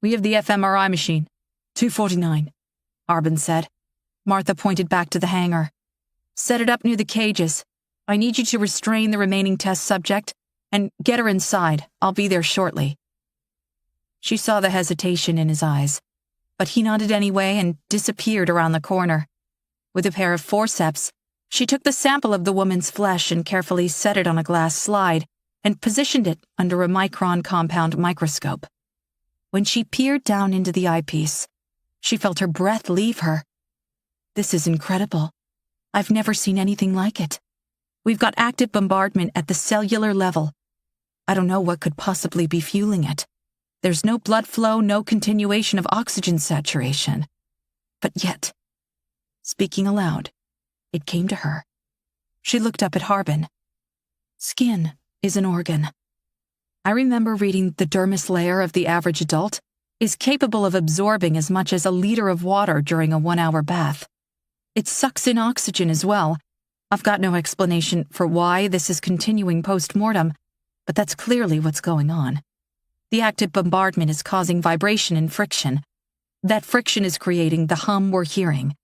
we have the fMRI machine. 249, Harbin said. Martha pointed back to the hangar. Set it up near the cages. I need you to restrain the remaining test subject and get her inside. I'll be there shortly. She saw the hesitation in his eyes, but he nodded anyway and disappeared around the corner. With a pair of forceps, she took the sample of the woman's flesh and carefully set it on a glass slide and positioned it under a micron compound microscope. When she peered down into the eyepiece, she felt her breath leave her. This is incredible. I've never seen anything like it. We've got active bombardment at the cellular level. I don't know what could possibly be fueling it. There's no blood flow, no continuation of oxygen saturation. But yet, speaking aloud, it came to her. She looked up at Harbin. Skin is an organ. I remember reading the dermis layer of the average adult is capable of absorbing as much as a liter of water during a 1-hour bath. It sucks in oxygen as well. I've got no explanation for why this is continuing post-mortem, but that's clearly what's going on. The active bombardment is causing vibration and friction. That friction is creating the hum we're hearing.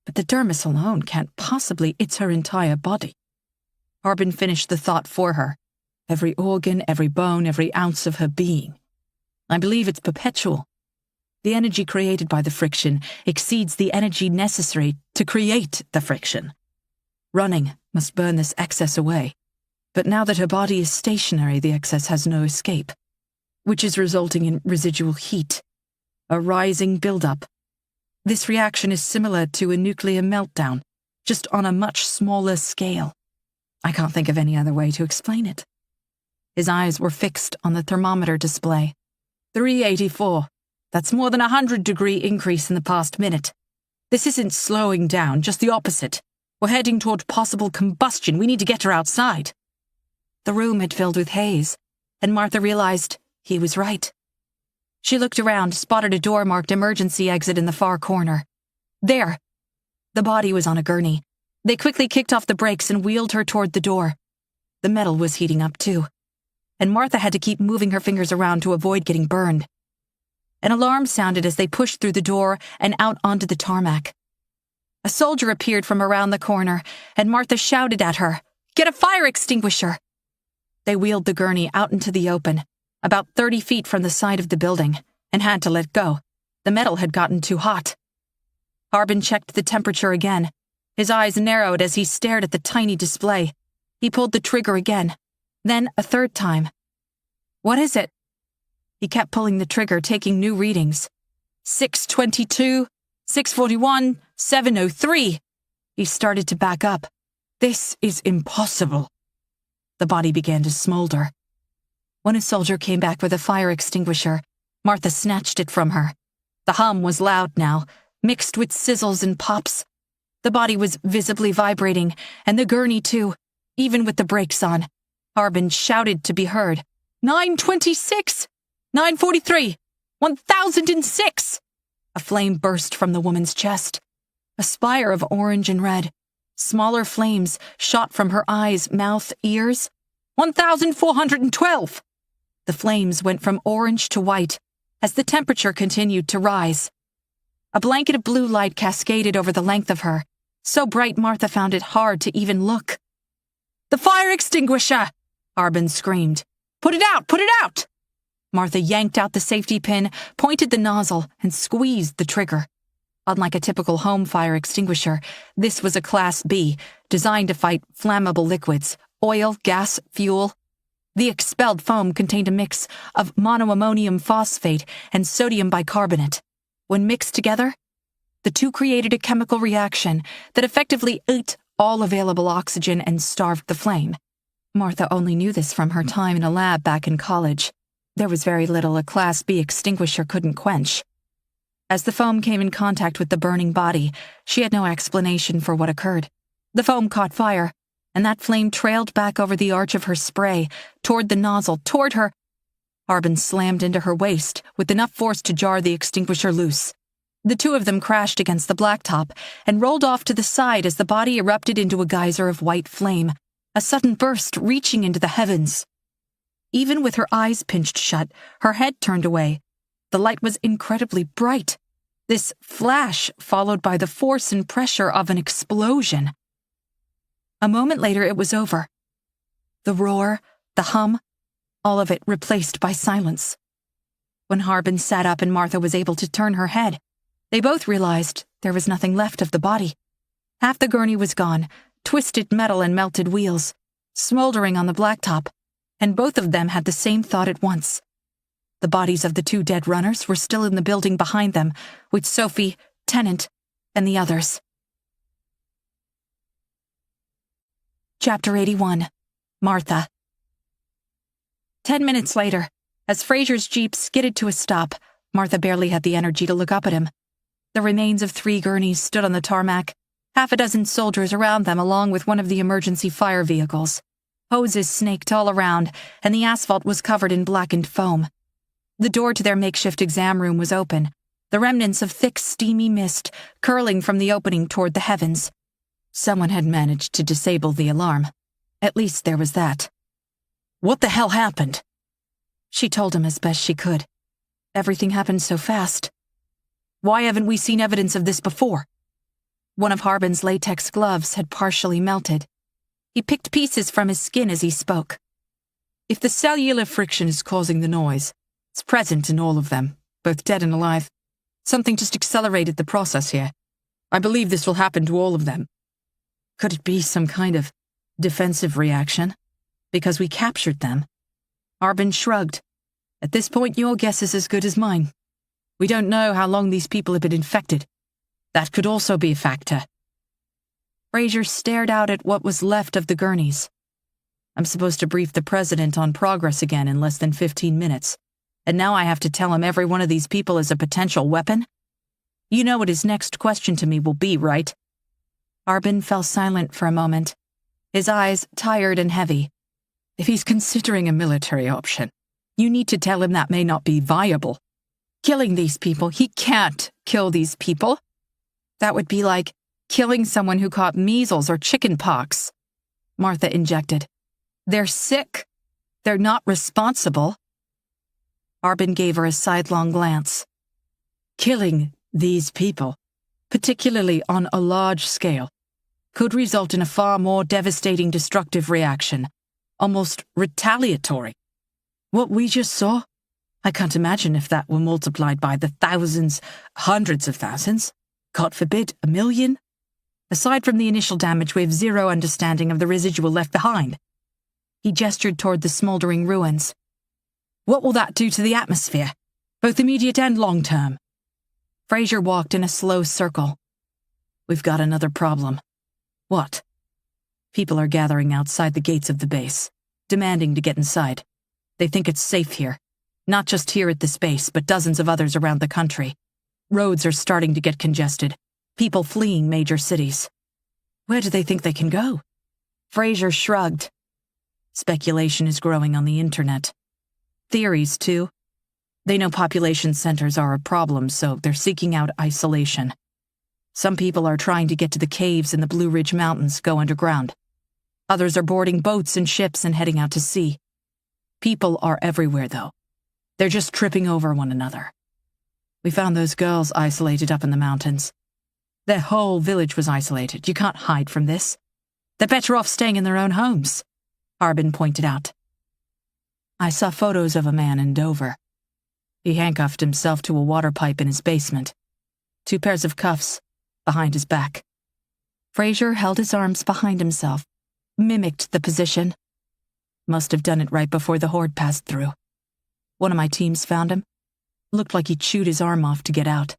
But the dermis alone can't possibly, it's her entire body. Harbin finished the thought for her. Every organ, every bone, every ounce of her being. I believe it's perpetual. The energy created by the friction exceeds the energy necessary to create the friction. Running must burn this excess away. But now that her body is stationary, the excess has no escape, which is resulting in residual heat, a rising buildup. This reaction is similar to a nuclear meltdown, just on a much smaller scale. I can't think of any other way to explain it. His eyes were fixed on the thermometer display. 384. That's more than a 100-degree increase in the past minute. This isn't slowing down, just the opposite. We're heading toward possible combustion. We need to get her outside. The room had filled with haze, and Martha realized he was right. She looked around, spotted a door marked emergency exit in the far corner. There! The body was on a gurney. They quickly kicked off the brakes and wheeled her toward the door. The metal was heating up too, and Martha had to keep moving her fingers around to avoid getting burned. An alarm sounded as they pushed through the door and out onto the tarmac. A soldier appeared from around the corner, and Martha shouted at her, Get a fire extinguisher! They wheeled the gurney out into the open, about 30 feet from the side of the building, and had to let go. The metal had gotten too hot. Harbin checked the temperature again. His eyes narrowed as he stared at the tiny display. He pulled the trigger again, then a third time. What is it? He kept pulling the trigger, taking new readings. 622, 641, 703. He started to back up. This is impossible. The body began to smolder. When a soldier came back with a fire extinguisher, Martha snatched it from her. The hum was loud now, mixed with sizzles and pops. The body was visibly vibrating, and the gurney too, even with the brakes on. Harbin shouted to be heard. 926! 943! 1006! A flame burst from the woman's chest. A spire of orange and red. Smaller flames shot from her eyes, mouth, ears. 1412! The flames went from orange to white as the temperature continued to rise. A blanket of blue light cascaded over the length of her, so bright Martha found it hard to even look. The fire extinguisher! Harbin screamed. Put it out! Put it out! Martha yanked out the safety pin, pointed the nozzle, and squeezed the trigger. Unlike a typical home fire extinguisher, this was a Class B, designed to fight flammable liquids, oil, gas, fuel. The expelled foam contained a mix of monoammonium phosphate and sodium bicarbonate. When mixed together, the two created a chemical reaction that effectively ate all available oxygen and starved the flame. Martha only knew this from her time in a lab back in college. There was very little a Class B extinguisher couldn't quench. As the foam came in contact with the burning body, she had no explanation for what occurred. The foam caught fire, and that flame trailed back over the arch of her spray, toward the nozzle, toward her. Harbin slammed into her waist with enough force to jar the extinguisher loose. The two of them crashed against the blacktop and rolled off to the side as the body erupted into a geyser of white flame, a sudden burst reaching into the heavens. Even with her eyes pinched shut, her head turned away. The light was incredibly bright. This flash followed by the force and pressure of an explosion. A moment later, it was over. The roar, the hum, all of it replaced by silence. When Harbin sat up and Martha was able to turn her head, they both realized there was nothing left of the body. Half the gurney was gone, twisted metal and melted wheels, smoldering on the blacktop, and both of them had the same thought at once. The bodies of the two dead runners were still in the building behind them, with Sophie, Tennant, and the others. Chapter 81. Martha. 10 minutes later, as Fraser's jeep skidded to a stop, Martha barely had the energy to look up at him. The remains of 3 gurneys stood on the tarmac, half a dozen soldiers around them along with one of the emergency fire vehicles. Hoses snaked all around, and the asphalt was covered in blackened foam. The door to their makeshift exam room was open, the remnants of thick, steamy mist curling from the opening toward the heavens. Someone had managed to disable the alarm. At least there was that. What the hell happened? She told him as best she could. Everything happened so fast. Why haven't we seen evidence of this before? One of Harbin's latex gloves had partially melted. He picked pieces from his skin as he spoke. If the cellular friction is causing the noise, it's present in all of them, both dead and alive. Something just accelerated the process here. I believe this will happen to all of them. Could it be some kind of defensive reaction? Because we captured them? Harbin shrugged. At this point, your guess is as good as mine. We don't know how long these people have been infected. That could also be a factor. Fraser stared out at what was left of the gurneys. I'm supposed to brief the president on progress again in less than 15 minutes. And now I have to tell him every one of these people is a potential weapon? You know what his next question to me will be, right? Harbin fell silent for a moment, his eyes tired and heavy. If he's considering a military option, you need to tell him that may not be viable. Killing these people, he can't kill these people. That would be like killing someone who caught measles or chicken pox. Martha injected. They're sick. They're not responsible. Harbin gave her a sidelong glance. Killing these people, particularly on a large scale, could result in a far more devastating destructive reaction, almost retaliatory. What we just saw? I can't imagine if that were multiplied by the thousands, hundreds of thousands, God forbid, 1 million. Aside from the initial damage, we have zero understanding of the residual left behind. He gestured toward the smoldering ruins. What will that do to the atmosphere, both immediate and long-term? Fraser walked in a slow circle. We've got another problem. What? People are gathering outside the gates of the base, demanding to get inside. They think it's safe here. Not just here at this base, but dozens of others around the country. Roads are starting to get congested. People fleeing major cities. Where do they think they can go? Fraser shrugged. Speculation is growing on the internet. Theories, too. They know population centers are a problem, so they're seeking out isolation. Some people are trying to get to the caves in the Blue Ridge Mountains, go underground. Others are boarding boats and ships and heading out to sea. People are everywhere, though. They're just tripping over one another. We found those girls isolated up in the mountains. Their whole village was isolated. You can't hide from this. They're better off staying in their own homes, Harbin pointed out. I saw photos of a man in Dover. He handcuffed himself to a water pipe in his basement. 2 pairs of cuffs behind his back. Fraser held his arms behind himself, mimicked the position. Must have done it right before the horde passed through. One of my teams found him. Looked like he chewed his arm off to get out.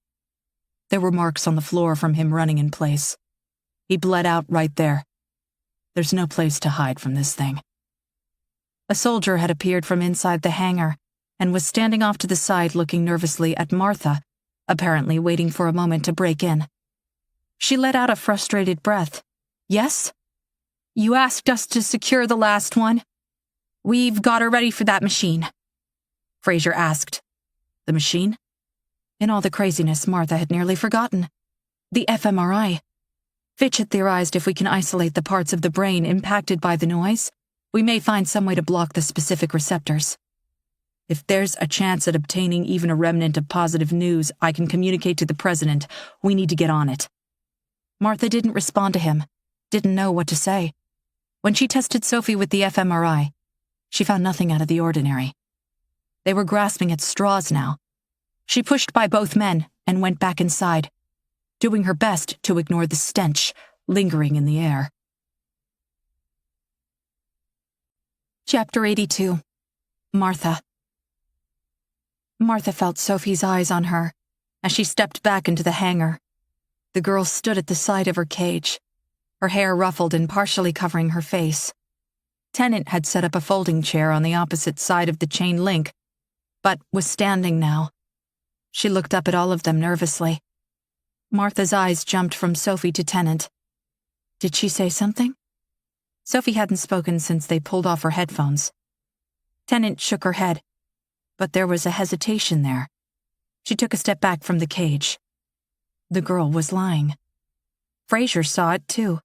There were marks on the floor from him running in place. He bled out right there. There's no place to hide from this thing. A soldier had appeared from inside the hangar and was standing off to the side looking nervously at Martha, apparently waiting for a moment to break in. She let out a frustrated breath. Yes? You asked us to secure the last one. We've got her ready for that machine. Fraser asked. The machine? In all the craziness, Martha had nearly forgotten. The fMRI. Fitch had theorized if we can isolate the parts of the brain impacted by the noise, we may find some way to block the specific receptors. If there's a chance at obtaining even a remnant of positive news I can communicate to the president, we need to get on it. Martha didn't respond to him, didn't know what to say. When she tested Sophie with the fMRI, she found nothing out of the ordinary. They were grasping at straws now. She pushed by both men and went back inside, doing her best to ignore the stench lingering in the air. Chapter 82. Martha. Martha felt Sophie's eyes on her as she stepped back into the hangar. The girl stood at the side of her cage, her hair ruffled and partially covering her face. Tennant had set up a folding chair on the opposite side of the chain link, but was standing now. She looked up at all of them nervously. Martha's eyes jumped from Sophie to Tennant. Did she say something? Sophie hadn't spoken since they pulled off her headphones. Tennant shook her head, but there was a hesitation there. She took a step back from the cage. The girl was lying. Fraser saw it too.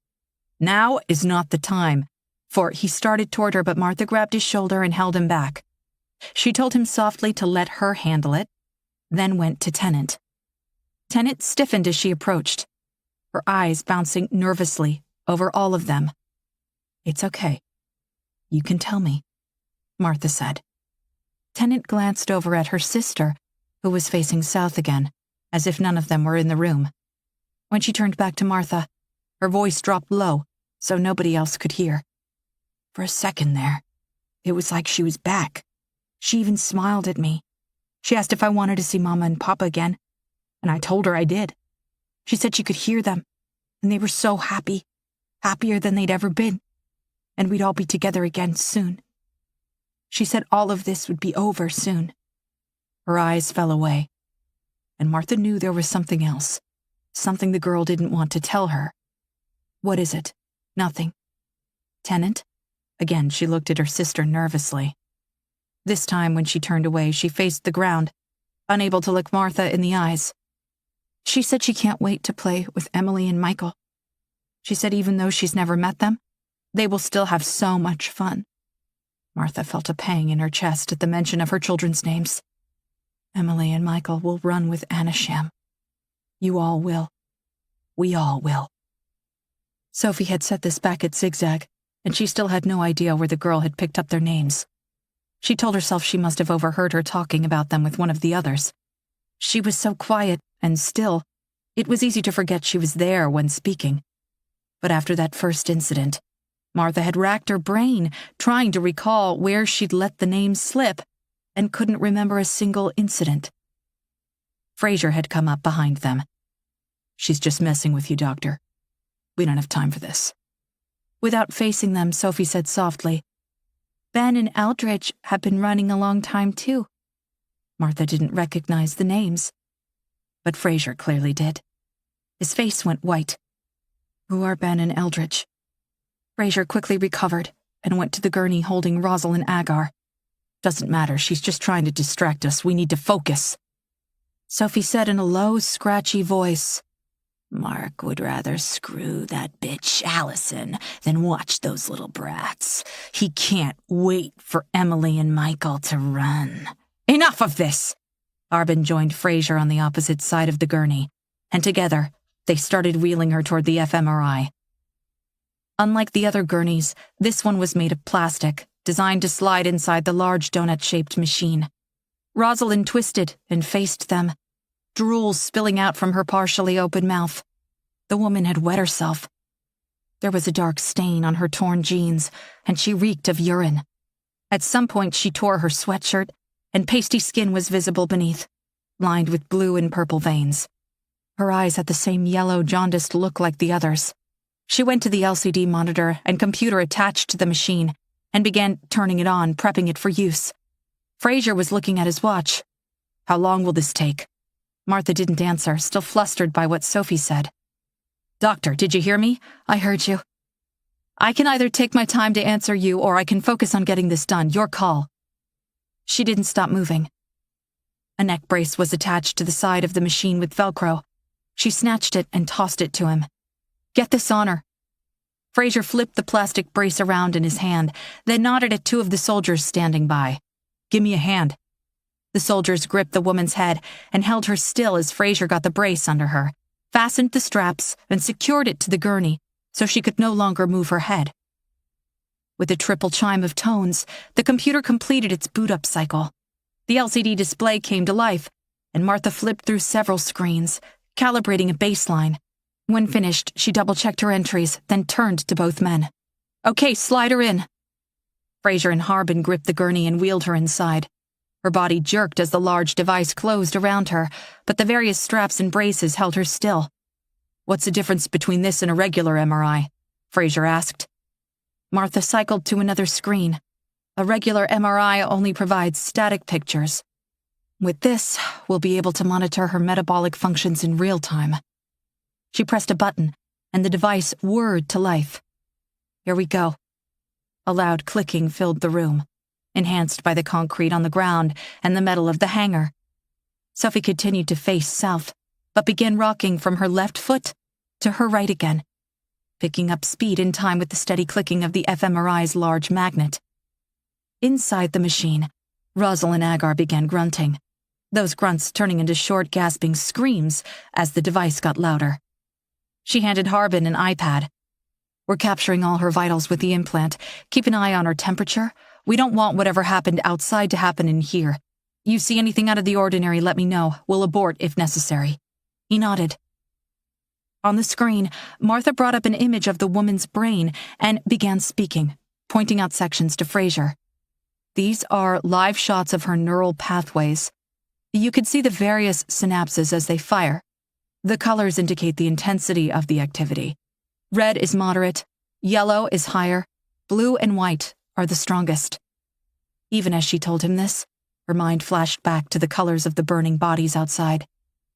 Now is not the time, for he started toward her, but Martha grabbed his shoulder and held him back. She told him softly to let her handle it, then went to Tennant. Tennant stiffened as she approached, her eyes bouncing nervously over all of them. It's okay. You can tell me, Martha said. Tennant glanced over at her sister, who was facing south again, as if none of them were in the room. When she turned back to Martha, her voice dropped low, so nobody else could hear. For a second there, it was like she was back. She even smiled at me. She asked if I wanted to see Mama and Papa again, and I told her I did. She said she could hear them, and they were so happy, happier than they'd ever been, and we'd all be together again soon. She said all of this would be over soon. Her eyes fell away, and Martha knew there was something else, something the girl didn't want to tell her. What is it? Nothing. Tennant? Again, she looked at her sister nervously. This time, when she turned away, she faced the ground, unable to look Martha in the eyes. She said she can't wait to play with Emily and Michael. She said even though she's never met them, they will still have so much fun. Martha felt a pang in her chest at the mention of her children's names. Emily and Michael will run with Anisham. You all will. We all will. Sophie had set this back at Zigzag, and she still had no idea where the girl had picked up their names. She told herself she must have overheard her talking about them with one of the others. She was so quiet and still, it was easy to forget she was there when speaking. But after that first incident, Martha had racked her brain, trying to recall where she'd let the names slip, and couldn't remember a single incident. Fraser had come up behind them. "She's just messing with you, Doctor. We don't have time for this." Without facing them, Sophie said softly, "Ben and Eldridge have been running a long time, too." Martha didn't recognize the names, but Fraser clearly did. His face went white. "Who are Ben and Eldridge?" Fraser quickly recovered and went to the gurney holding Rosalind Agar. "Doesn't matter, she's just trying to distract us. We need to focus." Sophie said in a low, scratchy voice, "Mark would rather screw that bitch Allison than watch those little brats. He can't wait for Emily and Michael to run." "Enough of this!" Arbin joined Fraser on the opposite side of the gurney, and together they started wheeling her toward the fMRI. Unlike the other gurneys, this one was made of plastic, designed to slide inside the large donut-shaped machine. Rosalind twisted and faced them, drool spilling out from her partially open mouth. The woman had wet herself. There was a dark stain on her torn jeans, and she reeked of urine. At some point she tore her sweatshirt, and pasty skin was visible beneath, lined with blue and purple veins. Her eyes had the same yellow, jaundiced look like the others. She went to the LCD monitor and computer attached to the machine and began turning it on, prepping it for use. Fraser was looking at his watch. "How long will this take?" Martha didn't answer, still flustered by what Sophie said. "Doctor, did you hear me?" "I heard you. I can either take my time to answer you or I can focus on getting this done. Your call." She didn't stop moving. A neck brace was attached to the side of the machine with Velcro. She snatched it and tossed it to him. "Get this on her." Fraser flipped the plastic brace around in his hand, then nodded at two of the soldiers standing by. "Give me a hand." The soldiers gripped the woman's head and held her still as Fraser got the brace under her, fastened the straps, and secured it to the gurney so she could no longer move her head. With a triple chime of tones, the computer completed its boot-up cycle. The LCD display came to life, and Martha flipped through several screens, calibrating a baseline. When finished, she double-checked her entries, then turned to both men. "Okay, slide her in." Fraser and Harbin gripped the gurney and wheeled her inside. Her body jerked as the large device closed around her, but the various straps and braces held her still. "What's the difference between this and a regular MRI?" Fraser asked. Martha cycled to another screen. A regular MRI only provides static pictures. With this, we'll be able to monitor her metabolic functions in real time. She pressed a button, and the device whirred to life. "Here we go." A loud clicking filled the room, enhanced by the concrete on the ground and the metal of the hangar. Sophie continued to face south, but began rocking from her left foot to her right again, picking up speed in time with the steady clicking of the fMRI's large magnet. Inside the machine, Rosalind Agar began grunting, those grunts turning into short, gasping screams as the device got louder. She handed Harbin an iPad. "We're capturing all her vitals with the implant. Keep an eye on her temperature. We don't want whatever happened outside to happen in here. You see anything out of the ordinary, let me know. We'll abort if necessary." He nodded. On the screen, Martha brought up an image of the woman's brain and began speaking, pointing out sections to Fraser. These are live shots of her neural pathways. You could see the various synapses as they fire. The colors indicate the intensity of the activity. Red is moderate, yellow is higher, blue and white are the strongest. Even as she told him this, her mind flashed back to the colors of the burning bodies outside,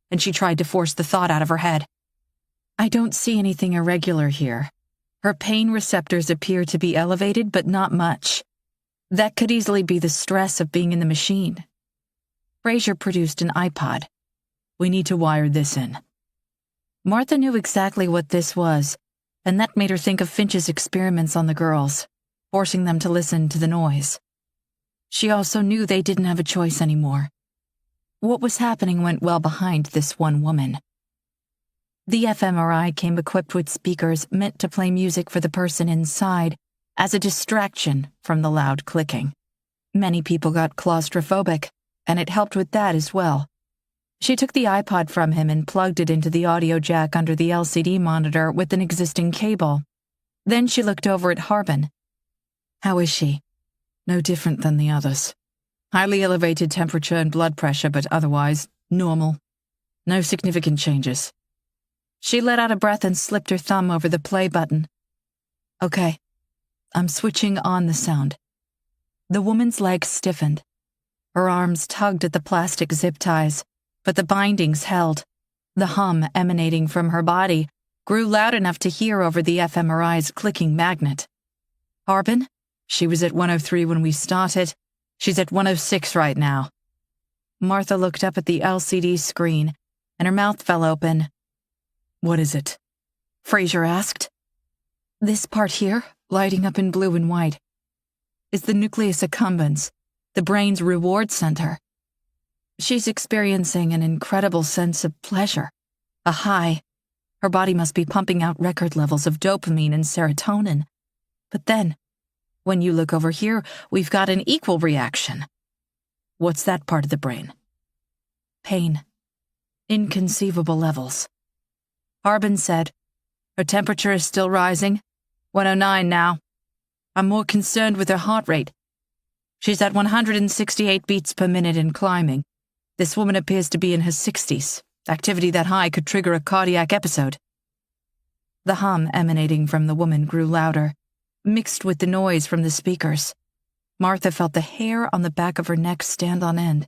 and she tried to force the thought out of her head. "I don't see anything irregular here. Her pain receptors appear to be elevated, but not much. That could easily be the stress of being in the machine." Fraser produced an iPod. "We need to wire this in." Martha knew exactly what this was, and that made her think of Finch's experiments on the girls, forcing them to listen to the noise. She also knew they didn't have a choice anymore. What was happening went well behind this one woman. The fMRI came equipped with speakers meant to play music for the person inside as a distraction from the loud clicking. Many people got claustrophobic, and it helped with that as well. She took the iPod from him and plugged it into the audio jack under the LCD monitor with an existing cable. Then she looked over at Harbin. "How is she?" "No different than the others. Highly elevated temperature and blood pressure, but otherwise normal. No significant changes." She let out a breath and slipped her thumb over the play button. "Okay, I'm switching on the sound." The woman's legs stiffened. Her arms tugged at the plastic zip ties, but the bindings held. The hum emanating from her body grew loud enough to hear over the fMRI's clicking magnet. "Harbin? She was at 103 when we started. She's at 106 right now." Martha looked up at the LCD screen, and her mouth fell open. "What is it?" Fraser asked. "This part here, lighting up in blue and white, is the nucleus accumbens, the brain's reward center. She's experiencing an incredible sense of pleasure, a high. Her body must be pumping out record levels of dopamine and serotonin. But then, when you look over here, we've got an equal reaction." "What's that part of the brain?" "Pain. Inconceivable levels." Harbin said, "Her temperature is still rising. 109 now. I'm more concerned with her heart rate. She's at 168 beats per minute and climbing. This woman appears to be in her 60s. Activity that high could trigger a cardiac episode." The hum emanating from the woman grew louder, mixed with the noise from the speakers. Martha felt the hair on the back of her neck stand on end.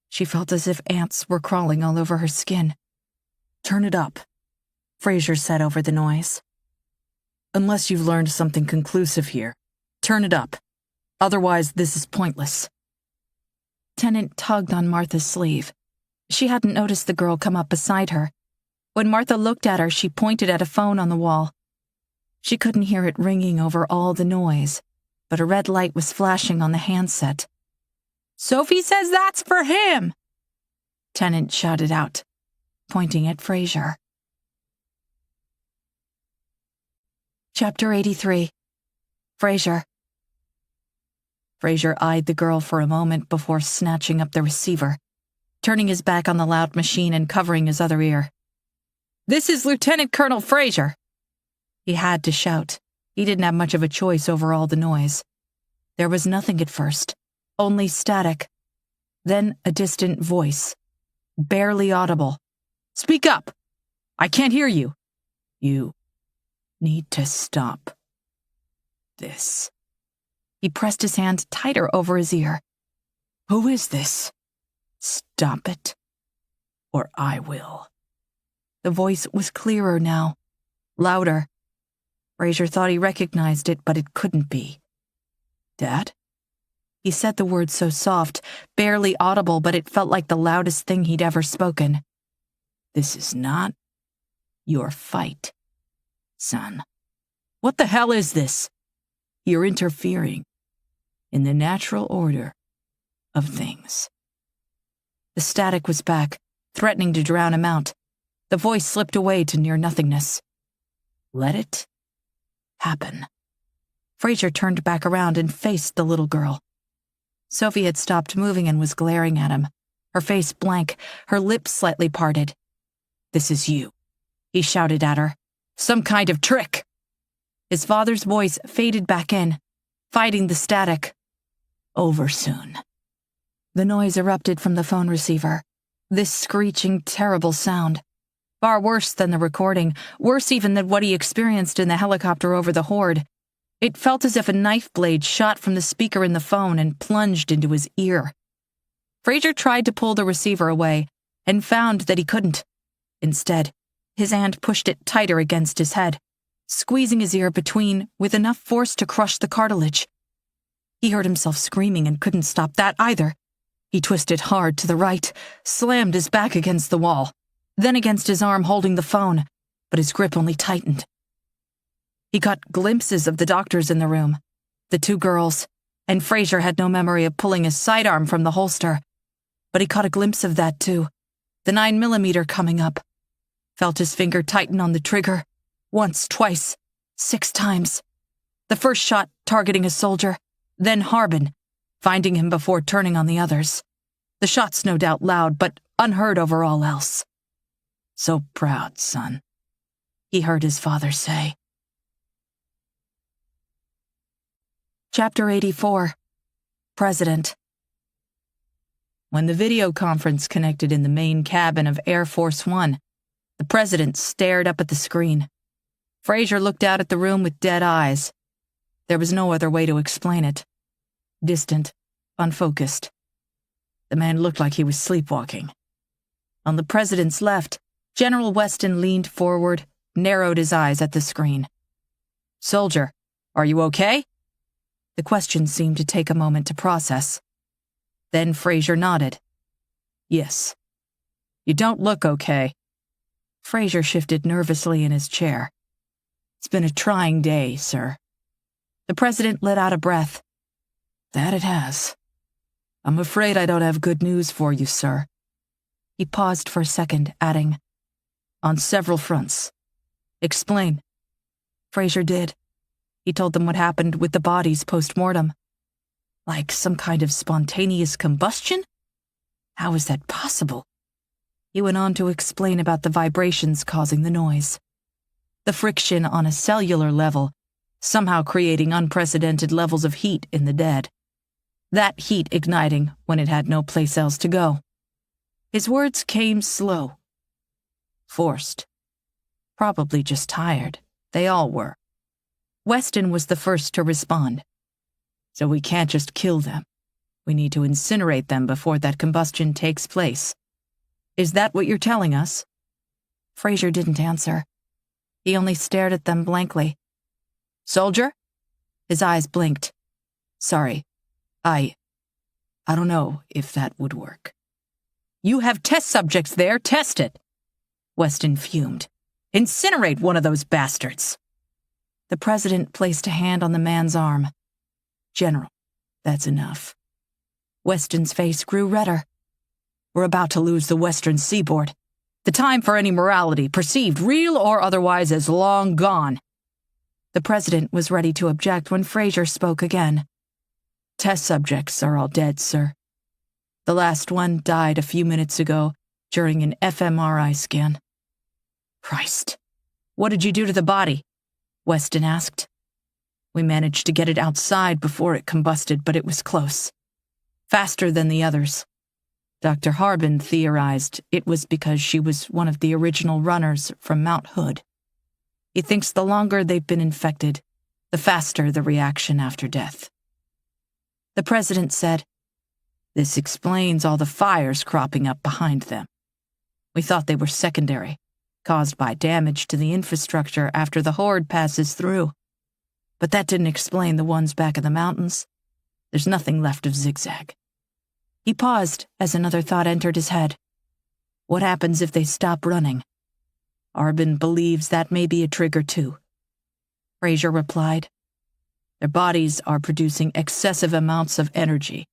She felt as if ants were crawling all over her skin. "Turn it up," Fraser said over the noise. "Unless you've learned something conclusive here, turn it up. Otherwise, this is pointless." Tennant tugged on Martha's sleeve. She hadn't noticed the girl come up beside her. When Martha looked at her, she pointed at a phone on the wall. She couldn't hear it ringing over all the noise, but a red light was flashing on the handset. "Sophie says that's for him!" Tennant shouted out, pointing at Fraser. Chapter 83. Fraser. Fraser eyed the girl for a moment before snatching up the receiver, turning his back on the loud machine and covering his other ear. "This is Lieutenant Colonel Fraser." He had to shout. He didn't have much of a choice over all the noise. There was nothing at first, only static. Then a distant voice, barely audible. "Speak up! I can't hear you." "You need to stop this." He pressed his hand tighter over his ear. "Who is this?" "Stop it, or I will." The voice was clearer now, louder. Fraser thought he recognized it, but it couldn't be. "Dad?" He said the word so soft, barely audible, but it felt like the loudest thing he'd ever spoken. "This is not your fight, son." "What the hell is this?" "You're interfering in the natural order of things." The static was back, threatening to drown him out. The voice slipped away to near nothingness. "Let it happen." Fraser turned back around and faced the little girl. Sophie had stopped moving and was glaring at him, her face blank, her lips slightly parted. "This is you," he shouted at her. "Some kind of trick." His father's voice faded back in, fighting the static. "Over soon." The noise erupted from the phone receiver. This screeching, terrible sound. Far worse than the recording, worse even than what he experienced in the helicopter over the horde. It felt as if a knife blade shot from the speaker in the phone and plunged into his ear. Fraser tried to pull the receiver away and found that he couldn't. Instead, his hand pushed it tighter against his head, squeezing his ear between with enough force to crush the cartilage. He heard himself screaming and couldn't stop that either. He twisted hard to the right, slammed his back against the wall, then against his arm holding the phone, but his grip only tightened. He caught glimpses of the doctors in the room, the two girls, and Fraser had no memory of pulling his sidearm from the holster. But he caught a glimpse of that too, the 9mm coming up. Felt his finger tighten on the trigger. Once, twice, 6 times. The first shot targeting a soldier, then Harbin, finding him before turning on the others. The shots no doubt loud, but unheard over all else. "So proud, son," he heard his father say. Chapter 84. President. When the video conference connected in the main cabin of Air Force One, the president stared up at the screen. Fraser looked out at the room with dead eyes. There was no other way to explain it. Distant, unfocused. The man looked like he was sleepwalking. On the president's left, General Weston leaned forward, narrowed his eyes at the screen. "Soldier, are you okay?" The question seemed to take a moment to process. Then Fraser nodded. "Yes." "You don't look okay." Fraser shifted nervously in his chair. "It's been a trying day, sir." The president let out a breath. "That it has. I'm afraid I don't have good news for you, sir." He paused for a second, adding, "On several fronts." "Explain." Fraser did. He told them what happened with the bodies post-mortem. Like some kind of spontaneous combustion? How is that possible? He went on to explain about the vibrations causing the noise. The friction on a cellular level, somehow creating unprecedented levels of heat in the dead. That heat igniting when it had no place else to go. His words came slow. Forced. Probably just tired. They all were. Weston was the first to respond. "So we can't just kill them. We need to incinerate them before that combustion takes place. Is that what you're telling us?" Fraser didn't answer. He only stared at them blankly. "Soldier?" His eyes blinked. "Sorry. I don't know if that would work." "You have test subjects there. Test it." Weston fumed. "Incinerate one of those bastards." The president placed a hand on the man's arm. "General, that's enough." Weston's face grew redder. "We're about to lose the western seaboard. The time for any morality, perceived, real or otherwise, is long gone." The president was ready to object when Fraser spoke again. "Test subjects are all dead, sir. The last one died a few minutes ago during an fMRI scan." "Christ. What did you do to the body?" Weston asked. "We managed to get it outside before it combusted, but it was close. Faster than the others. Dr. Harbin theorized it was because she was one of the original runners from Mount Hood. He thinks the longer they've been infected, the faster the reaction after death." The president said, "This explains all the fires cropping up behind them. We thought they were secondary, caused by damage to the infrastructure after the horde passes through. But that didn't explain the ones back in the mountains. There's nothing left of Zigzag." He paused as another thought entered his head. What happens if they stop running? Arbin believes that may be a trigger too. Fraser replied, "Their bodies are producing excessive amounts of energy.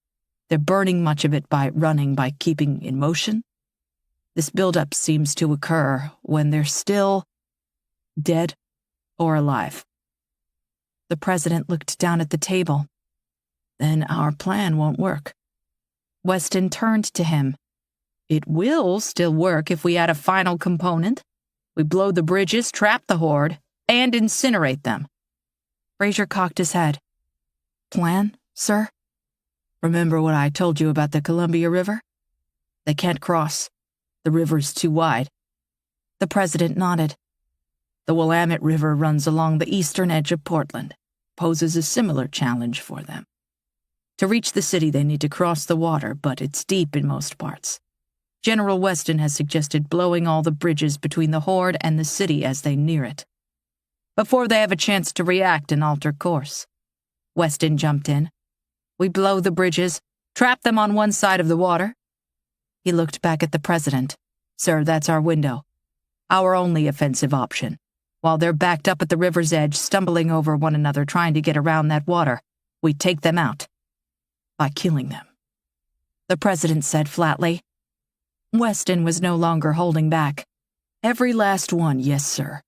They're burning much of it by running, by keeping in motion. This buildup seems to occur when they're still dead or alive." The president looked down at the table. "Then our plan won't work." Weston turned to him. "It will still work if we add a final component. We blow the bridges, trap the horde, and incinerate them." Fraser cocked his head. "Plan, sir?" "Remember what I told you about the Columbia River? They can't cross. The river's too wide." The president nodded. "The Willamette River runs along the eastern edge of Portland, poses a similar challenge for them. To reach the city, they need to cross the water, but it's deep in most parts. General Weston has suggested blowing all the bridges between the horde and the city as they near it, before they have a chance to react and alter course." Weston jumped in. "We blow the bridges, trap them on one side of the water." He looked back at the president. "Sir, that's our window. Our only offensive option. While they're backed up at the river's edge, stumbling over one another trying to get around that water, we take them out. By killing them." The president said flatly. Weston was no longer holding back. Every last one, yes, sir.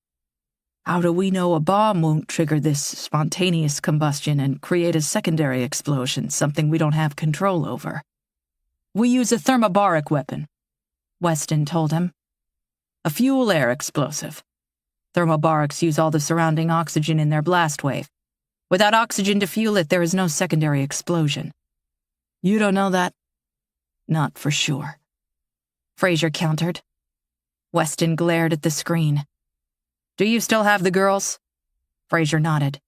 How do we know a bomb won't trigger this spontaneous combustion and create a secondary explosion, something we don't have control over? We use a thermobaric weapon, Weston told him. A fuel-air explosive. Thermobarics use all the surrounding oxygen in their blast wave. Without oxygen to fuel it, there is no secondary explosion. You don't know that? Not for sure. Fraser countered. Weston glared at the screen. Do you still have the girls? Fraser nodded.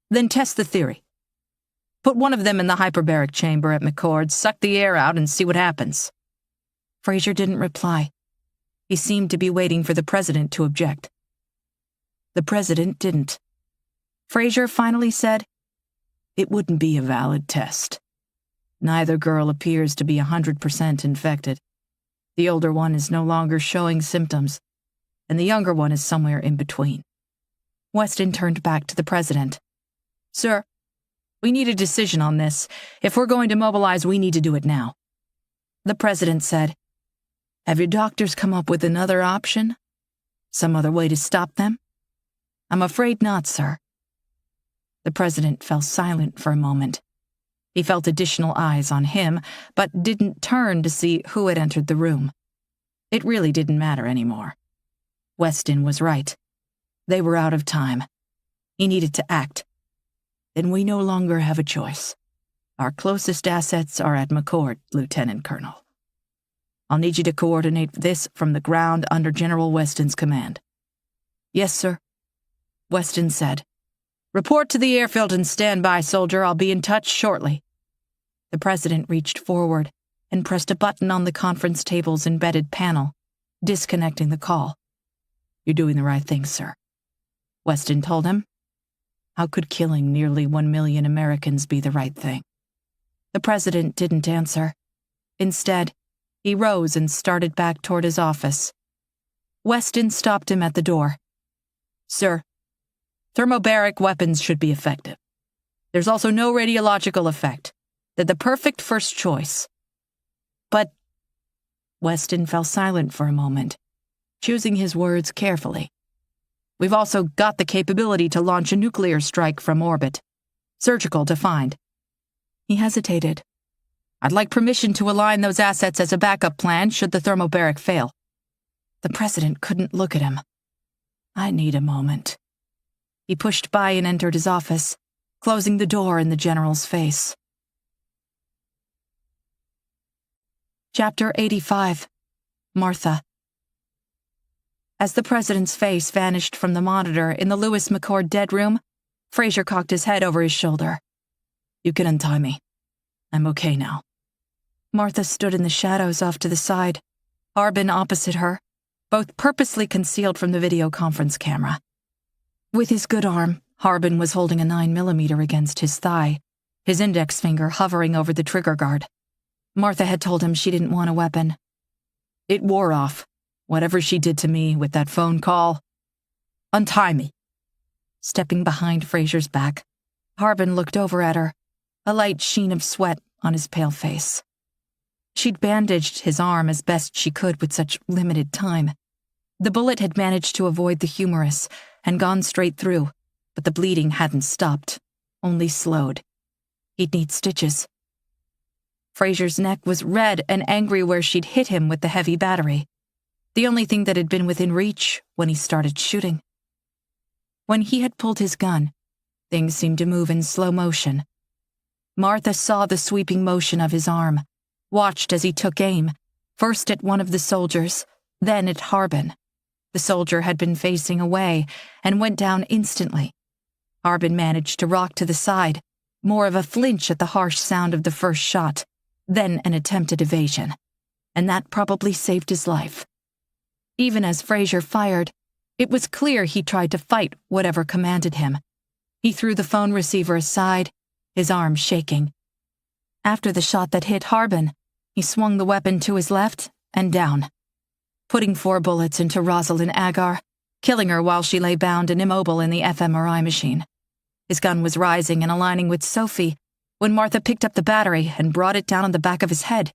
Then test the theory. Put one of them in the hyperbaric chamber at McCord, suck the air out, and see what happens. Fraser didn't reply. He seemed to be waiting for the president to object. The president didn't. Fraser finally said, It wouldn't be a valid test. Neither girl appears to be 100% infected. The older one is no longer showing symptoms, and the younger one is somewhere in between. Weston turned back to the president. Sir, we need a decision on this. If we're going to mobilize, we need to do it now. The president said, Have your doctors come up with another option? Some other way to stop them? I'm afraid not, sir. The president fell silent for a moment. He felt additional eyes on him, but didn't turn to see who had entered the room. It really didn't matter anymore. Weston was right. They were out of time. He needed to act. Then we no longer have a choice. Our closest assets are at McCord, Lieutenant Colonel. I'll need you to coordinate this from the ground under General Weston's command. Yes, sir. Weston said. Report to the airfield and stand by, soldier. I'll be in touch shortly. The president reached forward and pressed a button on the conference table's embedded panel, disconnecting the call. You're doing the right thing, sir. Weston told him. How could killing nearly 1 million Americans be the right thing? The president didn't answer. Instead, he rose and started back toward his office. Weston stopped him at the door. Sir, thermobaric weapons should be effective. There's also no radiological effect. They're the perfect first choice. But Weston fell silent for a moment, choosing his words carefully. We've also got the capability to launch a nuclear strike from orbit. Surgical defined. He hesitated. I'd like permission to align those assets as a backup plan should the thermobaric fail. The president couldn't look at him. I need a moment. He pushed by and entered his office, closing the door in the general's face. Chapter 85. Martha. As the president's face vanished from the monitor in the Lewis McCord dead room, Fraser cocked his head over his shoulder. You can untie me. I'm okay now. Martha stood in the shadows off to the side, Harbin opposite her, both purposely concealed from the video conference camera. With his good arm, Harbin was holding a 9mm against his thigh, his index finger hovering over the trigger guard. Martha had told him she didn't want a weapon. It wore off. Whatever she did to me with that phone call. Untie me. Stepping behind Fraser's back, Harbin looked over at her, a light sheen of sweat on his pale face. She'd bandaged his arm as best she could with such limited time. The bullet had managed to avoid the humerus and gone straight through, but the bleeding hadn't stopped, only slowed. He'd need stitches. Fraser's neck was red and angry where she'd hit him with the heavy battery, the only thing that had been within reach when he started shooting. When he had pulled his gun, things seemed to move in slow motion. Martha saw the sweeping motion of his arm, watched as he took aim, first at one of the soldiers, then at Harbin. The soldier had been facing away and went down instantly. Harbin managed to rock to the side, more of a flinch at the harsh sound of the first shot, then an attempted evasion, and that probably saved his life. Even as Fraser fired, it was clear he tried to fight whatever commanded him. He threw the phone receiver aside, his arm shaking. After the shot that hit Harbin, he swung the weapon to his left and down, putting 4 bullets into Rosalind Agar, killing her while she lay bound and immobile in the fMRI machine. His gun was rising and aligning with Sophie when Martha picked up the battery and brought it down on the back of his head,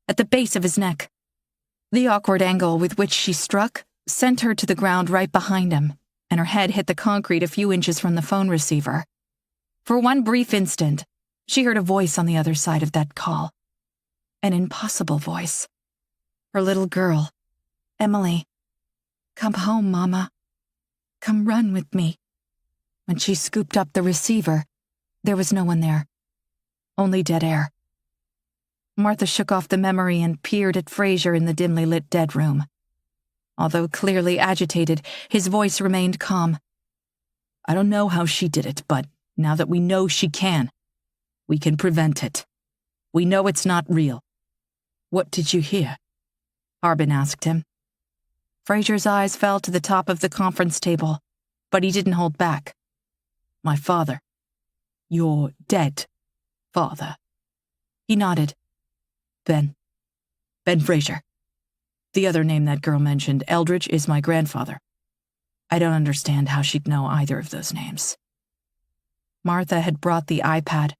at the base of his neck. The awkward angle with which she struck sent her to the ground right behind him, and her head hit the concrete a few inches from the phone receiver. For one brief instant, she heard a voice on the other side of that call. An impossible voice. Her little girl, Emily. "Come home, Mama. Come run with me." When she scooped up the receiver, there was no one there. Only dead air. Martha shook off the memory and peered at Fraser in the dimly lit dead room. Although clearly agitated, his voice remained calm. "I don't know how she did it, but now that we know she can, we can prevent it. We know it's not real." "What did you hear?" Harbin asked him. Fraser's eyes fell to the top of the conference table, but he didn't hold back. "My father. Your dead father." He nodded. Ben Fraser. The other name that girl mentioned, Eldridge, is my grandfather. I don't understand how she'd know either of those names." Martha had brought the iPad.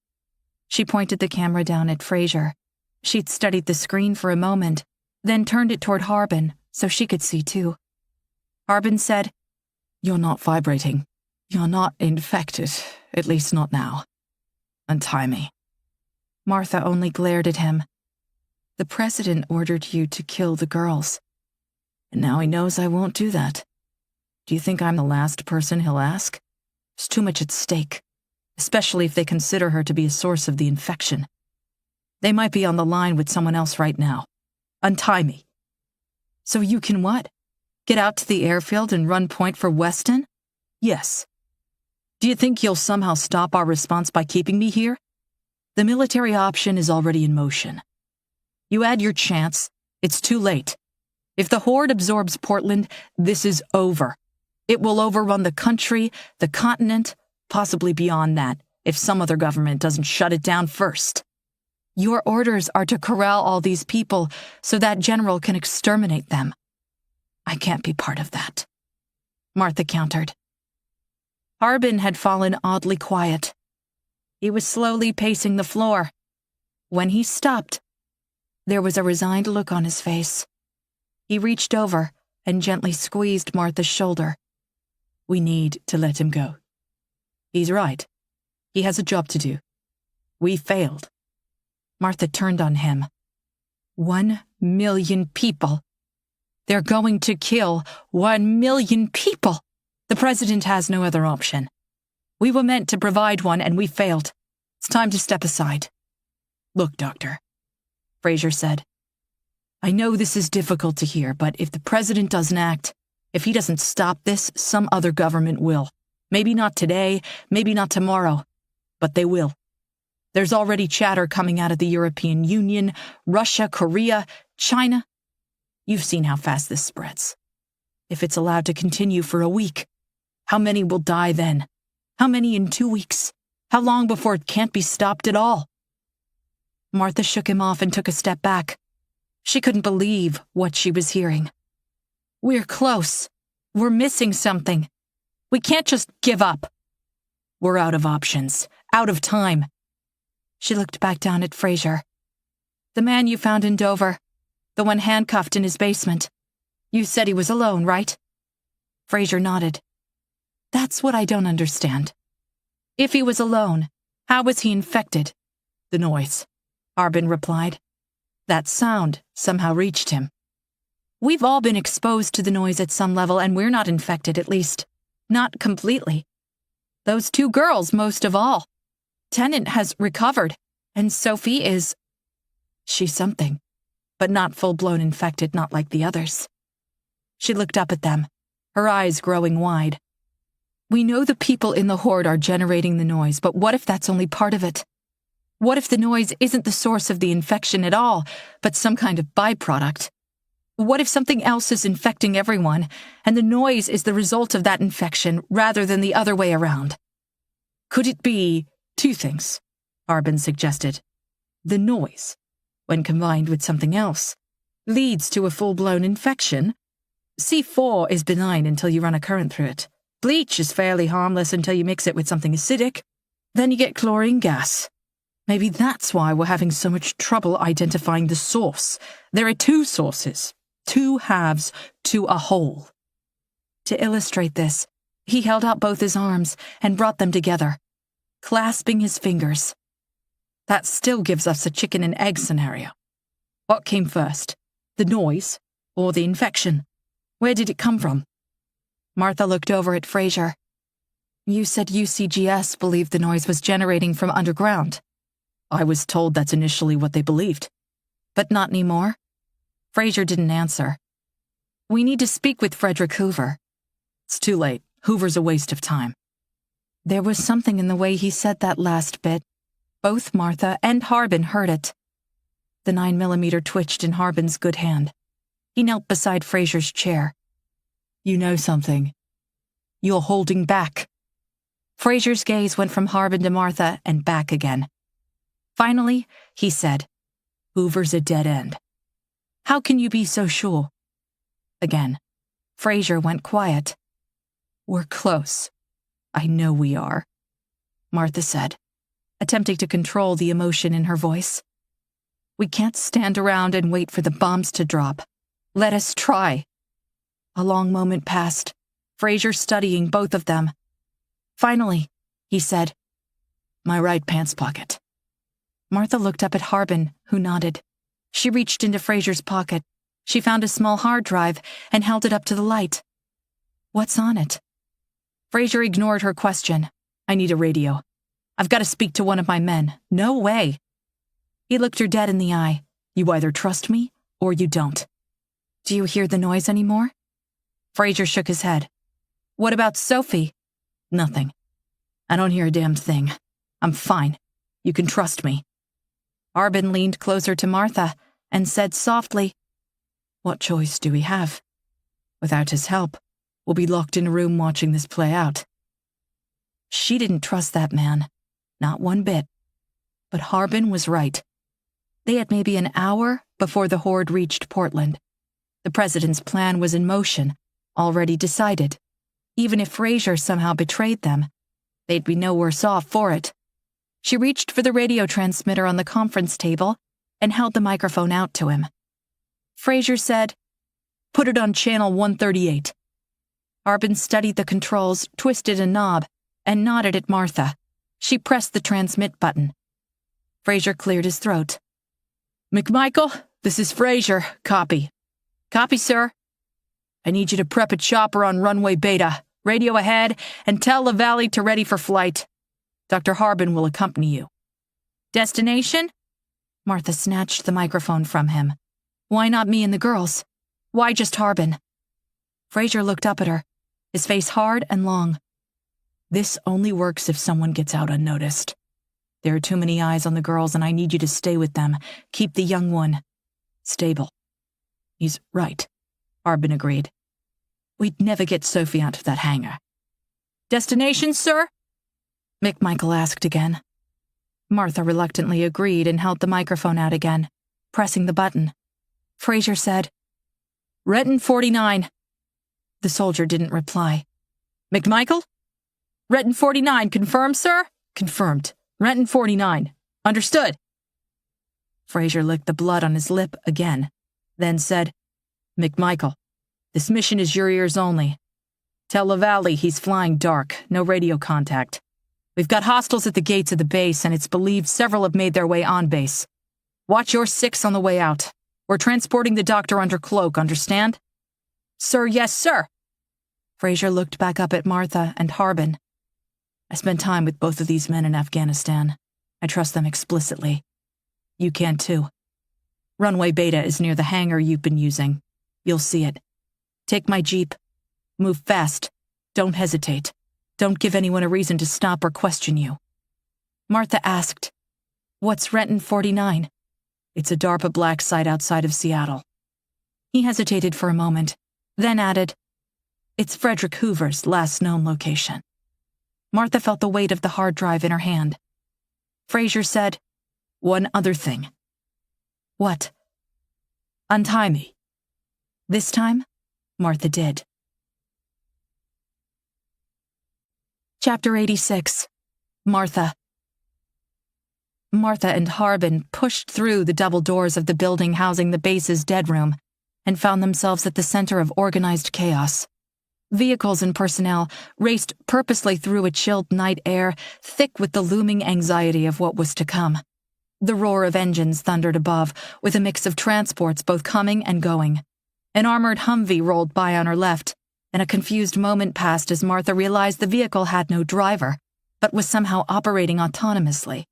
She pointed the camera down at Fraser. She'd studied the screen for a moment, then turned it toward Harbin so she could see too. Harbin said, "You're not vibrating. You're not infected, at least not now. Untie me." Martha only glared at him. "The president ordered you to kill the girls. And now he knows I won't do that. Do you think I'm the last person he'll ask? There's too much at stake, especially if they consider her to be a source of the infection. They might be on the line with someone else right now. Untie me." "So you can what? Get out to the airfield and run point for Weston?" "Yes. Do you think you'll somehow stop our response by keeping me here? The military option is already in motion. You had your chance. It's too late. If the Horde absorbs Portland, this is over. It will overrun the country, the continent, possibly beyond that, if some other government doesn't shut it down first. Your orders are to corral all these people so that general can exterminate them. I can't be part of that," Martha countered. Harbin had fallen oddly quiet. He was slowly pacing the floor. When he stopped, there was a resigned look on his face. He reached over and gently squeezed Martha's shoulder. "We need to let him go. He's right. He has a job to do. We failed." Martha turned on him. 1 million people. They're going to kill 1 million people. The president has no other option. We were meant to provide one and we failed. It's time to step aside. "Look, Doctor," Fraser said. "I know this is difficult to hear, but if the president doesn't act, if he doesn't stop this, some other government will. Maybe not today, maybe not tomorrow, but they will. There's already chatter coming out of the European Union, Russia, Korea, China. You've seen how fast this spreads. If it's allowed to continue for a week, how many will die then? How many in 2 weeks? How long before it can't be stopped at all?" Martha shook him off and took a step back. She couldn't believe what she was hearing. "We're close. We're missing something. We can't just give up. We're out of options, out of time." She looked back down at Fraser. "The man you found in Dover, the one handcuffed in his basement. You said he was alone, right?" Fraser nodded. "That's what I don't understand. If he was alone, how was he infected?" "The noise," Harbin replied. "That sound somehow reached him. We've all been exposed to the noise at some level, and we're not infected, at least. Not completely. Those 2 girls, most of all. Tennant has recovered, and Sophie is... She's something, but not full-blown infected, not like the others." She looked up at them, her eyes growing wide. "We know the people in the Horde are generating the noise, but what if that's only part of it? What if the noise isn't the source of the infection at all, but some kind of byproduct? What if something else is infecting everyone, and the noise is the result of that infection rather than the other way around? Could it be 2 things?" Harbin suggested. "The noise, when combined with something else, leads to a full-blown infection. C4 is benign until you run a current through it. Bleach is fairly harmless until you mix it with something acidic. Then you get chlorine gas. Maybe that's why we're having so much trouble identifying the source. There are 2 sources, 2 halves to a whole." To illustrate this, he held out both his arms and brought them together, clasping his fingers. That still gives us a chicken and egg scenario. What came first, the noise or the infection? Where did it come from? Martha looked over at Fraser. You said UCGS believed the noise was generating from underground. I was told that's initially what they believed. But not anymore? Fraser didn't answer. We need to speak with Frederick Hoover. It's too late. Hoover's a waste of time. There was something in the way he said that last bit. Both Martha and Harbin heard it. The 9mm twitched in Harbin's good hand. He knelt beside Fraser's chair. You know something. You're holding back. Fraser's gaze went from Harbin to Martha and back again. Finally, he said, Hoover's a dead end. How can you be so sure? Again, Fraser went quiet. We're close. I know we are, Martha said, attempting to control the emotion in her voice. We can't stand around and wait for the bombs to drop. Let us try. A long moment passed, Fraser studying both of them. Finally, he said, My right pants pocket. Martha looked up at Harbin, who nodded. She reached into Fraser's pocket. She found a small hard drive and held it up to the light. What's on it? Fraser ignored her question. I need a radio. I've got to speak to one of my men. No way. He looked her dead in the eye. You either trust me or you don't. Do you hear the noise anymore? Fraser shook his head. What about Sophie? Nothing. I don't hear a damn thing. I'm fine. You can trust me. Harbin leaned closer to Martha and said softly, What choice do we have? Without his help, we'll be locked in a room watching this play out. She didn't trust that man. Not one bit. But Harbin was right. They had maybe an hour before the horde reached Portland. The president's plan was in motion, already decided. Even if Fraser somehow betrayed them, they'd be no worse off for it. She reached for the radio transmitter on the conference table and held the microphone out to him. Fraser said, Put it on channel 138. Harbin studied the controls, twisted a knob, and nodded at Martha. She pressed the transmit button. Fraser cleared his throat. McMichael, this is Fraser. Copy. Copy, sir. I need you to prep a chopper on runway Beta. Radio ahead, and tell LaValle to ready for flight. Dr. Harbin will accompany you. Destination? Martha snatched the microphone from him. Why not me and the girls? Why just Harbin? Fraser looked up at her, his face hard and long. This only works if someone gets out unnoticed. There are too many eyes on the girls, and I need you to stay with them. Keep the young one stable. He's right, Harbin agreed. We'd never get Sophie out of that hangar. Destination, sir? McMichael asked again. Martha reluctantly agreed and held the microphone out again, pressing the button. Fraser said, Renton 49. The soldier didn't reply. McMichael? Renton 49, confirmed, sir? Confirmed. Renton 49. Understood. Fraser licked the blood on his lip again, then said, McMichael, this mission is your ears only. Tell LaValle he's flying dark, no radio contact. We've got hostiles at the gates of the base, and it's believed several have made their way on base. Watch your 6 on the way out. We're transporting the doctor under cloak, understand? Sir, yes, sir. Fraser looked back up at Martha and Harbin. I spent time with both of these men in Afghanistan. I trust them explicitly. You can too. Runway Beta is near the hangar you've been using. You'll see it. Take my jeep. Move fast. Don't hesitate. Don't give anyone a reason to stop or question you. Martha asked, What's Renton 49? It's a DARPA black site outside of Seattle. He hesitated for a moment, then added, It's Frederick Hoover's last known location. Martha felt the weight of the hard drive in her hand. Fraser said, One other thing. What? Untie me. This time, Martha did. Chapter 86. Martha. Martha and Harbin pushed through the double doors of the building housing the base's dead room and found themselves at the center of organized chaos. Vehicles and personnel raced purposely through a chilled night air, thick with the looming anxiety of what was to come. The roar of engines thundered above, with a mix of transports both coming and going. An armored Humvee rolled by on her left, and a confused moment passed as Martha realized the vehicle had no driver, but was somehow operating autonomously.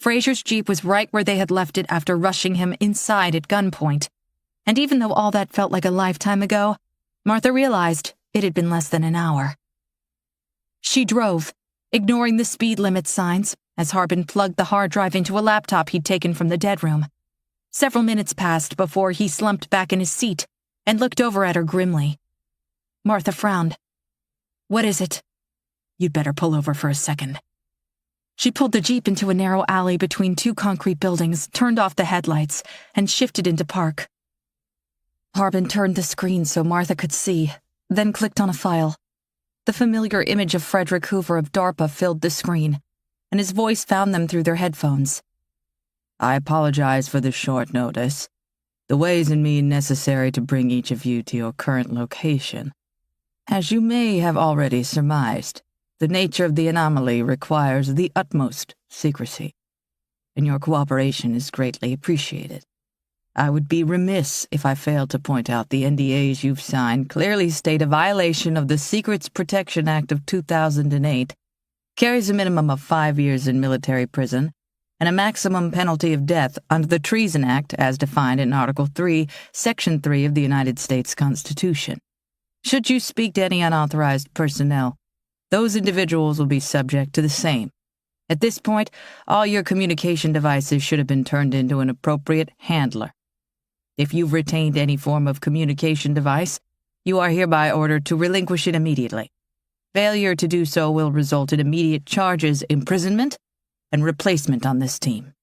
Fraser's Jeep was right where they had left it after rushing him inside at gunpoint, and even though all that felt like a lifetime ago, Martha realized it had been less than an hour. She drove, ignoring the speed limit signs, as Harbin plugged the hard drive into a laptop he'd taken from the dead room. Several minutes passed before he slumped back in his seat and looked over at her grimly. Martha frowned. "What is it?" "You'd better pull over for a second." She pulled the Jeep into a narrow alley between two concrete buildings, turned off the headlights, and shifted into park. Harbin turned the screen so Martha could see, then clicked on a file. The familiar image of Frederick Hoover of DARPA filled the screen, and his voice found them through their headphones. "I apologize for the short notice. The ways and means necessary to bring each of you to your current location. As you may have already surmised, the nature of the anomaly requires the utmost secrecy, and your cooperation is greatly appreciated. I would be remiss if I failed to point out the NDAs you've signed clearly state a violation of the Secrets Protection Act of 2008 carries a minimum of 5 years in military prison and a maximum penalty of death under the Treason Act as defined in Article 3, Section 3 of the United States Constitution. Should you speak to any unauthorized personnel, those individuals will be subject to the same. At this point, all your communication devices should have been turned into an appropriate handler. If you've retained any form of communication device, you are hereby ordered to relinquish it immediately. Failure to do so will result in immediate charges, imprisonment, and replacement on this team.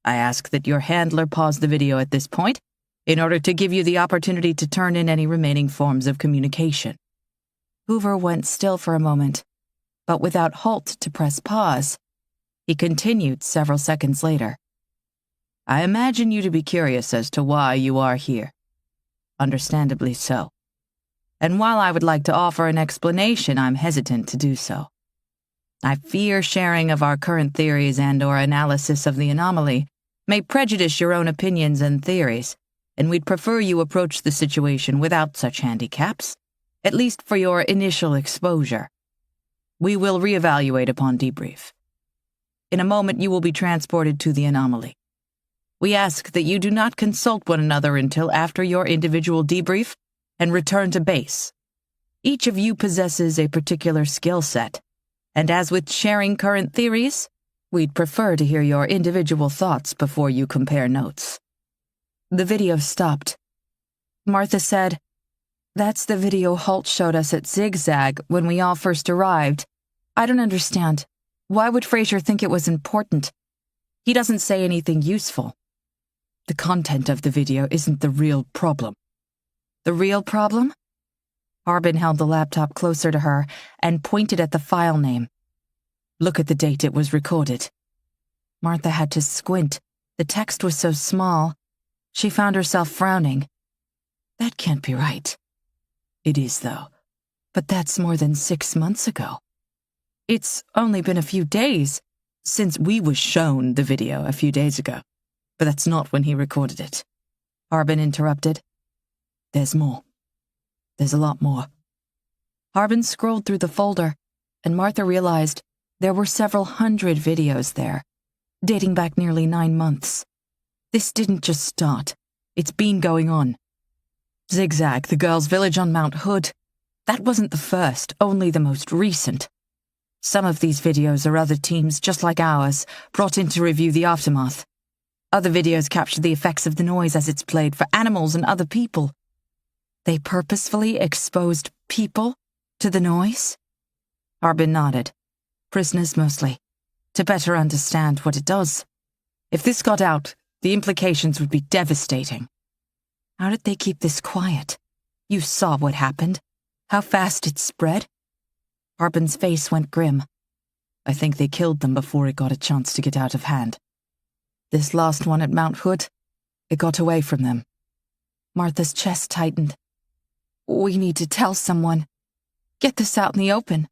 I ask that your handler pause the video at this point in order to give you the opportunity to turn in any remaining forms of communication." Hoover went still for a moment, but without halt to press pause. He continued several seconds later. "I imagine you to be curious as to why you are here. Understandably so. And while I would like to offer an explanation, I'm hesitant to do so. I fear sharing of our current theories and/or analysis of the anomaly may prejudice your own opinions and theories, and we'd prefer you approach the situation without such handicaps, at least for your initial exposure. We will reevaluate upon debrief. In a moment, you will be transported to the anomaly. We ask that you do not consult one another until after your individual debrief and return to base. Each of you possesses a particular skill set, and as with sharing current theories, we'd prefer to hear your individual thoughts before you compare notes." The video stopped. Martha said, "That's the video Holt showed us at Zigzag when we all first arrived. I don't understand. Why would Fraser think it was important? He doesn't say anything useful." "The content of the video isn't the real problem." "The real problem?" Harbin held the laptop closer to her and pointed at the file name. "Look at the date it was recorded." Martha had to squint. The text was so small. She found herself frowning. "That can't be right." "It is, though. But that's more than 6 months ago." "It's only been a few days." "Since we was shown the video a few days ago. But that's not when he recorded it," Harbin interrupted. "There's more. There's a lot more." Harbin scrolled through the folder, and Martha realized there were several hundred videos there, dating back nearly 9 months. This didn't just start. It's been going on. Zigzag, the girls' village on Mount Hood. That wasn't the first, only the most recent. Some of these videos are other teams, just like ours, brought in to review the aftermath. Other videos capture the effects of the noise as it's played for animals and other people. They purposefully exposed people to the noise? Harbin nodded. Prisoners mostly, to better understand what it does. If this got out, the implications would be devastating. How did they keep this quiet? You saw what happened. How fast it spread? Harbin's face went grim. I think they killed them before it got a chance to get out of hand. This last one at Mount Hood, it got away from them. Martha's chest tightened. We need to tell someone. Get this out in the open.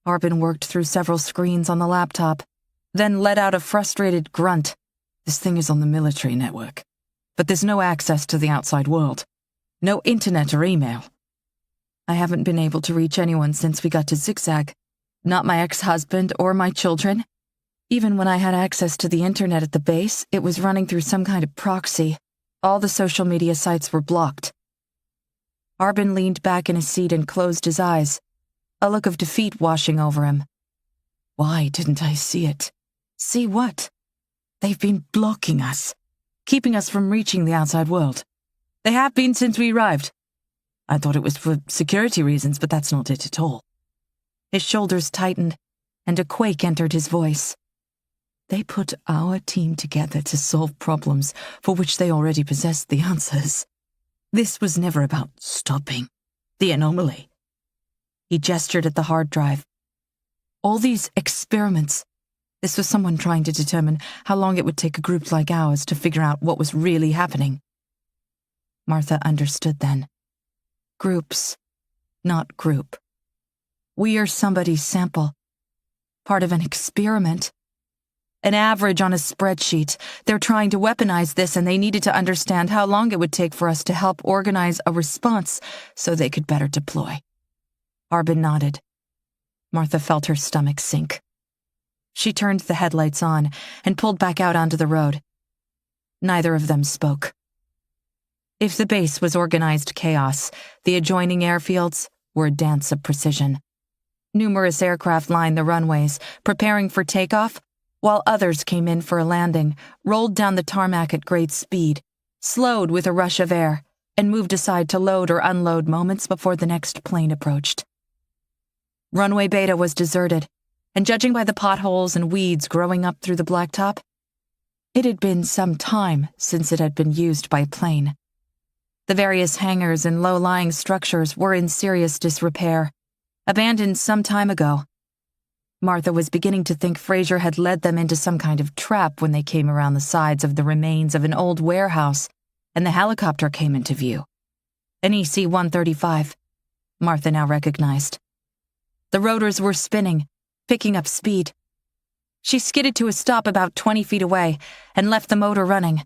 Harbin worked through several screens on the laptop, then let out a frustrated grunt. This thing is on the military network, but there's no access to the outside world. No internet or email. I haven't been able to reach anyone since we got to Zigzag. Not my ex-husband or my children. Even when I had access to the internet at the base, it was running through some kind of proxy. All the social media sites were blocked. Harbin leaned back in his seat and closed his eyes, a look of defeat washing over him. Why didn't I see it? See what? They've been blocking us, keeping us from reaching the outside world. They have been since we arrived. I thought it was for security reasons, but that's not it at all. His shoulders tightened, and a quake entered his voice. They put our team together to solve problems for which they already possessed the answers. This was never about stopping the anomaly. He gestured at the hard drive. All these experiments. This was someone trying to determine how long it would take a group like ours to figure out what was really happening. Martha understood then. Groups, not group. We are somebody's sample. Part of an experiment. An average on a spreadsheet. They're trying to weaponize this, and they needed to understand how long it would take for us to help organize a response so they could better deploy. Harbin nodded. Martha felt her stomach sink. She turned the headlights on and pulled back out onto the road. Neither of them spoke. If the base was organized chaos, the adjoining airfields were a dance of precision. Numerous aircraft lined the runways, preparing for takeoff, while others came in for a landing, rolled down the tarmac at great speed, slowed with a rush of air, and moved aside to load or unload moments before the next plane approached. Runway Beta was deserted, and judging by the potholes and weeds growing up through the blacktop, it had been some time since it had been used by a plane. The various hangars and low-lying structures were in serious disrepair, abandoned some time ago. Martha was beginning to think Fraser had led them into some kind of trap when they came around the sides of the remains of an old warehouse, and the helicopter came into view. An EC-135, Martha now recognized. The rotors were spinning, picking up speed. She skidded to a stop about 20 feet away and left the motor running.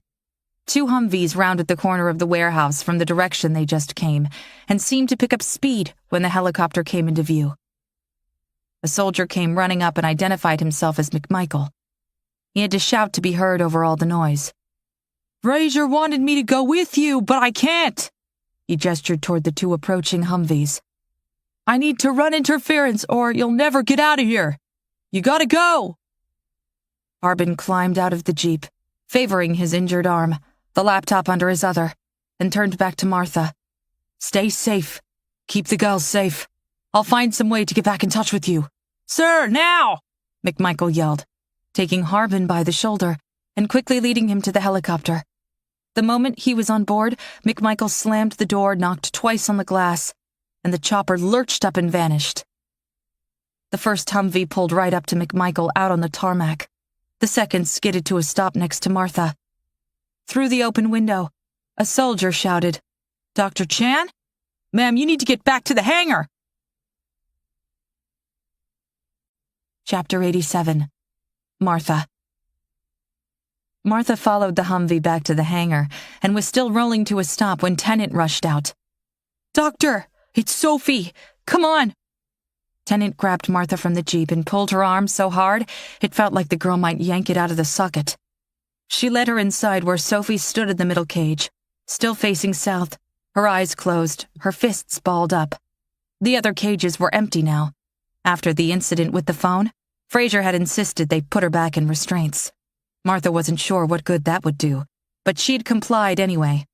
2 Humvees rounded the corner of the warehouse from the direction they just came and seemed to pick up speed when the helicopter came into view. A soldier came running up and identified himself as McMichael. He had to shout to be heard over all the noise. "Fraser wanted me to go with you, but I can't." He gestured toward the 2 approaching Humvees. "I need to run interference or you'll never get out of here. You gotta go." Harbin climbed out of the Jeep, favoring his injured arm, the laptop under his other, and turned back to Martha. "Stay safe. Keep the girls safe. I'll find some way to get back in touch with you." "Sir, now!" McMichael yelled, taking Harbin by the shoulder and quickly leading him to the helicopter. The moment he was on board, McMichael slammed the door, knocked twice on the glass, and the chopper lurched up and vanished. The first Humvee pulled right up to McMichael out on the tarmac. The second skidded to a stop next to Martha. Through the open window, a soldier shouted, "Dr. Chan? Ma'am, you need to get back to the hangar." Chapter 87. Martha. Martha followed the Humvee back to the hangar and was still rolling to a stop when Tennant rushed out. "Doctor, it's Sophie! Come on!" Tennant grabbed Martha from the Jeep and pulled her arm so hard it felt like the girl might yank it out of the socket. She led her inside where Sophie stood in the middle cage, still facing south, her eyes closed, her fists balled up. The other cages were empty now. After the incident with the phone, Fraser had insisted they put her back in restraints. Martha wasn't sure what good that would do, but she'd complied anyway.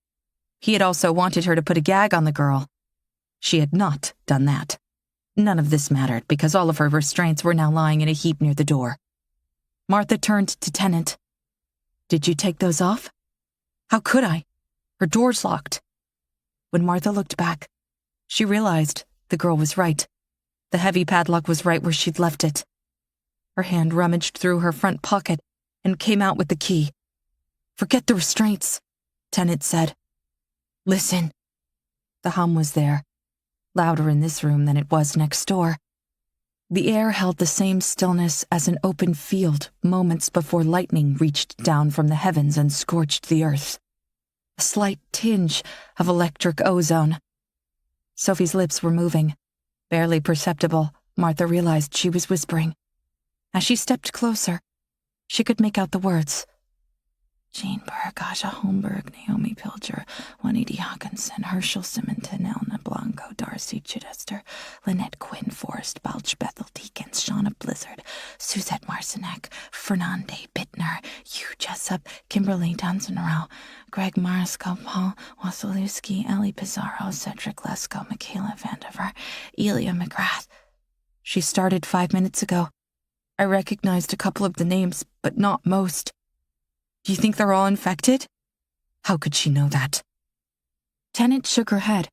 He had also wanted her to put a gag on the girl. She had not done that. None of this mattered because all of her restraints were now lying in a heap near the door. Martha turned to Tennant. "Did you take those off?" "How could I? Her door's locked." When Martha looked back, she realized the girl was right. The heavy padlock was right where she'd left it. Her hand rummaged through her front pocket and came out with the key. "Forget the restraints," Tennant said. "Listen." The hum was there, louder in this room than it was next door. The air held the same stillness as an open field moments before lightning reached down from the heavens and scorched the earth. A slight tinge of electric ozone. Sophie's lips were moving. Barely perceptible, Martha realized she was whispering. As she stepped closer, she could make out the words. Jane Burke, Asha Holmberg, Naomi Pilger, Juanita Hawkinson, Herschel Simonton, Elna Blanco, Darcy Chidester, Lynette Quinn, Forrest Balch, Bethel Deakins, Shauna Blizzard, Suzette Marcinek, Fernande Bittner, Hugh Jessup, Kimberly Dunsenrow, Greg Marisco, Paul Wasilewski, Ellie Pizarro, Cedric Lesko, Michaela Vandiver, Elia McGrath. She started 5 minutes ago. I recognized a couple of the names, but not most. Do you think they're all infected? How could she know that? Tennant shook her head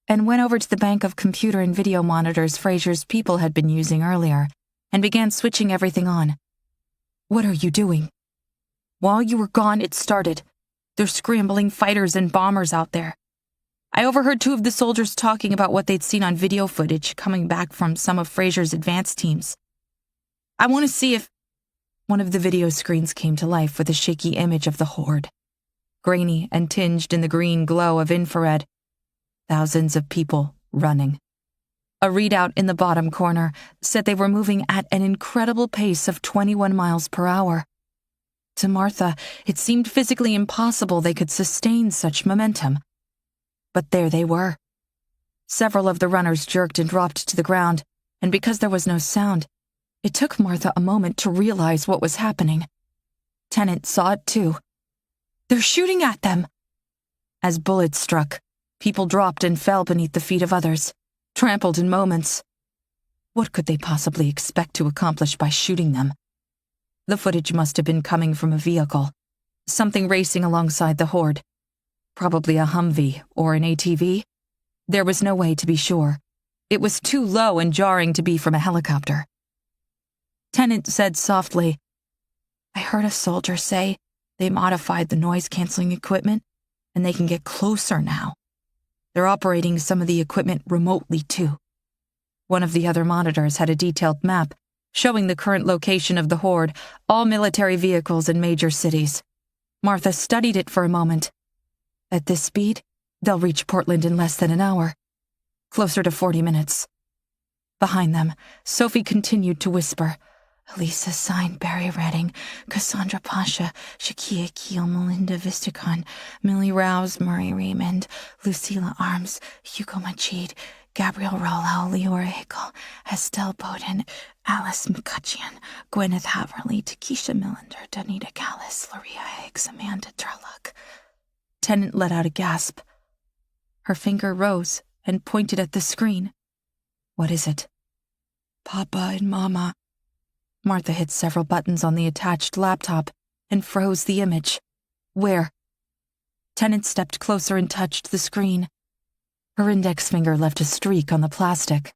and went over to the bank of computer and video monitors Fraser's people had been using earlier and began switching everything on. What are you doing? While you were gone, it started. They're scrambling fighters and bombers out there. I overheard 2 of the soldiers talking about what they'd seen on video footage coming back from some of Fraser's advance teams. I want to see if... One of the video screens came to life with a shaky image of the horde, grainy and tinged in the green glow of infrared. Thousands of people running. A readout in the bottom corner said they were moving at an incredible pace of 21 miles per hour. To Martha, it seemed physically impossible they could sustain such momentum. But there they were. Several of the runners jerked and dropped to the ground, and because there was no sound, it took Martha a moment to realize what was happening. Tennant saw it too. They're shooting at them! As bullets struck, people dropped and fell beneath the feet of others, trampled in moments. What could they possibly expect to accomplish by shooting them? The footage must have been coming from a vehicle, something racing alongside the horde. Probably a Humvee or an ATV. There was no way to be sure. It was too low and jarring to be from a helicopter. Tennant said softly, I heard a soldier say they modified the noise-canceling equipment and they can get closer now. They're operating some of the equipment remotely, too. One of the other monitors had a detailed map showing the current location of the horde, all military vehicles in major cities. Martha studied it for a moment. At this speed, they'll reach Portland in less than an hour. Closer to 40 minutes. Behind them, Sophie continued to whisper, Elisa Sign, Barry Redding, Cassandra Pasha, Shakia Keel, Melinda Visticon, Millie Rouse, Murray Raymond, Lucilla Arms, Hugo Machid, Gabrielle Rollo, Leora Hickel, Estelle Bowden, Alice McCutcheon, Gwyneth Haverly, Takesha Millender, Danita Callis, Loria Higgs, Amanda Turlock. Tennant let out a gasp. Her finger rose and pointed at the screen. What is it? Papa and Mama. Martha hit several buttons on the attached laptop and froze the image. Where? Tennant stepped closer and touched the screen. Her index finger left a streak on the plastic.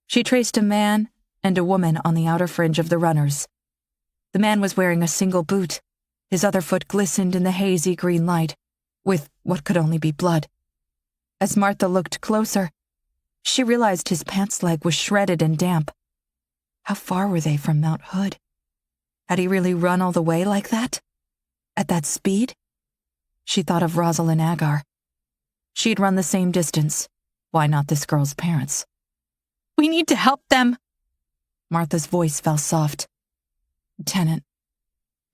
She traced a man and a woman on the outer fringe of the runners. The man was wearing a single boot. His other foot glistened in the hazy green light, with what could only be blood. As Martha looked closer, she realized his pants leg was shredded and damp. How far were they from Mount Hood? Had he really run all the way like that? At that speed? She thought of Rosalind Agar. She'd run the same distance. Why not this girl's parents? We need to help them. Martha's voice fell soft. Lieutenant,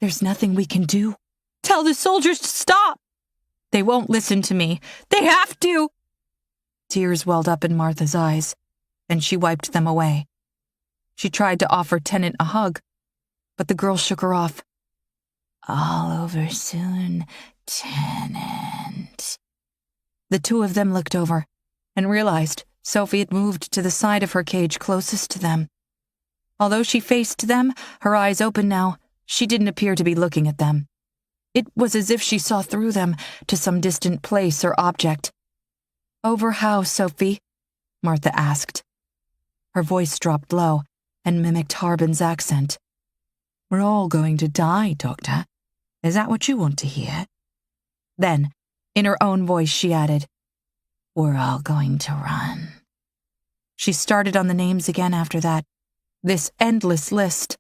there's nothing we can do. Tell the soldiers to stop. They won't listen to me. They have to. Tears welled up in Martha's eyes, and she wiped them away. She tried to offer Tennant a hug, but the girl shook her off. All over soon, Tennant. The 2 of them looked over and realized Sophie had moved to the side of her cage closest to them. Although she faced them, her eyes open now, she didn't appear to be looking at them. It was as if she saw through them to some distant place or object. Over how, Sophie? Martha asked. Her voice dropped low and mimicked Harbin's accent. We're all going to die, Doctor. Is that what you want to hear? Then, in her own voice, she added, We're all going to run. She started on the names again after that. This endless list.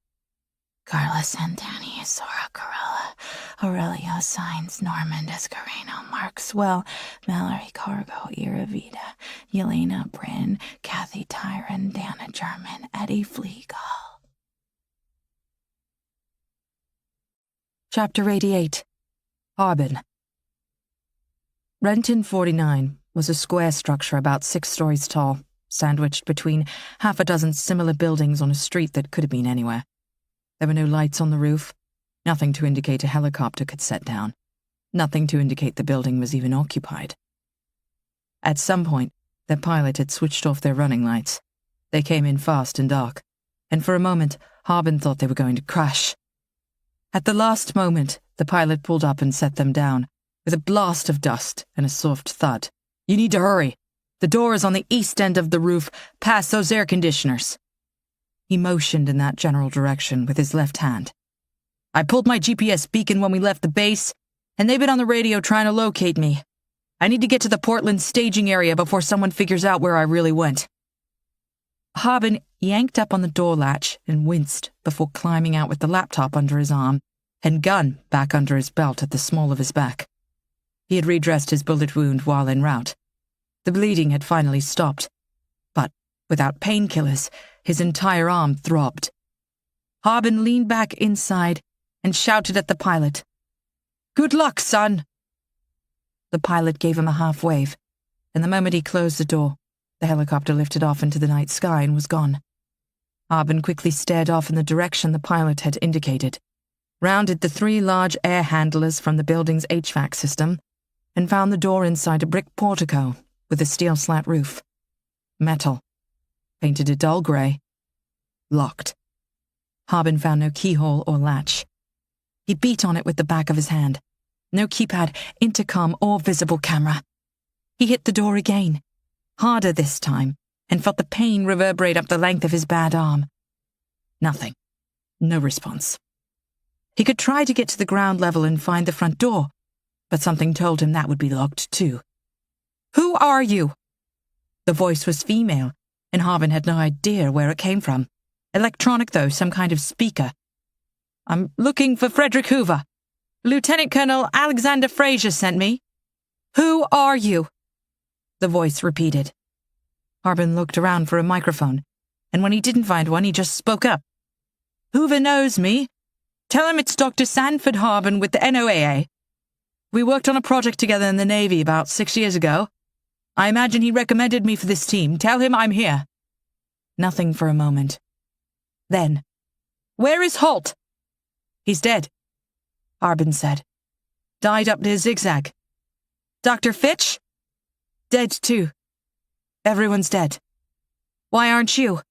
Carlos Santani, Sora Corella, Aurelio Sainz, Norman Descareno, Mark Swell, Mallory Cargo, Ira Vida, Yelena Bryn, Kathy Tyron, Dana German, Eddie Fleegal. Chapter 88. Harbin. Renton 49 was a square structure about 6 stories tall, sandwiched between half a dozen similar buildings on a street that could have been anywhere. There were no lights on the roof, nothing to indicate a helicopter could set down, nothing to indicate the building was even occupied. At some point, their pilot had switched off their running lights. They came in fast and dark, and for a moment, Harbin thought they were going to crash. At the last moment, the pilot pulled up and set them down, with a blast of dust and a soft thud. "You need to hurry. The door is on the east end of the roof, past those air conditioners." He motioned in that general direction with his left hand. "I pulled my GPS beacon when we left the base, and they've been on the radio trying to locate me. I need to get to the Portland staging area before someone figures out where I really went." Harbin yanked up on the door latch and winced before climbing out with the laptop under his arm and gun back under his belt at the small of his back. He had redressed his bullet wound while en route. The bleeding had finally stopped, but without painkillers, his entire arm throbbed. Harbin leaned back inside and shouted at the pilot, "Good luck, son!" The pilot gave him a half wave, and the moment he closed the door, the helicopter lifted off into the night sky and was gone. Harbin quickly stared off in the direction the pilot had indicated, rounded the 3 large air handlers from the building's HVAC system, and found the door inside a brick portico with a steel slat roof. Metal. Painted a dull grey. Locked. Harbin found no keyhole or latch. He beat on it with the back of his hand. No keypad, intercom, or visible camera. He hit the door again, harder this time, and felt the pain reverberate up the length of his bad arm. Nothing. No response. He could try to get to the ground level and find the front door, but something told him that would be locked too. "Who are you?" The voice was female, and Harbin had no idea where it came from. Electronic, though, some kind of speaker. "I'm looking for Frederick Hoover. Lieutenant Colonel Alexander Fraser sent me." "Who are you?" The voice repeated. Harbin looked around for a microphone, and when he didn't find one, he just spoke up. "Hoover knows me. Tell him it's Dr. Sanford Harbin with the NOAA. We worked on a project together in the Navy about 6 years ago. I imagine he recommended me for this team. Tell him I'm here." Nothing for a moment. Then, "Where is Holt?" "He's dead," Harbin said. "Died up near Zigzag." "Dr. Fitch?" "Dead too. Everyone's dead. Why aren't you?"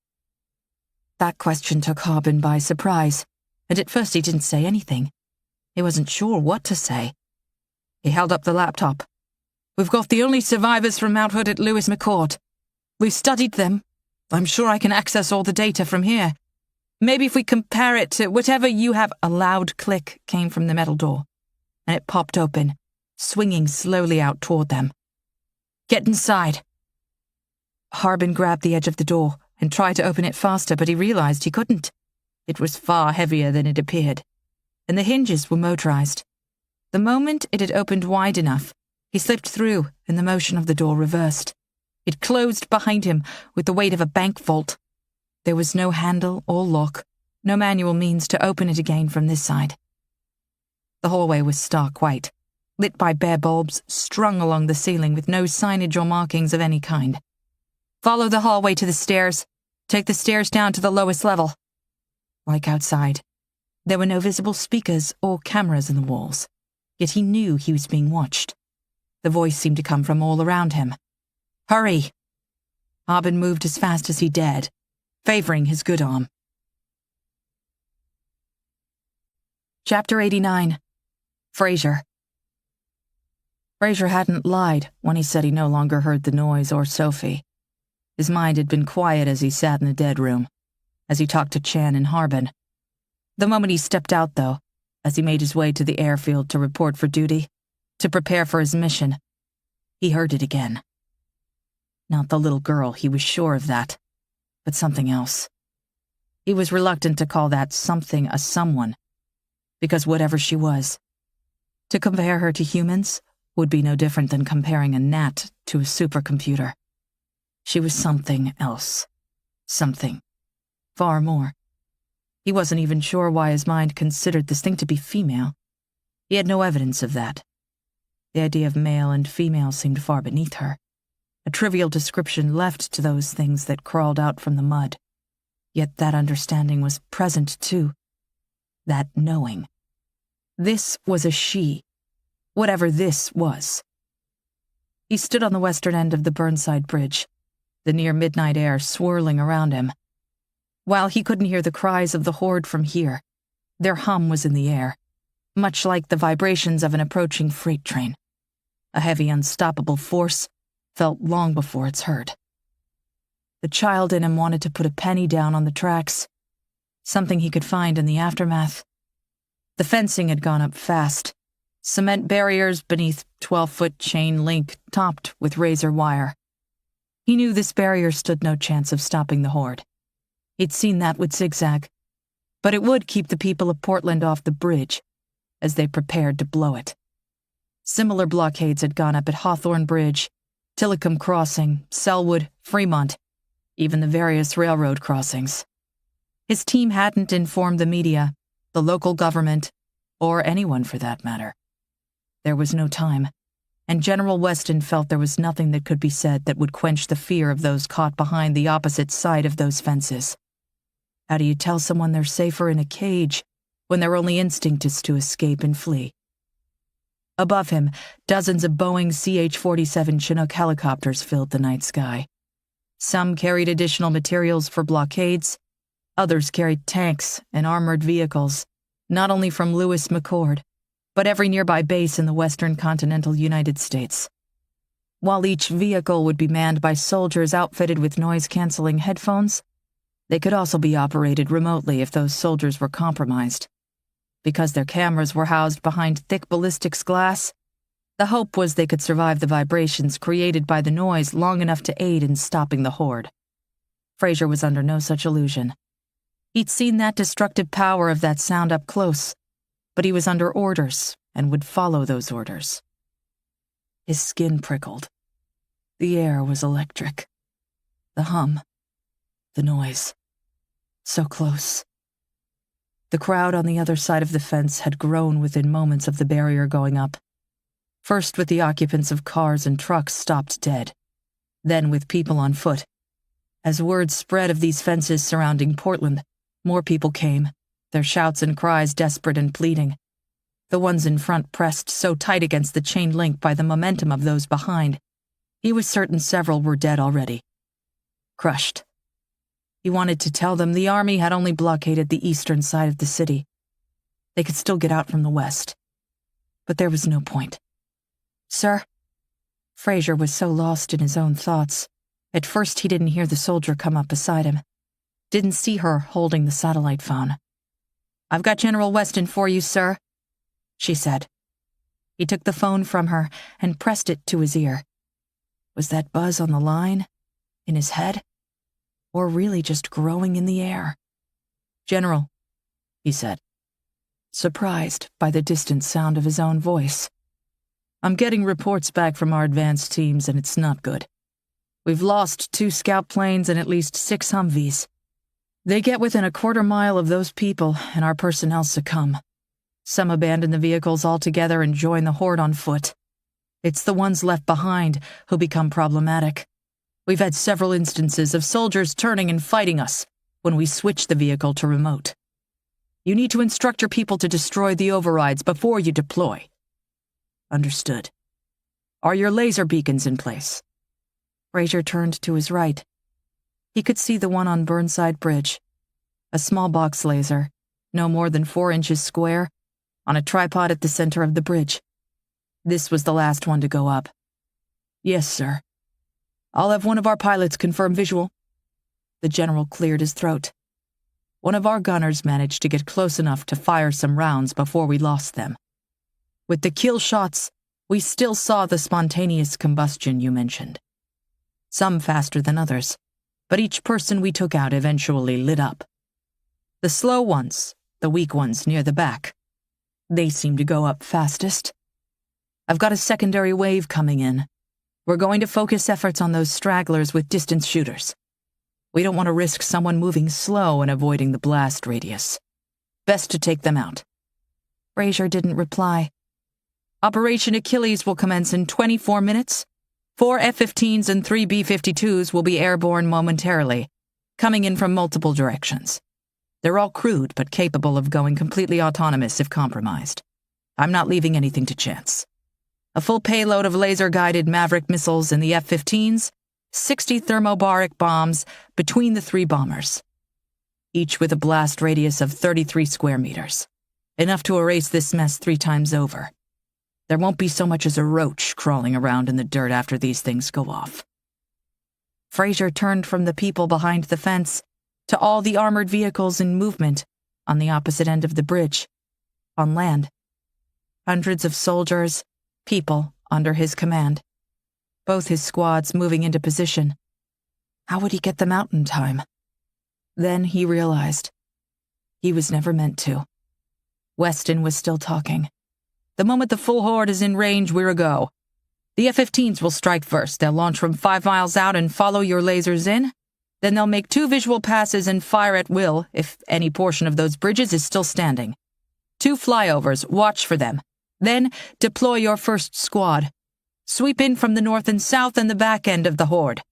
That question took Harbin by surprise, and at first he didn't say anything. He wasn't sure what to say. He held up the laptop. "We've got the only survivors from Mount Hood at Lewis McCord. We've studied them. I'm sure I can access all the data from here. Maybe if we compare it to whatever you have." A loud click came from the metal door, and it popped open, swinging slowly out toward them. "Get inside." Harbin grabbed the edge of the door and tried to open it faster, but he realized he couldn't. It was far heavier than it appeared, and the hinges were motorized. The moment it had opened wide enough, he slipped through and the motion of the door reversed. It closed behind him with the weight of a bank vault. There was no handle or lock, no manual means to open it again from this side. The hallway was stark white, lit by bare bulbs strung along the ceiling with no signage or markings of any kind. "Follow the hallway to the stairs. Take the stairs down to the lowest level." Like outside, there were no visible speakers or cameras in the walls, yet he knew he was being watched. The voice seemed to come from all around him. "Hurry!" Harbin moved as fast as he dared, favoring his good arm. Chapter 89. Fraser. Fraser hadn't lied when he said he no longer heard the noise or Sophie. His mind had been quiet as he sat in the dead room, as he talked to Chan and Harbin. The moment he stepped out, though, as he made his way to the airfield to report for duty, to prepare for his mission, he heard it again. Not the little girl, he was sure of that, but something else. He was reluctant to call that something a someone, because whatever she was, to compare her to humans would be no different than comparing a gnat to a supercomputer. She was something else. Something. Far more. He wasn't even sure why his mind considered this thing to be female. He had no evidence of that. The idea of male and female seemed far beneath her, a trivial description left to those things that crawled out from the mud. Yet that understanding was present too. That knowing. This was a she, whatever this was. He stood on the western end of the Burnside Bridge, the near-midnight air swirling around him. While he couldn't hear the cries of the horde from here, their hum was in the air, much like the vibrations of an approaching freight train. A heavy, unstoppable force felt long before it's heard. The child in him wanted to put a penny down on the tracks, something he could find in the aftermath. The fencing had gone up fast, cement barriers beneath 12-foot chain link topped with razor wire. He knew this barrier stood no chance of stopping the horde. He'd seen that with Zigzag, but it would keep the people of Portland off the bridge as they prepared to blow it. Similar blockades had gone up at Hawthorne Bridge, Tillicum Crossing, Selwood, Fremont, even the various railroad crossings. His team hadn't informed the media, the local government, or anyone for that matter. There was no time, and General Weston felt there was nothing that could be said that would quench the fear of those caught behind the opposite side of those fences. How do you tell someone they're safer in a cage when their only instinct is to escape and flee? Above him, dozens of Boeing CH-47 Chinook helicopters filled the night sky. Some carried additional materials for blockades, others carried tanks and armored vehicles, not only from Lewis McChord, but every nearby base in the western continental United States. While each vehicle would be manned by soldiers outfitted with noise-canceling headphones, they could also be operated remotely if those soldiers were compromised. Because their cameras were housed behind thick ballistics glass, the hope was they could survive the vibrations created by the noise long enough to aid in stopping the horde. Fraser was under no such illusion. He'd seen that destructive power of that sound up close, but he was under orders and would follow those orders. His skin prickled. The air was electric. The hum. The noise. So close. The crowd on the other side of the fence had grown within moments of the barrier going up. First with the occupants of cars and trucks stopped dead, then with people on foot. As word spread of these fences surrounding Portland, more people came, their shouts and cries desperate and pleading. The ones in front pressed so tight against the chain link by the momentum of those behind, he was certain several were dead already. Crushed. He wanted to tell them the army had only blockaded the eastern side of the city. They could still get out from the west. But there was no point. "Sir?" Fraser was so lost in his own thoughts. At first he didn't hear the soldier come up beside him. Didn't see her holding the satellite phone. "I've got General Weston for you, sir," she said. He took the phone from her and pressed it to his ear. Was that buzz on the line? In his head? Or really just growing in the air? "General," he said, surprised by the distant sound of his own voice. "I'm getting reports back from our advanced teams, and it's not good. We've lost 2 scout planes and at least 6 Humvees. They get within a quarter mile of those people, and our personnel succumb. Some abandon the vehicles altogether and join the horde on foot. It's the ones left behind who become problematic. We've had several instances of soldiers turning and fighting us when we switch the vehicle to remote. You need to instruct your people to destroy the overrides before you deploy." "Understood. Are your laser beacons in place?" Fraser turned to his right. He could see the one on Burnside Bridge. A small box laser, no more than 4 inches square, on a tripod at the center of the bridge. This was the last one to go up. "Yes, sir. I'll have one of our pilots confirm visual." The general cleared his throat. "One of our gunners managed to get close enough to fire some rounds before we lost them. With the kill shots, we still saw the spontaneous combustion you mentioned." some faster than others, but each person we took out eventually lit up. The slow ones, the weak ones near the back, they seem to go up fastest. I've got a secondary wave coming in. We're going to focus efforts on those stragglers with distance shooters. We don't want to risk someone moving slow and avoiding the blast radius. Best to take them out. Fraser didn't reply. Operation Achilles will commence in 24 minutes. 4 F-15s and 3 B-52s will be airborne momentarily, coming in from multiple directions. They're all crude but capable of going completely autonomous if compromised. I'm not leaving anything to chance. A full payload of laser-guided Maverick missiles in the F-15s, 60 thermobaric bombs between the 3 bombers, each with a blast radius of 33 square meters, enough to erase this mess 3 times over. There won't be so much as a roach crawling around in the dirt after these things go off. Fraser turned from the people behind the fence to all the armored vehicles in movement on the opposite end of the bridge, on land. Hundreds of soldiers, people under his command. Both his squads moving into position. How would he get them out in time? Then he realized. He was never meant to. Weston was still talking. The moment the full horde is in range, we're a go. The F-15s will strike first. They'll launch from 5 miles out and follow your lasers in. Then they'll make 2 visual passes and fire at will if any portion of those bridges is still standing. 2 flyovers, watch for them. Then deploy your first squad. Sweep in from the north and south and the back end of the horde.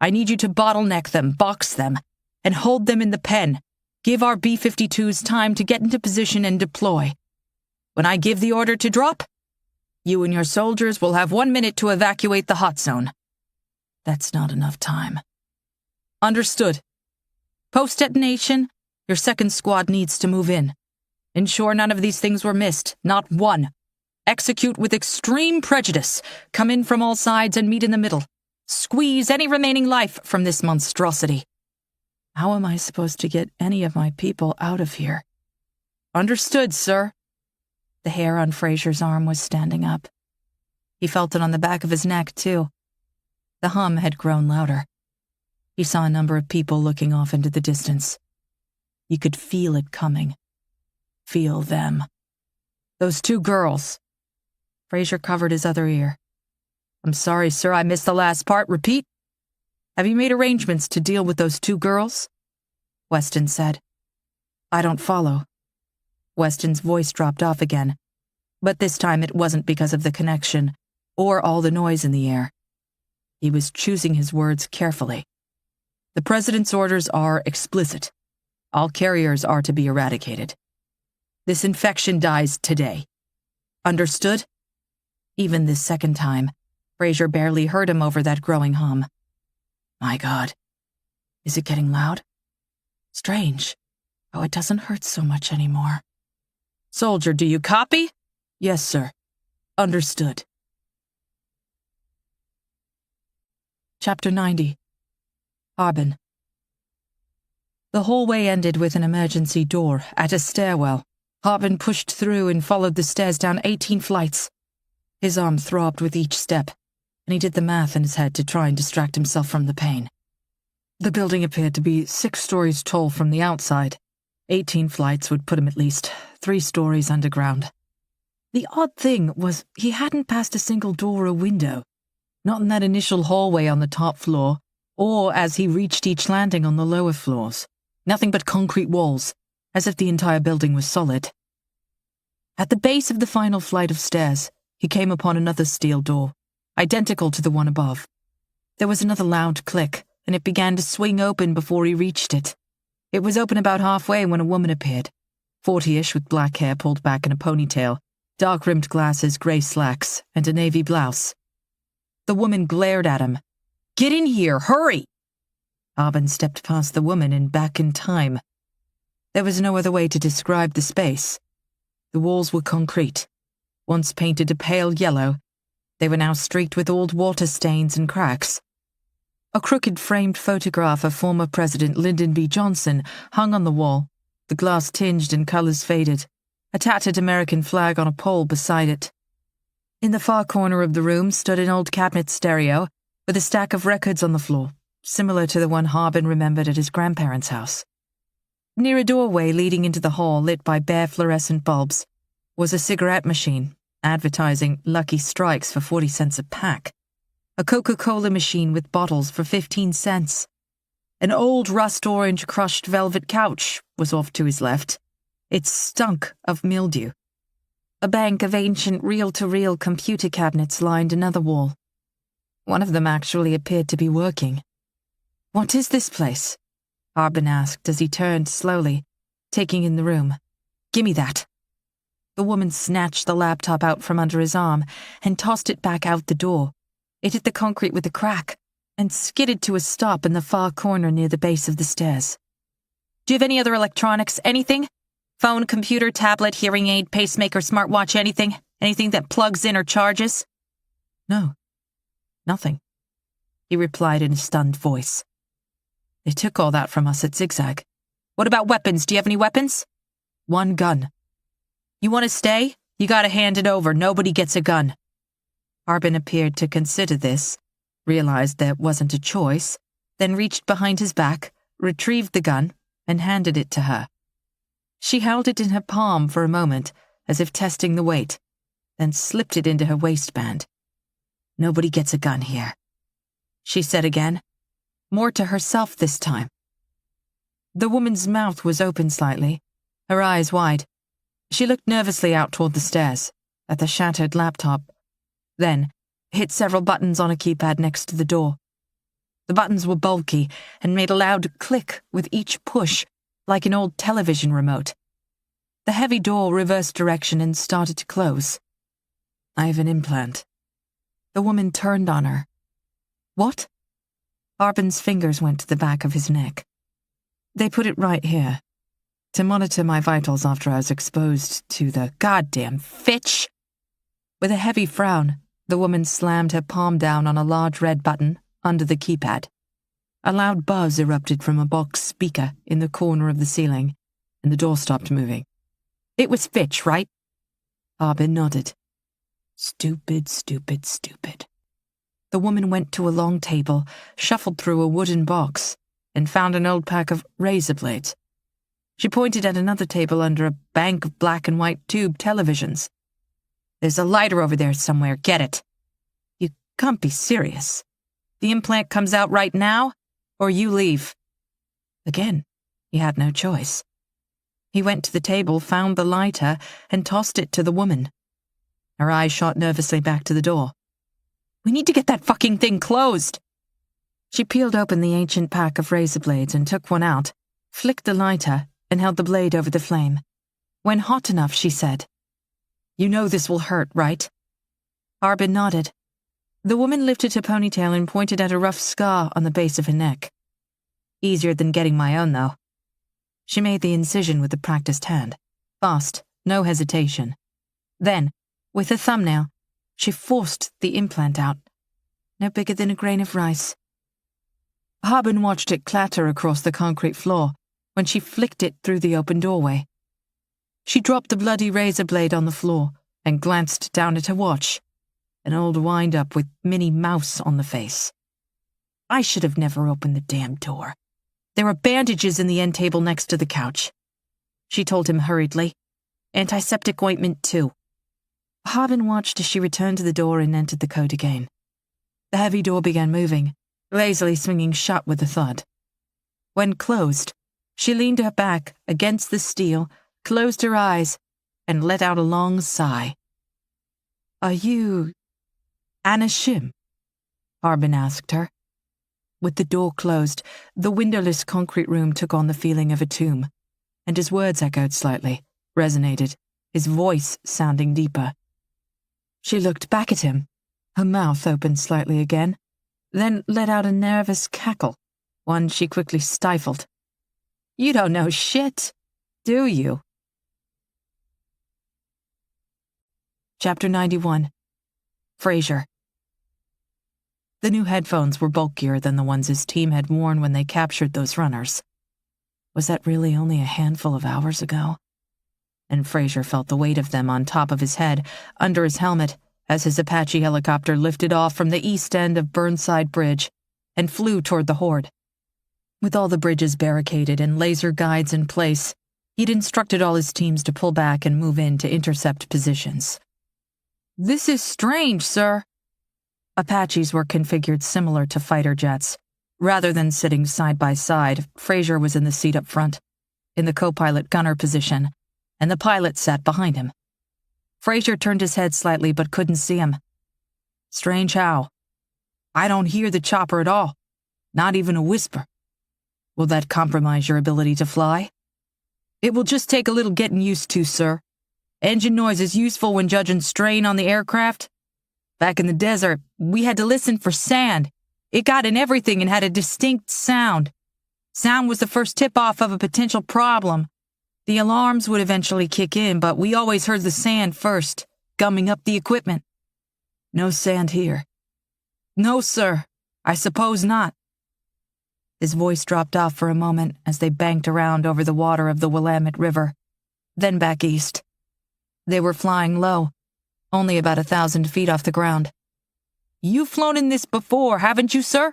I need you to bottleneck them, box them, and hold them in the pen. Give our B-52s time to get into position and deploy. When I give the order to drop, you and your soldiers will have 1 minute to evacuate the hot zone. That's not enough time. Understood. Post-detonation, your second squad needs to move in. Ensure none of these things were missed, not one. Execute with extreme prejudice. Come in from all sides and meet in the middle. Squeeze any remaining life from this monstrosity. How am I supposed to get any of my people out of here? Understood, sir. The hair on Fraser's arm was standing up. He felt it on the back of his neck, too. The hum had grown louder. He saw a number of people looking off into the distance. He could feel it coming. Feel them. Those 2 girls. Fraser covered his other ear. I'm sorry, sir, I missed the last part. Repeat. Have you made arrangements to deal with those 2 girls? Weston said. I don't follow. Weston's voice dropped off again, but this time it wasn't because of the connection or all the noise in the air. He was choosing his words carefully. The President's orders are explicit. All carriers are to be eradicated. This infection dies today. Understood? Even this second time, Fraser barely heard him over that growing hum. My God. Is it getting loud? Strange. Oh, it doesn't hurt so much anymore. Soldier, do you copy? Yes, sir. Understood. Chapter 90. Harbin. The hallway ended with an emergency door at a stairwell. Harbin pushed through and followed the stairs down 18 flights. His arm throbbed with each step, and he did the math in his head to try and distract himself from the pain. The building appeared to be 6 stories tall from the outside. 18 flights would put him at least 3 stories underground. The odd thing was he hadn't passed a single door or window, not in that initial hallway on the top floor, or as he reached each landing on the lower floors. Nothing but concrete walls, as if the entire building was solid. At the base of the final flight of stairs, he came upon another steel door, identical to the one above. There was another loud click, and it began to swing open before he reached it. It was open about halfway when a woman appeared, 40-ish with black hair pulled back in a ponytail, dark-rimmed glasses, grey slacks, and a navy blouse. The woman glared at him. Get in here, hurry! Harbin stepped past the woman and back in time. There was no other way to describe the space. The walls were concrete. Once painted a pale yellow, they were now streaked with old water stains and cracks. A crooked framed photograph of former President Lyndon B. Johnson hung on the wall, the glass tinged and colors faded, a tattered American flag on a pole beside it. In the far corner of the room stood an old cabinet stereo, with a stack of records on the floor, similar to the one Harbin remembered at his grandparents' house. Near a doorway leading into the hall lit by bare fluorescent bulbs was a cigarette machine advertising Lucky Strikes for 40 cents a pack, a Coca-Cola machine with bottles for 15 cents. An old rust-orange crushed velvet couch was off to his left. It stunk of mildew. A bank of ancient reel-to-reel computer cabinets lined another wall. One of them actually appeared to be working. "What is this place?" Harbin asked as he turned slowly, taking in the room. "Gimme that." The woman snatched the laptop out from under his arm and tossed it back out the door. It hit the concrete with a crack and skidded to a stop in the far corner near the base of the stairs. "Do you have any other electronics? Anything? Phone, computer, tablet, hearing aid, pacemaker, smartwatch, anything? Anything that plugs in or charges?" "No, nothing," he replied in a stunned voice. "They took all that from us at Zigzag." "What about weapons? Do you have any weapons?" "One gun." "You want to stay? You gotta hand it over. Nobody gets a gun." Harbin appeared to consider this, realized there wasn't a choice, then reached behind his back, retrieved the gun, and handed it to her. She held it in her palm for a moment, as if testing the weight, then slipped it into her waistband. "Nobody gets a gun here," she said again, more to herself this time. The woman's mouth was open slightly, her eyes wide. She looked nervously out toward the stairs, at the shattered laptop, then hit several buttons on a keypad next to the door. The buttons were bulky and made a loud click with each push, like an old television remote. The heavy door reversed direction and started to close. "I have an implant." The woman turned on her. "What?" Harbin's fingers went to the back of his neck. "They put it right here, to monitor my vitals after I was exposed to the goddamn Fitch." With a heavy frown, the woman slammed her palm down on a large red button under the keypad. A loud buzz erupted from a box speaker in the corner of the ceiling, and the door stopped moving. "It was Fitch, right?" Harbin nodded. "Stupid, stupid, stupid." The woman went to a long table, shuffled through a wooden box, and found an old pack of razor blades. She pointed at another table under a bank of black and white tube televisions. "There's a lighter over there somewhere, get it." "You can't be serious. The implant comes out right now, or you leave." Again, he had no choice. He went to the table, found the lighter, and tossed it to the woman. Her eyes shot nervously back to the door. "We need to get that fucking thing closed." She peeled open the ancient pack of razor blades and took one out, flicked the lighter, and held the blade over the flame. When hot enough, she said, "You know this will hurt, right?" Harbin nodded. The woman lifted her ponytail and pointed at a rough scar on the base of her neck. "Easier than getting my own, though." She made the incision with a practiced hand. Fast, no hesitation. Then, with her thumbnail, she forced the implant out, no bigger than a grain of rice. Harbin watched it clatter across the concrete floor when she flicked it through the open doorway. She dropped the bloody razor blade on the floor and glanced down at her watch, an old wind-up with Minnie Mouse on the face. "I should have never opened the damn door. There are bandages in the end table next to the couch," she told him hurriedly. "Antiseptic ointment, too." Harbin watched as she returned to the door and entered the code again. The heavy door began moving, lazily swinging shut with a thud. When closed, she leaned her back against the steel, closed her eyes, and let out a long sigh. "Are you Anna Shim?" Harbin asked her. With the door closed, the windowless concrete room took on the feeling of a tomb, and his words echoed slightly, resonated, his voice sounding deeper. She looked back at him, her mouth opened slightly again, then let out a nervous cackle, one she quickly stifled. "You don't know shit, do you?" Chapter 91. Frasier. The new headphones were bulkier than the ones his team had worn when they captured those runners. Was that really only a handful of hours ago? And Frasier felt the weight of them on top of his head, under his helmet, as his Apache helicopter lifted off from the east end of Burnside Bridge and flew toward the horde. With all the bridges barricaded and laser guides in place, he'd instructed all his teams to pull back and move in to intercept positions. "This is strange, sir." Apaches were configured similar to fighter jets. Rather than sitting side by side, Fraser was in the seat up front, in the co-pilot gunner position, and the pilot sat behind him. Fraser turned his head slightly but couldn't see him. "Strange how? I don't hear the chopper at all, not even a whisper. Will that compromise your ability to fly?" "It will just take a little getting used to, sir. Engine noise is useful when judging strain on the aircraft. Back in the desert, we had to listen for sand. It got in everything and had a distinct sound. Sound was the first tip-off of a potential problem. The alarms would eventually kick in, but we always heard the sand first, gumming up the equipment." "No sand here." "No, sir. I suppose not." His voice dropped off for a moment as they banked around over the water of the Willamette River, then back east. They were flying low, only about 1,000 feet off the ground. "You've flown in this before, haven't you, sir?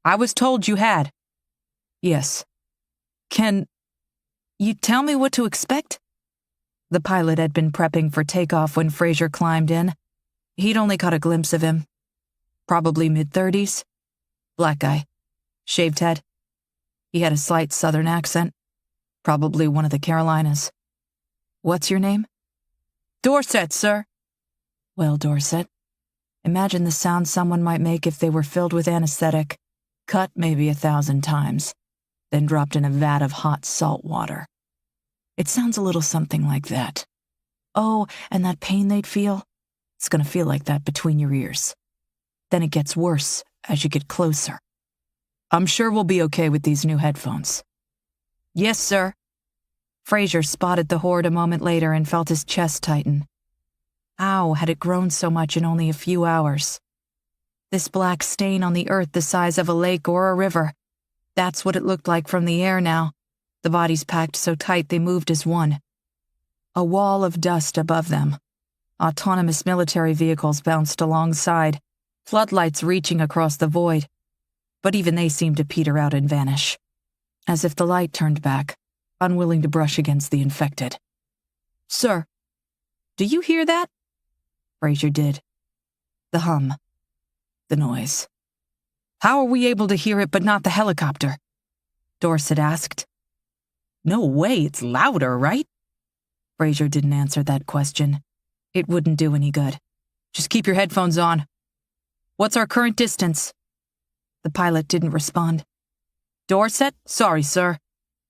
I was told you had." "Yes." "Can you tell me what to expect?" The pilot had been prepping for takeoff when Fraser climbed in. He'd only caught a glimpse of him. Probably mid-30s. Black guy. Shaved head. He had a slight southern accent. Probably one of the Carolinas. "What's your name?" "Dorset, sir." "Well, Dorset, imagine the sound someone might make if they were filled with anesthetic, cut maybe 1,000 times, then dropped in a vat of hot salt water. It sounds a little something like that. Oh, and that pain they'd feel? It's going to feel like that between your ears. Then it gets worse as you get closer. I'm sure we'll be okay with these new headphones." "Yes, sir." Fraser spotted the horde a moment later and felt his chest tighten. How had it grown so much in only a few hours? This black stain on the earth the size of a lake or a river. That's what it looked like from the air now, the bodies packed so tight they moved as one. A wall of dust above them. Autonomous military vehicles bounced alongside, floodlights reaching across the void. But even they seemed to peter out and vanish, as if the light turned back, unwilling to brush against the infected. "Sir, do you hear that?" Fraser did. The hum. The noise. "How are we able to hear it but not the helicopter?" Dorset asked. "No way, it's louder, right?" Fraser didn't answer that question. It wouldn't do any good. "Just keep your headphones on. What's our current distance?" The pilot didn't respond. "Dorset? Sorry, sir.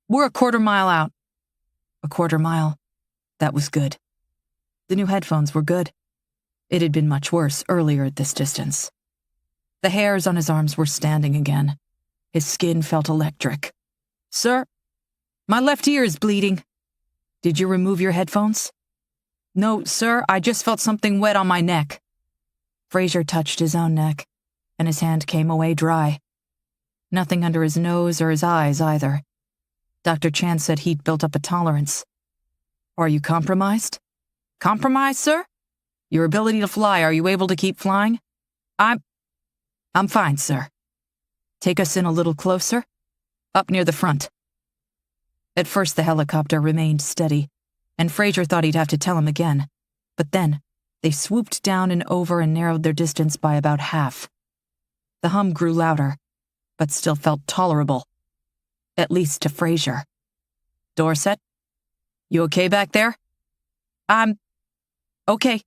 We're a 1/4 mile out." A 1/4 mile. That was good. The new headphones were good. It had been much worse earlier at this distance. The hairs on his arms were standing again. His skin felt electric. "Sir, my left ear is bleeding." "Did you remove your headphones?" "No, sir, I just felt something wet on my neck." Fraser touched his own neck, and his hand came away dry. Nothing under his nose or his eyes either. Dr. Chan said he'd built up a tolerance. "Are you compromised?" "Compromised, sir? Your ability to fly, are you able to keep flying?" I'm fine, sir." "Take us in a little closer? Up near the front." At first the helicopter remained steady, and Fraser thought he'd have to tell him again. But then, they swooped down and over and narrowed their distance by about half. The hum grew louder, but still felt tolerable. At least to Fraser. "Dorset? You okay back there?" "I'm okay."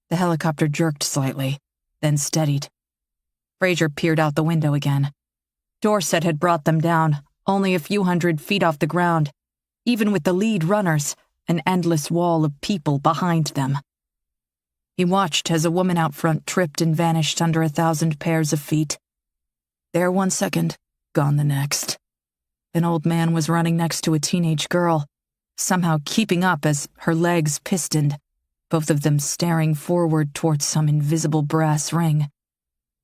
The helicopter jerked slightly, then steadied. Fraser peered out the window again. Dorset had brought them down, only a few hundred feet off the ground, even with the lead runners, an endless wall of people behind them. He watched as a woman out front tripped and vanished under 1,000 pairs of feet. There 1 second, gone the next. An old man was running next to a teenage girl, somehow keeping up as her legs pistoned, both of them staring forward towards some invisible brass ring,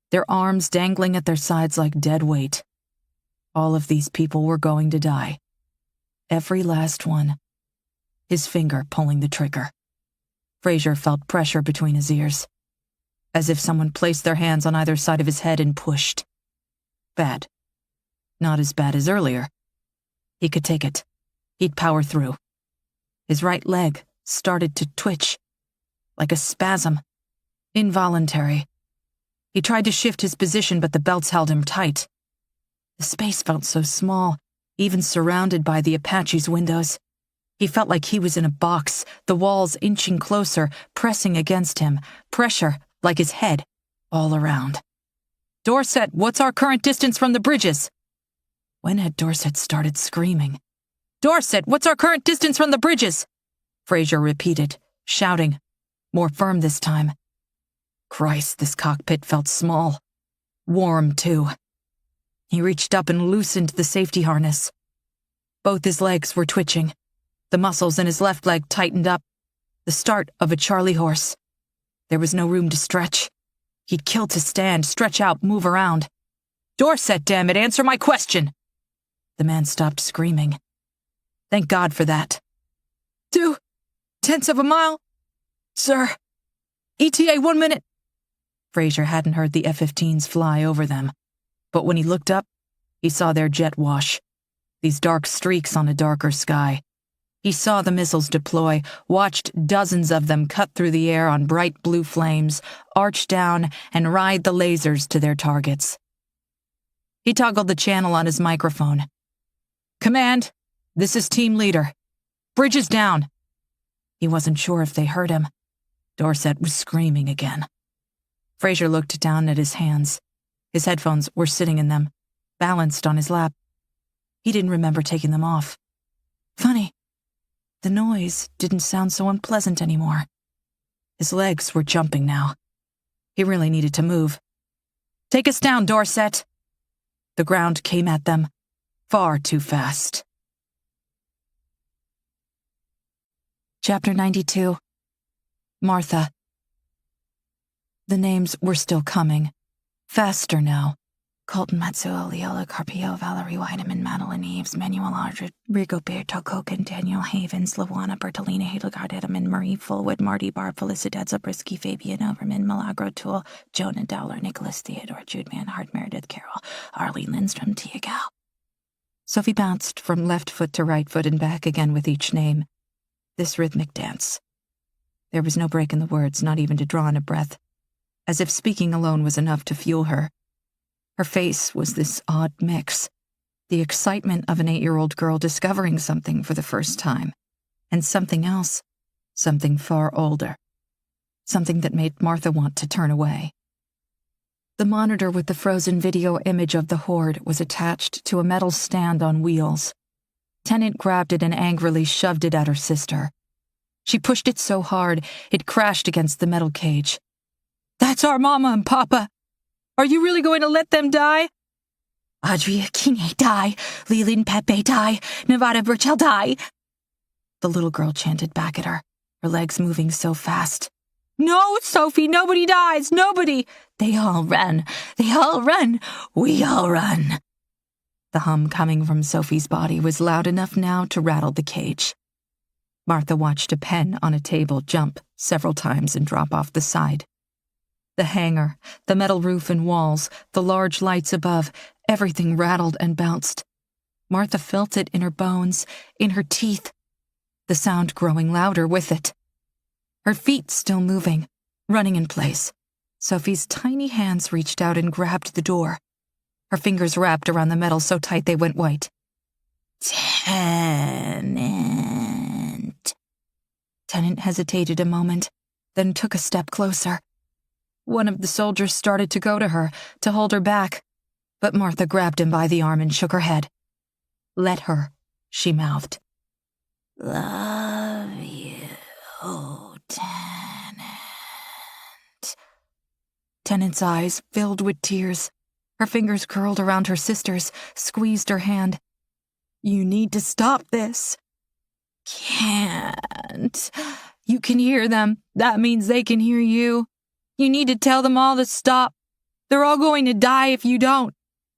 their arms dangling at their sides like dead weight. All of these people were going to die. Every last one. His finger pulling the trigger. Fraser felt pressure between his ears. as if someone placed their hands on either side of his head and pushed. Bad. Not as bad as earlier. He could take it. He'd power through. His right leg started to twitch, like a spasm. Involuntary. He tried to shift his position, but the belts held him tight. The space felt so small, even surrounded by the Apache's windows. He felt like he was in a box, the walls inching closer, pressing against him, pressure, like his head, all around. Dorset, what's our current distance from the bridges? When had Dorset started screaming? Dorset, what's our current distance from the bridges? Fraser repeated, shouting, more firm this time. Christ, this cockpit felt small. Warm, too. He reached up and loosened the safety harness. Both his legs were twitching. The muscles in his left leg tightened up. The start of a Charlie horse. There was no room to stretch. He'd kill to stand, stretch out, move around. Dorset, damn it, answer my question! The man stopped screaming. Thank God for that. 0.2 miles, sir. ETA 1 minute. Fraser hadn't heard the F-15s fly over them, but when he looked up, he saw their jet wash, these dark streaks on a darker sky. He saw the missiles deploy, watched dozens of them cut through the air on bright blue flames, arch down, and ride the lasers to their targets. He toggled the channel on his microphone. Command, this is team leader. Bridges down. He wasn't sure if they heard him. Dorset was screaming again. Fraser looked down at his hands. His headphones were sitting in them, balanced on his lap. He didn't remember taking them off. Funny. The noise didn't sound so unpleasant anymore. His legs were jumping now. He really needed to move. Take us down, Dorset. The ground came at them, far too fast. Chapter 92. Martha. The names were still coming. Faster now. Colton Matsuo, Leola Carpio, Valerie Weideman, Madeline Eves, Manuel Aldred, Rigoberto Koken, Daniel Havens, Lawana Bertolina, Hildegard Edelman, Marie Fullwood, Marty Barr, Felicidad Zabriskie, Fabian Overman, Milagro Toole, Jonah Dowler, Nicholas Theodore, Jude Manhart, Meredith Carroll, Arlene Lindstrom, Tia Gal. Sophie bounced from left foot to right foot and back again with each name. This rhythmic dance. There was no break in the words, not even to draw in a breath, as if speaking alone was enough to fuel her. Her face was this odd mix, the excitement of an 8-year-old girl discovering something for the first time, and something else, something far older, something that made Martha want to turn away. The monitor with the frozen video image of the horde was attached to a metal stand on wheels. Tennant grabbed it and angrily shoved it at her sister. She pushed it so hard, it crashed against the metal cage. That's our mama and papa! Are you really going to let them die? Adria Kine die, Leland Pepe die, Nevada Burchell die. The little girl chanted back at her, her legs moving so fast. No, Sophie, nobody dies, nobody. They all run, we all run. The hum coming from Sophie's body was loud enough now to rattle the cage. Martha watched a pen on a table jump several times and drop off the side. The hangar, the metal roof and walls, the large lights above, everything rattled and bounced. Martha felt it in her bones, in her teeth, the sound growing louder with it. Her feet still moving, running in place. Sophie's tiny hands reached out and grabbed the door. Her fingers wrapped around the metal so tight they went white. Tennant. Tennant hesitated a moment, then took a step closer. One of the soldiers started to go to her, to hold her back, but Martha grabbed him by the arm and shook her head. Let her, she mouthed. Love you, Tennant. Tennant's eyes filled with tears. Her fingers curled around her sister's, squeezed her hand. You need to stop this. Can't. You can hear them. That means they can hear you. You need to tell them all to stop. They're all going to die if you don't.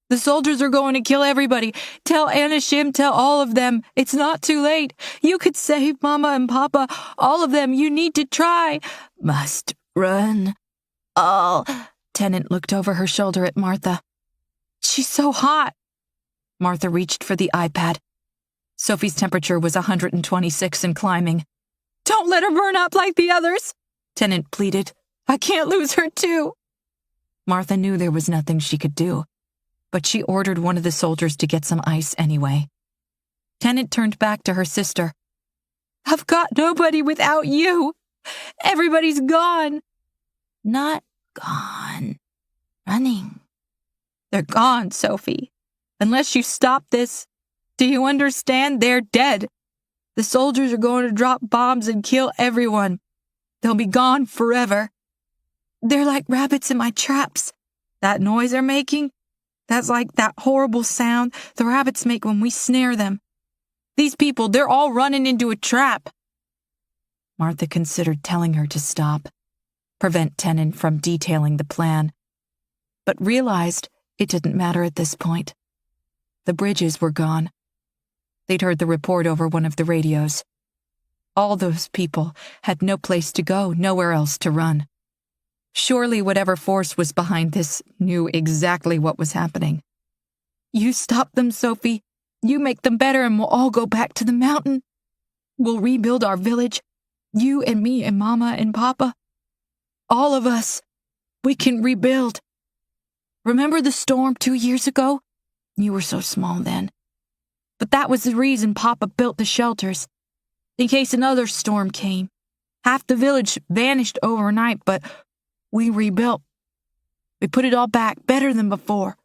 The soldiers are going to kill everybody. Tell Anna Shim, tell all of them. It's not too late. You could save Mama and Papa, all of them. You need to try. Must run. Oh, Tennant looked over her shoulder at Martha. She's so hot. Martha reached for the iPad. Sophie's temperature was 126 and climbing. Don't let her burn up like the others, Tennant pleaded. I can't lose her too. Martha knew there was nothing she could do, but she ordered one of the soldiers to get some ice anyway. Tennant turned back to her sister. I've got nobody without you. Everybody's gone. not gone. Running. They're gone, Sophie. Unless you stop this. Do you understand? They're dead. The soldiers are going to drop bombs and kill everyone. They'll be gone forever. They're like rabbits in my traps. That noise they're making, that's like that horrible sound the rabbits make when we snare them. These people, they're all running into a trap. Martha considered telling her to stop, prevent Tennant from detailing the plan, but realized it didn't matter at this point. The bridges were gone. They'd heard the report over one of the radios. All those people had no place to go, nowhere else to run. Surely whatever force was behind this knew exactly what was happening. You stop them, Sophie. You make them better and we'll all go back to the mountain. We'll rebuild our village. You and me and Mama and Papa. All of us. We can rebuild. Remember the storm 2 years ago? You were so small then. But that was the reason Papa built the shelters. In case another storm came. Half the village vanished overnight, but we rebuilt. We put it all back better than before.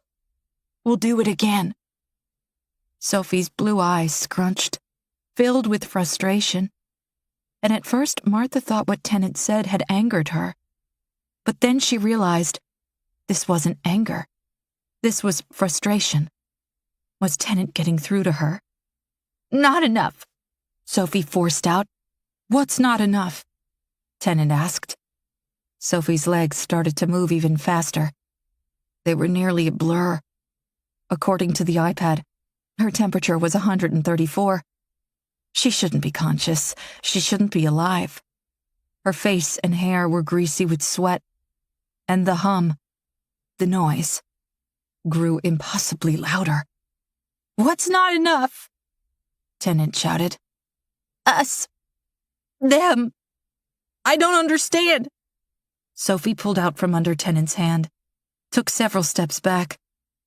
We'll do it again. Sophie's blue eyes scrunched, filled with frustration. And at first, Martha thought what Tennant said had angered her. But then she realized this wasn't anger. This was frustration. Was Tennant getting through to her? Not enough, Sophie forced out. What's not enough? Tennant asked. Sophie's legs started to move even faster. They were nearly a blur. According to the iPad, her temperature was 134. She shouldn't be conscious. She shouldn't be alive. Her face and hair were greasy with sweat, and the hum, the noise, grew impossibly louder. What's not enough? Tennant shouted. Us. Them. I don't understand. Sophie pulled out from under Tennant's hand, took several steps back,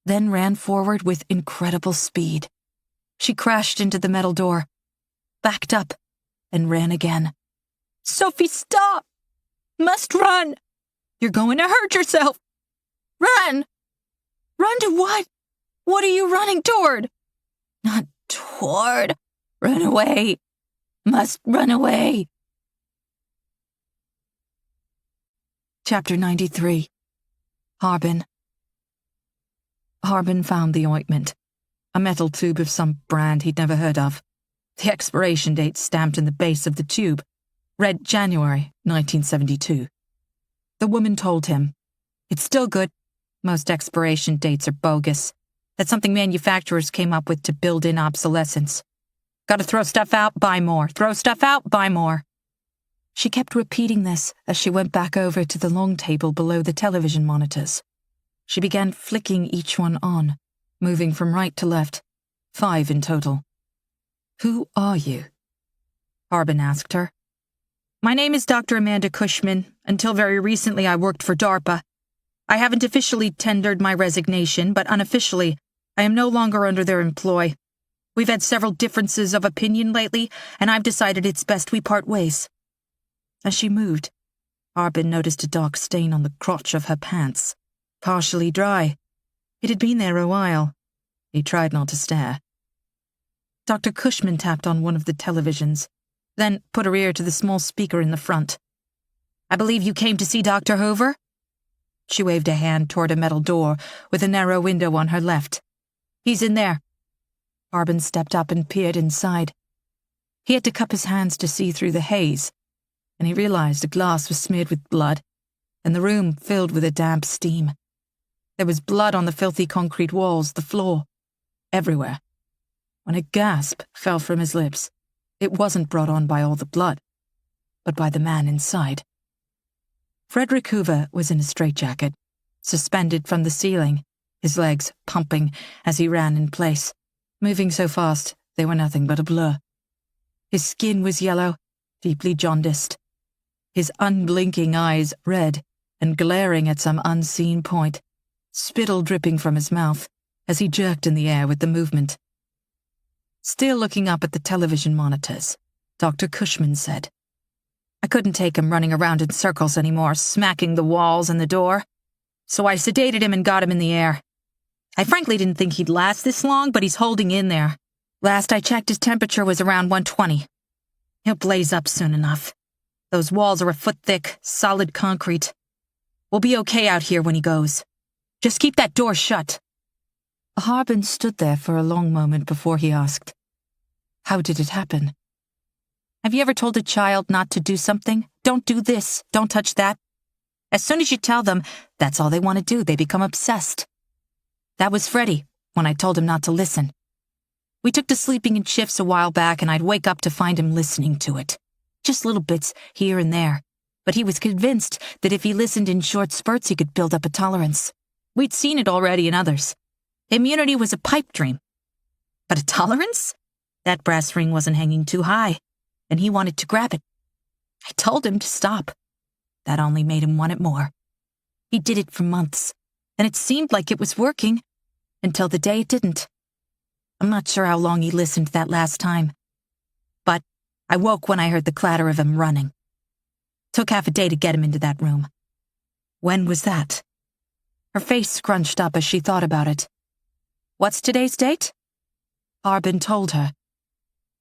then ran forward with incredible speed. She crashed into the metal door, backed up, and ran again. Sophie, stop! Must run! You're going to hurt yourself! Run! Run to what? What are you running toward? Not toward. Run away. Must run away. Chapter 93. Harbin. Harbin found the ointment, a metal tube of some brand he'd never heard of. The expiration date stamped in the base of the tube read January 1972. The woman told him, "It's still good. Most expiration dates are bogus. That's something manufacturers came up with to build in obsolescence. Gotta throw stuff out, buy more. Throw stuff out, buy more." She kept repeating this as she went back over to the long table below the television monitors. She began flicking each one on, moving from right to left, 5 in total. "Who are you?" Harbin asked her. "My name is Dr. Amanda Cushman. Until very recently I worked for DARPA. I haven't officially tendered my resignation, but unofficially, I am no longer under their employ. We've had several differences of opinion lately, and I've decided it's best we part ways." As she moved, Harbin noticed a dark stain on the crotch of her pants, partially dry. It had been there a while. He tried not to stare. Dr. Cushman tapped on one of the televisions, then put her ear to the small speaker in the front. "I believe you came to see Dr. Hoover?" She waved a hand toward a metal door with a narrow window on her left. "He's in there." Harbin stepped up and peered inside. He had to cup his hands to see through the haze, and he realized the glass was smeared with blood, and the room filled with a damp steam. There was blood on the filthy concrete walls, the floor, everywhere. When a gasp fell from his lips, it wasn't brought on by all the blood, but by the man inside. Frederick Hoover was in a straitjacket, suspended from the ceiling, his legs pumping as he ran in place, moving so fast they were nothing but a blur. His skin was yellow, deeply jaundiced, his unblinking eyes red and glaring at some unseen point, spittle dripping from his mouth as he jerked in the air with the movement. Still looking up at the television monitors, Dr. Cushman said, "I couldn't take him running around in circles anymore, smacking the walls and the door, so I sedated him and got him in the air. I frankly didn't think he'd last this long, but he's holding in there. Last I checked, his temperature was around 120. He'll blaze up soon enough. Those walls are a foot thick, solid concrete. We'll be okay out here when he goes. Just keep that door shut." Harbin stood there for a long moment before he asked, "How did it happen?" Have you ever told a child not to do something? Don't do this, don't touch that. As soon as you tell them, that's all they want to do, they become obsessed. That was Freddie, when I told him not to listen. We took to sleeping in shifts a while back, and I'd wake up to find him listening to it. Just little bits here and there. But he was convinced that if he listened in short spurts, he could build up a tolerance. We'd seen it already in others. Immunity was a pipe dream. But a tolerance? That brass ring wasn't hanging too high, and he wanted to grab it. I told him to stop. That only made him want it more. He did it for months, and it seemed like it was working, until the day it didn't. I'm not sure how long he listened that last time, but I woke when I heard the clatter of him running. Took half a day to get him into that room. When was that? Her face scrunched up as she thought about it. What's today's date? Harbin told her.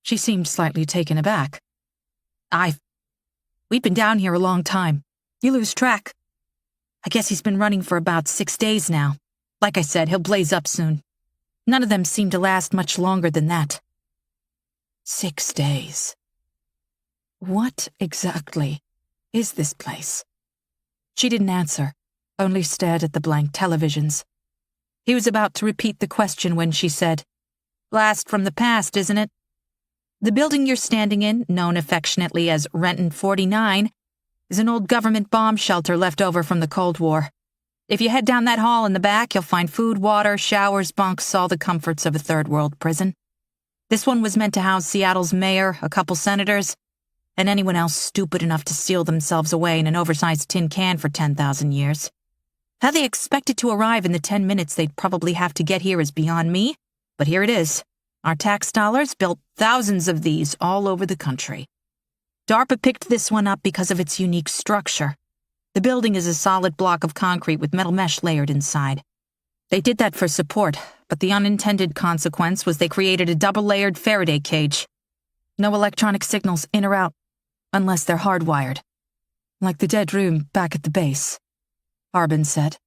She seemed slightly taken aback. We've been down here a long time. You lose track. I guess he's been running for about 6 days now. Like I said, he'll blaze up soon. None of them seem to last much longer than that. 6 days. What exactly is this place? She didn't answer, only stared at the blank televisions. He was about to repeat the question when she said, "Blast from the past, isn't it? The building you're standing in, known affectionately as Renton 49, is an old government bomb shelter left over from the Cold War. If you head down that hall in the back, you'll find food, water, showers, bunks, all the comforts of a third-world prison. This one was meant to house Seattle's mayor, a couple senators, and anyone else stupid enough to seal themselves away in an oversized tin can for 10,000 years. How they expected to arrive in the 10 minutes they'd probably have to get here is beyond me, but here it is. Our tax dollars built thousands of these all over the country. DARPA picked this one up because of its unique structure. The building is a solid block of concrete with metal mesh layered inside. They did that for support, but the unintended consequence was they created a double-layered Faraday cage. No electronic signals in or out, unless they're hardwired. Like the dead room back at the base, Harbin said.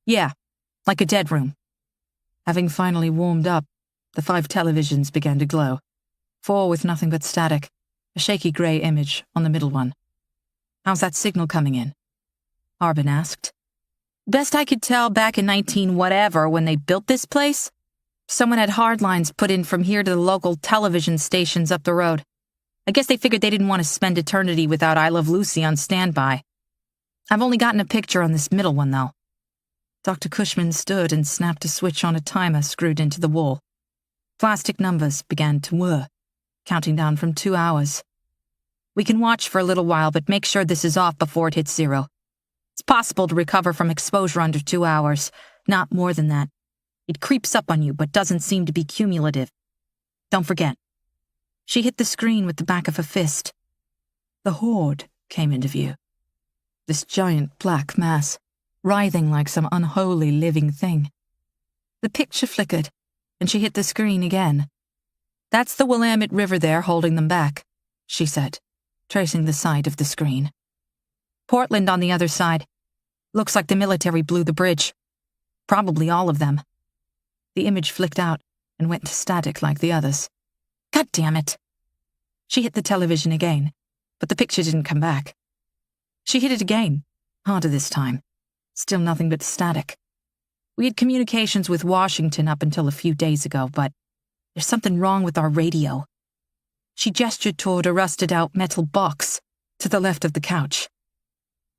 Yeah, like a dead room. Having finally warmed up, the 5 televisions began to glow. 4 with nothing but static, a shaky grey image on the middle one. How's that signal coming in? Harbin asked. Best I could tell, back in 19-whatever, when they built this place, someone had hard lines put in from here to the local television stations up the road. I guess they figured they didn't want to spend eternity without I Love Lucy on standby. I've only gotten a picture on this middle one, though. Dr. Cushman stood and snapped a switch on a timer screwed into the wall. Plastic numbers began to whir, counting down from 2 hours. We can watch for a little while, but make sure this is off before it hits 0. It's possible to recover from exposure under 2 hours, not more than that. It creeps up on you, but doesn't seem to be cumulative. Don't forget. She hit the screen with the back of her fist. The Horde came into view. This giant black mass, writhing like some unholy living thing. The picture flickered, and she hit the screen again. That's the Willamette River there holding them back, she said, tracing the side of the screen. Portland on the other side. Looks like the military blew the bridge. Probably all of them. The image flicked out and went to static like the others. God damn it. She hit the television again, but the picture didn't come back. She hit it again, harder this time. Still nothing but static. We had communications with Washington up until a few days ago, but there's something wrong with our radio. She gestured toward a rusted-out metal box to the left of the couch.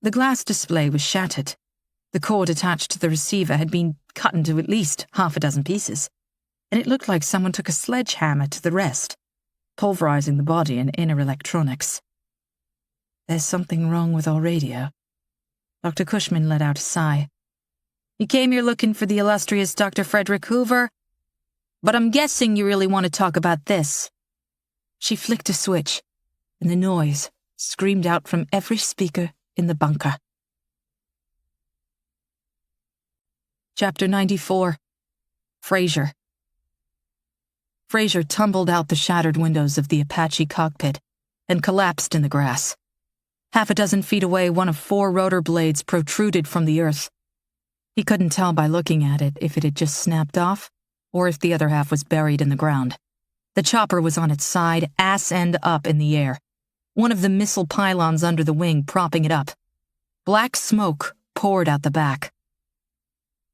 The glass display was shattered. The cord attached to the receiver had been cut into at least half a dozen pieces, and it looked like someone took a sledgehammer to the rest, pulverizing the body and inner electronics. There's something wrong with our radio. Dr. Cushman let out a sigh. You came here looking for the illustrious Dr. Frederick Hoover, but I'm guessing you really want to talk about this. She flicked a switch, and the noise screamed out from every speaker in the bunker. Chapter 94. Fraser. Fraser tumbled out the shattered windows of the Apache cockpit and collapsed in the grass. Half a dozen feet away, one of 4 rotor blades protruded from the earth. He couldn't tell by looking at it if it had just snapped off or if the other half was buried in the ground. The chopper was on its side, ass end up in the air, one of the missile pylons under the wing propping it up. Black smoke poured out the back.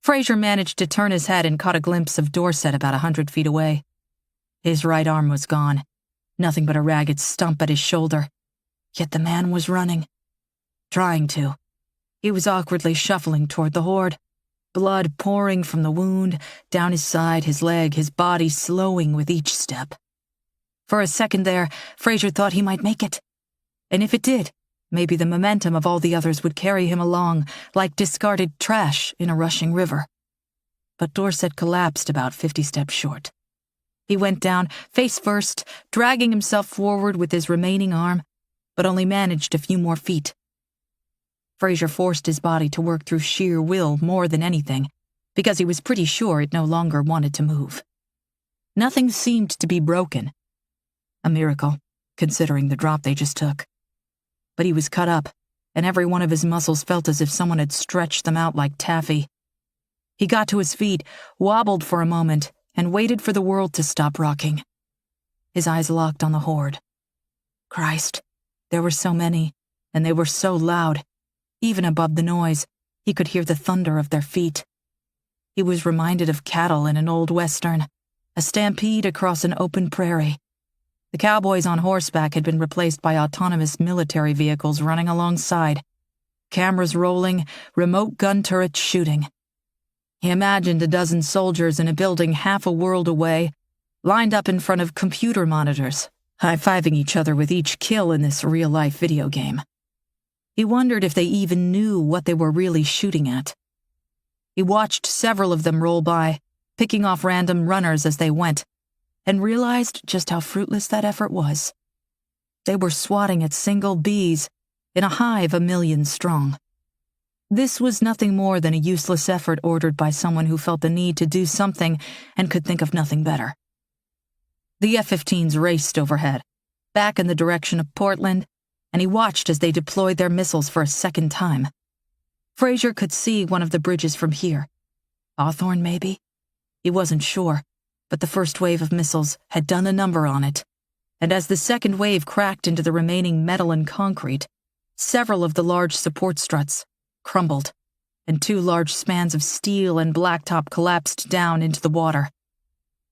Fraser managed to turn his head and caught a glimpse of Dorset about 100 feet away. His right arm was gone, nothing but a ragged stump at his shoulder. Yet the man was running. Trying to. He was awkwardly shuffling toward the horde, blood pouring from the wound, down his side, his leg, his body slowing with each step. For a second there, Fraser thought he might make it. And if it did, maybe the momentum of all the others would carry him along like discarded trash in a rushing river. But Dorset collapsed about 50 steps short. He went down, face first, dragging himself forward with his remaining arm, but only managed a few more feet. Fraser forced his body to work through sheer will more than anything, because he was pretty sure it no longer wanted to move. Nothing seemed to be broken. A miracle, considering the drop they just took. But he was cut up, and every one of his muscles felt as if someone had stretched them out like taffy. He got to his feet, wobbled for a moment, and waited for the world to stop rocking. His eyes locked on the horde. Christ, there were so many, and they were so loud. Even above the noise, he could hear the thunder of their feet. He was reminded of cattle in an old western, a stampede across an open prairie. The cowboys on horseback had been replaced by autonomous military vehicles running alongside, cameras rolling, remote gun turrets shooting. He imagined a dozen soldiers in a building half a world away, lined up in front of computer monitors, high-fiving each other with each kill in this real-life video game. He wondered if they even knew what they were really shooting at. He watched several of them roll by, picking off random runners as they went, and realized just how fruitless that effort was. They were swatting at single bees in a hive 1,000,000 strong. This was nothing more than a useless effort ordered by someone who felt the need to do something and could think of nothing better. The F-15s raced overhead, back in the direction of Portland, and he watched as they deployed their missiles for a second time. Fraser could see one of the bridges from here. Hawthorne, maybe? He wasn't sure, but the first wave of missiles had done a number on it, and as the second wave cracked into the remaining metal and concrete, several of the large support struts crumbled, and 2 large spans of steel and blacktop collapsed down into the water.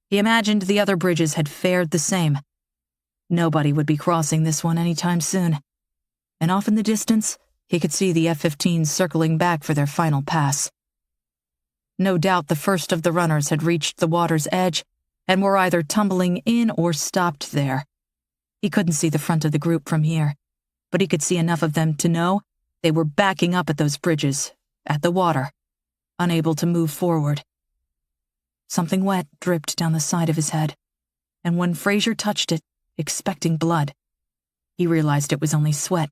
He imagined the other bridges had fared the same. Nobody would be crossing this one anytime soon, and off in the distance, he could see the F-15s circling back for their final pass. No doubt the first of the runners had reached the water's edge and were either tumbling in or stopped there. He couldn't see the front of the group from here, but he could see enough of them to know they were backing up at those bridges, at the water, unable to move forward. Something wet dripped down the side of his head, and when Fraser touched it, expecting blood, he realized it was only sweat.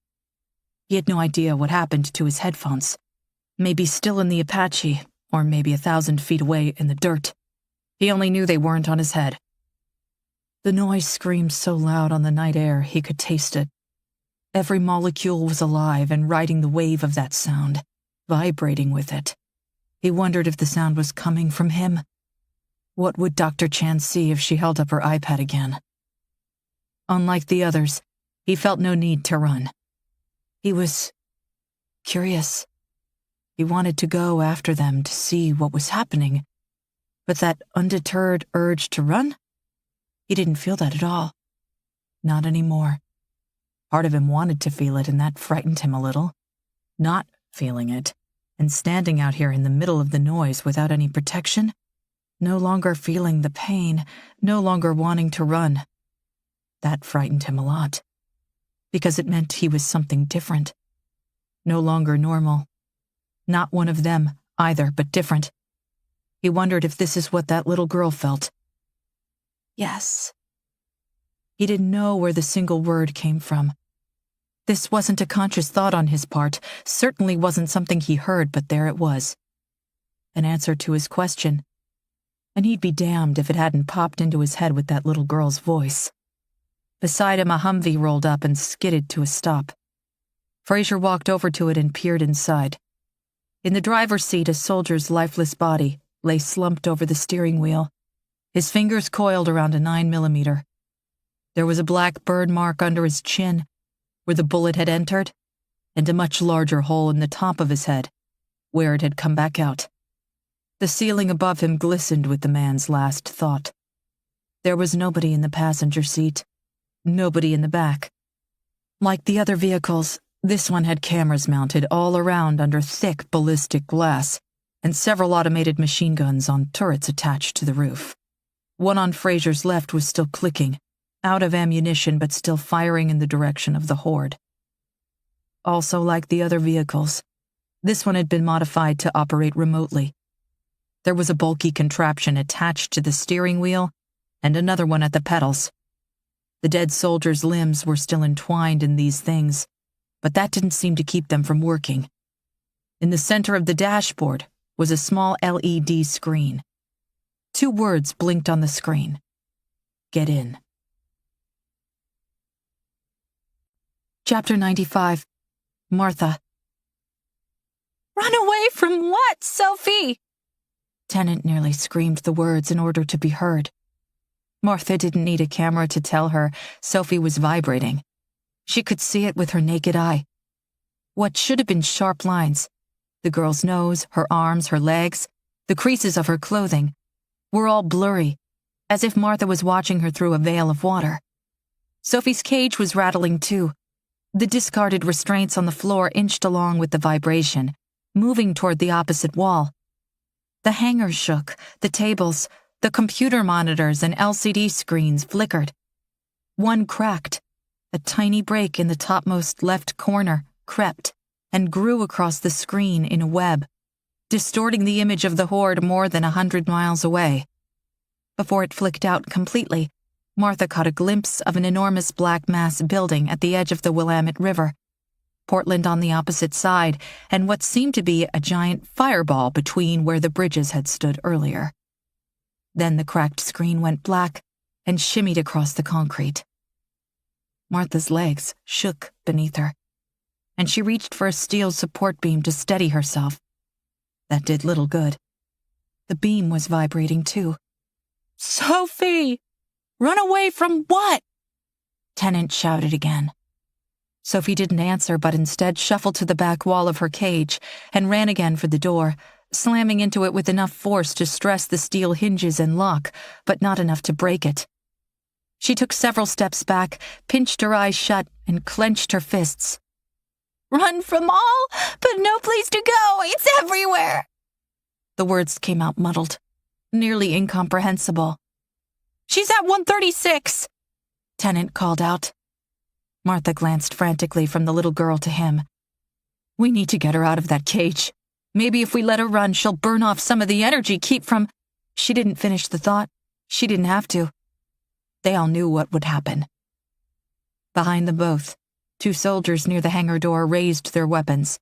He had no idea what happened to his headphones. Maybe still in the Apache, or maybe 1,000 feet away in the dirt. He only knew they weren't on his head. The noise screamed so loud on the night air he could taste it. Every molecule was alive and riding the wave of that sound, vibrating with it. He wondered if the sound was coming from him. What would Dr. Chan see if she held up her iPad again? Unlike the others, he felt no need to run. He was curious. He wanted to go after them to see what was happening, but that undeterred urge to run? He didn't feel that at all. Not anymore. Part of him wanted to feel it, and that frightened him a little. not feeling it, and standing out here in the middle of the noise without any protection, no longer feeling the pain, no longer wanting to run. That frightened him a lot, because it meant he was something different. No longer normal. Not one of them, either, but different. He wondered if this is what that little girl felt. Yes. He didn't know where the single word came from. This wasn't a conscious thought on his part, certainly wasn't something he heard, but there it was. An answer to his question. And he'd be damned if it hadn't popped into his head with that little girl's voice. Beside him, a Humvee rolled up and skidded to a stop. Fraser walked over to it and peered inside. In the driver's seat, a soldier's lifeless body lay slumped over the steering wheel, his fingers coiled around a 9mm. There was a black burn mark under his chin, where the bullet had entered, and a much larger hole in the top of his head, where it had come back out. The ceiling above him glistened with the man's last thought. There was nobody in the passenger seat, nobody in the back. Like the other vehicles, this one had cameras mounted all around under thick ballistic glass, and several automated machine guns on turrets attached to the roof. One on Fraser's left was still clicking, out of ammunition but still firing in the direction of the horde. Also, like the other vehicles, this one had been modified to operate remotely. There was a bulky contraption attached to the steering wheel and another one at the pedals. The dead soldier's limbs were still entwined in these things, but that didn't seem to keep them from working. In the center of the dashboard was a small LED screen. 2 words blinked on the screen. Get in. Chapter 95. Martha. Run away from what, Sophie? Tennant nearly screamed the words in order to be heard. Martha didn't need a camera to tell her Sophie was vibrating. She could see it with her naked eye. What should have been sharp lines, the girl's nose, her arms, her legs, the creases of her clothing, were all blurry, as if Martha was watching her through a veil of water. Sophie's cage was rattling too. The discarded restraints on the floor inched along with the vibration, moving toward the opposite wall. The hangers shook, the tables, the computer monitors and LCD screens flickered. One cracked. A tiny break in the topmost left corner crept and grew across the screen in a web, distorting the image of the horde more than 100 miles away. Before it flicked out completely, Martha caught a glimpse of an enormous black mass building at the edge of the Willamette River, Portland on the opposite side, and what seemed to be a giant fireball between where the bridges had stood earlier. Then the cracked screen went black and shimmied across the concrete. Martha's legs shook beneath her, and she reached for a steel support beam to steady herself. That did little good. The beam was vibrating too. Sophie! Run away from what? Tennant shouted again. Sophie didn't answer, but instead shuffled to the back wall of her cage and ran again for the door, slamming into it with enough force to stress the steel hinges and lock, but not enough to break it. She took several steps back, pinched her eyes shut, and clenched her fists. Run from all, but no place to go. It's everywhere. The words came out muddled, nearly incomprehensible. She's at 136, Tennant called out. Martha glanced frantically from the little girl to him. We need to get her out of that cage. Maybe if we let her run, she'll burn off some of the energy, keep from... She didn't finish the thought. She didn't have to. They all knew what would happen. Behind them both, 2 soldiers near the hangar door raised their weapons.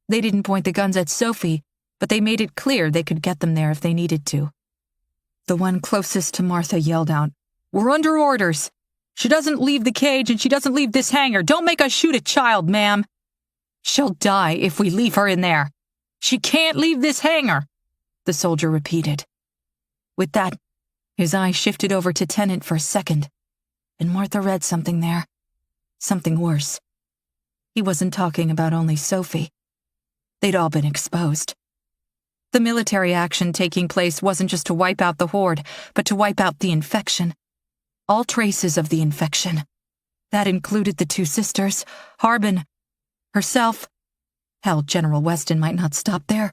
They didn't point the guns at Sophie, but they made it clear they could get them there if they needed to. The one closest to Martha yelled out, We're under orders. She doesn't leave the cage and she doesn't leave this hangar. Don't make us shoot a child, ma'am. She'll die if we leave her in there. She can't leave this hangar, the soldier repeated. With that, his eye shifted over to Tennant for a second, and Martha read something there. Something worse. He wasn't talking about only Sophie. They'd all been exposed. The military action taking place wasn't just to wipe out the horde, but to wipe out the infection. All traces of the infection. That included the 2 sisters, Harbin, herself, Hell, General Weston might not stop there.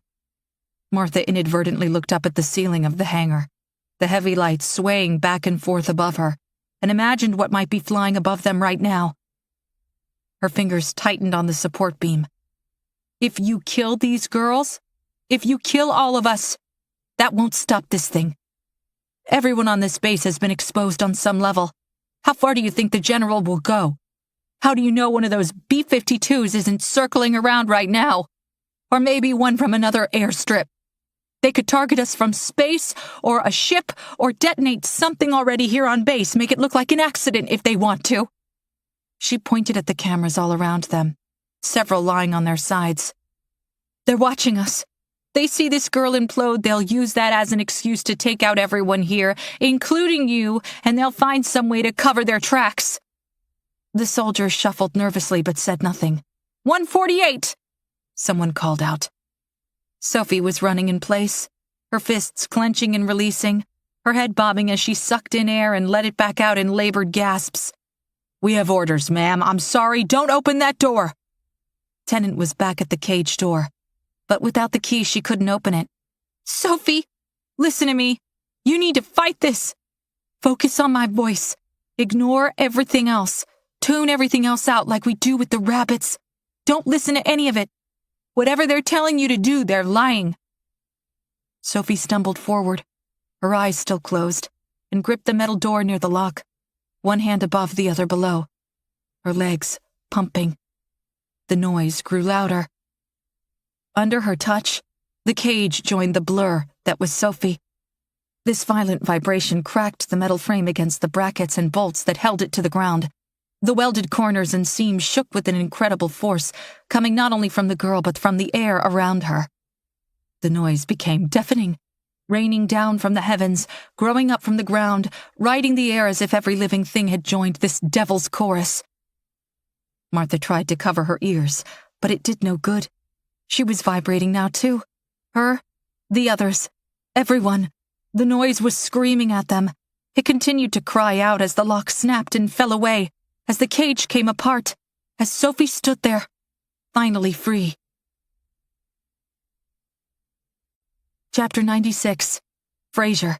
Martha inadvertently looked up at the ceiling of the hangar, the heavy lights swaying back and forth above her, and imagined what might be flying above them right now. Her fingers tightened on the support beam. If you kill these girls, if you kill all of us, that won't stop this thing. Everyone on this base has been exposed on some level. How far do you think the General will go? How do you know one of those B-52s isn't circling around right now? Or maybe one from another airstrip? They could target us from space, or a ship, or detonate something already here on base, make it look like an accident if they want to. She pointed at the cameras all around them, several lying on their sides. They're watching us. They see this girl implode, they'll use that as an excuse to take out everyone here, including you, and they'll find some way to cover their tracks. The soldier shuffled nervously but said nothing. 148! Someone called out. Sophie was running in place, her fists clenching and releasing, her head bobbing as she sucked in air and let it back out in labored gasps. We have orders, ma'am. I'm sorry. Don't open that door. Tennant was back at the cage door, but without the key she couldn't open it. Sophie, listen to me. You need to fight this. Focus on my voice. Ignore everything else. Tune everything else out like we do with the rabbits. Don't listen to any of it. Whatever they're telling you to do, they're lying. Sophie stumbled forward, her eyes still closed, and gripped the metal door near the lock, one hand above, the other below, her legs pumping. The noise grew louder. Under her touch, the cage joined the blur that was Sophie. This violent vibration cracked the metal frame against the brackets and bolts that held it to the ground. The welded corners and seams shook with an incredible force, coming not only from the girl but from the air around her. The noise became deafening, raining down from the heavens, growing up from the ground, riding the air as if every living thing had joined this devil's chorus. Martha tried to cover her ears, but it did no good. She was vibrating now too. Her, the others, everyone. The noise was screaming at them. It continued to cry out as the lock snapped and fell away, as the cage came apart, as Sophie stood there, finally free. Chapter 96. Fraser.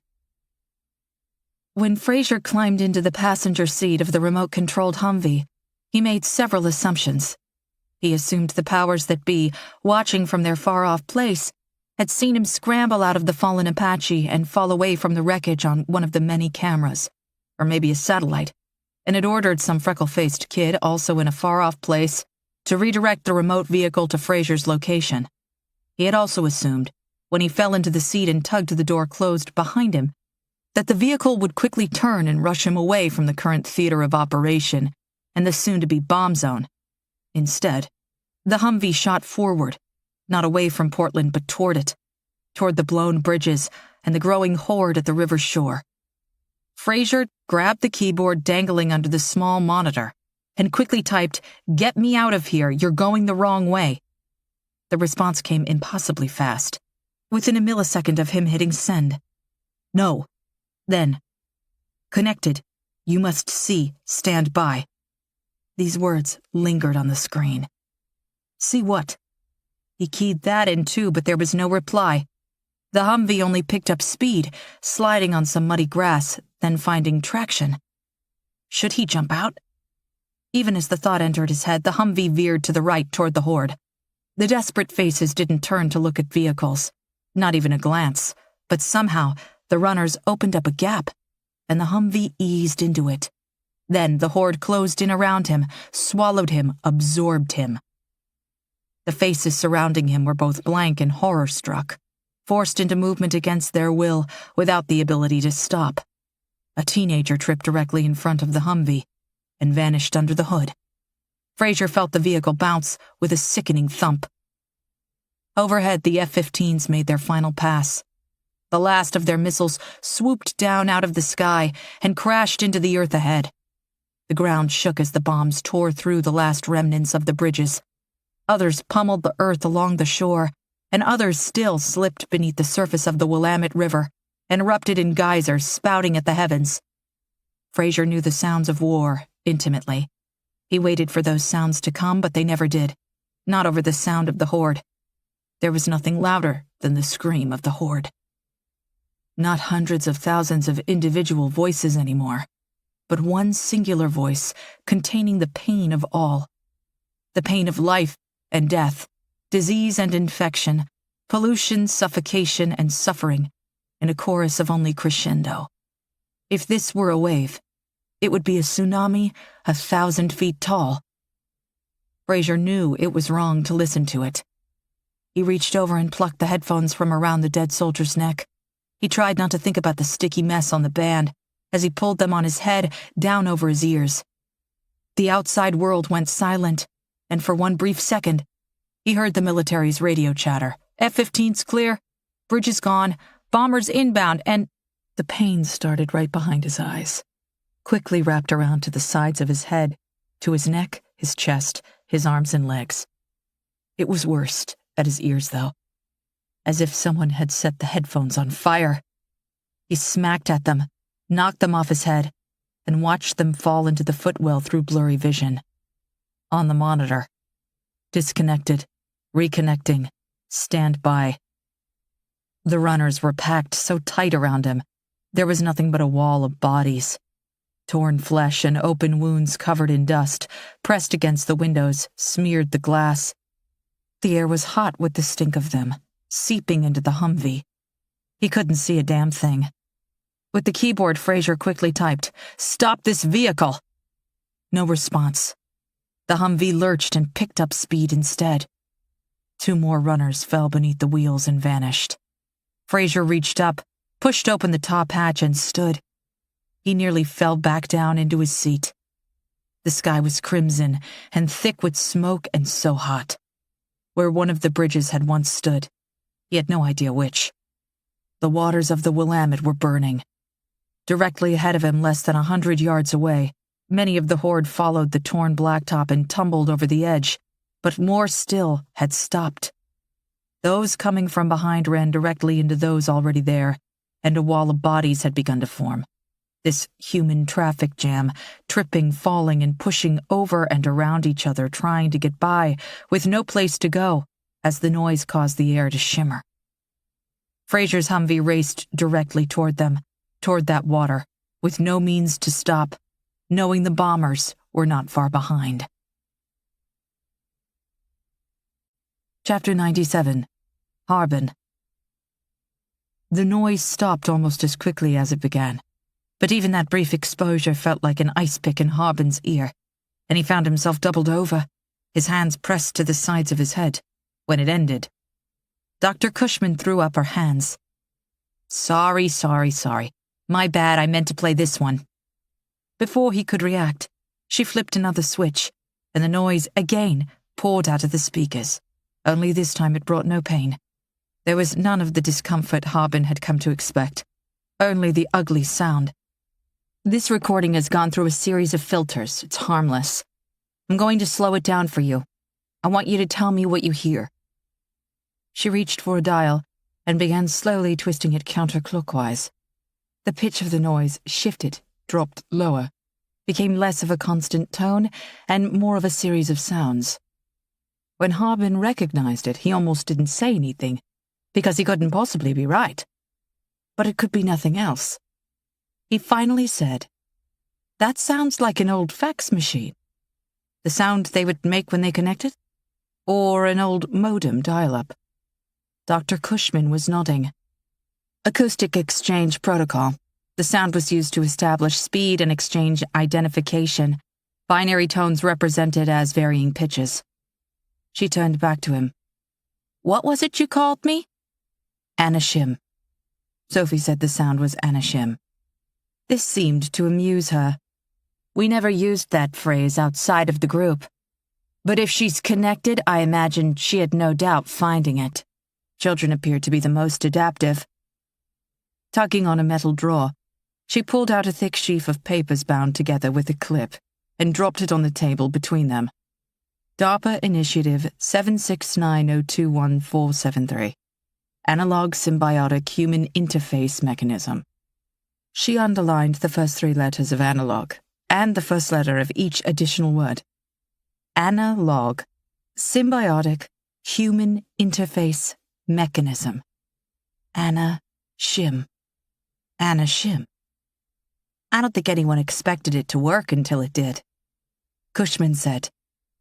When Fraser climbed into the passenger seat of the remote-controlled Humvee, he made several assumptions. He assumed the powers that be, watching from their far-off place, had seen him scramble out of the fallen Apache and fall away from the wreckage on one of the many cameras, or maybe a satellite, and had ordered some freckle-faced kid, also in a far-off place, to redirect the remote vehicle to Fraser's location. He had also assumed, when he fell into the seat and tugged the door closed behind him, that the vehicle would quickly turn and rush him away from the current theater of operation and the soon-to-be bomb zone. Instead, the Humvee shot forward, not away from Portland but toward it, toward the blown bridges and the growing horde at the river's shore. Fraser grabbed the keyboard dangling under the small monitor and quickly typed, "Get me out of here, you're going the wrong way." The response came impossibly fast, within a millisecond of him hitting send. "No." Then, "Connected. You must see. Stand by." These words lingered on the screen. See what? He keyed that in too, but there was no reply. The Humvee only picked up speed, sliding on some muddy grass, then finding traction. Should he jump out? Even as the thought entered his head, the Humvee veered to the right toward the horde. The desperate faces didn't turn to look at vehicles, not even a glance, but somehow the runners opened up a gap, and the Humvee eased into it. Then the horde closed in around him, swallowed him, absorbed him. The faces surrounding him were both blank and horror-struck, forced into movement against their will, without the ability to stop. A teenager tripped directly in front of the Humvee and vanished under the hood. Fraser felt the vehicle bounce with a sickening thump. Overhead, the F-15s made their final pass. The last of their missiles swooped down out of the sky and crashed into the earth ahead. The ground shook as the bombs tore through the last remnants of the bridges. Others pummeled the earth along the shore, and others still slipped beneath the surface of the Willamette River and erupted in geysers spouting at the heavens. Fraser knew the sounds of war intimately. He waited for those sounds to come, but they never did. not over the sound of the horde. There was nothing louder than the scream of the horde. Not hundreds of thousands of individual voices anymore, but one singular voice containing the pain of all. The pain of life and death, disease and infection, pollution, suffocation, and suffering, in a chorus of only crescendo. If this were a wave, it would be a tsunami 1,000 feet tall. Fraser knew it was wrong to listen to it. He reached over and plucked the headphones from around the dead soldier's neck. He tried not to think about the sticky mess on the band as he pulled them on his head down over his ears. The outside world went silent, and for one brief second, he heard the military's radio chatter. F-15's clear, bridge is gone, bombers inbound, and the pain started right behind his eyes, quickly wrapped around to the sides of his head, to his neck, his chest, his arms and legs. It was worst at his ears, though, as if someone had set the headphones on fire. He smacked at them, knocked them off his head, and watched them fall into the footwell through blurry vision. On the monitor. Disconnected, reconnecting, stand by. The runners were packed so tight around him, there was nothing but a wall of bodies. Torn flesh and open wounds covered in dust, pressed against the windows, smeared the glass. The air was hot with the stink of them, seeping into the Humvee. He couldn't see a damn thing. With the keyboard, Fraser quickly typed, "Stop this vehicle!" No response. The Humvee lurched and picked up speed instead. 2 more runners fell beneath the wheels and vanished. Fraser reached up, pushed open the top hatch, and stood. He nearly fell back down into his seat. The sky was crimson and thick with smoke and so hot. Where one of the bridges had once stood, he had no idea which. The waters of the Willamette were burning. Directly ahead of him, less than 100 yards away, many of the horde followed the torn blacktop and tumbled over the edge, but more still had stopped. Those coming from behind ran directly into those already there, and a wall of bodies had begun to form. This human traffic jam, tripping, falling, and pushing over and around each other, trying to get by, with no place to go, as the noise caused the air to shimmer. Fraser's Humvee raced directly toward them, toward that water, with no means to stop, knowing the bombers were not far behind. Chapter 97. Harbin. The noise stopped almost as quickly as it began, but even that brief exposure felt like an ice pick in Harbin's ear, and he found himself doubled over, his hands pressed to the sides of his head. When it ended, Dr. Cushman threw up her hands. Sorry. My bad, I meant to play this one." Before he could react, she flipped another switch, and the noise again poured out of the speakers. Only this time it brought no pain. There was none of the discomfort Harbin had come to expect, only the ugly sound. "This recording has gone through a series of filters. It's harmless. I'm going to slow it down for you. I want you to tell me what you hear." She reached for a dial and began slowly twisting it counterclockwise. The pitch of the noise shifted, dropped lower, became less of a constant tone and more of a series of sounds. When Harbin recognized it, he almost didn't say anything, because he couldn't possibly be right. But it could be nothing else. He finally said, "That sounds like an old fax machine. The sound they would make when they connected? Or an old modem dial-up?" Dr. Cushman was nodding. "Acoustic exchange protocol. The sound was used to establish speed and exchange identification, binary tones represented as varying pitches." She turned back to him. "What was it you called me?" "Anashim." Sophie said the sound was Anashim. This seemed to amuse her. "We never used that phrase outside of the group. But if she's connected, I imagine she had no doubt finding it. Children appeared to be the most adaptive." Tugging on a metal drawer, she pulled out a thick sheaf of papers bound together with a clip and dropped it on the table between them. DARPA Initiative 769021473. Analog Symbiotic Human Interface Mechanism. She underlined the first 3 letters of analog and the first letter of each additional word. Analog. Symbiotic Human Interface Mechanism. Anna Shim. Anna Shim. I don't think anyone expected it to work until it did, Cushman said,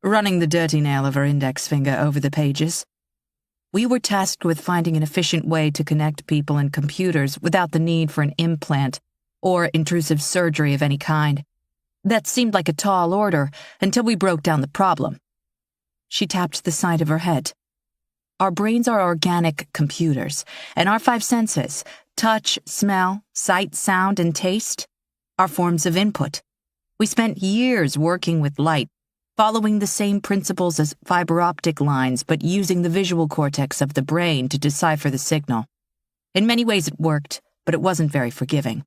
running the dirty nail of her index finger over the pages. We were tasked with finding an efficient way to connect people and computers without the need for an implant or intrusive surgery of any kind. That seemed like a tall order until we broke down the problem. She tapped the side of her head. Our brains are organic computers, and our 5 senses, touch, smell, sight, sound, and taste, are forms of input. We spent years working with light, following the same principles as fiber optic lines, but using the visual cortex of the brain to decipher the signal. In many ways it worked, but it wasn't very forgiving.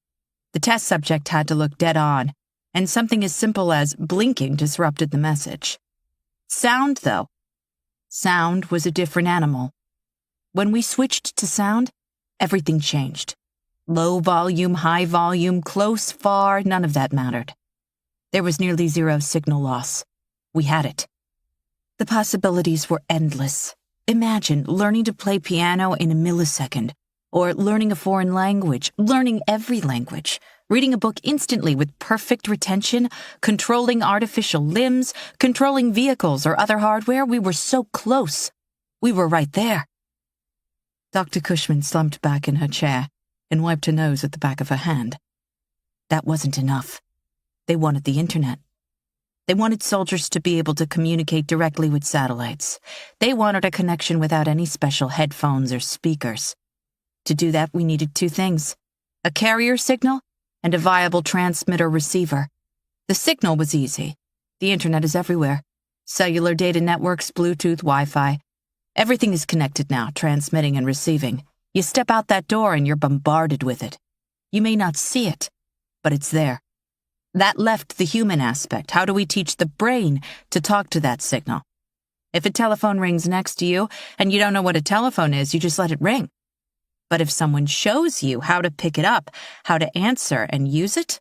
The test subject had to look dead on, and something as simple as blinking disrupted the message. Sound, though. Sound was a different animal. When we switched to sound, everything changed. Low volume, high volume, close, far, none of that mattered. There was nearly zero signal loss. We had it. The possibilities were endless. Imagine learning to play piano in a millisecond, or learning a foreign language, learning every language, reading a book instantly with perfect retention, controlling artificial limbs, controlling vehicles or other hardware. We were so close. We were right there. Dr. Cushman slumped back in her chair and wiped her nose at the back of her hand. That wasn't enough. They wanted the internet. They wanted soldiers to be able to communicate directly with satellites. They wanted a connection without any special headphones or speakers. To do that, we needed 2 things: a carrier signal and a viable transmitter-receiver. The signal was easy. The internet is everywhere. Cellular data networks, Bluetooth, Wi-Fi. Everything is connected now, transmitting and receiving. You step out that door and you're bombarded with it. You may not see it, but it's there. That left the human aspect. How do we teach the brain to talk to that signal? If a telephone rings next to you and you don't know what a telephone is, you just let it ring. But if someone shows you how to pick it up, how to answer and use it,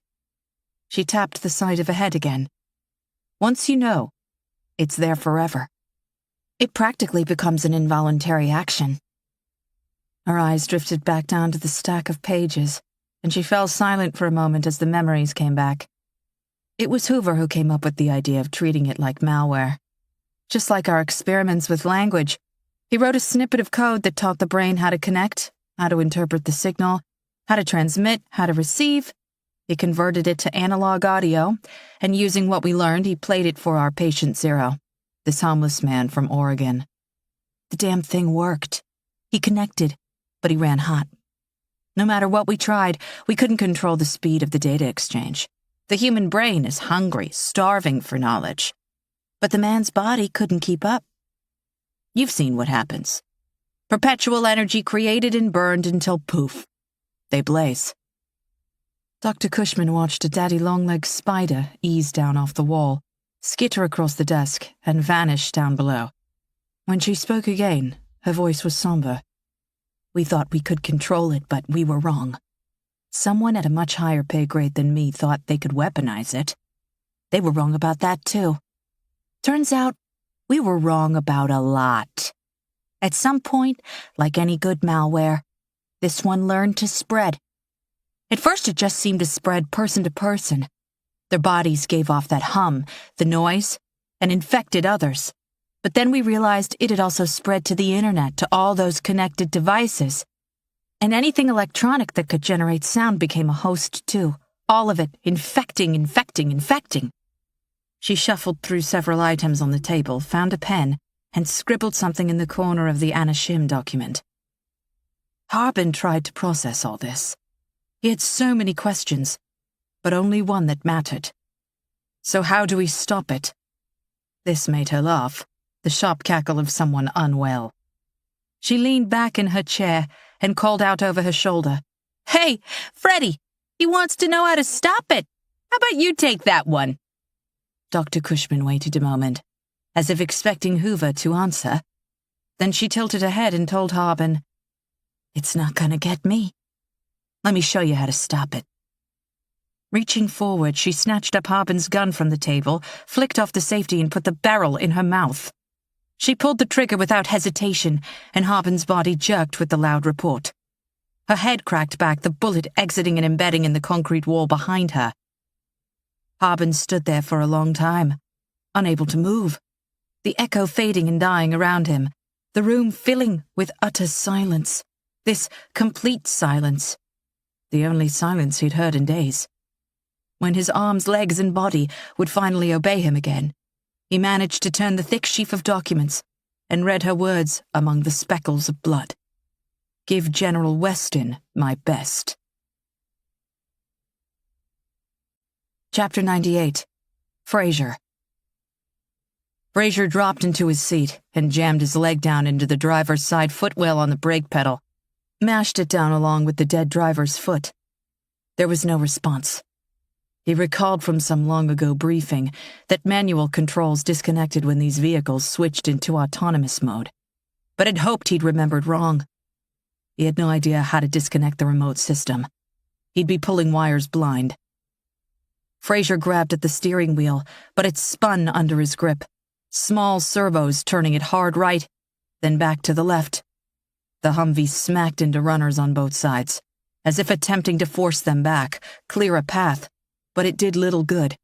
she tapped the side of her head again. Once you know, it's there forever. It practically becomes an involuntary action. Her eyes drifted back down to the stack of pages, and she fell silent for a moment as the memories came back. It was Hoover who came up with the idea of treating it like malware. Just like our experiments with language, he wrote a snippet of code that taught the brain how to connect, how to interpret the signal, how to transmit, how to receive. He converted it to analog audio, and using what we learned, he played it for our patient zero, this homeless man from Oregon. The damn thing worked. He connected, but he ran hot. No matter what we tried, we couldn't control the speed of the data exchange. The human brain is hungry, starving for knowledge. But the man's body couldn't keep up. You've seen what happens. Perpetual energy created and burned until poof, they blaze. Dr. Cushman watched a daddy-long-legged spider ease down off the wall, skitter across the desk, and vanish down below. When she spoke again, her voice was somber. We thought we could control it, but we were wrong. Someone at a much higher pay grade than me thought they could weaponize it. They were wrong about that, too. Turns out, we were wrong about a lot. At some point, like any good malware, this one learned to spread. At first, it just seemed to spread person to person. Their bodies gave off that hum, the noise, and infected others. But then we realized it had also spread to the internet, to all those connected devices. And anything electronic that could generate sound became a host, too. All of it, infecting. She shuffled through several items on the table, found a pen, and scribbled something in the corner of the Anna Shim document. Harbin tried to process all this. He had so many questions, but only one that mattered. So how do we stop it? This made her laugh, the sharp cackle of someone unwell. She leaned back in her chair and called out over her shoulder, "Hey, Freddie, he wants to know how to stop it. How about you take that one?" Dr. Cushman waited a moment, as if expecting Hoover to answer. Then she tilted her head and told Harbin, "It's not gonna get me. Let me show you how to stop it." Reaching forward, she snatched up Harbin's gun from the table, flicked off the safety, and put the barrel in her mouth. She pulled the trigger without hesitation, and Harbin's body jerked with the loud report. Her head cracked back, the bullet exiting and embedding in the concrete wall behind her. Harbin stood there for a long time, unable to move, the echo fading and dying around him, the room filling with utter silence, this complete silence, the only silence he'd heard in days. When his arms, legs, and body would finally obey him again, he managed to turn the thick sheaf of documents and read her words among the speckles of blood. Give General Weston my best. Chapter 98. Fraser. Fraser dropped into his seat and jammed his leg down into the driver's side footwell on the brake pedal, mashed it down along with the dead driver's foot. There was no response. He recalled from some long-ago briefing that manual controls disconnected when these vehicles switched into autonomous mode, but had hoped he'd remembered wrong. He had no idea how to disconnect the remote system. He'd be pulling wires blind. Fraser grabbed at the steering wheel, but it spun under his grip, small servos turning it hard right, then back to the left. The Humvee smacked into runners on both sides, as if attempting to force them back, clear a path, but it did little good.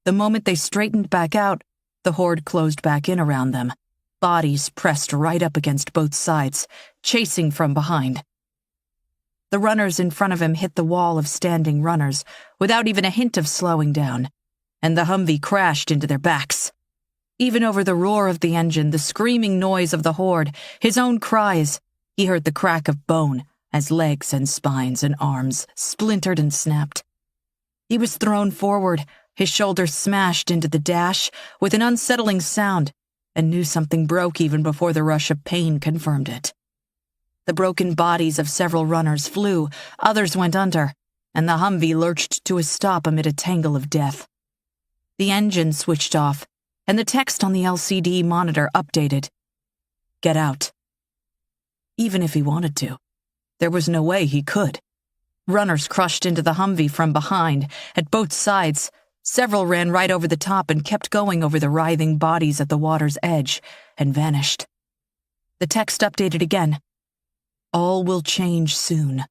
The moment they straightened back out, the horde closed back in around them, bodies pressed right up against both sides, chasing from behind. The runners in front of him hit the wall of standing runners without even a hint of slowing down, and the Humvee crashed into their backs. Even over the roar of the engine, the screaming noise of the horde, his own cries, he heard the crack of bone as legs and spines and arms splintered and snapped. He was thrown forward, his shoulder smashed into the dash with an unsettling sound, and knew something broke even before the rush of pain confirmed it. The broken bodies of several runners flew, others went under, and the Humvee lurched to a stop amid a tangle of death. The engine switched off, and the text on the LCD monitor updated. Get out. Even if he wanted to, there was no way he could. Runners crushed into the Humvee from behind, at both sides. Several ran right over the top and kept going over the writhing bodies at the water's edge, and vanished. The text updated again. All will change soon.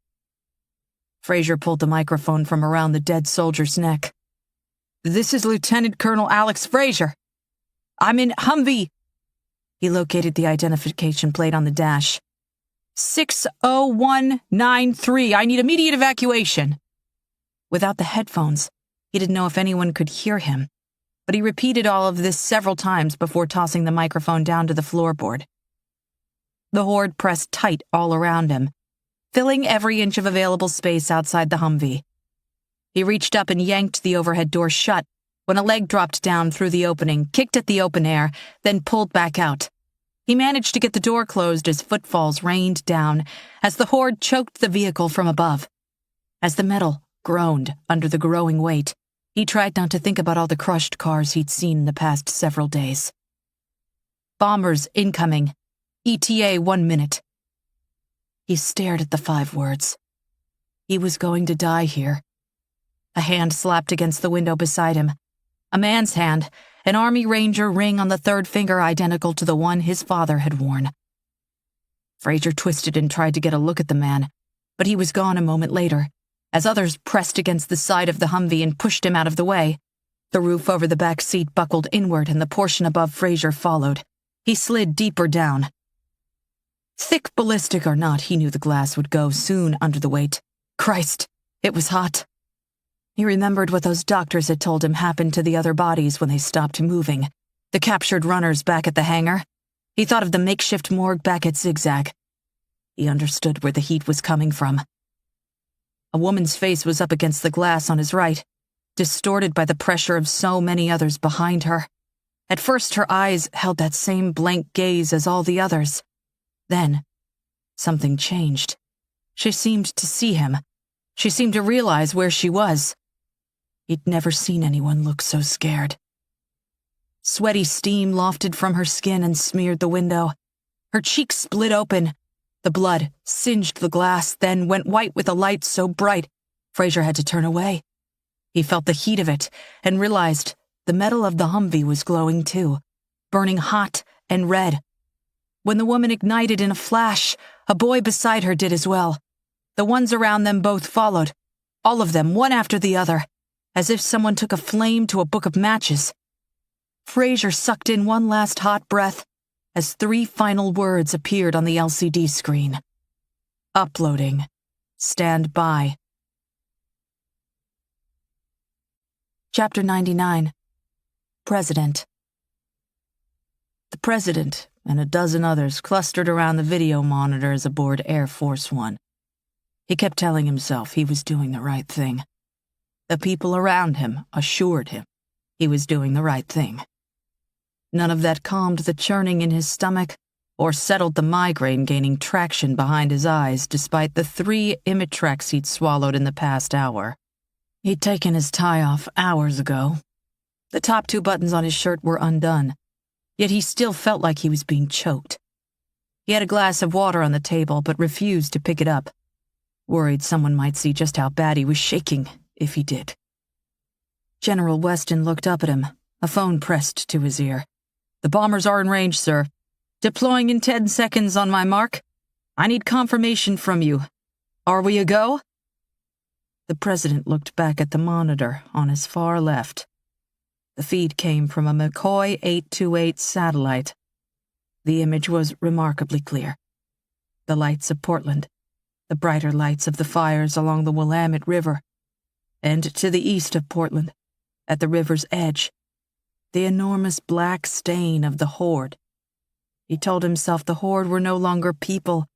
Fraser pulled the microphone from around the dead soldier's neck. This is Lieutenant Colonel Alex Fraser. I'm in Humvee. He located the identification plate on the dash. 60193. I need immediate evacuation. Without the headphones, he didn't know if anyone could hear him, but he repeated all of this several times before tossing the microphone down to the floorboard. The horde pressed tight all around him, filling every inch of available space outside the Humvee. He reached up and yanked the overhead door shut when a leg dropped down through the opening, kicked at the open air, then pulled back out. He managed to get the door closed as footfalls rained down, as the horde choked the vehicle from above. As the metal groaned under the growing weight, he tried not to think about all the crushed cars he'd seen in the past several days. Bombers incoming. ETA 1 minute. He stared at the 5 words. He was going to die here. A hand slapped against the window beside him. A man's hand, an Army Ranger ring on the 3rd finger identical to the one his father had worn. Fraser twisted and tried to get a look at the man, but he was gone a moment later, as others pressed against the side of the Humvee and pushed him out of the way. The roof over the back seat buckled inward and the portion above Fraser followed. He slid deeper down. Thick ballistic or not, he knew the glass would go soon under the weight. Christ, it was hot. He remembered what those doctors had told him happened to the other bodies when they stopped moving. The captured runners back at the hangar. He thought of the makeshift morgue back at Zigzag. He understood where the heat was coming from. A woman's face was up against the glass on his right, distorted by the pressure of so many others behind her. At first, her eyes held that same blank gaze as all the others. Then, something changed. She seemed to see him. She seemed to realize where she was. He'd never seen anyone look so scared. Sweaty steam lofted from her skin and smeared the window. Her cheeks split open. The blood singed the glass, then went white with a light so bright, Fraser had to turn away. He felt the heat of it and realized the metal of the Humvee was glowing too, burning hot and red. When the woman ignited in a flash, a boy beside her did as well. The ones around them both followed, all of them, one after the other, as if someone took a flame to a book of matches. Fraser sucked in one last hot breath as 3 final words appeared on the LCD screen. Uploading. Stand by. Chapter 99. President. The President and a dozen others clustered around the video monitors aboard Air Force One. He kept telling himself he was doing the right thing. The people around him assured him he was doing the right thing. None of that calmed the churning in his stomach or settled the migraine gaining traction behind his eyes despite the 3 Imitrax he'd swallowed in the past hour. He'd taken his tie off hours ago. The top 2 buttons on his shirt were undone, yet he still felt like he was being choked. He had a glass of water on the table but refused to pick it up, worried someone might see just how bad he was shaking if he did. General Weston looked up at him, a phone pressed to his ear. "The bombers are in range, sir. Deploying in 10 seconds on my mark. I need confirmation from you. Are we a go?" The President looked back at the monitor on his far left. The feed came from a McCoy 828 satellite. The image was remarkably clear. The lights of Portland, the brighter lights of the fires along the Willamette River, and to the east of Portland, at the river's edge, the enormous black stain of the Horde. He told himself the Horde were no longer people,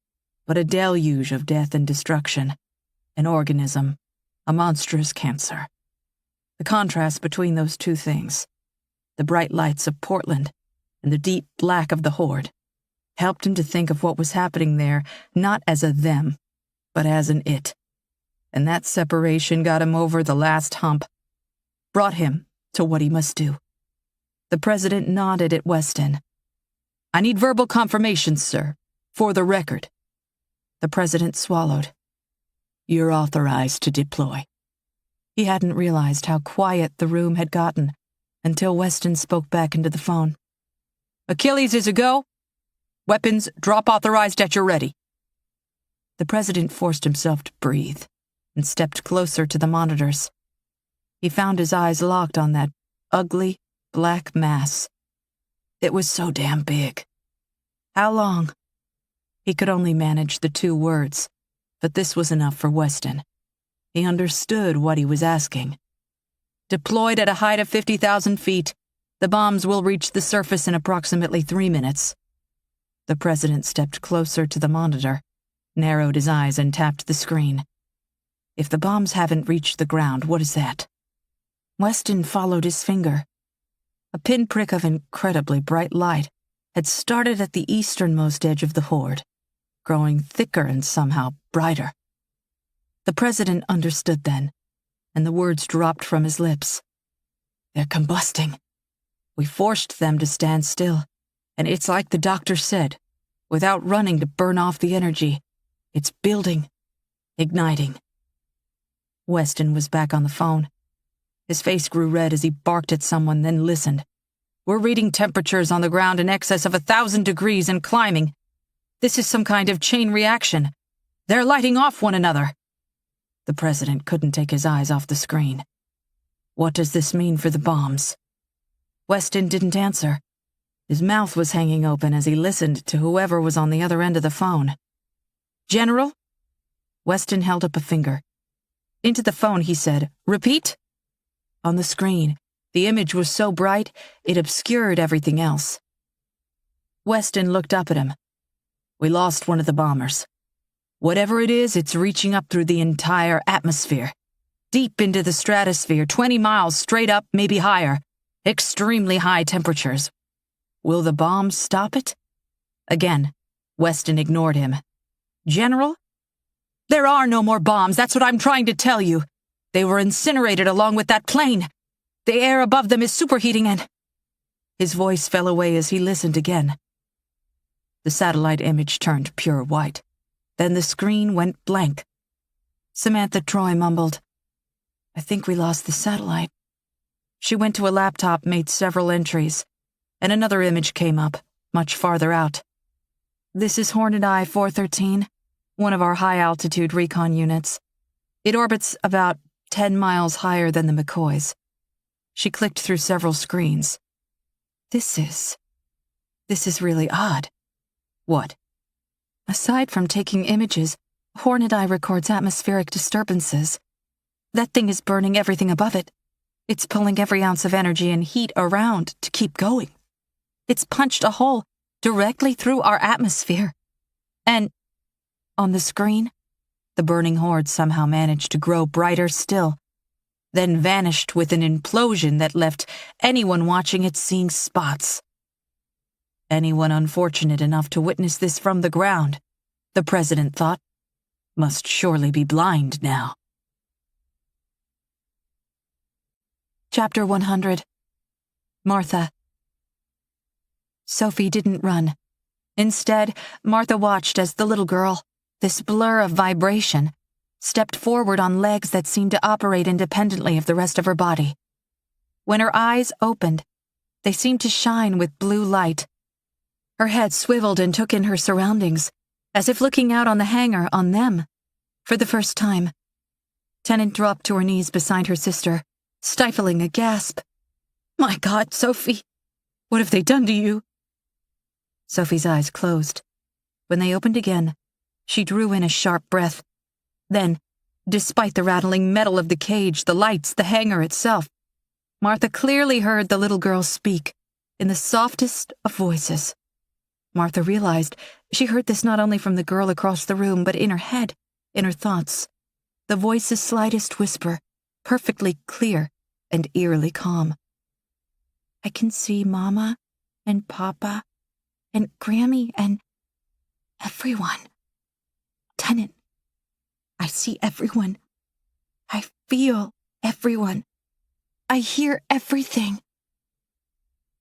but a deluge of death and destruction, an organism, a monstrous cancer. The contrast between those 2 things, the bright lights of Portland and the deep black of the Horde, helped him to think of what was happening there not as a them, but as an it. And that separation got him over the last hump, brought him to what he must do. The President nodded at Weston. "I need verbal confirmation, sir, for the record." The President swallowed. "You're authorized to deploy." He hadn't realized how quiet the room had gotten until Weston spoke back into the phone. "Achilles is a go. Weapons drop authorized at your ready." The President forced himself to breathe and stepped closer to the monitors. He found his eyes locked on that ugly, black mass. It was so damn big. How long? He could only manage the 2 words, but this was enough for Weston. He understood what he was asking. "Deployed at a height of 50,000 feet, the bombs will reach the surface in approximately 3 minutes. The President stepped closer to the monitor, narrowed his eyes and tapped the screen. If the bombs haven't reached the ground, what is that? Weston followed his finger. A pinprick of incredibly bright light had started at the easternmost edge of the Horde, growing thicker and somehow brighter. The President understood then, and the words dropped from his lips. "They're combusting. We forced them to stand still, and it's like the doctor said, without running to burn off the energy. It's building, igniting." Weston was back on the phone. His face grew red as he barked at someone, then listened. "We're reading temperatures on the ground in excess of 1,000 degrees and climbing. This is some kind of chain reaction. They're lighting off one another." The President couldn't take his eyes off the screen. "What does this mean for the bombs?" Weston didn't answer. His mouth was hanging open as he listened to whoever was on the other end of the phone. "General?" Weston held up a finger. Into the phone he said, "Repeat?" On the screen, the image was so bright it obscured everything else. Weston looked up at him. "We lost one of the bombers. Whatever it is, it's reaching up through the entire atmosphere. Deep into the stratosphere, 20 miles straight up, maybe higher. Extremely high temperatures. Will the bombs stop it?" Again, Weston ignored him. "General?" "There are no more bombs, that's what I'm trying to tell you. They were incinerated along with that plane. The air above them is superheating and—" His voice fell away as he listened again. The satellite image turned pure white. Then the screen went blank. Samantha Troy mumbled, "I think we lost the satellite." She went to a laptop, made several entries, and another image came up, much farther out. "This is Hornet Eye 413, one of our high-altitude recon units. It orbits about 10 miles higher than the McCoys." She clicked through several screens. This is really odd." "What?" "Aside from taking images, Hornet Eye records atmospheric disturbances. That thing is burning everything above it. It's pulling every ounce of energy and heat around to keep going. It's punched a hole directly through our atmosphere. And on the screen, the burning horde somehow managed to grow brighter still, then vanished with an implosion that left anyone watching it seeing spots. Anyone unfortunate enough to witness this from the ground, the president thought, must surely be blind now. Chapter 100. Martha. Sophie didn't run. Instead, Martha watched as the little girl, this blur of vibration, stepped forward on legs that seemed to operate independently of the rest of her body. When her eyes opened, they seemed to shine with blue light. Her head swiveled and took in her surroundings, as if looking out on the hangar on them. For the first time, Tennant dropped to her knees beside her sister, stifling a gasp. "My God, Sophie, what have they done to you?" Sophie's eyes closed. When they opened again, she drew in a sharp breath. Then, despite the rattling metal of the cage, the lights, the hangar itself, Martha clearly heard the little girl speak, in the softest of voices. Martha realized she heard this not only from the girl across the room, but in her head, in her thoughts. The voice's slightest whisper, perfectly clear and eerily calm. "I can see Mama and Papa and Grammy and everyone. Tennant, I see everyone. I feel everyone. I hear everything."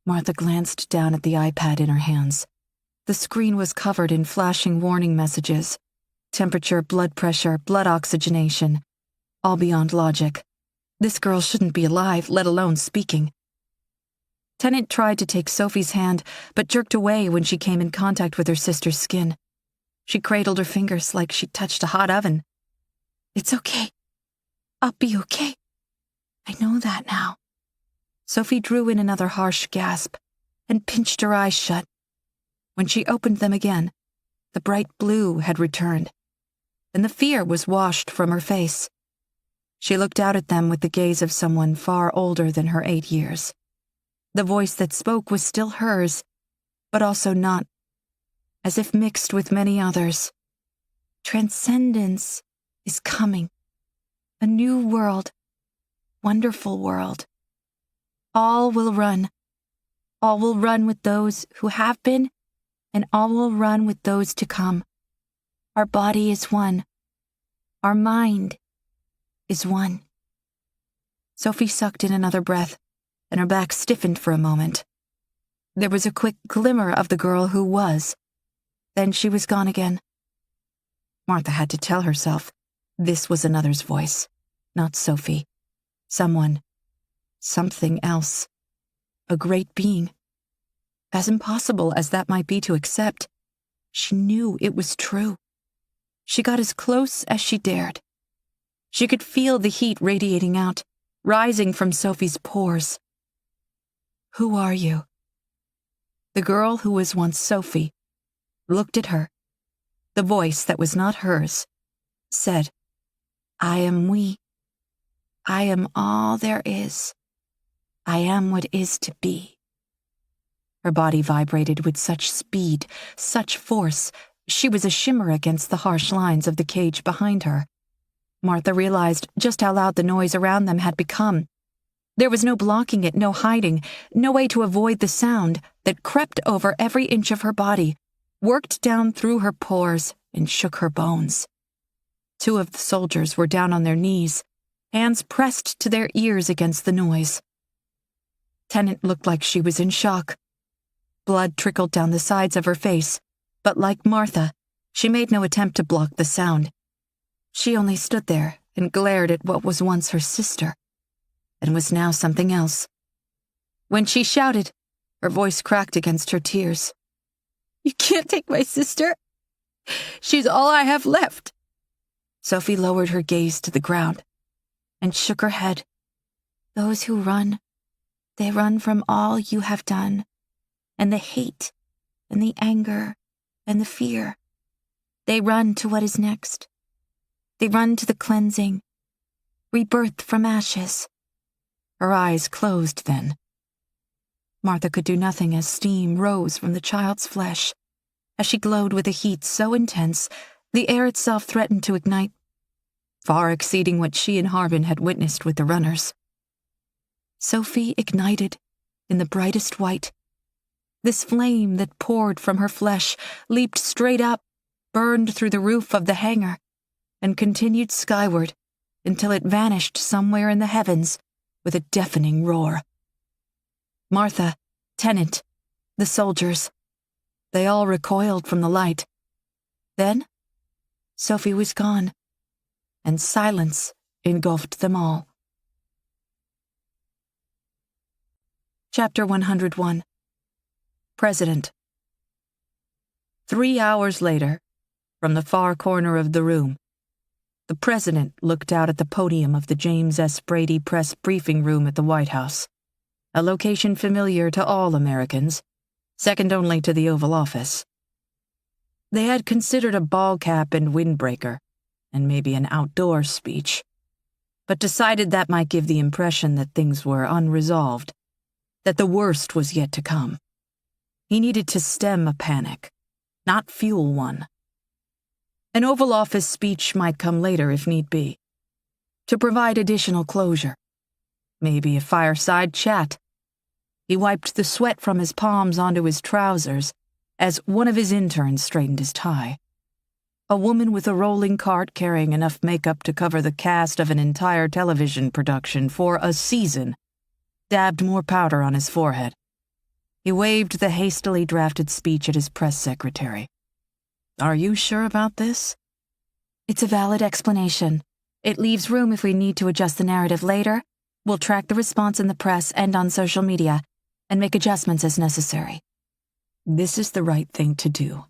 Martha glanced down at the iPad in her hands. The screen was covered in flashing warning messages. Temperature, blood pressure, blood oxygenation. All beyond logic. This girl shouldn't be alive, let alone speaking. Tennant tried to take Sophie's hand, but jerked away when she came in contact with her sister's skin. She cradled her fingers like she'd touched a hot oven. "It's okay. I'll be okay. I know that now." Sophie drew in another harsh gasp and pinched her eyes shut. When she opened them again, the bright blue had returned, and the fear was washed from her face. She looked out at them with the gaze of someone far older than her 8 years. The voice that spoke was still hers, but also not, as if mixed with many others. "Transcendence is coming. A new world. Wonderful world. All will run. All will run with those who have been, and all will run with those to come. Our body is one. Our mind is one." Sophie sucked in another breath, and her back stiffened for a moment. There was a quick glimmer of the girl who was. Then she was gone again. Martha had to tell herself this was another's voice, not Sophie. Someone, something else. A great being. As impossible as that might be to accept, she knew it was true. She got as close as she dared. She could feel the heat radiating out, rising from Sophie's pores. "Who are you?" The girl who was once Sophie looked at her. The voice that was not hers said, "I am we. I am all there is. I am what is to be." Her body vibrated with such speed, such force, she was a shimmer against the harsh lines of the cage behind her. Martha realized just how loud the noise around them had become. There was no blocking it, no hiding, no way to avoid the sound that crept over every inch of her body, worked down through her pores, and shook her bones. 2 of the soldiers were down on their knees, hands pressed to their ears against the noise. Tennant looked like she was in shock. Blood trickled down the sides of her face, but like Martha, she made no attempt to block the sound. She only stood there and glared at what was once her sister, and was now something else. When she shouted, her voice cracked against her tears. You can't take my sister. She's all I have left." Sophie lowered her gaze to the ground and shook her head. "Those who run, they run from all you have done, and the hate, and the anger, and the fear. They run to what is next. They run to the cleansing, rebirth from ashes." Her eyes closed then. Martha could do nothing as steam rose from the child's flesh. As she glowed with a heat so intense, the air itself threatened to ignite, far exceeding what she and Harbin had witnessed with the runners. Sophie ignited in the brightest white. This flame that poured from her flesh leaped straight up, burned through the roof of the hangar, and continued skyward until it vanished somewhere in the heavens with a deafening roar. Martha, Tennant, the soldiers, they all recoiled from the light. Then, Sophie was gone, and silence engulfed them all. Chapter 101. President. 3 hours later, from the far corner of the room, the president looked out at the podium of the James S. Brady Press Briefing Room at the White House, a location familiar to all Americans, second only to the Oval Office. They had considered a ball cap and windbreaker, and maybe an outdoor speech, but decided that might give the impression that things were unresolved, that the worst was yet to come. He needed to stem a panic, not fuel one. An Oval Office speech might come later if need be, to provide additional closure. Maybe a fireside chat. He wiped the sweat from his palms onto his trousers as one of his interns straightened his tie. A woman with a rolling cart carrying enough makeup to cover the cast of an entire television production for a season dabbed more powder on his forehead. He waved the hastily drafted speech at his press secretary. "Are you sure about this?" "It's a valid explanation. It leaves room if we need to adjust the narrative later. We'll track the response in the press and on social media and make adjustments as necessary." This is the right thing to do.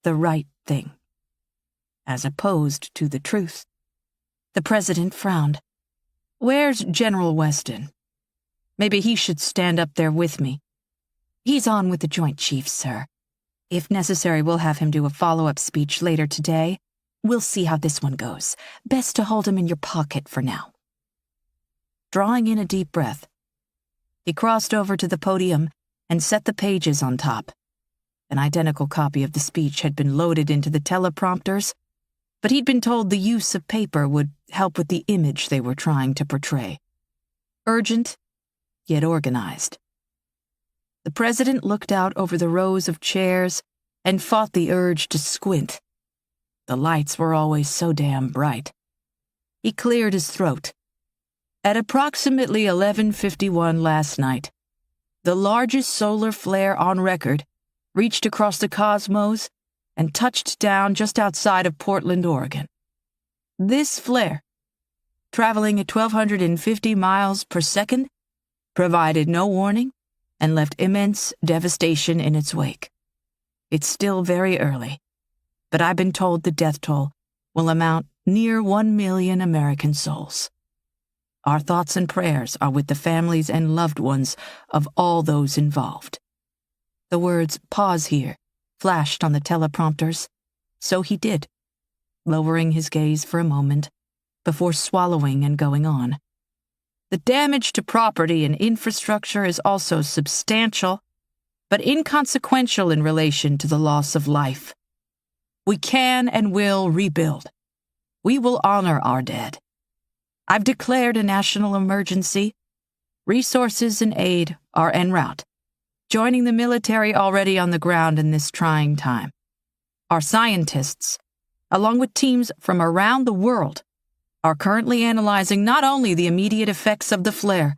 The right thing. As opposed to the truth. The president frowned. "Where's General Weston? Maybe he should stand up there with me." "He's on with the Joint Chiefs, sir. If necessary, we'll have him do a follow-up speech later today. We'll see how this one goes. Best to hold him in your pocket for now." Drawing in a deep breath, he crossed over to the podium and set the pages on top. An identical copy of the speech had been loaded into the teleprompters, but he'd been told the use of paper would help with the image they were trying to portray. Urgent, yet organized. The president looked out over the rows of chairs and fought the urge to squint. The lights were always so damn bright. He cleared his throat. At approximately 11:51 last night, the largest solar flare on record reached across the cosmos and touched down just outside of Portland, Oregon. This flare, traveling at 1,250 miles per second, provided no warning and left immense devastation in its wake. It's still very early, but I've been told the death toll will amount near 1 million American souls. Our thoughts and prayers are with the families and loved ones of all those involved. The words "pause here" flashed on the teleprompters, so he did, lowering his gaze for a moment before swallowing and going on. The damage to property and infrastructure is also substantial, but inconsequential in relation to the loss of life. We can and will rebuild. We will honor our dead. I've declared a national emergency. Resources and aid are en route, joining the military already on the ground in this trying time. Our scientists, along with teams from around the world, are currently analyzing not only the immediate effects of the flare,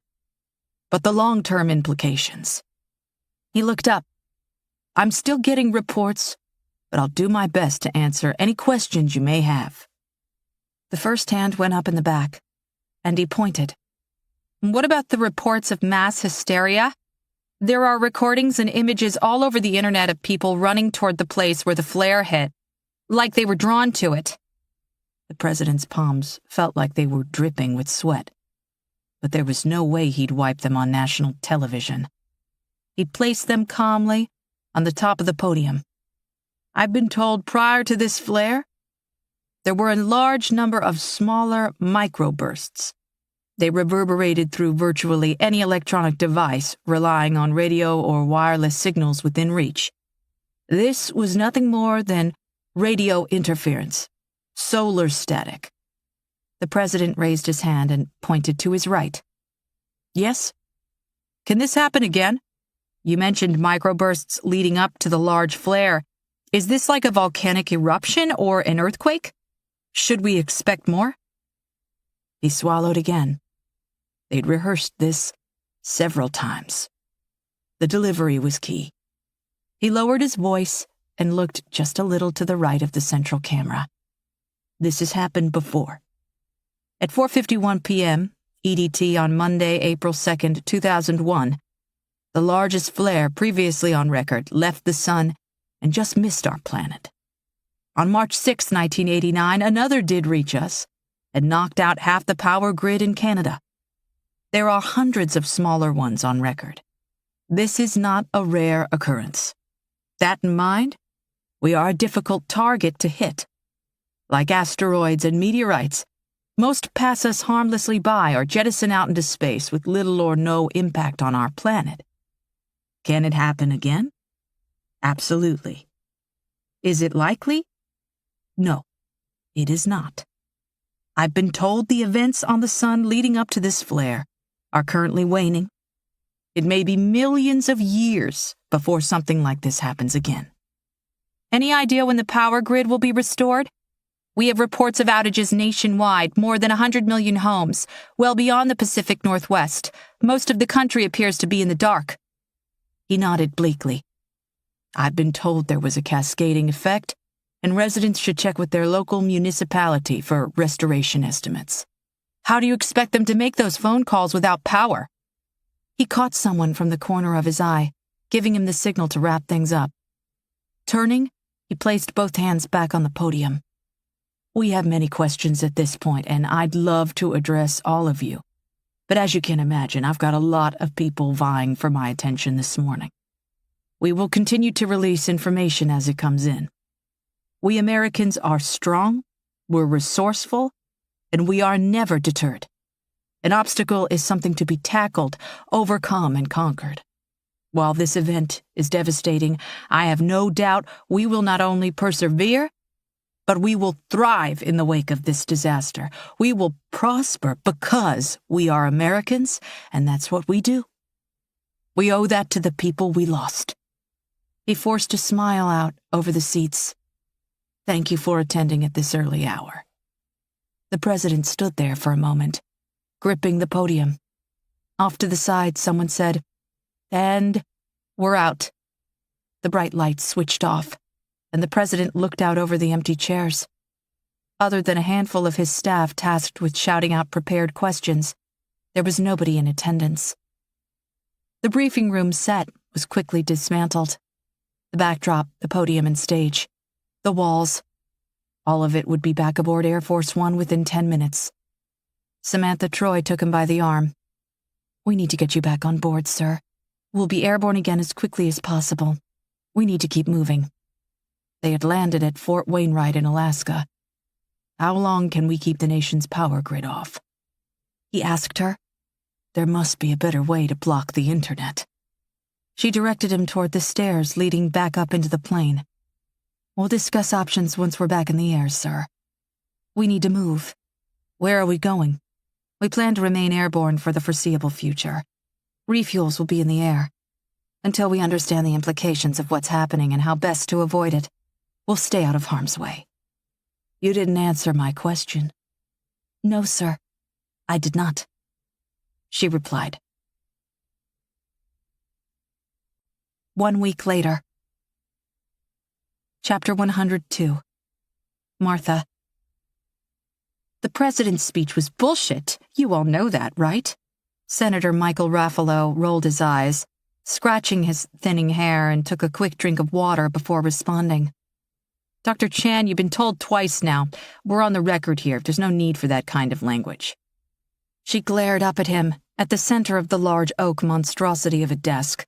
but the long-term implications. He looked up. I'm still getting reports, but I'll do my best to answer any questions you may have. The first hand went up in the back, and he pointed. What about the reports of mass hysteria? There are recordings and images all over the internet of people running toward the place where the flare hit, like they were drawn to it. The president's palms felt like they were dripping with sweat, but there was no way he'd wipe them on national television. He placed them calmly on the top of the podium. I've been told prior to this flare, there were a large number of smaller microbursts. They reverberated through virtually any electronic device relying on radio or wireless signals within reach. This was nothing more than radio interference, solar static. The president raised his hand and pointed to his right. Yes? Can this happen again? You mentioned microbursts leading up to the large flare. Is this like a volcanic eruption or an earthquake? Should we expect more? He swallowed again. They'd rehearsed this several times. The delivery was key. He lowered his voice and looked just a little to the right of the central camera. This has happened before. At 4:51 p.m. EDT on Monday, April 2nd, 2001, the largest flare previously on record left the sun and just missed our planet. On March 6, 1989, another did reach us and knocked out half the power grid in Canada. There are hundreds of smaller ones on record. This is not a rare occurrence. That in mind, we are a difficult target to hit. Like asteroids and meteorites, most pass us harmlessly by or jettison out into space with little or no impact on our planet. Can it happen again? Absolutely. Is it likely? No, it is not. I've been told the events on the sun leading up to this flare are currently waning. It may be millions of years before something like this happens again. Any idea when the power grid will be restored? We have reports of outages nationwide, more than 100 million homes, well beyond the Pacific Northwest. Most of the country appears to be in the dark. He nodded bleakly. I've been told there was a cascading effect, and residents should check with their local municipality for restoration estimates. How do you expect them to make those phone calls without power? He caught someone from the corner of his eye, giving him the signal to wrap things up. Turning, he placed both hands back on the podium. We have many questions at this point, and I'd love to address all of you. But as you can imagine, I've got a lot of people vying for my attention this morning. We will continue to release information as it comes in. We Americans are strong, we're resourceful, and we are never deterred. An obstacle is something to be tackled, overcome, and conquered. While this event is devastating, I have no doubt we will not only persevere, but we will thrive in the wake of this disaster. We will prosper because we are Americans, and that's what we do. We owe that to the people we lost. He forced a smile out over the seats. Thank you for attending at this early hour. The president stood there for a moment, gripping the podium. Off to the side, someone said, "And we're out." The bright lights switched off, and the president looked out over the empty chairs. Other than a handful of his staff tasked with shouting out prepared questions, there was nobody in attendance. The briefing room set was quickly dismantled. The backdrop, the podium and stage, the walls, all of it would be back aboard Air Force One within 10 minutes. Samantha Troy took him by the arm. "We need to get you back on board, sir. We'll be airborne again as quickly as possible. We need to keep moving." They had landed at Fort Wainwright in Alaska. How long can we keep the nation's power grid off? He asked her. There must be a better way to block the internet. She directed him toward the stairs leading back up into the plane. "We'll discuss options once we're back in the air, sir. We need to move. Where are we going?" "We plan to remain airborne for the foreseeable future. Refuels will be in the air. Until we understand the implications of what's happening and how best to avoid it, we'll stay out of harm's way." "You didn't answer my question." "No, sir, I did not," she replied. 1 week later. Chapter 102. Martha. The president's speech was bullshit. You all know that, right? Senator Michael Raffalo rolled his eyes. scratching his thinning hair, and took a quick drink of water before responding. Dr. Chan, you've been told twice now. We're on the record here. There's no need for that kind of language. She glared up at him, at the center of the large oak monstrosity of a desk,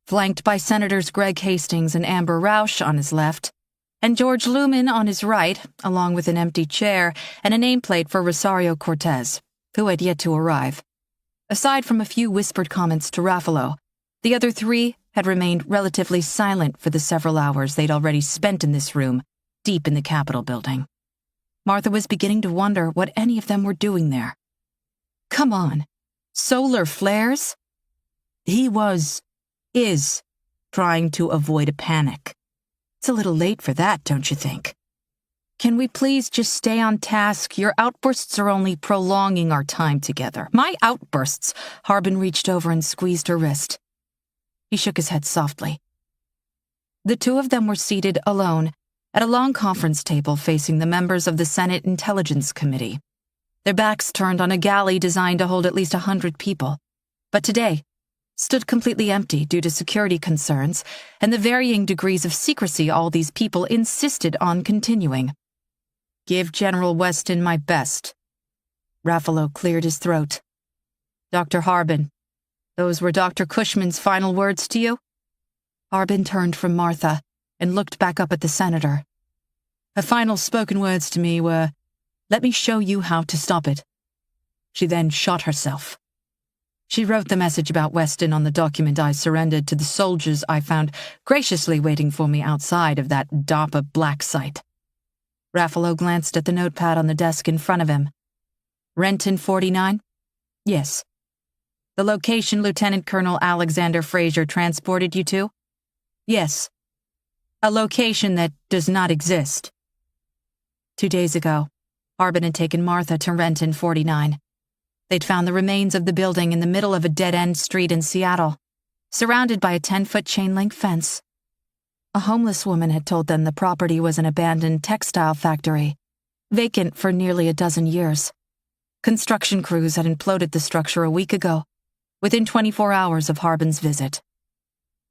flanked by Senators Greg Hastings and Amber Rausch on his left, and George Lumen on his right, along with an empty chair and a nameplate for Rosario Cortez, who had yet to arrive. Aside from a few whispered comments to Raffalo, the other three had remained relatively silent for the several hours they'd already spent in this room, deep in the Capitol building. Martha was beginning to wonder what any of them were doing there. Come on, solar flares? He is, trying to avoid a panic. It's a little late for that, don't you think? Can we please just stay on task? Your outbursts are only prolonging our time together. My outbursts? Harbin reached over and squeezed her wrist. He shook his head softly. The two of them were seated alone at a long conference table facing the members of the Senate Intelligence Committee. Their backs turned on a galley designed to hold at least 100 people, but today stood completely empty due to security concerns and the varying degrees of secrecy all these people insisted on continuing. Give General Weston my best. Raffalo cleared his throat. Dr. Harbin, those were Dr. Cushman's final words to you? Harbin turned from Martha and looked back up at the senator. Her final spoken words to me were, "Let me show you how to stop it." She then shot herself. She wrote the message about Weston on the document I surrendered to the soldiers I found graciously waiting for me outside of that DARPA black site. Raffalo glanced at the notepad on the desk in front of him. Renton 49? Yes. The location Lieutenant Colonel Alexander Fraser transported you to? Yes. A location that does not exist. 2 days ago, Harbin had taken Martha to Renton 49. They'd found the remains of the building in the middle of a dead-end street in Seattle, surrounded by a 10-foot chain-link fence. A homeless woman had told them the property was an abandoned textile factory, vacant for nearly a dozen years. Construction crews had imploded the structure a week ago, within 24 hours of Harbin's visit.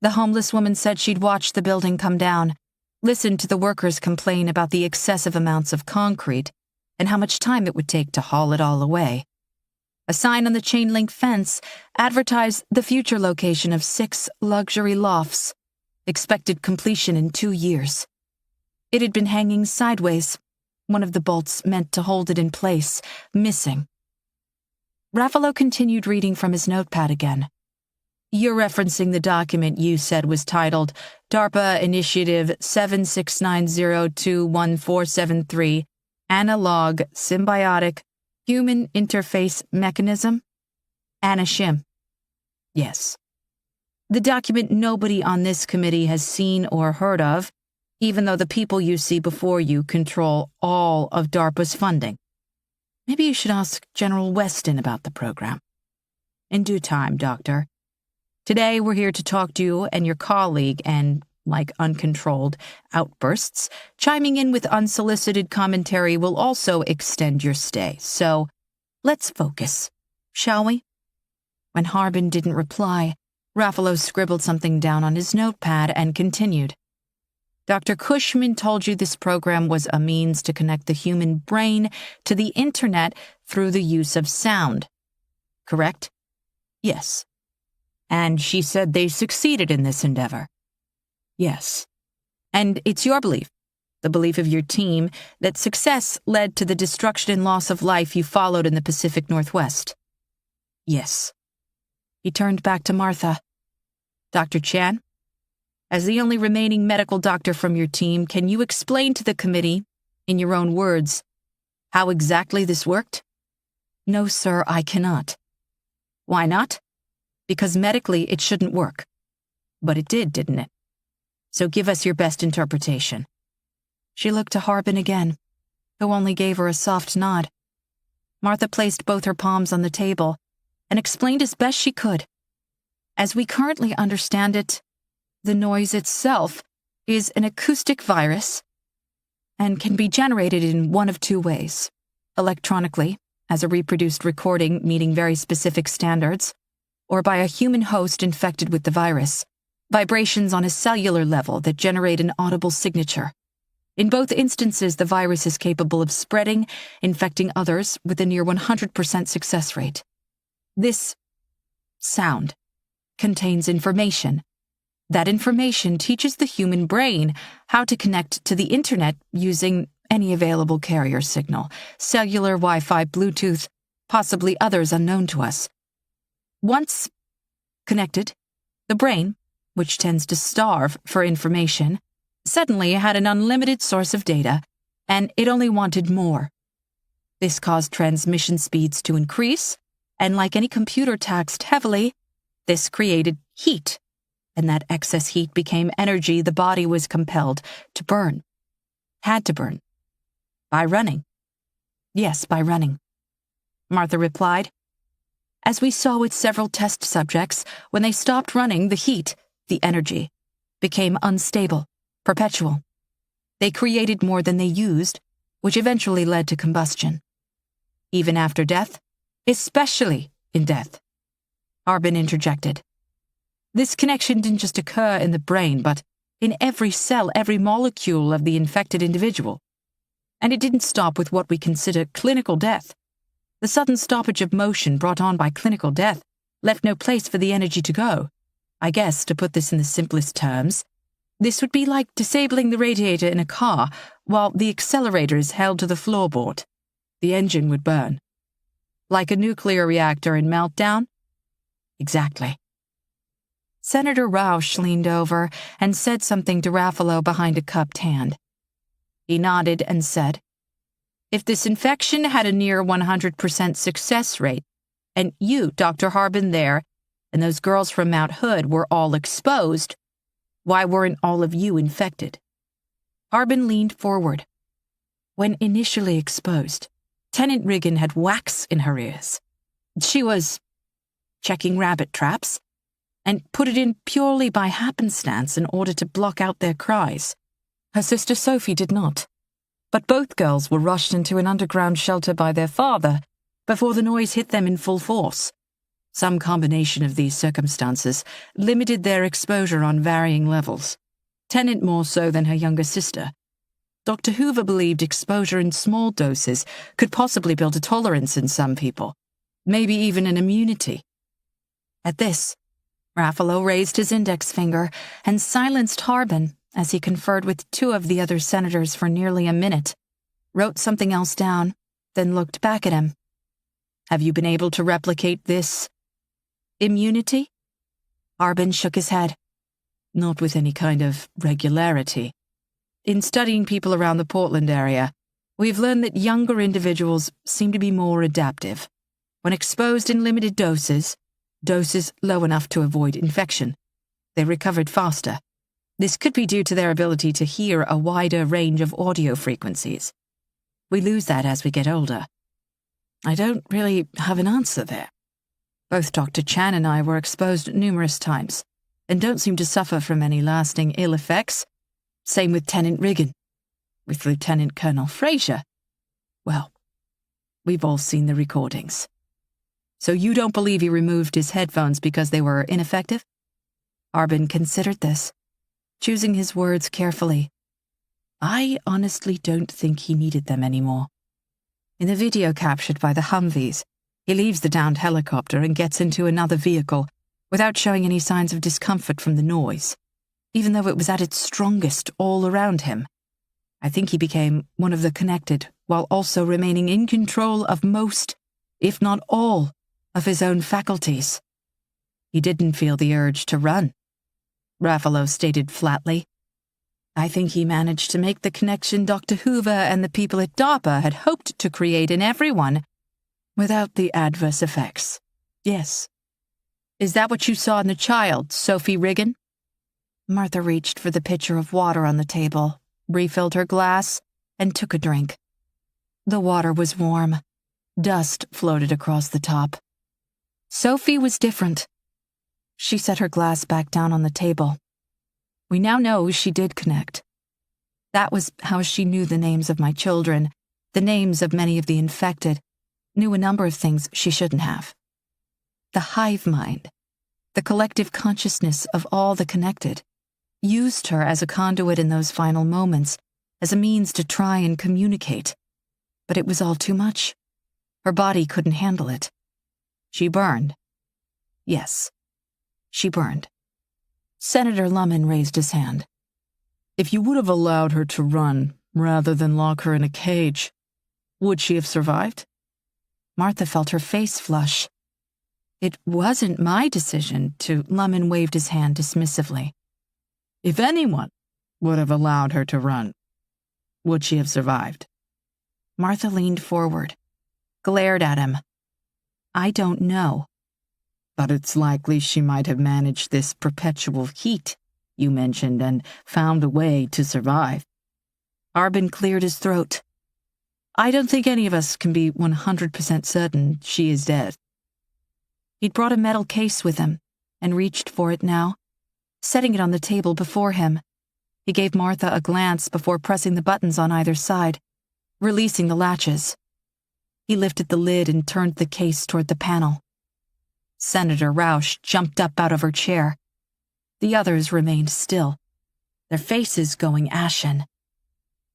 The homeless woman said she'd watched the building come down, listened to the workers complain about the excessive amounts of concrete and how much time it would take to haul it all away. A sign on the chain-link fence advertised the future location of 6 luxury lofts, expected completion in 2 years. It had been hanging sideways, one of the bolts meant to hold it in place, missing. Raffalo continued reading from his notepad again. You're referencing the document you said was titled DARPA Initiative 76902143, Analog Symbiotic Human Interface Mechanism? Anna Shim. Yes. The document nobody on this committee has seen or heard of, even though the people you see before you control all of DARPA's funding. Maybe you should ask General Weston about the program. In due time, Doctor. Today we're here to talk to you and your colleague and, like uncontrolled outbursts, chiming in with unsolicited commentary will also extend your stay. So, let's focus, shall we? When Harbin didn't reply, Raffalo scribbled something down on his notepad and continued. Dr. Cushman told you this program was a means to connect the human brain to the internet through the use of sound. Correct? Yes. And she said they succeeded in this endeavor. Yes. And it's your belief, the belief of your team, that success led to the destruction and loss of life you followed in the Pacific Northwest. Yes. He turned back to Martha. Dr. Chan, as the only remaining medical doctor from your team, can you explain to the committee, in your own words, how exactly this worked? No, sir, I cannot. Why not? Because medically it shouldn't work. But it did, didn't it? So give us your best interpretation. She looked to Harbin again, who only gave her a soft nod. Martha placed both her palms on the table and explained as best she could. As we currently understand it, the noise itself is an acoustic virus and can be generated in one of 2 ways: electronically, as a reproduced recording meeting very specific standards, or by a human host infected with the virus, vibrations on a cellular level that generate an audible signature. In both instances, the virus is capable of spreading, infecting others with a near 100% success rate. This sound contains information. That information teaches the human brain how to connect to the internet using any available carrier signal, cellular, Wi-Fi, Bluetooth, possibly others unknown to us. Once connected, the brain, which tends to starve for information, suddenly had an unlimited source of data, and it only wanted more. This caused transmission speeds to increase, and like any computer taxed heavily, this created heat, and that excess heat became energy the body was compelled to burn. Had to burn. By running. Yes, by running. Martha replied. As we saw with several test subjects, when they stopped running, the heat, the energy, became unstable, perpetual. They created more than they used, which eventually led to combustion. Even after death, especially in death, Harbin interjected. This connection didn't just occur in the brain, but in every cell, every molecule of the infected individual. And it didn't stop with what we consider clinical death. The sudden stoppage of motion brought on by clinical death left no place for the energy to go. I guess, to put this in the simplest terms, this would be like disabling the radiator in a car while the accelerator is held to the floorboard. The engine would burn. Like a nuclear reactor in meltdown? Exactly. Senator Rausch leaned over and said something to Raffalo behind a cupped hand. He nodded and said, If this infection had a near 100% success rate, and you, Dr. Harbin there, and those girls from Mount Hood were all exposed, why weren't all of you infected? Harbin leaned forward. When initially exposed, Tenant Riggin had wax in her ears. She was checking rabbit traps, and put it in purely by happenstance in order to block out their cries. Her sister Sophie did not. But both girls were rushed into an underground shelter by their father before the noise hit them in full force. Some combination of these circumstances limited their exposure on varying levels, Tennant more so than her younger sister. Dr. Hoover believed exposure in small doses could possibly build a tolerance in some people, maybe even an immunity. At this, Raffalo raised his index finger and silenced Harbin as he conferred with two of the other senators for nearly a minute, wrote something else down, then looked back at him. Have you been able to replicate this immunity? Harbin shook his head. Not with any kind of regularity. In studying people around the Portland area, we've learned that younger individuals seem to be more adaptive. When exposed in limited doses low enough to avoid infection, they recovered faster. This could be due to their ability to hear a wider range of audio frequencies. We lose that as we get older. I don't really have an answer there. Both Dr. Chan and I were exposed numerous times and don't seem to suffer from any lasting ill effects. Same with Tenant Riggin. With Lieutenant Colonel Fraser, well, we've all seen the recordings. So you don't believe he removed his headphones because they were ineffective? Harbin considered this, choosing his words carefully. I honestly don't think he needed them anymore. In the video captured by the Humvees, he leaves the downed helicopter and gets into another vehicle without showing any signs of discomfort from the noise, even though it was at its strongest all around him. I think he became one of the connected while also remaining in control of most, if not all, of his own faculties. He didn't feel the urge to run, Raffalo stated flatly. I think he managed to make the connection Dr. Hoover and the people at DARPA had hoped to create in everyone, without the adverse effects. Yes. Is that what you saw in the child, Sophie Riggin? Martha reached for the pitcher of water on the table, refilled her glass, and took a drink. The water was warm. Dust floated across the top. Sophie was different. She set her glass back down on the table. We now know she did connect. That was how she knew the names of my children, the names of many of the infected, knew a number of things she shouldn't have. The hive mind the collective consciousness of all the connected, used her as a conduit in those final moments, as a means to try and communicate. But it was all too much. Her body couldn't handle it. She burned. Yes, she burned. Senator Lemon raised his hand. If you would have allowed her to run, rather than lock her in a cage, would she have survived? Martha felt her face flush. It wasn't my decision to. Lemon waved his hand dismissively. If anyone would have allowed her to run, would she have survived? Martha leaned forward, glared at him. I don't know. But it's likely she might have managed this perpetual heat you mentioned and found a way to survive. Arbin cleared his throat. I don't think any of us can be 100% certain she is dead. He'd brought a metal case with him and reached for it now, setting it on the table before him. He gave Martha a glance before pressing the buttons on either side, releasing the latches. He lifted the lid and turned the case toward the panel. Senator Rausch jumped up out of her chair. The others remained still, their faces going ashen.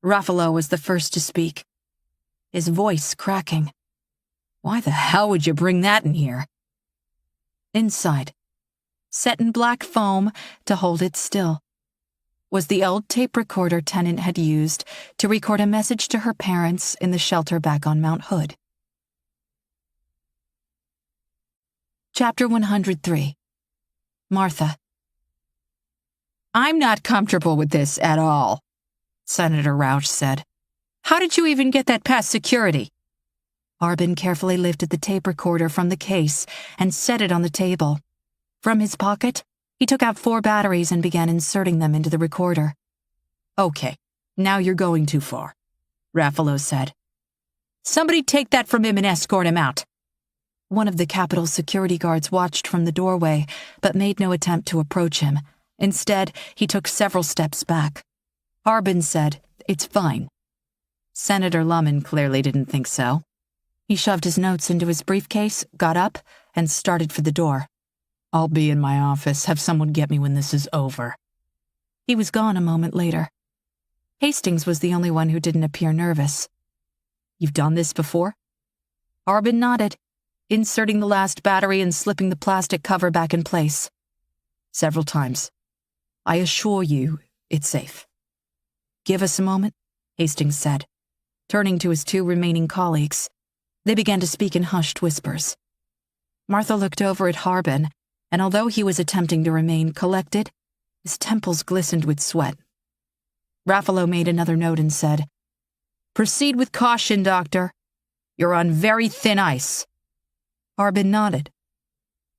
Ruffalo was the first to speak, his voice cracking. Why the hell would you bring that in here? Inside, set in black foam to hold it still, was the old tape recorder Tennant had used to record a message to her parents in the shelter back on Mount Hood. Chapter 103. Martha. I'm not comfortable with this at all, Senator Rausch said. How did you even get that past security? Arbin carefully lifted the tape recorder from the case and set it on the table. From his pocket, he took out 4 batteries and began inserting them into the recorder. Okay, now you're going too far, Ruffalo said. Somebody take that from him and escort him out. One of the Capitol security guards watched from the doorway, but made no attempt to approach him. Instead, he took several steps back. Arbin said, "It's fine." Senator Lemon clearly didn't think so. He shoved his notes into his briefcase, got up, and started for the door. I'll be in my office. Have someone get me when this is over. He was gone a moment later. Hastings was the only one who didn't appear nervous. You've done this before? Arbin nodded, inserting the last battery and slipping the plastic cover back in place. Several times. I assure you, it's safe. Give us a moment, Hastings said, turning to his 2 remaining colleagues. They began to speak in hushed whispers. Martha looked over at Harbin, and although he was attempting to remain collected, his temples glistened with sweat. Ruffalo made another note and said, Proceed with caution, Doctor. You're on very thin ice. Harbin nodded.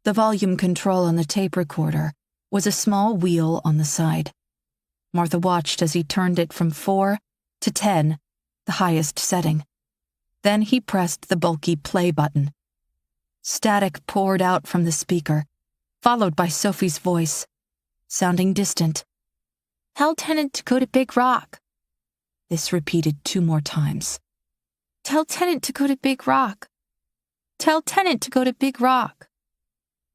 The volume control on the tape recorder was a small wheel on the side. Martha watched as he turned it from 4 to 10, the highest setting. Then he pressed the bulky play button. Static poured out from the speaker, followed by Sophie's voice, sounding distant. Tell Tennant to go to Big Rock. This repeated 2 more times. Tell Tennant to go to Big Rock. Tell Tennant to go to Big Rock.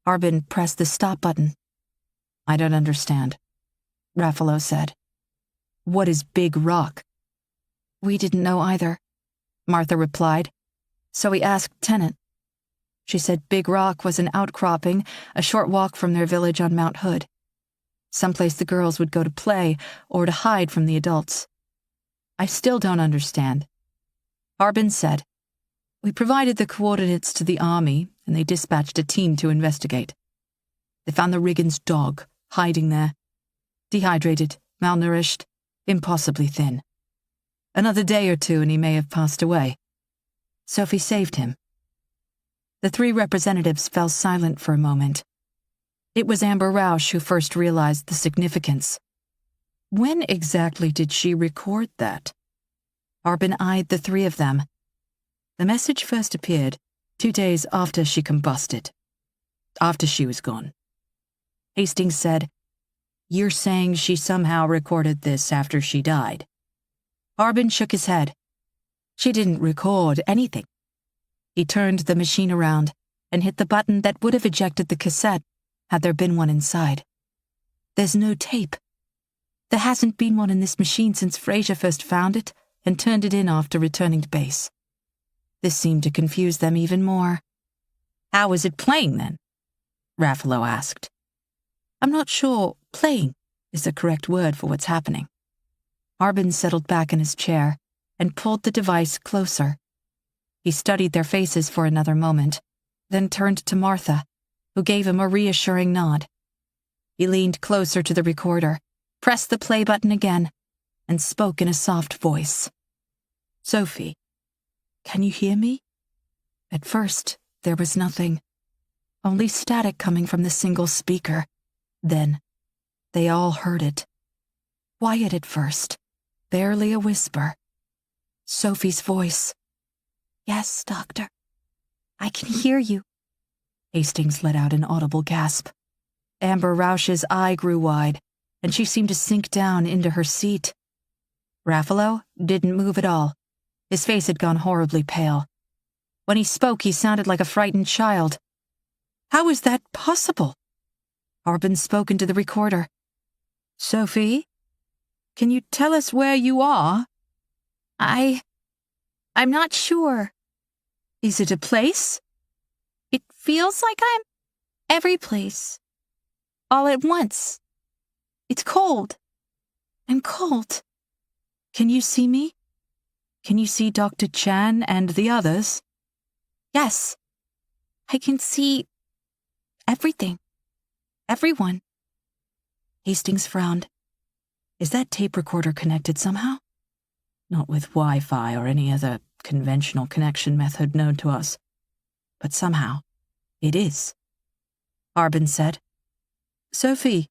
Arbin pressed the stop button. I don't understand, Ruffalo said. What is Big Rock? We didn't know either, Martha replied. So we asked Tennant. She said Big Rock was an outcropping, a short walk from their village on Mount Hood. Someplace the girls would go to play or to hide from the adults. I still don't understand. Arbin said, We provided the coordinates to the army, and they dispatched a team to investigate. They found the Riggins dog, hiding there. Dehydrated, malnourished, impossibly thin. Another day or 2 and he may have passed away. Sophie saved him. The 3 representatives fell silent for a moment. It was Amber Rausch who first realized the significance. When exactly did she record that? Arbin eyed the 3 of them. The message first appeared 2 days after she combusted. After she was gone. Hastings said, You're saying she somehow recorded this after she died? Arbin shook his head. She didn't record anything. He turned the machine around and hit the button that would have ejected the cassette, had there been one inside. There's no tape. There hasn't been one in this machine since Fraser first found it and turned it in after returning to base. This seemed to confuse them even more. How is it playing, then? Raffalo asked. I'm not sure playing is the correct word for what's happening. Arbin settled back in his chair and pulled the device closer. He studied their faces for another moment, then turned to Martha, who gave him a reassuring nod. He leaned closer to the recorder, pressed the play button again, and spoke in a soft voice. "Sophie, can you hear me?" At first, there was nothing, only static coming from the single speaker. Then, they all heard it. Quiet at first, barely a whisper. Sophie's voice. "Yes, Doctor. I can hear you." Hastings let out an audible gasp. Amber Rausch's eye grew wide, and she seemed to sink down into her seat. Raffalo didn't move at all. His face had gone horribly pale. When he spoke, he sounded like a frightened child. How is that possible? Arbin spoke into the recorder. "Sophie, can you tell us where you are?" I'm not sure. Is it a place? It feels like I'm every place. All at once. It's cold. I'm cold. Can you see me? Can you see Dr. Chan and the others? Yes. I can see everything. Everyone. Hastings frowned. Is that tape recorder connected somehow? Not with Wi-Fi or any other conventional connection method known to us. But somehow, it is. Arbin said, "Sophie,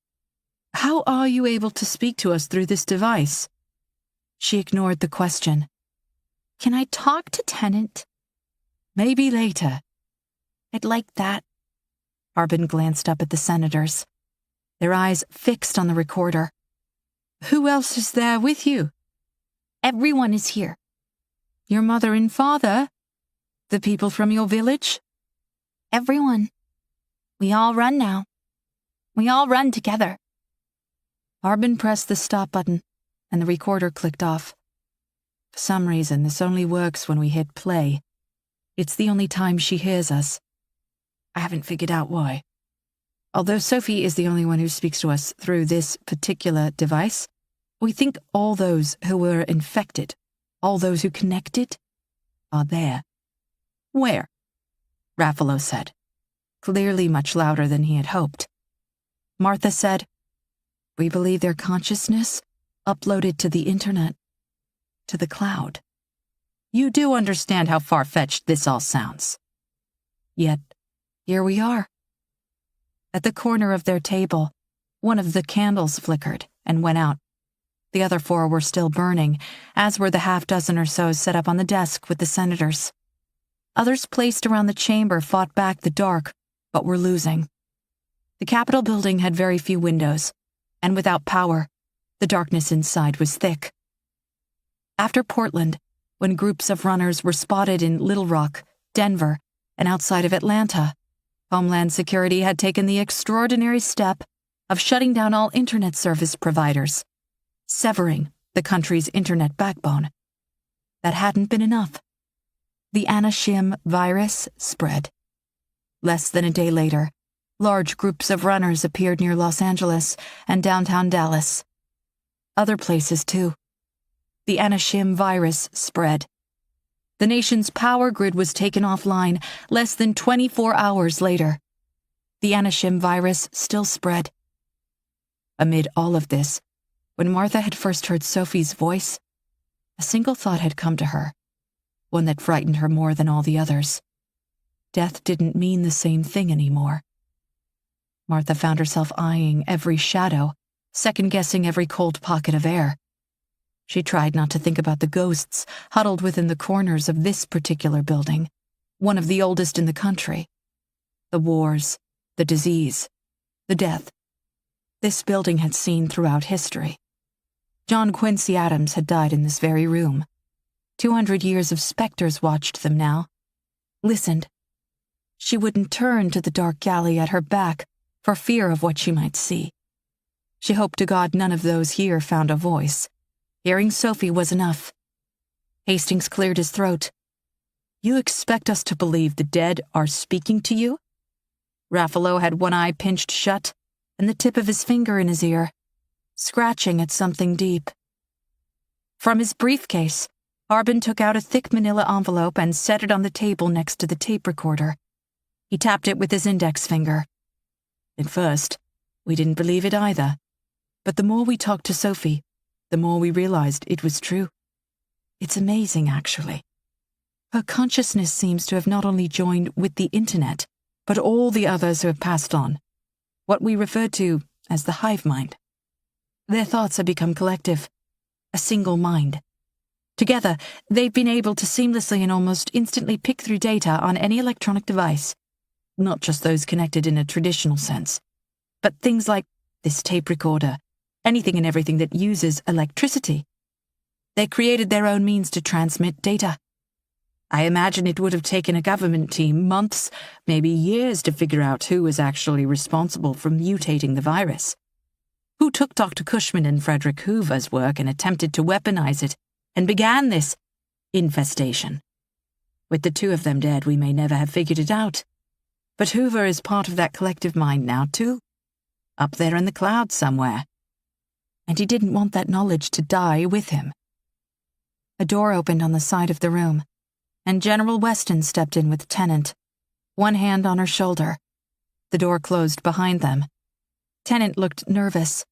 how are you able to speak to us through this device?" She ignored the question. Can I talk to Tennant? Maybe later. I'd like that. Arbin glanced up at the senators, their eyes fixed on the recorder. Who else is there with you? Everyone is here. Your mother and father? The people from your village? Everyone. We all run now. We all run together. Arbin pressed the stop button, and the recorder clicked off. For some reason, this only works when we hit play. It's the only time she hears us. I haven't figured out why. Although Sophie is the only one who speaks to us through this particular device, we think all those who were infected, all those who connected, are there. Where? Raffalo said, clearly much louder than he had hoped. Martha said, "We believe their consciousness uploaded to the internet, to the cloud." You do understand how far-fetched this all sounds. Yet, here we are. At the corner of their table, one of the candles flickered and went out. The other 4 were still burning, as were the half-dozen or so set up on the desk with the senators. Others placed around the chamber fought back the dark, but were losing. The Capitol building had very few windows, and without power, the darkness inside was thick. After Portland, when groups of runners were spotted in Little Rock, Denver, and outside of Atlanta, Homeland Security had taken the extraordinary step of shutting down all internet service providers, severing the country's internet backbone. That hadn't been enough. The Anashim virus spread. Less than a day later, large groups of runners appeared near Los Angeles and downtown Dallas. Other places, too. The Anashim virus spread. The nation's power grid was taken offline less than 24 hours later. The Anashim virus still spread. Amid all of this, when Martha had first heard Sophie's voice, a single thought had come to her, one that frightened her more than all the others. Death didn't mean the same thing anymore. Martha found herself eyeing every shadow, second-guessing every cold pocket of air. She tried not to think about the ghosts huddled within the corners of this particular building, one of the oldest in the country. The wars, the disease, the death. This building had seen throughout history. John Quincy Adams had died in this very room. 200 years of specters watched them now, listened. She wouldn't turn to the dark galley at her back for fear of what she might see. She hoped to God none of those here found a voice. Hearing Sophie was enough. Hastings cleared his throat. "You expect us to believe the dead are speaking to you?" Raffalo had one eye pinched shut and the tip of his finger in his ear, scratching at something deep. From his briefcase, Harbin took out a thick manila envelope and set it on the table next to the tape recorder. He tapped it with his index finger. At first, we didn't believe it either, but the more we talked to Sophie, the more we realized it was true. It's amazing, actually. Her consciousness seems to have not only joined with the internet, but all the others who have passed on, what we refer to as the hive mind. Their thoughts have become collective, a single mind. Together, they've been able to seamlessly and almost instantly pick through data on any electronic device, not just those connected in a traditional sense, but things like this tape recorder, anything and everything that uses electricity. They created their own means to transmit data. I imagine it would have taken a government team months, maybe years, to figure out who was actually responsible for mutating the virus. Who took Dr. Cushman and Frederick Hoover's work and attempted to weaponize it and began this infestation. With the two of them dead, we may never have figured it out. But Hoover is part of that collective mind now, too. Up there in the clouds somewhere. And he didn't want that knowledge to die with him. A door opened on the side of the room, and General Weston stepped in with Tennant, one hand on her shoulder. The door closed behind them. Tennant looked nervous.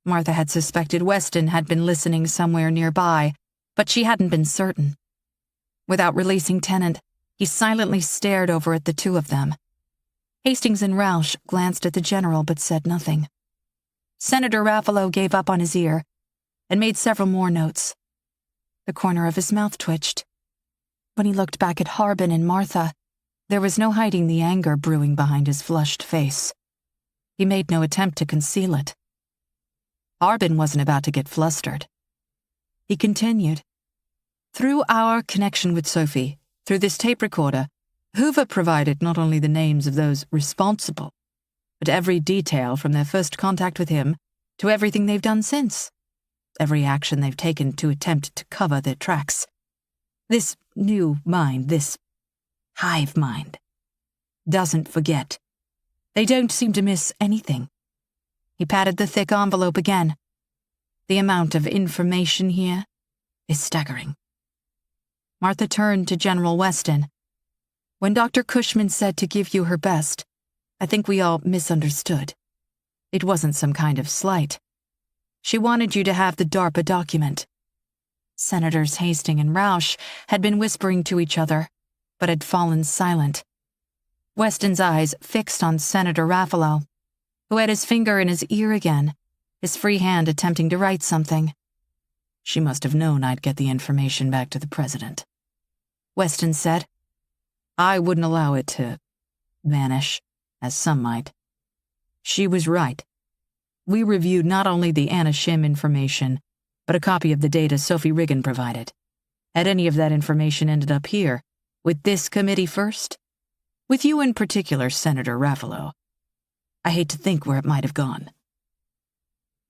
Martha had suspected Weston had been listening somewhere nearby, but she hadn't been certain. Without releasing Tennant, he silently stared over at the two of them. Hastings and Rausch glanced at the general but said nothing. Senator Raffalo gave up on his ear and made several more notes. The corner of his mouth twitched. When he looked back at Harbin and Martha, there was no hiding the anger brewing behind his flushed face. He made no attempt to conceal it. Harbin wasn't about to get flustered. He continued. Through our connection with Sophie, through this tape recorder, Hoover provided not only the names of those responsible, but every detail from their first contact with him to everything they've done since, every action they've taken to attempt to cover their tracks. This new mind, this hive mind, doesn't forget. They don't seem to miss anything. He patted the thick envelope again. The amount of information here is staggering. Martha turned to General Weston. When Dr. Cushman said to give you her best, I think we all misunderstood. It wasn't some kind of slight. She wanted you to have the DARPA document. Senators Hastings and Rausch had been whispering to each other, but had fallen silent. Weston's eyes fixed on Senator Raffalo, who had his finger in his ear again, his free hand attempting to write something. She must have known I'd get the information back to the president. Weston said, I wouldn't allow it to vanish, as some might. She was right. We reviewed not only the Anna Shim information, but a copy of the data Sophie Riggin provided. Had any of that information ended up here, with this committee first? With you in particular, Senator Raffalo. I hate to think where it might have gone.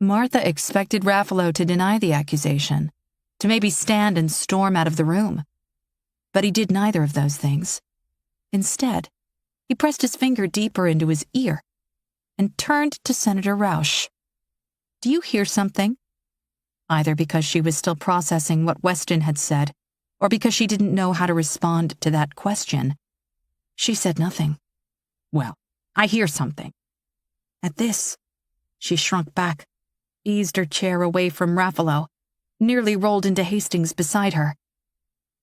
Martha expected Raffalo to deny the accusation, to maybe stand and storm out of the room. But he did neither of those things. Instead, he pressed his finger deeper into his ear and turned to Senator Rausch. Do you hear something? Either because she was still processing what Weston had said, or because she didn't know how to respond to that question, she said nothing. Well, I hear something. At this, she shrunk back, eased her chair away from Raffalo, nearly rolled into Hastings beside her.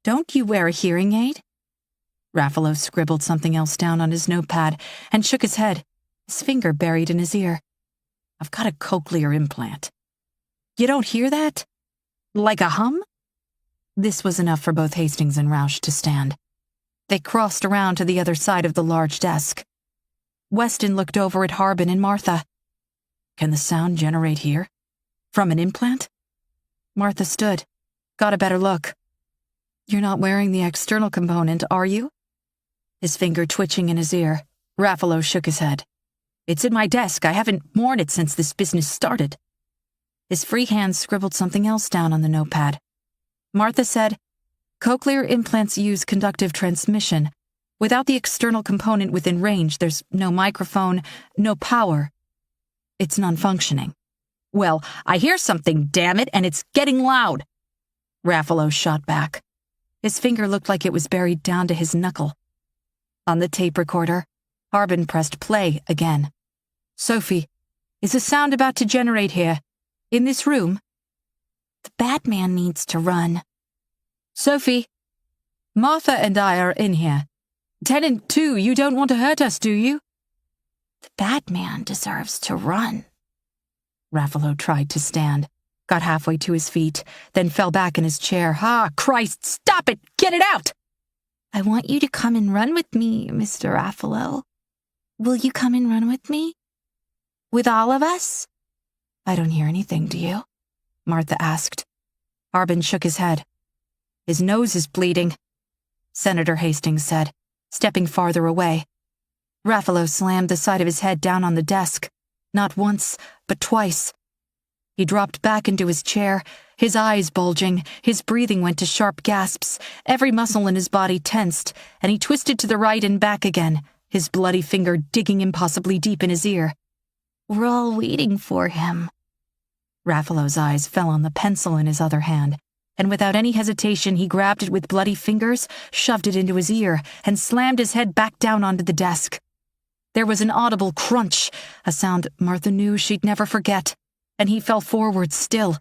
Don't you wear a hearing aid? Raffalo scribbled something else down on his notepad and shook his head, his finger buried in his ear. I've got a cochlear implant. You don't hear that? Like a hum? This was enough for both Hastings and Rausch to stand. They crossed around to the other side of the large desk. Weston looked over at Harbin and Martha. Can the sound generate here? From an implant? Martha stood, got a better look. You're not wearing the external component, are you? His finger twitching in his ear, Raffalo shook his head. It's in my desk. I haven't worn it since this business started." His free hand scribbled something else down on the notepad. Martha said, "Cochlear implants use conductive transmission. Without the external component within range, there's no microphone, no power. It's non-functioning." "Well, I hear something, damn it, and it's getting loud," Raffalo shot back. His finger looked like it was buried down to his knuckle. On the tape recorder, Harbin pressed play again. "Sophie, is a sound about to generate here? In this room?" "The Batman needs to run." "Sophie, Martha and I are in here. Tenant 2, you don't want to hurt us, do you?" "The Batman deserves to run." Raffalo tried to stand, got halfway to his feet, then fell back in his chair. "Ah, Christ, stop it! Get it out!" "I want you to come and run with me, Mr. Raffalo. Will you come and run with me? With all of us?" "I don't hear anything, do you?" Martha asked. Harbin shook his head. "His nose is bleeding," Senator Hastings said, stepping farther away. Raffalo slammed the side of his head down on the desk, not once, but twice. He dropped back into his chair, his eyes bulging, his breathing went to sharp gasps, every muscle in his body tensed, and he twisted to the right and back again, his bloody finger digging impossibly deep in his ear. "We're all waiting for him." Raffalo's eyes fell on the pencil in his other hand, and without any hesitation he grabbed it with bloody fingers, shoved it into his ear, and slammed his head back down onto the desk. There was an audible crunch, a sound Martha knew she'd never forget, and he fell forward still.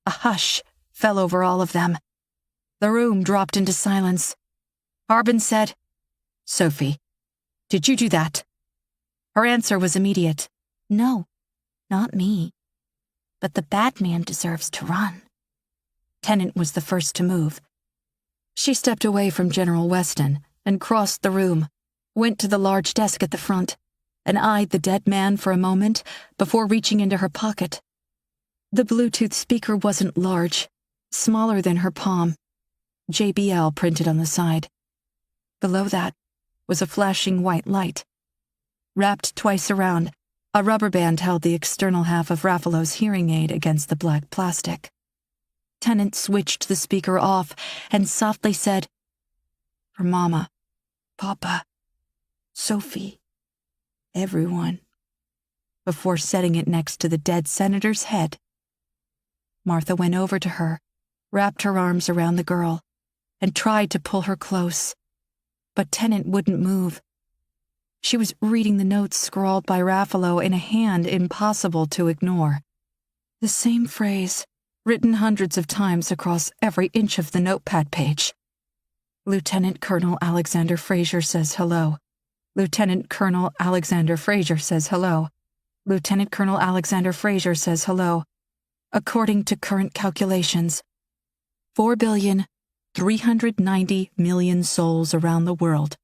A hush fell over all of them. The room dropped into silence. Harbin said, "Sophie, did you do that?" Her answer was immediate. "No, not me. But the Batman deserves to run." Tennant was the first to move. She stepped away from General Weston and crossed the room, went to the large desk at the front, and eyed the dead man for a moment before reaching into her pocket. The Bluetooth speaker wasn't large, smaller than her palm, JBL printed on the side. Below that was a flashing white light. Wrapped twice around, a rubber band held the external half of Raffalo's hearing aid against the black plastic. Tennant switched the speaker off and softly said, "For Mama, Papa, Sophie, everyone," before setting it next to the dead senator's head. Martha went over to her, wrapped her arms around the girl, and tried to pull her close. But Tennant wouldn't move. She was reading the notes scrawled by Raffalo in a hand impossible to ignore. The same phrase, written hundreds of times across every inch of the notepad page. "Lieutenant Colonel Alexander Fraser says hello. Lieutenant Colonel Alexander Fraser says hello. Lieutenant Colonel Alexander Fraser says hello. According to current calculations, 4,390,000,000 souls around the world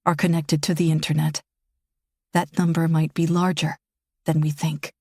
are connected to the internet. That number might be larger than we think."